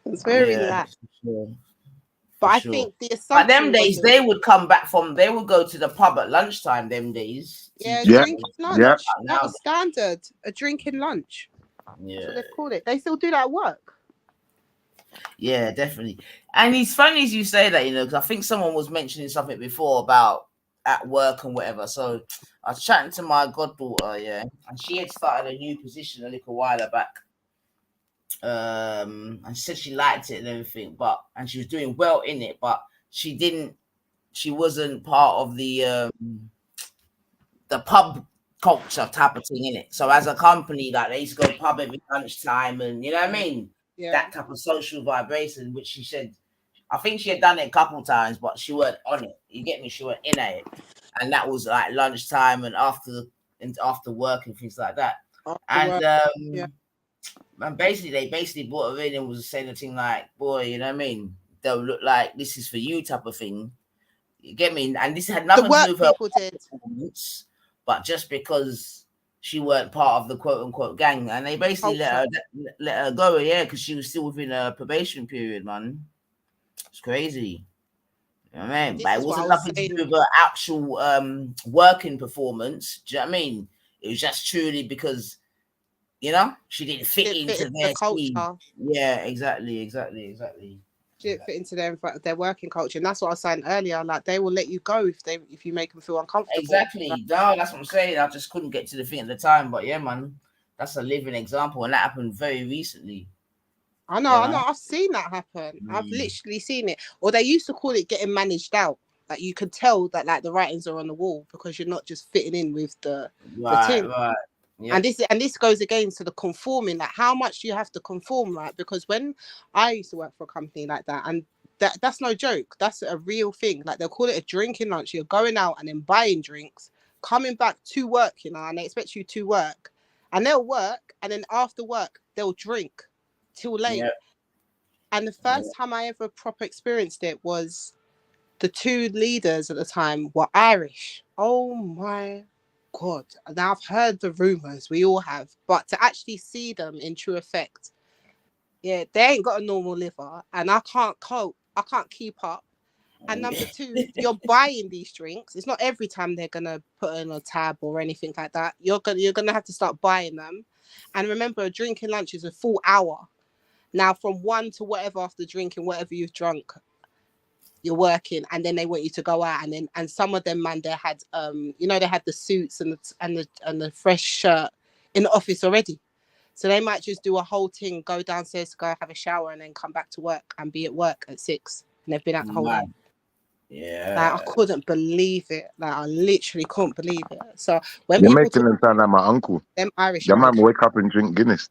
was very lax. Sure. But I sure. think the But assumption them days, they would come back from. They would go to the pub at lunchtime. Them days. Yeah, Yeah, drinking lunch. yeah. That was standard. A drinking lunch. Yeah. That's what they called it. They still do that at work. Yeah, definitely. And it's funny as you say that, you know, because I think someone was mentioning something before about at work and whatever. So I was chatting to my goddaughter, yeah, and she had started a new position a little while back. And she said she liked it and everything, and she was doing well in it, but she wasn't part of the pub culture type of thing in it. So as a company, like, they used to go pub every lunchtime, and you know what I mean? Yeah. That type of social vibration, which she said, I think she had done it a couple times, but she weren't on it. You get me? She weren't in it, and that was like lunchtime and after work and things like that. And basically, they brought her in and was saying a thing like, "Boy, you know what I mean? They'll look like this is for you," type of thing. You get me? And this had nothing to do with her performance, but just because she weren't part of the quote unquote gang, and they basically let her go, yeah, because she was still within a probation period, man. It's crazy. You know what I mean? But it wasn't nothing to do with her actual working performance. Do you know what I mean? It was just truly because, you know, she didn't fit into their culture. Yeah, exactly. She didn't fit into their working culture, and that's what I was saying earlier. Like, they will let you go if you make them feel uncomfortable. Exactly. No, that's what I'm saying. I just couldn't get to the thing at the time, but yeah, man, that's a living example, and that happened very recently. I know. I've seen that happen. I've literally seen it. Or they used to call it getting managed out. Like, you could tell that, like, the writings are on the wall because you're not just fitting in with the team. Right. Yep. And this goes against to the conforming. Like, how much do you have to conform, right? Because when I used to work for a company like that, and that's no joke, that's a real thing. Like, they'll call it a drinking lunch. You're going out and then buying drinks, coming back to work, you know, and they expect you to work, and they'll work, and then after work they'll drink till late. Yep. And the first time I ever proper experienced it was the two leaders at the time were Irish. Oh my God. Now, I've heard the rumors, we all have, but to actually see them in true effect, yeah, they ain't got a normal liver, and I can't cope. I can't keep up. And number two, you're buying these drinks. It's not every time they're gonna put in a tab or anything like that. You're gonna have to start buying them. And remember, a drinking lunch is a full hour. Now, from 1 to whatever after drinking, whatever you've drunk, you're working, and then they want you to go out, and some of them, man, they had they had the suits and the fresh shirt in the office already, so they might just do a whole thing, go downstairs to go have a shower, and then come back to work and be at work at 6, and they've been out the whole day. Yeah, like, I couldn't believe it. Like, I literally couldn't believe it. So when you're making them sound like my uncle, them Irish, that man wake up and drink Guinness.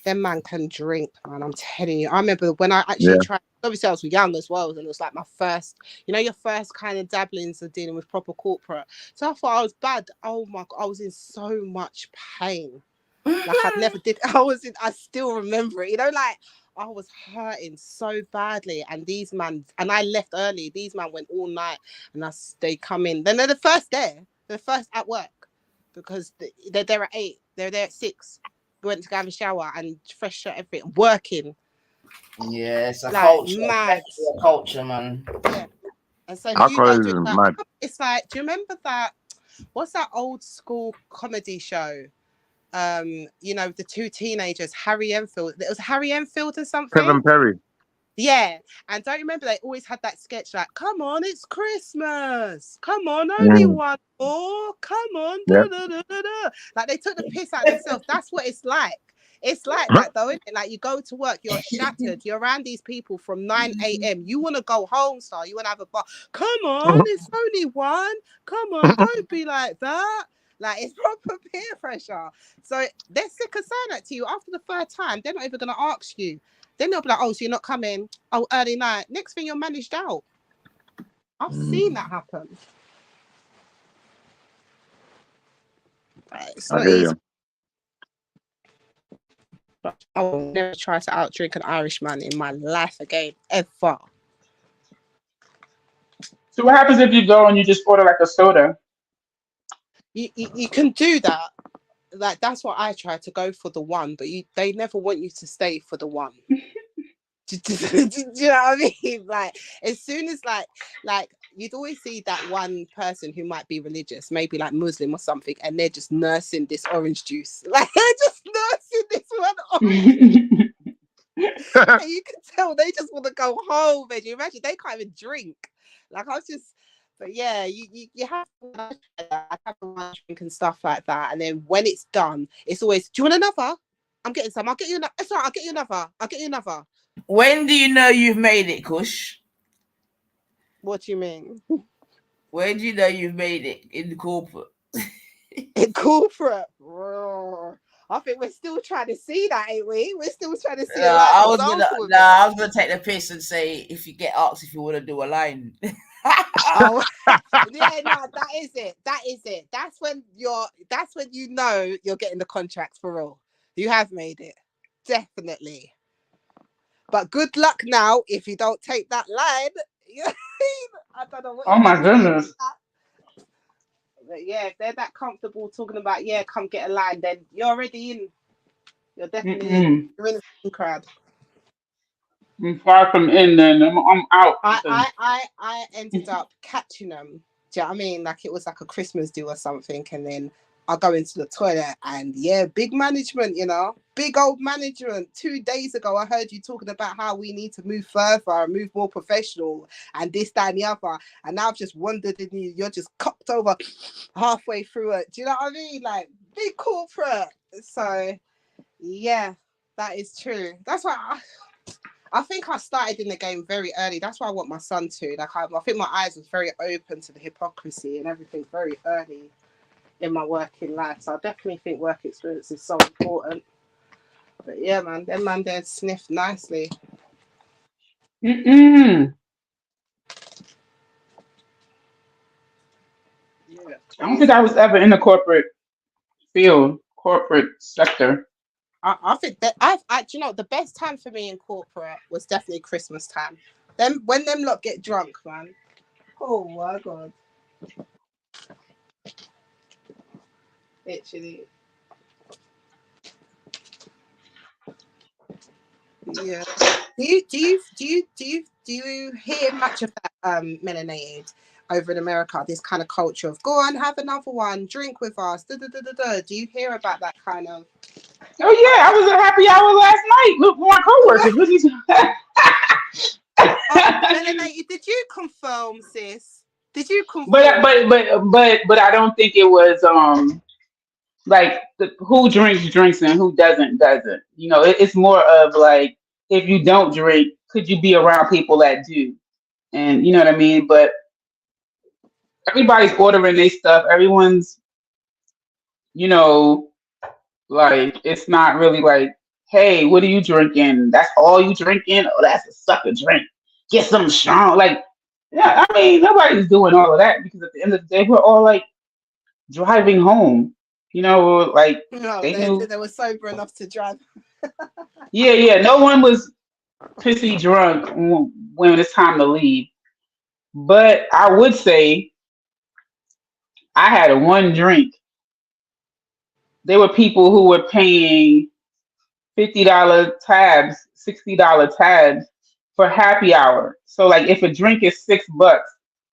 Them man can drink, man. I'm telling you. I remember when I actually tried. Obviously, I was young as well, and it was like my first, your first kind of dabblings of dealing with proper corporate. So I thought I was bad. Oh my God, I was in so much pain. Like, I never did. I still remember it. Like, I was hurting so badly, and these man, and I left early. These man went all night, and they come in. Then they're the first there. They're the first at work because they're there at 8. They're there at 6. Went to go have a shower and fresh shirt, everything, working. Yeah, it's a like, culture. mad. It's a culture, man. Yeah. And so if you go to mad. It's like, do you remember that? What's that old school comedy show? The two teenagers, Harry Enfield. It was Harry Enfield or something. Kevin Perry. Yeah, and don't you remember they always had that sketch like, "Come on, it's Christmas. Come on, only one more. Come on, Like, they took the piss out of themselves. That's what it's like. It's like that, though, isn't it? Like, you go to work, you're shattered. You're around these people from 9 a.m. You want to go home, star. You want to have a bar. Come on, it's only one. Come on, don't be like that. Like, it's proper peer pressure. So they're sick of saying that to you. After the third time, they're not even going to ask you. Then they'll be like, "Oh, so you're not coming? Oh, early night." Next thing, you're managed out. I've seen that happen. It's not easy. I will never try to outdrink an Irish man in my life again, ever. So what happens if you go and you just order like a soda? You can do that. Like that's what I try to go for the one, but they never want you to stay for the one. Do you know what I mean? Like as soon as like you'd always see that one person who might be religious, maybe like Muslim or something, and they're just nursing this orange juice. Like they're just nursing this one orange. And you can tell they just want to go home. And you imagine they can't even drink. Like I was just, but yeah, you have to have one drink and stuff like that. And then when it's done, it's always, do you want another? I'm getting some. I'll get you another. It's all right, I'll get you another. I'll get you another. When do you know you've made it, Kush? What do you mean? When do you know you've made it in the corporate? In corporate? I think we're still trying to see that, ain't we? We're still trying to see a live example of it. I was gonna take the piss and say if you get asked if you want to do a line. Oh, yeah, no, that is it. That is it. That's when you know you're getting the contract for real. You have made it. Definitely. But good luck now if you don't take that line. I don't know what. Oh my goodness. But yeah, if they're that comfortable talking about come get a line, then you're already in. You're definitely in. You're in the crowd. I'm far from in. Then I'm out. I ended up catching them. Do you know what I mean? Like it was like a Christmas do or something, and then I go into the toilet and big management, big old management. 2 days ago, I heard you talking about how we need to move further and move more professional and this, that, and the other. And now I've just wondered if you're just cocked over halfway through it. Do you know what I mean? Like big corporate. So yeah, that is true. That's why I think I started in the game very early. That's why I want my son to. Like I think my eyes was very open to the hypocrisy and everything very early in my working life. So I definitely think work experience is so important. But yeah, man, them man there sniffed nicely. I don't think I was ever in the corporate field, corporate sector. I think that you know, the best time for me in corporate was definitely Christmas time. When them lot get drunk, man. Oh my god. Literally. Yeah. Do you hear much of that melanated over in America? This kind of culture of go on, have another one, drink with us. Do you hear about that kind of? Oh yeah, I was at happy hour last night. Look, my coworkers. What you melanated, did you confirm, sis? Did you confirm? But I don't think it was like who drinks and who doesn't. You know, it's more of like if you don't drink, could you be around people that do? And you know what I mean? But everybody's ordering their stuff. Everyone's, you know, like it's not really like, hey, what are you drinking? That's all you drinking? Oh, that's a sucker drink. Get some strong. Like, yeah, I mean, nobody's doing all of that because at the end of the day, we're all like driving home. You know, like they were sober enough to drive. Yeah. No one was pissy drunk when it's time to leave. But I would say I had one drink. There were people who were paying $50 tabs, $60 tabs for happy hour. So like if a drink is $6,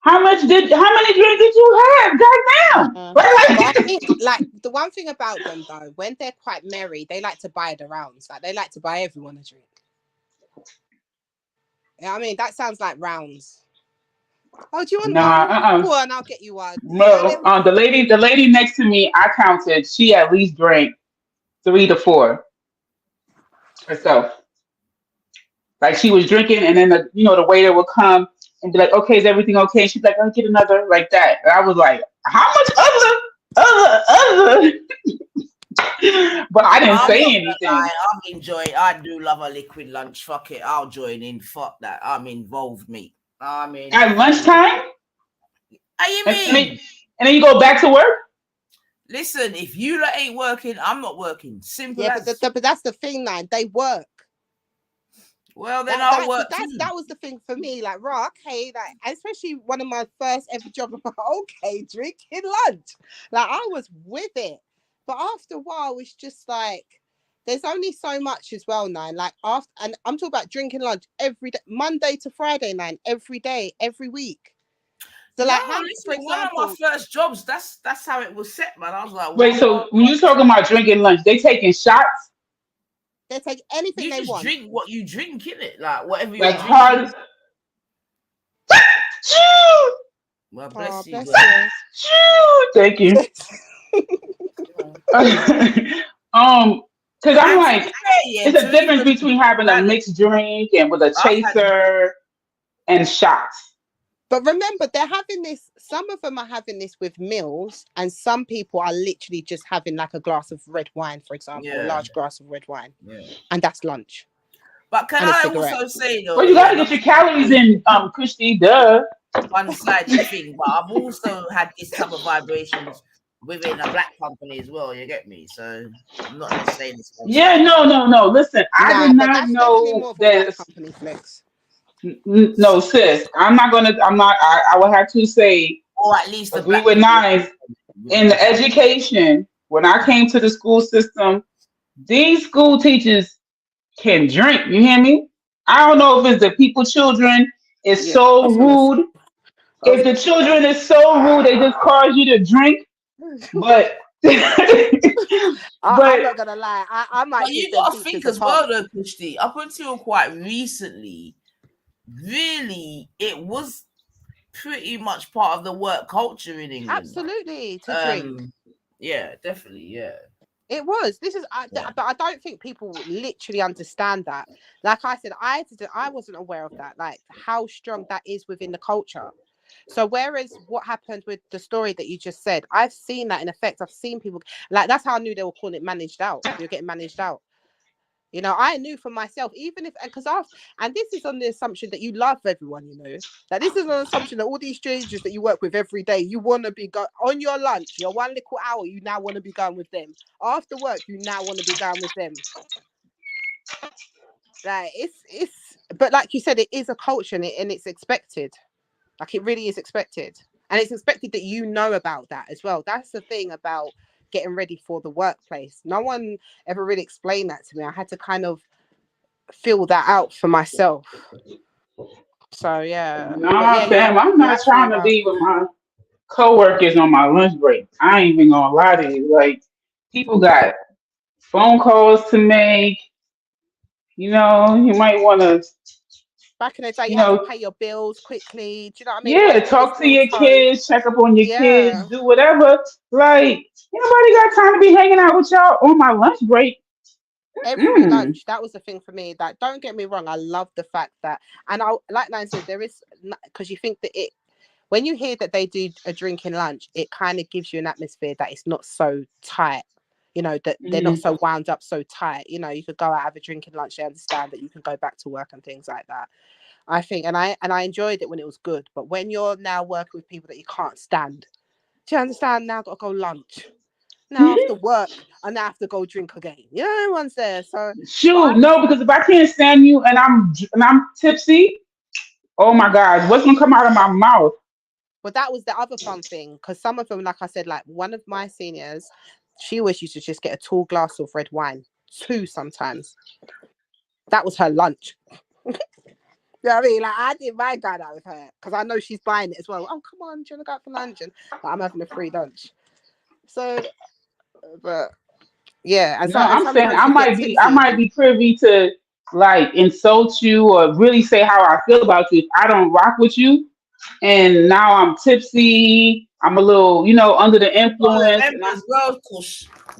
how many drinks did you have? Goddamn. I think like the one thing about them though, when they're quite merry, they like to buy the rounds. Like they like to buy everyone a drink. Yeah, I mean that sounds like rounds. Oh, do you want one? Go on, I'll get you one. No, the lady next to me, I counted. She at least drank 3 to 4 herself. Like she was drinking, and then the waiter would come and be like, "Okay, is everything okay?" And she's like, "I'll get another," like that. And I was like, "How much other?" But I didn't say anything. I'm enjoying. I do love a liquid lunch. Fuck it, I'll join in. Fuck that. I'm involved, mate. I mean, at lunchtime. How you mean? And then you go back to work. Listen, if you ain't working, I'm not working. Simple. Yeah, but that's the thing, man. They work. Well, then I'll work that was the thing for me. Like, right, okay, like especially one of my first ever jobs. I'm like, okay, drinking lunch. Like, I was with it, but after a while, it's just like there's only so much as well, Nine. Like after, and I'm talking about drinking lunch every day, Monday to Friday, Nine, every day, every week. So, like, no, listen, one of my first jobs, that's how it was set, man. I was like, wait, so when you talking about drinking lunch, they taking shots? They take anything they want. Drink what you drink, innit? Like whatever you're like drinking. Hard. Well, bless you. Thank you. Because I'm like, it's a difference between having a mixed drink and with a chaser and shots. But remember, they're having this, some of them are having this with meals, and some people are literally just having like a glass of red wine, for example, a large glass of red wine. Yeah. And that's lunch. But can I also say though? Well, you gotta get your calories in, Christy, duh. One-sided thing, but I've also had this type of vibrations within a black company as well, you get me? So I'm not just saying this. Yeah, no. Listen, I did not know that company flex. No, sis, I would have to say, or at least agree with Nines in the education. When I came to the school system, these school teachers can drink. You hear me? I don't know if it's the people children is so rude. If the children is so rude, they just cause you to drink. But I'm not gonna lie. I might. But you gotta think as well, though, Christy. Up until quite recently, really, it was pretty much part of the work culture in England. Absolutely, to drink. Yeah, definitely, yeah. It was. This is, but I don't think people literally understand that. Like I said, I wasn't aware of that. Like how strong that is within the culture. So whereas what happened with the story that you just said, I've seen that in effect. I've seen people like that's how I knew they were calling it managed out. You're getting managed out. You know, I knew for myself, even if, and this is on the assumption that you love everyone, you know, that this is on the assumption that all these strangers that you work with every day, you want to be on your lunch, your 1 little hour, you now want to be going with them. After work, you now want to be going with them. Like, but like you said, it is a culture and it's expected. Like, it really is expected. And it's expected that you know about that as well. That's the thing about getting ready for the workplace. No one ever really explained that to me. I had to kind of feel that out for myself. So yeah. Nah, fam, I'm not trying to be with my co-workers on my lunch break. I ain't even gonna lie to you. Like, people got phone calls to make. You know, you might want to. Back in the day, you had to pay your bills quickly. Do you know what I mean? Yeah, talk to your kids, check up on your kids, do whatever. Like, nobody got time to be hanging out with y'all on my lunch break. Every lunch, that was the thing for me. That, don't get me wrong, I love the fact that, and I like Nan said, there is, because you think that when you hear that they do a drinking lunch, it kind of gives you an atmosphere that it's not so tight. You know, that they're not so wound up, so tight. You know, you could go out, have a drinking lunch. They understand that you can go back to work and things like that. I think, and I enjoyed it when it was good. But when you're now working with people that you can't stand, do you understand? Now I've got to go lunch. Now after work, I now have to go drink again. You know, everyone's there. So shoot, no, because if I can't stand you and I'm tipsy, oh my God, what's gonna come out of my mouth? But that was the other fun thing, because some of them, like I said, like one of my seniors, she always used to just get a tall glass of red wine, 2 sometimes. That was her lunch. You know what I mean? Like, I didn't mind going out with her because I know she's buying it as well. Oh, come on, do you want to go out for lunch? And like, I'm having a free lunch. So, but yeah, and no, I'm saying I might be privy to like insult you or really say how I feel about you if I don't rock with you. And now I'm tipsy. I'm a little, under the influence. As well,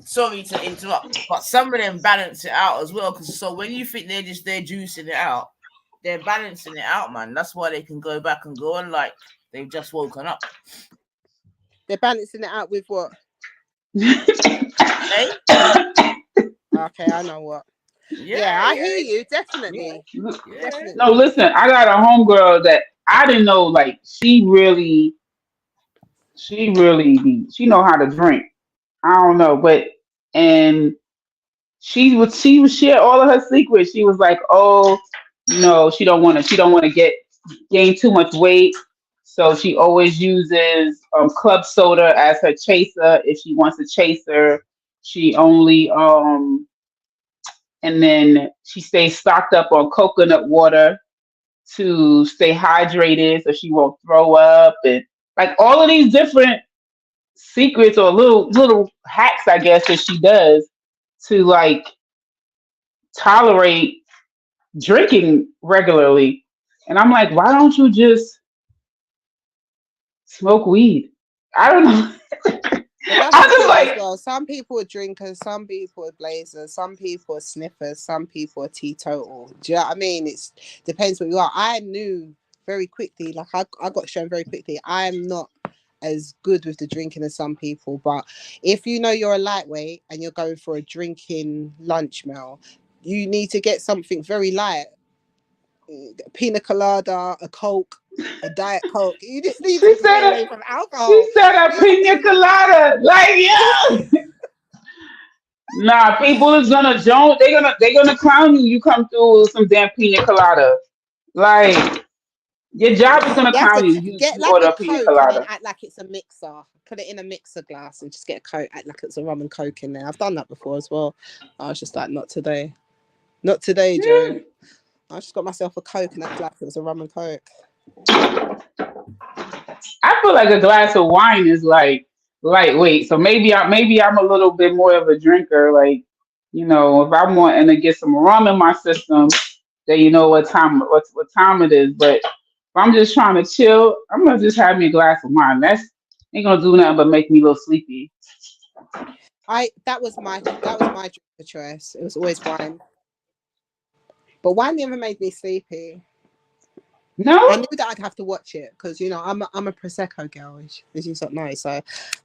sorry to interrupt, but some of them balance it out as well. Because so when you think they're juicing it out, they're balancing it out, man. That's why they can go back and go on like they've just woken up. They're balancing it out with what? Hey? Okay, I know what. Yeah, I hear you. Definitely. Yeah. Definitely. No, listen, I got a homegirl that I didn't know, like, she know how to drink. I don't know, and she would share all of her secrets. She was like, oh, she don't want to gain too much weight. So she always uses club soda as her chaser. If she wants a chaser, she only and then she stays stocked up on coconut water to stay hydrated so she won't throw up, and like all of these different secrets or little hacks, I guess, that she does to like tolerate drinking regularly. And I'm like, why don't you just smoke weed? I don't know. But that's I'm the just thing like, as well. Some people are drinkers, some people are blazers, some people are sniffers, some people are teetotal. Do you know what I mean? It depends what you are. I knew very quickly, like I got shown very quickly, I am not as good with the drinking as some people. But if you know you're a lightweight and you're going for a drinking lunch meal, you need to get something very light. Pina colada, a Coke, a Diet Coke. You just need to stay away from alcohol. She said a pina colada. Like, yeah. Nah, people is gonna joke. They're gonna clown you. You come through with some damn pina colada. Like, your job is gonna You have clown to you. You get like order a a pina Coke and then colada. act like it's a mixer. Put it in a mixer glass and just get a Coke, act like it's a rum and Coke in there. I've done that before as well. I was just like, not today. Not today, Joe. I just got myself a Coke and act like it was a rum and Coke. I feel like a glass of wine is like lightweight. So maybe I'm a little bit more of a drinker. Like, if I'm wanting to get some rum in my system, then you know what time it is. But if I'm just trying to chill, I'm gonna just have me a glass of wine. That's ain't gonna do nothing but make me a little sleepy. That was my drink of choice. It was always wine. But wine never made me sleepy. No, I knew that I'd have to watch it because I'm a prosecco girl, as you sort of know. So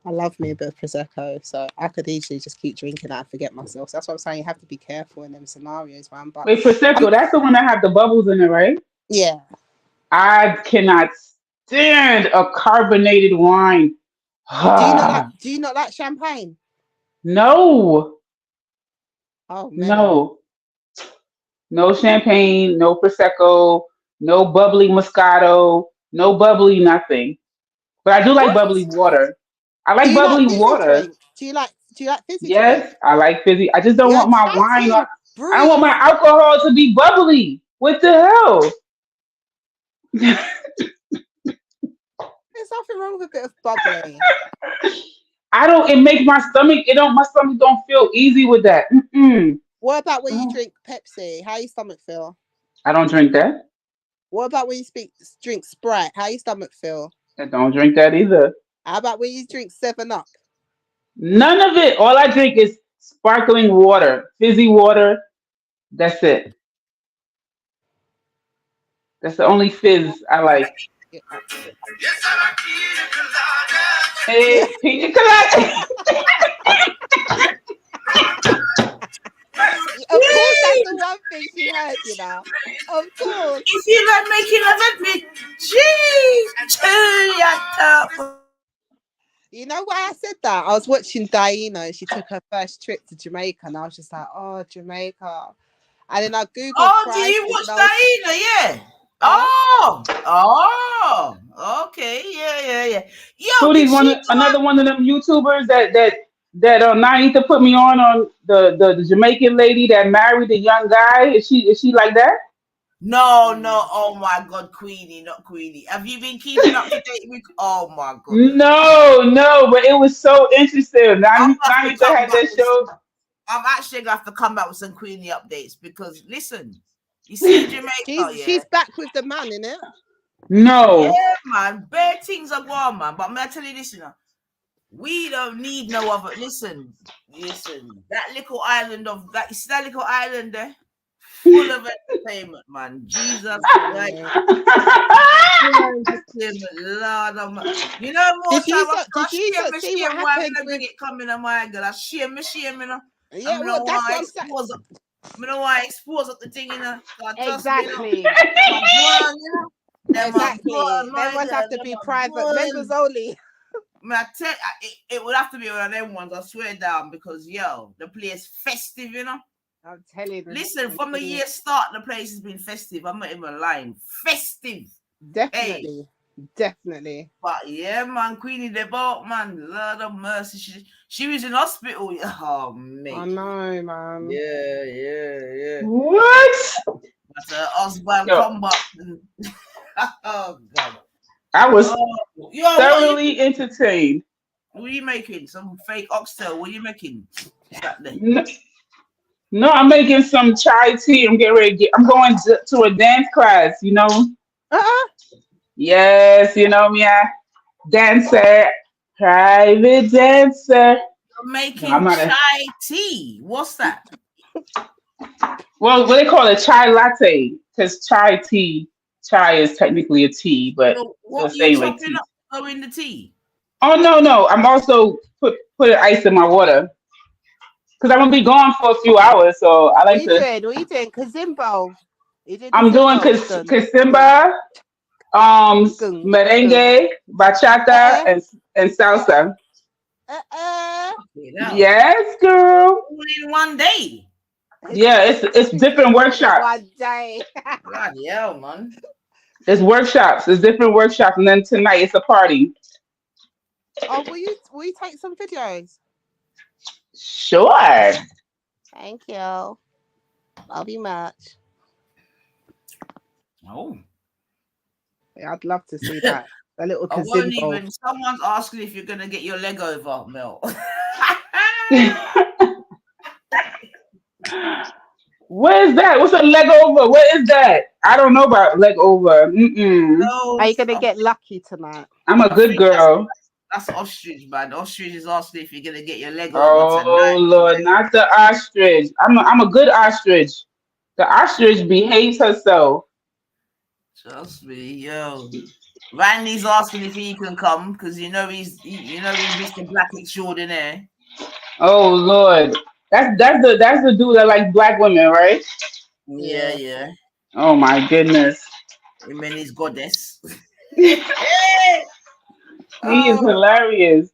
I love me a bit of prosecco. So I could easily just keep drinking that and forget myself. So that's what I'm saying. You have to be careful in them scenarios, man. But wait, prosecco. That's the one that have the bubbles in it, right? Yeah. I cannot stand a carbonated wine. Do you not like champagne? No. Oh man. No champagne, no prosecco, no bubbly Moscato, no bubbly nothing. But I do like bubbly water. I like bubbly water. Do you like fizzy drink? Yes, I like fizzy. I just don't want my wine on. Breathe. I don't want my alcohol to be bubbly. What the hell? There's nothing wrong with a bit of bubbly. It makes my stomach, my stomach don't feel easy with that. Mm-mm. What about when you drink Pepsi? How your stomach feel? I don't drink that. What about when you drink Sprite? How your stomach feel? I don't drink that either. How about when you drink 7-Up? None of it. All I drink is sparkling water, fizzy water. That's it. That's the only fizz I like. Hey, pina colada. Of course, that's the one thing she heard, Of course. If you're not making love at me, You know why I said that? I was watching ThE, she took her first trip to Jamaica, and I was just like, oh, Jamaica. And then I Googled. Oh, do you watch ThE? Yeah. Oh, okay, yeah. Yo, another one of them YouTubers that Naita to put me on the Jamaican lady that married the young guy. Is she like that? No. Oh my God, Queenie, not Queenie. Have you been keeping up to date with? Oh my God. No, but it was so interesting. Naita had that show. I'm actually gonna have to come back with some Queenie updates because listen, you see Jamaica, she's back with the man, innit? No. Yeah, man. Bare things are going, man. But I'm gonna tell you this, we don't need no other. Listen. That little island you see that little island there? Full of entertainment, man. Jesus Christ. Lord, you know, more did you time see what happened with it coming on my girl? I shame, Yeah, well, that's what I'm saying. I know why I expose up the thing, Exactly. Exactly. Them ones have to be private members only. It would have to be one of them ones, I swear down, because the place festive, I'm telling you. Listen, from the year start, the place has been festive. I'm not even lying. Festive. Definitely. Hey. Definitely. But yeah, man, Queenie the Boat, man, Lord of mercy. She was in hospital. Oh, mate. I know, man. Yeah. What? That's her husband combat. Oh, God. I was thoroughly entertained. What are you making? Some fake oxtail. What are you making? No, I'm making some chai tea. I'm getting ready. I'm going to a dance class. You know. Yes, you know me. Dancer, private dancer. You're making chai tea. What's that? Well, what they call it, chai latte, because chai is technically a tea, but So what so are you like chopping tea. up? Oh, in the tea. Oh no! I'm also put ice in my water because I'm gonna be gone for a few hours. So I like to. What are you doing? Kazimbo. I'm doing Kasimba, merengue, bachata, and salsa. Yes, girl. All in one day. Yeah, it's different workshops. One day. Bloody hell, man. It's workshops. It's different workshops, and then tonight it's a party. Oh, will you take some videos? Sure. Thank you. Love you much. Oh. Yeah, I'd love to see that. A little I won't Kazimbo. even. Someone's asking if you're gonna get your leg over, Mel. What is that? What's a leg over? What is that? I don't know about leg over. No, are you gonna get lucky tonight? I'm a good girl. That's ostrich, man. Ostrich is asking if you're gonna get your leg over tonight. Oh Lord, not the ostrich. I'm a good ostrich. The ostrich behaves herself. Trust me, yo. Randy's asking if he can come because he's Mr. Black extraordinaire. Oh Lord, that's the dude that likes black women, right? Yeah. Oh my goodness. Him and his goddess. He is hilarious.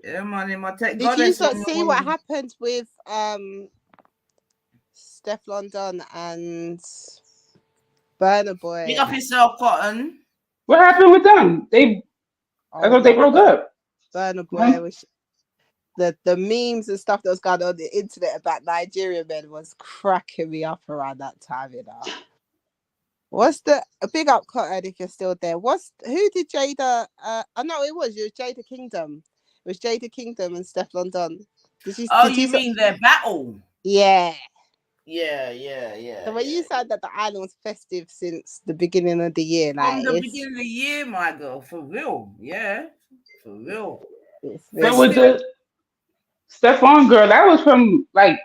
Yeah, man, in my tech. Did you see what happened with Steph London and Burna Boy? Pick up yourself, Cotton. What happened with them? I thought they broke up. Burna Boy was the memes and stuff that was going on the internet about Nigerian men was cracking me up around that time, you know. What's the big up, Cotton, if you're still there? Who did Jada? It was Jada Kingdom. It was Jada Kingdom and Steph London. You mean their battle? Yeah. Yeah. So when you said that the island was festive since the beginning of the year, from the beginning of the year, my girl, for real, yeah, for real. But with the Stephon girl, that was from like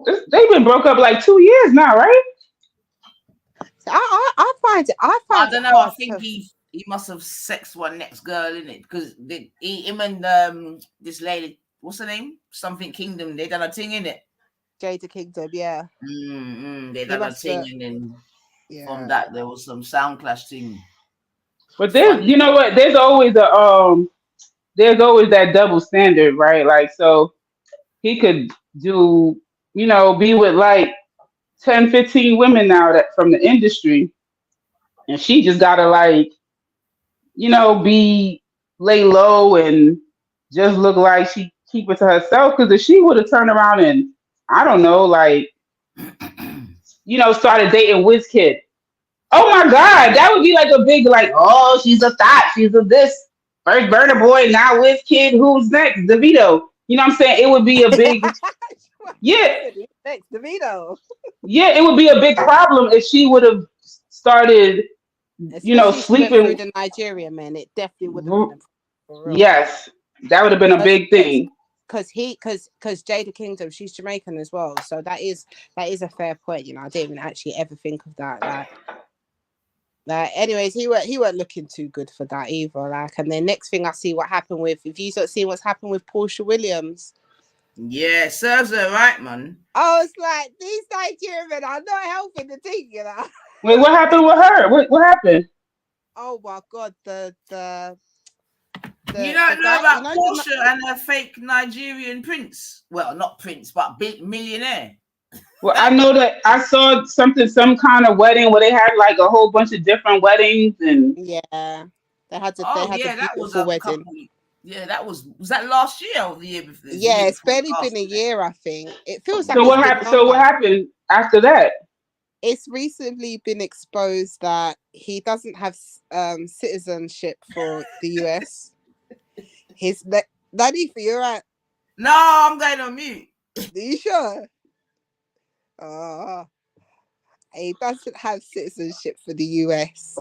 they've been broke up like 2 years now, right? I find it. I don't know. I think he must have sexed one next girl in it because him and this lady, what's her name? Something Kingdom. They done a thing in it. Jada Kingdom, yeah. They done a thing, and then from that there was some sound clash thing. But you know what? There's always that double standard, right? Like, so he could do, be with like 10, 15 women now that from the industry, and she just gotta like, be lay low and just look like she keep it to herself. Because if she would have turned around and I don't know, like, started dating WizKid. Oh my God, that would be like a big like, oh, she's a thought, she's a this. First Burna Boy, now WizKid, who's next? DeVito. You know what I'm saying? It would be a big Next, DeVito. Yeah, it would be a big problem if she would have started, sleeping with the Nigerian men. It definitely would have been. Yes, that would have been a big thing. Because Jada Kingdom, she's Jamaican as well, so that is a fair point. I didn't even actually ever think of that. Anyways, he weren't looking too good for that either. And then next thing I see what happened with, if you see what's happened with Portia Williams. Yeah, serves her right, man. I was like, these Nigerian men are not helping the thing, Wait, what happened with her? What happened? Oh my God, you don't know about Portia and her fake Nigerian prince? Well, not prince, but big millionaire. Well, I know that I saw some kind of wedding where they had like a whole bunch of different weddings and Yeah, they had Oh a yeah, that was beautiful a wedding. couple. Yeah, that was that last year or the year before? The Yeah, year it's before barely last. been a year, I think. It feels like so it's what been happened? So what longer. happened after that? It's recently been exposed that he doesn't have citizenship for the US. His Daddy, for you right? No, I'm going on mute. Are you sure? He doesn't have citizenship for the US.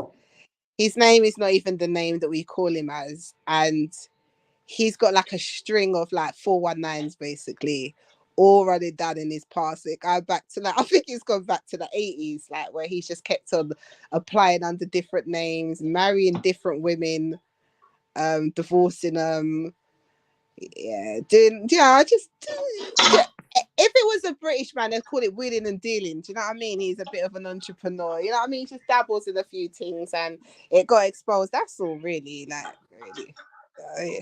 His name is not even the name that we call him as, and he's got like a string of like 419s basically, all running down in his past. It goes back to like I think he's gone back to the 80s, like where he's just kept on applying under different names, marrying different women, divorcing them. I just if it was a British man, they'd call it wheeling and dealing. Do you know what I mean? He's a bit of an entrepreneur. You know what I mean? He just dabbles in a few things, and it got exposed. That's all, really. Like, really. Yeah.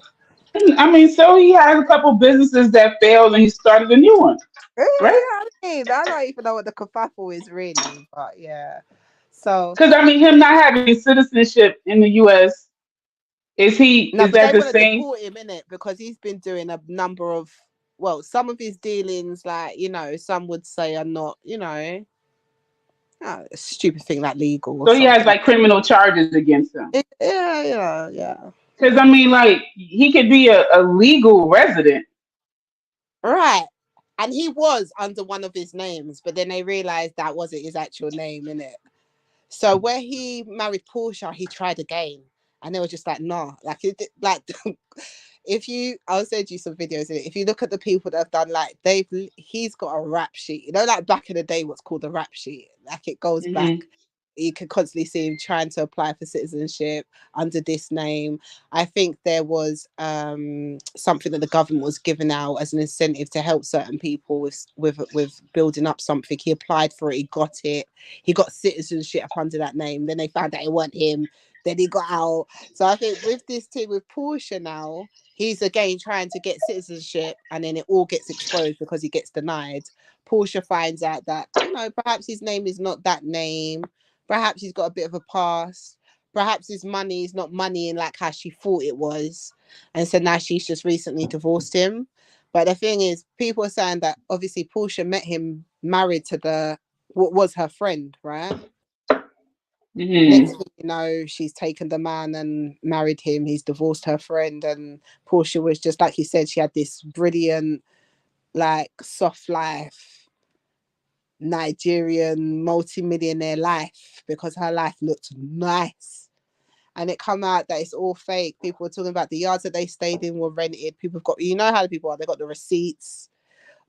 I mean, so he has a couple businesses that failed and he started a new one, right? I mean, I don't even know what the kerfuffle is really, but yeah. So Because I mean, him not having citizenship in the U.S. Is no, but that they the want to same? deport him, innit? Because he's been doing a number of, well, some of his dealings, like, some would say are not, a stupid thing like legal or So he has something. like criminal charges against him. Yeah. Because I mean, like he could be a legal resident. Right. And he was under one of his names, but then they realized that wasn't his actual name, innit? So where he married Portia, he tried again. And they were just like, no. Like, I'll send you some videos in it. If you look at the people that have done, like, he's got a rap sheet. Like back in the day, what's called a rap sheet. Like, it goes back. You can constantly see him trying to apply for citizenship under this name. I think there was something that the government was giving out as an incentive to help certain people with building up something. He applied for it, he got it. He got citizenship up under that name. Then they found out it wasn't him. Then he got out. So I think with this team with Portia now, he's again trying to get citizenship, and then it all gets exposed because he gets denied. Portia finds out that, perhaps his name is not that name. Perhaps he's got a bit of a past. Perhaps his money is not money in like how she thought it was. And so now she's just recently divorced him. But the thing is, people are saying that obviously Portia met him married to what was her friend, right? Next thing you know, she's taken the man and married him. He's divorced her friend. And Portia was just, like you said, she had this brilliant, like, soft life. Nigerian multi-millionaire life because her life looked nice, and it come out that it's all fake. People were talking about the yards that they stayed in were rented. People have got, how the people are, they got the receipts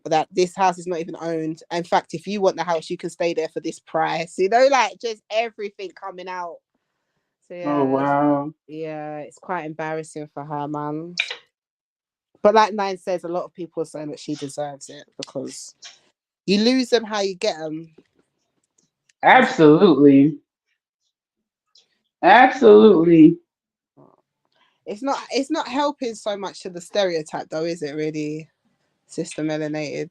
that this house is not even owned. In fact, if you want the house, you can stay there for this price, like just everything coming out. So Oh wow. It's quite embarrassing for her, man. But like Nine says, a lot of people are saying that she deserves it because you lose them how you get them. Absolutely. It's not helping so much to the stereotype though, is it really? Sister melanated.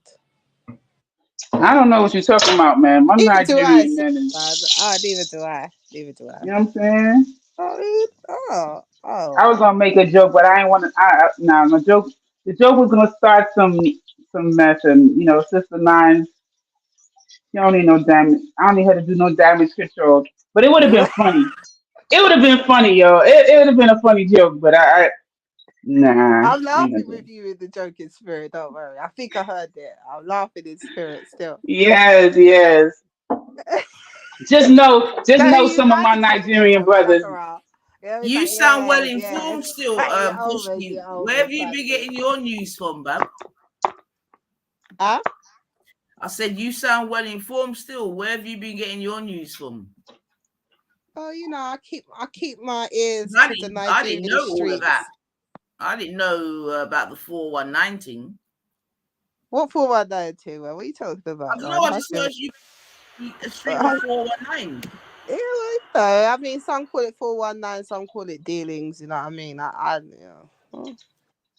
I don't know what you're talking about, man. My Neither do I. Nigerian man. Neither do I. You know what I'm saying? Oh. I was gonna make a joke, but I ain't want to. Nah, my joke. The joke was gonna start some mess, and Sister Nine. You don't need no damage. I don't need her to do no damage control. But it would have been funny. It would have been funny, yo. It would have been a funny joke, but nah. I'm laughing with you in the joking spirit. Don't worry. I think I heard it. I'm laughing in spirit still. Yes. Just know some of my Nigerian brothers. You sound well informed still, Pushki. Where have you been getting your news from, Bab? Huh? I said you sound well informed still. Where have you been getting your news from? Oh, I keep my ears to the Nigerian I didn't know streets. all of that. I didn't know about the 419. What 419? What are you talking about? I don't know. I just heard you a stream of 419. Yeah, I mean, some call it 419, some call it dealings. You know what I mean?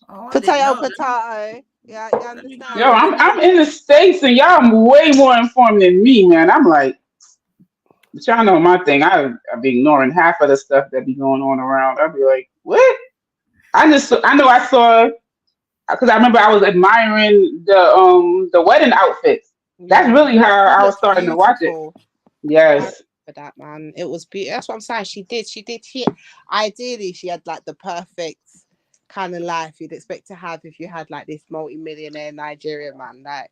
Oh, potato. Yeah, you understand? Yo, I'm in the States and y'all way more informed than me, man. I'm like, but y'all know my thing. I be ignoring half of the stuff that be going on around. I'll be like, what? I know I saw, because I remember I was admiring the wedding outfits. That's really how I was starting to watch it. Yes. For that, man, it was beautiful. That's what I'm saying. She ideally she had like the perfect kind of life you'd expect to have if you had like this multi-millionaire Nigerian man. Like,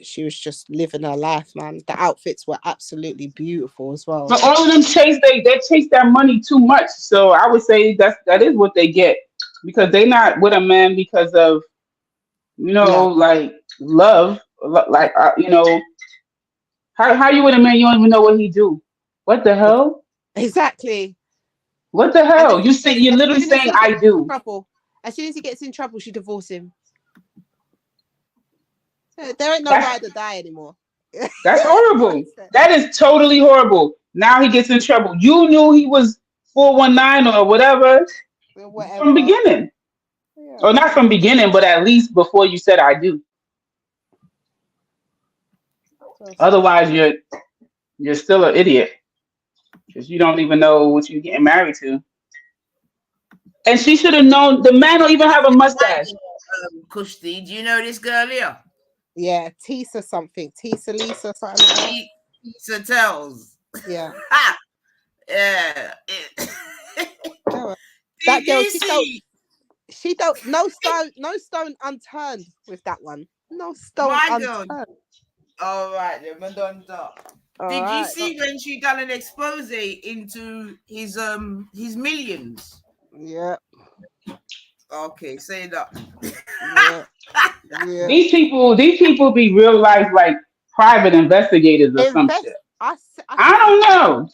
she was just living her life, man. The outfits were absolutely beautiful as well. But all of them chase that money too much. So I would say that is what they get, because they not with a man because of, like love, like how you with a man you don't even know what he do. What the hell? Exactly. What the hell? You're literally saying I do. As soon as he gets in trouble, she divorce him. There ain't no ride or die anymore. That's horrible. That is totally horrible. Now he gets in trouble. You knew he was 419 or whatever from beginning. Yeah. Or not from beginning, but at least before you said I do. Otherwise, you're still an idiot, because you don't even know what you're getting married to. And she should have known. The man don't even have a mustache. Kushti, do you know this girl here? Yeah, Tisa something. Tisa Lisa something like that. Tisa tells. Yeah. Yeah. That girl, she don't no stone unturned with that one. No stone unturned. All right, then we're done. Did you see when she done an expose into his millions? Yeah. Okay, say that. Yeah. These people be real life like private investigators or some shit. I don't know.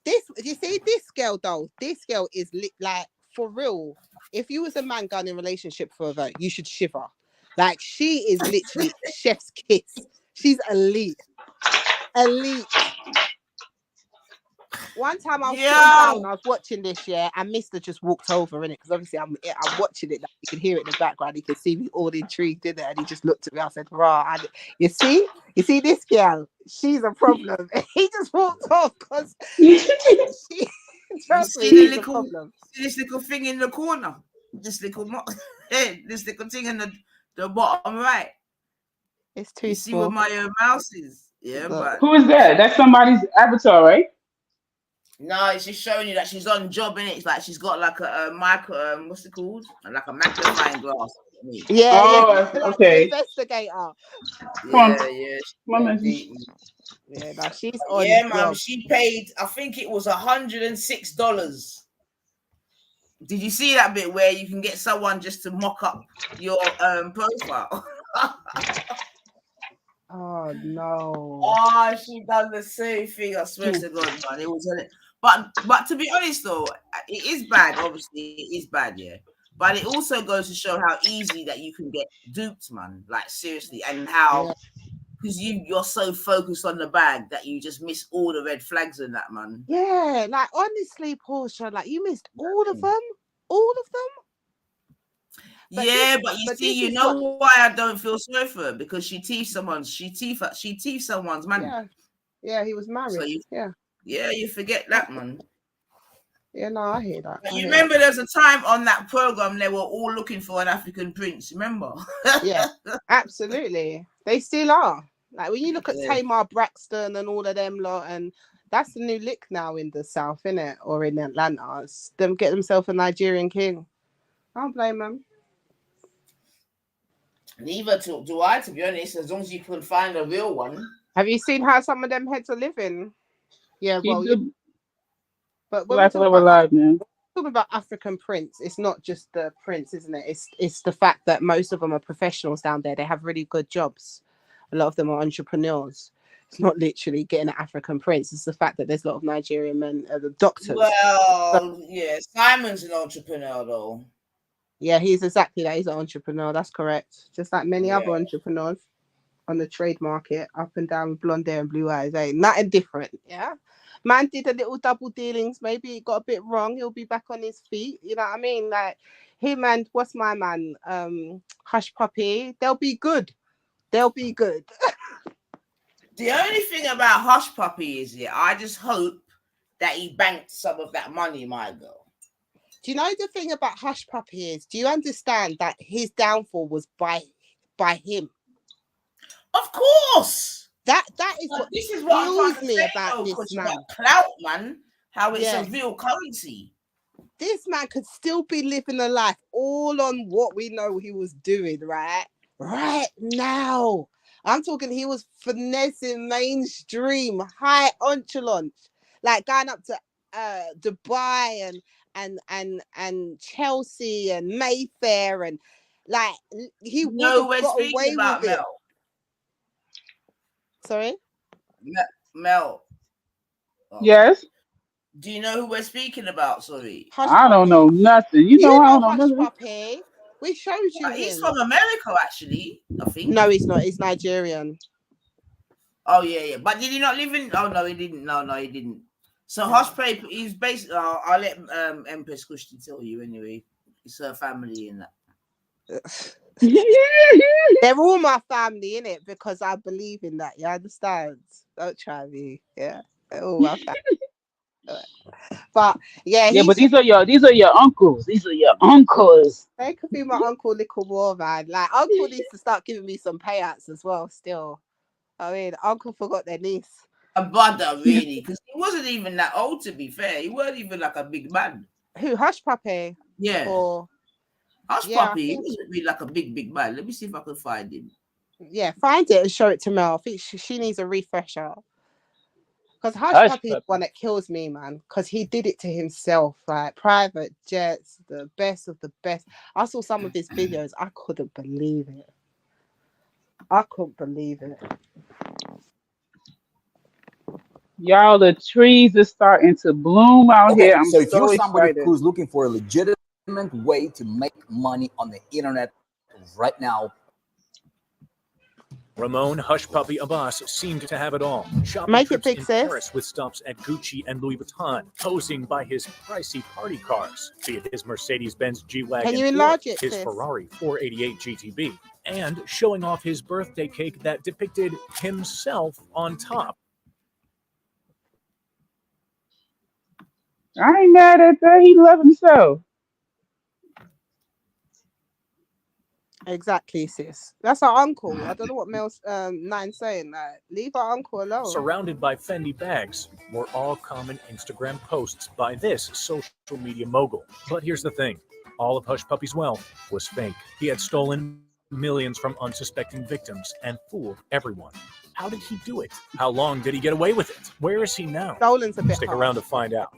You see this girl though. This girl is like, for real. If you was a man going in relationship for her, you should shiver. Like, she is literally chef's kiss. She's elite. One time I was sitting down, I was watching this, and Mr. just walked over in it, because obviously I'm watching it. Like, you can hear it in the background. You can see me all intrigued in there, and he just looked at me. I said, "Rah, you see this girl? She's a problem." He just walked off because see this little thing in the corner, this little thing in the bottom right. It's too small. See where my mouse is? Yeah, but who is that? That's somebody's avatar, right? No, it's just showing you that she's on job, innit? It's like she's got like a micro, what's it called? Like a magnifying glass. Yeah. Okay. Investigator. Yeah. Yeah, no, she's on. Yeah, ma'am. She paid, I think it was $106. Did you see that bit where you can get someone just to mock up your profile? Oh no! Oh, she done the same thing. I swear to God, man. It was on it. But to be honest though, it is bad. Obviously, it is bad, yeah. But it also goes to show how easy that you can get duped, man. Like, seriously, and how because you're so focused on the bag that you just miss all the red flags in that, man. Yeah, like honestly, Portia, like you missed all of them. But but you see, you know why I don't feel sorry for her? Because she thieved someone's man. Yeah, he was married. So you forget that, man. Yeah, no, I hear that. You remember there's a time on that program they were all looking for an African prince, remember? Yeah, absolutely. They still are. Like when you look at Tamar Braxton and all of them lot, and that's the new lick now in the South, innit? Or in Atlanta. It's them get themselves a Nigerian king. I don't blame them. Neither do I, to be honest, as long as you can find a real one. Have you seen how some of them heads are living? Yeah, but when we're talking about African prince, it's not just the prince, isn't it? It's the fact that most of them are professionals down there. They have really good jobs. A lot of them are entrepreneurs. It's not literally getting an African prince. It's the fact that there's a lot of Nigerian men, doctors. Well, Simon's an entrepreneur, though. Yeah, he's exactly that. He's an entrepreneur. That's correct. Just like many other entrepreneurs on the trade market, up and down with blonde hair and blue eyes. Nothing different. Yeah. Man did a little double dealings. Maybe he got a bit wrong. He'll be back on his feet. You know what I mean? Like him and what's my man? Hush Puppy. They'll be good. They'll be good. The only thing about Hush Puppy is, I just hope that he banked some of that money, my girl. Do you know the thing about Hush Puppy is? Do you understand that his downfall was by him? Of course. That is what this is what kills me about this man. Clout, man. How it's a real currency. This man could still be living a life all on what we know he was doing, right? Right now. I'm talking he was finessing mainstream, high echelon, like going up to Dubai and Chelsea and Mayfair, and like he would have got away with it. Sorry? Mel. Oh. Yes. Do you know who we're speaking about? Sorry. I don't know nothing. You know I don't know nothing. Puppy. We showed you He's from America, actually, I think. No, he's not. He's Nigerian. Oh, yeah. But did he not live in... Oh, no, he didn't. No, he didn't. So Hush Puppy, he's basically... I'll let Empress Kushti tell you anyway. It's her family in that. They're all my family, innit? Because I believe in that. You understand? Don't try me. Yeah. They're all my family. But but these are your uncles. These are your uncles. They could be my uncle little more, man. Like uncle needs to start giving me some payouts as well. Still, I mean, uncle forgot their niece. A brother, really, because he wasn't even that old. To be fair, he wasn't even like a big man. Who? Hush Puppy? Yeah. Or Hush Puppy. He wasn't really like a big man. Let me see if I can find him. Yeah, find it and show it to Mel. I think she needs a refresher. Because Hush Puppy is one that kills me, man. Because he did it to himself, like private jets, the best of the best. I saw some of his videos. I couldn't believe it. Y'all, the trees are starting to bloom out here. I'm so if you're somebody excited. who's looking for a legitimate way to make money on the internet right now, Ramon Hush Puppy Abbas seemed to have it all. Shopping Make trips it big, in sis. Paris with stops at Gucci and Louis Vuitton, posing by his pricey party cars, be it his Mercedes-Benz G-Wagon, Can you enlarge it, his sis? Ferrari 488 GTB, and showing off his birthday cake that depicted himself on top. I ain't mad at that. He loved himself. Exactly, sis. That's our uncle. I don't know what Mel's Nine's saying. Like, leave our uncle alone. Surrounded by Fendi bags were all common Instagram posts by this social media mogul. But here's the thing. All of Hush Puppy's wealth was fake. He had stolen millions from unsuspecting victims and fooled everyone. How did he do it? How long did he get away with it? Where is he now? Stolen's a bit Stick hard. around to find out.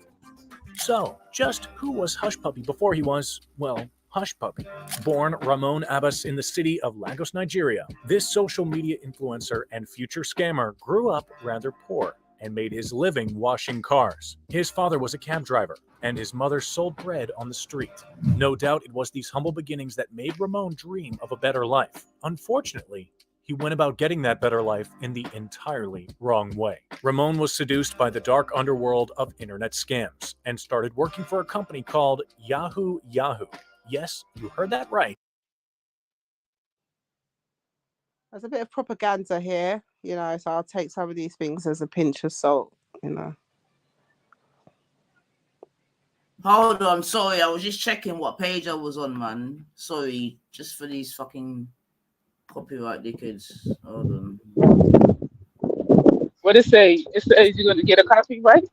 So, just who was Hush Puppy before he was, well, Hush Puppy? Born Ramon Abbas in the city of Lagos, Nigeria, this social media influencer and future scammer grew up rather poor and made his living washing cars. His father was a cab driver, and his mother sold bread on the street. No doubt it was these humble beginnings that made Ramon dream of a better life. Unfortunately, he went about getting that better life in the entirely wrong way. Ramon was seduced by the dark underworld of internet scams and started working for a company called Yahoo Yahoo. Yes, you heard that right. There's a bit of propaganda here, you know, so I'll take some of these things as a pinch of salt, you know. Hold on, sorry, I was just checking what page I was on, man. Sorry, just for these fucking copyright dickheads. Hold on. What it say? It says you're going to get a copyright?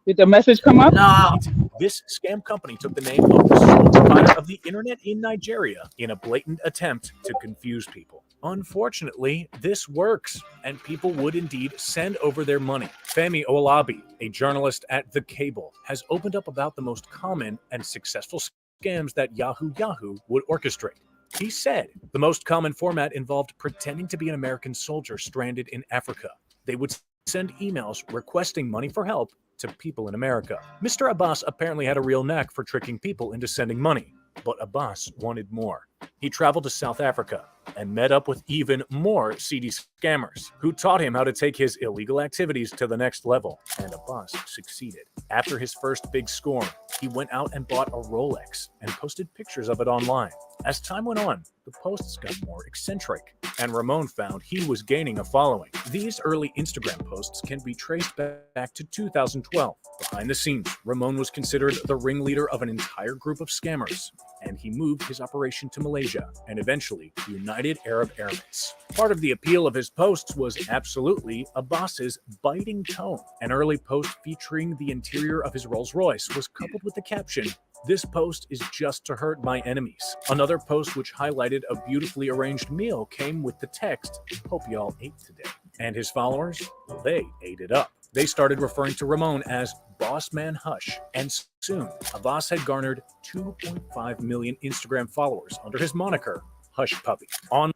Did the message come up? No. This scam company took the name of the sole provider of the internet in Nigeria in a blatant attempt to confuse people. Unfortunately, this works, and people would indeed send over their money. Femi Olabi, a journalist at The Cable, has opened up about the most common and successful scams that Yahoo Yahoo would orchestrate. He said the most common format involved pretending to be an American soldier stranded in Africa. They would send emails requesting money for help to people in America. Mr. Abbas apparently had a real knack for tricking people into sending money. But Abbas wanted more. He traveled to South Africa and met up with even more seedy scammers who taught him how to take his illegal activities to the next level, and Abbas succeeded. After his first big score, he went out and bought a Rolex and posted pictures of it online. As time went on, the posts got more eccentric, and Ramon found he was gaining a following. These early Instagram posts can be traced back to 2012. Behind the scenes, Ramon was considered the ringleader of an entire group of scammers, and he moved his operation to Malaysia and eventually the United Arab Emirates. Part of the appeal of his posts was absolutely Abbas's biting tone. An early post featuring the interior of his Rolls Royce was coupled with the caption, "This post is just to hurt my enemies." Another post which highlighted a beautifully arranged meal came with the text, "Hope y'all ate today." And his followers, they ate it up. They started referring to Ramon as Boss Man Hush, and soon Abbas had garnered 2.5 million Instagram followers under his moniker, Hush Puppy. All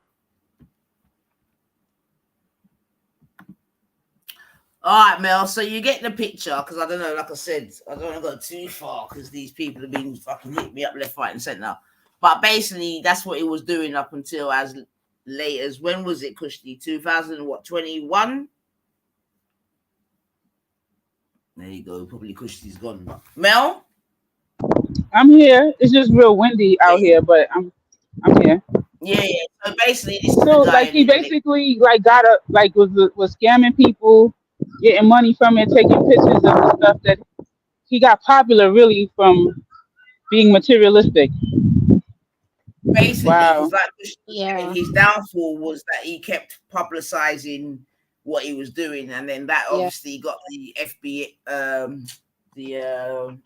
right, Mel. So you get the picture, because I don't know, like I said, I don't want to go too far because these people have been fucking hitting me up left, right, and centre. But basically, that's what it was doing up until as late as, when was it, Kushti? 2021? There you go. Probably Kushti's gone. Mel? I'm here. It's just real windy out here, but I'm here. Yeah. So basically, this is So like he basically like got a like was scamming people, getting money from it, taking pictures of the stuff that he got popular really from being materialistic. Basically, wow. Like, his downfall was that he kept publicizing what he was doing, and then that obviously got the FBI.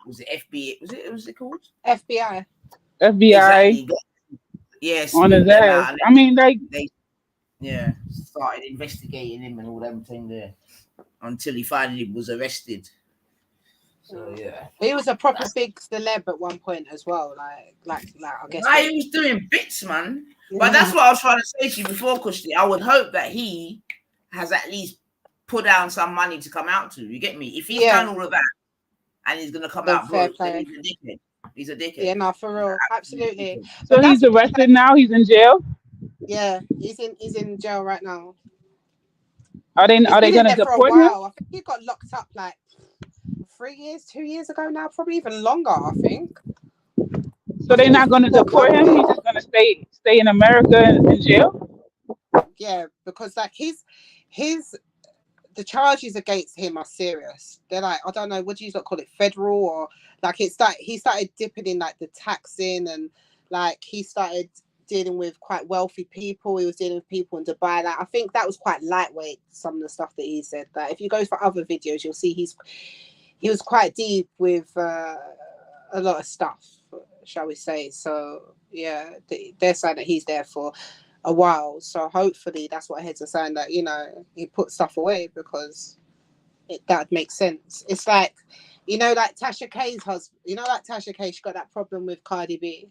Was it FBI? Was it called FBI? FBI. Exactly. Yes. On his ass. I mean, like they started investigating him and all them things there until he finally was arrested. So yeah, he was a proper big celeb at one point as well. Like I guess he was doing bits, man. But that's what I was trying to say to you before, Kushti. I would hope that he has at least put down some money to come out to. You get me? If he's done all of that and he's gonna come out broke, then he's a dickhead. He's a dickhead. Yeah, no, for real, absolutely. So he's arrested now. He's in jail. Yeah, he's in jail right now. Are they gonna deport him? I think he got locked up like 3 years, 2 years ago now, probably even longer. I think. So they're not gonna deport him. He's just gonna stay in America in jail. Yeah, because like the charges against him are serious. They're like, I don't know, what do you call it, federal, or like he started dipping in like the taxing, and like he started dealing with quite wealthy people. He was dealing with people in Dubai. Like I think that was quite lightweight, some of the stuff that he said. That if you go for other videos, you'll see he was quite deep with a lot of stuff, shall we say. So yeah, they're saying that he's there for a while, so hopefully that's what heads are saying, that he put stuff away, because that makes sense. It's like like Tasha K's husband, like Tasha K, she got that problem with Cardi B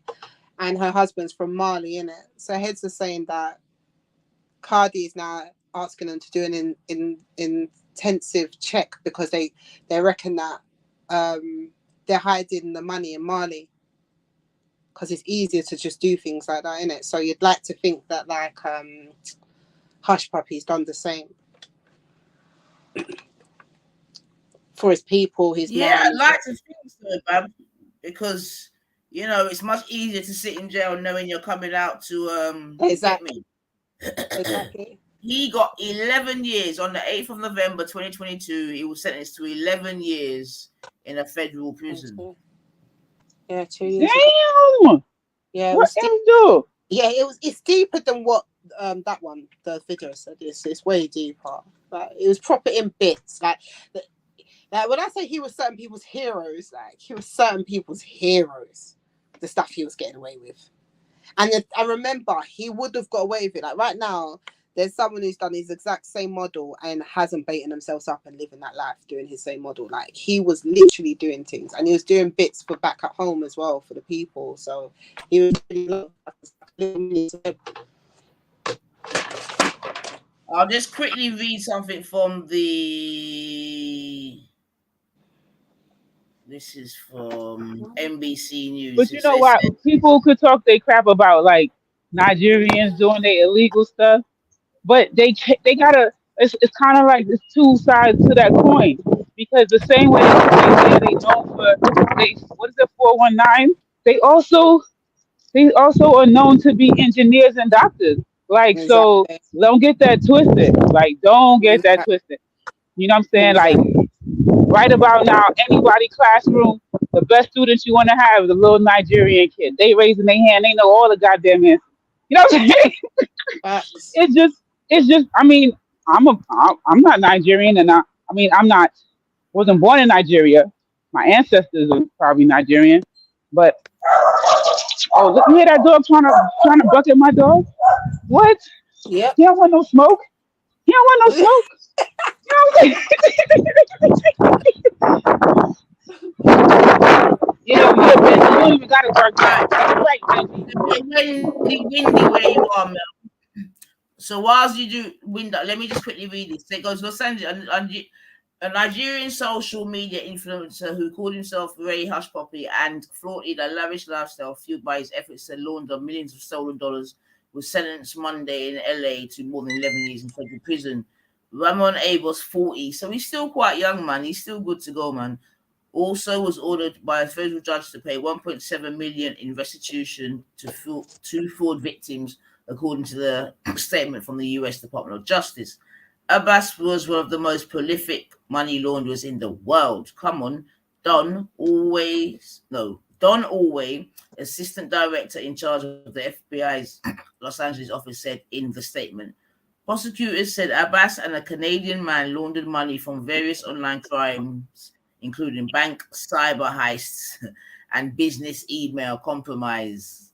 and her husband's from Mali, innit? So heads are saying that Cardi is now asking them to do an intensive check, because they reckon that they're hiding the money in Mali, because it's easier to just do things like that, innit? So you'd like to think that like Hush Puppy's done the same for his people, his I'd like to think so, man, because it's much easier to sit in jail knowing you're coming out to exactly. He got 11 years on the 8th of November 2022. He was sentenced to 11 years in a federal prison. Yeah, 2 years. Damn. Ago. Yeah, what they do? Yeah, it's deeper than what that one, the video said. It's way deeper. But it was proper in bits. Like when I say he was certain people's heroes, like he was certain people's heroes. The stuff he was getting away with, and I remember he would have got away with it. Like right now, there's someone who's done his exact same model and hasn't beaten themselves up and living that life doing his same model. Like he was literally doing things, and he was doing bits for back at home as well for the people. So he was really I'll just quickly read something from the This is from NBC News. But you know what? People could talk their crap about like Nigerians doing their illegal stuff, but they gotta. It's kind of like there's two sides to that coin, because the same way they known for what is it 419? They also are known to be engineers and doctors. Like, so don't get that twisted. Like, don't get that twisted. You know what I'm saying? Like, right about now, anybody classroom, the best students you want to have is a little Nigerian kid. They raising their hand, they know all the goddamn answers. You know what I'm saying? It's just. I mean, I'm not Nigerian, and wasn't born in Nigeria. My ancestors are probably Nigerian, but look, you hear that dog trying to buck at my dog? What? Yeah. He don't want no smoke. He don't want no smoke. You know what I'm saying? You don't even got to bark back. That's right, Benji. Windy where you are, Mel. So whilst you do window, let me just quickly read this. It goes, Los Angeles, a Nigerian social media influencer who called himself Ray Hushpuppi and flaunted a lavish lifestyle fueled by his efforts to launder millions of stolen dollars was sentenced Monday in LA to more than 11 years in federal prison. Ramon A was 40, so he's still quite young, man. He's still good to go, man. Also was ordered by a federal judge to pay $1.7 million in restitution to fraud victims, according to the statement from the U.S. Department of Justice. Abbas was one of the most prolific money launderers in the world. Come on. Don Alway, assistant director in charge of the FBI's Los Angeles office, said in the statement. Prosecutors said Abbas and a Canadian man laundered money from various online crimes, including bank cyber heists and business email compromise,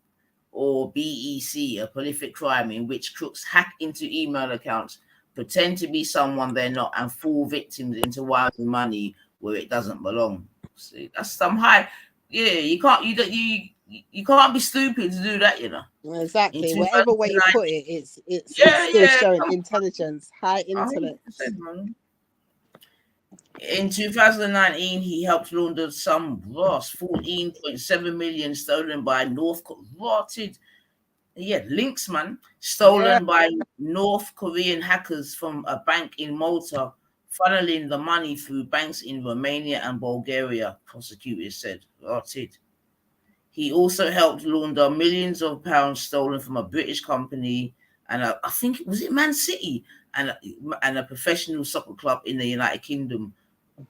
or BEC, a prolific crime in which crooks hack into email accounts, pretend to be someone they're not, and fool victims into wiring money where it doesn't belong. See, that's some high. Yeah, you can't be stupid to do that, you know. Exactly. Whatever way you put it, it's still showing intelligence, high intellect. In 2019, he helped launder some $14.7 million stolen by by North Korean hackers from a bank in Malta, funneling the money through banks in Romania and Bulgaria, prosecutors said. Rotted. He also helped launder millions of pounds stolen from a British company and I think was it Man City and a professional soccer club in the United Kingdom.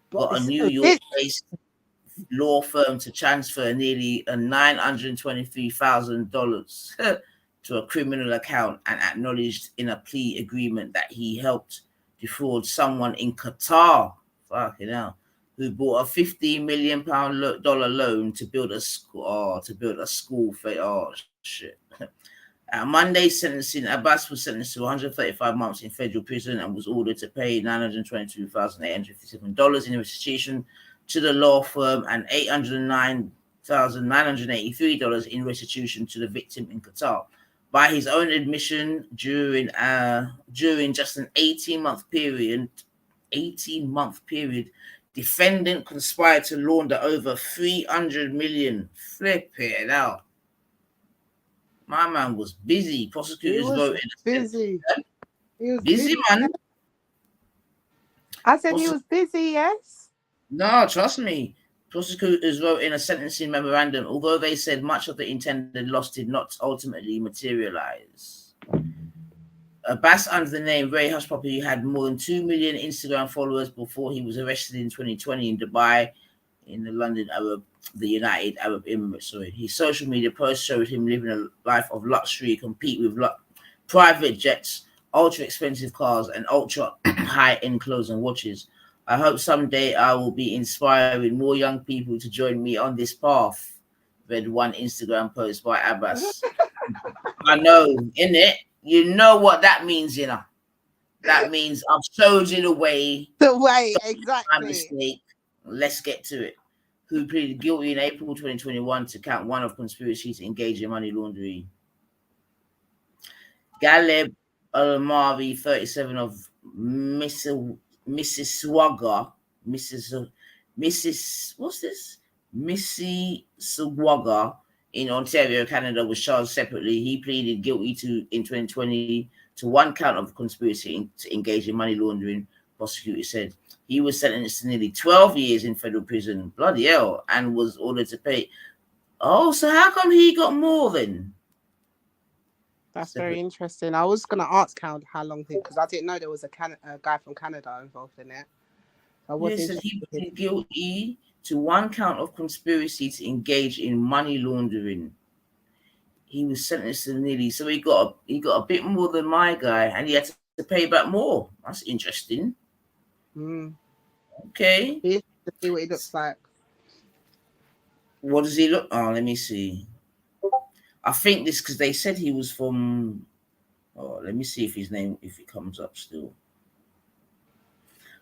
Got a New York-based law firm to transfer nearly $923,000 to a criminal account and acknowledged in a plea agreement that he helped defraud someone in Qatar, fucking hell, who bought a $15 million loan to build a school. Monday's sentencing, Abbas was sentenced to 135 months in federal prison and was ordered to pay $922,857 in restitution to the law firm and $809,983 in restitution to the victim in Qatar. By his own admission, during just an 18-month period, defendant conspired to launder over $300 million. Flip it out. My man was busy. Prosecutors voted. Busy. He was busy, man. I said he was busy, yes? No, trust me. Prosecutors wrote in a sentencing memorandum, although they said much of the intended loss did not ultimately materialize. Abbas, under the name Ray Hushpuppi, had more than 2 million Instagram followers before he was arrested in 2020 in Dubai, in the United Arab Emirates. His social media posts showed him living a life of luxury, compete with private jets, ultra expensive cars, and ultra high-end clothes and watches. I hope someday I will be inspiring more young people to join me on this path, read one Instagram post by Abbas. I know, innit? You know what that means, you know. That means I've showed you the way. The way, exactly. My mistake. Let's get to it. Who pleaded guilty in April 2021 to count one of conspiracy to engage in money laundering. Galeb Almari, 37, of Mississauga, Mississauga in Ontario, Canada, was charged separately. He pleaded guilty in 2020 to one count of conspiracy to engage in money laundering. Prosecutors said he was sentenced to nearly 12 years in federal prison. Bloody hell! And was ordered to pay. Oh, so how come he got more then? That's very interesting. I was gonna ask how long because I didn't know there was a guy from Canada involved in it. Yes, he pleaded guilty to one count of conspiracy to engage in money laundering. He was sentenced to nearly, so he got a bit more than my guy, and he had to pay back more. That's interesting. Okay. Let's see what he looks like. What does he look? Oh, let me see. I think this because they said he was from. Oh, let me see if his name, if it comes up still.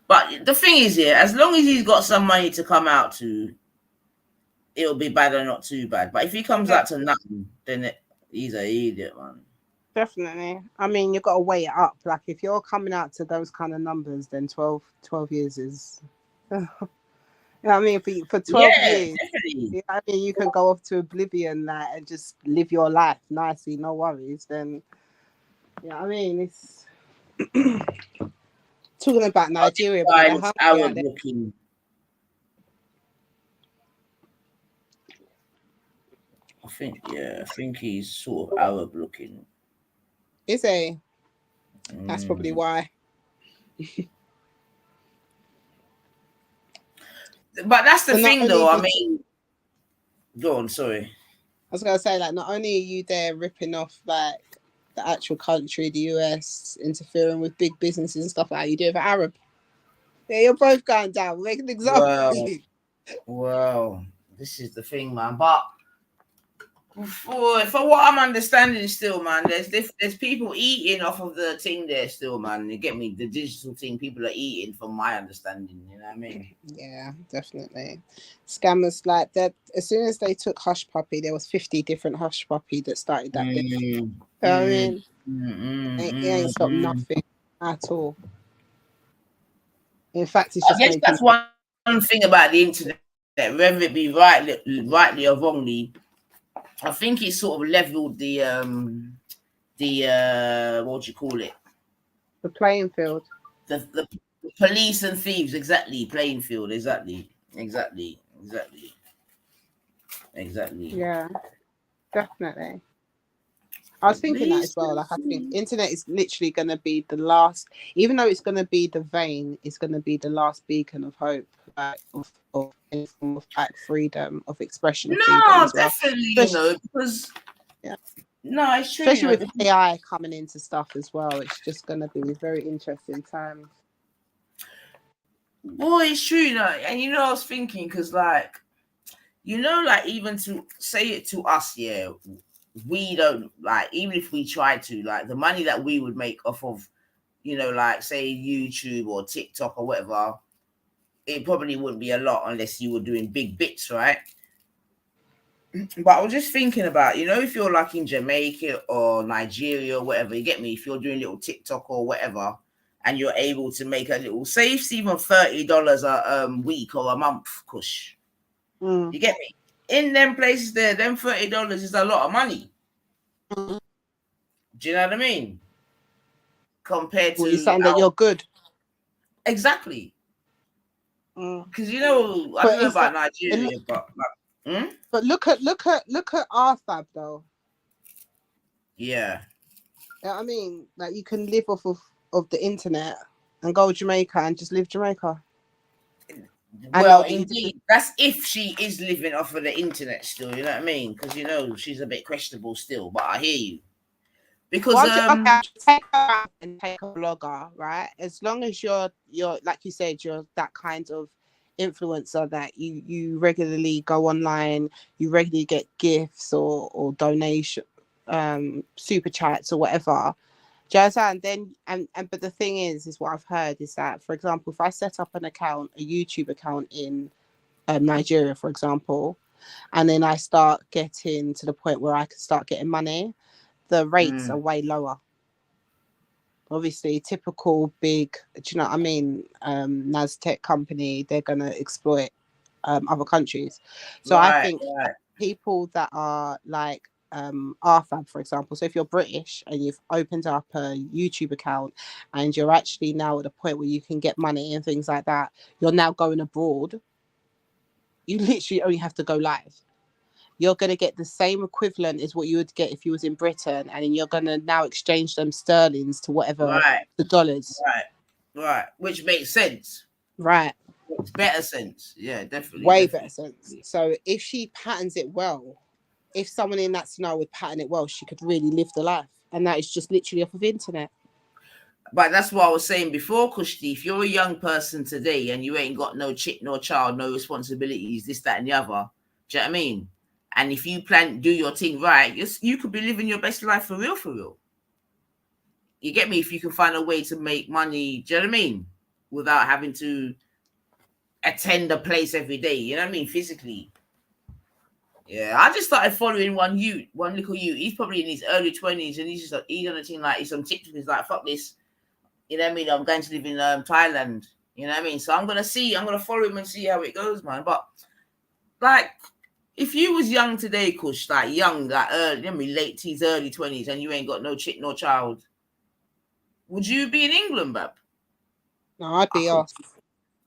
But the thing is, yeah, as long as he's got some money to come out to, it'll be bad or not too bad. But if he comes out to nothing, then he's an idiot, man. Definitely. I mean, you've got to weigh it up. Like, if you're coming out to those kind of numbers, then 12 years is... you know what I mean? For 12 years, you know what I mean, you can go off to oblivion and just live your life nicely, no worries. Then, you know what I mean? It's... Talking about Nigeria, but Arab looking. I think he's sort of Arab looking. Is he? That's probably why. But that's the thing, though. I mean, go on. Sorry. I was gonna say, like, not only are you there ripping off like the actual country, the US, interfering with big businesses and stuff like that, you do it for Arab. Yeah, you're both going down. We're making an example. Well, this is the thing, man. But for what I'm understanding still, man, there's people eating off of the thing there still, man. You get me? The digital thing, people are eating from my understanding, you know what I mean? Yeah, definitely. Scammers like that. As soon as they took Hush Puppy, there was 50 different Hush Puppy that started that bit. You know what I mean? It ain't stopped nothing at all. In fact, it's just... I guess that's one thing about the internet, whether it be rightly or wrongly, I think it sort of leveled the what do you call it? The playing field. The police and thieves, exactly. Playing field, exactly. Yeah, definitely. I was thinking that as well. Like, I think internet is literally going to be the last, even though it's going to be the vein, it's going to be the last beacon of hope, like of any form of freedom of expression. Of no, definitely, because no, it's true. Especially with AI coming into stuff as well, it's just going to be a very interesting time. Boy, it's true, and I was thinking because, like, like even to say it to us, yeah. We don't, like, even if we try to, like, the money that we would make off of, like, say YouTube or TikTok or whatever, it probably wouldn't be a lot unless you were doing big bits, right? But I was just thinking about, if you're like in Jamaica or Nigeria or whatever, you get me, if you're doing little TikTok or whatever, and you're able to make a little, say it's even $30 a week or a month, kush. You get me? In them places there, them $30 is a lot of money. Do you know what I mean? Compared to... you're saying that you're good. Exactly. Because, I don't know about Nigeria, but... But look at our fab, though. Yeah. You know what I mean? Like, you can live off of the internet and go to Jamaica and just live Jamaica. Well, indeed, that's if she is living off of the internet still, you know what I mean? Because, she's a bit questionable still, but I hear you. Because, take her out and take a blogger, right? As long as you're like you said, you're that kind of influencer that you regularly go online, you regularly get gifts or donation, super chats or whatever. Do you understand? But the thing is what I've heard is that, for example, if I set up an account, a YouTube account in Nigeria, for example, and then I start getting to the point where I can start getting money, the rates are way lower. Obviously, typical big, do you know what I mean? NASDAQ company, they're going to exploit other countries. So I think people that are like RFAB, for example. So if you're British and you've opened up a YouTube account and you're actually now at a point where you can get money and things like that, you're now going abroad. You literally only have to go live. You're going to get the same equivalent as what you would get if you was in Britain, and then you're going to now exchange them sterlings to whatever the dollars. Right. Which makes sense. Right. It's better sense. Yeah, definitely. Way better sense. So if she patterns it well, if someone in that scenario would pattern it well, she could really live the life. And that is just literally off of the internet. But that's what I was saying before, Kushti. If you're a young person today and you ain't got no chick, no child, no responsibilities, this, that, and the other, do you know what I mean? And if you do your thing right, you could be living your best life for real, for real. You get me? If you can find a way to make money, do you know what I mean? Without having to attend a place every day, you know what I mean? Physically. Yeah, I just started following one little youth. He's probably in his early 20s, and he's on a thing like he's on TikTok. He's like, fuck this. You know what I mean? I'm going to live in Thailand. You know what I mean? So I'm gonna follow him and see how it goes, man. But like, if you was young today, Kush, like young, like late teens, early 20s, and you ain't got no chick, no child, would you be in England, bab? No, I'd be off.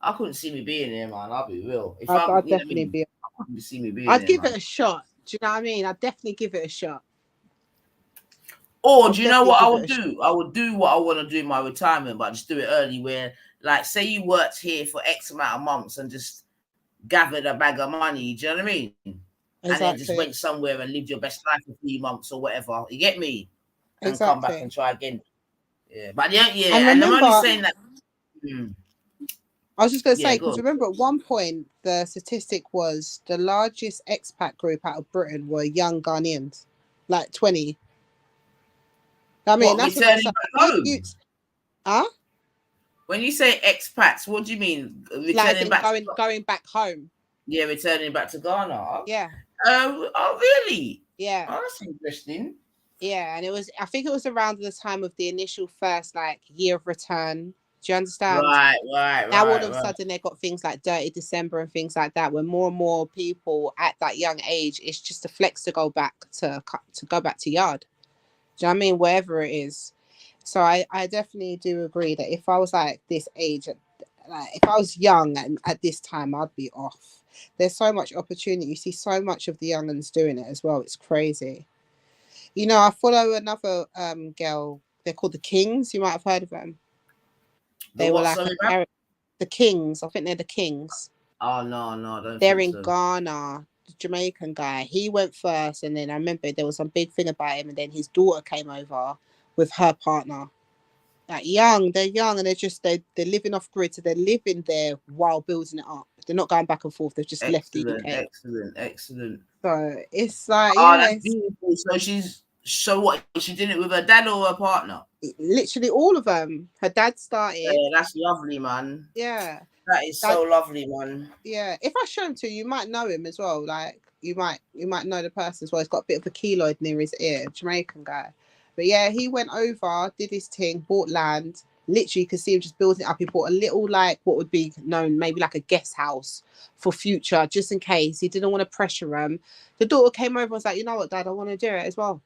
I couldn't see me being there, man. I'll be real. If I'd definitely be. I couldn't see me being I'd there, give man. it a shot. Do you know what I mean? I'd definitely give it a shot. Or do you know what I would do? I would do what I want to do in my retirement, but just do it early. Where, like, say you worked here for X amount of months and just gathered a bag of money. Do you know what I mean? Exactly. And then just went somewhere and lived your best life for 3 months or whatever. You get me? And come back and try again. Yeah, but yeah. And I'm only saying that. I was just going to say, because remember at one point the statistic was the largest expat group out of Britain were young Ghanaians, like 20. I mean, that's what I'm saying. When you say expats, what do you mean? Returning going back home. Yeah, returning back to Ghana. Yeah. Oh, really? Yeah. Oh, that's interesting. Yeah, and I think it was around the time of the initial first year of return. Do you understand? Right. Now all of a sudden they've got things like Dirty December and things like that, where more and more people at that young age, it's just a flex to go back to yard. Do you know what I mean? Wherever it is. So I definitely do agree that if I was like this age, if I was young and at this time, I'd be off. There's so much opportunity. You see so much of the young'uns doing it as well. It's crazy. You know, I follow another girl. They're called the Kings. You might have heard of them. They were like the Kings. I think they're the Kings. Oh no, they're in Ghana. The Jamaican guy. He went first, and then I remember there was some big thing about him, and then his daughter came over with her partner. Like they're young, and they're living off grid, so they're living there while building it up. They're not going back and forth. They've just left the UK. Excellent. So it's like, that's beautiful. So what? She did it with her dad or her partner? Literally all of them. Her dad started. Yeah, that's lovely, man. Yeah, that is so lovely, man. Yeah, if I show him to you, you might know him as well. Like you might know the person as well. He's got a bit of a keloid near his ear, Jamaican guy. But yeah, he went over, did his thing, bought land. Literally, you could see him just building it up. He bought a little, what would be known, maybe like a guest house for future, just in case. He didn't want to pressure him. The daughter came over and was like, you know what, Dad, I want to do it as well.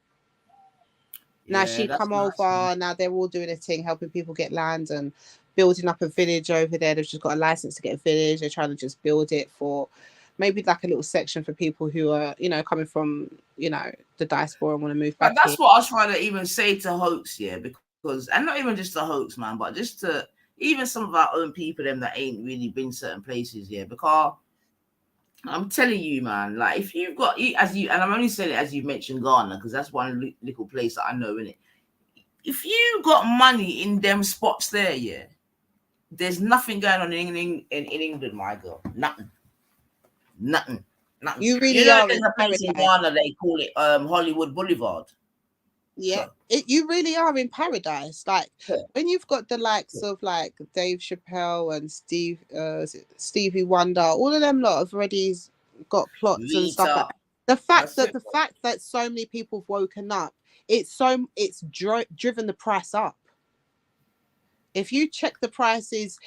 Now she'd come over. Now they're all doing a thing, helping people get land and building up a village over there. They've just got a license to get a village. They're trying to just build it for maybe like a little section for people who are, coming from, the diaspora and want to move back. But that's what I was trying to even say to hoax, because, and not even just the hoax, man, but just to even some of our own people, them that ain't really been certain places, because I'm telling you, man, like if you've got, and I'm only saying it as you mentioned Ghana, because that's one little place that I know, innit? If you got money in them spots there, there's nothing going on in England, my girl. Nothing. You really are there's a place in Ghana, they call it Hollywood Boulevard. Yeah, you really are in paradise. Like when you've got the likes of like Dave Chappelle and Stevie Wonder, all of them lot have already got plots and stuff. Like the fact that so many people have woken up, it's driven the price up. If you check the prices,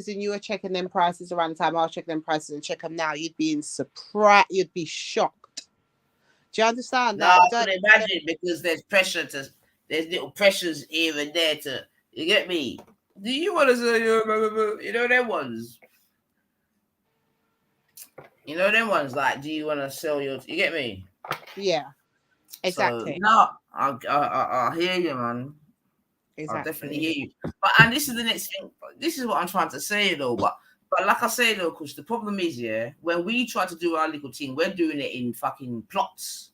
and you were checking them prices around the time I was checking them prices and check them now, you'd be surprised. You'd be shocked. Do you understand No, that? I can imagine because there's there's little pressures here and there to, you get me? Do you want to say, you know them ones? You know them ones like, do you want to sell you get me? Yeah, exactly. So, no, I hear you, man. Exactly. I'll definitely hear you. But and this is the next thing. This is what I'm trying to say though. But like I say though, because the problem is, yeah, when we try to do our little thing, we're doing it in fucking plots.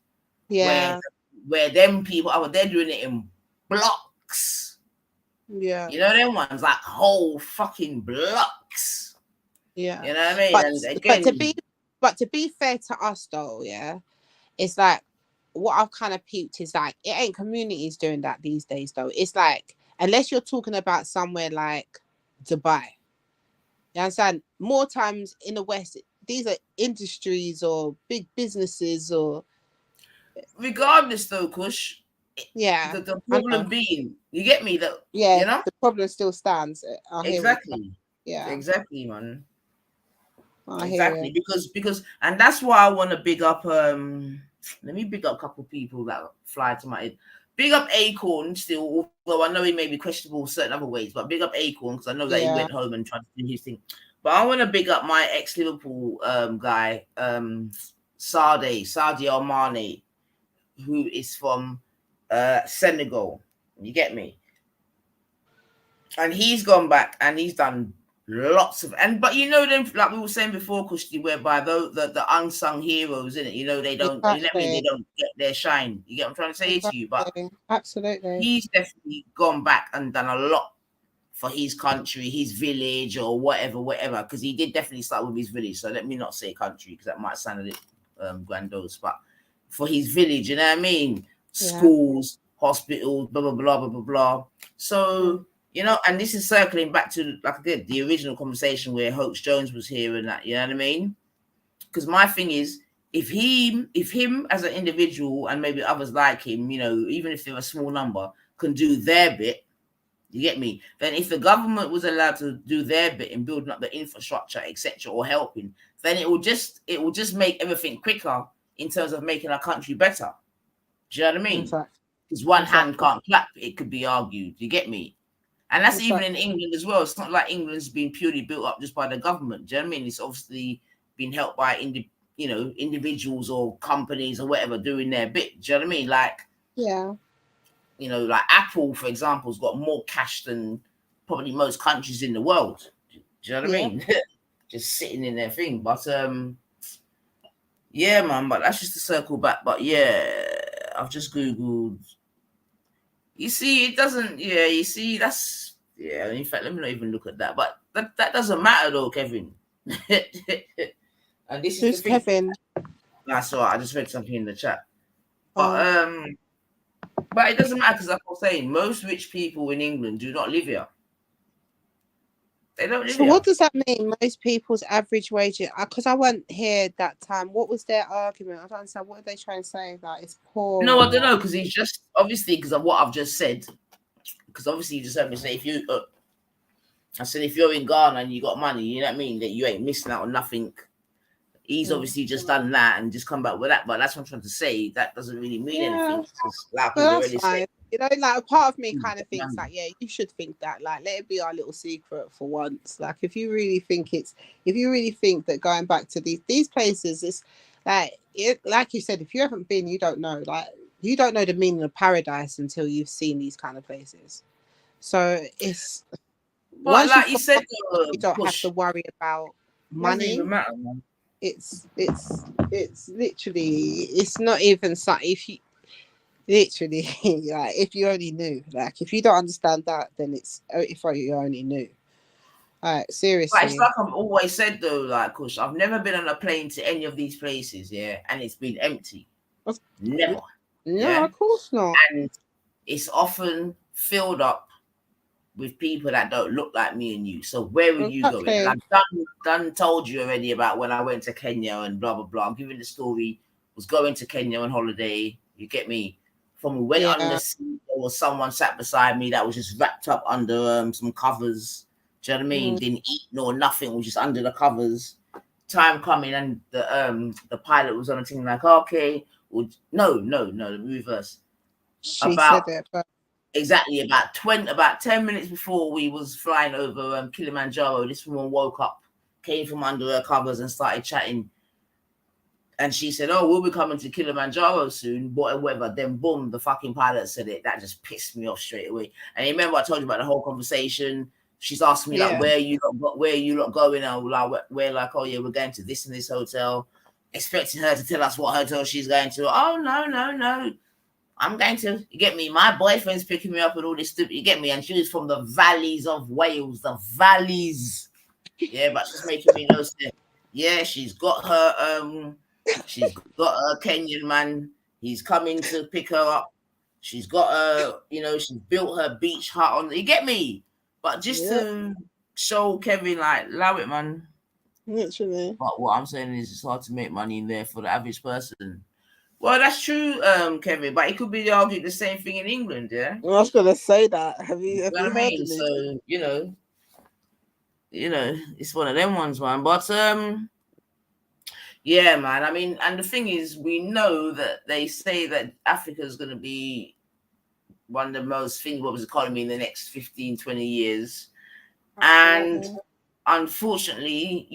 Yeah. Where them people they're doing it in blocks. Yeah. You know them ones like whole fucking blocks. Yeah. You know what I mean? But, and again, to be fair to us though, yeah, it's like what I've kind of peeped is like it ain't communities doing that these days though. It's like unless you're talking about somewhere like Dubai. You understand? More times in the West, these are industries or big businesses or regardless though, Kush. Yeah. The problem being, you get me, that yeah, you know? the problem still stands. Exactly. Yeah. Exactly, man. I Exactly. hear Because and that's why I want to big up let me big up a couple of people that fly to my head. Big up Acorn still, although I know he may be questionable certain other ways, but big up Acorn because I know that he went home and tried to do his thing. But I want to big up my ex-Liverpool guy, SaTdAy, Sadio Mane, who is from Senegal. You get me? And he's gone back and he's done lots of but you know them, like we were saying before, Kushti, whereby the unsung heroes, in it, you know, they don't you know what I mean, they don't get their shine. You get what I'm trying to say to you? But absolutely, he's definitely gone back and done a lot for his country, his village, or whatever, because he did definitely start with his village. So let me not say country because that might sound a bit grandiose, but for his village, you know what I mean? Schools, hospitals, blah blah blah blah blah blah. So you know, and this is circling back to, like I did, the original conversation where Hoax Jones was here and that, you know what I mean? Because my thing is, if him as an individual and maybe others like him, you know, even if they're a small number, can do their bit, you get me? Then if the government was allowed to do their bit in building up the infrastructure, etc., or helping, then it will just make everything quicker in terms of making our country better. Do you know what I mean? Because one hand can't clap, it could be argued. You get me? And that's even in England as well. It's not like England's been purely built up just by the government. Do you know what I mean? It's obviously been helped by individuals or companies or whatever doing their bit. Do you know what I mean? Like, you know, like Apple, for example, has got more cash than probably most countries in the world. Do you know what I mean? Just sitting in their thing. But yeah, man. But that's just to circle back. But yeah, I've just Googled. You see, it doesn't. Yeah, you see, that's in fact, let me not even look at that. But that doesn't matter though, Kevin. And this is the thing. Kevin? That's all right. I just read something in the chat. But it doesn't matter because, like I was saying, most rich people in England do not live here. They don't live here. So what does that mean? Most people's average wage? Because I wasn't here that time. What was their argument? I don't understand. What are they trying to say? That it's poor? No, I don't know. Because he's just obviously because of what I've just said. Because obviously you just heard me say if you, I said if you're in Ghana and you got money, you know what I mean, that you ain't missing out on nothing. He's obviously just done that and just come back with that. But that's what I'm trying to say. That doesn't really mean anything. Like that's fine. You know, like a part of me kind of thinks like, yeah, you should think that. Like, let it be our little secret for once. Like, if you really think that going back to these places is like, like you said, if you haven't been, you don't know. Like, you don't know the meaning of paradise until you've seen these kind of places. So it's once like you said, you don't have to worry about money. Doesn't even matter, man. It's literally, it's not even something. If you literally, like, if you only knew, like, if you don't understand that, then it's if you only knew. Seriously. But it's like I've always said though, like, Kush, I've never been on a plane to any of these places, and it's been empty. Never. No, of course not. And it's often filled up with people that don't look like me and you. So where are you going? And I've done told you already about when I went to Kenya and blah blah blah. I'm giving the story. Was going to Kenya on holiday. You get me? From we went on Yeah. the seat, there was someone sat beside me that was just wrapped up under some covers. Do you know what I mean? Didn't eat nor nothing, was just under the covers. Time coming, and the pilot was on a thing like, okay, well, no, the reverse. She About said it, but exactly about 10 minutes before we was flying over Kilimanjaro, this woman woke up, came from under her covers and started chatting. And she said, oh, we'll be coming to Kilimanjaro soon, whatever. Then boom, the fucking pilot said it. That just pissed me off straight away. And you remember I told you about the whole conversation. She's asked me like, where you lot going? And we're like, oh yeah, we're going to this and this hotel. Expecting her to tell us what hotel she's going to. Oh no. I'm going to, you get me? My boyfriend's picking me up and all this stupid, you get me? And she was from the valleys of Wales, the valleys. Yeah, but she's making me no sense. Yeah, she's got her Kenyan man. He's coming to pick her up. She's got her, she's built her beach hut on. You get me? But just to show Kevin, like, allow it, man. Literally. But what I'm saying is, it's hard to make money in there for the average person. Well, that's true, Kevin. But it could be argued the same thing in England, yeah. I was gonna say that. Have you You know what I heard mean? of this? So it's one of them ones, man. But yeah, man. I mean, and the thing is, we know that they say that Africa is going to be one of the most thingables economy in the next 15, 20 years. And unfortunately,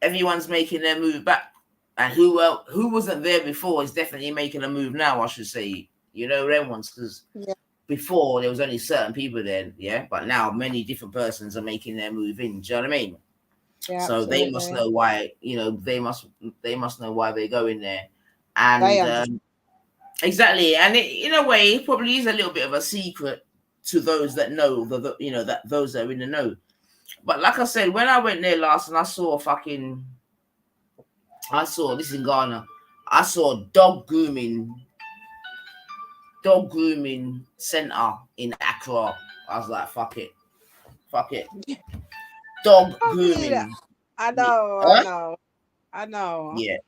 everyone's making their move back. And who wasn't there before is definitely making a move now, I should say. Them ones, because before there was only certain people there, yeah. But now many different persons are making their move in. Do you know what I mean? Yeah, so absolutely. they must know why, they must know why they go in there. And exactly. And in a way, it probably is a little bit of a secret to those that know, that those that are in the know. But like I said, when I went there last and I saw this in Ghana, I saw dog grooming center in Accra. I was like, fuck it. Dog grooming. I know. Yeah.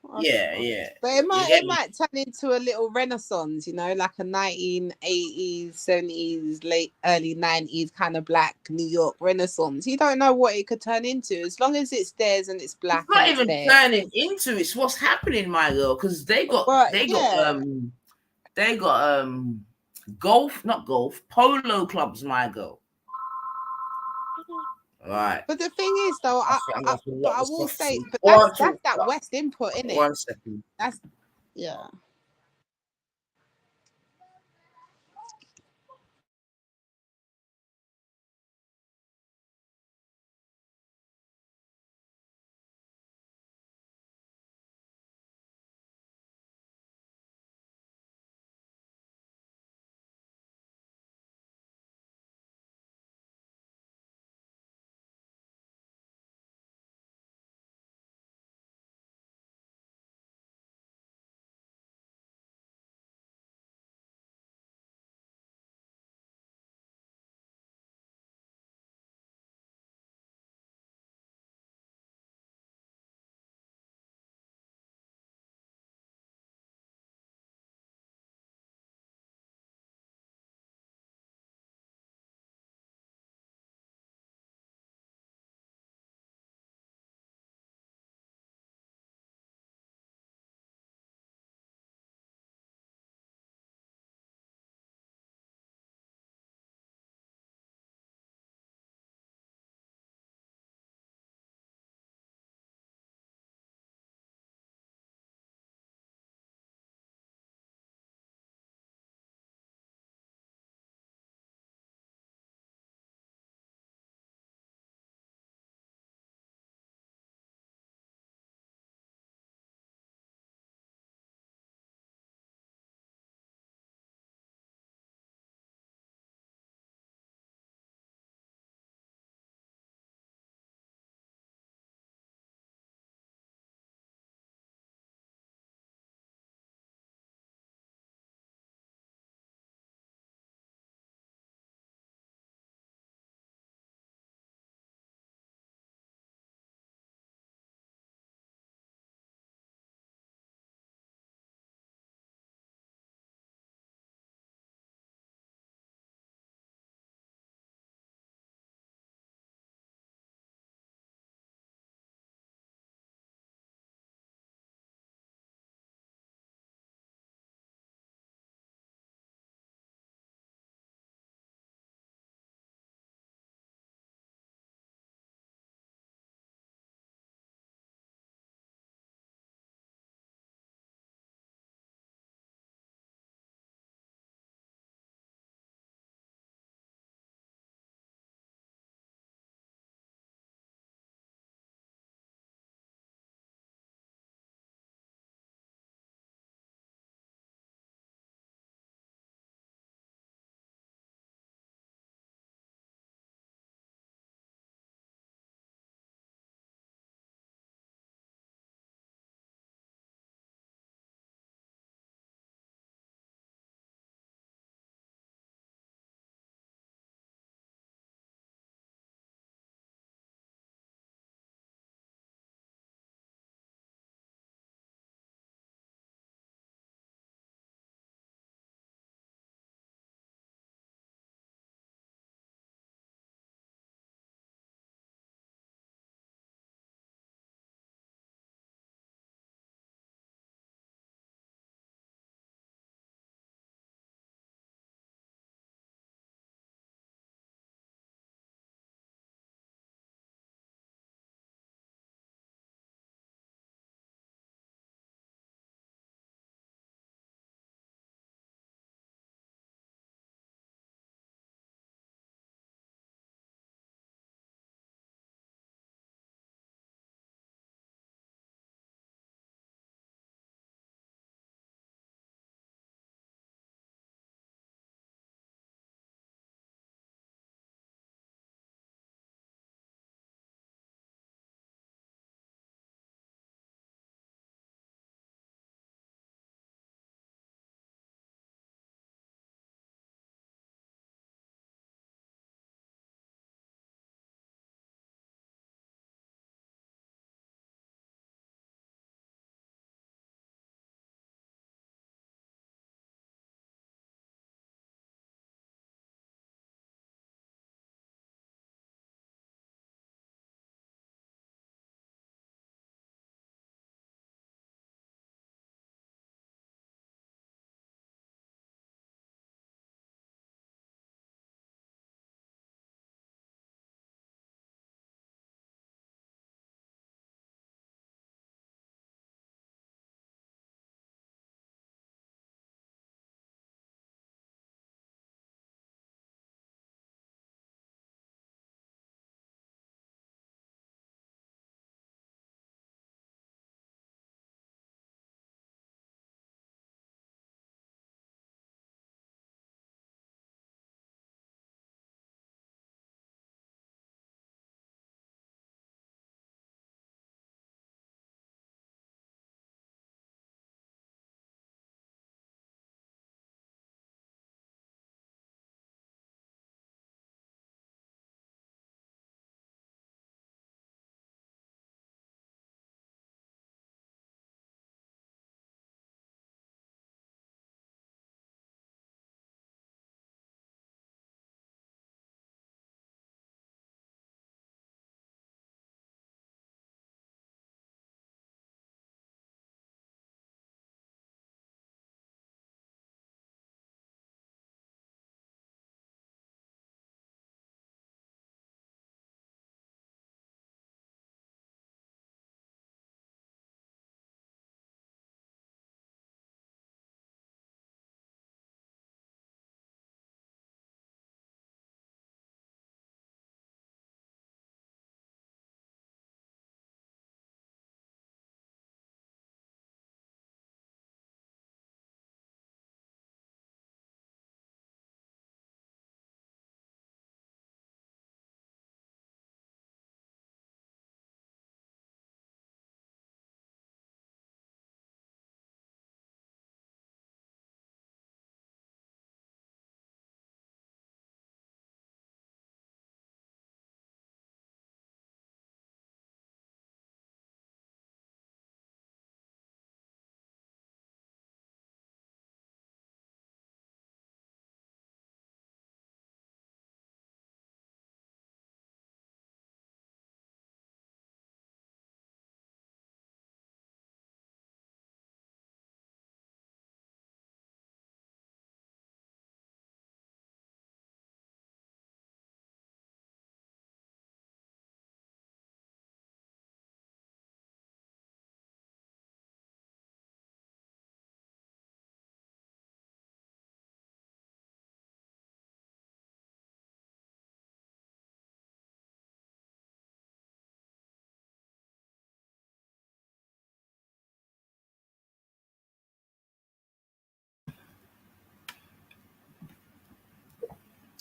But it might turn into a little renaissance, like a 1980s, 70s, early 90s kind of black New York renaissance. You don't know what it could turn into, as long as it's theirs and it's black. It's not even turning into, it's what's happening, my girl, because they got polo clubs, my girl. Right. But the thing is, though, I will say, but that's that West input, innit? 1 second. Yeah.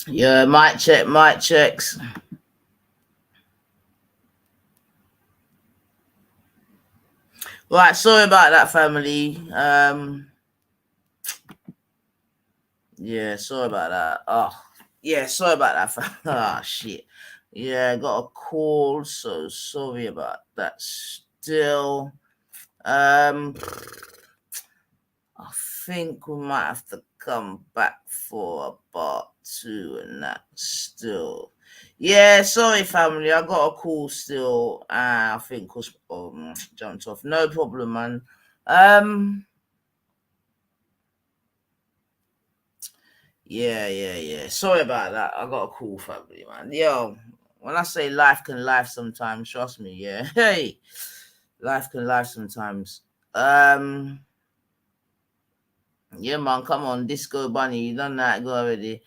Yeah, mic check, mic checks. Right, sorry about that, family. Yeah, sorry about that. Oh, yeah, sorry about that, fam. Oh, shit. Yeah, got a call, so sorry about that still. I think we might have to come back for a part 2 and that still. Yeah, sorry, family. I got a call still. I think was jumped off. No problem, man. Yeah. Sorry about that. I got a call, family, man. Yo, when I say life can life sometimes, trust me, yeah. Hey, life can life sometimes. Yeah, man, come on, Disco Bunny, you done that, go already.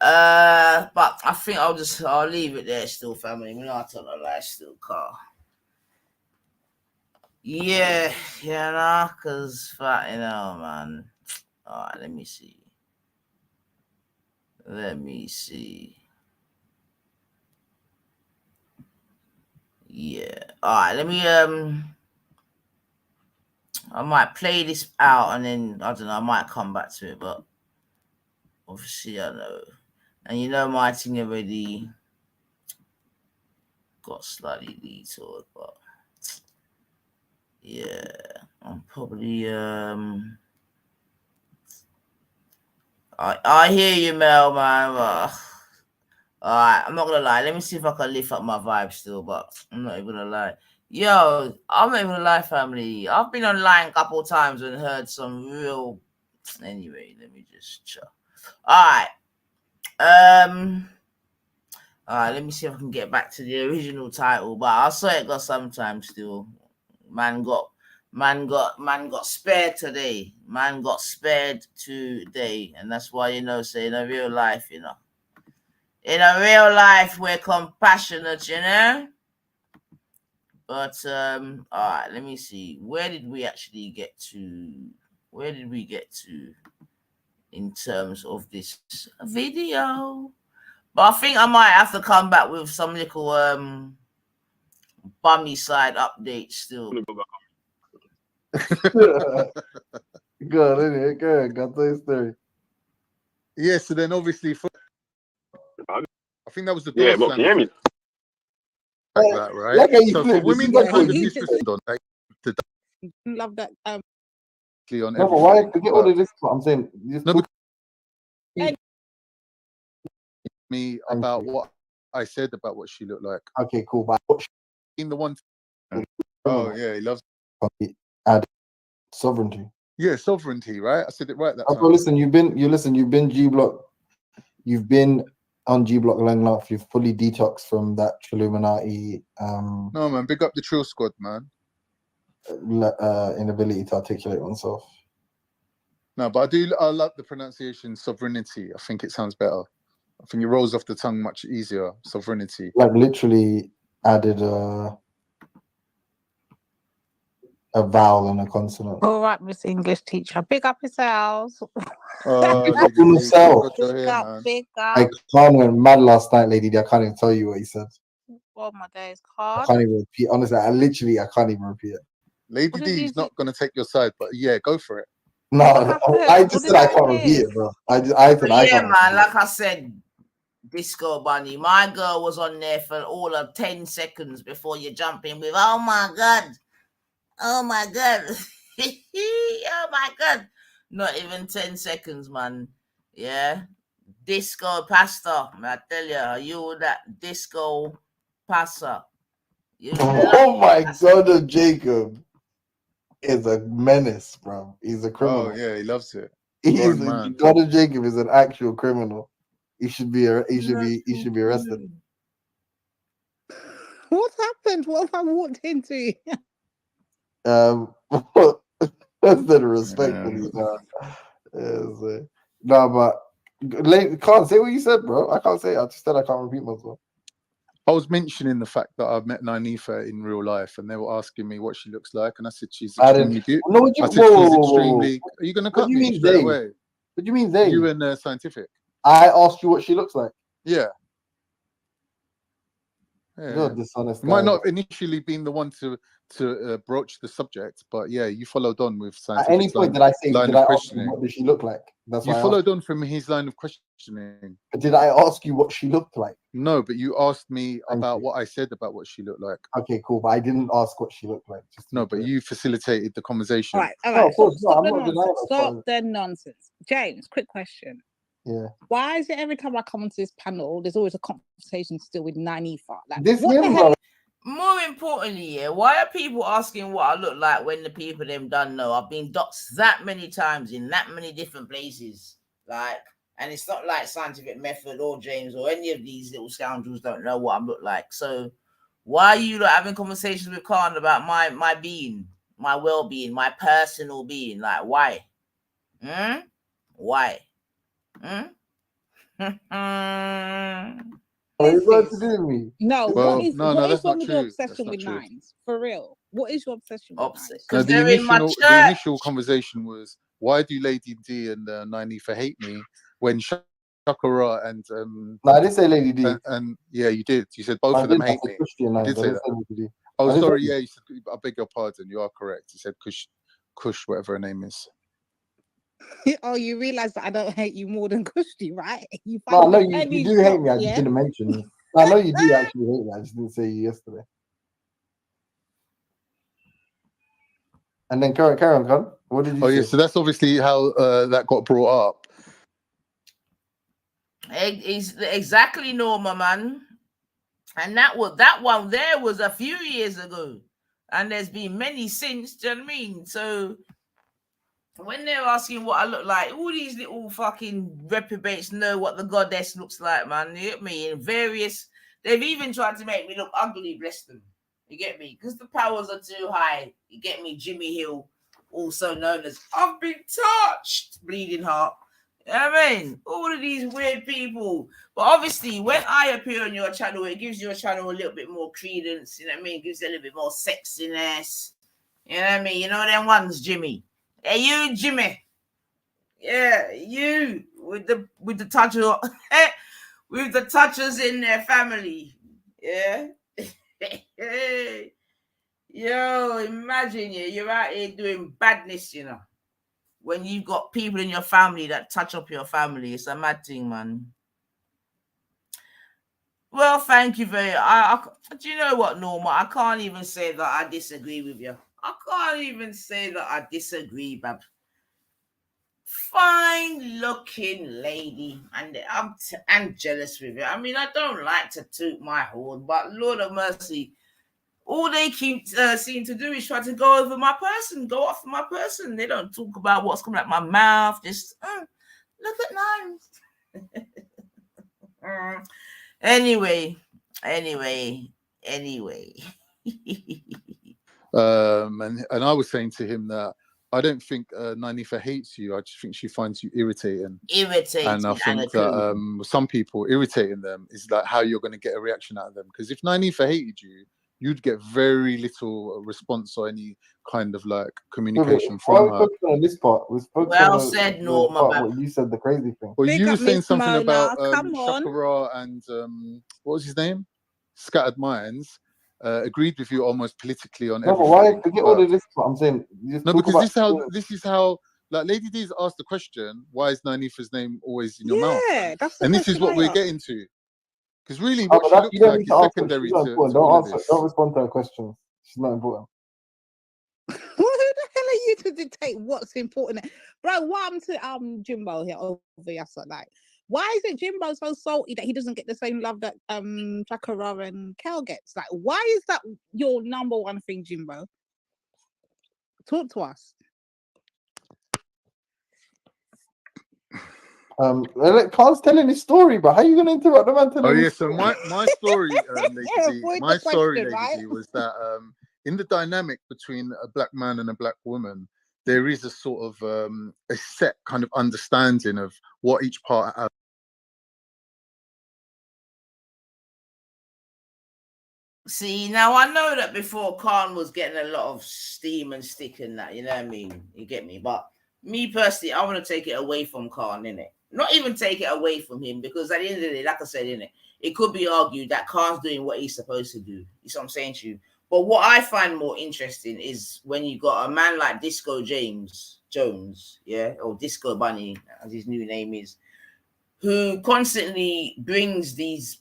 But I think I'll leave it there still, family. We're not on a live still car. Yeah, nah, cause man. Alright, let me see. Yeah. Alright, let me I might play this out and then I don't know, I might come back to it, but obviously I know. And you know my thing already got slightly detoured, but yeah, I'm probably I hear you, Mel, man. But alright, I'm not gonna lie. Let me see if I can lift up my vibe still, but I'm not even gonna lie. Yo, I'm not even gonna lie, family. I've been online a couple of times and heard some real. Anyway, let me just check. Alright. Alright, let me see if I can get back to the original title, but I saw it got sometimes still. Man got spared today. Man got spared today. And that's why, say in a real life, in a real life, we're compassionate, But alright, let me see. Where did we actually get to? In terms of this video? But I think I might have to come back with some little bummy side update still. Good, isn't it? Good. Got the story. Yeah, so then obviously, I think that was the Yeah, door but hear me. like that, right? Like how you so flip for women this, to kind of disrespect on like Love that. on no, everything. but why get all of this? I'm saying No, me about what I said about what she looked like. Okay, cool. But In the one. Oh yeah, he loves add sovereignty. Yeah, sovereignty, right? I said it right that time. Listen, you've been G Block. You've been on G Block long enough. You've fully detoxed from that Illuminati. No man, big up the Trill Squad, man. Inability to articulate oneself. No, but I love the pronunciation sovereignty. I think it sounds better. I think it rolls off the tongue much easier. Sovereignty. Like literally added a vowel and a consonant. All right, Miss English teacher. Big up yourselves. Big up yourself. Big up. I can't went mad last night, Lady D. I can't even tell you what he said. Oh my days, I card. can't even repeat. Honestly, I can't even repeat it. Lady D is not going to take your side, but yeah, go for it. No, I just said I can't repeat it, bro. I said I can't. Man, like I said, Disco Bunny, my girl was on there for all of 10 seconds before you jump in with, oh my God. Oh my God. Oh my God. Not even 10 seconds, man. Yeah. Disco pastor. I tell you that disco pastor. Oh my God, Jacob is a menace, bro. He's a criminal. Oh yeah, he loves it. God, Jacob is an actual criminal. He should be arrested. What happened? What have I walked into? That's not respectfully. No, but can't say what you said, bro. I can't say it. I just said I can't repeat myself. I was mentioning the fact that I've met Nynefa in real life, and they were asking me what she looks like, and I said she's extremely beautiful. No, I said she's extremely. Are you going to cut me straight away? What do you mean they? You and Scientific. I asked you what she looks like. Yeah. You're dishonest. You might not have initially been the one to broach the subject, but yeah, you followed on with At any point did I say, did I ask you questioning. what does she look like? That's You why I followed on from his line of questioning. But did I ask you what she looked like? No, but you asked me about what I said about what she looked like. Okay, cool. But I didn't ask what she looked like. No, but you facilitated the conversation. All right. No, of course, Stop I'm the not denying nonsense. that, Stop but- the nonsense. James, quick question. Yeah. Why is it every time I come onto this panel, there's always a conversation still with Nanifa? Like, This what the him, hell? bro. More importantly, yeah, why are people asking what I look like when the people them don't know? I've been doxed that many times in that many different places. Like, and it's not like Scientific Method or James or any of these little scoundrels don't know what I look like. So why are you like having conversations with Khan about my being, my well-being, my personal being? Like, why? Why? What is that to do with me? No, Well, what is no, what is that's wrong not with your true. That's obsession not with true. nines? For real. What is your obsession with nines? No, Because they're in my the church. initial conversation was, why do Lady D and Nanifa hate me when Shakara and No, I didn't say Lady D. and yeah, you did. You said both I of them didn't. I hate said me. Christian You nines. did I say didn't that. say Lady D. I Oh, didn't sorry. say- Yeah, you said. I beg your pardon. You are correct. You said Kush, whatever her name is. Oh, you realize that I don't hate you more than Kushti, right? You No, I know find you any do hate me. I shock, just yeah? didn't mention you. No, I know you do actually hate me. I just didn't say you yesterday. And then carry on, Con. What did you Oh say? yeah, so that's obviously how that got brought up. It's exactly Norma, man. And that one there was a few years ago. And there's been many since, do you know what I mean? So when they're asking what I look like, all these little fucking reprobates know what the goddess looks like, man. You get me? In various, they've even tried to make me look ugly, bless them. You get me? Because the powers are too high. You get me? Jimmy Hill, also known as I've been touched, bleeding heart. You know what I mean? All of these weird people. But obviously, when I appear on your channel, it gives your channel a little bit more credence. You know what I mean? It gives it a little bit more sexiness. You know what I mean? You know them ones, Jimmy. Hey, you, Jimmy. Yeah, you with the touch of with the touchers in their family. Yeah. Yo, imagine you're out here doing badness, you know. When you've got people in your family that touch up your family, it's a mad thing, man. Well, thank you very much. Do you know what, Norma? I can't even say that I disagree with you. I can't even say that I disagree, bab. Fine looking lady, and I'm jealous with you. I mean, I don't like to toot my horn, but Lord of mercy, all they keep seem to do is try to go over my person, go off my person. They don't talk about what's coming out my mouth. Just look at Nines. Anyway. And I was saying to him that I don't think Nanifa hates you. I just think she finds you irritating. And I think that some people irritating them is like how you're going to get a reaction out of them. Because if Nanifa hated you, you'd get very little response or any kind of like communication from her. On this part, well said, Norma. What you said, the crazy thing. Well, you were saying something Mona, about come on. Shakara and what was his name? Scattered Minds. Agreed with you almost politically on everything. No, but why forget all of this? I'm saying because this is how like Lady D's asked the question, why is Nanifa's name always in your mouth? That's and this is what we're getting to. Because really, what she looks like is secondary to don't all of answer. this. Don't respond to her questions. She's not important. Who the hell are you to dictate what's important? Bro, what I'm to Jimbo here over SaTdAy. Why is it Jimbo so salty that he doesn't get the same love that Shakara and Kel gets? Like, why is that your number one thing, Jimbo? Talk to us. Carl's telling his story, but how are you going to interrupt the man telling his story? So my story, Lady right? D, was that in the dynamic between a black man and a black woman, there is a sort of a set kind of understanding of what each part has. See, now I know that before Khan was getting a lot of steam and stick and that, you know what I mean? You get me? But me personally, I want to take it away from Khan, innit? not even take it away from him, because at the end of the day, like I said, innit, it could be argued that Khan's doing what he's supposed to do. You see what I'm saying to you? But what I find more interesting is when you got a man like Disco Jones, yeah, or Disco Bunny, as his new name is, who constantly brings these,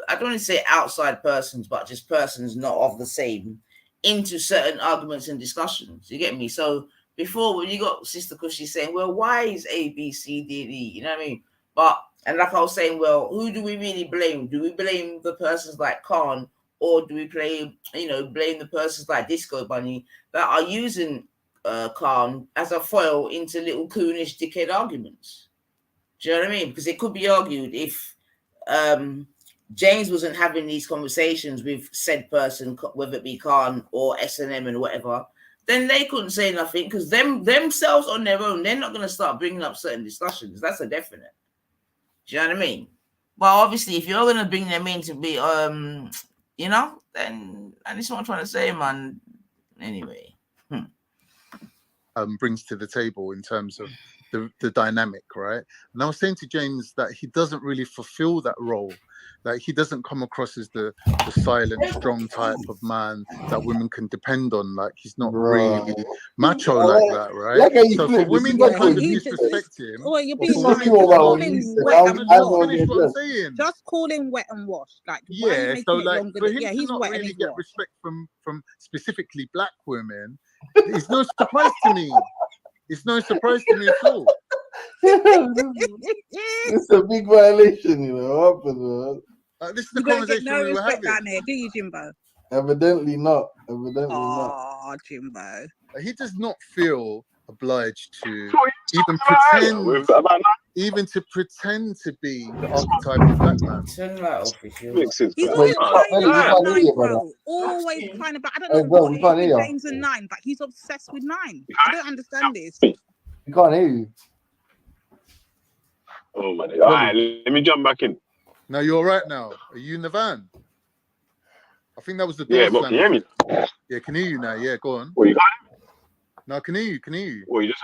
I don't want to say outside persons, but just persons not of the same, into certain arguments and discussions. You get me? So before, when you got Sister Cushy saying, well, why is A, B, C, D, and E? You know what I mean? But, and like I was saying, well, who do we really blame? Do we blame the persons like Khan, or do we blame the persons like Disco Bunny that are using Khan as a foil into little coonish dickhead arguments? Do you know what I mean? Because it could be argued if James wasn't having these conversations with said person, whether it be Khan or S&M and whatever, then they couldn't say nothing, because themselves on their own, they're not going to start bringing up certain discussions. That's a definite. Do you know what I mean? But obviously, if you're going to bring them in to be, then, and this is what I'm trying to say, man. Anyway. Brings to the table in terms of the dynamic, right? And I was saying to James that he doesn't really fulfill that role. Like, he doesn't come across as the silent, strong type of man that women can depend on. Like, he's not really macho like that, right? So for women to kind of disrespect him, you're for being women to just call him wet and wash. Like, yeah, so like for him to not really get respect from specifically black women, it's no surprise to me. It's no surprise to me at all. It's a big violation, you know. This is the conversation we were having. Down there, do you, Jimbo? Evidently not. Not. Oh, Jimbo. He does not feel obliged to even pretend to be the archetype of black man. He's always crying about 9, bro. Always crying about. I don't know what it is with James and 9, but he's obsessed with 9. I don't understand this. We can't hear you. Oh my God. All right, let me jump back in. No, you're all right now. Are you in the van? I think that was the door. Yeah, but can you hear me? Yeah, can hear you now. Yeah, go on. What, you got it? No, I can hear you. Can hear you. What, you just...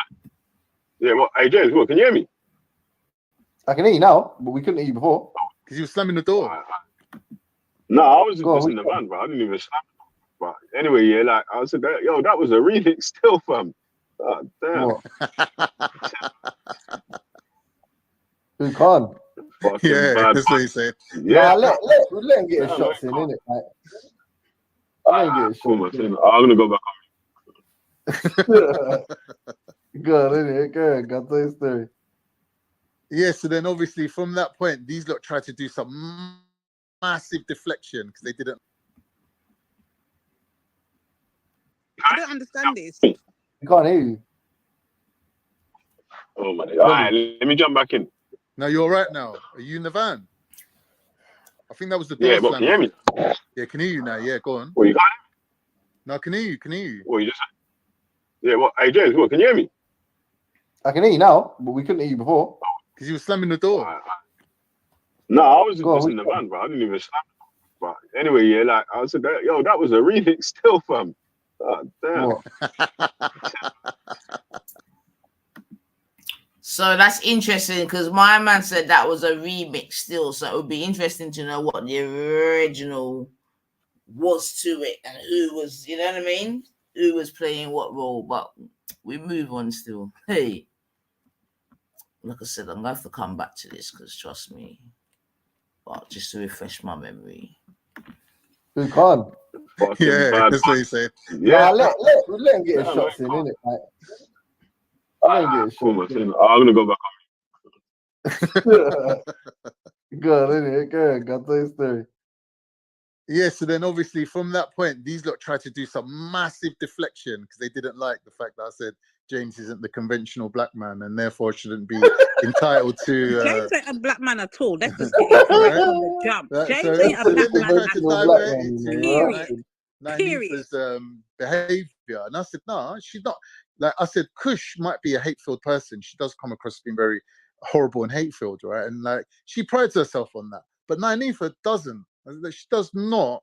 Yeah, what? Hey, James, what? Can you hear me? I can hear you now, but we couldn't hear you before. Because you were slamming the door. No, I was just in the van, bro. I didn't even slam it. But anyway, yeah, like, I said, yo, that was a remix still, fam. God damn. Who can't? Yeah, that's what he said. Yeah, let him get his shots in, innit? Like, I ain't get his shots in. I'm gonna go back on. Good, innit? Good. Got the story. Yeah, so then obviously from that point, these lot tried to do some massive deflection because they didn't. I don't understand this. We can't hear you. Oh my God. All right, let me jump back in. No, you're all right now. Are you in the van? I think that was the door. Yeah, but can you hear me? Yeah, can hear you now. Yeah, go on. What, you got it? No, I can hear you. Can hear you. What, you just... Yeah, what? Hey, James, what? Can you hear me? I can hear you now, but we couldn't hear you before. Because you were slamming the door. No, I was just in the van, bro. I didn't even slam it. But anyway, yeah, like, I said, yo, that was a remix still, fam. God damn. So that's interesting, because my man said that was a remix still. So it would be interesting to know what the original was to it and who was, you know what I mean? Who was playing what role. But we move on still. Hey, like I said, I'm going to have to come back to this because trust me. But just to refresh my memory. Who can't? Yeah, that's what he said. Yeah, let him get his shots in, innit? Like, I'm gonna go back on. Good, innit? Good. Got the story. Yeah, so then obviously from that point, these lot tried to do some massive deflection because they didn't like the fact that I said James isn't the conventional black man and therefore shouldn't be entitled to. James ain't a black man at all. Let's just get it from the jump. James ain't a black man at all. Nyneefa's behavior, and I said, no, she's not. Like I said, Kush might be a hate-filled person. She does come across as being very horrible and hate-filled, right? And like she prides herself on that. But Nyneefa doesn't. She does not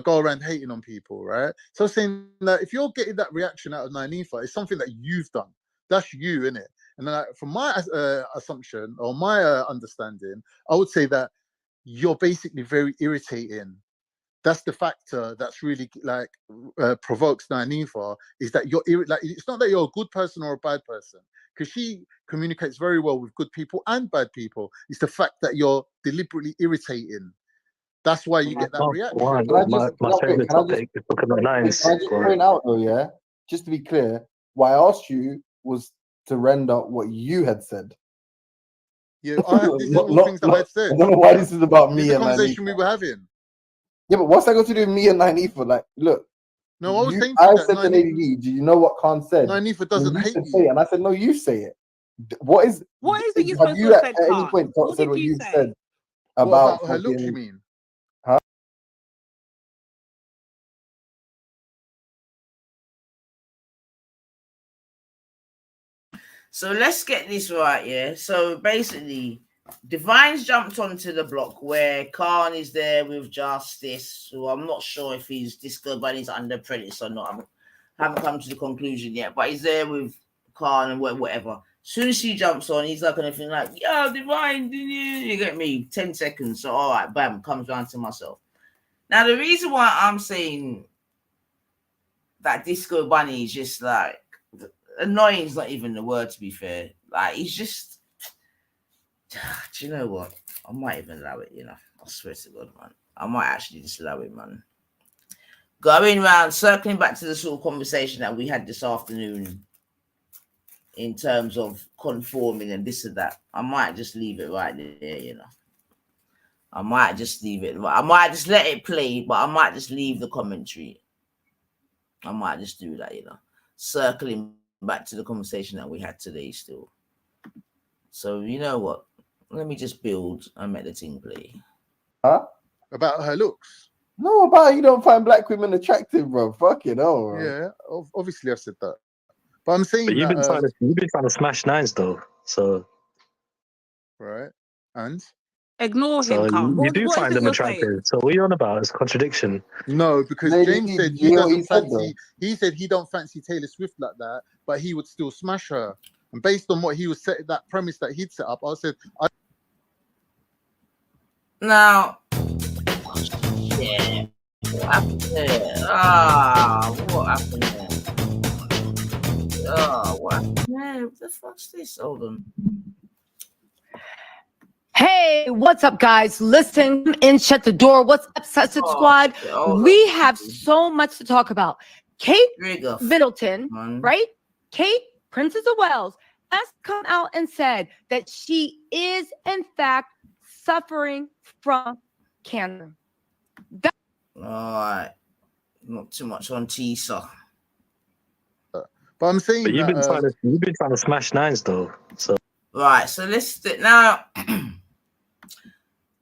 go around hating on people, right? So I'm saying that if you're getting that reaction out of Nyneefa, it's something that you've done. That's you, innit? And then from my assumption or my understanding, I would say that you're basically very irritating. That's the factor that's really like provokes Nynaeve, is that you're like, it's not that you're a good person or a bad person, because she communicates very well with good people and bad people. It's the fact that you're deliberately irritating. That's why you get that reaction. My favorite topic is talking about nines. Can I just point out though, yeah, just to be clear, what I asked you was to render what you had said. Yeah, this is all things that I said. I don't know why this is about me the and conversation Nynaeve. we were having. Yeah, but what's that got to do with me and Nynaeve? Like, look. No, I was saying I said to Lady V, do you know what Khan said? Nynaeve doesn't hate you. Say it. And I said, no, you say it. What is it you have supposed you to at have said, any Khan? point What said did what you you say? said What about her looks, you mean? Huh? So let's get this right, yeah. So basically, Divine's jumped onto the block where Khan is there with Justice, who I'm not sure if he's Disco Bunny's under prejudice or not. I haven't come to the conclusion yet, but he's there with Khan and whatever. As soon as she jumps on, he's like anything like, yo, Divine, you get me? 10 seconds. So all right, bam, comes round to myself. Now the reason why I'm saying that Disco Bunny is just like, annoying is not even the word, to be fair. Like, he's just, do you know what? I might even allow it, you know. I swear to God, man. I might actually just allow it, man. Going around, circling back to the sort of conversation that we had this afternoon in terms of conforming and this and that, I might just leave it right there, you know. I might just leave it. I might just let it play, but I might just leave the commentary. I might just do that, you know. Circling back to the conversation that we had today still. So, you know what? Let me just build and let the thing play. Huh? About her looks? No, about you don't find black women attractive, bro. Fucking hell, bro. Yeah, obviously I said that. But I'm saying but you've been trying to smash nines though, so right. And ignore so him, Khan. you do What is find it them you're attractive. saying? So what are you on about? It's a contradiction. No, because Lady James V, said did he you hear what doesn't he said, fancy. He said he don't fancy Taylor Swift like that, but he would still smash her. And based on what he was set, that premise that he'd set up, I said, now, yeah, what happened there? What happened there? What happened there? What the fuck's this? Hold on. Hey, what's up, guys? Listen and shut the door. What's up, SaTdAy Squad? We have so much to talk about. Kate Middleton, right? Kate, Princess of Wales, has come out and said that she is, in fact, suffering from cancer. All right. Not too much on ThE. but I'm saying but you've been trying to smash nines though. So right, so let's now.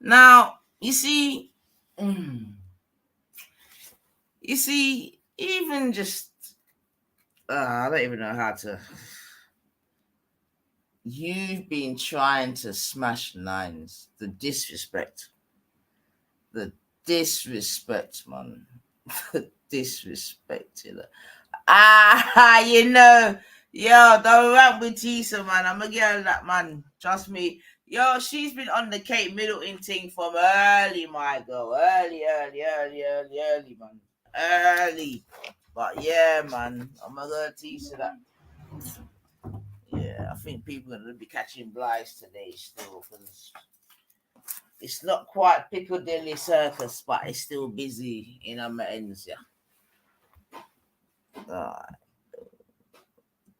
Now you see, even just I don't even know how to. You've been trying to smash nines. The disrespect, man. The disrespect, you know. You know, yo, don't rap with Tisa, man. I'm a girl that, man. Trust me. Yo, she's been on the Kate Middleton thing from early, my girl. Early, man. Early. But yeah, man. I'm a girl Tisa that. Yeah, I think people are going to be catching blights today still, because it's not quite Piccadilly Circus, but it's still busy in our ends, yeah.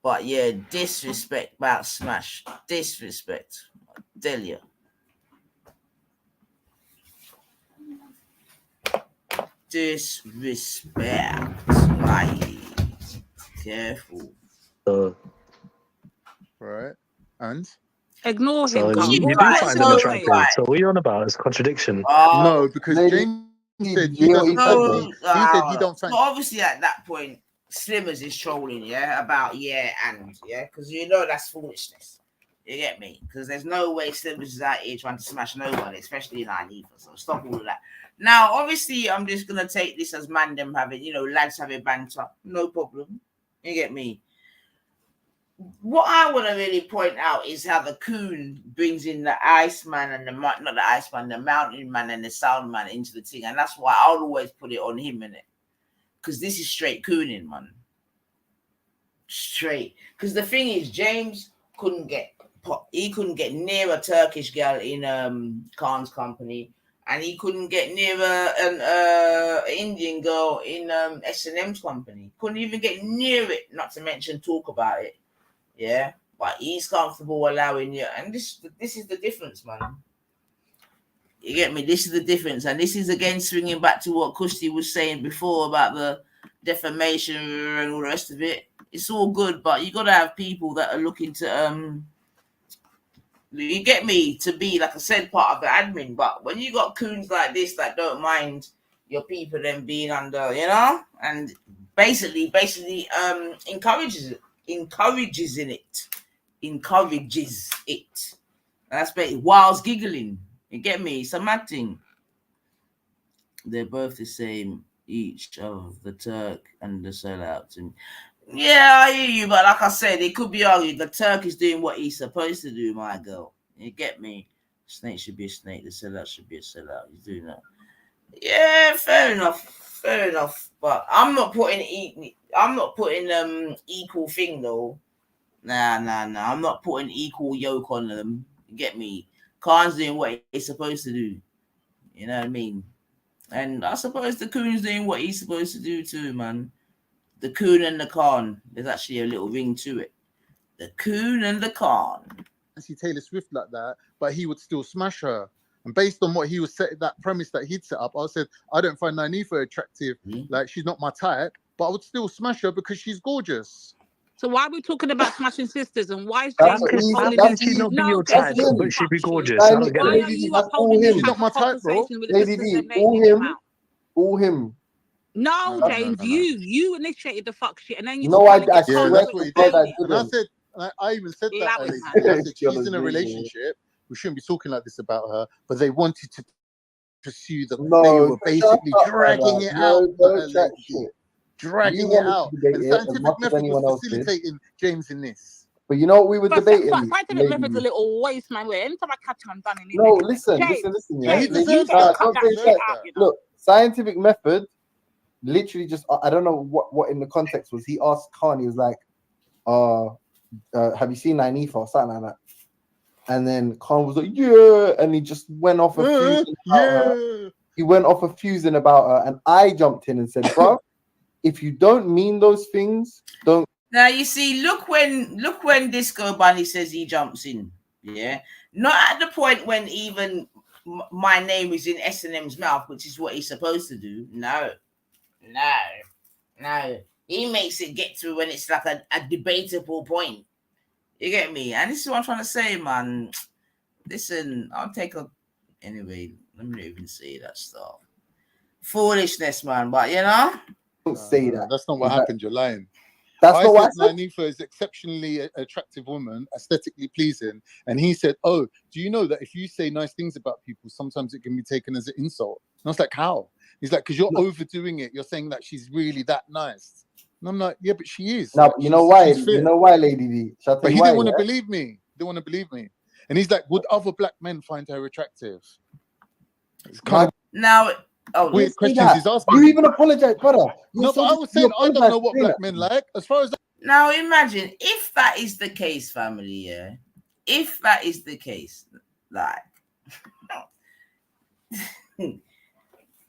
But yeah, disrespect about smash. Disrespect. I tell you. Disrespect. Right. Careful. right. And ignore him. So Khan. you do find them attractive. So what are you on about? It's a contradiction. No, because James said he doesn't fancy. He said he don't fancy. So obviously at that point, Slimmers is trolling, yeah, about because you know that's foolishness. You get me? Because there's no way Slimmers is out here trying to smash nobody, especially in Nynaeve. So stop all of that. Now, obviously, I'm just gonna take this as man them having, lads having banter, no problem. You get me? what I want to really point out is how the QuOoN brings in the Iceman and not the Iceman, the Mountain Man and the Sound Man into the thing, and that's why I'll always put it on him in it, because this is straight QuOoning, man. Straight, because the thing is, James couldn't get near a Turkish girl in Khan's company, and he couldn't get near an Indian girl in S&M's company. Couldn't even get near it, not to mention talk about it. Yeah, but he's comfortable allowing you, and this is the difference, man. You get me? This is the difference, and this is again swinging back to what Kushti was saying before about the defamation and all the rest of it. It's all good, but you gotta have people that are looking to you get me, to be, like I said, part of the admin. But when you got QuOONs like this that don't mind your people then being under, you know, and basically encourages it. That's basically whilst giggling. You get me? It's a mad thing. They're both the same, each of the Turk and the sellout. And yeah, I hear you, but like I said, it could be argued the Turk is doing what he's supposed to do, my girl. You get me? Snake should be a snake, the sellout should be a sellout. He's doing that. Yeah, fair enough. But I'm not putting equal thing though. Nah. I'm not putting equal yoke on them. You get me? Khan's doing what he's supposed to do. You know what I mean? And I suppose the QuOON's doing what he's supposed to do too, man. The QuOON and the Khan. There's actually a little ring to it. The QuOON and the Khan. I see Taylor Swift like that, but he would still smash her. And based on what he was set, that premise that he'd set up, I said, I don't find Nyanifa attractive. Like, she's not my type, but I would still smash her because she's gorgeous. So why are we talking about smashing sisters, and why is James she not be your type, but she'd be gorgeous? I don't get Why it. are you upholding this She's not my type, bro. Lady D, all him. No, James, you initiated the fuck shit, and then you. No, I that's what he did. And I said, I even said that. I said she's in a relationship. We shouldn't be talking like this about her, but they wanted to pursue the. They were basically dragging it out. Dragging it out. And scientific method was facilitating James in this. But you know what we were debating? But scientific method's a little waste, man. Where anytime I catch him, I'm done. No, listen. Look, scientific method. Literally, just I don't know what in the context was. He asked Khan. He was like, "Have you seen Nyanifa or something like that?" And then Khan was like, "Yeah," and he just went off a fusing about her. He went off a fusing about her, and I jumped in and said, "Bro, if you don't mean those things, don't." Now you see, look when Disco Bunny says he jumps in. Yeah, not at the point when even my name is in S&M's mouth, which is what he's supposed to do. No. He makes it get to when it's like a debatable point. You get me? And this is what I'm trying to say, man. Listen, I'll take a... Anyway, let me not even say that stuff. Foolishness, man. But, you know? Don't say that. That's not what happened. You're lying. That's not what I said. Nyanifa is exceptionally attractive woman, aesthetically pleasing. And he said, oh, do you know that if you say nice things about people, sometimes it can be taken as an insult? And I was like, how? He's like, because you're overdoing it. You're saying that she's really that nice. And I'm like, yeah, but she is. No, you know why? You know why, Lady D? But he didn't want to believe me. Didn't want to believe me. And he's like, would other black men find her attractive? It's kind of now. Oh, weird questions he's asking. You even apologize, brother. No, but I was saying I don't know what black men like. As far as now, imagine if that is the case, family. Yeah, if that is the case, like,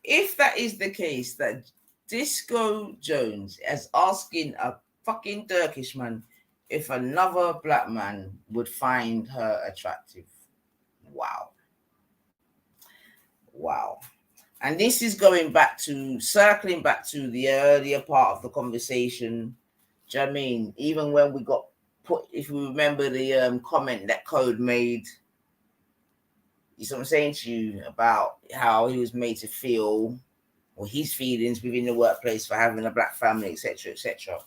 if that is the case, that Disco Jones is asking a fucking Turkish man if another black man would find her attractive. Wow. And this is circling back to the earlier part of the conversation. Do you know what I mean? Even when we got put, if you remember the comment that Code made, you see what I'm saying to you about how he was made to feel, or his feelings within the workplace for having a black family, etc., etc.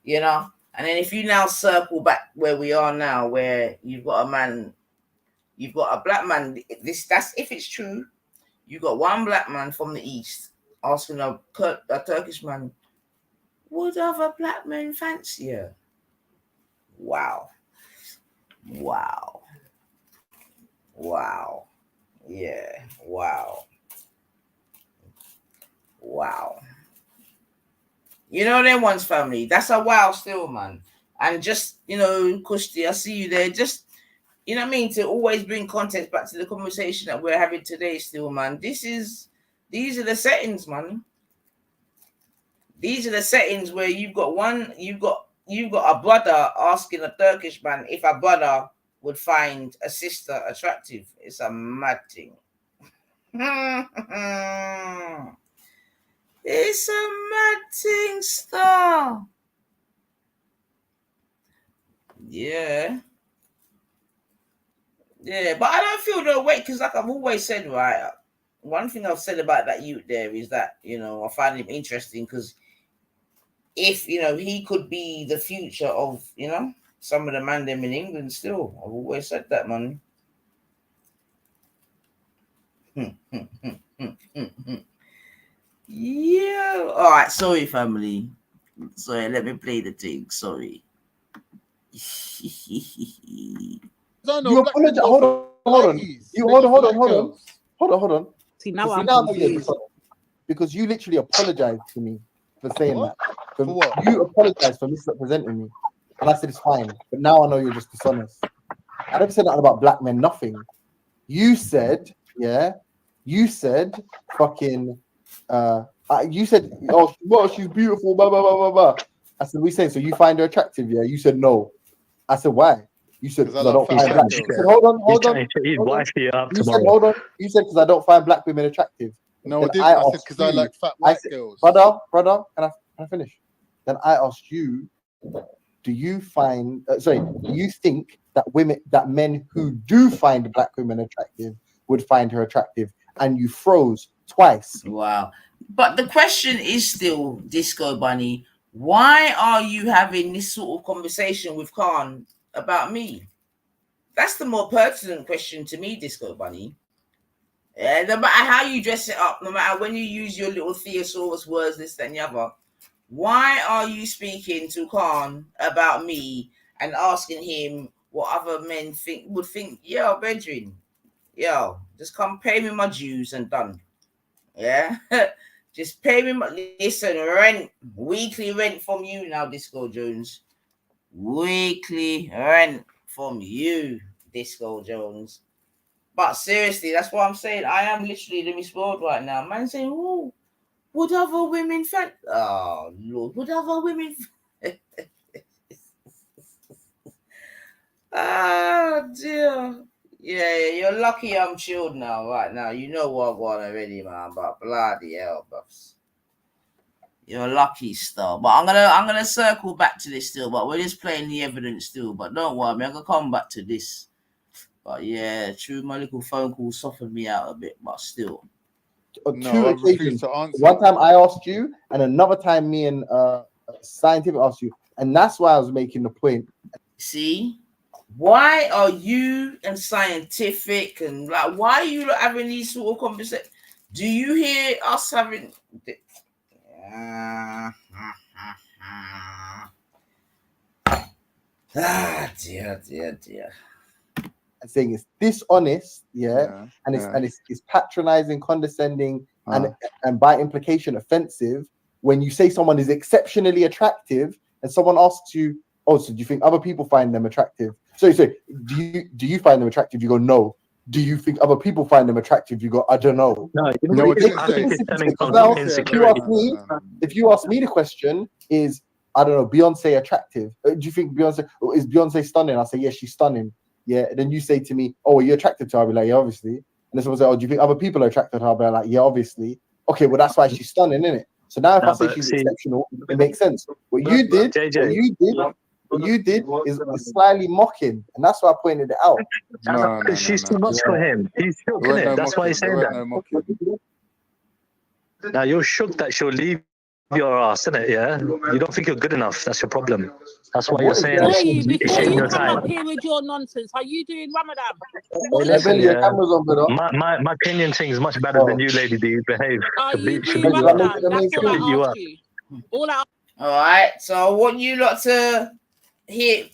You know? And then if you now circle back where we are now, where you've got a black man, that's if it's true. You got one black man from the east asking a Turkish man, would other black men fancy her? Wow. Yeah. Wow. You know them ones, family. That's a wow still, man. And just, Kushti, I see you there. Just, you know what I mean? To always bring context back to the conversation that we're having today still, man. These are the settings, man. These are the settings where you've got a brother asking a Turkish man if a brother would find a sister attractive. It's a mad thing. It's a mad thing, star. Yeah, but I don't feel no weight because, like I've always said, right. One thing I've said about that youth there is that I find him interesting because if he could be the future of some of the man them in England. Still, I've always said that, man. Yeah. All right. Sorry, family. Sorry. Let me play the thing. Sorry. You apologize. Hold on. Hold on. See, now I'm confused. Because you literally apologized to me for saying that. For what? You apologized for misrepresenting me. And I said it's fine. But now I know you're just dishonest. I never said nothing about black men, nothing. You said, fucking you said, oh well, she's beautiful, blah blah blah blah blah. I said, we saying, so you find her attractive, yeah? You said no. I said, why? You said, because I don't find black. You said, hold on. You said, because I don't find black women attractive. No, I didn't. I said, because I like fat white girls. Brother, can I finish? Then I asked you, do you think that men who do find black women attractive would find her attractive? And you froze twice. Wow. But the question is still, Disco Bunny, why are you having this sort of conversation with Khan about me? That's the more pertinent question to me, Disco Bunny. No matter how you dress it up, no matter when you use your little thesaurus words, this, that, and the other, why are you speaking to Khan about me and asking him what other men would think? Yo, Bedrin, just come pay me my dues and done. Yeah, just pay me rent, weekly rent from you now, Disco Jones. Weekly rent from you, Disco Jones. But seriously, that's what I'm saying. I am literally the Miss World right now. Man saying, oh, would other women oh, Lord, would other women oh, dear. Yeah, you're lucky I'm chilled now, right now. You know what I want already, man. But bloody hell, buffs. You're lucky still. But I'm gonna circle back to this still. But we're just playing the evidence still. But don't worry, I'm gonna come back to this. But yeah, true, my little phone call softened me out a bit, but still. Two occasions. One time I asked you, and another time me and Scientific asked you, and that's why I was making the point. See, why are you and Scientific and like why are you having these sort of conversations? Do you hear us having? Dear. I'm saying it's dishonest, and it's patronizing, condescending, and by implication offensive when you say someone is exceptionally attractive and someone asks you, oh, so do you think other people find them attractive? So do you find them attractive? You go, no. Do you think other people find them attractive? You go, I don't know. No, I think it's stemming from insecurity. If you ask me the question, is I don't know, Beyonce attractive? Do you think is Beyonce stunning? I say, yes, she's stunning. Yeah, then you say to me, oh, are you attracted to her? I'll be like, yeah, obviously. And then someone say, oh, do you think other people are attracted to her? I'll be like, yeah, obviously. Okay, well, that's why she's stunning, isn't it? So now if I say she's exceptional, it makes sense. What you did is slightly mocking, and that's why I pointed it out. Because she's too much for him. He's shook, isn't it? That's why he's saying that. Now you're shook that she'll leave your ass, isn't it? Yeah, you don't think you're good enough. That's your problem. That's why you're saying before you come up here with your nonsense. Are you doing Ramadan? My opinion thing is much better than you, Lady D. Behave. Are you doing Ramadan? That's all I asked you. All right. So I want you lot to here,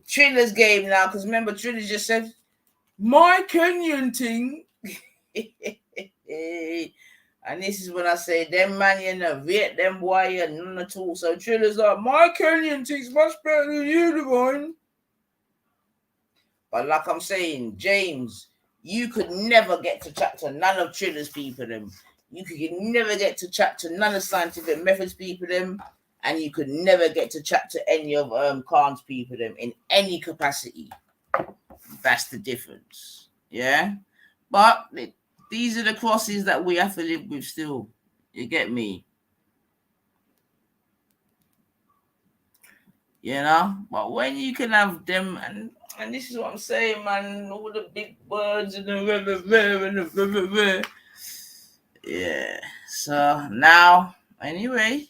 Trilla's game now, because remember, Trilla just said, my Kenyan thing. And this is when I say, them man, you know, Viet, them boy, you none at all. So Trilla's like, my Kenyan thing's much better than you, Divine. But like I'm saying, James, you could never get to chat to none of Trilla's people, them. You could never get to chat to none of Scientific Methods people, them. And you could never get to chat to any of Khan's people, them, in any capacity. That's the difference. Yeah? But these are the crosses that we have to live with still. You get me? You know? But when you can have them, and this is what I'm saying, man, all the big words and the yeah. So now, anyway,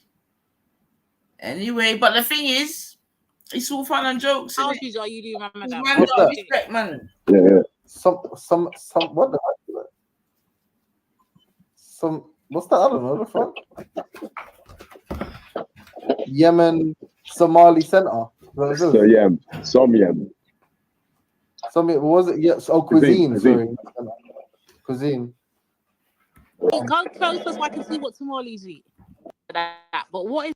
but the thing is, it's all fun and jokes. How much are you doing, Ramadan? Man, don't respect, man. Yeah. Some what the heck? What's that? I don't know. The fuck? Yemen Somali Center. So yeah, Somyam. What was it? Yes. Oh, cuisine. Sorry, cuisine. Come closer so I can see what Somalis eat. But what is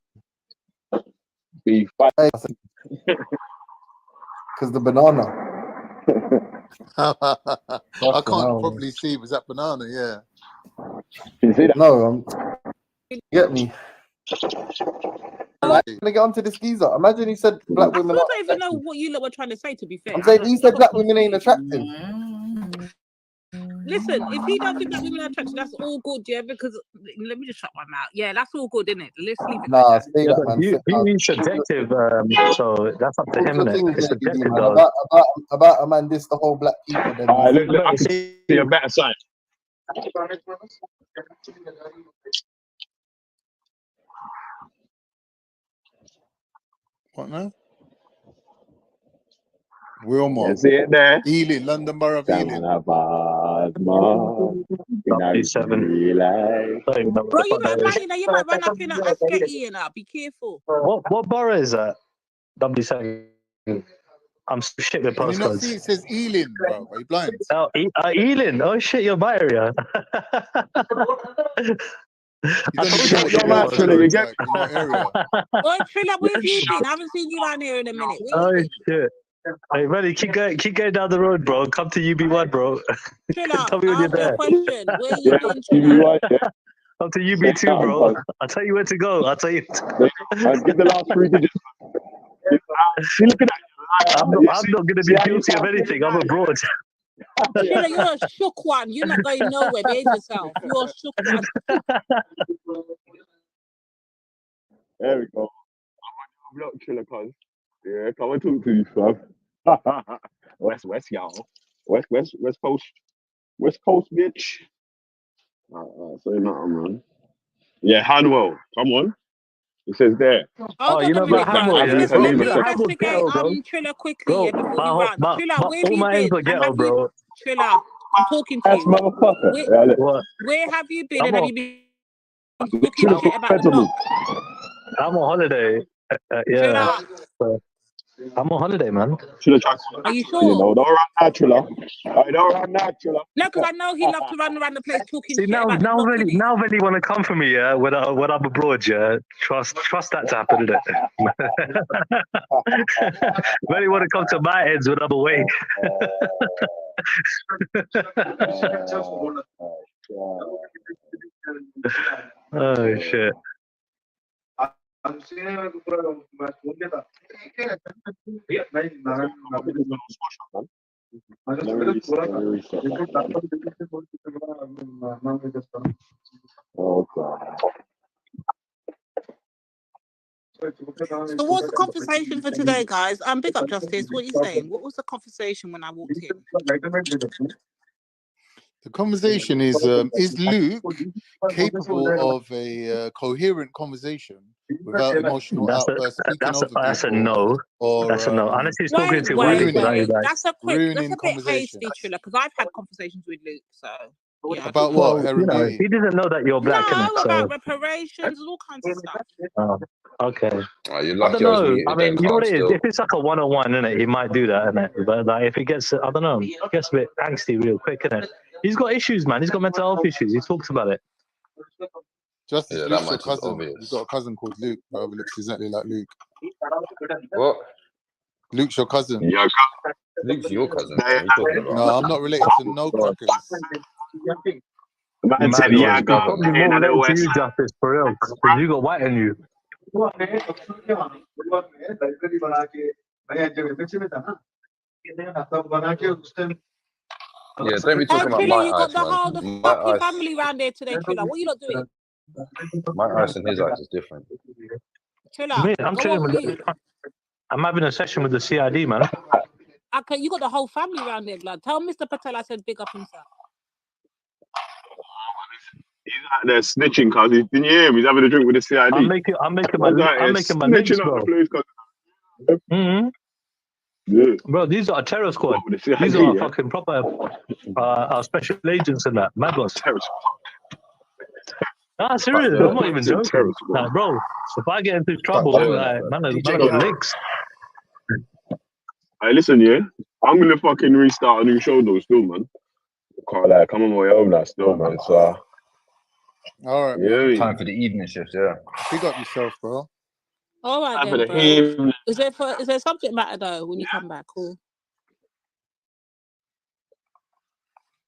beef? Because the banana. I can't probably see. Was that banana? Yeah. Can you see that? No, get me. I'm gonna get onto this geezer. Imagine he said black women. I don't even know what you lot were trying to say. To be fair, I'm saying he said black women ain't attractive. Listen, if you don't think black women are attractive, that's all good, yeah. Because let me just shut my mouth. Yeah, that's all good, isn't it? Let's leave it. Nah, say that, man. He's subjective, so that's up to him. It's subjective, though. About a man, this the whole black people. Then look, I can see a better side. What now? Wilmore. Yeah, see it there? Ealing, London Borough of Ealing. Bro, you know, man, you might run up in a sketty and be careful. What borough is that? W7. I'm so shit with postcodes. You not see it says Ealing, bro. Are you blind? Oh, Ealing. Oh shit, you're my area. You're right, Trilla, you get in your area. Boy, Trilla, where have you been? I haven't seen you around here in a minute. Oh shit. Hey, buddy, keep going down the road, bro. Come to UB1, bro. Trilla, tell me when you're there. Question. Where you been, Trilla? Come to UB2, bro. I'll tell you where to go. I'll tell you. Give the last 3 digits. Look at that. I'm not going to be guilty of anything. I'm abroad. Trilla, you're a shook one. You're not going nowhere. Behave yourself. You're a shook one. There we go. I'm not Trilla, cuz. Yeah, come and talk to you, fam. West, y'all. West Coast, bitch. Say nothing, man. Yeah, Hanwell, come on. It says there. Oh, you know about Hanwell, yeah? Let me investigate Trilla quickly, before you run. Trilla, where have you been? Ghetto, bro. Trilla, I'm talking to you. Motherfucker. Where have you been and have you been talking shit about the block? I'm on holiday. Yeah. I'm on holiday, man. Are you sure? No, don't run that, Trilla. Don't run that, Trilla. No, because I know he loves to run around the place talking shit now about the block, really want to come for me, yeah, when I'm abroad, yeah. Trust that to happen, innit? Really want to come to my ends when I'm away. Oh, shit. So what's the conversation for today, guys? Big up Justice. What are you saying? What was the conversation when I walked in? The conversation is Luke capable of a coherent conversation without emotional outbursts? That's a no. That's a no. Unless he's talking to wait. That's a bit hasty, Trilla, because I've had conversations with Luke, so. Yeah, About Well, what? you know, Beauty? he didn't know that you're black, innit? no, So, about reparations and all kinds of stuff. oh, okay. You're I lucky don't I was know. muted I then, mean, you know calm what it is? still. If it's like a one-on-one, innit, he might do that, innit? But like, if he gets, I don't know, he gets a bit angsty real quick, innit? He's got issues, man. He's got mental health issues. He talks about it. Justice, Yeah, that Luke's your much is cousin. obvious. You've got a cousin called Luke, who looks exactly like Luke. What? Luke's your cousin. Yeah, Luke's your cousin. What are you talking about? No, I'm not related to no crackers. man said, Mad yeah, I one. got Probably in more at the related to west you, Justice, for real. Because you got white in you. Yeah, don't be talking about Trilla, my you got ice, the man. whole the My fucking ice, family round there today, Trilla. What you lot doing? my ice and his ice is different. Trilla, Mate, I'm go chilling on with mute. I'm having a session with the CID, man. Okay, you got the whole family round there, blood. Tell Mr. Patel I said big up himself. He's out there snitching, cuz. Didn't you hear him? He's having a drink with the CID. I'm making my links, snitching bro. up the place, cuz. Mm-hmm. Yeah. Bro, these are a terror squad. What, with the CID, These are yeah? fucking proper special agents and that. Mad ones. Terror Nah, serious. Yeah. I'm not even joking. Like, bro, if I get into trouble, yeah, like, man, I got links. Hey, listen, yeah? I'm gonna fucking restart a new show though, still, man. Can't lie, come on my own now, still, man. So, All right, yeah. man. Time for the evening shift, yeah. Big up yourself, bro. All right Time for then, the bro. evening. Is there subject matter though when you come back? Cool.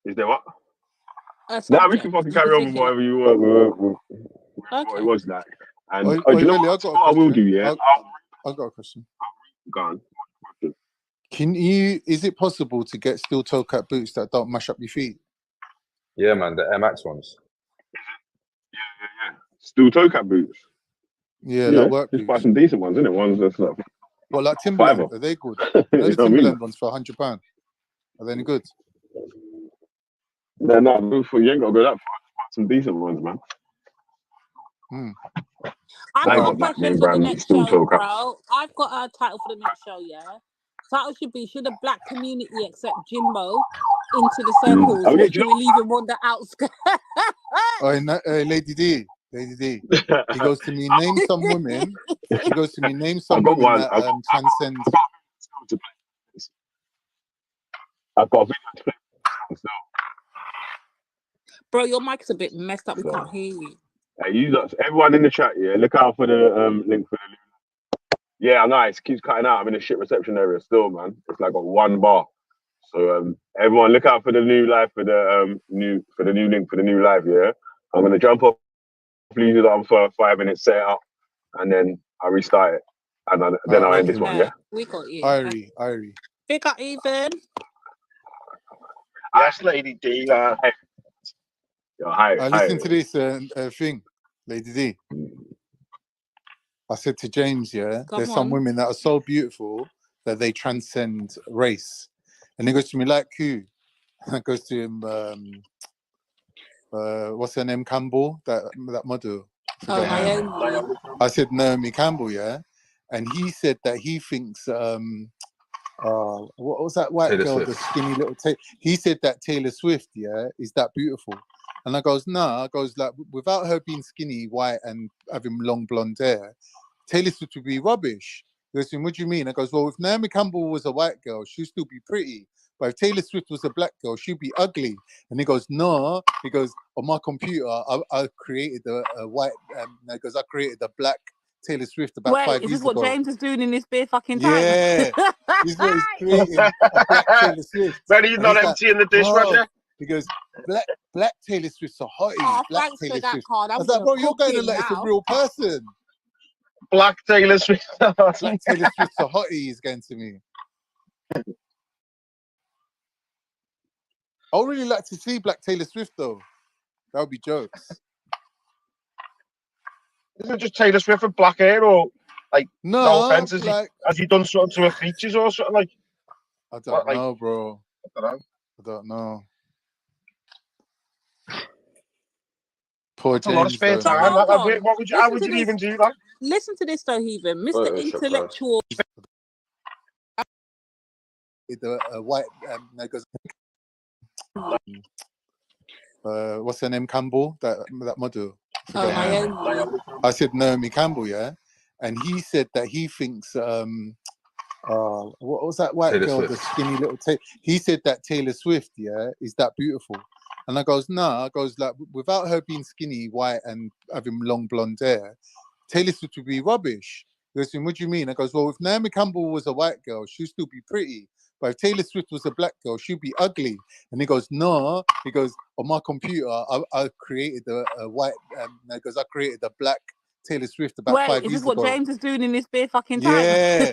Is there what? A Nah, we subject can fucking carry on with specific. whatever you want. With what it Okay. was like. And Oh, do you know really? what? I got a What I will question. do, yeah? I got a question. Go on. Is it possible to get steel toe cap boots that don't mash up your feet? Yeah, man, the MX ones. Yeah. Steel toe cap boots. Yeah, like work just buy boots. some decent ones, innit? Ones that's like What, like Timberland? $5. Are they good? You You know know the what I mean? Timberland ones for £100. Are they any good? They're not good for you. Ain't got to go that far. Buy some decent ones, man. I've I ain't got a got that question name for the brand next steel show, toe caps. bro. I've got a title for the next show, yeah? Title should be, should the black community accept Jimbo into the circles, or should we leave him on the outskirts? Lady D. He goes to me, name some women. He goes to me, name some women that transcend. I've got a video to play. Bro, your mic's a bit messed up. We can't hear you. Hey, you lot, everyone in the chat, yeah, look out for the link for the. Yeah, I know it keeps cutting out. I'm in a shit reception area still, man. It's like got one bar. So everyone, look out for the new live for the new link for the new live. Yeah, I'm gonna jump off, leave it on for 5 minutes, set it up, and then I restart it, and then I'll end this one. Yeah. We got you. Irie. Big up, even. Yes, Lady D. Hi. Listen to this thing, Lady D. I said to James, there's some women that are so beautiful that they transcend race. And he goes to me, like who? And I goes to him, what's her name, Campbell, that model. Naomi. I said Naomi Campbell, and he said that he thinks what was that white Taylor girl, Swift. the skinny little he said that Taylor Swift, is that beautiful. And I goes, nah, I goes, like, without her being skinny, white, and having long blonde hair, Taylor Swift would be rubbish. He goes, what do you mean? I goes, well, if Naomi Campbell was a white girl, she'd still be pretty. But if Taylor Swift was a black girl, she'd be ugly. And he goes, no. He goes, on my computer, I created a white, he goes, I created a black Taylor Swift about 5 years ago. Is this what James is doing in this bare fucking time? Yeah. This is what he's creating, a black Taylor Swift. But he's not emptying the dishwasher. He goes, black Taylor Swift's a hottie. Oh, black thanks Taylor for that Swift. card. I was like, bro, you're going to let it's a real person. Black Taylor Swift. Black Taylor Swift's a hottie, he's going to me. I would really like to see Black Taylor Swift, though. That would be jokes. Isn't it just Taylor Swift with black hair, or like no offense, has he done something to her features or something like? I don't know, bro. I don't know. Poor James. A lot of spare time. How would you even do that? Listen to this, though, Heathen. Mr. Intellectual. The white what's her name, Campbell, that model. Oh, Forgot her name. Naomi. I said Naomi Campbell, yeah, and he said that he thinks what was that white Taylor girl, Swift. the skinny little he said that Taylor Swift, yeah, is that beautiful. And I goes, nah, I goes, like, without her being skinny, white, and having long blonde hair, Taylor Swift would be rubbish. He goes, what do you mean? I goes, well, if Naomi Campbell was a white girl, she'd still be pretty. But if Taylor Swift was a black girl, she'd be ugly. And he goes, no. He goes, on my computer, I created a white, he goes, I created a black Taylor Swift about 5 Wait, years is this what ago. James is doing in this bare fucking time? Yeah.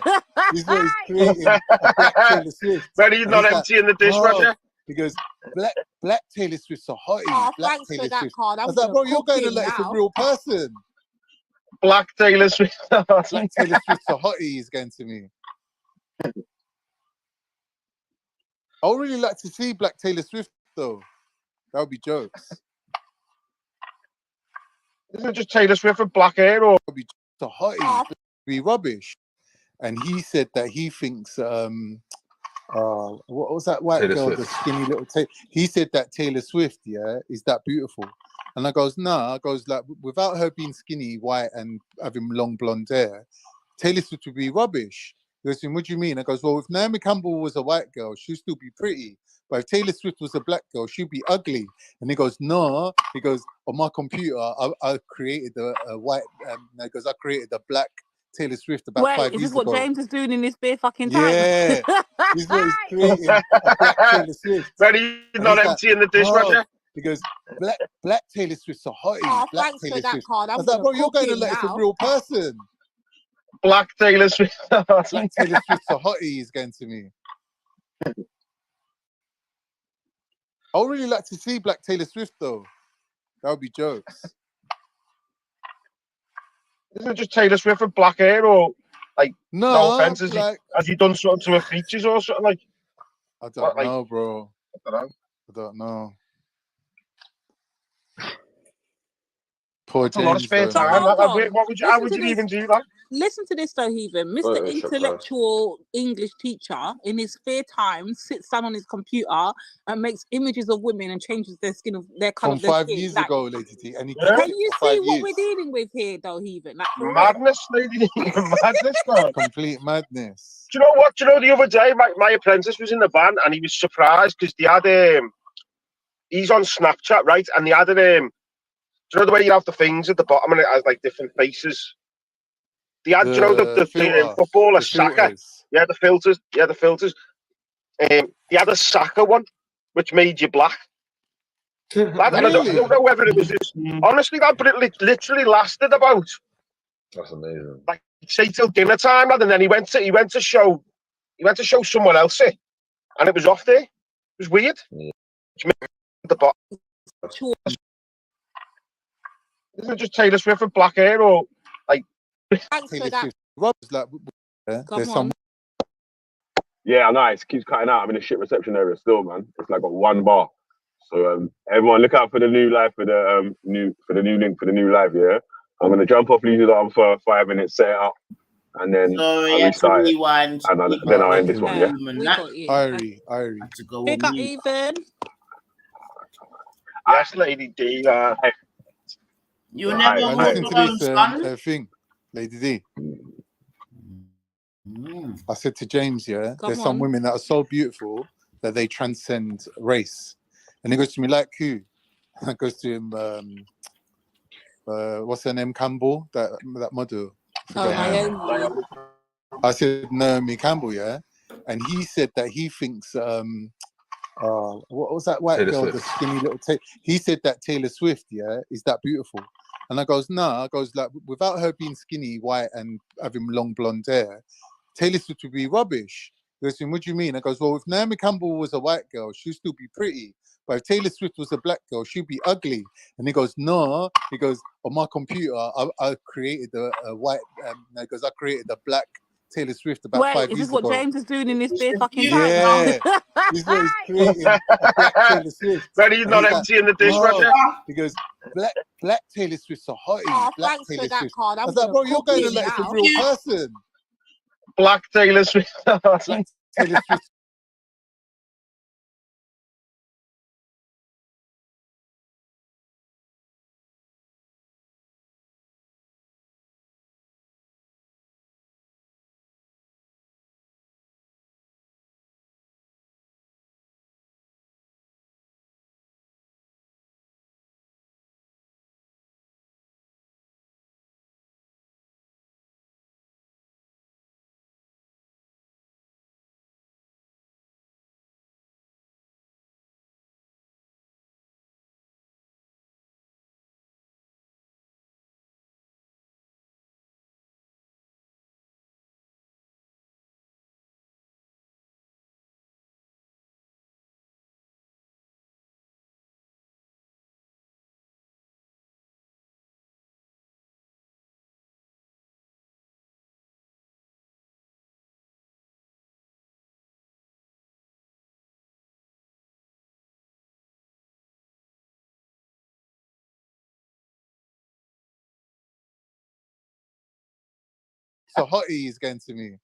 This is what he's creating, a black Taylor Swift. But he's And not he's emptying the like, dishwasher. he goes, black Taylor Swift's a hottie. Oh, Black thanks for Taylor that Swift. card. I I'm was like, gonna bro, you're cook going to him let it's a now. real person. Black Taylor Swift. Black Taylor Swift's a hottie, he's going to me. I would really like to see Black Taylor Swift, though. That would be jokes. Isn't it just Taylor Swift with black hair? Or be a hottie, be rubbish. And he said that he thinks what was that white Taylor girl, Swift. the skinny little he said that Taylor Swift, yeah, is that beautiful. And I goes, nah, I goes, like, without her being skinny, white, and having long blonde hair, Taylor Swift would be rubbish. He goes, what do you mean? I goes, well, if Naomi Campbell was a white girl, she'd still be pretty. But if Taylor Swift was a black girl, she'd be ugly. And he goes, no. He goes, on my computer, I created a white, he goes, I created a black Taylor Swift about Wait, 5 is years this what ago. James is doing in this bare fucking time? Yeah. This is what he's creating, a black Taylor Swift. but he's And not he's emptying the like, dishwasher. he goes, black Taylor Swift's a hottie. Oh, Black thanks Taylor for that Swift. card. I I'm was like, gonna bro, you're cook going to him let it's a now. real person. Black Taylor Swift. Black Taylor Swift's a hottie, he's going to me. I would really like to see Black Taylor Swift, though. That would be jokes. Isn't it just Taylor Swift with black hair? Or, like, no offense, has he done something to her features or something? Like, I don't know, bro. I don't know. I don't know. Poor That's a lot of James, spare though, time. man. Like, Hold on. what would you, how would you even do that? Listen to this though, Heathen. Mr. Photoshop, Intellectual English teacher in his spare time sits down on his computer and makes images of women and changes their skin of their color From of their 5 skin. years Like, ago, Lady T. And he Yeah. can keeps it you for see 5 what years. we're dealing with here though, Heathen? Like, for real. Madness, lady. Madness, man. Complete madness. Do you know what? Do you know the other day, my apprentice was in the van and he was surprised because they had he's on Snapchat, right? And they had do you know the way you have the things at the bottom and it has like different faces? They had, do you know the filter, footballer the Saka? filters. Yeah, the filters. Yeah, the filters. They had a Saka one, which made you black. Lad, and I don't know whether it was this. Honestly, that, but it literally lasted about, That's amazing. like, say till dinner time, lad, and then he went to show someone else it, and it was off there. It was weird. Yeah. Which made the bottom. Isn't it just Taylor Swift with black hair, or like? Thanks for Taylor that. Swift. Rob's like, yeah, Come there's on. some. Yeah, I know. It keeps cutting out. I'm in a shit reception area still, man. It's like got one bar. So everyone, look out for the new live for the new link for the new live. Yeah, I'm gonna jump off Lee's arm for 5 minutes, set it up, and then Sorry, I'll I had to restart it, rewind. and then I'll end this one. Yeah. We got you. Irie. To go Pick on up mute. Heathen. Yes, Lady D. You Hi, never I hi. listened walk to alone, this son. thing, Lady D. I said to James, yeah, Come there's some on. women that are so beautiful that they transcend race. And he goes to me, like who? I goes to him, what's her name, Campbell, that model. Oh, Forgot her name. Naomi. I said Naomi Campbell, yeah, and he said that he thinks what was that white Taylor girl, Swift. the skinny little he said that Taylor Swift, yeah, is that beautiful. And I goes, nah, I goes, like, without her being skinny, white, and having long blonde hair, Taylor Swift would be rubbish. He goes, what do you mean? I goes, well, if Naomi Campbell was a white girl, she'd still be pretty. But if Taylor Swift was a black girl, she'd be ugly. And he goes, no. He goes, on my computer, I created a white, he goes, I created a black Taylor Swift about Wait, 5 is this years what ago. James is doing in this bare fucking Yeah. time? This is what he's creating, a black Taylor Swift. But he's And not he's emptying the bro, dishwasher. he goes, black Taylor Swift's a hottie. Oh, Black thanks Taylor for that Swift. card. I I'm was like, gonna bro, you're cook going to him let it's a now. real person. Black Taylor Swift. Black Taylor Swift So Hottie is going to me.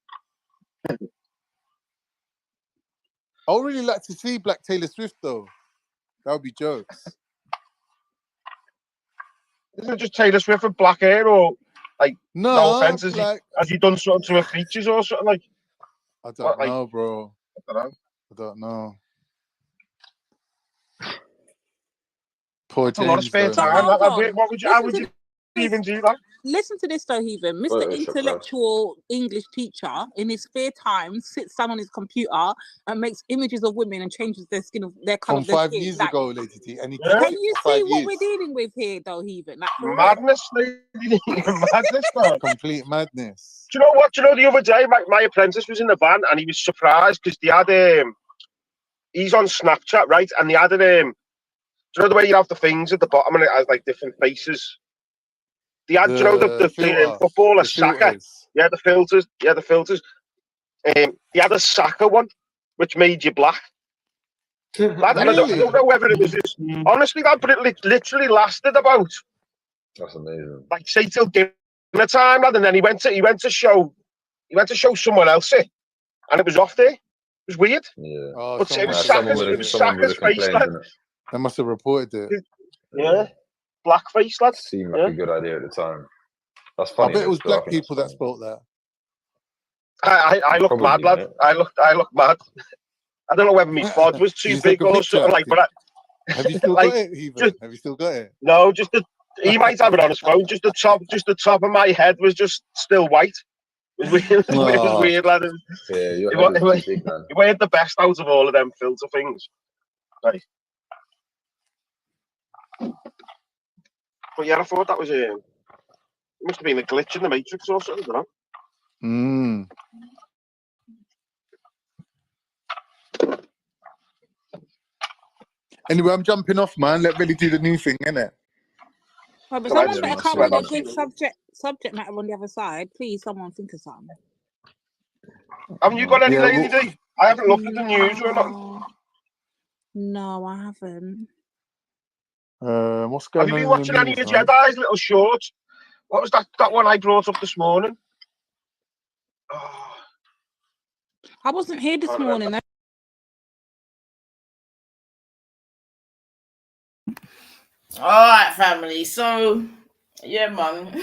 I would really like to see Black Taylor Swift though. That would be jokes. Isn't it just Taylor Swift with black hair, or like no offense, has he done something to her features or something like? I don't know, bro. I don't know. I don't know. Poor That's a lot of James. spare Though, time. man. How would you even do that? Listen to this though, Heathen. Mr. Intellectual English teacher in his spare time sits down on his computer and makes images of women and changes their skin of their color From of their 5 skin. years Like, ago, Lady T. And he can you see what years. we're dealing with here, though, Heathen? Like, for Madness, lady. Madness, though. Complete madness. Do you know what? Do you know the other day, my apprentice was in the van and he was surprised because they had he's on Snapchat, right? And they had do you know the way you have the things at the bottom and it has like different faces? They had, you know, the footballer Saka. Yeah, the filters. Yeah, the filters. He had a Saka one, which made you black. Lad, really? I don't know whether it was this. Honestly, that, but it literally lasted about. That's amazing. Like say till dinner time, lad, and then he went to show someone else it, and it was off there. It was weird. Yeah. Oh, but it was Saka's face, lad. I must have reported it. Yeah. Blackface, lad. Seemed like a good idea at the time. That's funny. I bet it was black people that spoke that. I look mad, lad. I look mad. I don't know whether my bod was too big or something like. But have you still got it, Heathen? Have you still got it? No, just he might have it on his phone. Just the top of my head was just still white. It was weird. It was weird, lad. Yeah, your head was big, man. He weighed the best out of all of them filter things. Right. But yeah, I thought that was it must have been a glitch in the Matrix or something, I don't know. Anyway, I'm jumping off, man. Let Billy do the new thing, innit? Oh, but someone better come with a good subject matter on the other side. Please, someone think of something. Haven't you got any, Lady D? I haven't looked at the news or not. No, I haven't. What's going on? Have you been watching any of Jedi's little shorts? What was that one I brought up this morning? Oh. I wasn't here this morning. All right, family. So, yeah, man.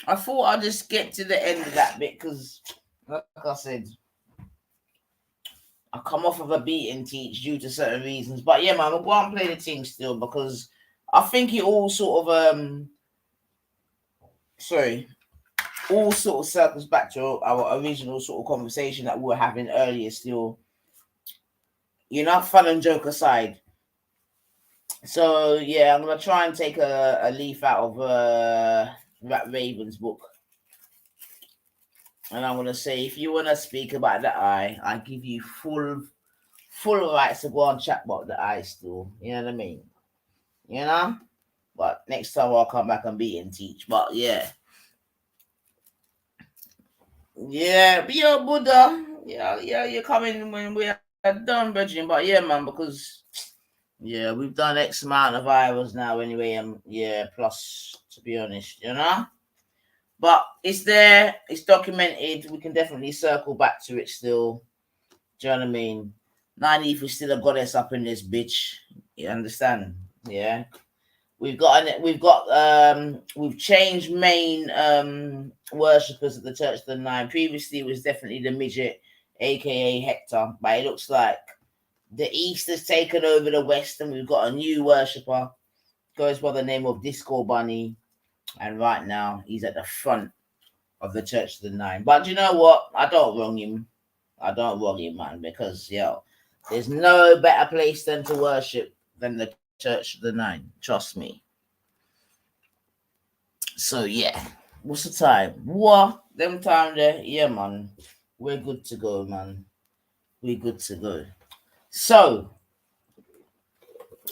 I thought I'd just get to the end of that bit because, like I said, I come off of a beating teach due to certain reasons. But yeah, man, I'll go and play the thing still because I think it all sort of all sort of circles back to our original sort of conversation that we were having earlier still. You know, fun and joke aside. So yeah, I'm gonna try and take a leaf out of Raven's book. And I'm gonna say, if you wanna speak about the I give you full rights to go and chat about the I still. You know what I mean? You know? But next time I'll come back and beat and teach. But yeah. Yeah, be your Buddha. Yeah, you're coming when we are done, Bridging. But yeah, man, because yeah, we've done X amount of hours now anyway. Yeah, plus to be honest, you know. But it's there, it's documented. We can definitely circle back to it still. Do you know what I mean? 90th is still a goddess up in this bitch. You understand? Yeah. We've changed main worshippers at the Church of the Nine. Previously it was definitely the midget, aka Hector, but it looks like the East has taken over the West and we've got a new worshipper. Goes by the name of Disco Bunny. And right now, he's at the front of the Church of the Nine. But you know what? I don't wrong him. Man, because, there's no better place than to worship than the Church of the Nine. Trust me. So, yeah. What's the time? What? Them time there? Yeah, man. We're good to go, man. We're good to go. So,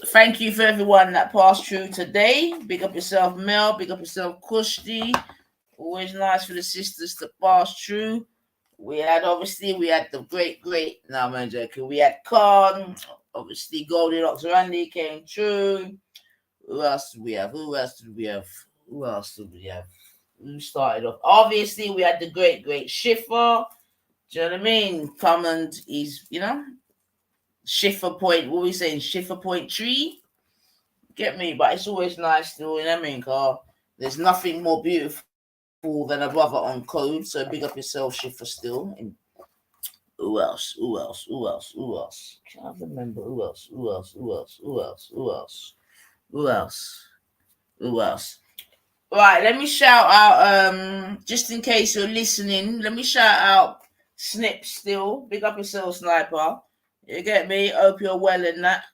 thank you for everyone that passed through today. Big up yourself, Mel. Big up yourself, Kushti. Always nice for the sisters to pass through. We had the great. No, man, joking. We had Khan. Obviously, Goldilocks Randy came through. Who else did we have? We started off. Obviously, we had the great Schiffer. Do you know what I mean? Common is, you know, Schiffer point. What we saying? Schiffer point tree. Get me? But it's always nice to, you know what I mean? Cause there's nothing more beautiful than a brother on code. So big up yourself, Schiffer. Still. And who else? Can't remember who else? Right, let me shout out, just in case you're listening, let me shout out Snip still. Big up yourself, Sniper. You get me? Hope you're well in that.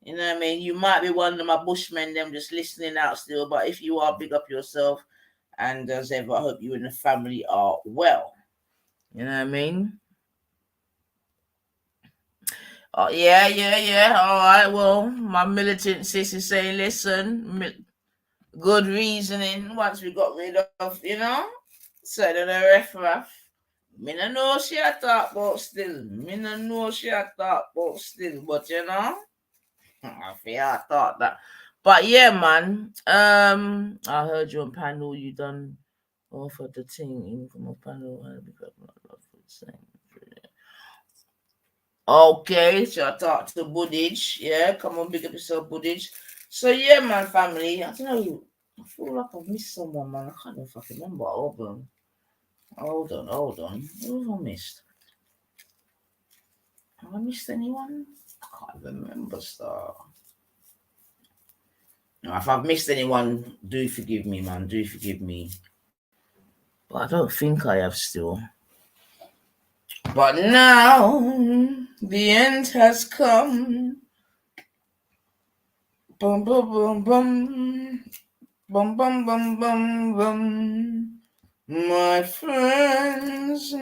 You know what I mean? You might be one of my bushmen, them just listening out still, but if you are, big up yourself. And as ever, I hope you and the family are well. You know what I mean? Oh, yeah. All right, well, my militant sis is saying, listen, good reasoning once we got rid of, you know, said of the referaf. Me no know she a talk about still. But you know, I feel I thought that. But yeah, man. I heard you on panel. You done offered the thing in from a panel. Okay, so I talked to Buddhage. Yeah, come on, big up yourself, Buddhage. So yeah, man, family. I don't know. I feel like I've missed someone, man. I can't even fucking remember. Hold on. Who have I missed? Have I missed anyone? I can't remember, Star. Now, if I've missed anyone, do forgive me, man. Do forgive me. But I don't think I have still. But now the end has come. Bum bum bum bum. Bum bum bum bum bum. My friends.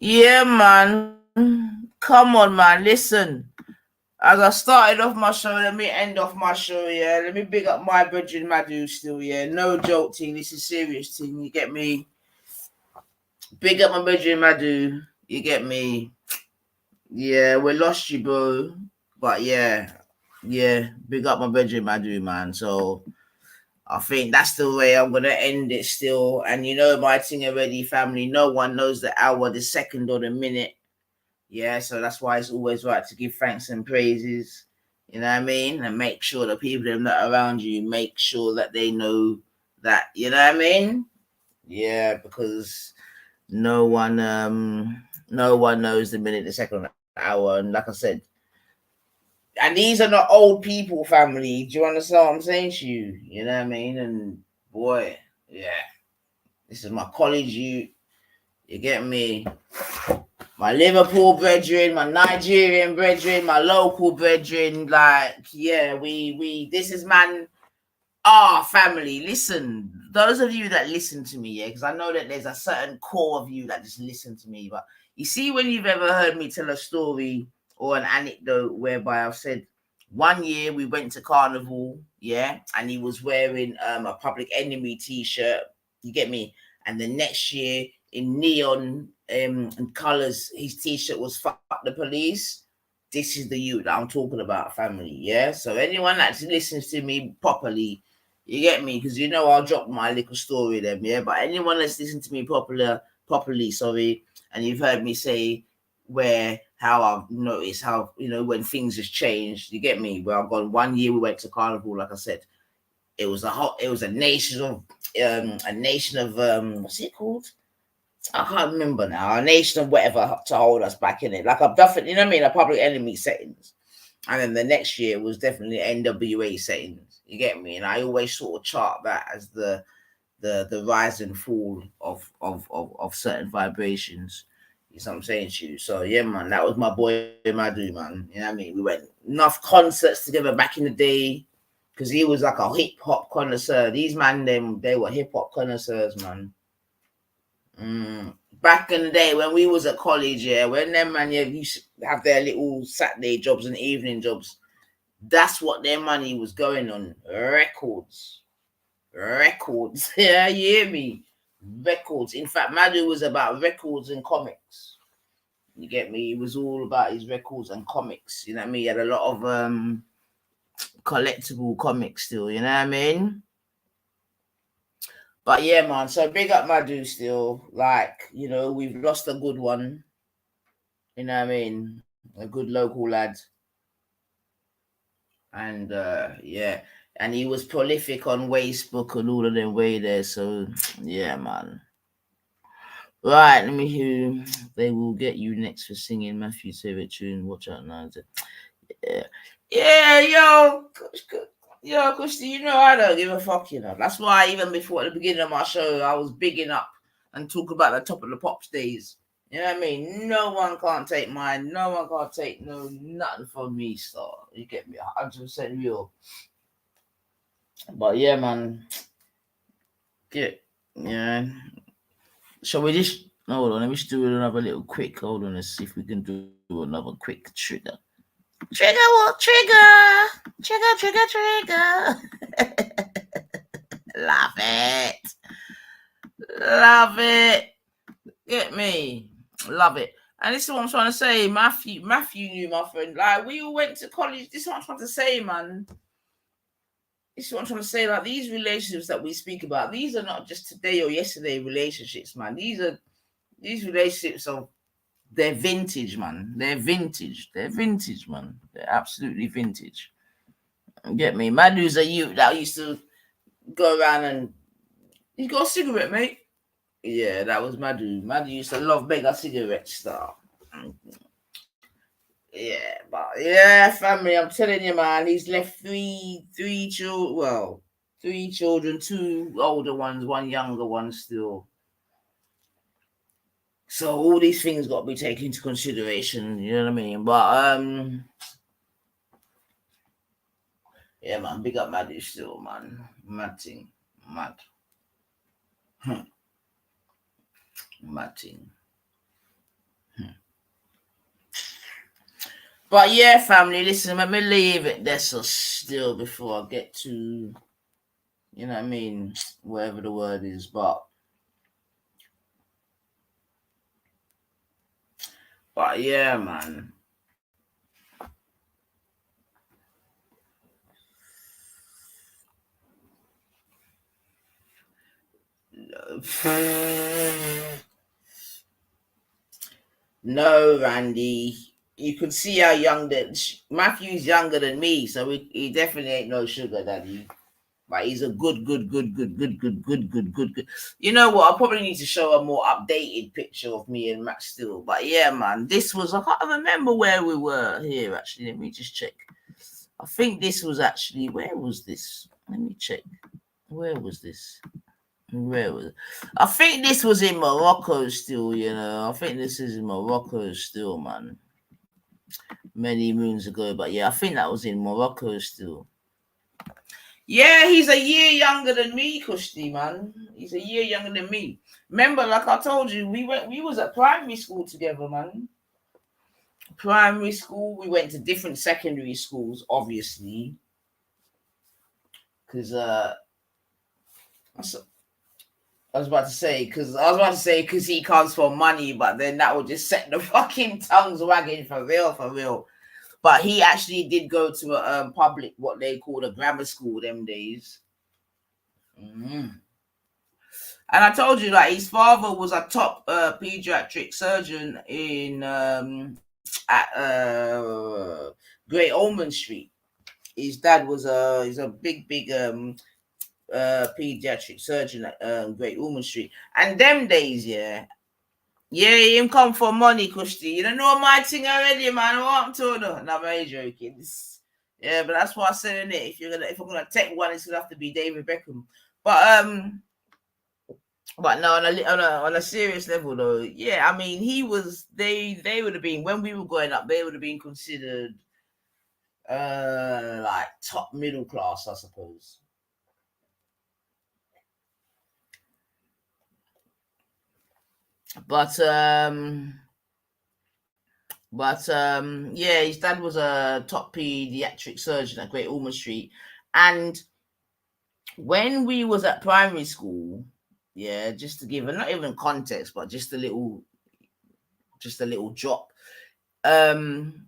Yeah, man. Come on, man. Listen. As I started off my show, let me end off my show, yeah. Let me big up my brethren Madu still, yeah. No joke thing. This is serious thing. You get me? Big up my brethren Madu. You get me? Yeah, we lost you, bro. But yeah. Big up my brethren Madu, man. So I think that's the way I'm gonna end it still. And you know my thing already, family. No one knows the hour, the second, or the minute. Yeah, so that's why it's always right to give thanks and praises. You know what I mean? And make sure the people that are around you, make sure that they know that, you know what I mean? Yeah, because no one knows the minute, the second, the hour. And like I said, and these are not old people, family. Do you understand what I'm saying to you? You know what I mean? And boy, yeah. This is my college youth. You get me? My Liverpool brethren, my Nigerian brethren, my local brethren, like, yeah, we this is man, our family. Listen, those of you that listen to me, yeah, because I know that there's a certain core of you that just listen to me, but you see, when you've ever heard me tell a story or an anecdote whereby I've said, 1 year we went to Carnival, yeah, and he was wearing a Public Enemy t-shirt, you get me? And the next year in neon and colors, his t-shirt was "Fuck the Police." This is the youth that I'm talking about, family. Yeah. So anyone that listens to me properly, you get me, because you know I'll drop my little story then. Yeah. But anyone that's listening to me properly, sorry, And you've heard me say how I've noticed how, when things has changed, you get me? Well, I've gone 1 year, we went to Carnival, like I said. It was a nation of what's it called? I can't remember now. A nation of whatever to hold us back in it. Like I'm definitely, a public enemy settings. And then the next year was definitely NWA settings. You get me? And I always sort of chart that as the rise and fall of certain vibrations. You know what I'm saying to you? So yeah, man, that was my boy Madu, man. You know what I mean? We went enough concerts together back in the day. Because he was like a hip hop connoisseur. These man, they were hip hop connoisseurs, man. Back in the day when we was at college, when them man used to have their little SaTdAy jobs and evening jobs, that's what their money was going on. Records. Yeah, you hear me? Records. In fact, Madu was about records and comics. You get me? He was all about his records and comics. You know what I mean? He had a lot of collectible comics still, you know what I mean? But yeah, man, so big up Madu still. Like, we've lost a good one. You know what I mean? A good local lad. And yeah. And he was prolific on Facebook and all of them way there. So yeah, man. Right, let me hear. They will get you next for singing Matthew's favorite tune. Watch out now. Yeah, yo, Kushti, I don't give a fuck, That's why even before at the beginning of my show, I was bigging up and talk about the top of the pops days. You know what I mean? No one can't take mine. No one can't take nothing from me, star. You get me? 100% real. But yeah, man. Yeah. Shall we just hold on? Let me just do another little quick. Hold on, let's see if we can do another quick trigger. Trigger what? Trigger. Love it. Get me? Love it. And this is what I'm trying to say. Matthew knew my friend. Like, we all went to college. This is what I'm trying to say, man. This is what I'm trying to say. Like, these relationships that we speak about, these are not just today or yesterday relationships, man. These relationships are, they're vintage, man. They're vintage, man. They're absolutely vintage. Get me? Madu's a youth that used to go around and you got a cigarette, mate? Yeah, that was Madu. Madu used to love mega cigarette stuff. Yeah, but yeah, family, I'm telling you, man, he's left three children. Well, 3 children, 2 older ones, 1 younger one still. So all these things got to be taken into consideration. You know what I mean? But yeah, man, big up Madu still, man. Mad thing, mad. Mad thing. But yeah, family, listen, let me leave it there so still before I get to, you know what I mean, whatever the word is. But yeah, man. No, Randy. You could see how young that Matthew's younger than me, so he definitely ain't no sugar daddy. But he's a good. You know what? I probably need to show a more updated picture of me and Max still. But yeah, man, this was, I can't remember where we were here, actually. Let me just check. I think this was actually, where was this? Let me check. Where was this? I think this was in Morocco still, I think this is in Morocco still, man. Many moons ago, but yeah, I think that was in Morocco still. Yeah, he's a year younger than me, Kushti, man. He's a year younger than me. Remember, like I told you, we was at primary school together, man. Primary school, we went to different secondary schools, obviously. Because I was about to say, because he comes for money, but then that would just set the fucking tongues wagging for real. But he actually did go to a public, what they called a grammar school them days. And I told you, like, his father was a top pediatric surgeon in at Great Ormond Street. His dad was he's a big pediatric surgeon at Great Ormond Street. And them days, yeah, him come for money, Kushti. You don't know my thing already, man. What I'm told her. No, I'm very joking. Yeah, but that's what I said in it. If I'm gonna take one, it's gonna have to be David Beckham. But no, on a serious level though, yeah, I mean, they would have been, when we were growing up, they would have been considered like top middle class, I suppose. But yeah, his dad was a top pediatric surgeon at Great Ormond Street, and when we was at primary school, yeah, just to give not even context, but just a little drop. And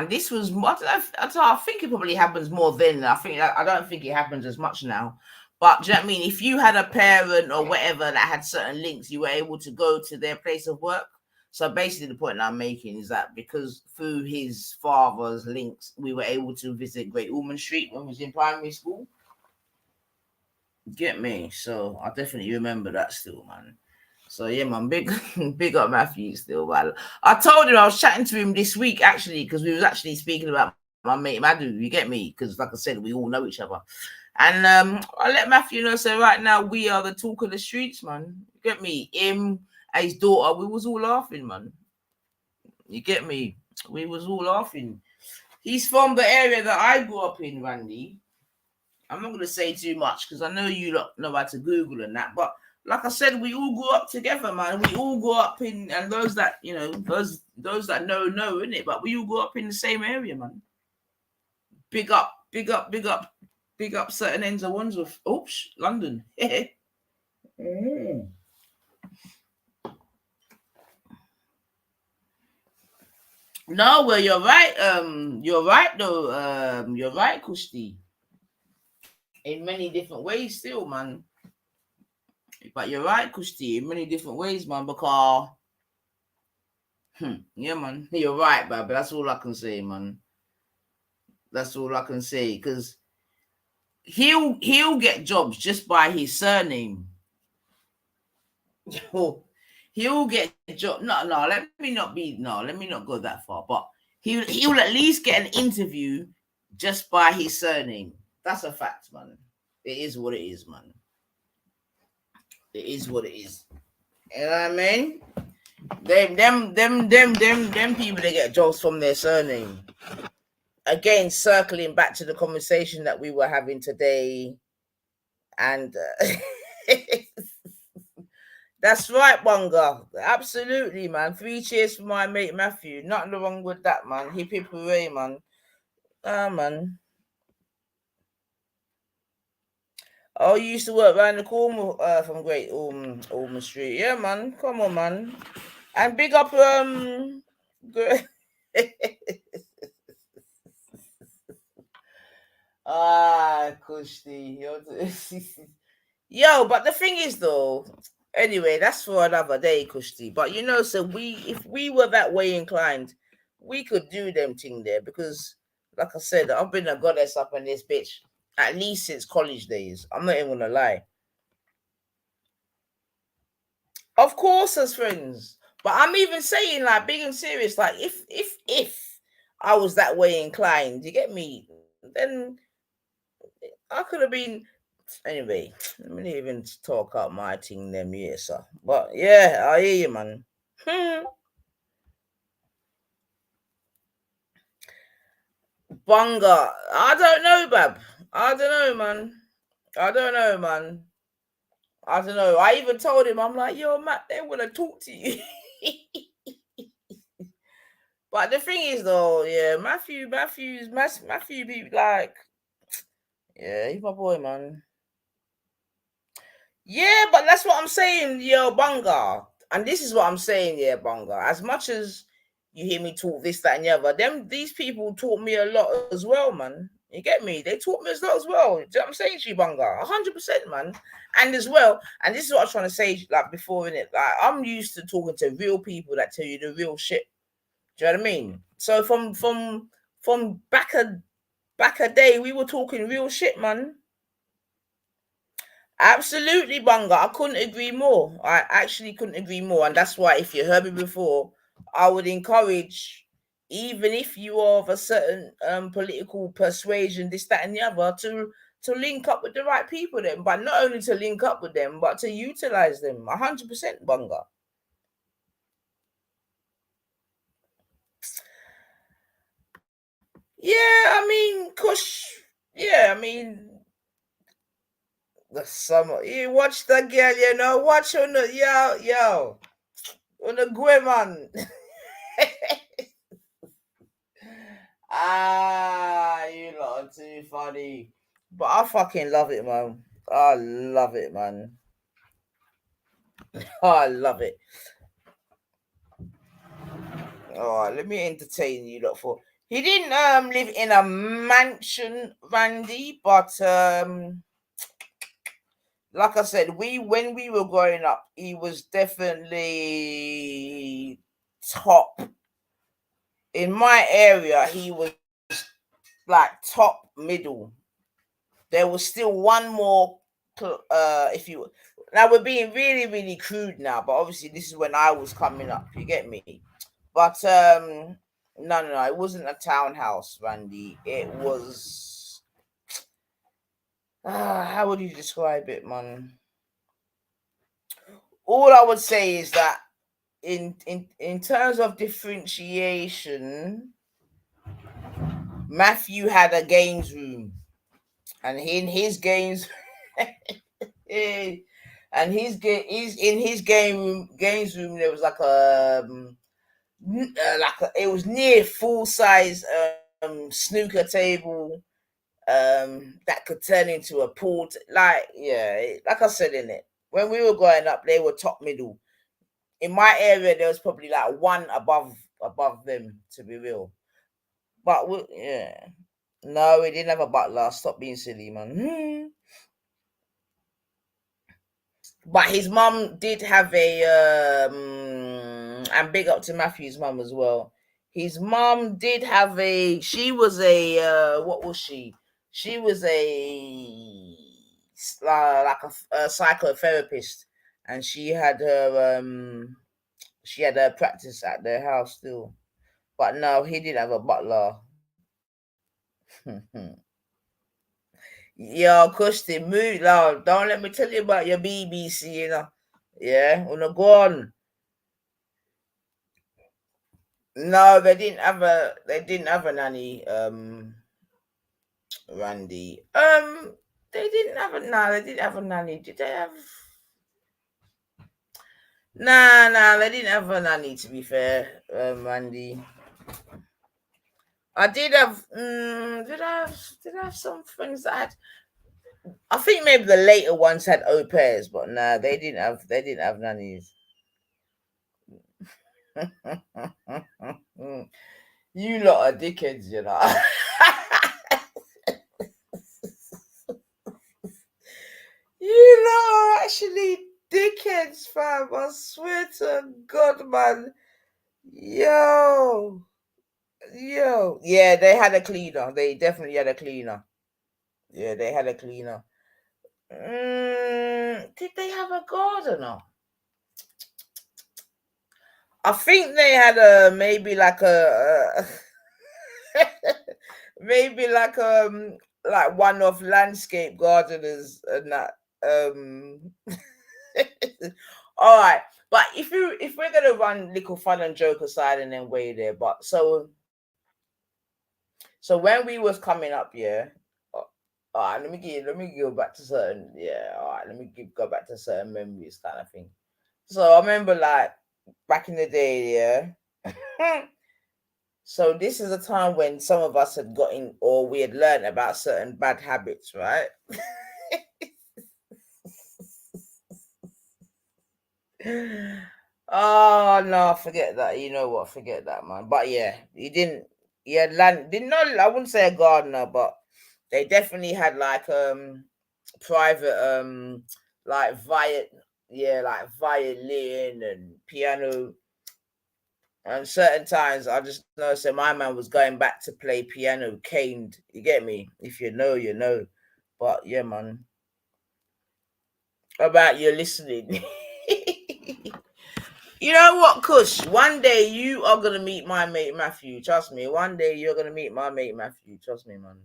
this was, I think it probably happens more then. I don't think it happens as much now. But do you know what I mean? If you had a parent or whatever that had certain links, you were able to go to their place of work. So basically the point I'm making is that because through his father's links, we were able to visit Great Ormond Street when we was in primary school. Get me? So I definitely remember that still, man. So yeah, man, big up Matthew still, man. I told him, I was chatting to him this week actually, because we was actually speaking about my mate Madhu, you get me? Because like I said, we all know each other. And I let Matthew know, so right now we are the talk of the streets, man. You get me? Him and his daughter, we was all laughing, man. You get me? We was all laughing. He's from the area that I grew up in, Randy. I'm not going to say too much because I know you lot know how to Google and that, but like I said, we all grew up together, man. We all grew up in, and those that, you know, those that know, innit? But we all grew up in the same area, man. Big up certain ends of Wandsworth. Oops, London. No, well, you're right. You're right though. You're right, Kushti. In many different ways, still, man. But you're right, Kushti. In many different ways, man. Because, yeah, man. You're right, but that's all I can say, man. That's all I can say, because he'll get jobs just by his surname. He'll get a job. No, let me not go that far. But he'll at least get an interview just by his surname. That's a fact, man. It is what it is, man. It is what it is. You know what I mean? Them people, they get jobs from their surname. Again, circling back to the conversation that we were having today, and that's right, Bunga. Absolutely, man. 3 cheers for my mate Matthew. Nothing wrong with that, man. Hip hip hooray, man. Man. Oh, you used to work around the corner from Great Ormond Street. Yeah, man. Come on, man. And big up Kushti. Yo, but the thing is though, anyway, that's for another day, Kushti. But you know, so if we were that way inclined, we could do them thing there, because like I said, I've been a goddess up in this bitch at least since college days. I'm not even gonna lie. Of course, as friends. But I'm even saying, like, big and serious, like, if I was that way inclined, you get me, then I could have been. Anyway, let me even talk out my thing them years, sir. But yeah, I hear you, man. Bunga, I don't know, Bab. I don't know, man. I don't know. I even told him, I'm like, yo, Matt, they want to talk to you. But the thing is, though, yeah, Matthew be like, yeah, he's my boy, man. Yeah, but that's what I'm saying, yo, Bunga. And this is what I'm saying, yeah, Bunga. As much as you hear me talk this, that, and the other, these people taught me a lot as well, man. You get me? They taught me as well. Do you know what I'm saying to you, Bunga? 100%, man. And as well, and this is what I was trying to say, like before, innit? Like, I'm used to talking to real people that tell you the real shit. Do you know what I mean? So from back a day, we were talking real shit, man. Absolutely, Bunga. I couldn't agree more. I actually couldn't agree more. And that's why, if you heard me before, I would encourage, even if you are of a certain political persuasion, this, that, and the other, to link up with the right people then. But not only to link up with them, but to utilize them. 100%, Bunga. Yeah, I mean, the summer. You watch the girl, you know, watch on the yo, on the GwEn, man. You lot are too funny. But I fucking love it, man. I love it, man. I love it. Alright, let me entertain you lot for. He didn't live in a mansion, Randy, but like I said, when we were growing up, he was definitely top. In my area, he was like top middle. There was still one more, now we're being really, really crude now, but obviously this is when I was coming up, you get me? But no, it wasn't a townhouse, Randy. It was, how would you describe it, man? All I would say is that in terms of differentiation, Matthew had a games room, and in his games and he's in his games room there was it was near full size snooker table that could turn into a pool like I said, in it, when we were growing up, they were top middle. In my area, there was probably like one above them, to be real. But no, we didn't have a butler. Stop being silly, man. But his mum did have a and big up to Matthew's mum as well. His mum did have she was a what was she? She was a psychotherapist, and she had her practice at their house still. But no, he didn't have a butler. Yo, Kirsty, move loud. Don't let me tell you about your BBC, you know. Yeah, wanna go on. No, they didn't have a nanny, Randy. They didn't have a nanny. Did they have? Nah, they didn't have a nanny, to be fair, Randy. I did have did I have some friends that had, I think maybe the later ones had au pairs, but nah, they didn't have nannies. You lot are dickheads, you know. You lot are actually dickheads, fam. I swear to God, man. Yo. Yeah, they had a cleaner. They definitely had a cleaner. Yeah, they had a cleaner. Did they have a gardener? I think they had maybe like one-off landscape gardeners and that. All right, but if we're gonna run little fun and joke aside and then way there, but so when we was coming up, all right, let me go back to certain, go back to certain memories kind of thing. So I remember like back in the day, so this is a time when some of us had gotten, or we had learned about certain bad habits, right? Oh no, forget that. You know what? Forget that, man. But yeah, he didn't. He had land. Didn't know. I wouldn't say a gardener, but they definitely had like private like violin and piano. And certain times I just know, so my man was going back to play piano, caned. You get me? If you know, you know. But yeah, man. About you listening. You know what, Kush? One day you are gonna meet my mate Matthew. Trust me. One day you're gonna meet my mate Matthew. Trust me, man.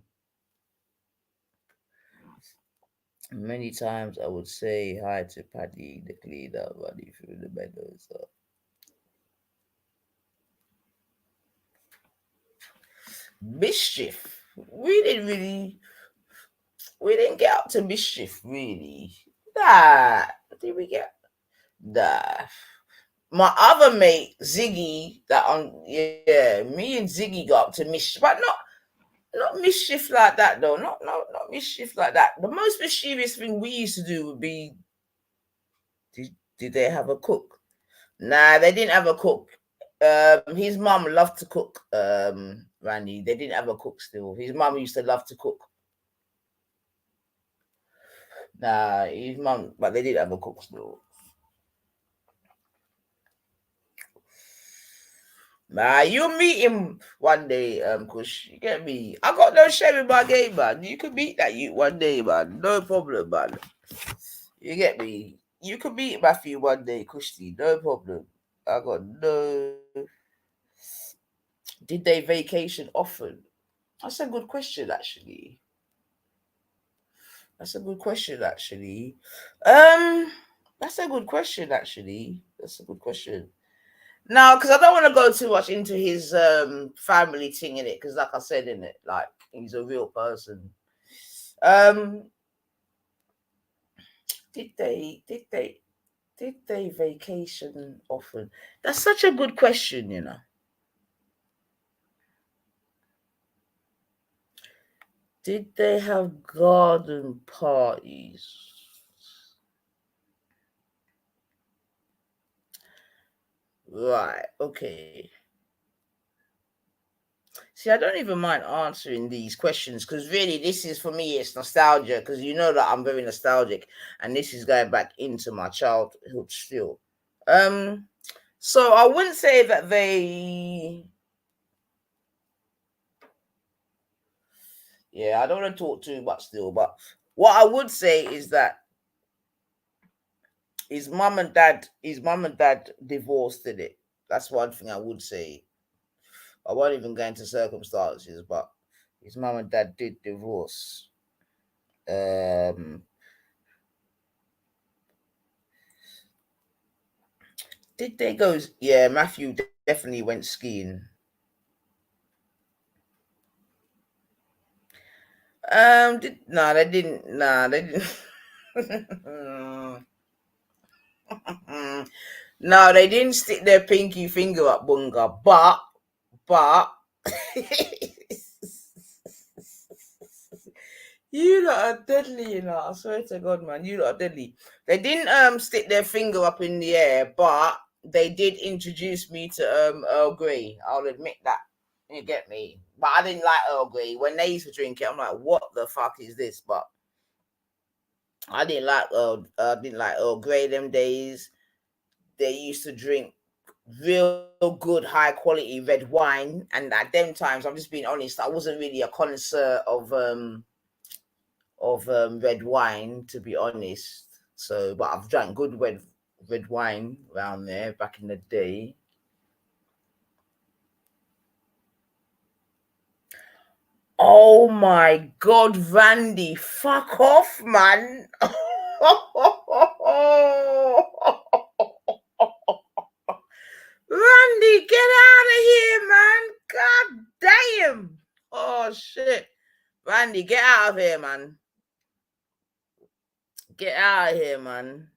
Many times I would say hi to Paddy, the cleaner, running through the meadows. So. Mischief. We didn't get up to mischief, really. Nah. Did we get? Nah. My other mate, Ziggy, me and Ziggy got up to mischief, but not mischief like that though. Not mischief like that. The most mischievous thing we used to do would be, did they have a cook? Nah, they didn't have a cook. His mum loved to cook, Randy. They didn't have a cook still. His mum used to love to cook. Nah, his mum, but they didn't have a cook still. Nah, you'll meet him one day, Kush. You get me? I got no shame in my game, man. You can meet that you one day, man. No problem, man. You get me? You can meet Matthew one day, Kushti. No problem. I got no... Did they vacation often? That's a good question, actually. That's a good question, actually. That's a good question, actually. That's a good question. Now, because I don't want to go too much into his family thing in it, because like I said in it, like he's a real person. Did they vacation often? That's such a good question, you know. Did they have garden parties? Right, okay. See, I don't even mind answering these questions because really this is, for me, it's nostalgia, because you know that I'm very nostalgic and this is going back into my childhood still. So I wouldn't say that they... Yeah, I don't want to talk too much still, but what I would say is that his mum and dad divorced, in it. That's one thing I would say. I won't even go into circumstances, but his mum and dad did divorce. Did they go? Yeah, Matthew definitely went skiing. No, they didn't. Nah, they didn't. No, they didn't stick their pinky finger up Bunga, but you lot are deadly, you know. I swear to God, man, you lot are deadly. They didn't stick their finger up in the air, but they did introduce me to Earl Grey. I'll admit that. You get me? But I didn't like Earl Grey. When they used to drink it, I'm like, what the fuck is this? But I didn't like Earl Grey them days. They used to drink real good high quality red wine, and at them times, I'm just being honest, I wasn't really a connoisseur of red wine, to be honest. So, but I've drank good red wine around there back in the day. Oh my God, Randy, fuck off, man. Randy, get out of here, man. God damn. Oh, shit. Randy, get out of here, man. Get out of here, man.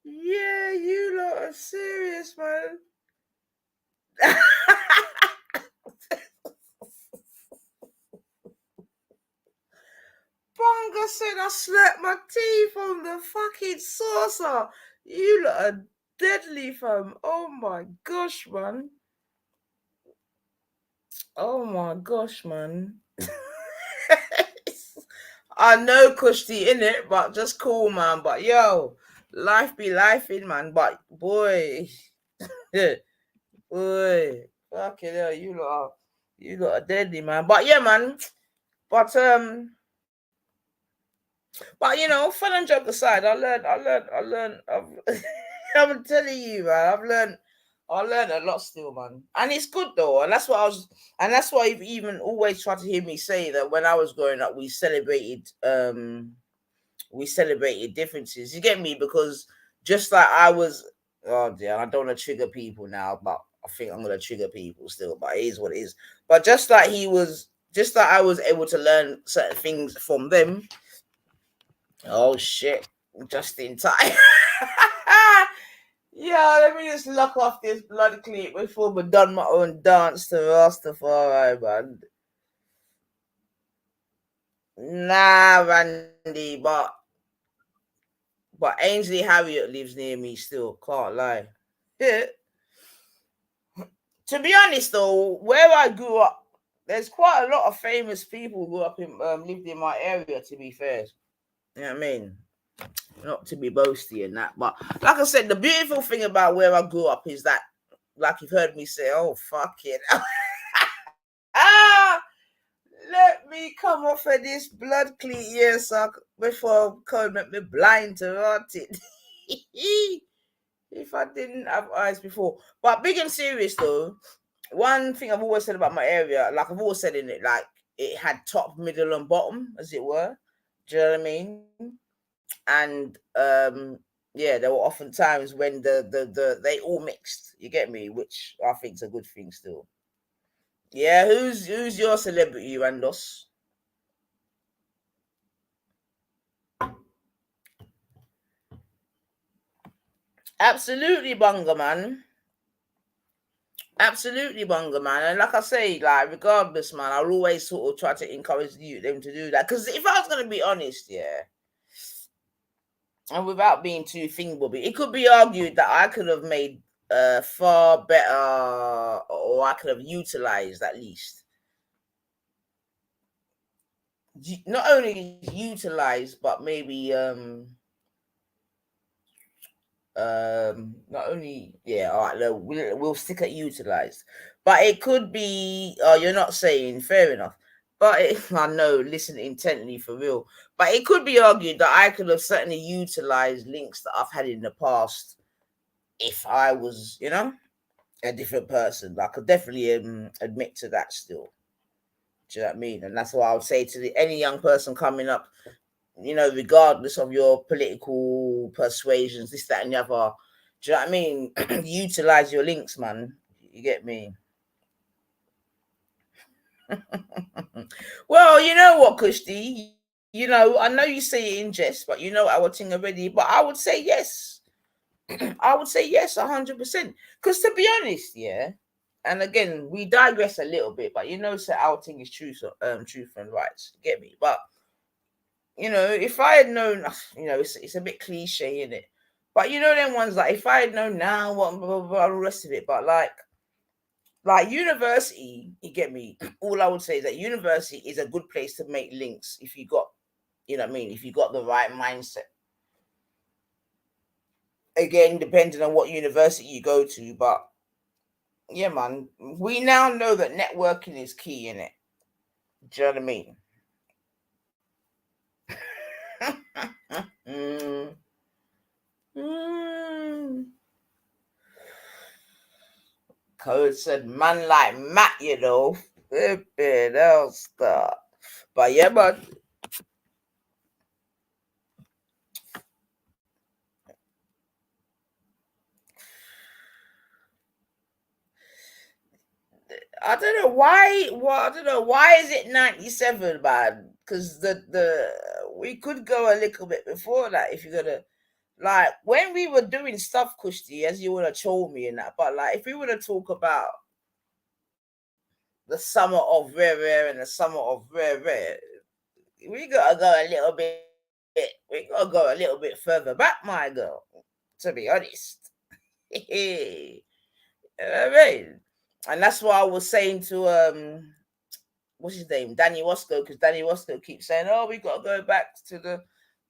Yeah, you lot are serious, man. Bunga said I slapped my teeth on the fucking saucer. You lot are deadly, fam. Oh my gosh, man. Oh my gosh, man. I know Kushti in it, but just cool, man. But yo, life be life in, man. But boy, boy, fucking hell, you lot are deadly, man. But yeah, man. But you know, fun and joke aside, I learned. I'm telling you, man. I learned a lot still, man. And it's good though. And that's why you've even always tried to hear me say that when I was growing up, we celebrated differences. You get me? Because just like I was, oh dear, I don't want to trigger people now, but I think I'm gonna trigger people still, but it is what it is. But just like I was able to learn certain things from them. Oh shit, just in time. Yeah, let me just lock off this blood clip before we done my own dance to Rastafari, man. Nah, Randy, but Ainsley Harriet lives near me still, can't lie. Yeah. To be honest though, where I grew up, there's quite a lot of famous people who lived in my area, to be fair. You know what I mean? Not to be boasty and that, but like I said, the beautiful thing about where I grew up is that, like you've heard me say, oh fuck it. Let me come off of this blood cleat here, so before God make me blind to rot it. If I didn't have eyes before. But big and serious though, one thing I've always said about my area, like I've always said in it, like it had top, middle, and bottom, as it were. Do you know what I mean? And yeah, there were often times when they all mixed. You get me? Which I think is a good thing still. Yeah, who's your celebrity, Randos? Absolutely, Bunga, man. Absolutely, Bunga, man. And like I say, like regardless, man, I'll always sort of try to encourage them to do that. Because if I was gonna be honest, yeah, and without being too thingbobby, it could be argued that I could have made far better, or I could have utilized at least. Not only utilized, but maybe not only, yeah, all right, we'll stick at utilized, but it could be, you're not saying, fair enough, but I know, listen intently for real, but it could be argued that I could have certainly utilized links that I've had in the past if I was, you know, a different person. I could definitely admit to that still. Do you know what I mean? And that's why I would say to any young person coming up, you know, regardless of your political persuasions, this, that, and the other, do you know what I mean? Utilize your links, man. You get me? Well, you know what, Kushti? You know, I know you say it in jest, but you know our thing already. But I would say yes. I would say yes, 100%. Because to be honest, yeah, and again, we digress a little bit, but you know, so our thing is truth and rights. Get me? But you know, if I had known, you know, it's a bit cliche, isn't it? But you know, them ones like if I had known now, what, blah, blah, blah, all the rest of it. But like university, you get me? All I would say is that university is a good place to make links if you got, you know what I mean, if you got the right mindset. Again, depending on what university you go to, but yeah, man, we now know that networking is key in it. Do you know what I mean? Code said, man like Matt, you know. They'll start. But yeah, man. I don't know why. Well, I don't know why is it 97, man? Because we could go a little bit before that if you're gonna, like, when we were doing stuff, Kushti, as you would have told me and that. But like, if we were to talk about the summer of rare and the summer of rare, we gotta go a little bit. We gotta go a little bit further back, my girl. To be honest. You know what I mean? And that's why I was saying to what's his name, Danny Wasco, because Danny Wasco keeps saying, "Oh, we got to go back to the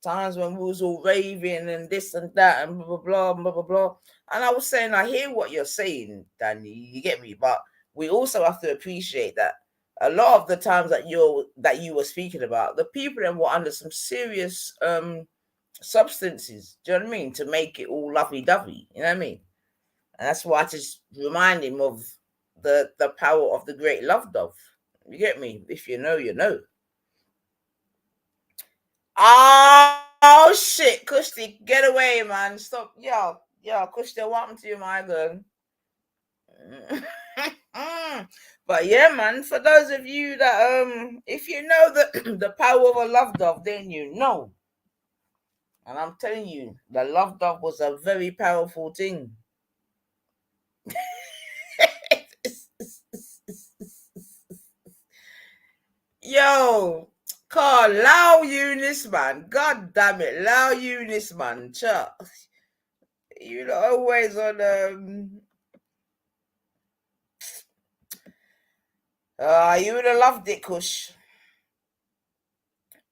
times when we was all raving and this and that and blah blah blah blah blah blah." And I was saying, I hear what you're saying, Danny. You get me, but we also have to appreciate that a lot of the times that you were speaking about, the people that were under some serious substances. Do you know what I mean? To make it all lovey dovey. You know what I mean? And that's why I just remind him of the power of the great love dove. You get me? If you know, you know. Oh shit, Kushti, get away, man. Stop. Yo, Kushti, what happened to you, my girl? But yeah, man, for those of you that if you know the power of a love dove, then you know. And I'm telling you, the love dove was a very powerful thing. Yo, Carl, allow Eunice, man. God damn it, allow Eunice, man. Chuck, you know, always on you would have loved it, Kush.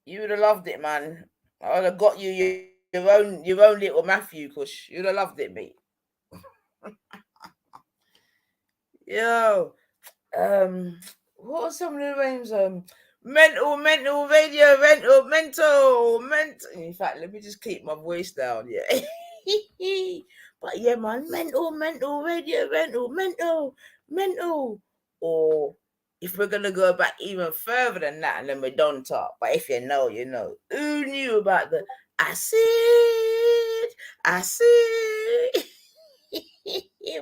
You would have loved it, man. I would have got you your own little Matthew, Kush. You'd have loved it, mate. Yo, what are some of the names? Mental, radio, mental. In fact, let me just keep my voice down, yeah. But yeah, man, mental, radio, mental. Or if we're gonna go back even further than that, and then we don't talk. But if you know, you know. Who knew about the acid?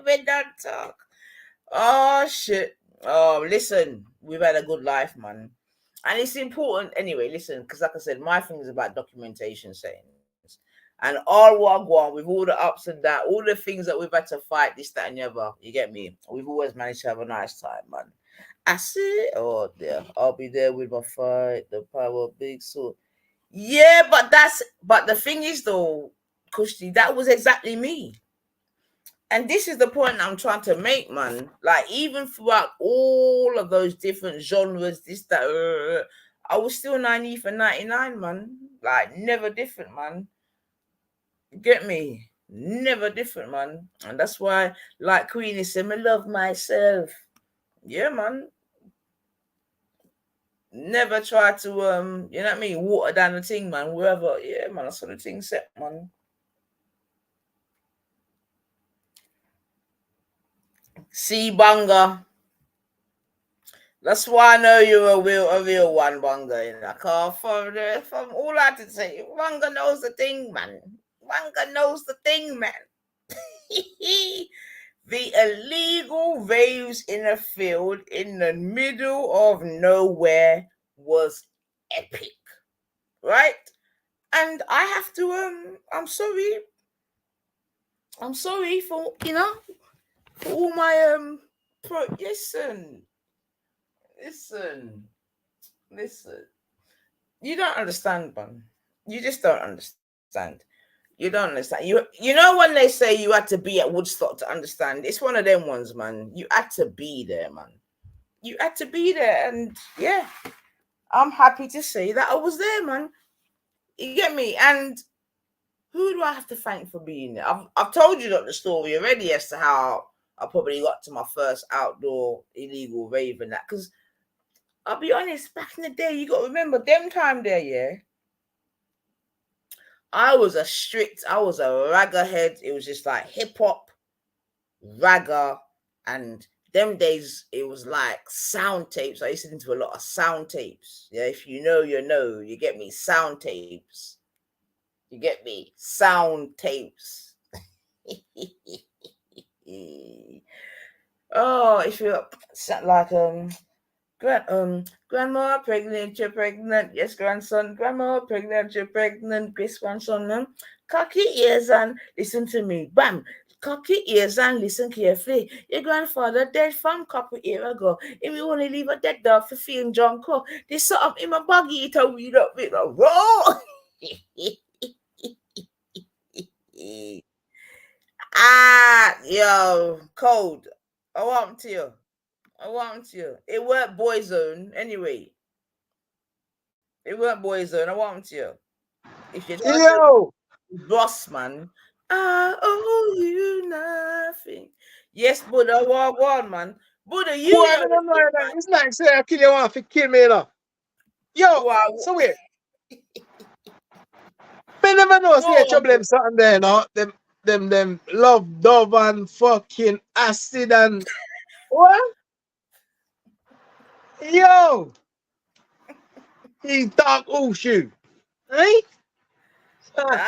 We don't talk. Oh shit. Oh, listen, we've had a good life, man. And it's important anyway, listen, because like I said, my thing is about documentation sayings. And all what going with all the ups and downs, all the things that we've had to fight, this, that, and the other. You get me? We've always managed to have a nice time, man. I see. Oh dear. I'll be there with my fight, the power of big sword. Yeah, but the thing is though, Kushti, that was exactly me. And this is the point I'm trying to make, man. Like, even throughout all of those different genres, this, that, I was still 90 for 99, man. Like, never different, man. Get me? Never different, man. And that's why, like Queenie said, I love myself. Yeah, man. Never try to, you know what I mean, water down the thing, man. Wherever, yeah, man, that's what the thing set, man. See, Banga. That's why I know you're a real one, Banga. You know? From all I can say, Banga knows the thing, man. Banga knows the thing, man. The illegal raves in a field in the middle of nowhere was epic, right? And I have to, I'm sorry for, you know, for all my, listen. You don't understand, man. You just don't understand. You don't understand. You know when they say you had to be at Woodstock to understand? It's one of them ones, man. You had to be there, man. You had to be there, and yeah, I'm happy to say that I was there, man. You get me? And who do I have to thank for being there? I've told you the story already as to how I probably got to my first outdoor illegal rave and that, because I'll be honest, back in the day, you got to remember them time there, yeah. I was a ragga head. It was just like hip hop, ragga, and them days it was like sound tapes. I used to listen to a lot of sound tapes. Yeah, if you know, you know. You get me? Sound tapes. You get me? Sound tapes. Oh, if you're like grandma pregnant, you're pregnant. Yes, grandson. Grandma pregnant, you're pregnant. Great grandson. Cocky ears and listen to me. Bam. Cocky ears and listen carefully. Your grandfather dead from a couple years ago. If you only leave a dead dog for feeling drunk, there's something in my buggy to weed up with a roll. Yo, cold. I want to you. It weren't boy zone anyway. It weren't boy zone. I want to you. If you're boss man, I owe you nothing. Yes, Buddha, walk on, man. Buddha, you Boy, I don't know that. It's like say I kill you off, you kill me enough. Yo, so wait. I never know say trouble them something there, no? Them love dove and fucking acid and what? Yo, he dark ocean, right? Man,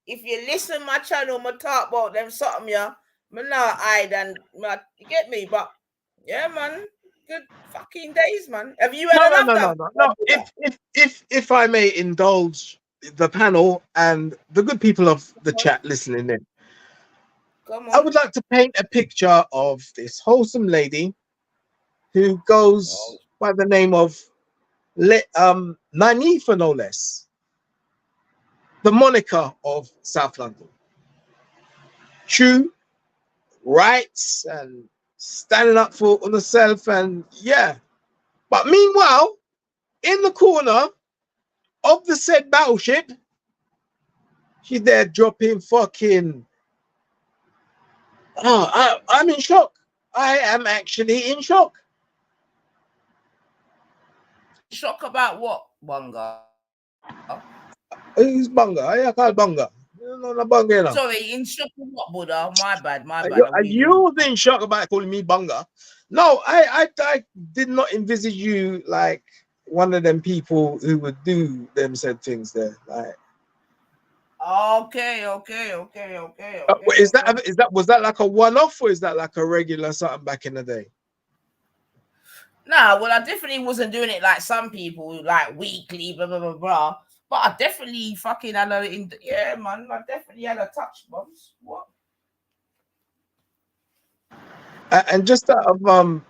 if you listen my channel, my talk about them something, yeah, me not hide and you get me, but yeah, man, good fucking days, man. Have you had No. If I may indulge the panel and the good people of the chat listening in, I would like to paint a picture of this wholesome lady who goes by the name of Nanifa, no less, the moniker of South London. True rights and standing up for herself, and yeah. But meanwhile, in the corner of the said battleship, she's there dropping fucking. I'm in shock. I am actually in shock. Shock about what, Bunga? Who's Bunga? I call Bunga. No, Bunga, no. Sorry, in shock of what, Buddha? My bad. Are you in shock about calling me Bunga? No, I did not envisage you like one of them people who would do them said things there. Like, okay. Was that like a one-off, or is that like a regular something back in the day? Nah, well, I definitely wasn't doing it like some people, like weekly, blah blah blah blah. But I definitely fucking had yeah, man. I definitely had a touch, bums. What? And just out of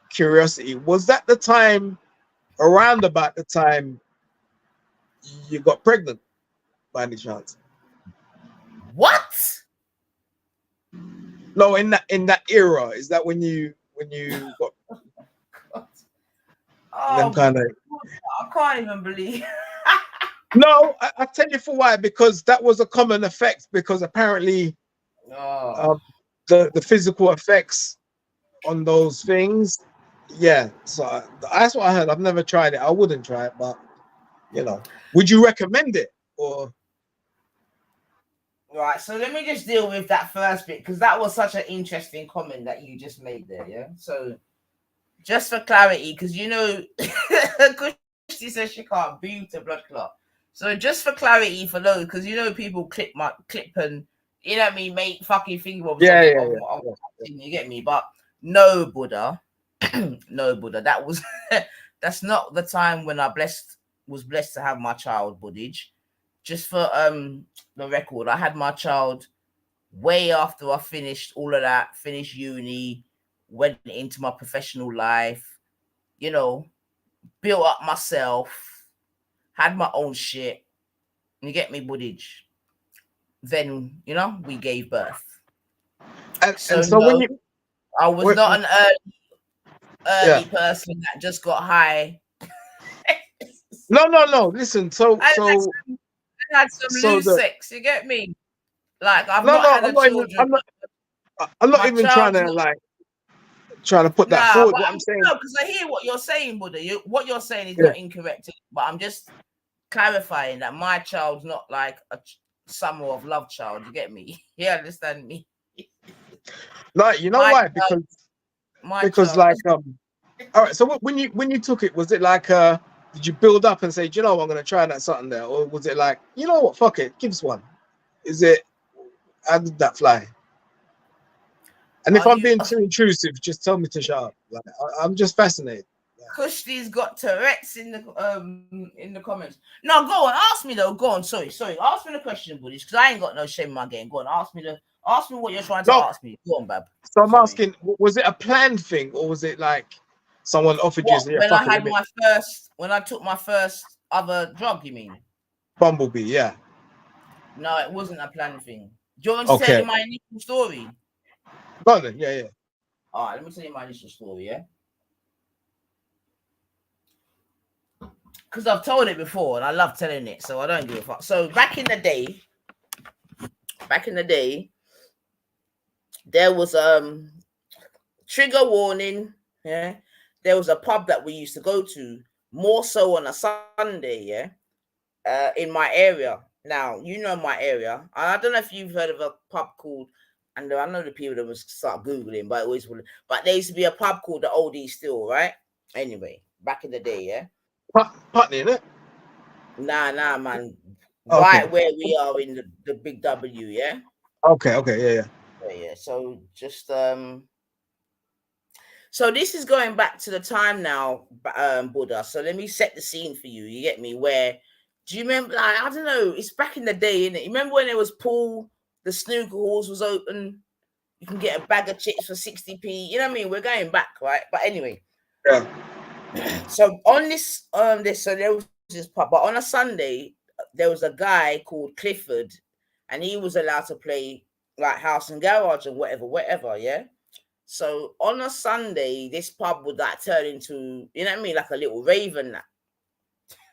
curiosity, was that the time, around about the time you got pregnant, by any chance? What? No, in that era, is that when you got them kind of? I can't even believe. No, I tell you for why. Because that was a common effect. Because apparently, the physical effects on those things, yeah. So that's what I heard. I've never tried it. I wouldn't try it, but you know, would you recommend it or? Right, so let me just deal with that first bit, because that was such an interesting comment that you just made there, yeah? So, just for clarity, because you know, she says she can't boot a blood clot. So, just for clarity for those, because you know, people clip and, you know what I mean, make fucking finger of you get me? But no, Buddha, no, Buddha, that was, that's not the time when I was blessed to have my child, Buddhage. Just for the record, I had my child way after I finished all of that, finished uni, went into my professional life, you know, built up myself, had my own shit. You get me, Buddhage? Then, you know, we gave birth. And so when you... I was not an early person that just got high. No. Listen, I had some loose sex, you get me? Like I'm not even trying to put that forward. What I'm saying, no, because I hear what you're saying, Buddha. What you're saying is not incorrect, but I'm just clarifying that my child's not like a summer of love child. You get me? You understand me? Like, you know why? Because like all right. So when you took it, was it like did you build up and say, do you know, I'm going to try that something there? Or was it like, you know what, fuck it, give us one? Is it, how did that fly? And if I'm being too intrusive, just tell me to shut up. Like, I'm just fascinated. Kushti's got Tourette's in the comments. No, go on, ask me though. Go on, sorry. Ask me the question, buddies, because I ain't got no shame in my game. Go on, ask me what you're trying to ask me. Go on, Bab. So I'm asking, was it a planned thing, or was it like someone offered you? When I took my first other drug, you mean? Bumblebee, yeah. No, it wasn't a planned thing. Do you want me to tell you my initial story? Go on then. Yeah. All right, let me tell you my initial story, yeah? Because I've told it before and I love telling it, so I don't give a fuck. So back in the day, there was trigger warning, yeah. There was a pub that we used to go to, more so on a Sunday, yeah, in my area. Now, you know my area. I don't know if you've heard of a pub called, and I know the people that will start Googling, but there used to be a pub called the Oldie Still, right? Anyway, back in the day, yeah. Putney, innit? Nah, man. Okay. Right where we are in the big W, yeah? Okay, Yeah. So just so this is going back to the time now, Buddha. So let me set the scene for you. You get me? Where do you remember? I don't know. It's back in the day, innit? You remember when it was pool, the snooker halls was open. You can get a bag of chips for 60p. You know what I mean? We're going back, right? But anyway. Yeah. So on this, so there was this pub, but on a Sunday, there was a guy called Clifford, and he was allowed to play like house and garage and whatever, yeah. So on a Sunday, this pub would like turn into, you know what I mean, like a little raven.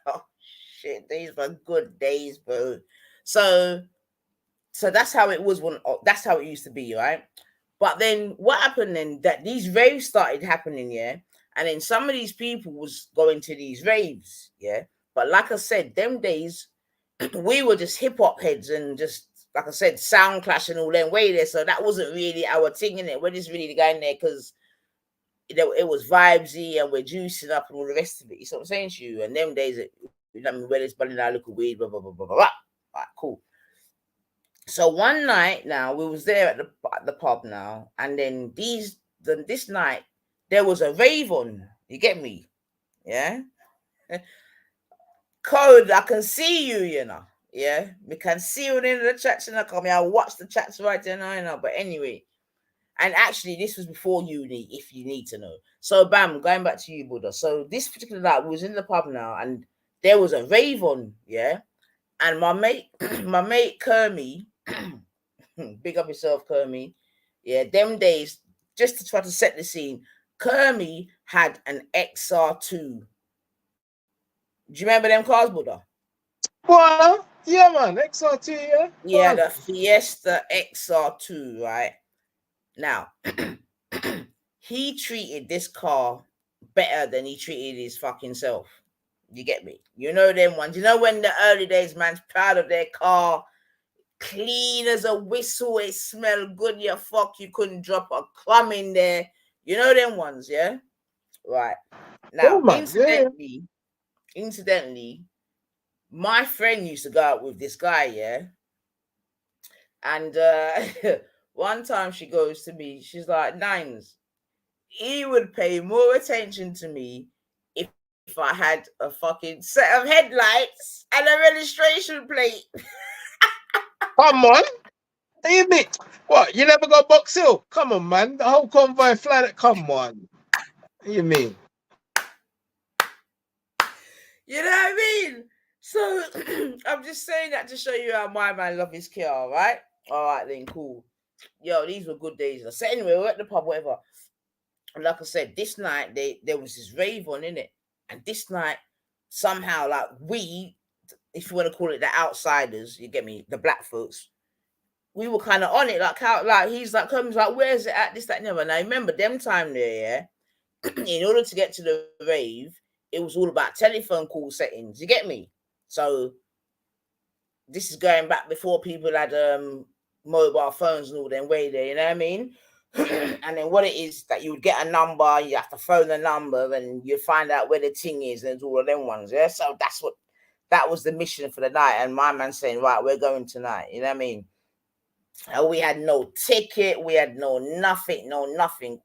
Oh shit, these were good days, bro. So that's how it was that's how it used to be, right? But then what happened then, that these raves started happening, yeah, and then some of these people was going to these raves, yeah. But like I said, them days we were just hip hop heads and just, like I said, sound clash and all them way there. So that wasn't really our thing, innit? We're just really going there because it was vibesy and we're juicing up and all the rest of it. You know what I'm saying to you? And them days, you know what I mean, where it's burning our local weed, blah, blah, blah, blah, blah. All right, cool. So one night now, we was there at the pub now, and then this night, there was a rave on. You get me? Yeah? Code, I can see you, you know. Yeah? We can see you in the chats, and I watch the chats right now, you know. But anyway, and actually, this was before uni, if you need to know. So, bam, going back to you, Buddha. So this particular night, we was in the pub now, and there was a rave on, yeah? And my mate Kermy, big up yourself, Kermy. Yeah, them days, just to try to set the scene, Kermy had an XR2. Do you remember them cars, Buddha? Well, yeah, man, XR2, yeah. Yeah, the Fiesta XR2, right? Now, he treated this car better than he treated his fucking self. You get me? You know them ones. You know when the early days, man's proud of their car, clean as a whistle, it smelled good, you couldn't drop a crumb in there. You know them ones, yeah? Right. Now, incidentally, my friend used to go out with this guy, yeah? And one time she goes to me, she's like, Nines, he would pay more attention to me if I had a fucking set of headlights and a registration plate. Come on. You mean what? You never got Box Hill? Come on, man. The whole convoy flying. Come on. What you mean? You know what I mean? So I'm just saying that to show you how my man love his car, right? All right, then, cool. Yo, these were good days. So anyway, we're at the pub, whatever. And like I said, this night there was this rave on, innit? And this night, somehow, like we, if you want to call it the outsiders, you get me, the black folks, we were kind of on it, like he's like, comes like, where's it at? This, that, never. And I remember them time there, yeah. In order to get to the rave, it was all about telephone call settings. You get me? So this is going back before people had mobile phones and all them way there. You know what I mean? And then what it is that you would get a number, you have to phone the number, and you find out where the thing is, and it's all of them ones. Yeah. So that was the mission for the night. And my man saying, right, we're going tonight. You know what I mean? And we had no ticket, we had no nothing.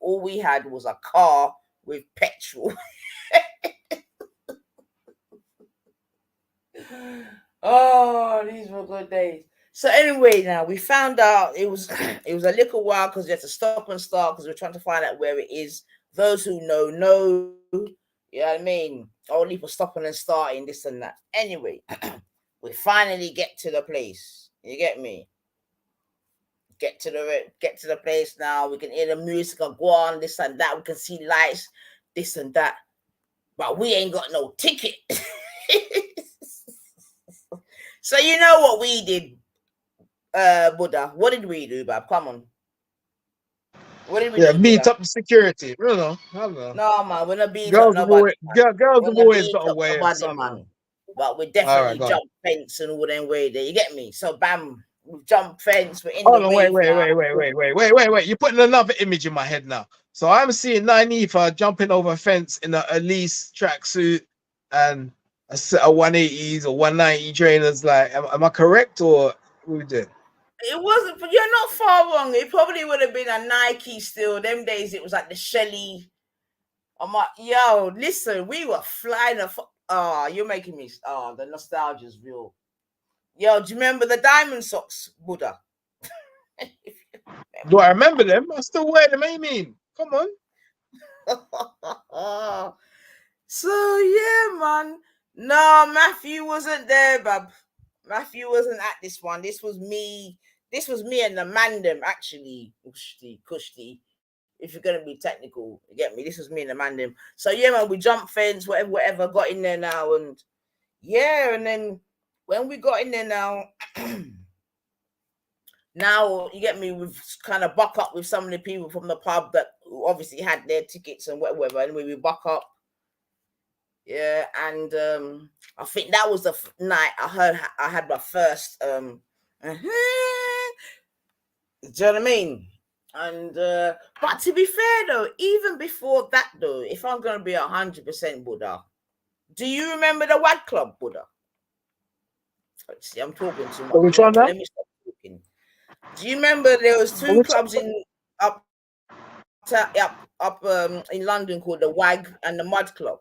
All we had was a car with petrol. Oh, these were good days. So anyway, now we found out it was a little while because we had to stop and start because we're trying to find out where it is. Those who know. You know what I mean? Only for stopping and starting, this and that. Anyway, we finally get to the place. You get me? get to the place now. We can hear the music of QuOoN, this and that. We can see lights, this and that. But we ain't got no ticket. So you know what we did, Buddha? What did we do, Bab? Come on. What did we do? Beat up the security. I don't know. No, man, we're not beat girls up nobody. Girls have always got a way of something. Man. But we definitely jump fence and all them way there. You get me? So bam, we jump fence. We're in the wait. You're putting another image in my head now. So I'm seeing Nynefa jumping over a fence in a Elise tracksuit and a set of 180s or 190 trainers. Like, am I correct or what we did? It wasn't, but you're not far wrong. It probably would have been a Nike still. Them days it was like the Shelly. I'm like, yo, listen, we were flying you're making me the nostalgia's real. Yo, do you remember the diamond socks, Buddha? Do I remember them? I still wear them, I mean. Come on. So yeah, man. No, Matthew wasn't there, bub. Matthew wasn't at this one. This was me and the mandem, actually. Kushti. If you're gonna be technical, you get me. This was me and the mandem. So yeah, man, we jumped fence, whatever, got in there now, and yeah, and then when we got in there now, now you get me, we've kind of buck up with some of the people from the pub that obviously had their tickets and whatever, and we buck up. Yeah, and I think that was the night I had my first do you know what I mean? And but to be fair though, even before that though, if I'm gonna be 100% Buddha, do you remember the WAG Club, Buddha? See, I'm talking too much. Which one now? Let me stop talking. Do you remember there was two clubs up in London called the WAG and the Mud Club?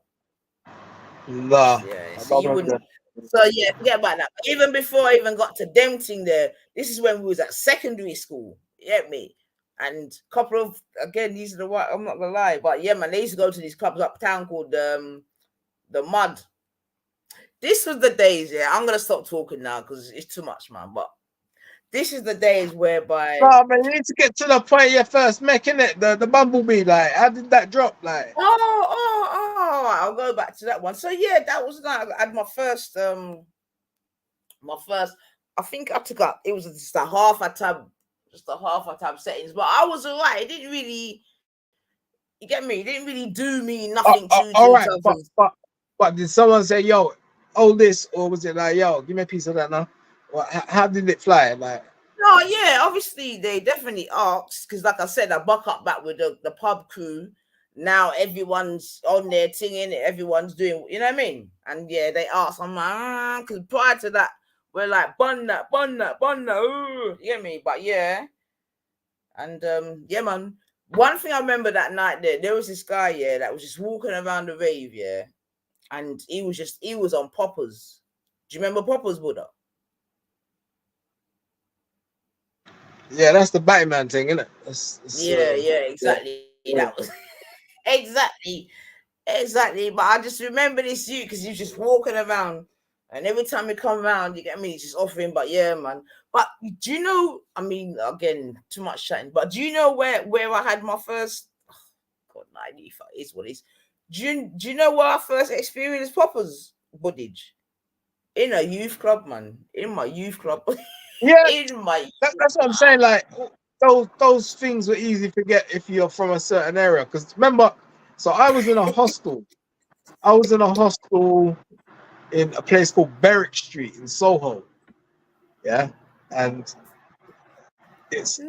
Nah. Yeah, so you wouldn't. So yeah, forget about that. Even before I even got to them thing there, this is when we was at secondary school. You get me? And a couple of, again, these are the white, I'm not gonna lie, but yeah, man, they used to go to these clubs uptown called the Mud. This was the days, yeah. I'm gonna stop talking now because it's too much, man. But this is the days whereby no, man, you need to get to the point of your first mech, innit? The bumblebee, like, how did that drop? Like, I'll go back to that one. So yeah, that was like I had my first I think I took up, it was just a half a tab settings, but I was alright. It didn't really, you get me? It didn't really do me nothing all right, but did someone say, yo, hold this, or was it like, yo, give me a piece of that now? Well, how did it fly? Like, no, yeah, obviously they definitely asked, because like I said, I buck up back with the pub crew. Now everyone's on their thing, in it, everyone's doing, you know what I mean? And yeah, they asked, I'm like, because prior to that, we're like, bun that, ooh, you get me? But yeah. And yeah, man. One thing I remember that night there was this guy, yeah, that was just walking around the rave, yeah. And he was on poppers. Do you remember poppers, Buddha? Yeah, that's the Batman thing, isn't it? Yeah, exactly. Yeah. That was exactly. But I just remember this you because he's just walking around, and every time he come around, you get me, he's just offering. But yeah, man. But do you know? I mean, again, too much chatting. But do you know where I had my first? Oh, God, 95 is what it is. Do you know where I first experienced poppers buddage? In a youth club, man. In my youth club. Yeah, that's what I'm saying. Like those things were easy to get if you're from a certain area. Because remember, so I was in a hostel. In a place called Berwick Street in Soho. Yeah, and it's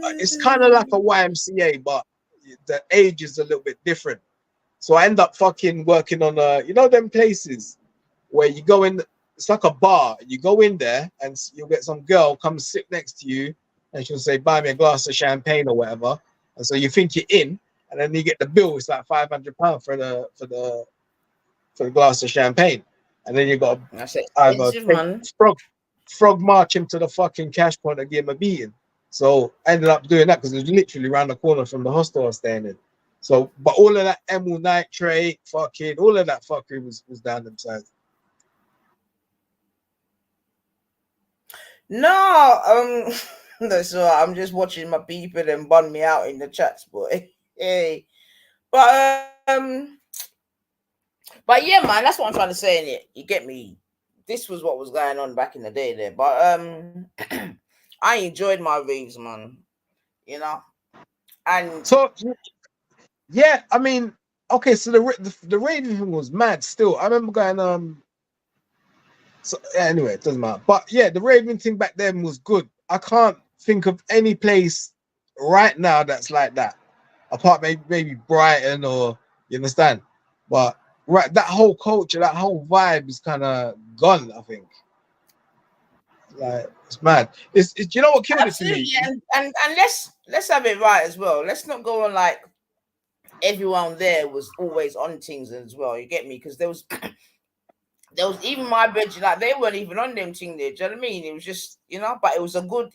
kind of like a YMCA, but the age is a little bit different. So I end up fucking working on them places where you go in. It's like a bar. You go in there and you'll get some girl come sit next to you and she'll say, buy me a glass of champagne or whatever. And so you think you're in, and then you get the bill. It's like £500 for the glass of champagne. And then you got frog march him to the fucking cash point and give him a beating. So I ended up doing that because it was literally around the corner from the hostel I was staying in. So, but all of that amyl nitrate, fucking, all of that fucking was down them sides. No, So I'm just watching my people and bun me out in the chats, boy. Hey, but yeah, man, that's what I'm trying to say in it. You get me? This was what was going on back in the day there, but I enjoyed my raves, man. You know, and so yeah, I mean, okay, so the raving thing was mad. Still, I remember going So anyway, it doesn't matter. But yeah, the raving thing back then was good. I can't think of any place right now that's like that, apart maybe Brighton or you understand. But right, that whole culture, that whole vibe is kind of gone. I think. Like it's mad. It's you know what killed it to me? And let's have it right as well. Let's not go on like everyone there was always on things as well. You get me? Because there was even my bedroom, like they weren't even on them thing there. Do you know what I mean? It was just, you know, but it was a good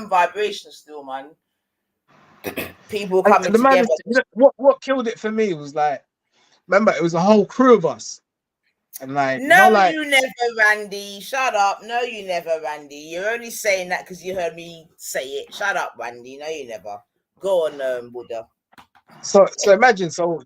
vibration still, man. People coming and the together. Man, what killed it for me was like, remember, it was a whole crew of us. And like, no, you know, like, you never, Randy. Shut up. No, you never, Randy. You're only saying that because you heard me say it. Shut up, Randy. No, you never. Go on, Buddha. So imagine, so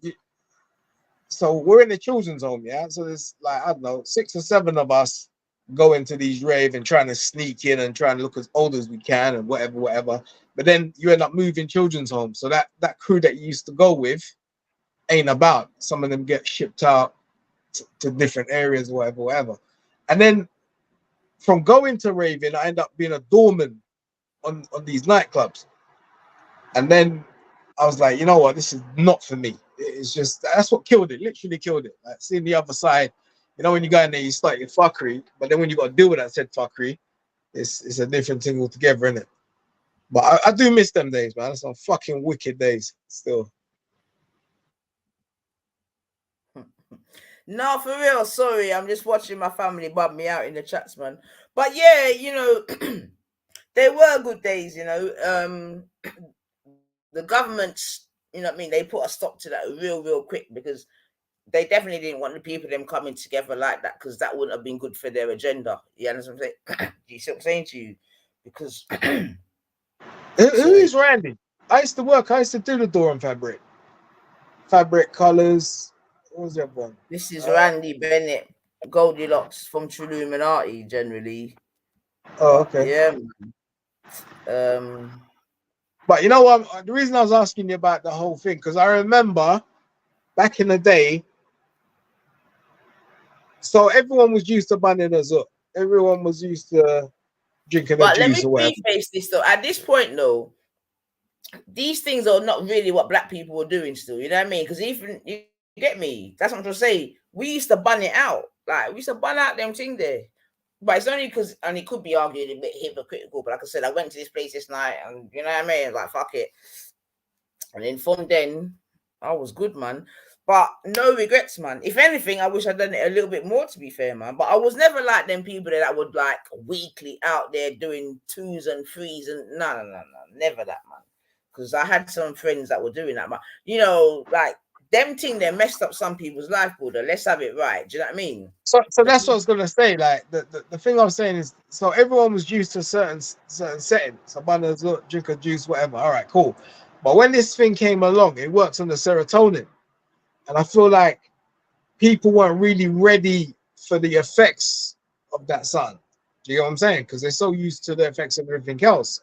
we're in the children's home, yeah. So there's like, I don't know, 6 or 7 of us go into these rave and trying to sneak in and trying to look as old as we can and whatever. But then you end up moving children's homes. So that crew that you used to go with ain't about. Some of them get shipped out to different areas, whatever. And then from going to raving, I end up being a doorman on these nightclubs. And then I was like, you know what, this is not for me. It's just, that's what killed it, literally killed it. Like seeing the other side, you know, when you go in there, you start your fuckery, but then when you got to deal with that said fuckery, it's a different thing altogether, isn't it? But I do miss them days, man. Some fucking wicked days still. No, for real. Sorry, I'm just watching my family bum me out in the chats, man. But yeah, you know, they were good days, you know. The governments, you know what I mean, they put a stop to that real quick because they definitely didn't want the people them coming together like that because that wouldn't have been good for their agenda. You understand what I'm saying? You see what I'm saying to you? Because who is Randy? I used to do the door and fabric colors. What was that one? This is Randy Bennett, Goldilocks from Illuminati generally. Oh, okay. Yeah. But you know what? The reason I was asking you about the whole thing, because I remember back in the day, so everyone was used to banning us up. Everyone was used to drinking their juice or whatever. Let me preface this though. At this point, though, these things are not really what black people were doing still. You know what I mean? Because even, you get me? That's what I'm trying to say. We used to ban it out. Like, we used to ban out them thing there. But it's only because, and it could be argued a bit hypocritical, but like I said, I went to this place this night and, you know what I mean? Like, fuck it. And then from then, I was good, man. But no regrets, man. If anything, I wish I'd done it a little bit more, to be fair, man. But I was never like them people that would, like, weekly out there doing 2s and 3s and no. Never that, man. Because I had some friends that were doing that, man. You know, like, them thing that messed up some people's life, Buddha. Let's have it right. Do you know what I mean? So that's what I was gonna say. Like the thing I was saying is, so everyone was used to a certain setting. So banners, look, drink a juice, whatever. All right, cool. But when this thing came along, it works on the serotonin, and I feel like people weren't really ready for the effects of that sun. Do you know what I'm saying? Because they're so used to the effects of everything else.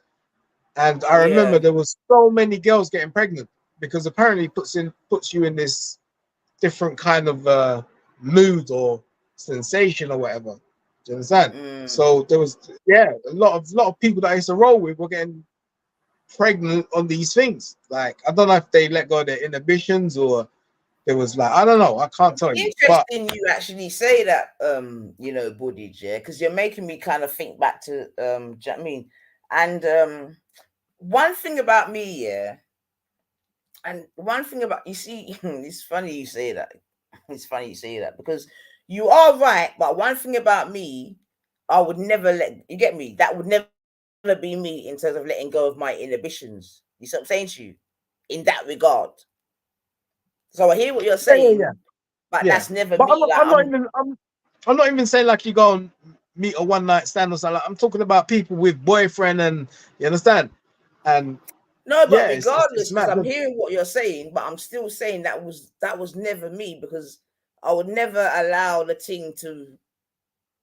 And I remember there was so many girls getting pregnant because apparently it puts you in this different kind of mood or sensation or whatever. Do you understand? So there was a lot of people that I used to roll with were getting pregnant on these things. Like, I don't know if they let go of their inhibitions or there was like, I don't know, I can't tell you. Interesting you actually say that, you know, Buddhage, yeah, because you're making me kind of think back to do you know what I mean? And one thing about me, yeah, and one thing about, you see, it's funny you say that. It's funny you say that because you are right. But one thing about me, I would never you get me? That would never be me in terms of letting go of my inhibitions. You see what I'm saying to you? In that regard. So I hear what you're saying, but that's never but me. I'm not even saying like you go and meet a one night stand or something. Like, I'm talking about people with boyfriend, and you understand. And no, but yeah, regardless, because mad. I'm hearing what you're saying, but I'm still saying that was never me, because I would never allow the thing to.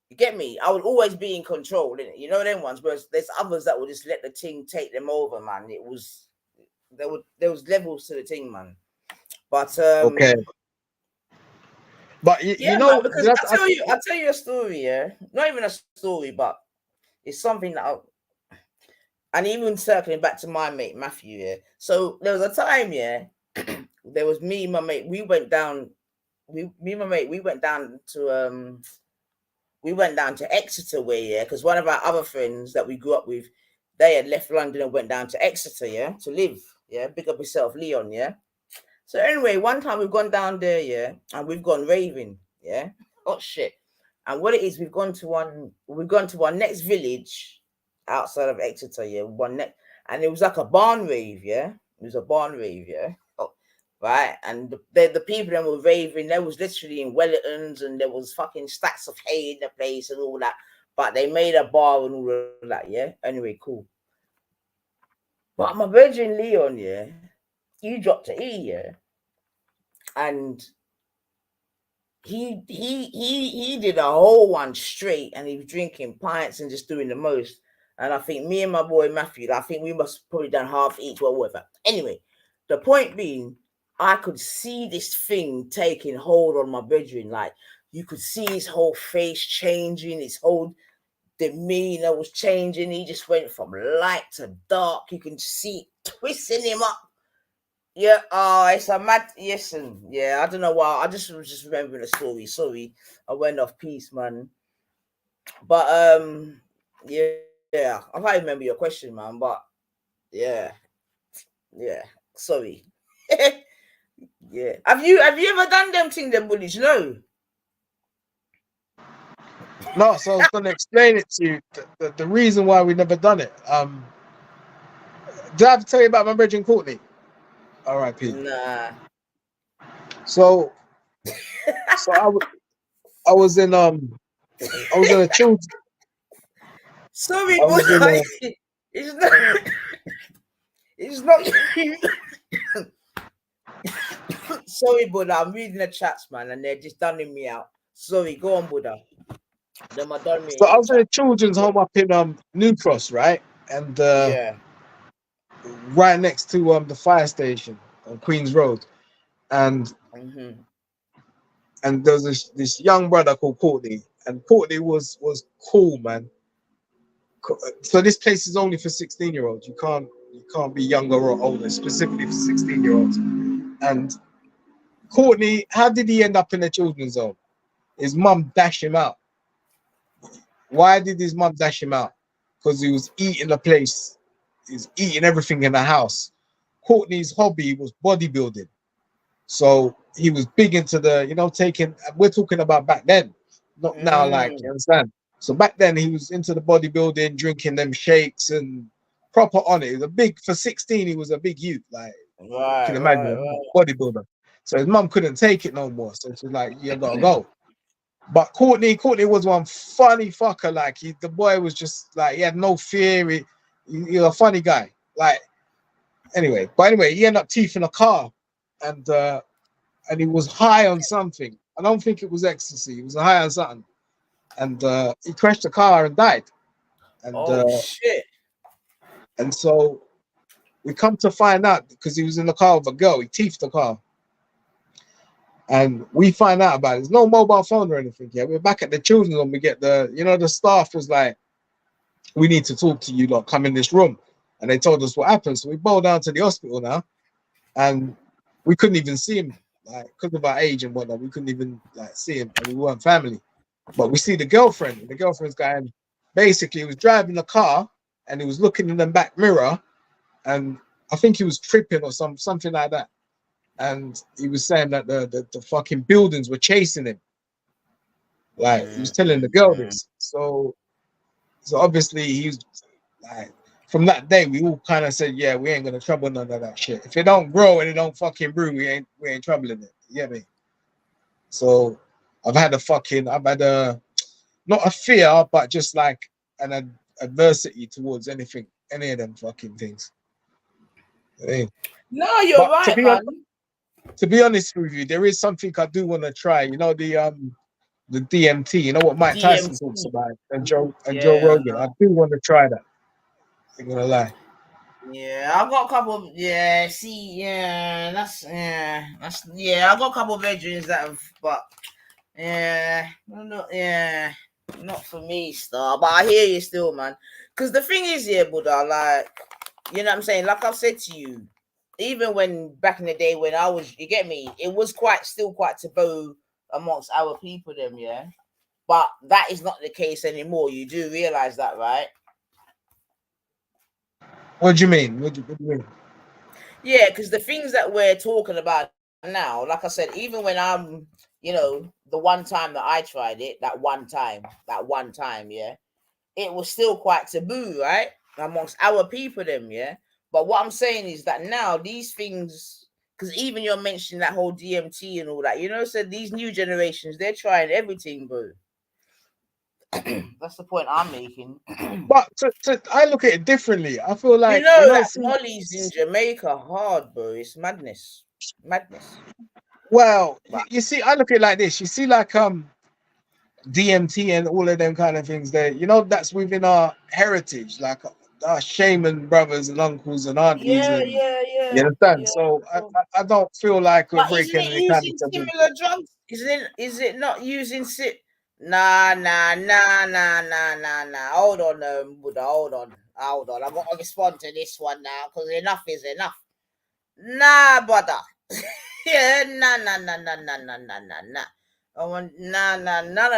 You get me? I would always be in control, innit? You know them ones. Whereas there's others that would just let the thing take them over, man. There was levels to the thing, man. But okay. But yeah, you know, man, because I'll tell you a story, yeah. Not even a story, but it's something that and even circling back to my mate Matthew, yeah. So there was a time, yeah, there was me and my mate, we went down to Exeter way, yeah, because one of our other friends that we grew up with, they had left London and went down to Exeter, yeah, to live, yeah. Big up yourself, Leon, yeah. So anyway, one time we've gone down there, yeah, and we've gone raving, yeah. Oh shit! And what it is, we've gone to our next village outside of Exeter, yeah. And it was like a barn rave, yeah. It was a barn rave, yeah. Oh, right, and the people that were raving, they was literally in Wellingtons, and there was fucking stacks of hay in the place and all that. But they made a bar and all of that, yeah. Anyway, cool. But my virgin Leon, yeah, he dropped to E, yeah, and he did a whole one straight, and he was drinking pints and just doing the most. And I think me and my boy Matthew, I think we must probably done half each, or whatever. Anyway, the point being, I could see this thing taking hold on my brethren. Like, you could see his whole face changing, his whole demeanor was changing. He just went from light to dark. You can see it twisting him up. Yeah, it's a mad. Yes, and yeah, I don't know why. I just was just remembering the story. Sorry, I went off piece, man. But yeah, I can't remember your question, man. But yeah, sorry. Yeah, have you ever done them thing, them bullies? No. No, so I was gonna explain it to you. The reason why we never done it. Did I have to tell you about my brethren Courtney? R.I.P. Nah. So I was in a children. Sorry, boy. It's not. Sorry, Buddha. I'm reading the chats, man, and they're just dunning me out. Sorry, go on, Buddha. Them are done me. So I was in a children's home up in New Cross, right? And yeah, right next to the fire station on Queen's Road, and and there was this young brother called Courtney, and Courtney was cool, man. So this place is only for 16-year-olds. You can't be younger or older, specifically for 16-year-olds. And Courtney, how did he end up in the children's home? His mum dashed him out. Why did his mum dash him out? Because he was eating the place. He was eating everything in the house. Courtney's hobby was bodybuilding. So he was big into the, we're talking about back then, not now, like, you understand? So back then he was into the bodybuilding, drinking them shakes and proper on it. He was a big, for 16, he was a big youth, like, you can imagine, bodybuilder. So his mum couldn't take it no more. So she's like, you gotta go. But Courtney was one funny fucker. Like, the boy was just like, he had no fear. He was a funny guy. Like, anyway, he ended up teething a car, and he was high on something. I don't think it was ecstasy. He was high on something, and he crashed the car and died. And shit! And so we come to find out, because he was in the car with a girl. He teethed the car. And we find out about it. There's no mobile phone or anything. Yeah, we're back at the children's home. We get the staff was like, we need to talk to you, come in this room. And they told us what happened. So we bow down to the hospital now, and we couldn't even see him, like, because of our age and whatnot. We couldn't even see him, and we weren't family. But we see the girlfriend. And the girlfriend's going, basically, he was driving the car, and he was looking in the back mirror, and I think he was tripping or something like that. And he was saying that the fucking buildings were chasing him. Like, he was telling the girl this. So obviously he was like, from that day we all kind of said, yeah, we ain't gonna trouble none of that shit. If it don't grow and it don't fucking brew, we ain't troubling it. You get me? So I've had not a fear, but just like an adversity towards anything, any of them fucking things. No, you're But right, man. To be honest with you, there is something I do want to try. You know, the DMT. You know what Mike Tyson talks about, and Joe Rogan. I do want to try that. I'm gonna lie. Yeah, I've got a couple of I got a couple of veterans that have, but not for me, Star. But I hear you still, man. Because the thing is, Buddha, like, you know what I'm saying? Like I've said to you, even when back in the day when I was, you get me, it was still quite taboo amongst our people, them, yeah. But that is not the case anymore. You do realize that, right? What do you mean? What do you mean? Yeah, because the things that we're talking about now, like I said, even when I'm, you know, the one time that I tried it, that one time, yeah, it was still quite taboo, right? Amongst our people, them, yeah. But what I'm saying is that now these things, because even you're mentioning that whole DMT and all that, you know, so these new generations, they're trying everything, bro. That's the point I'm making. But I look at it differently. I feel like, you know that Molly's in Jamaica hard, bro. It's madness. Well, you see, I look at it like this. You see, like DMT and all of them kind of things there, you know, that's within our heritage, like our shaman brothers and uncles and aunties. Yeah. You understand? Yeah. So I don't feel like we're breaking any kind of similar drugs. Is it not using Nah. Hold on, Buddha. Hold on. I've got to respond to this one now because enough is enough. Nah, brother. Yeah, nah. None of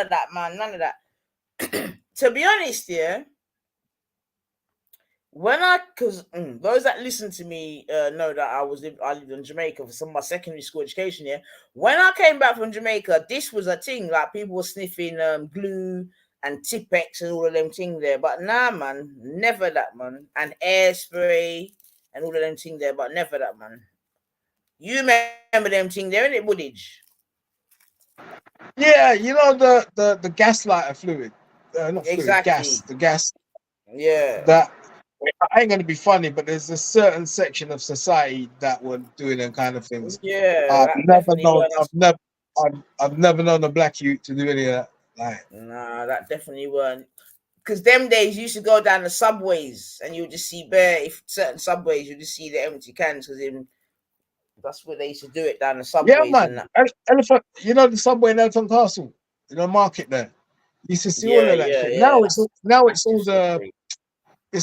that, man. None of that. To be honest, yeah. Because those that listen to me know that I lived in Jamaica for some of my secondary school education. Yeah, when I came back from Jamaica, this was a thing. Like people were sniffing glue and Tipex and all of them things there. But nah, man, never that, man. And airspray and all of them things there, but never that, man. You remember them things there, innit, Woodage? Yeah, you know the gaslighter fluid, not fluid, exactly. The gas. Yeah. That. I ain't gonna be funny, but there's a certain section of society that were doing them kind of things. Yeah, I've never known a black youth to do any of that. Like, nah, that definitely weren't. Because them days you used to go down the subways and you would just see certain subways you just see the empty cans because that's where they used to do it down the subways. Yeah, man. Elephant, you know the subway in Elephant Castle, you know, market there. You used to see all of that shit. Yeah. Now it's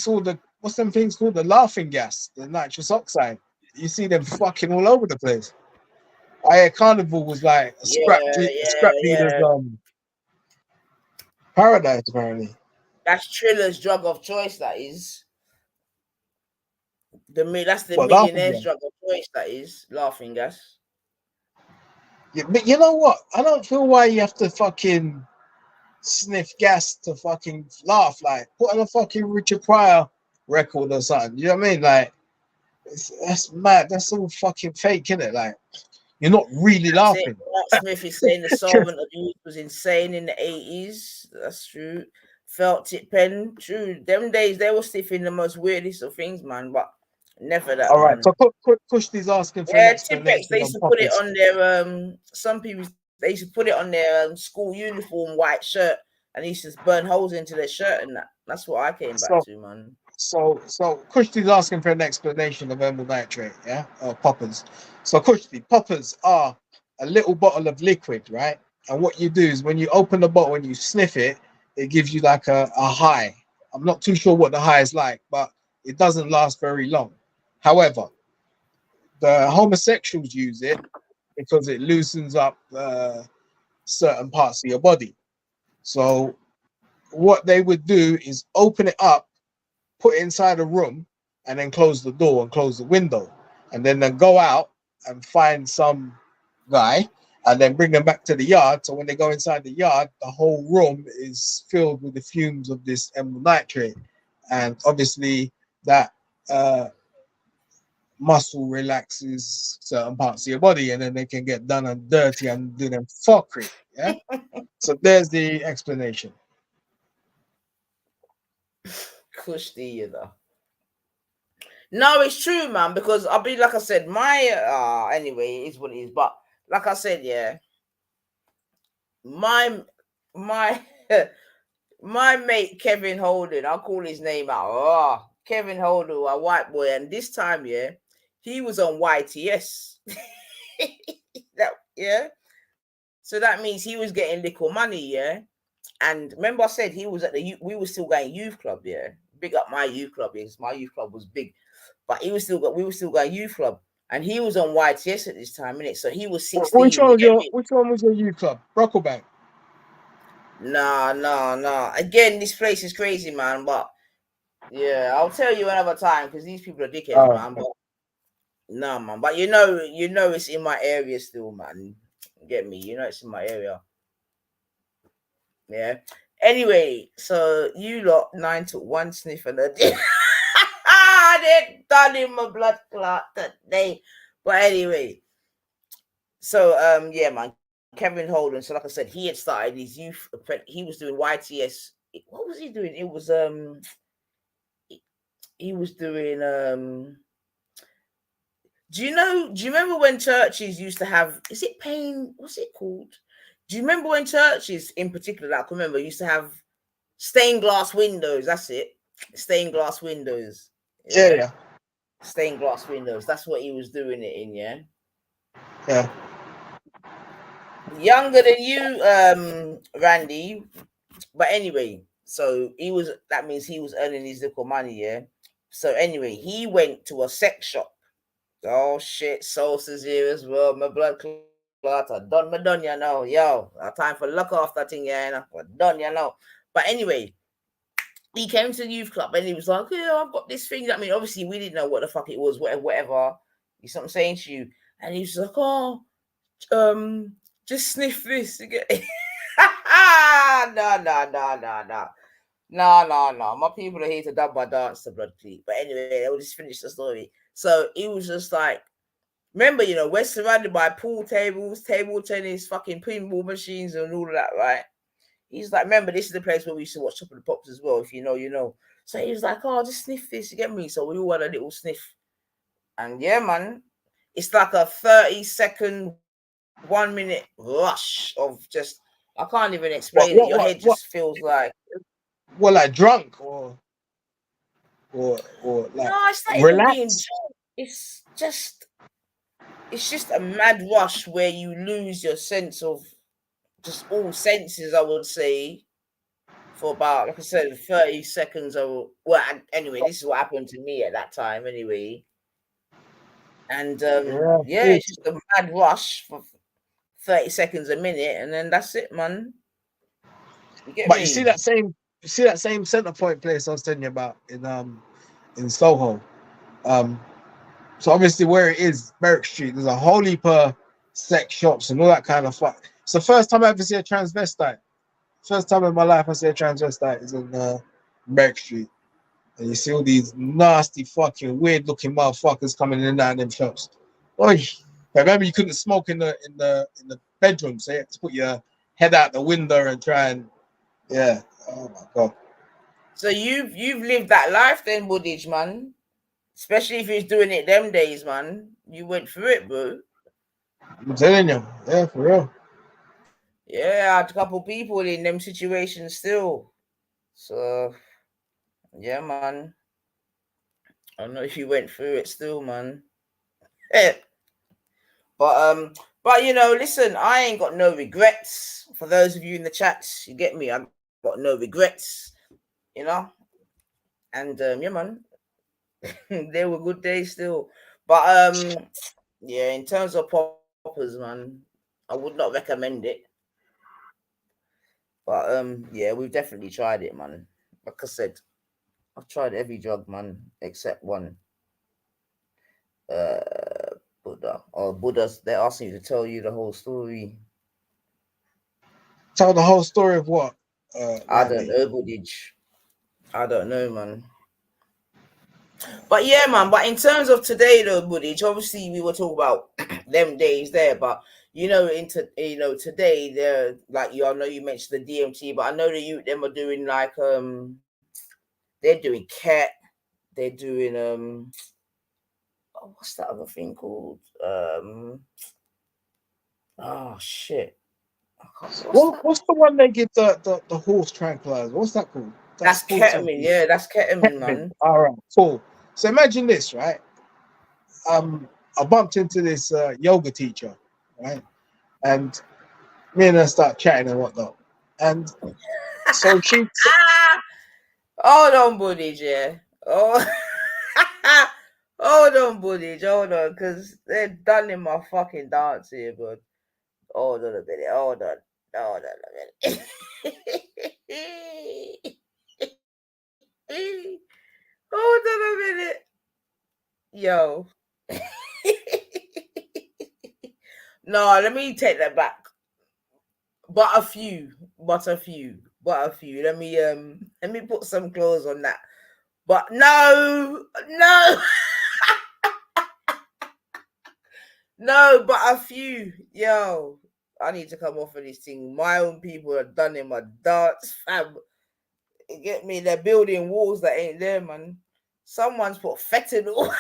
all the what's them things called? The laughing gas, the nitrous oxide. You see them fucking all over the place. Carnival was like a scrap dealer's paradise, apparently. That's Triller's drug of choice, that is. That's the millionaire's drug of choice, that is. Laughing gas. Yeah, but you know what? I don't feel why you have to fucking sniff gas to fucking laugh. Like, put on a fucking Richard Pryor record or something. You know what I mean? Like, that's mad. That's all fucking fake, isn't it? Like, you're not really laughing. Mark Smith is saying the solvent abuse was insane in the 80s. That's true. Felt tip pen, true. Them days they were sniffing the most weirdest of things, man. But never that. All right, so Kushti's asking for an explanation. Tipex, they used to put it on their some people they used to put it on their school uniform white shirt and they used to burn holes into their shirt and that. That's what I came back to, man. So Kushti's asking for an explanation of amyl nitrate, yeah, or poppers. So Kushti, poppers are a little bottle of liquid, right? And what you do is when you open the bottle and you sniff it, it gives you like a high. I'm not too sure what the high is like, but it doesn't last very long. However, the homosexuals use it because it loosens up certain parts of your body. So what they would do is open it up, put it inside a room, and then close the door and close the window. And then they go out and find some guy and then bring them back to the yard. So when they go inside the yard, the whole room is filled with the fumes of this amyl nitrate. And obviously that muscle relaxes certain parts of your body and then they can get done and dirty and do them fuckery. Yeah. So there's the explanation. Kushti, you know. No, it's true, man, because I'll be like I said, my anyway, it is what it is. But like I said, yeah, my my mate Kevin Holden, I'll call his name out. Oh, Kevin Holden, a white boy, and this time, yeah, he was on YTS. Yeah. So that means he was getting little money, yeah. And remember, I said he was at we were still going youth club, yeah. Big up my youth club, because my youth club was big, but we were still going youth club, and he was on YTS at this time, innit? So he was 16. Which one was your youth club? Brocklebank? No. Again, this place is crazy, man. But yeah, I'll tell you another time because these people are dickheads, man. But no, man. But you know, it's in my area still, man. Get me? You know, it's in my area. Yeah. Anyway, so you lot 9 took one sniff and they done in my blood clot today. But anyway, so yeah, man. Kevin Holden. So like I said, he had started his youth. He was doing YTS. What was he doing? It was he was doing do you remember when churches used to have, is it pain? What's it called? Do you remember when churches in particular, like remember, used to have stained glass windows? That's it. Stained glass windows. Yeah. Stained glass windows. That's what he was doing it in, yeah. Yeah. Younger than you, Randy. But anyway, so that means he was earning his little money, yeah. So anyway, he went to a sex shop. Oh shit, Sosa's here as well. My blood clot. I done, you know. Yo, time for look off that thing, yeah. I done, you know. But anyway, he came to the youth club and he was like, yeah, I've got this thing. I mean, obviously, we didn't know what the fuck it was, whatever. You see what I'm saying to you? And he was like, oh, just sniff this. No. My people are here to dub my dance to blood clean. But anyway, I'll just finish the story. So he was just like, remember, you know, we're surrounded by pool tables, table tennis, fucking pinball machines, and all of that, right? He's like, remember, this is the place where we used to watch Top of the Pops as well, if you know, you know. So he was like, oh, just sniff this, you get me? So we all had a little sniff. And yeah, man, it's like a 30-second, 1 minute rush of just, I can't even explain it. Your head just feels like. Well, like drunk or like no, it's not even being drunk. It's just a mad rush where you lose your sense of just all senses, I would say, for about, like I said, 30 seconds. Anyway, this is what happened to me at that time, anyway. And yeah, it's just a mad rush for 30 seconds a minute, and then that's it, man. You see that same center point place I was telling you about in Soho. So obviously where it is, Merrick Street, there's a whole heap of sex shops and all that kind of fuck. It's the first time I ever see a transvestite. First time in my life I see a transvestite is in Merrick Street. And you see all these nasty fucking weird looking motherfuckers coming in and out of them shops. Oy. I remember you couldn't smoke in the bedroom, so you had to put your head out the window and try and yeah. Oh my god. So you've lived that life then, Woodage, man. Especially if he's doing it them days, man. You went through it, bro. I'm telling you, yeah, for real. Yeah, I had a couple people in them situations still. So yeah, man. I don't know if you went through it still, man. But you know, listen, I ain't got no regrets. For those of you in the chats, you get me. I got no regrets, you know. And yeah, man, they were good days still. But yeah, in terms of poppers, man, I would not recommend it. But yeah, we've definitely tried it, man. Like I said, I've tried every drug, man, except one. Buddha. Or Buddha's, they're asking you to tell you the whole story. Tell the whole story of what? I don't know, Buddhage. I don't know, man. But yeah, man. But in terms of today, though, Buddhage, obviously we were talking about them days there. But you know, today they're like I know you mentioned the DMT, but I know that them are doing like they're they're doing cat. They're doing what's that other thing called? Oh shit. What's the one they give the horse tranquilizer? What's that called? That's ketamine. Yeah, that's ketamine, man. All right, cool. So imagine this, right? I bumped into this yoga teacher, right? And me and her start chatting and whatnot. And so she hold on, Buddy, yeah. Oh hold on, Buddy, hold on, because they're done in my fucking dance here, bud. Hold on a minute, hold on a minute. Hold on a minute. Yo. No, let me take that back. But a few. Let me put some clothes on that. But no. No, but a few. Yo, I need to come off of this thing. My own people are done in my dance, fam. You get me? They're building walls that ain't there, man. Someone's put fentanyl.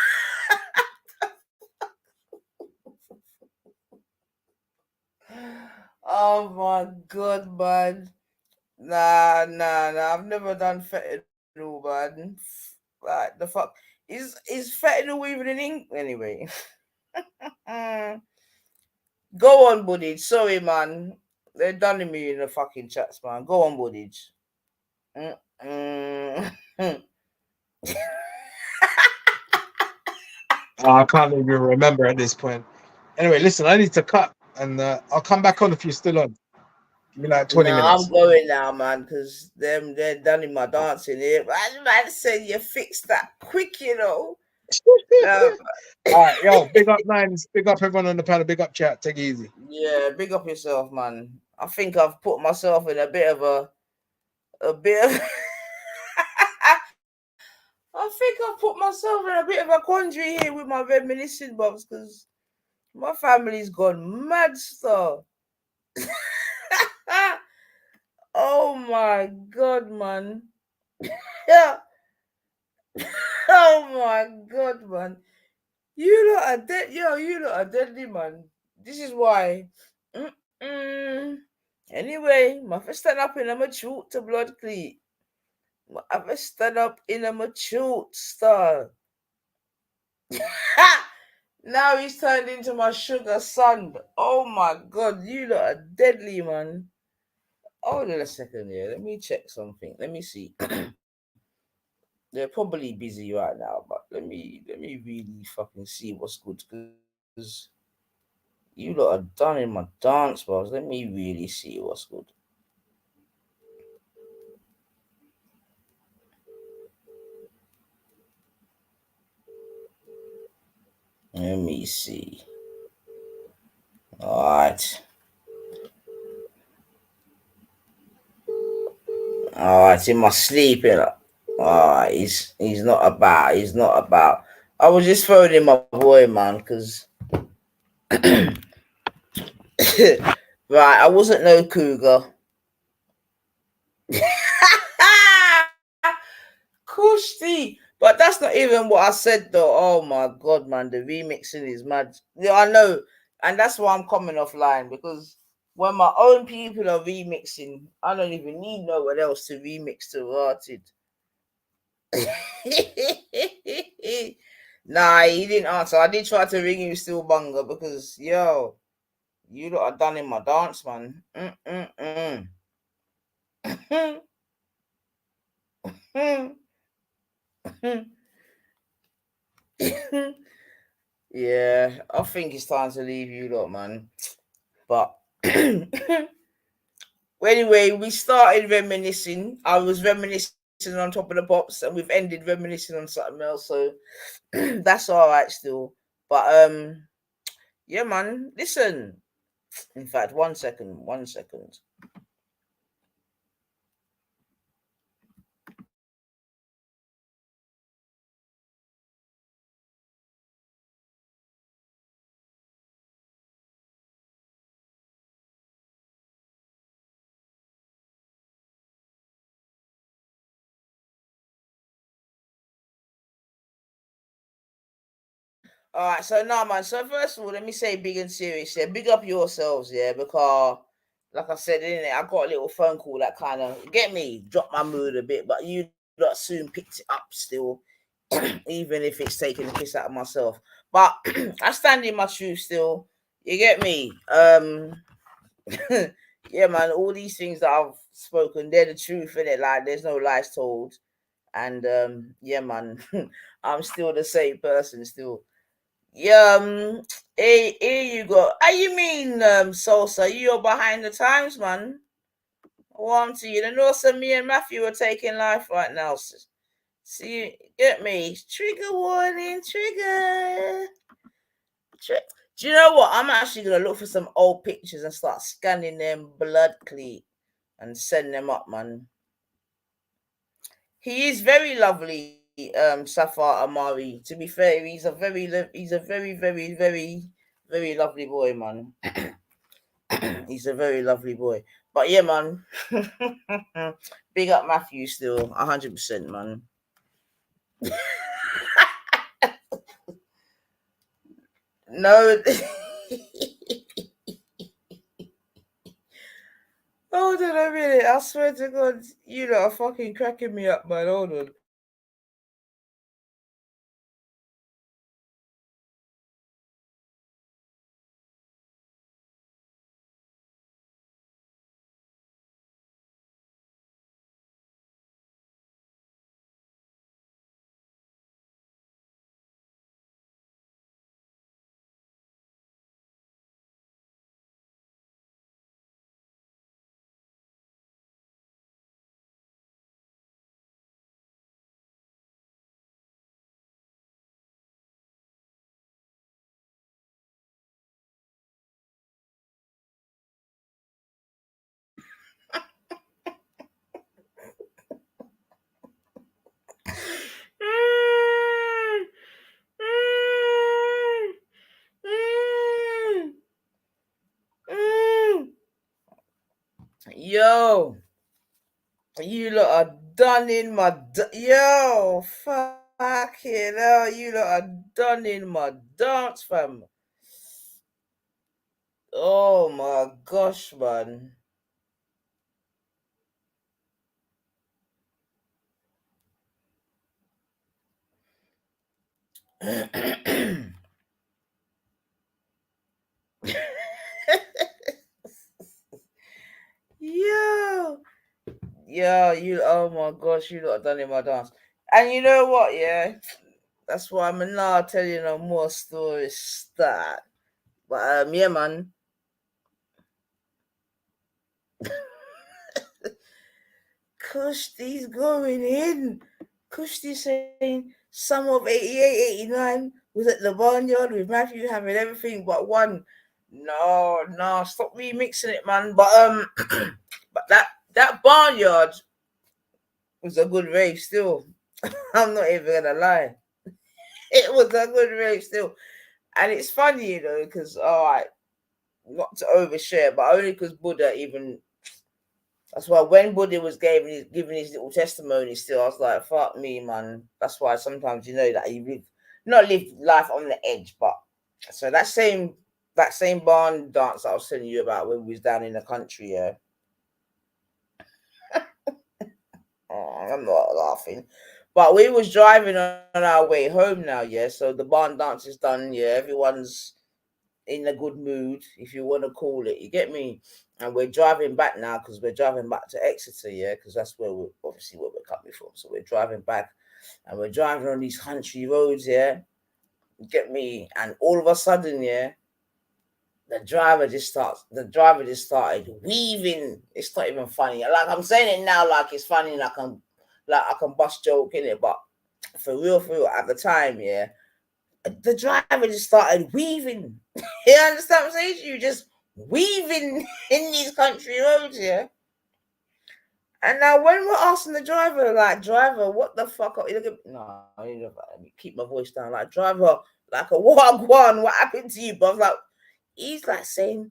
Oh my god, man. Nah. I've never done fentanyl, man. Like the fuck. Is fentanyl even in ink anyway? Go on, Buddage. Sorry, man. They're done to me in the fucking chats, man. Go on, Buddage. I can't even remember at this point. Anyway, listen, I need to cut, and I'll come back on if you're still on. Give me like 20 minutes. I'm going now, man, because they're done in my dancing here. Man said you fixed that quick, you know. All right, yo, big up Nines, big up everyone on the panel, big up chat, take it easy. Yeah, big up yourself, man. I think I've put myself in a bit of I think I've put myself in a bit of a quandary here with my reminiscing bobs, because my family's gone mad stuff. Oh my god, man. Yeah. Oh my god, man. You lot are dead. Yo, you lot are deadly, man. This is why. Anyway, my first stand up in a mature to blood cleat. My first stand up in a mature star. Now he's turned into my sugar son. Oh my god, you lot are deadly, man. Hold on a second here. Let me check something. Let me see. They're probably busy right now, but let me really fucking see what's good, because you lot are done in my dance bars. Let me really see what's good. Let me see. Alright, in my sleep, you know. Alright, he's not about. I was just throwing in my boy, man, because right, I wasn't no cougar. Kushti, but that's not even what I said though. Oh my god, man, the remixing is mad. Yeah, I know, and that's why I'm coming offline, because when my own people are remixing, I don't even need no one else to remix to Rotted. Nah, he didn't answer. I did try to ring you still, Bunga, because yo, you lot are done in my dance, man. Yeah, I think it's time to leave you lot, man. But anyway, we started reminiscing. I was reminiscing on Top of the Pops, and we've ended reminiscing on something else, so that's all right still. But yeah, man, listen. In fact, 1 second. All right, so now, man. So first of all, let me say big and serious. Yeah, big up yourselves, yeah, because like I said, innit, I got a little phone call that kind of get me, dropped my mood a bit, but you lot soon picked it up still, even if it's taking the piss out of myself. But I stand in my truth still. You get me? Yeah, man. All these things that I've spoken, they're the truth, innit? Like, there's no lies told. And yeah, man, I'm still the same person still. Yeah, here you go. How you mean, Salsa? You're behind the times, man. Want to you? I know some me and Matthew are taking life right now. See, get me? Trigger warning, trigger. Do you know what? I'm actually gonna look for some old pictures and start scanning them blood cleat and send them up, man. He is very lovely, Safar Amari. To be fair, he's a very, very lovely boy, man. He's a very lovely boy. But yeah, man. Big up Matthew still, 100%, man. No. Hold on a minute. I swear to God, you lot are fucking cracking me up, man. Hold on. Yo, you lot are done in my yo, fucking hell, you lot are done in my dance, fam. Oh my gosh, man. Yo, you, oh my gosh, you lot are done in my dance. And you know what, yeah? That's why I'm now telling you no more stories. Start. But yeah, man. Kushti's going in. Kushti's saying some of 88, 89 was at the barnyard with Matthew having everything but one. No, stop remixing it, man. But but that barnyard was a good rave still. I'm not even gonna lie. It was a good rave still. And it's funny, you know, because alright, not to overshare, but only because Buddha even. That's why when Buddha was giving his little testimony still, I was like, fuck me, man. That's why sometimes, you know, that you not live life on the edge, but so that same barn dance I was telling you about when we was down in the country, yeah. Oh, I'm not laughing. But we was driving on our way home now, yeah. So the barn dance is done, yeah. Everyone's in a good mood, if you want to call it. You get me? And we're driving back now because we're driving back to Exeter, yeah, because that's where we're obviously where we're coming from. So we're driving back, and we're driving on these country roads, yeah. You get me? And all of a sudden, yeah, the driver just started weaving. It's not even funny. Like I'm saying it now, like it's funny, like I can bust joke in it, but for real, at the time, yeah, the driver just started weaving. You understand what I'm saying? You just weaving in these country roads, yeah. And now when we're asking the driver, like, driver, what the fuck are you looking? No, let me keep my voice down. Like, driver, like a what happened to you? But I was like, he's like saying,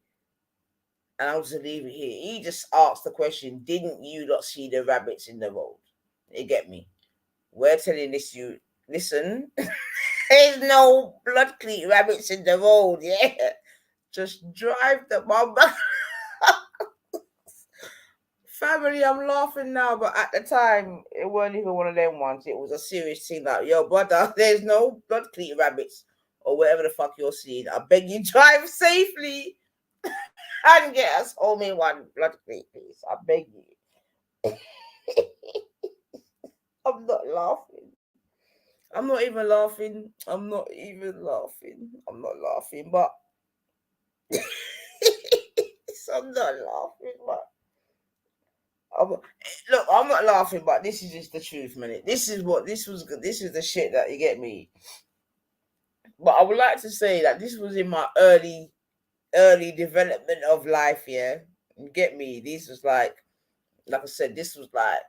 and I'll just leave it here. He just asked the question, didn't you not see the rabbits in the road? You get me? We're telling this, you listen. There's no blood cleat rabbits in the road, yeah. Just drive the mum. Family, I'm laughing now, but at the time, it wasn't even one of them ones. It was a serious thing like, yo, brother, there's no blood cleat rabbits or whatever the fuck you're seeing. I beg you, drive safely and get us home in one blood cleat, please. I beg you. I'm not laughing. I'm not even laughing. I'm not laughing, but I'm not laughing, but look, I'm not laughing, but this is just the truth, man. This is the shit that you get me. But I would like to say that this was in my early development of life, yeah. You get me? This was like I said, this was like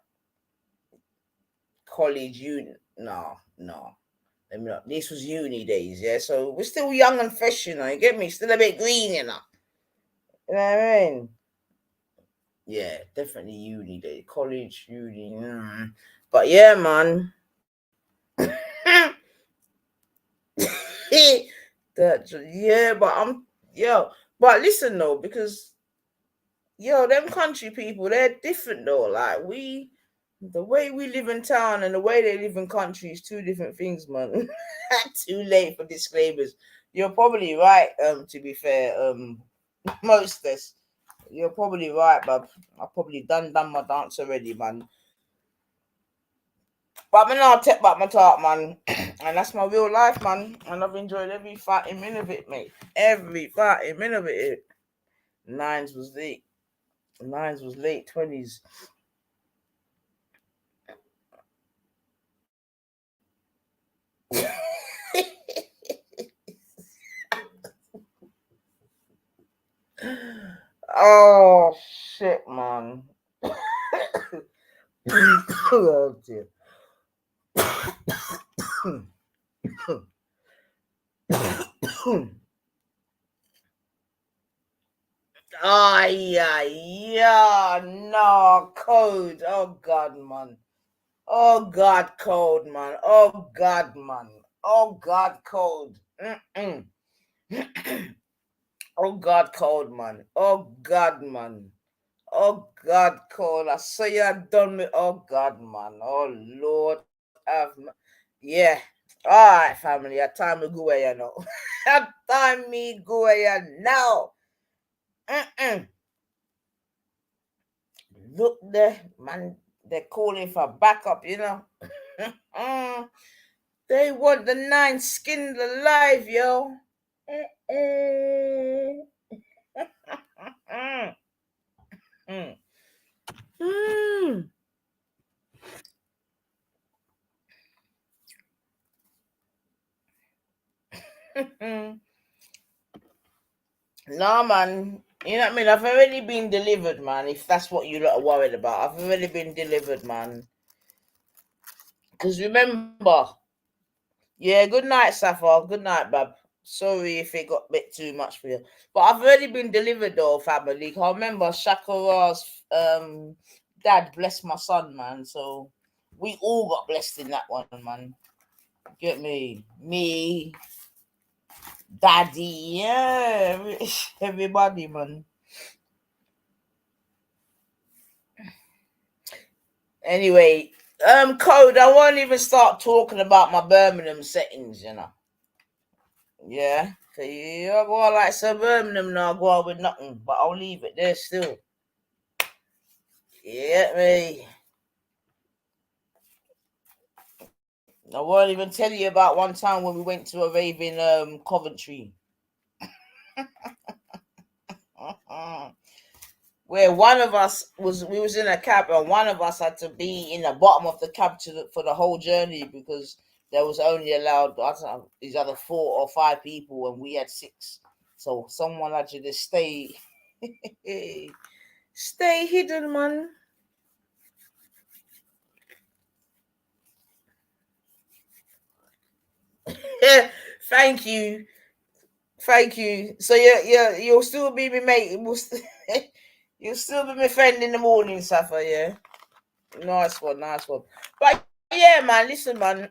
college, uni. No. Let me not. This was uni days, yeah. So we're still young and fresh, you know. You get me? Still a bit green, you know. You know what I mean? Yeah, definitely uni day, college, uni. But yeah, man. But listen though, because them country people, they're different though. Like the way we live in town and the way they live in country is two different things, man. Too late for disclaimers. You're probably right, to be fair, Mostess. You're probably right, but I've probably done my dance already, man. But I'm now take back my talk, man. And that's my real life, man. And I've enjoyed every fighting minute of it, mate. Every fighting minute of it. Nines was late 20s. Oh shit, man. Oh dear. No, code. Oh God, man. Oh God, code, man. Oh God, man. Oh God, code. Oh God, code, man. Oh God, man. Oh God, code. I say you done me. Oh God, man. Oh Lord, yeah. All right, family. At time to go where you know. At time me go where you now. Look there, man. They're calling for backup, you know. They want the 9 skinned alive, yo. No, man. You know what I mean? I've already been delivered, man. If that's what you lot are worried about, I've already been delivered, man. Because remember, yeah, good night, Safa. Good night, Bab. Sorry if it got a bit too much for you. But I've already been delivered, though, family. I remember Shakara's dad blessed my son, man. So we all got blessed in that one, man. Get me? Me, Daddy, yeah. Everybody, man. Anyway, Code, I won't even start talking about my Birmingham settings, you know. Yeah. So you go on like some Birmingham now, go on with nothing, but I'll leave it there still. Yeah, me. I won't even tell you about one time when we went to a rave in Coventry. Where one of us was in a cab and one of us had to be in the bottom of the cab for the whole journey because there was only allowed, I don't know, these other 4 or 5 people and we had 6. So someone had to just stay hidden, man. Thank you. So you'll still be my mate. You'll still be my friend in the morning, Safa, yeah? Nice one. But yeah, man, listen, man.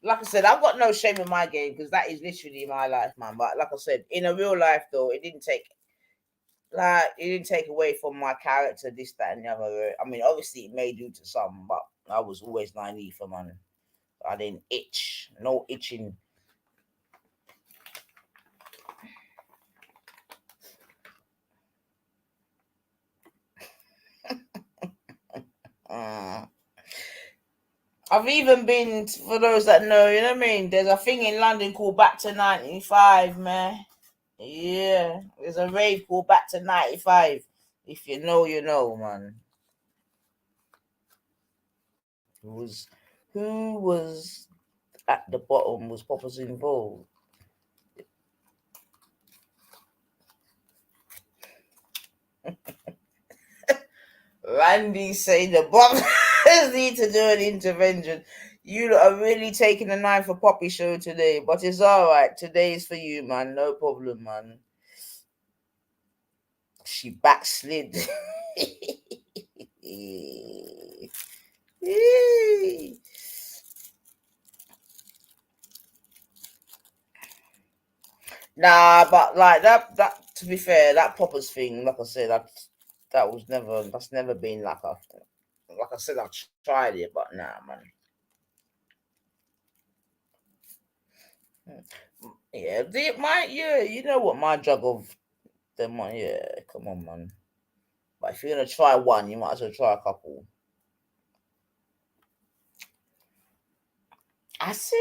like I said, I've got no shame in my game because that is literally my life, man. But like I said, in a real life though, it didn't take away from my character, this, that, and the other. I mean, obviously it may do to some, but I was always naive, man. I didn't itch. No itching. I've even been, for those that know, you know what I mean? There's a thing in London called Back to 95, man. Yeah, there's a rave called Back to 95. If you know, you know, man. Who was at the bottom was Poppers involved. Randy saying the boxers need to do an intervention. You are really taking the knife for Poppy show today, but it's all right. Today is for you, man. No problem, man. She backslid. Nah, but like that to be fair, that Poppers thing, like I said, that's never been like I said, I tried it, but nah, man. Yeah, you know what my jug of them, yeah, come on, man. But if you're gonna try one, you might as well try a couple. Acid.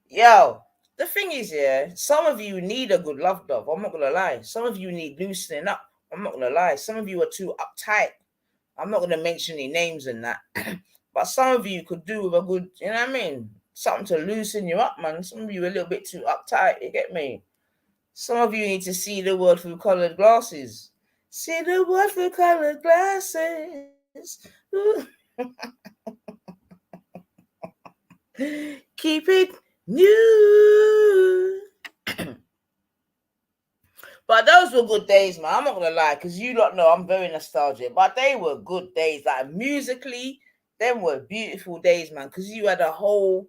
Yo, the thing is, yeah, some of you need a good love dove. I'm not gonna lie. Some of you need loosening up. I'm not gonna lie. Some of you are too uptight. I'm not gonna mention any names in that. But some of you could do with a good, you know what I mean? Something to loosen you up, man. Some of you are a little bit too uptight, you get me? Some of you need to see the world through colored glasses. See the world through colored glasses. Keep it new. But those were good days, man. I'm not gonna lie, because you don't know I'm very nostalgic. But they were good days. Like musically, them were beautiful days, man. Because you had a whole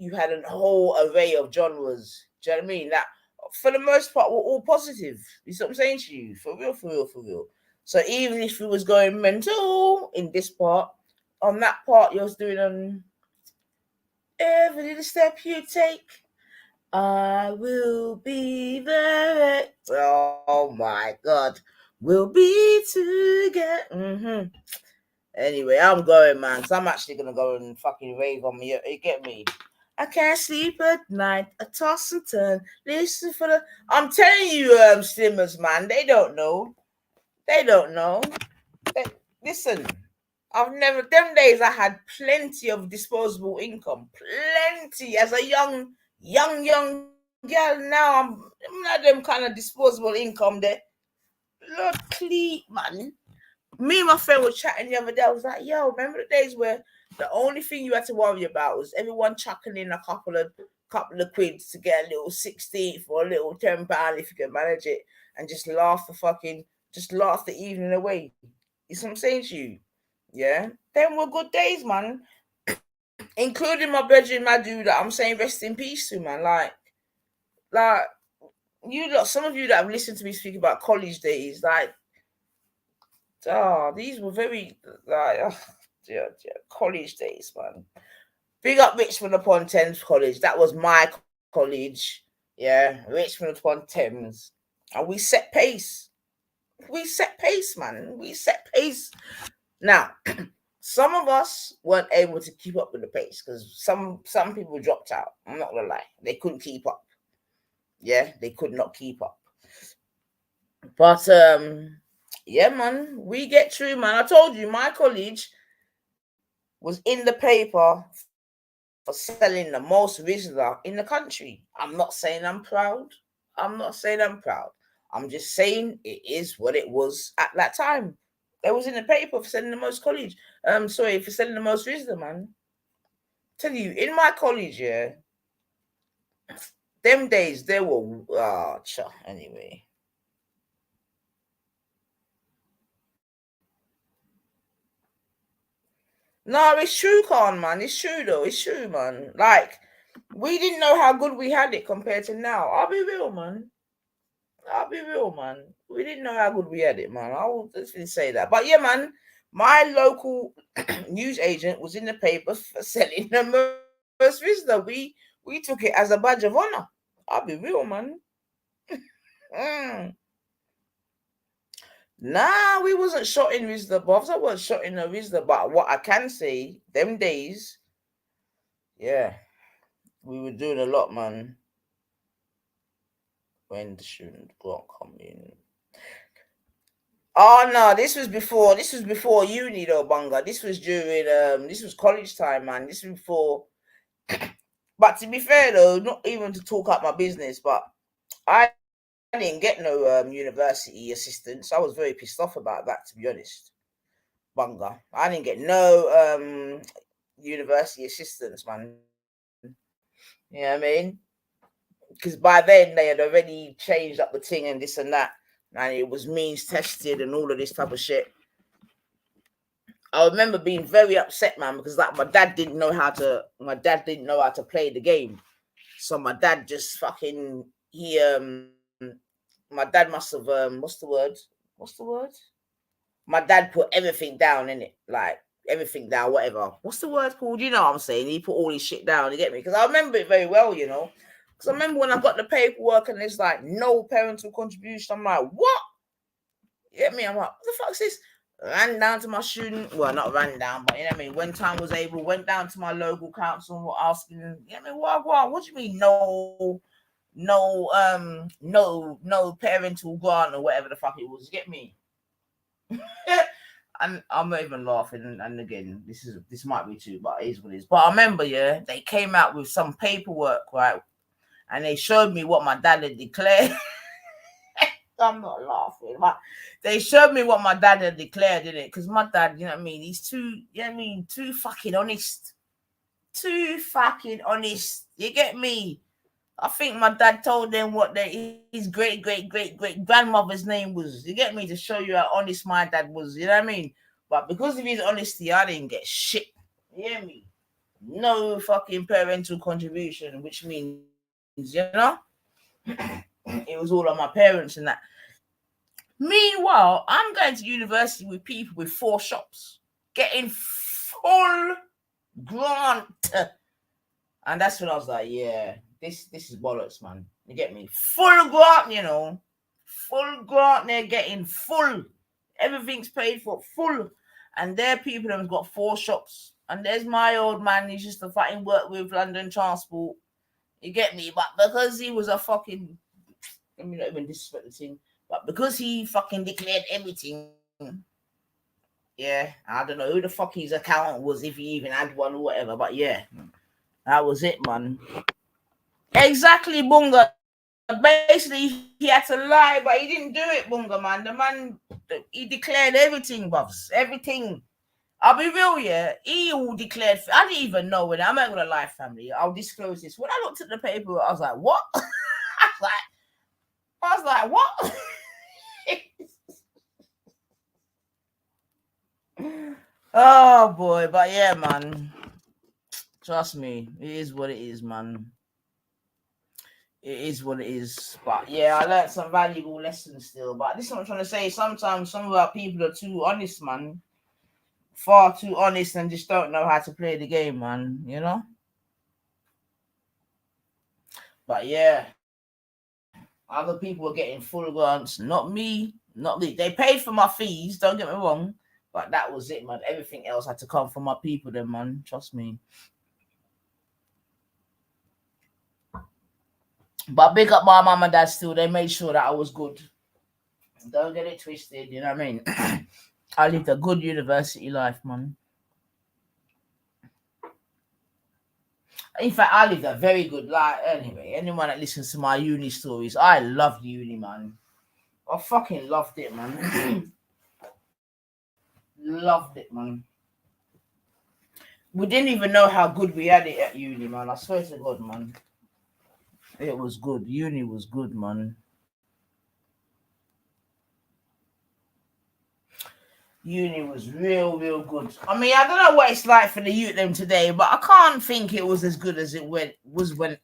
array of genres. Do you know what I mean? That for the most part were all positive. You see what I'm saying to you? For real. So even if you was going mental in this part, on that part you was doing every little step you take, I will be there. Oh my God. We'll be together. Anyway, I'm going, man. So I'm actually going to go and fucking rave on me. You get me? I can't sleep at night. I toss and turn. Listen for the... I'm telling you, Slimmers, man. They don't know. Listen. Them days I had plenty of disposable income. Plenty. As a young girl, now I'm not them kind of disposable income there. Lord, please, man. Me and my friend were chatting the other day. I was like, yo, remember the days where the only thing you had to worry about was everyone chucking in a couple of quids to get a little 16th or a little £10 if you can manage it, and just laugh the evening away. You see what I'm saying to you? Yeah, them were good days, man. Including my bedroom, my dude that I'm saying rest in peace to, man. Like you lot, some of you that have listened to me speak about college days, like, these were very college days, man. Big up Richmond upon Thames College. That was my college. Yeah, Richmond upon Thames. And we set pace. Man. We set pace. Now, some of us weren't able to keep up with the pace because some people dropped out. I'm not gonna lie. They couldn't keep up. Yeah, they could not keep up. But yeah, man, we get through, man. I told you, my college was in the paper for selling the most Rizla in the country. I'm not saying I'm proud. I'm just saying it is what it was at that time. They was in the paper for selling the most for selling the most Rizla, man. Tell you, in my college, yeah, them days, they were, anyway. No, it's true, Khan, man. It's true, though. It's true, man. Like, we didn't know how good we had it compared to now. I'll be real, man. We didn't know how good we had it, man. I will definitely say that. But yeah, man, my local news agent was in the paper for selling the first visitor. We took it as a badge of honor. I'll be real, man. Nah, we wasn't shot in Rizla, Bobs. I wasn't shot in the Rizla, but what I can say, them days, yeah, we were doing a lot, man. When the student got come in. Oh no, this was before uni though, Bunga. This was during this was college time, man. This was before. But to be fair though, not even to talk up my business, but I didn't get no university assistance. I was very pissed off about that, to be honest. Bunga. I didn't get no university assistance, man. You know what I mean? Because by then they had already changed up the thing and this and that. And it was means tested and all of this type of shit. I remember being very upset, man, because like my dad didn't know how to play the game. So my dad just fucking my dad must have what's the word? My dad put everything down in it, like everything down, whatever. What's the word called? You know what I'm saying? He put all his shit down, you get me? Because I remember it very well, you know. Because I remember when I got the paperwork and it's like no parental contribution. I'm like, what? You get me? I'm like, what the fuck is this? Ran down to my student, well, not ran down, but you know what I mean? When time was able, went down to my local council and were asking, you know what I mean, what do you mean no parental grant or whatever the fuck it was, you get me? And I'm not even laughing, and again, this might be too, but it is what it is. But I remember, yeah, they came out with some paperwork, right? And they showed me what my dad had declared. I'm not laughing, but they showed me what my dad had declared in it, because my dad, you know what I mean, he's too fucking honest. Too fucking honest. You get me? I think my dad told them what his great grandmother's name was. You get me? To show you how honest my dad was. You know what I mean? But because of his honesty, I didn't get shit. You hear me? No fucking parental contribution, which means, you know, it was all on my parents and that. Meanwhile, I'm going to university with people with 4 shops, getting full grant. And that's when I was like, yeah, this is bollocks, man. You get me? Full grant, you know. Full grant, they're getting full. Everything's paid for, full. And there people that have got 4 shops. And there's my old man, he's just a fucking work with London Transport. You get me? But because he was a fucking, let me not even disrespect the thing, but because he fucking declared everything, yeah, I don't know who the fuck his accountant was, if he even had one or whatever, but yeah, that was it, man. Exactly, Bunga. Basically, he had to lie, but he didn't do it, Bunga, man. The man, he declared everything, bruv. Everything. I'll be real, yeah. He all declared. I didn't even know when. I'm not gonna lie, family. I'll disclose this. When I looked at the paper, I was like, what? I was like, what? Oh boy, but yeah, man. Trust me, it is what it is, man. It is what it is. But yeah, I learned some valuable lessons still. But this is what I'm trying to say. Sometimes some of our people are too honest, man. Far too honest and just don't know how to play the game, man. You know? But yeah. Other people are getting full grants. Not me. Not me. They paid for my fees, don't get me wrong. But that was it, man. Everything else had to come from my people then, man. Trust me. But big up my mum and dad still. They made sure that I was good. Don't get it twisted, you know what I mean? I lived a good university life, man. In fact, I lived a very good life. Anyway, anyone that listens to my uni stories, I loved uni, man. I fucking loved it, man. Loved it, man. We didn't even know how good we had it at uni, man. I swear to God, man. It was good. Uni was good, man. uni was real good. I mean, I don't know what it's like for the youth them today, but I can't think it was as good as it was when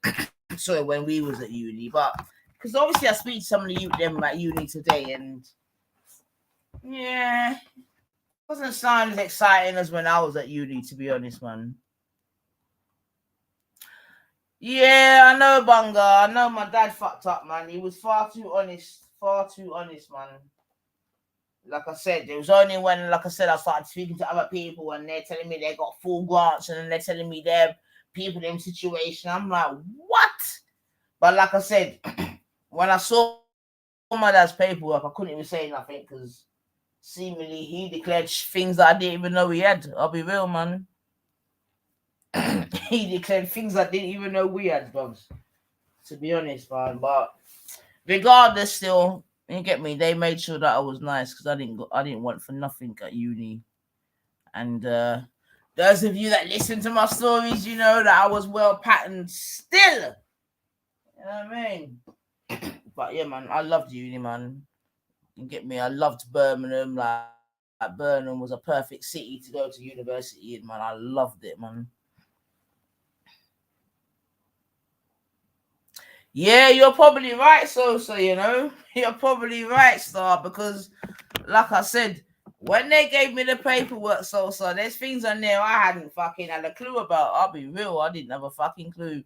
sorry, when we was at uni. But because obviously I speak to some of the youth them at uni today, and yeah, it doesn't sound as exciting as when I was at uni, to be honest, man. Yeah, I know, Bunga. I know my dad fucked up, man. He was far too honest, man. Like I said, it was only when, like I said, I started speaking to other people and they're telling me they got full grants and then they're telling me they're people in situation. I'm like, what? But like I said, when I saw my dad's paperwork, I couldn't even say nothing because seemingly he declared things that I didn't even know he had. I'll be real, man. He declared things I didn't even know we had, dogs. To be honest, man. But regardless, still, you get me. They made sure that I was nice because I didn't want for nothing at uni. And those of you that listen to my stories, you know that I was well patterned still. You know what I mean? But yeah, man, I loved uni, man. You get me? I loved Birmingham. Like Birmingham was a perfect city to go to university in, man. I loved it, man. Yeah, you're probably right, so you know, you're probably right, Star, because like I said, when they gave me the paperwork, so there's things on there I hadn't fucking had a clue about. I'll be real, I didn't have a fucking clue.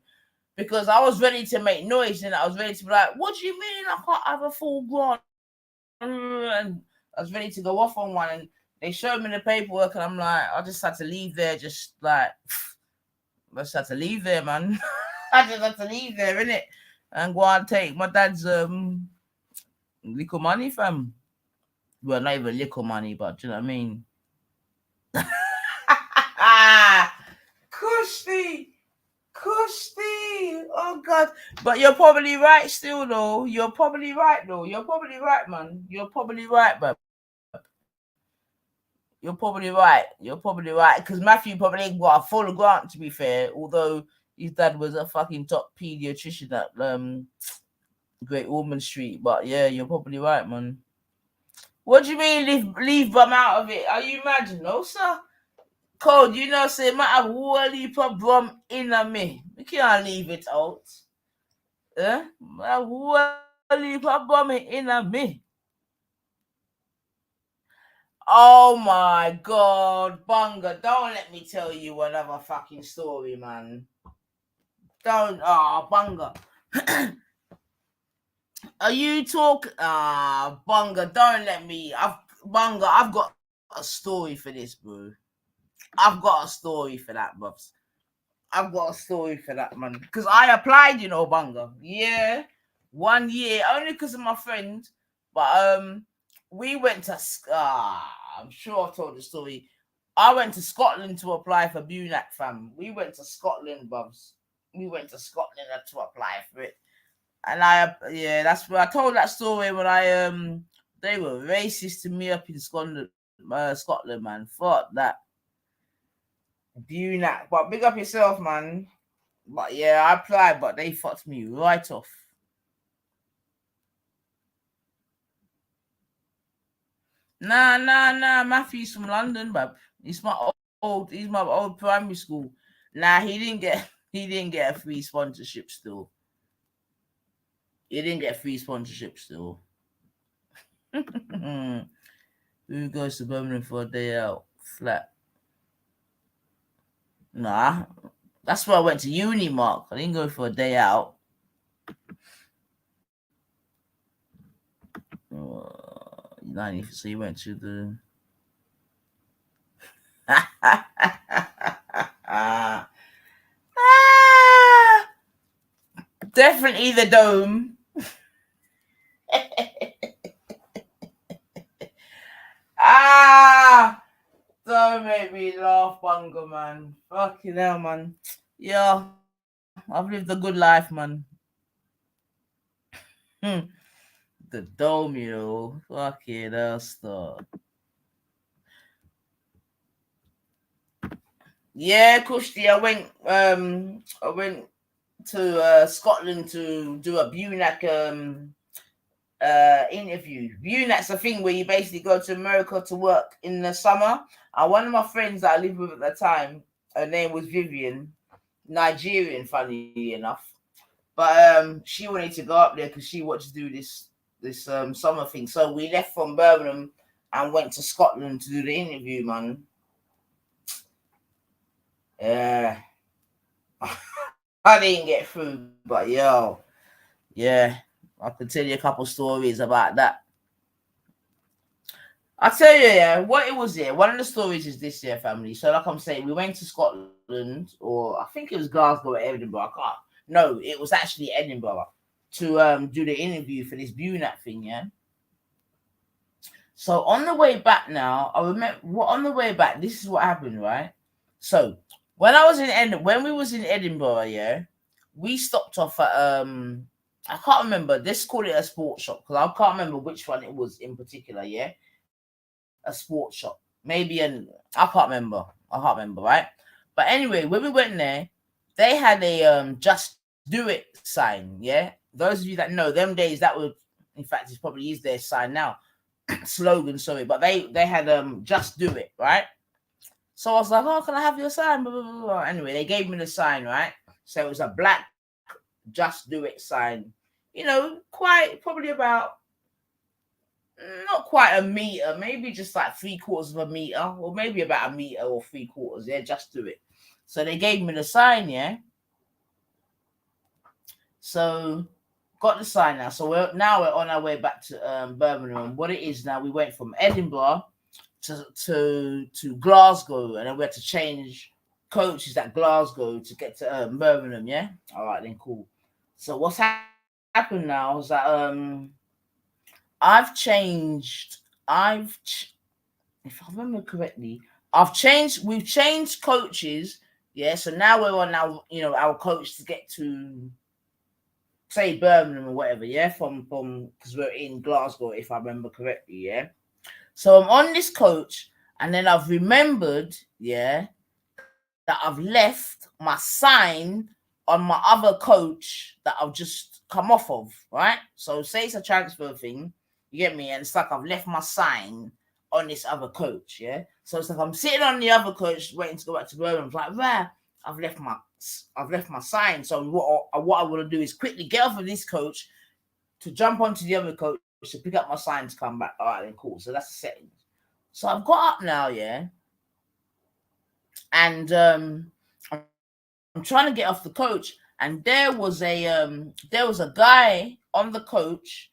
Because I was ready to make noise and I was ready to be like, what do you mean I can't have a full grant? And I was ready to go off on one and they showed me the paperwork and I'm like, I just had to leave there, just like I just had to leave there, man. I just had to leave there, innit? And go and take my dad's little money, fam. Well, not even little money, but do you know what I mean? Kushti, oh God. But you're probably right still, though. You're probably right, though. You're probably right, man. You're probably right, but you're probably right. You're probably right. Because Matthew probably ain't got a full grant, to be fair, although his dad was a fucking top pediatrician at Great Ormond Street. But yeah, you're probably right, man. What do you mean leave them out of it? Are you mad? No, sir. Code, you know, say might have one heap of brum in a me. We can't leave it out. Eh? I have one heap of brum in a me. Oh my God, Bunga, don't let me tell you another fucking story, man. Don't, Bunga. Are you talking? Bunga, don't let me. Bunga, I've got a story for this, bro. I've got a story for that, bubs. I've got a story for that, man. Because I applied, you know, Bunga. Yeah. 1 year, only because of my friend. But we went to I'm sure I've told the story. I went to Scotland to apply for BeGgEd, fam. We went to Scotland, bubs. We went to Scotland to apply for it. And that's where I told that story when they were racist to me up in Scotland, man. Fuck that. BeGgEd, but big up yourself, man. But yeah, I applied, but they fucked me right off. Nah. Matthew's from London, but he's my old primary school. Nah, he didn't get a free sponsorship still. He didn't get free sponsorship still. Who goes to Birmingham for a day out? Flat. Nah. That's where I went to uni, Mark. I didn't go for a day out. So you went to the definitely the Dome. Don't make me laugh, Bunga, man. Fucking hell, man. Yeah, I've lived a good life, man. The Dome, you know. Fucking hell, stop. Yeah, Kushti, I went to Scotland to do a BeGgEd interview. BeGgEd, that's a thing where you basically go to America to work in the summer. And one of my friends that I lived with at the time, her name was Vivian, Nigerian, funny enough. But she wanted to go up there because she wanted to do this summer thing. So we left from Birmingham and went to Scotland to do the interview, man. Yeah. I didn't get through, but yo, yeah, I can tell you a couple stories about that. I tell you, yeah, what it was here. One of the stories is this here, family. So, like I'm saying, we went to Scotland, or I think it was Glasgow or Edinburgh. No, it was actually Edinburgh to do the interview for this BeGgEd thing, yeah. So on the way back now, I remember on the way back, this is what happened, right? So when we was in Edinburgh, yeah, we stopped off at I can't remember. Let's call it a sports shop because I can't remember which one it was in particular, yeah. A sports shop, maybe I can't remember, right? But anyway, when we went there, they had a just do it sign, yeah. Those of you that know, them days that would, in fact, it probably is their sign now, slogan, sorry, but they had just do it, right? So I was like, oh, can I have your sign? Blah, blah, blah, blah. Anyway, they gave me the sign, right? So it was a black just do it sign, you know, probably about not quite a meter, maybe just like 3/4 of a meter, or maybe about a meter or 3/4. Yeah, just do it. So they gave me the sign, yeah. So got the sign now. So we're on our way back to Birmingham. What it is now, we went from Edinburgh to Glasgow, and then we had to change coaches at Glasgow to get to Birmingham. Yeah. All right, then cool. So what's happened now is that if I remember correctly, we've changed coaches, yeah. So now we're on our coach to get to, say, Birmingham or whatever, yeah, from because we're in Glasgow, if I remember correctly, yeah. So I'm on this coach, and then I've remembered, yeah, that I've left my sign on my other coach that I've just come off of, right? So say it's a transfer thing. You get me? And it's like I've left my sign on this other coach, yeah? So it's like I'm sitting on the other coach waiting to go back to Birmingham. I'm like, rah, I've left my sign. So what I want to do is quickly get off of this coach to jump onto the other coach to pick up my sign to come back. All right, then cool. So that's the settings. So I've got up now, yeah? And I'm trying to get off the coach, and there was a guy on the coach,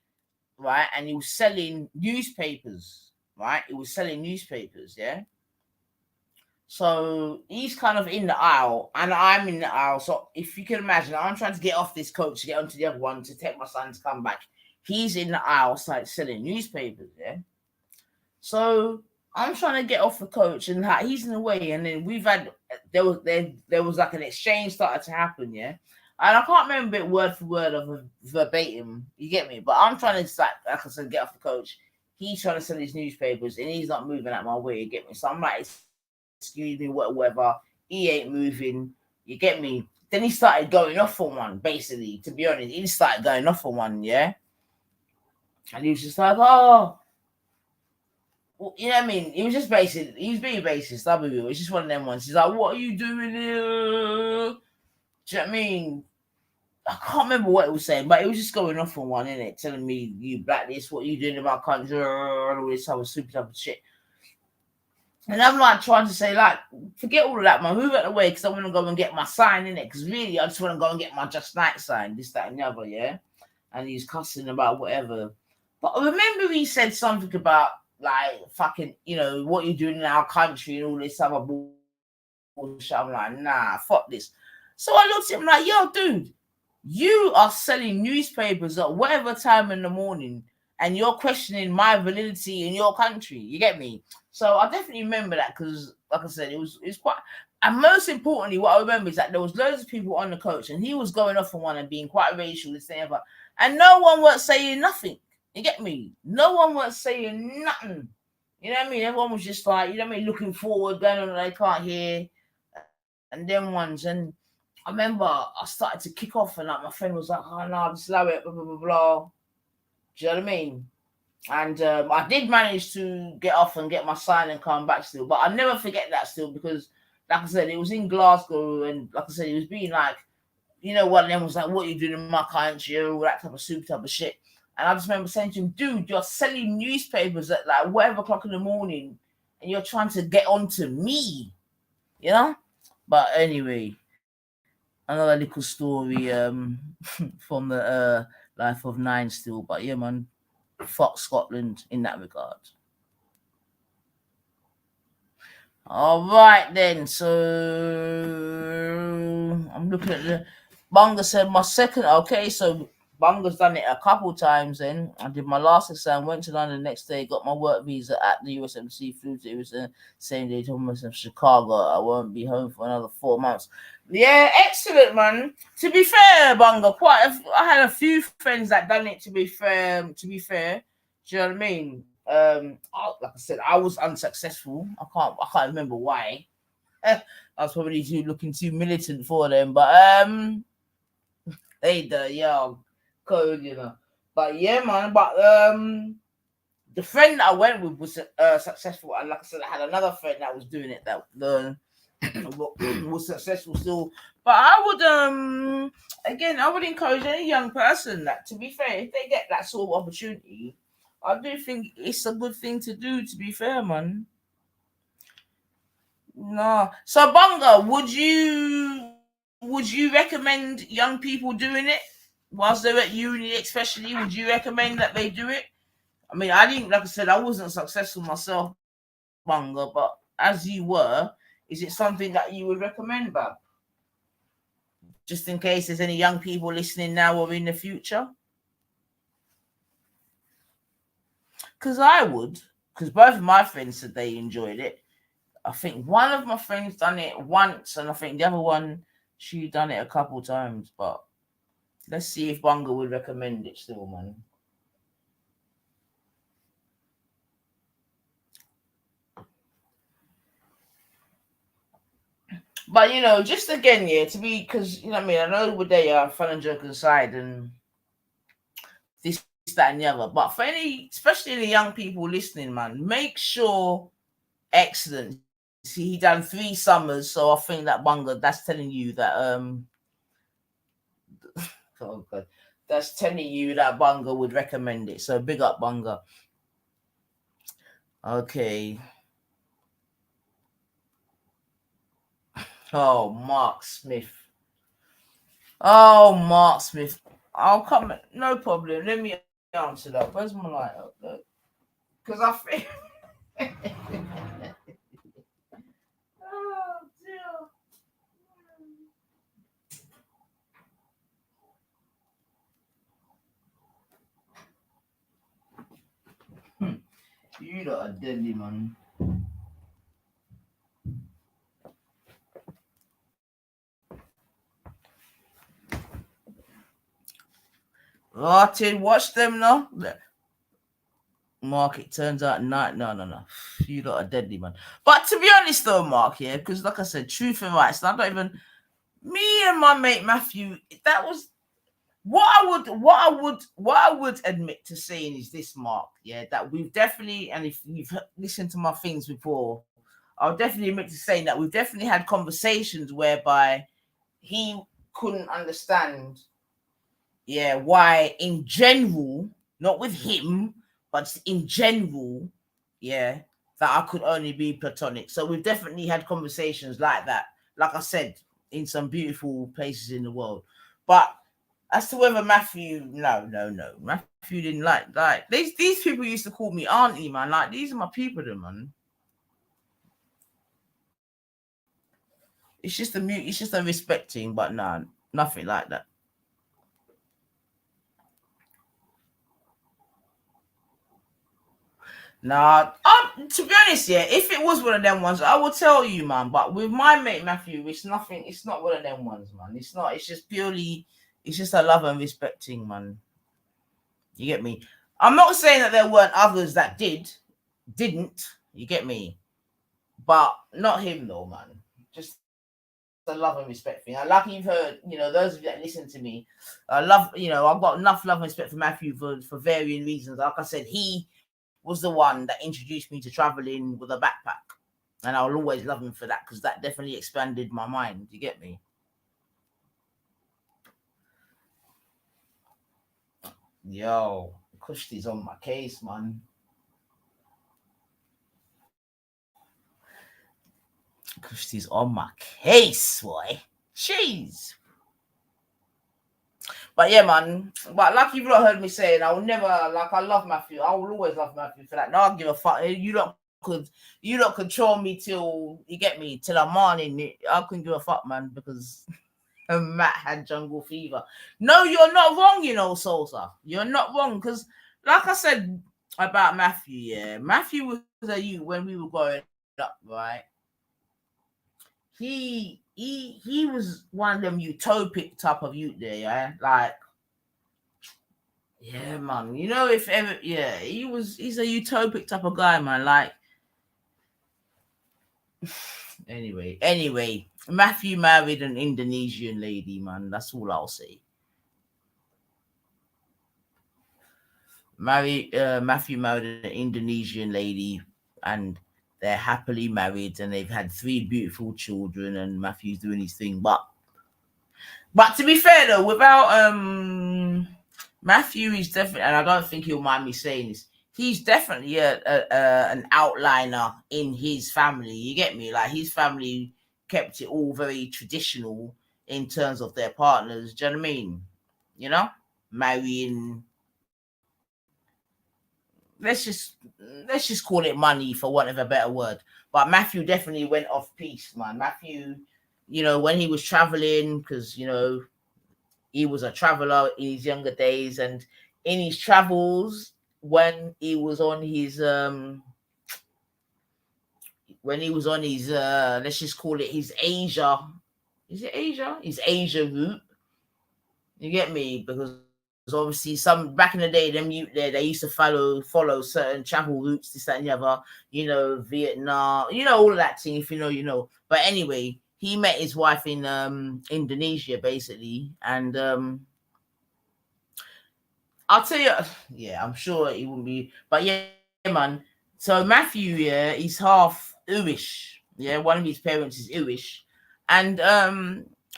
right? And he was selling newspapers, right? He was selling newspapers, yeah? So he's kind of in the aisle, and I'm in the aisle. So if you can imagine, I'm trying to get off this coach to get onto the other one to take my son to come back. He's in the aisle, started selling newspapers, yeah? So I'm trying to get off the coach, and he's in the way. And then there was like an exchange started to happen, yeah? And I can't remember it word for word of verbatim, you get me? But I'm trying to, like I said, get off the coach. He's trying to sell his newspapers, and he's not moving out my way, you get me? So I'm like, excuse me, whatever. He ain't moving, you get me? Then he started going off on one, basically, to be honest. He started going off on one, yeah? And he was just like, oh, well, you know what I mean? He was just basic. He was being racist. It was just one of them ones. He's like, what are you doing here? Do you know what I mean? I can't remember what it was saying, but it was just going off on one, innit? Telling me, you black this, what are you doing in my country, all this other stupid type of shit. And I'm like trying to say, like, forget all of that, man. Move out of the way because I want to go and get my sign, innit? Because really, I just want to go and get my Just Night sign, this, that, and the other, yeah? And he's cussing about whatever. But I remember he said something about, like, fucking, you know, what you're doing in our country and all this other bullshit. I'm like, nah, fuck this. So I looked at him like, yo, dude, you are selling newspapers at whatever time in the morning and you're questioning my validity in your country. You get me? So I definitely remember that because, like I said, it was quite... And most importantly, what I remember is that there was loads of people on the coach and he was going off on one and being quite racial, this thing, ever. And no one was saying nothing. You get me? No one was saying nothing. You know what I mean? Everyone was just like, you know what I mean, looking forward, going on, they can't hear. And then ones, and I remember I started to kick off, and like my friend was like, oh no, just allow it, blah, blah, blah, blah. Do you know what I mean? And I did manage to get off and get my sign and come back still, but I never forget that still, because like I said, it was in Glasgow, and like I said, it was being like, you know, one of them was like, what are you doing in my country, all that type of super type of shit. And I just remember saying to him, dude, you're selling newspapers at like whatever o'clock in the morning, and you're trying to get on to me, you know? But anyway, another little story from the life of Nine still. But yeah, man, fuck Scotland in that regard. All right then, so I'm looking at the Bunga said my second. Okay, so Bunga's done it a couple times. Then I did my last exam, went to London the next day, got my work visa at the USMC, flew to the same day, told myself Chicago. I won't be home for another 4 months. Yeah, excellent, man. To be fair, Bunga, I had a few friends that done it. To be fair, do you know what I mean? Like I said, I was unsuccessful. I can't remember why. I was probably looking too militant for them, but code, you know. But yeah, man. But the friend that I went with was successful, and like I said, I had another friend that was doing it that was successful still. But I would again, I would encourage any young person that, to be fair, if they get that sort of opportunity, I do think it's a good thing to do, to be fair, man. No. So, Bunga, would you recommend young people doing it whilst they're at uni, especially? Would you recommend that they do it? I mean, I didn't, like I said, I wasn't successful myself, Bunga, but as you were, is it something that you would recommend, Bab? Just in case there's any young people listening now or in the future? Because I would, because both of my friends said they enjoyed it. I think one of my friends done it once, and I think the other one, she done it a couple times. But let's see if Bunga would recommend it still, man. But you know, just again, yeah, to be, because you know what I mean. I know what they are, fun and joke aside, and this, that, and the other. But for any, especially the young people listening, man, make sure excellent. See, he done 3 summers, so I think that Bunga, that's telling you that oh God, that's telling you that Bunga would recommend it. So big up, Bunga. Okay. Oh, Mark Smith. Oh, Mark Smith. I'll come. No problem. Let me answer that. Where's my light up? Because I think. Oh, dear. You lot are deadly, man. Martin, watch them now. Mark, it turns out no. You lot are deadly, man. But to be honest though, Mark, yeah, because like I said, truth and rights, I don't even, me and my mate Matthew, that was what I would admit to saying is this, Mark, yeah, that we've definitely, and if you've listened to my things before, I'll definitely admit to saying that we've definitely had conversations whereby he couldn't understand, yeah, why in general, not with him, but in general, yeah, that I could only be platonic. So we've definitely had conversations like that, like I said, in some beautiful places in the world. But as to whether Matthew, no, Matthew didn't like these people used to call me auntie, man. Like, these are my people, man. It's just a respecting, but nah, nothing like that. Nah, to be honest, yeah, if it was one of them ones, I will tell you, man. But with my mate Matthew, it's nothing. It's not one of them ones, man. It's not. It's just purely. It's just a love and respecting, man. You get me? I'm not saying that there weren't others that didn't. You get me? But not him, though, man. Just love and respect thing. I like you've heard, those of you that listen to me, I love, I've got enough love and respect for Matthew for varying reasons. Like I said, he was the one that introduced me to traveling with a backpack, and I'll always love him for that because that definitely expanded my mind. You get me? Yo, Kushti's on my case, man. Kushti's on my case, boy. Jeez. But yeah, man. But like you've not heard me saying, I will never, I love Matthew. I will always love Matthew for that. No, I don't give a fuck. You don't control me till, you get me, till I'm morning. I couldn't give a fuck, man, because Matt had jungle fever. No, you're not wrong, Sosa. You're not wrong, because like I said about Matthew, yeah, Matthew was a youth when we were growing up, right? He was one of them utopic type of youth there, yeah? Like, yeah, man. If ever, yeah, he's a utopic type of guy, man. Like, anyway, Matthew married an Indonesian lady, man. That's all I'll say. Matthew married an Indonesian lady, and they're happily married, and they've had 3 beautiful children, and Matthew's doing his thing. But to be fair though, without Matthew is definitely, and I don't think he'll mind me saying this, he's definitely an outliner in his family. You get me? Like, his family kept it all very traditional in terms of their partners. Do you know what I mean? Marrying. Let's just call it money, for want of a better word. But Matthew definitely went off piece, man. Matthew, when he was traveling, because he was a traveler in his younger days, and in his travels, when he was on his let's just call it his Asia. Is it Asia? His Asia route. You get me? Because obviously, some back in the day, them youth there, they used to follow certain travel routes, this, that, and the other. Vietnam, all of that thing. If you know. But anyway, he met his wife in Indonesia, basically, and I'll tell you, yeah, I'm sure he wouldn't be, but yeah, man. So Matthew, yeah, he's half Irish. Yeah, one of his parents is Irish, and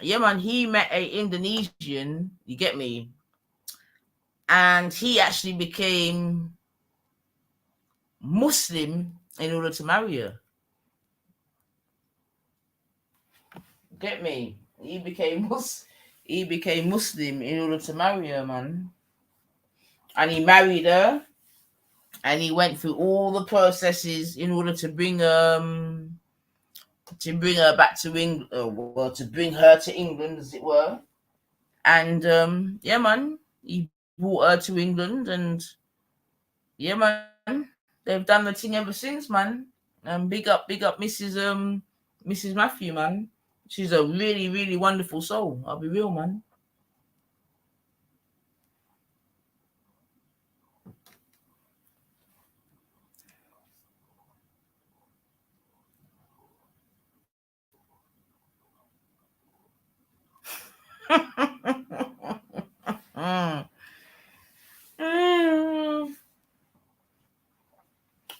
yeah, man, he met a Indonesian. You get me? And he actually became Muslim in order to marry her. Get me? He became Muslim in order to marry her, man. And he married her, and he went through all the processes in order to bring her back to England, to bring her to England, as it were. And yeah, man, he brought her to England, and yeah, man, they've done the thing ever since, man. And big up Mrs. Matthew, man. She's a really, really wonderful soul. I'll be real, man.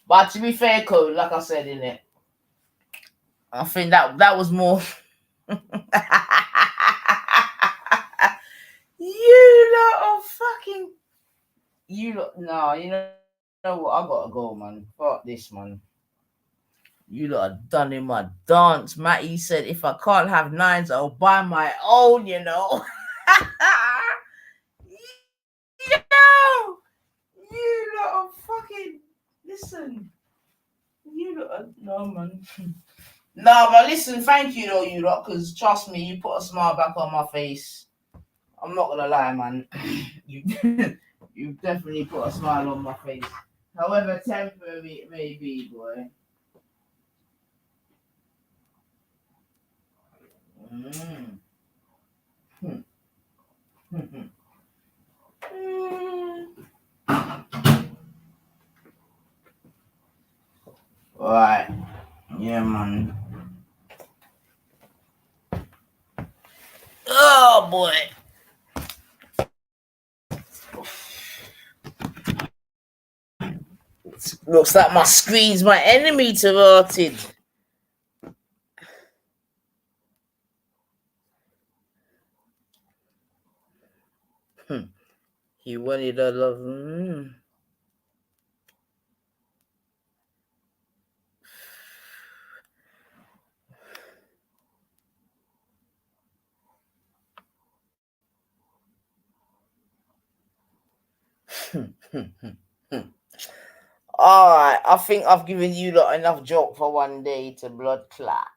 But to be fair, Code, like I said in it, I think that was more. You lot are fucking. No, you know what? I gotta go, man. Fuck this, man. You lot are done in my dance. Matty said, if I can't have 9s, I'll buy my own, Yo! You lot are fucking. Listen. You lot are. No, man. No, but listen, thank you, though, you lot, because trust me, you put a smile back on my face. I'm not gonna lie, man. You definitely put a smile on my face. However temporary it may be, boy. Alright. Yeah, man. Oh boy. Looks like my screen's my enemy to He wanted a love. Alright, I think I've given you lot enough joke for one day to blood clot.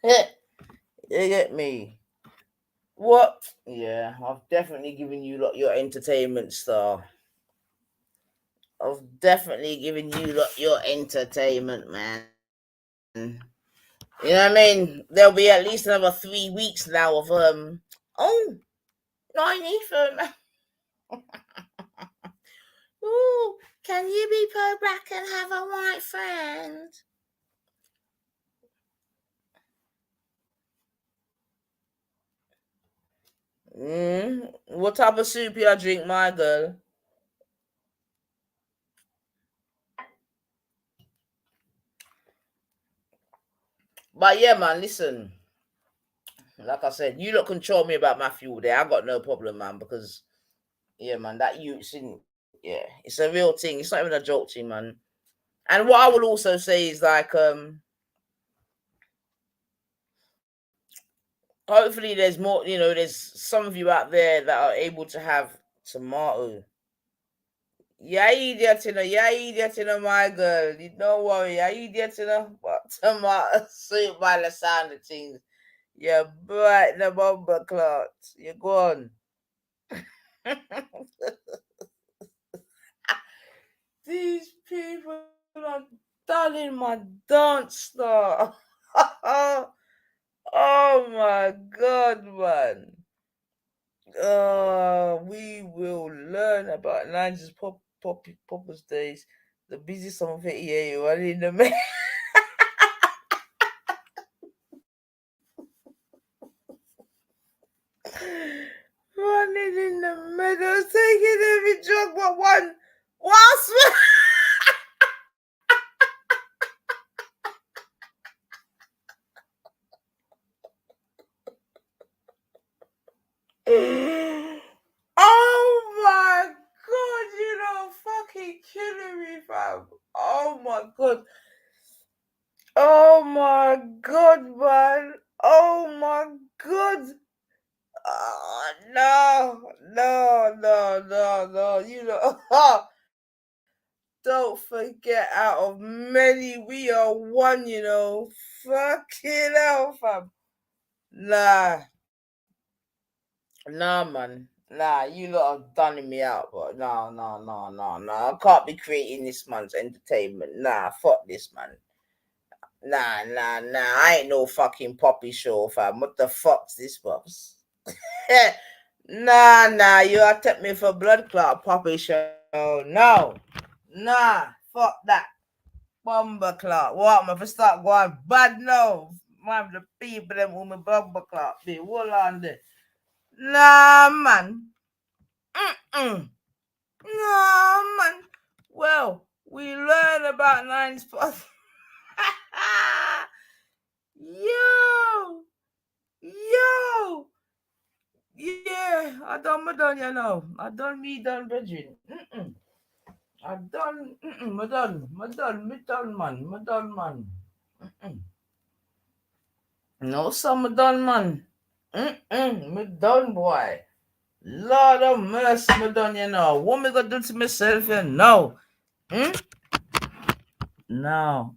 You get me? What? Yeah, I've definitely given you lot your entertainment star. I've definitely given you lot your entertainment, man. You know what I mean? There'll be at least another 3 weeks now of I need for ooh, can you be pro-black and have a white friend? What type of soup you drink, my girl? But yeah, man, listen. Like I said, you lot control me about my fuel there. I got no problem, man, because yeah, man, that it's a real thing. It's not even a joke thing, man. And what I will also say is like, hopefully there's more, there's some of you out there that are able to have tomato. Yeah, idiot, my girl. You don't worry, yeah, idiot, but tomato soup by the sound of things. Yeah, bright the bomber clot. You're gone. These people are done in my dance star. Oh my God, man. We will learn about 90s poppers days. The busy summer of 88, one in the middle. Running in the middle, taking every drug but one. Wasp! Oh my God, fucking killing me, fam. Oh my God. Oh my God, man. Oh my God. No. Don't forget, out of many, we are one, Fucking hell, fam. Nah, man. Nah, you lot have done me out, but no. I can't be creating this man's entertainment. Nah, fuck this, man. Nah. I ain't no fucking poppy show, fam. What the fuck's this, boss? Nah. You are take me for blood clot poppy show. No. Nah. Fuck that. Bomber clot. What? I'm gonna start going bad now. Man, the people them who me bomber clot be. Hold on there. Nah, man. Nah, man. Well, we learn about 9 spots. Yo. Yeah, I done, I done, brethren. I done, me done, man. No, some done, man. Me done, boy. Lord of mercy, me done, What me gonna do to myself, No. No.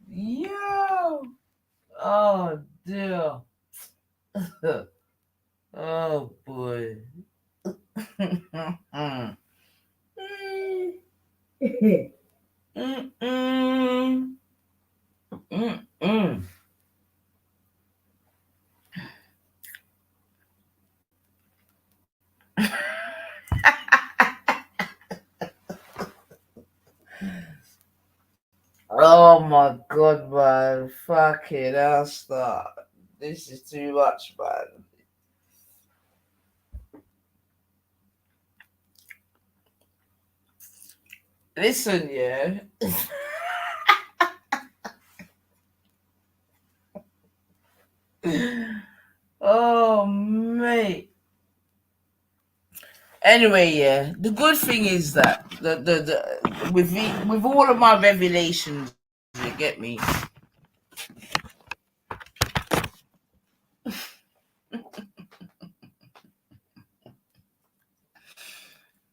Yo. Oh, dear. Oh, boy. Oh my God, man. Fucking hell, stop. This is too much, man. Listen, yeah. Oh, mate. Anyway, yeah. The good thing is that with all of my revelations, you get me.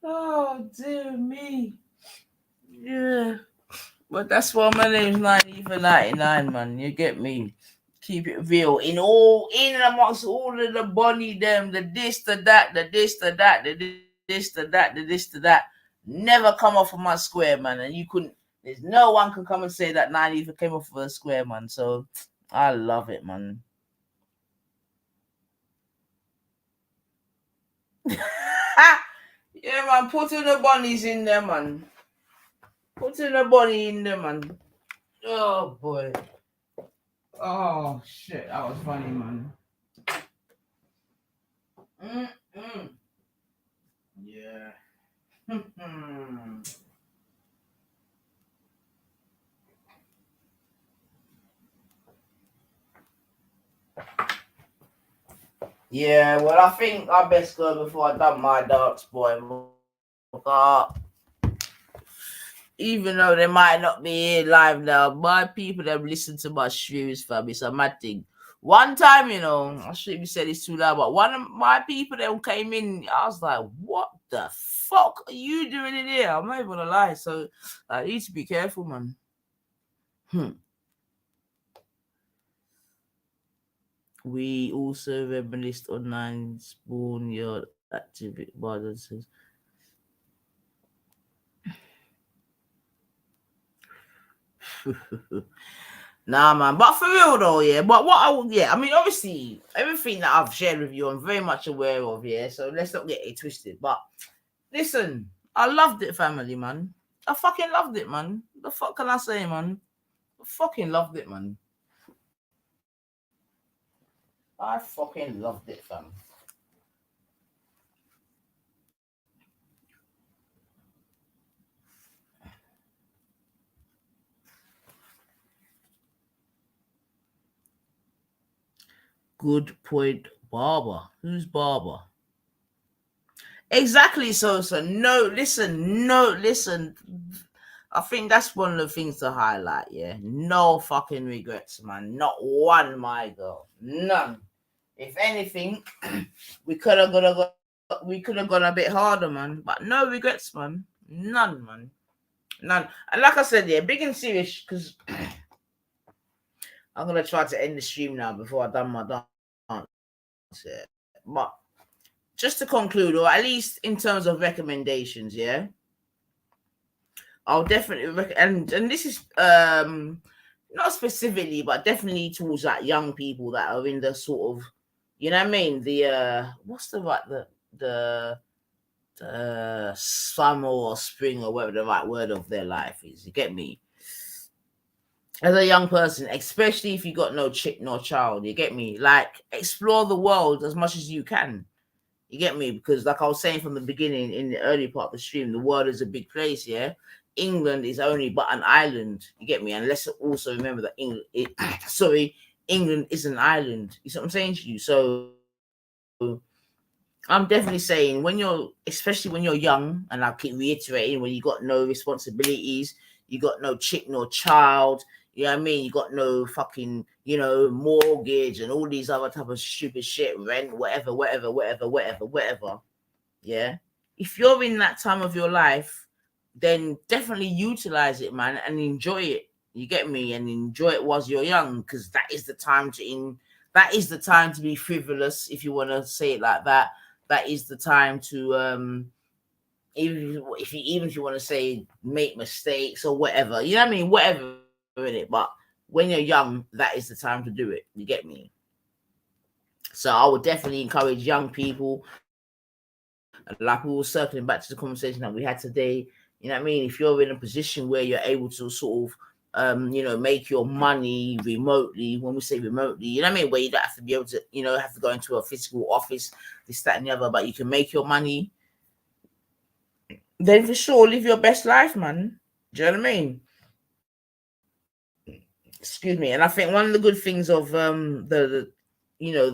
Oh, dear me. Yeah. But that's why my name's 90 for 99, man. You get me? Keep it real. In and amongst all of the bunny them, the this, the that, the this, the that, the this, the that, the this, the that. Never come off of my square, man. And you couldn't, there's no one can come and say that 90 came off of a square, man. So I love it, man. Yeah, man. Putting the bunnies in there, man. Putting the bunny in there, man. Oh, boy. Oh, shit. That was funny, man. Yeah. Yeah, well, I think I best go before I dump my darts, boy. Even though they might not be here live now, my people that listen to my streams, fam, it's a mad thing. One time, you know, I shouldn't be saying this too loud, but one of my people that came in, I was like, what the fuck are you doing in here? I'm not even gonna lie. So I need to be careful, man. We also reminisced online spawn your activity balances. Nah, man, but for real though, yeah. But what I mean, obviously, everything that I've shared with you, I'm very much aware of, yeah. So let's not get it twisted. But listen, I loved it, family, man. I fucking loved it, man. The fuck can I say, man? I fucking loved it, man. I fucking loved it, fam. Good point, Barber. Who's Barber? Exactly, so no, listen. I think that's one of the things to highlight, yeah. No fucking regrets, man. Not one, my girl. None. If anything, we could have gone a bit harder, man. But no regrets, man. None, man. None. And like I said, yeah, big and serious, because I'm gonna try to end the stream now before I done my dance. Yeah. But just to conclude, or at least in terms of recommendations, yeah, I'll definitely and this is not specifically, but definitely towards that young people that are in the sort of, you know what I mean, the what's the right the summer or spring or whatever the right word of their life is. You get me? As a young person, especially if you got no chick nor child, you get me? Like, explore the world as much as you can. You get me? Because like I was saying from the beginning, in the early part of the stream, the world is a big place, yeah? England is only but an island. You get me? And let's also remember that England is an island. You see what I'm saying to you? So I'm definitely saying especially when you're young, and I'll keep reiterating, when you got no responsibilities, you got no chick nor child, you know what I mean? You got no fucking, you know, mortgage and all these other type of stupid shit, rent, whatever. Yeah. If you're in that time of your life, then definitely utilize it, man, and enjoy it. You get me? And enjoy it whilst you're young, because that is the time to be frivolous, if you want to say it like that. That is the time to even if you want to say make mistakes or whatever, you know what I mean, whatever in it. But when you're young, that is the time to do it. You get me? So I would definitely encourage young people, like we were circling back to the conversation that we had today. You know what I mean? If you're in a position where you're able to sort of make your money remotely. When we say remotely, you know what I mean, where you don't have to be able to, have to go into a physical office, this, that, and the other, but you can make your money. Then for sure, live your best life, man. Do you know what I mean? Excuse me. And I think one of the good things of the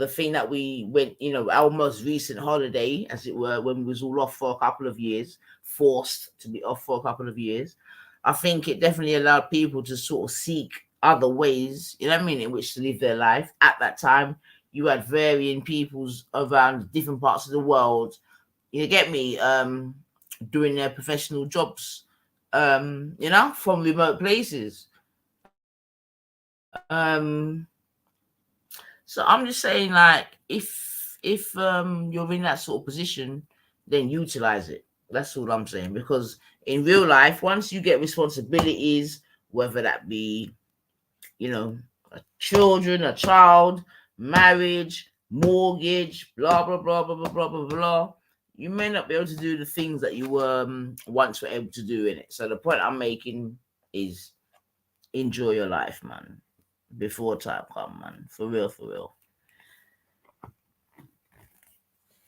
thing that we went, our most recent holiday, as it were, when we was all off for a couple of years, forced to be off for a couple of years, I think it definitely allowed people to sort of seek other ways, you know what I mean, in which to live their life. At that time, you had varying peoples around different parts of the world, you get me, doing their professional jobs, from remote places. So I'm just saying, like, if you're in that sort of position, then utilize it. That's all I'm saying. Because in real life, once you get responsibilities, whether that be, children, a child, marriage, mortgage, blah blah blah blah blah blah blah blah, you may not be able to do the things that you once were able to do in it. So the point I'm making is enjoy your life, man, before time come, man. For real, for real.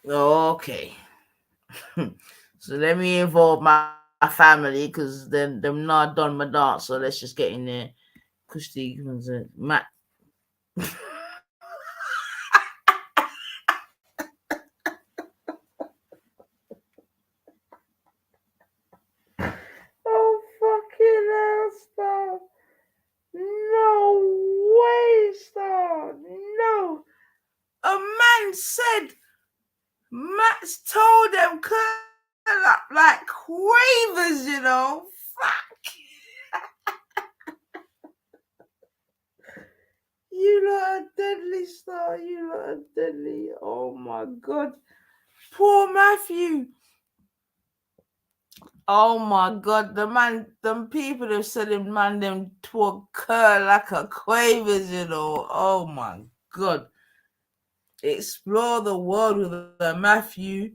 Okay. So let me involve my family, because then they're not done my dance. So let's just get in there. Kushti, Matt. Oh, fucking hell, stop. No way, stop. No. A man said, Matt's told them curl up like quavers, Fuck. You lot are deadly, star. You lot are deadly. Oh my God. Poor Matthew. Oh my God. Them people have said him, man, them to curl like a quavers, Oh my God. Explore the world with a Matthew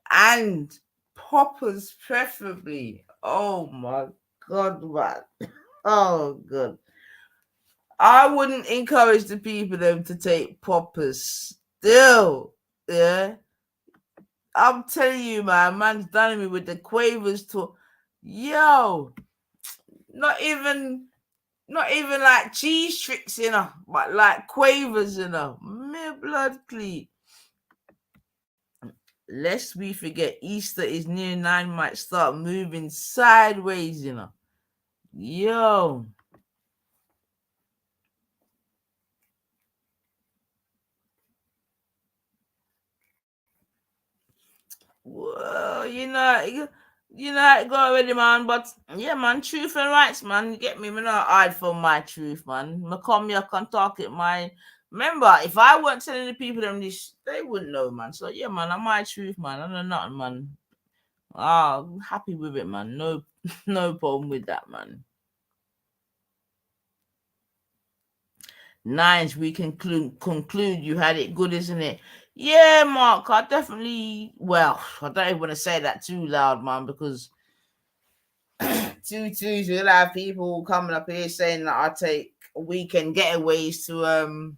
and poppers preferably. Oh my God, man. Oh God. I wouldn't encourage the people them to take poppers still. Yeah. I'm telling you, man's done me with the quavers to yo. Not even like cheese tricks, but like quavers, Me blood clean. Lest we forget, Easter is near 9, might start moving sideways, Yo. Well, I go already, man. But yeah, man, truth and rights, man. You get me? Me not hide for my truth, man. Me come here, can talk it, my. Remember, if I weren't telling the people them this, they wouldn't know, man. So yeah, man, I'm my truth, man. I know nothing, man. I'm happy with it, man. No, no problem with that, man. Nines, we can conclude you had it good, isn't it? Yeah, Mark, I definitely, I don't even want to say that too loud, man, because you'll have people coming up here saying that I take weekend getaways to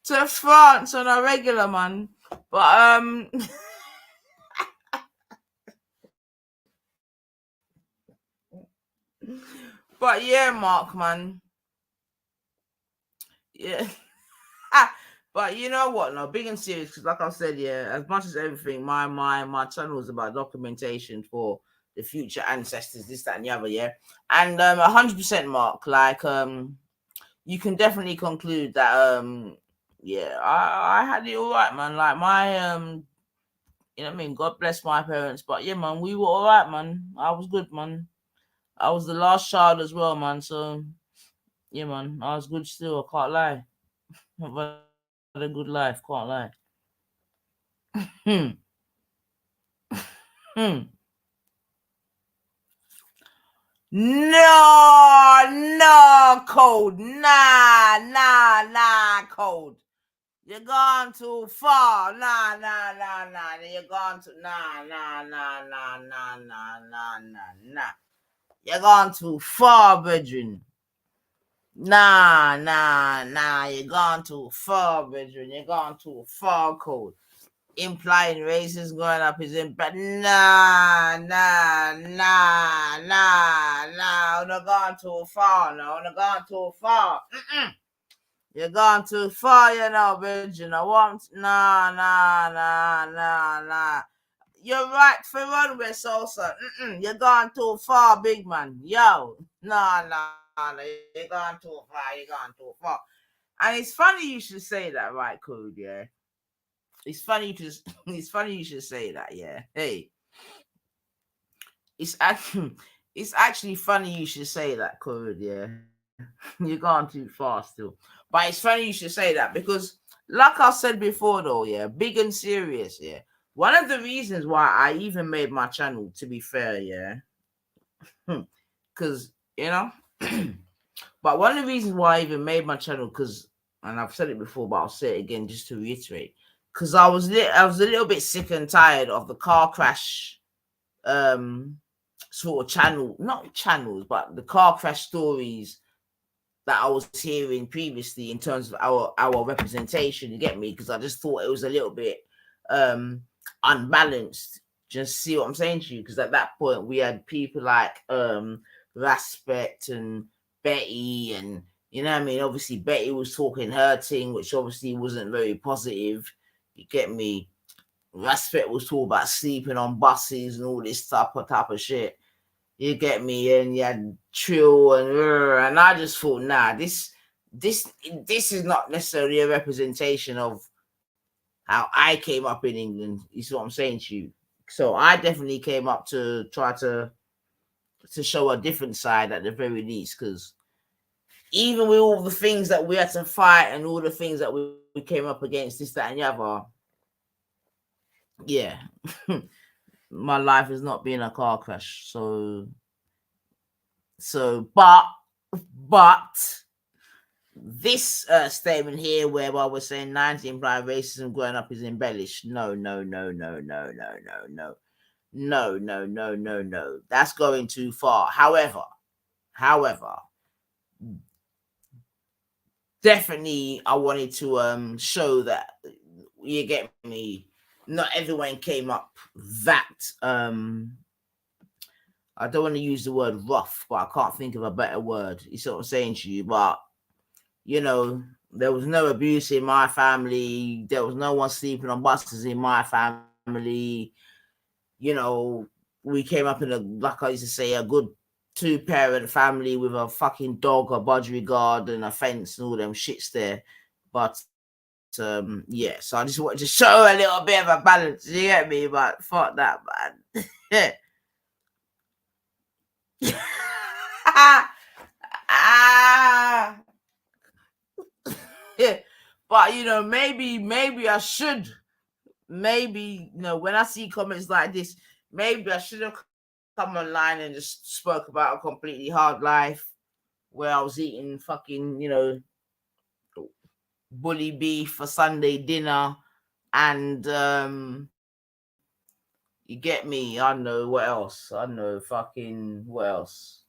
to France on a regular, man. But but yeah, Mark, man. Yeah. But you know what? No, big and serious, because like I said, yeah, as much as everything, my channel is about documentation for the future ancestors, this, that, and the other, yeah. And 100%, Mark, like you can definitely conclude that yeah, I had it all right, man. Like my you know what I mean, God bless my parents, but yeah, man, we were all right, man. I was good, man. I was the last child as well, man. So yeah, man, I was good still. I can't lie. I've had a good life, can't lie. No, Code. Nah, Code. You're gone too far. Nah. You're gone too. Nah. You're gone too far, brethren. Nah, you're gone too far, brethren. You're gone too far, code. Implying racism going up is in bad. Nah. You're gone too far, no. You're gone too far. You're gone too far, you know, brethren. I want nah. You're right for run with Sosa. You're gone too far, big man. Yo, nah. You're gone too far. And it's funny you should say that, right, Code? Yeah, it's funny you should say that. Yeah, hey, it's actually funny you should say that, Code. Yeah, you're gone too far still. But it's funny you should say that because, like I said before, though, yeah, big and serious, yeah. One of the reasons why I even made my channel, to be fair, yeah, because, you know, but one of the reasons why I even made my channel, because, and I've said it before, but I'll say it again just to reiterate, because I was a little bit sick and tired of the car crash sort of not channels, but the car crash stories that I was hearing previously in terms of our representation, you get me? Because I just thought it was a little bit unbalanced. Just see what I'm saying to you? Because at that point we had people like Respect and Betty, and you know what I mean? Obviously Betty was talking her thing, which obviously wasn't very positive. You get me? Respect was talking about sleeping on buses and all this type of shit. You get me? And you had Trill and I just thought, nah, this is not necessarily a representation of how I came up in England. You see what I'm saying to you? So I definitely came up to try to show a different side at the very least, because even with all the things that we had to fight and all the things that we came up against, this, that, and the other, yeah, my life has not been a car crash. So, but this statement here, whereby we're saying 90 implied racism growing up is embellished. No. That's going too far. However, definitely I wanted to show that, you get me, not everyone came up that I don't want to use the word rough, but I can't think of a better word. You see what I'm saying to you? But you know, there was no abuse in my family. There was no one sleeping on buses in my family. You know, we came up in like I used to say, a good 2-parent family with a fucking dog, a budgerigard, and a fence and all them shits there. But yeah, so I just wanted to show a little bit of a balance. You get me? But fuck that, man. Yeah. But you know, maybe I should, maybe, you know, when I see comments like this, maybe I should have come online and just spoke about a completely hard life where I was eating fucking, you know, bully beef for Sunday dinner, and you get me? I don't know what else. I don't know fucking what else.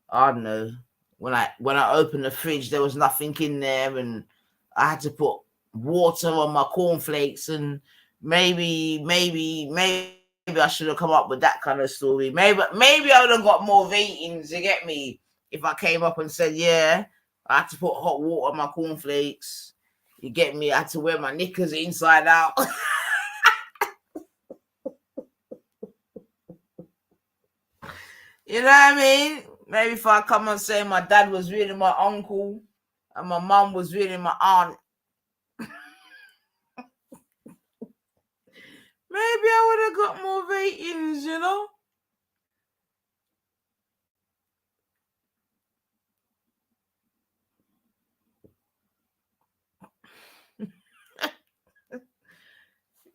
I don't know. When I opened the fridge, there was nothing in there, and I had to put water on my cornflakes, and maybe I should have come up with that kind of story. Maybe I would have got more ratings, you get me, if I came up and said, yeah, I had to put hot water on my cornflakes. You get me? I had to wear my knickers inside out. You know what I mean? Maybe if I come and say my dad was really my uncle and my mom was really my aunt, maybe I would have got more ratings, you know?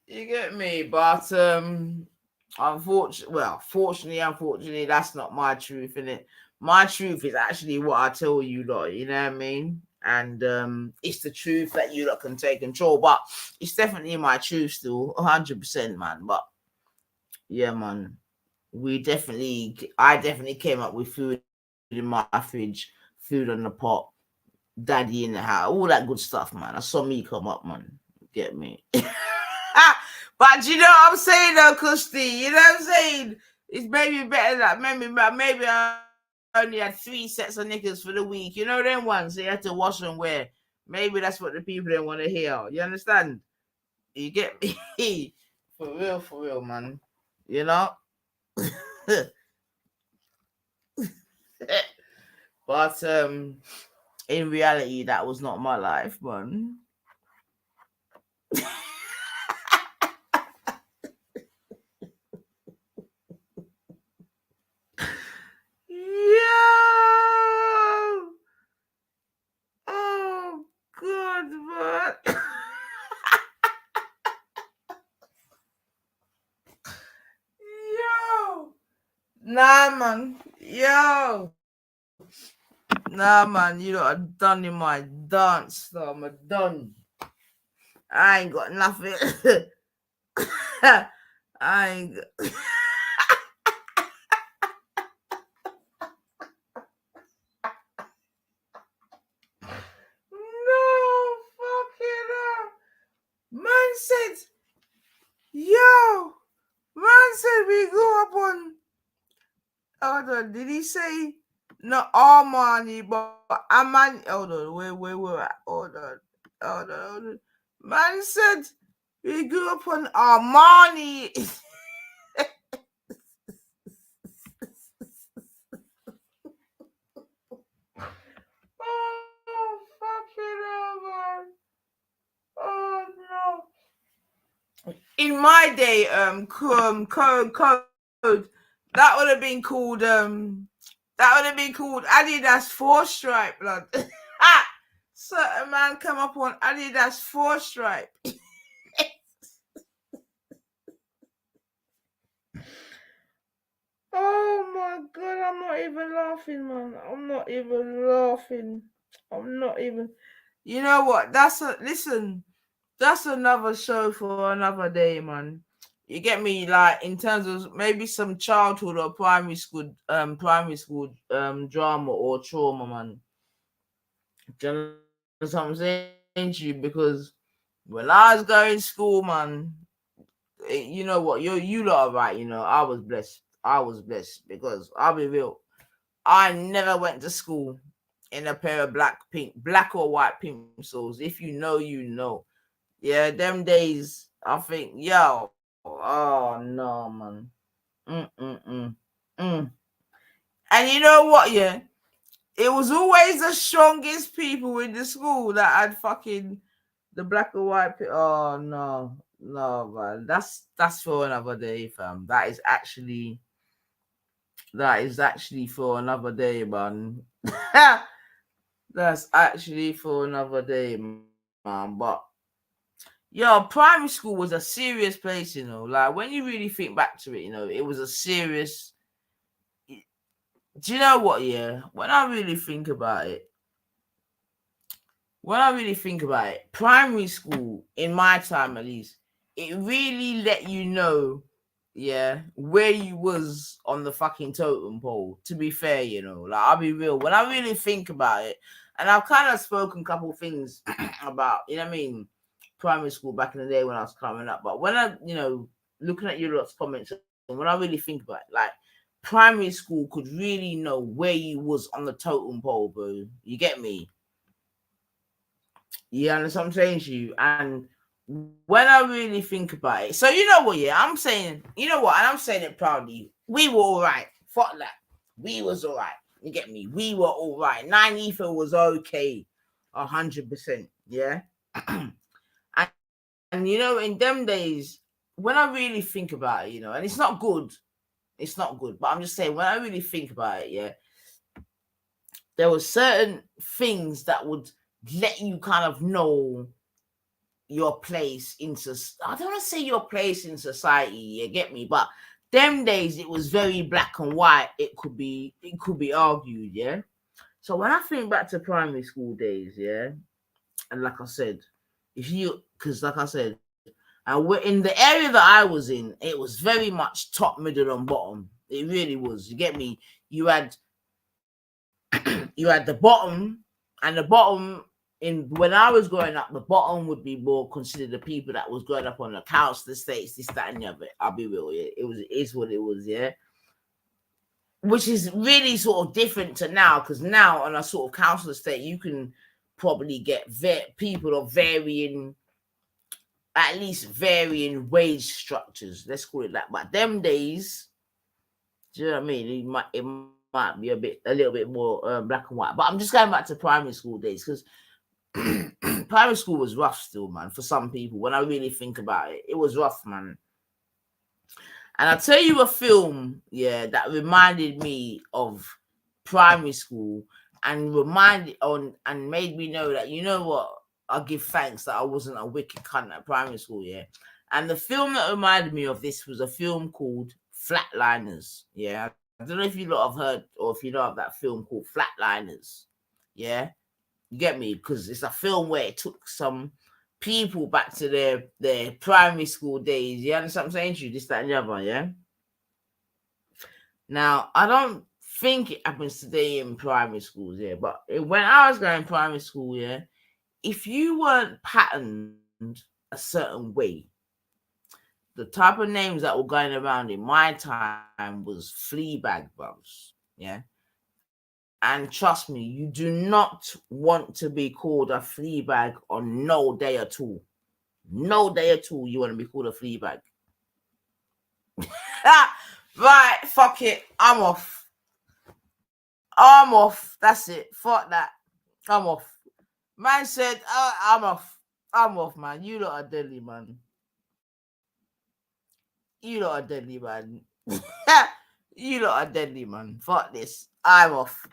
You get me? But unfortunately, that's not my truth, innit? My truth is actually what I tell you lot, you know what I mean? And it's the truth that you lot can take control. But it's definitely my truth still, 100%, man. But yeah, man. I definitely came up with food in my fridge, food on the pot, daddy in the house, all that good stuff, man. I saw me come up, man. Get me? But you know what I'm saying, though, Kusti? You know what I'm saying? It's maybe better that maybe I only had 3 sets of knickers for the week. You know them ones they had to wash and wear. Maybe that's what the people don't want to hear. You understand? You get me? For real, man. You know? But in reality, that was not my life, man. Yo! Oh, God, man. Yo! Nah, man. Yo! Nah, man. You know, I'm done in my dance, though. I'm done. I ain't got nothing. I ain't got... No, fucking hell. Man said, we grew up on, hold on, did he say, not Armani, but Amani, hold on, wait, hold on. Man said, we grew up on Armani. Oh, fucking hell, man. Oh, no. In my day, code, that would have been called Adidas 4-stripe, blood. Certain man come up on Adidas 4-stripe. Oh my God, I'm not even laughing, man. I'm not even laughing. You know what? That's another show for another day, man. You get me? Like, in terms of maybe some childhood or primary school drama or trauma, man. Do you know what I'm saying to you? Because when I was going to school, man, you know what? You lot are right. You know, I was blessed because I'll be real. I never went to school in a pair of black or white pink soles. If you know, you know. Yeah, them days, I think, yo, oh no, man. And you know what, yeah? It was always the strongest people in the school that had fucking the black or white. Oh no, man. That's for another day, fam. That is actually for another day, man. That's actually for another day, man. But yo, primary school was a serious place, you know. Like, when you really think back to it, you know, it was a serious. Do you know what? Yeah, when I really think about it, primary school, in my time at least, it really let you know, yeah, where you was on the fucking totem pole. To be fair, you know, like, I'll be real. When I really think about it, and I've kind of spoken a couple things about, you know what I mean, primary school back in the day when I was coming up. But when I, you know, looking at your lot's comments, and when I really think about it, like, primary school could really know where you was on the totem pole, bro. You get me? Yeah, understand what I'm saying to you? And when I really think about it, so you know what, yeah, I'm saying, you know what, and I'm saying it proudly, we were all right. Fuck that. We was all right. You get me? We were all right. 9 ether was okay. 100%. Yeah. And you know, in them days, when I really think about it, you know, and it's not good, but I'm just saying, when I really think about it, yeah, there were certain things that would let you kind of know your place in I don't want to say your place in society, you get me? But them days, it was very black and white. It could be argued, yeah. So when I think back to primary school days, yeah, and like I said, and we're in the area that I was in, it was very much top, middle, and bottom. It really was. You get me? You had the bottom, and the bottom when I was growing up, the bottom would be more considered the people that was growing up on the council estates, this, that, and the other. I'll be real, yeah. It is what it was, yeah. Which is really sort of different to now, because now on a sort of council estate, you can probably get people of varying wage structures. Let's call it that. But them days, do you know what I mean? It might be a little bit more black and white. But I'm just going back to primary school days, because primary school was rough still, man, for some people. When I really think about it, it was rough, man. And I'll tell you a film, yeah, that reminded me of primary school and made me know that, you know what, I'll give thanks that I wasn't a wicked cunt at primary school, yeah. And the film that reminded me of this was a film called Flatliners, yeah. I don't know if you lot have heard or if you know of that film called Flatliners, yeah. You get me? Because it's a film where it took some people back to their primary school days. You understand what I'm saying to you? This, that, and the other, yeah? Now, I don't think it happens today in primary schools, yeah, but when I was going to primary school, yeah, if you weren't patterned a certain way, the type of names that were going around in my time was Fleabag, bros, yeah? And trust me, you do not want to be called a Fleabag on no day at all. No day at all you want to be called a Fleabag. Right, fuck it. I'm off. That's it. Fuck that. I'm off. Man said, I'm off. I'm off, man. You lot are deadly, man. You lot are deadly, man. You lot are deadly, man. Fuck this. I'm off.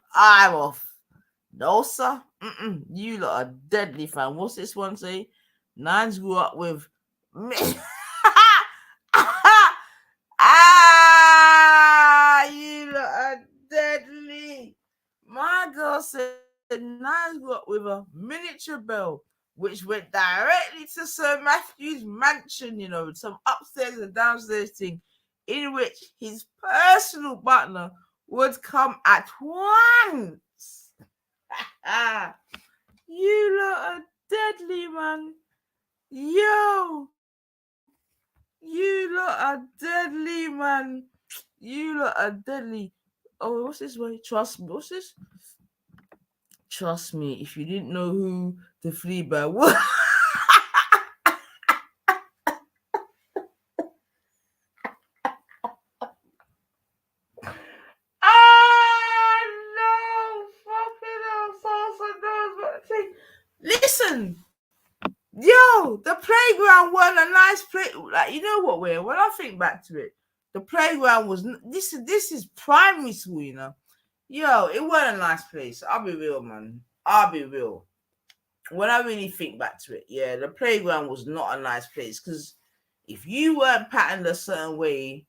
No, sir. You lot are deadly, fam. What's this one say? Nines grew up with me. You lot are deadly. My girl said Nines grew up with a miniature bell, which went directly to Sir Matthew's mansion, you know, some upstairs and downstairs thing, in which his personal butler would come at once. You lot are deadly, man. Yo. You lot are deadly, man. You lot are deadly. Oh, what's this way? Trust me. What's this? Trust me, if you didn't know who the Fleabag was. Listen, yo, the playground wasn't a nice place. Like, you know what, when I think back to it, the playground was this is primary school, you know. Yo, it wasn't a nice place. I'll be real, man. I'll be real. When I really think back to it, yeah, the playground was not a nice place, because if you weren't patterned a certain way,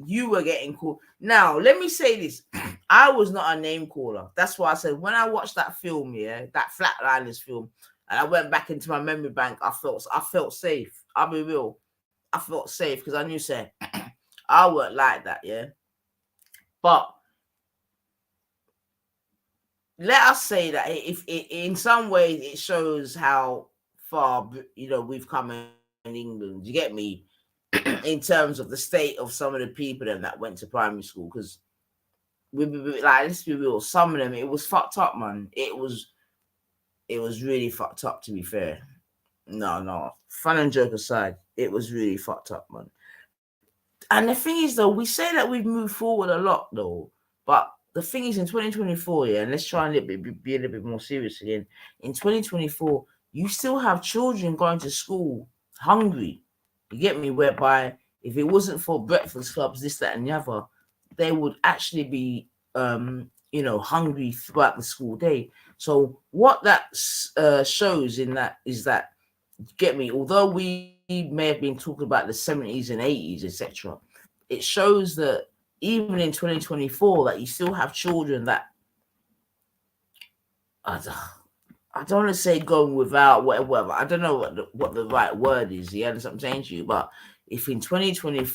you were getting called. Now, let me say this. I was not a name caller. That's why I said when I watched that film, yeah, that Flatliners film, and I went back into my memory bank, I felt safe. I'll be real. I felt safe because I knew, say, I weren't like that, yeah. But let us say that if it, in some ways it shows how far, you know, we've come in England. You get me? In terms of the state of some of the people that went to primary school, because we like, let's be real, some of them, it was fucked up, man. It was really fucked up, to be fair. No, fun and joke aside, it was really fucked up, man. And the thing is, though, we say that we've moved forward a lot, though, but the thing is, in 2024, yeah, and let's try and be a little bit more serious again. In 2024, you still have children going to school hungry. You get me? Whereby if it wasn't for breakfast clubs, this, that, and the other, they would actually be, you know, hungry throughout the school day. So what that shows in that is that, get me, although we may have been talking about the 70s and 80s, etc., it shows that even in 2024, that you still have children that, I don't want to say going without whatever. I don't know what the right word is. You understand what I'm saying to you? But if in 2024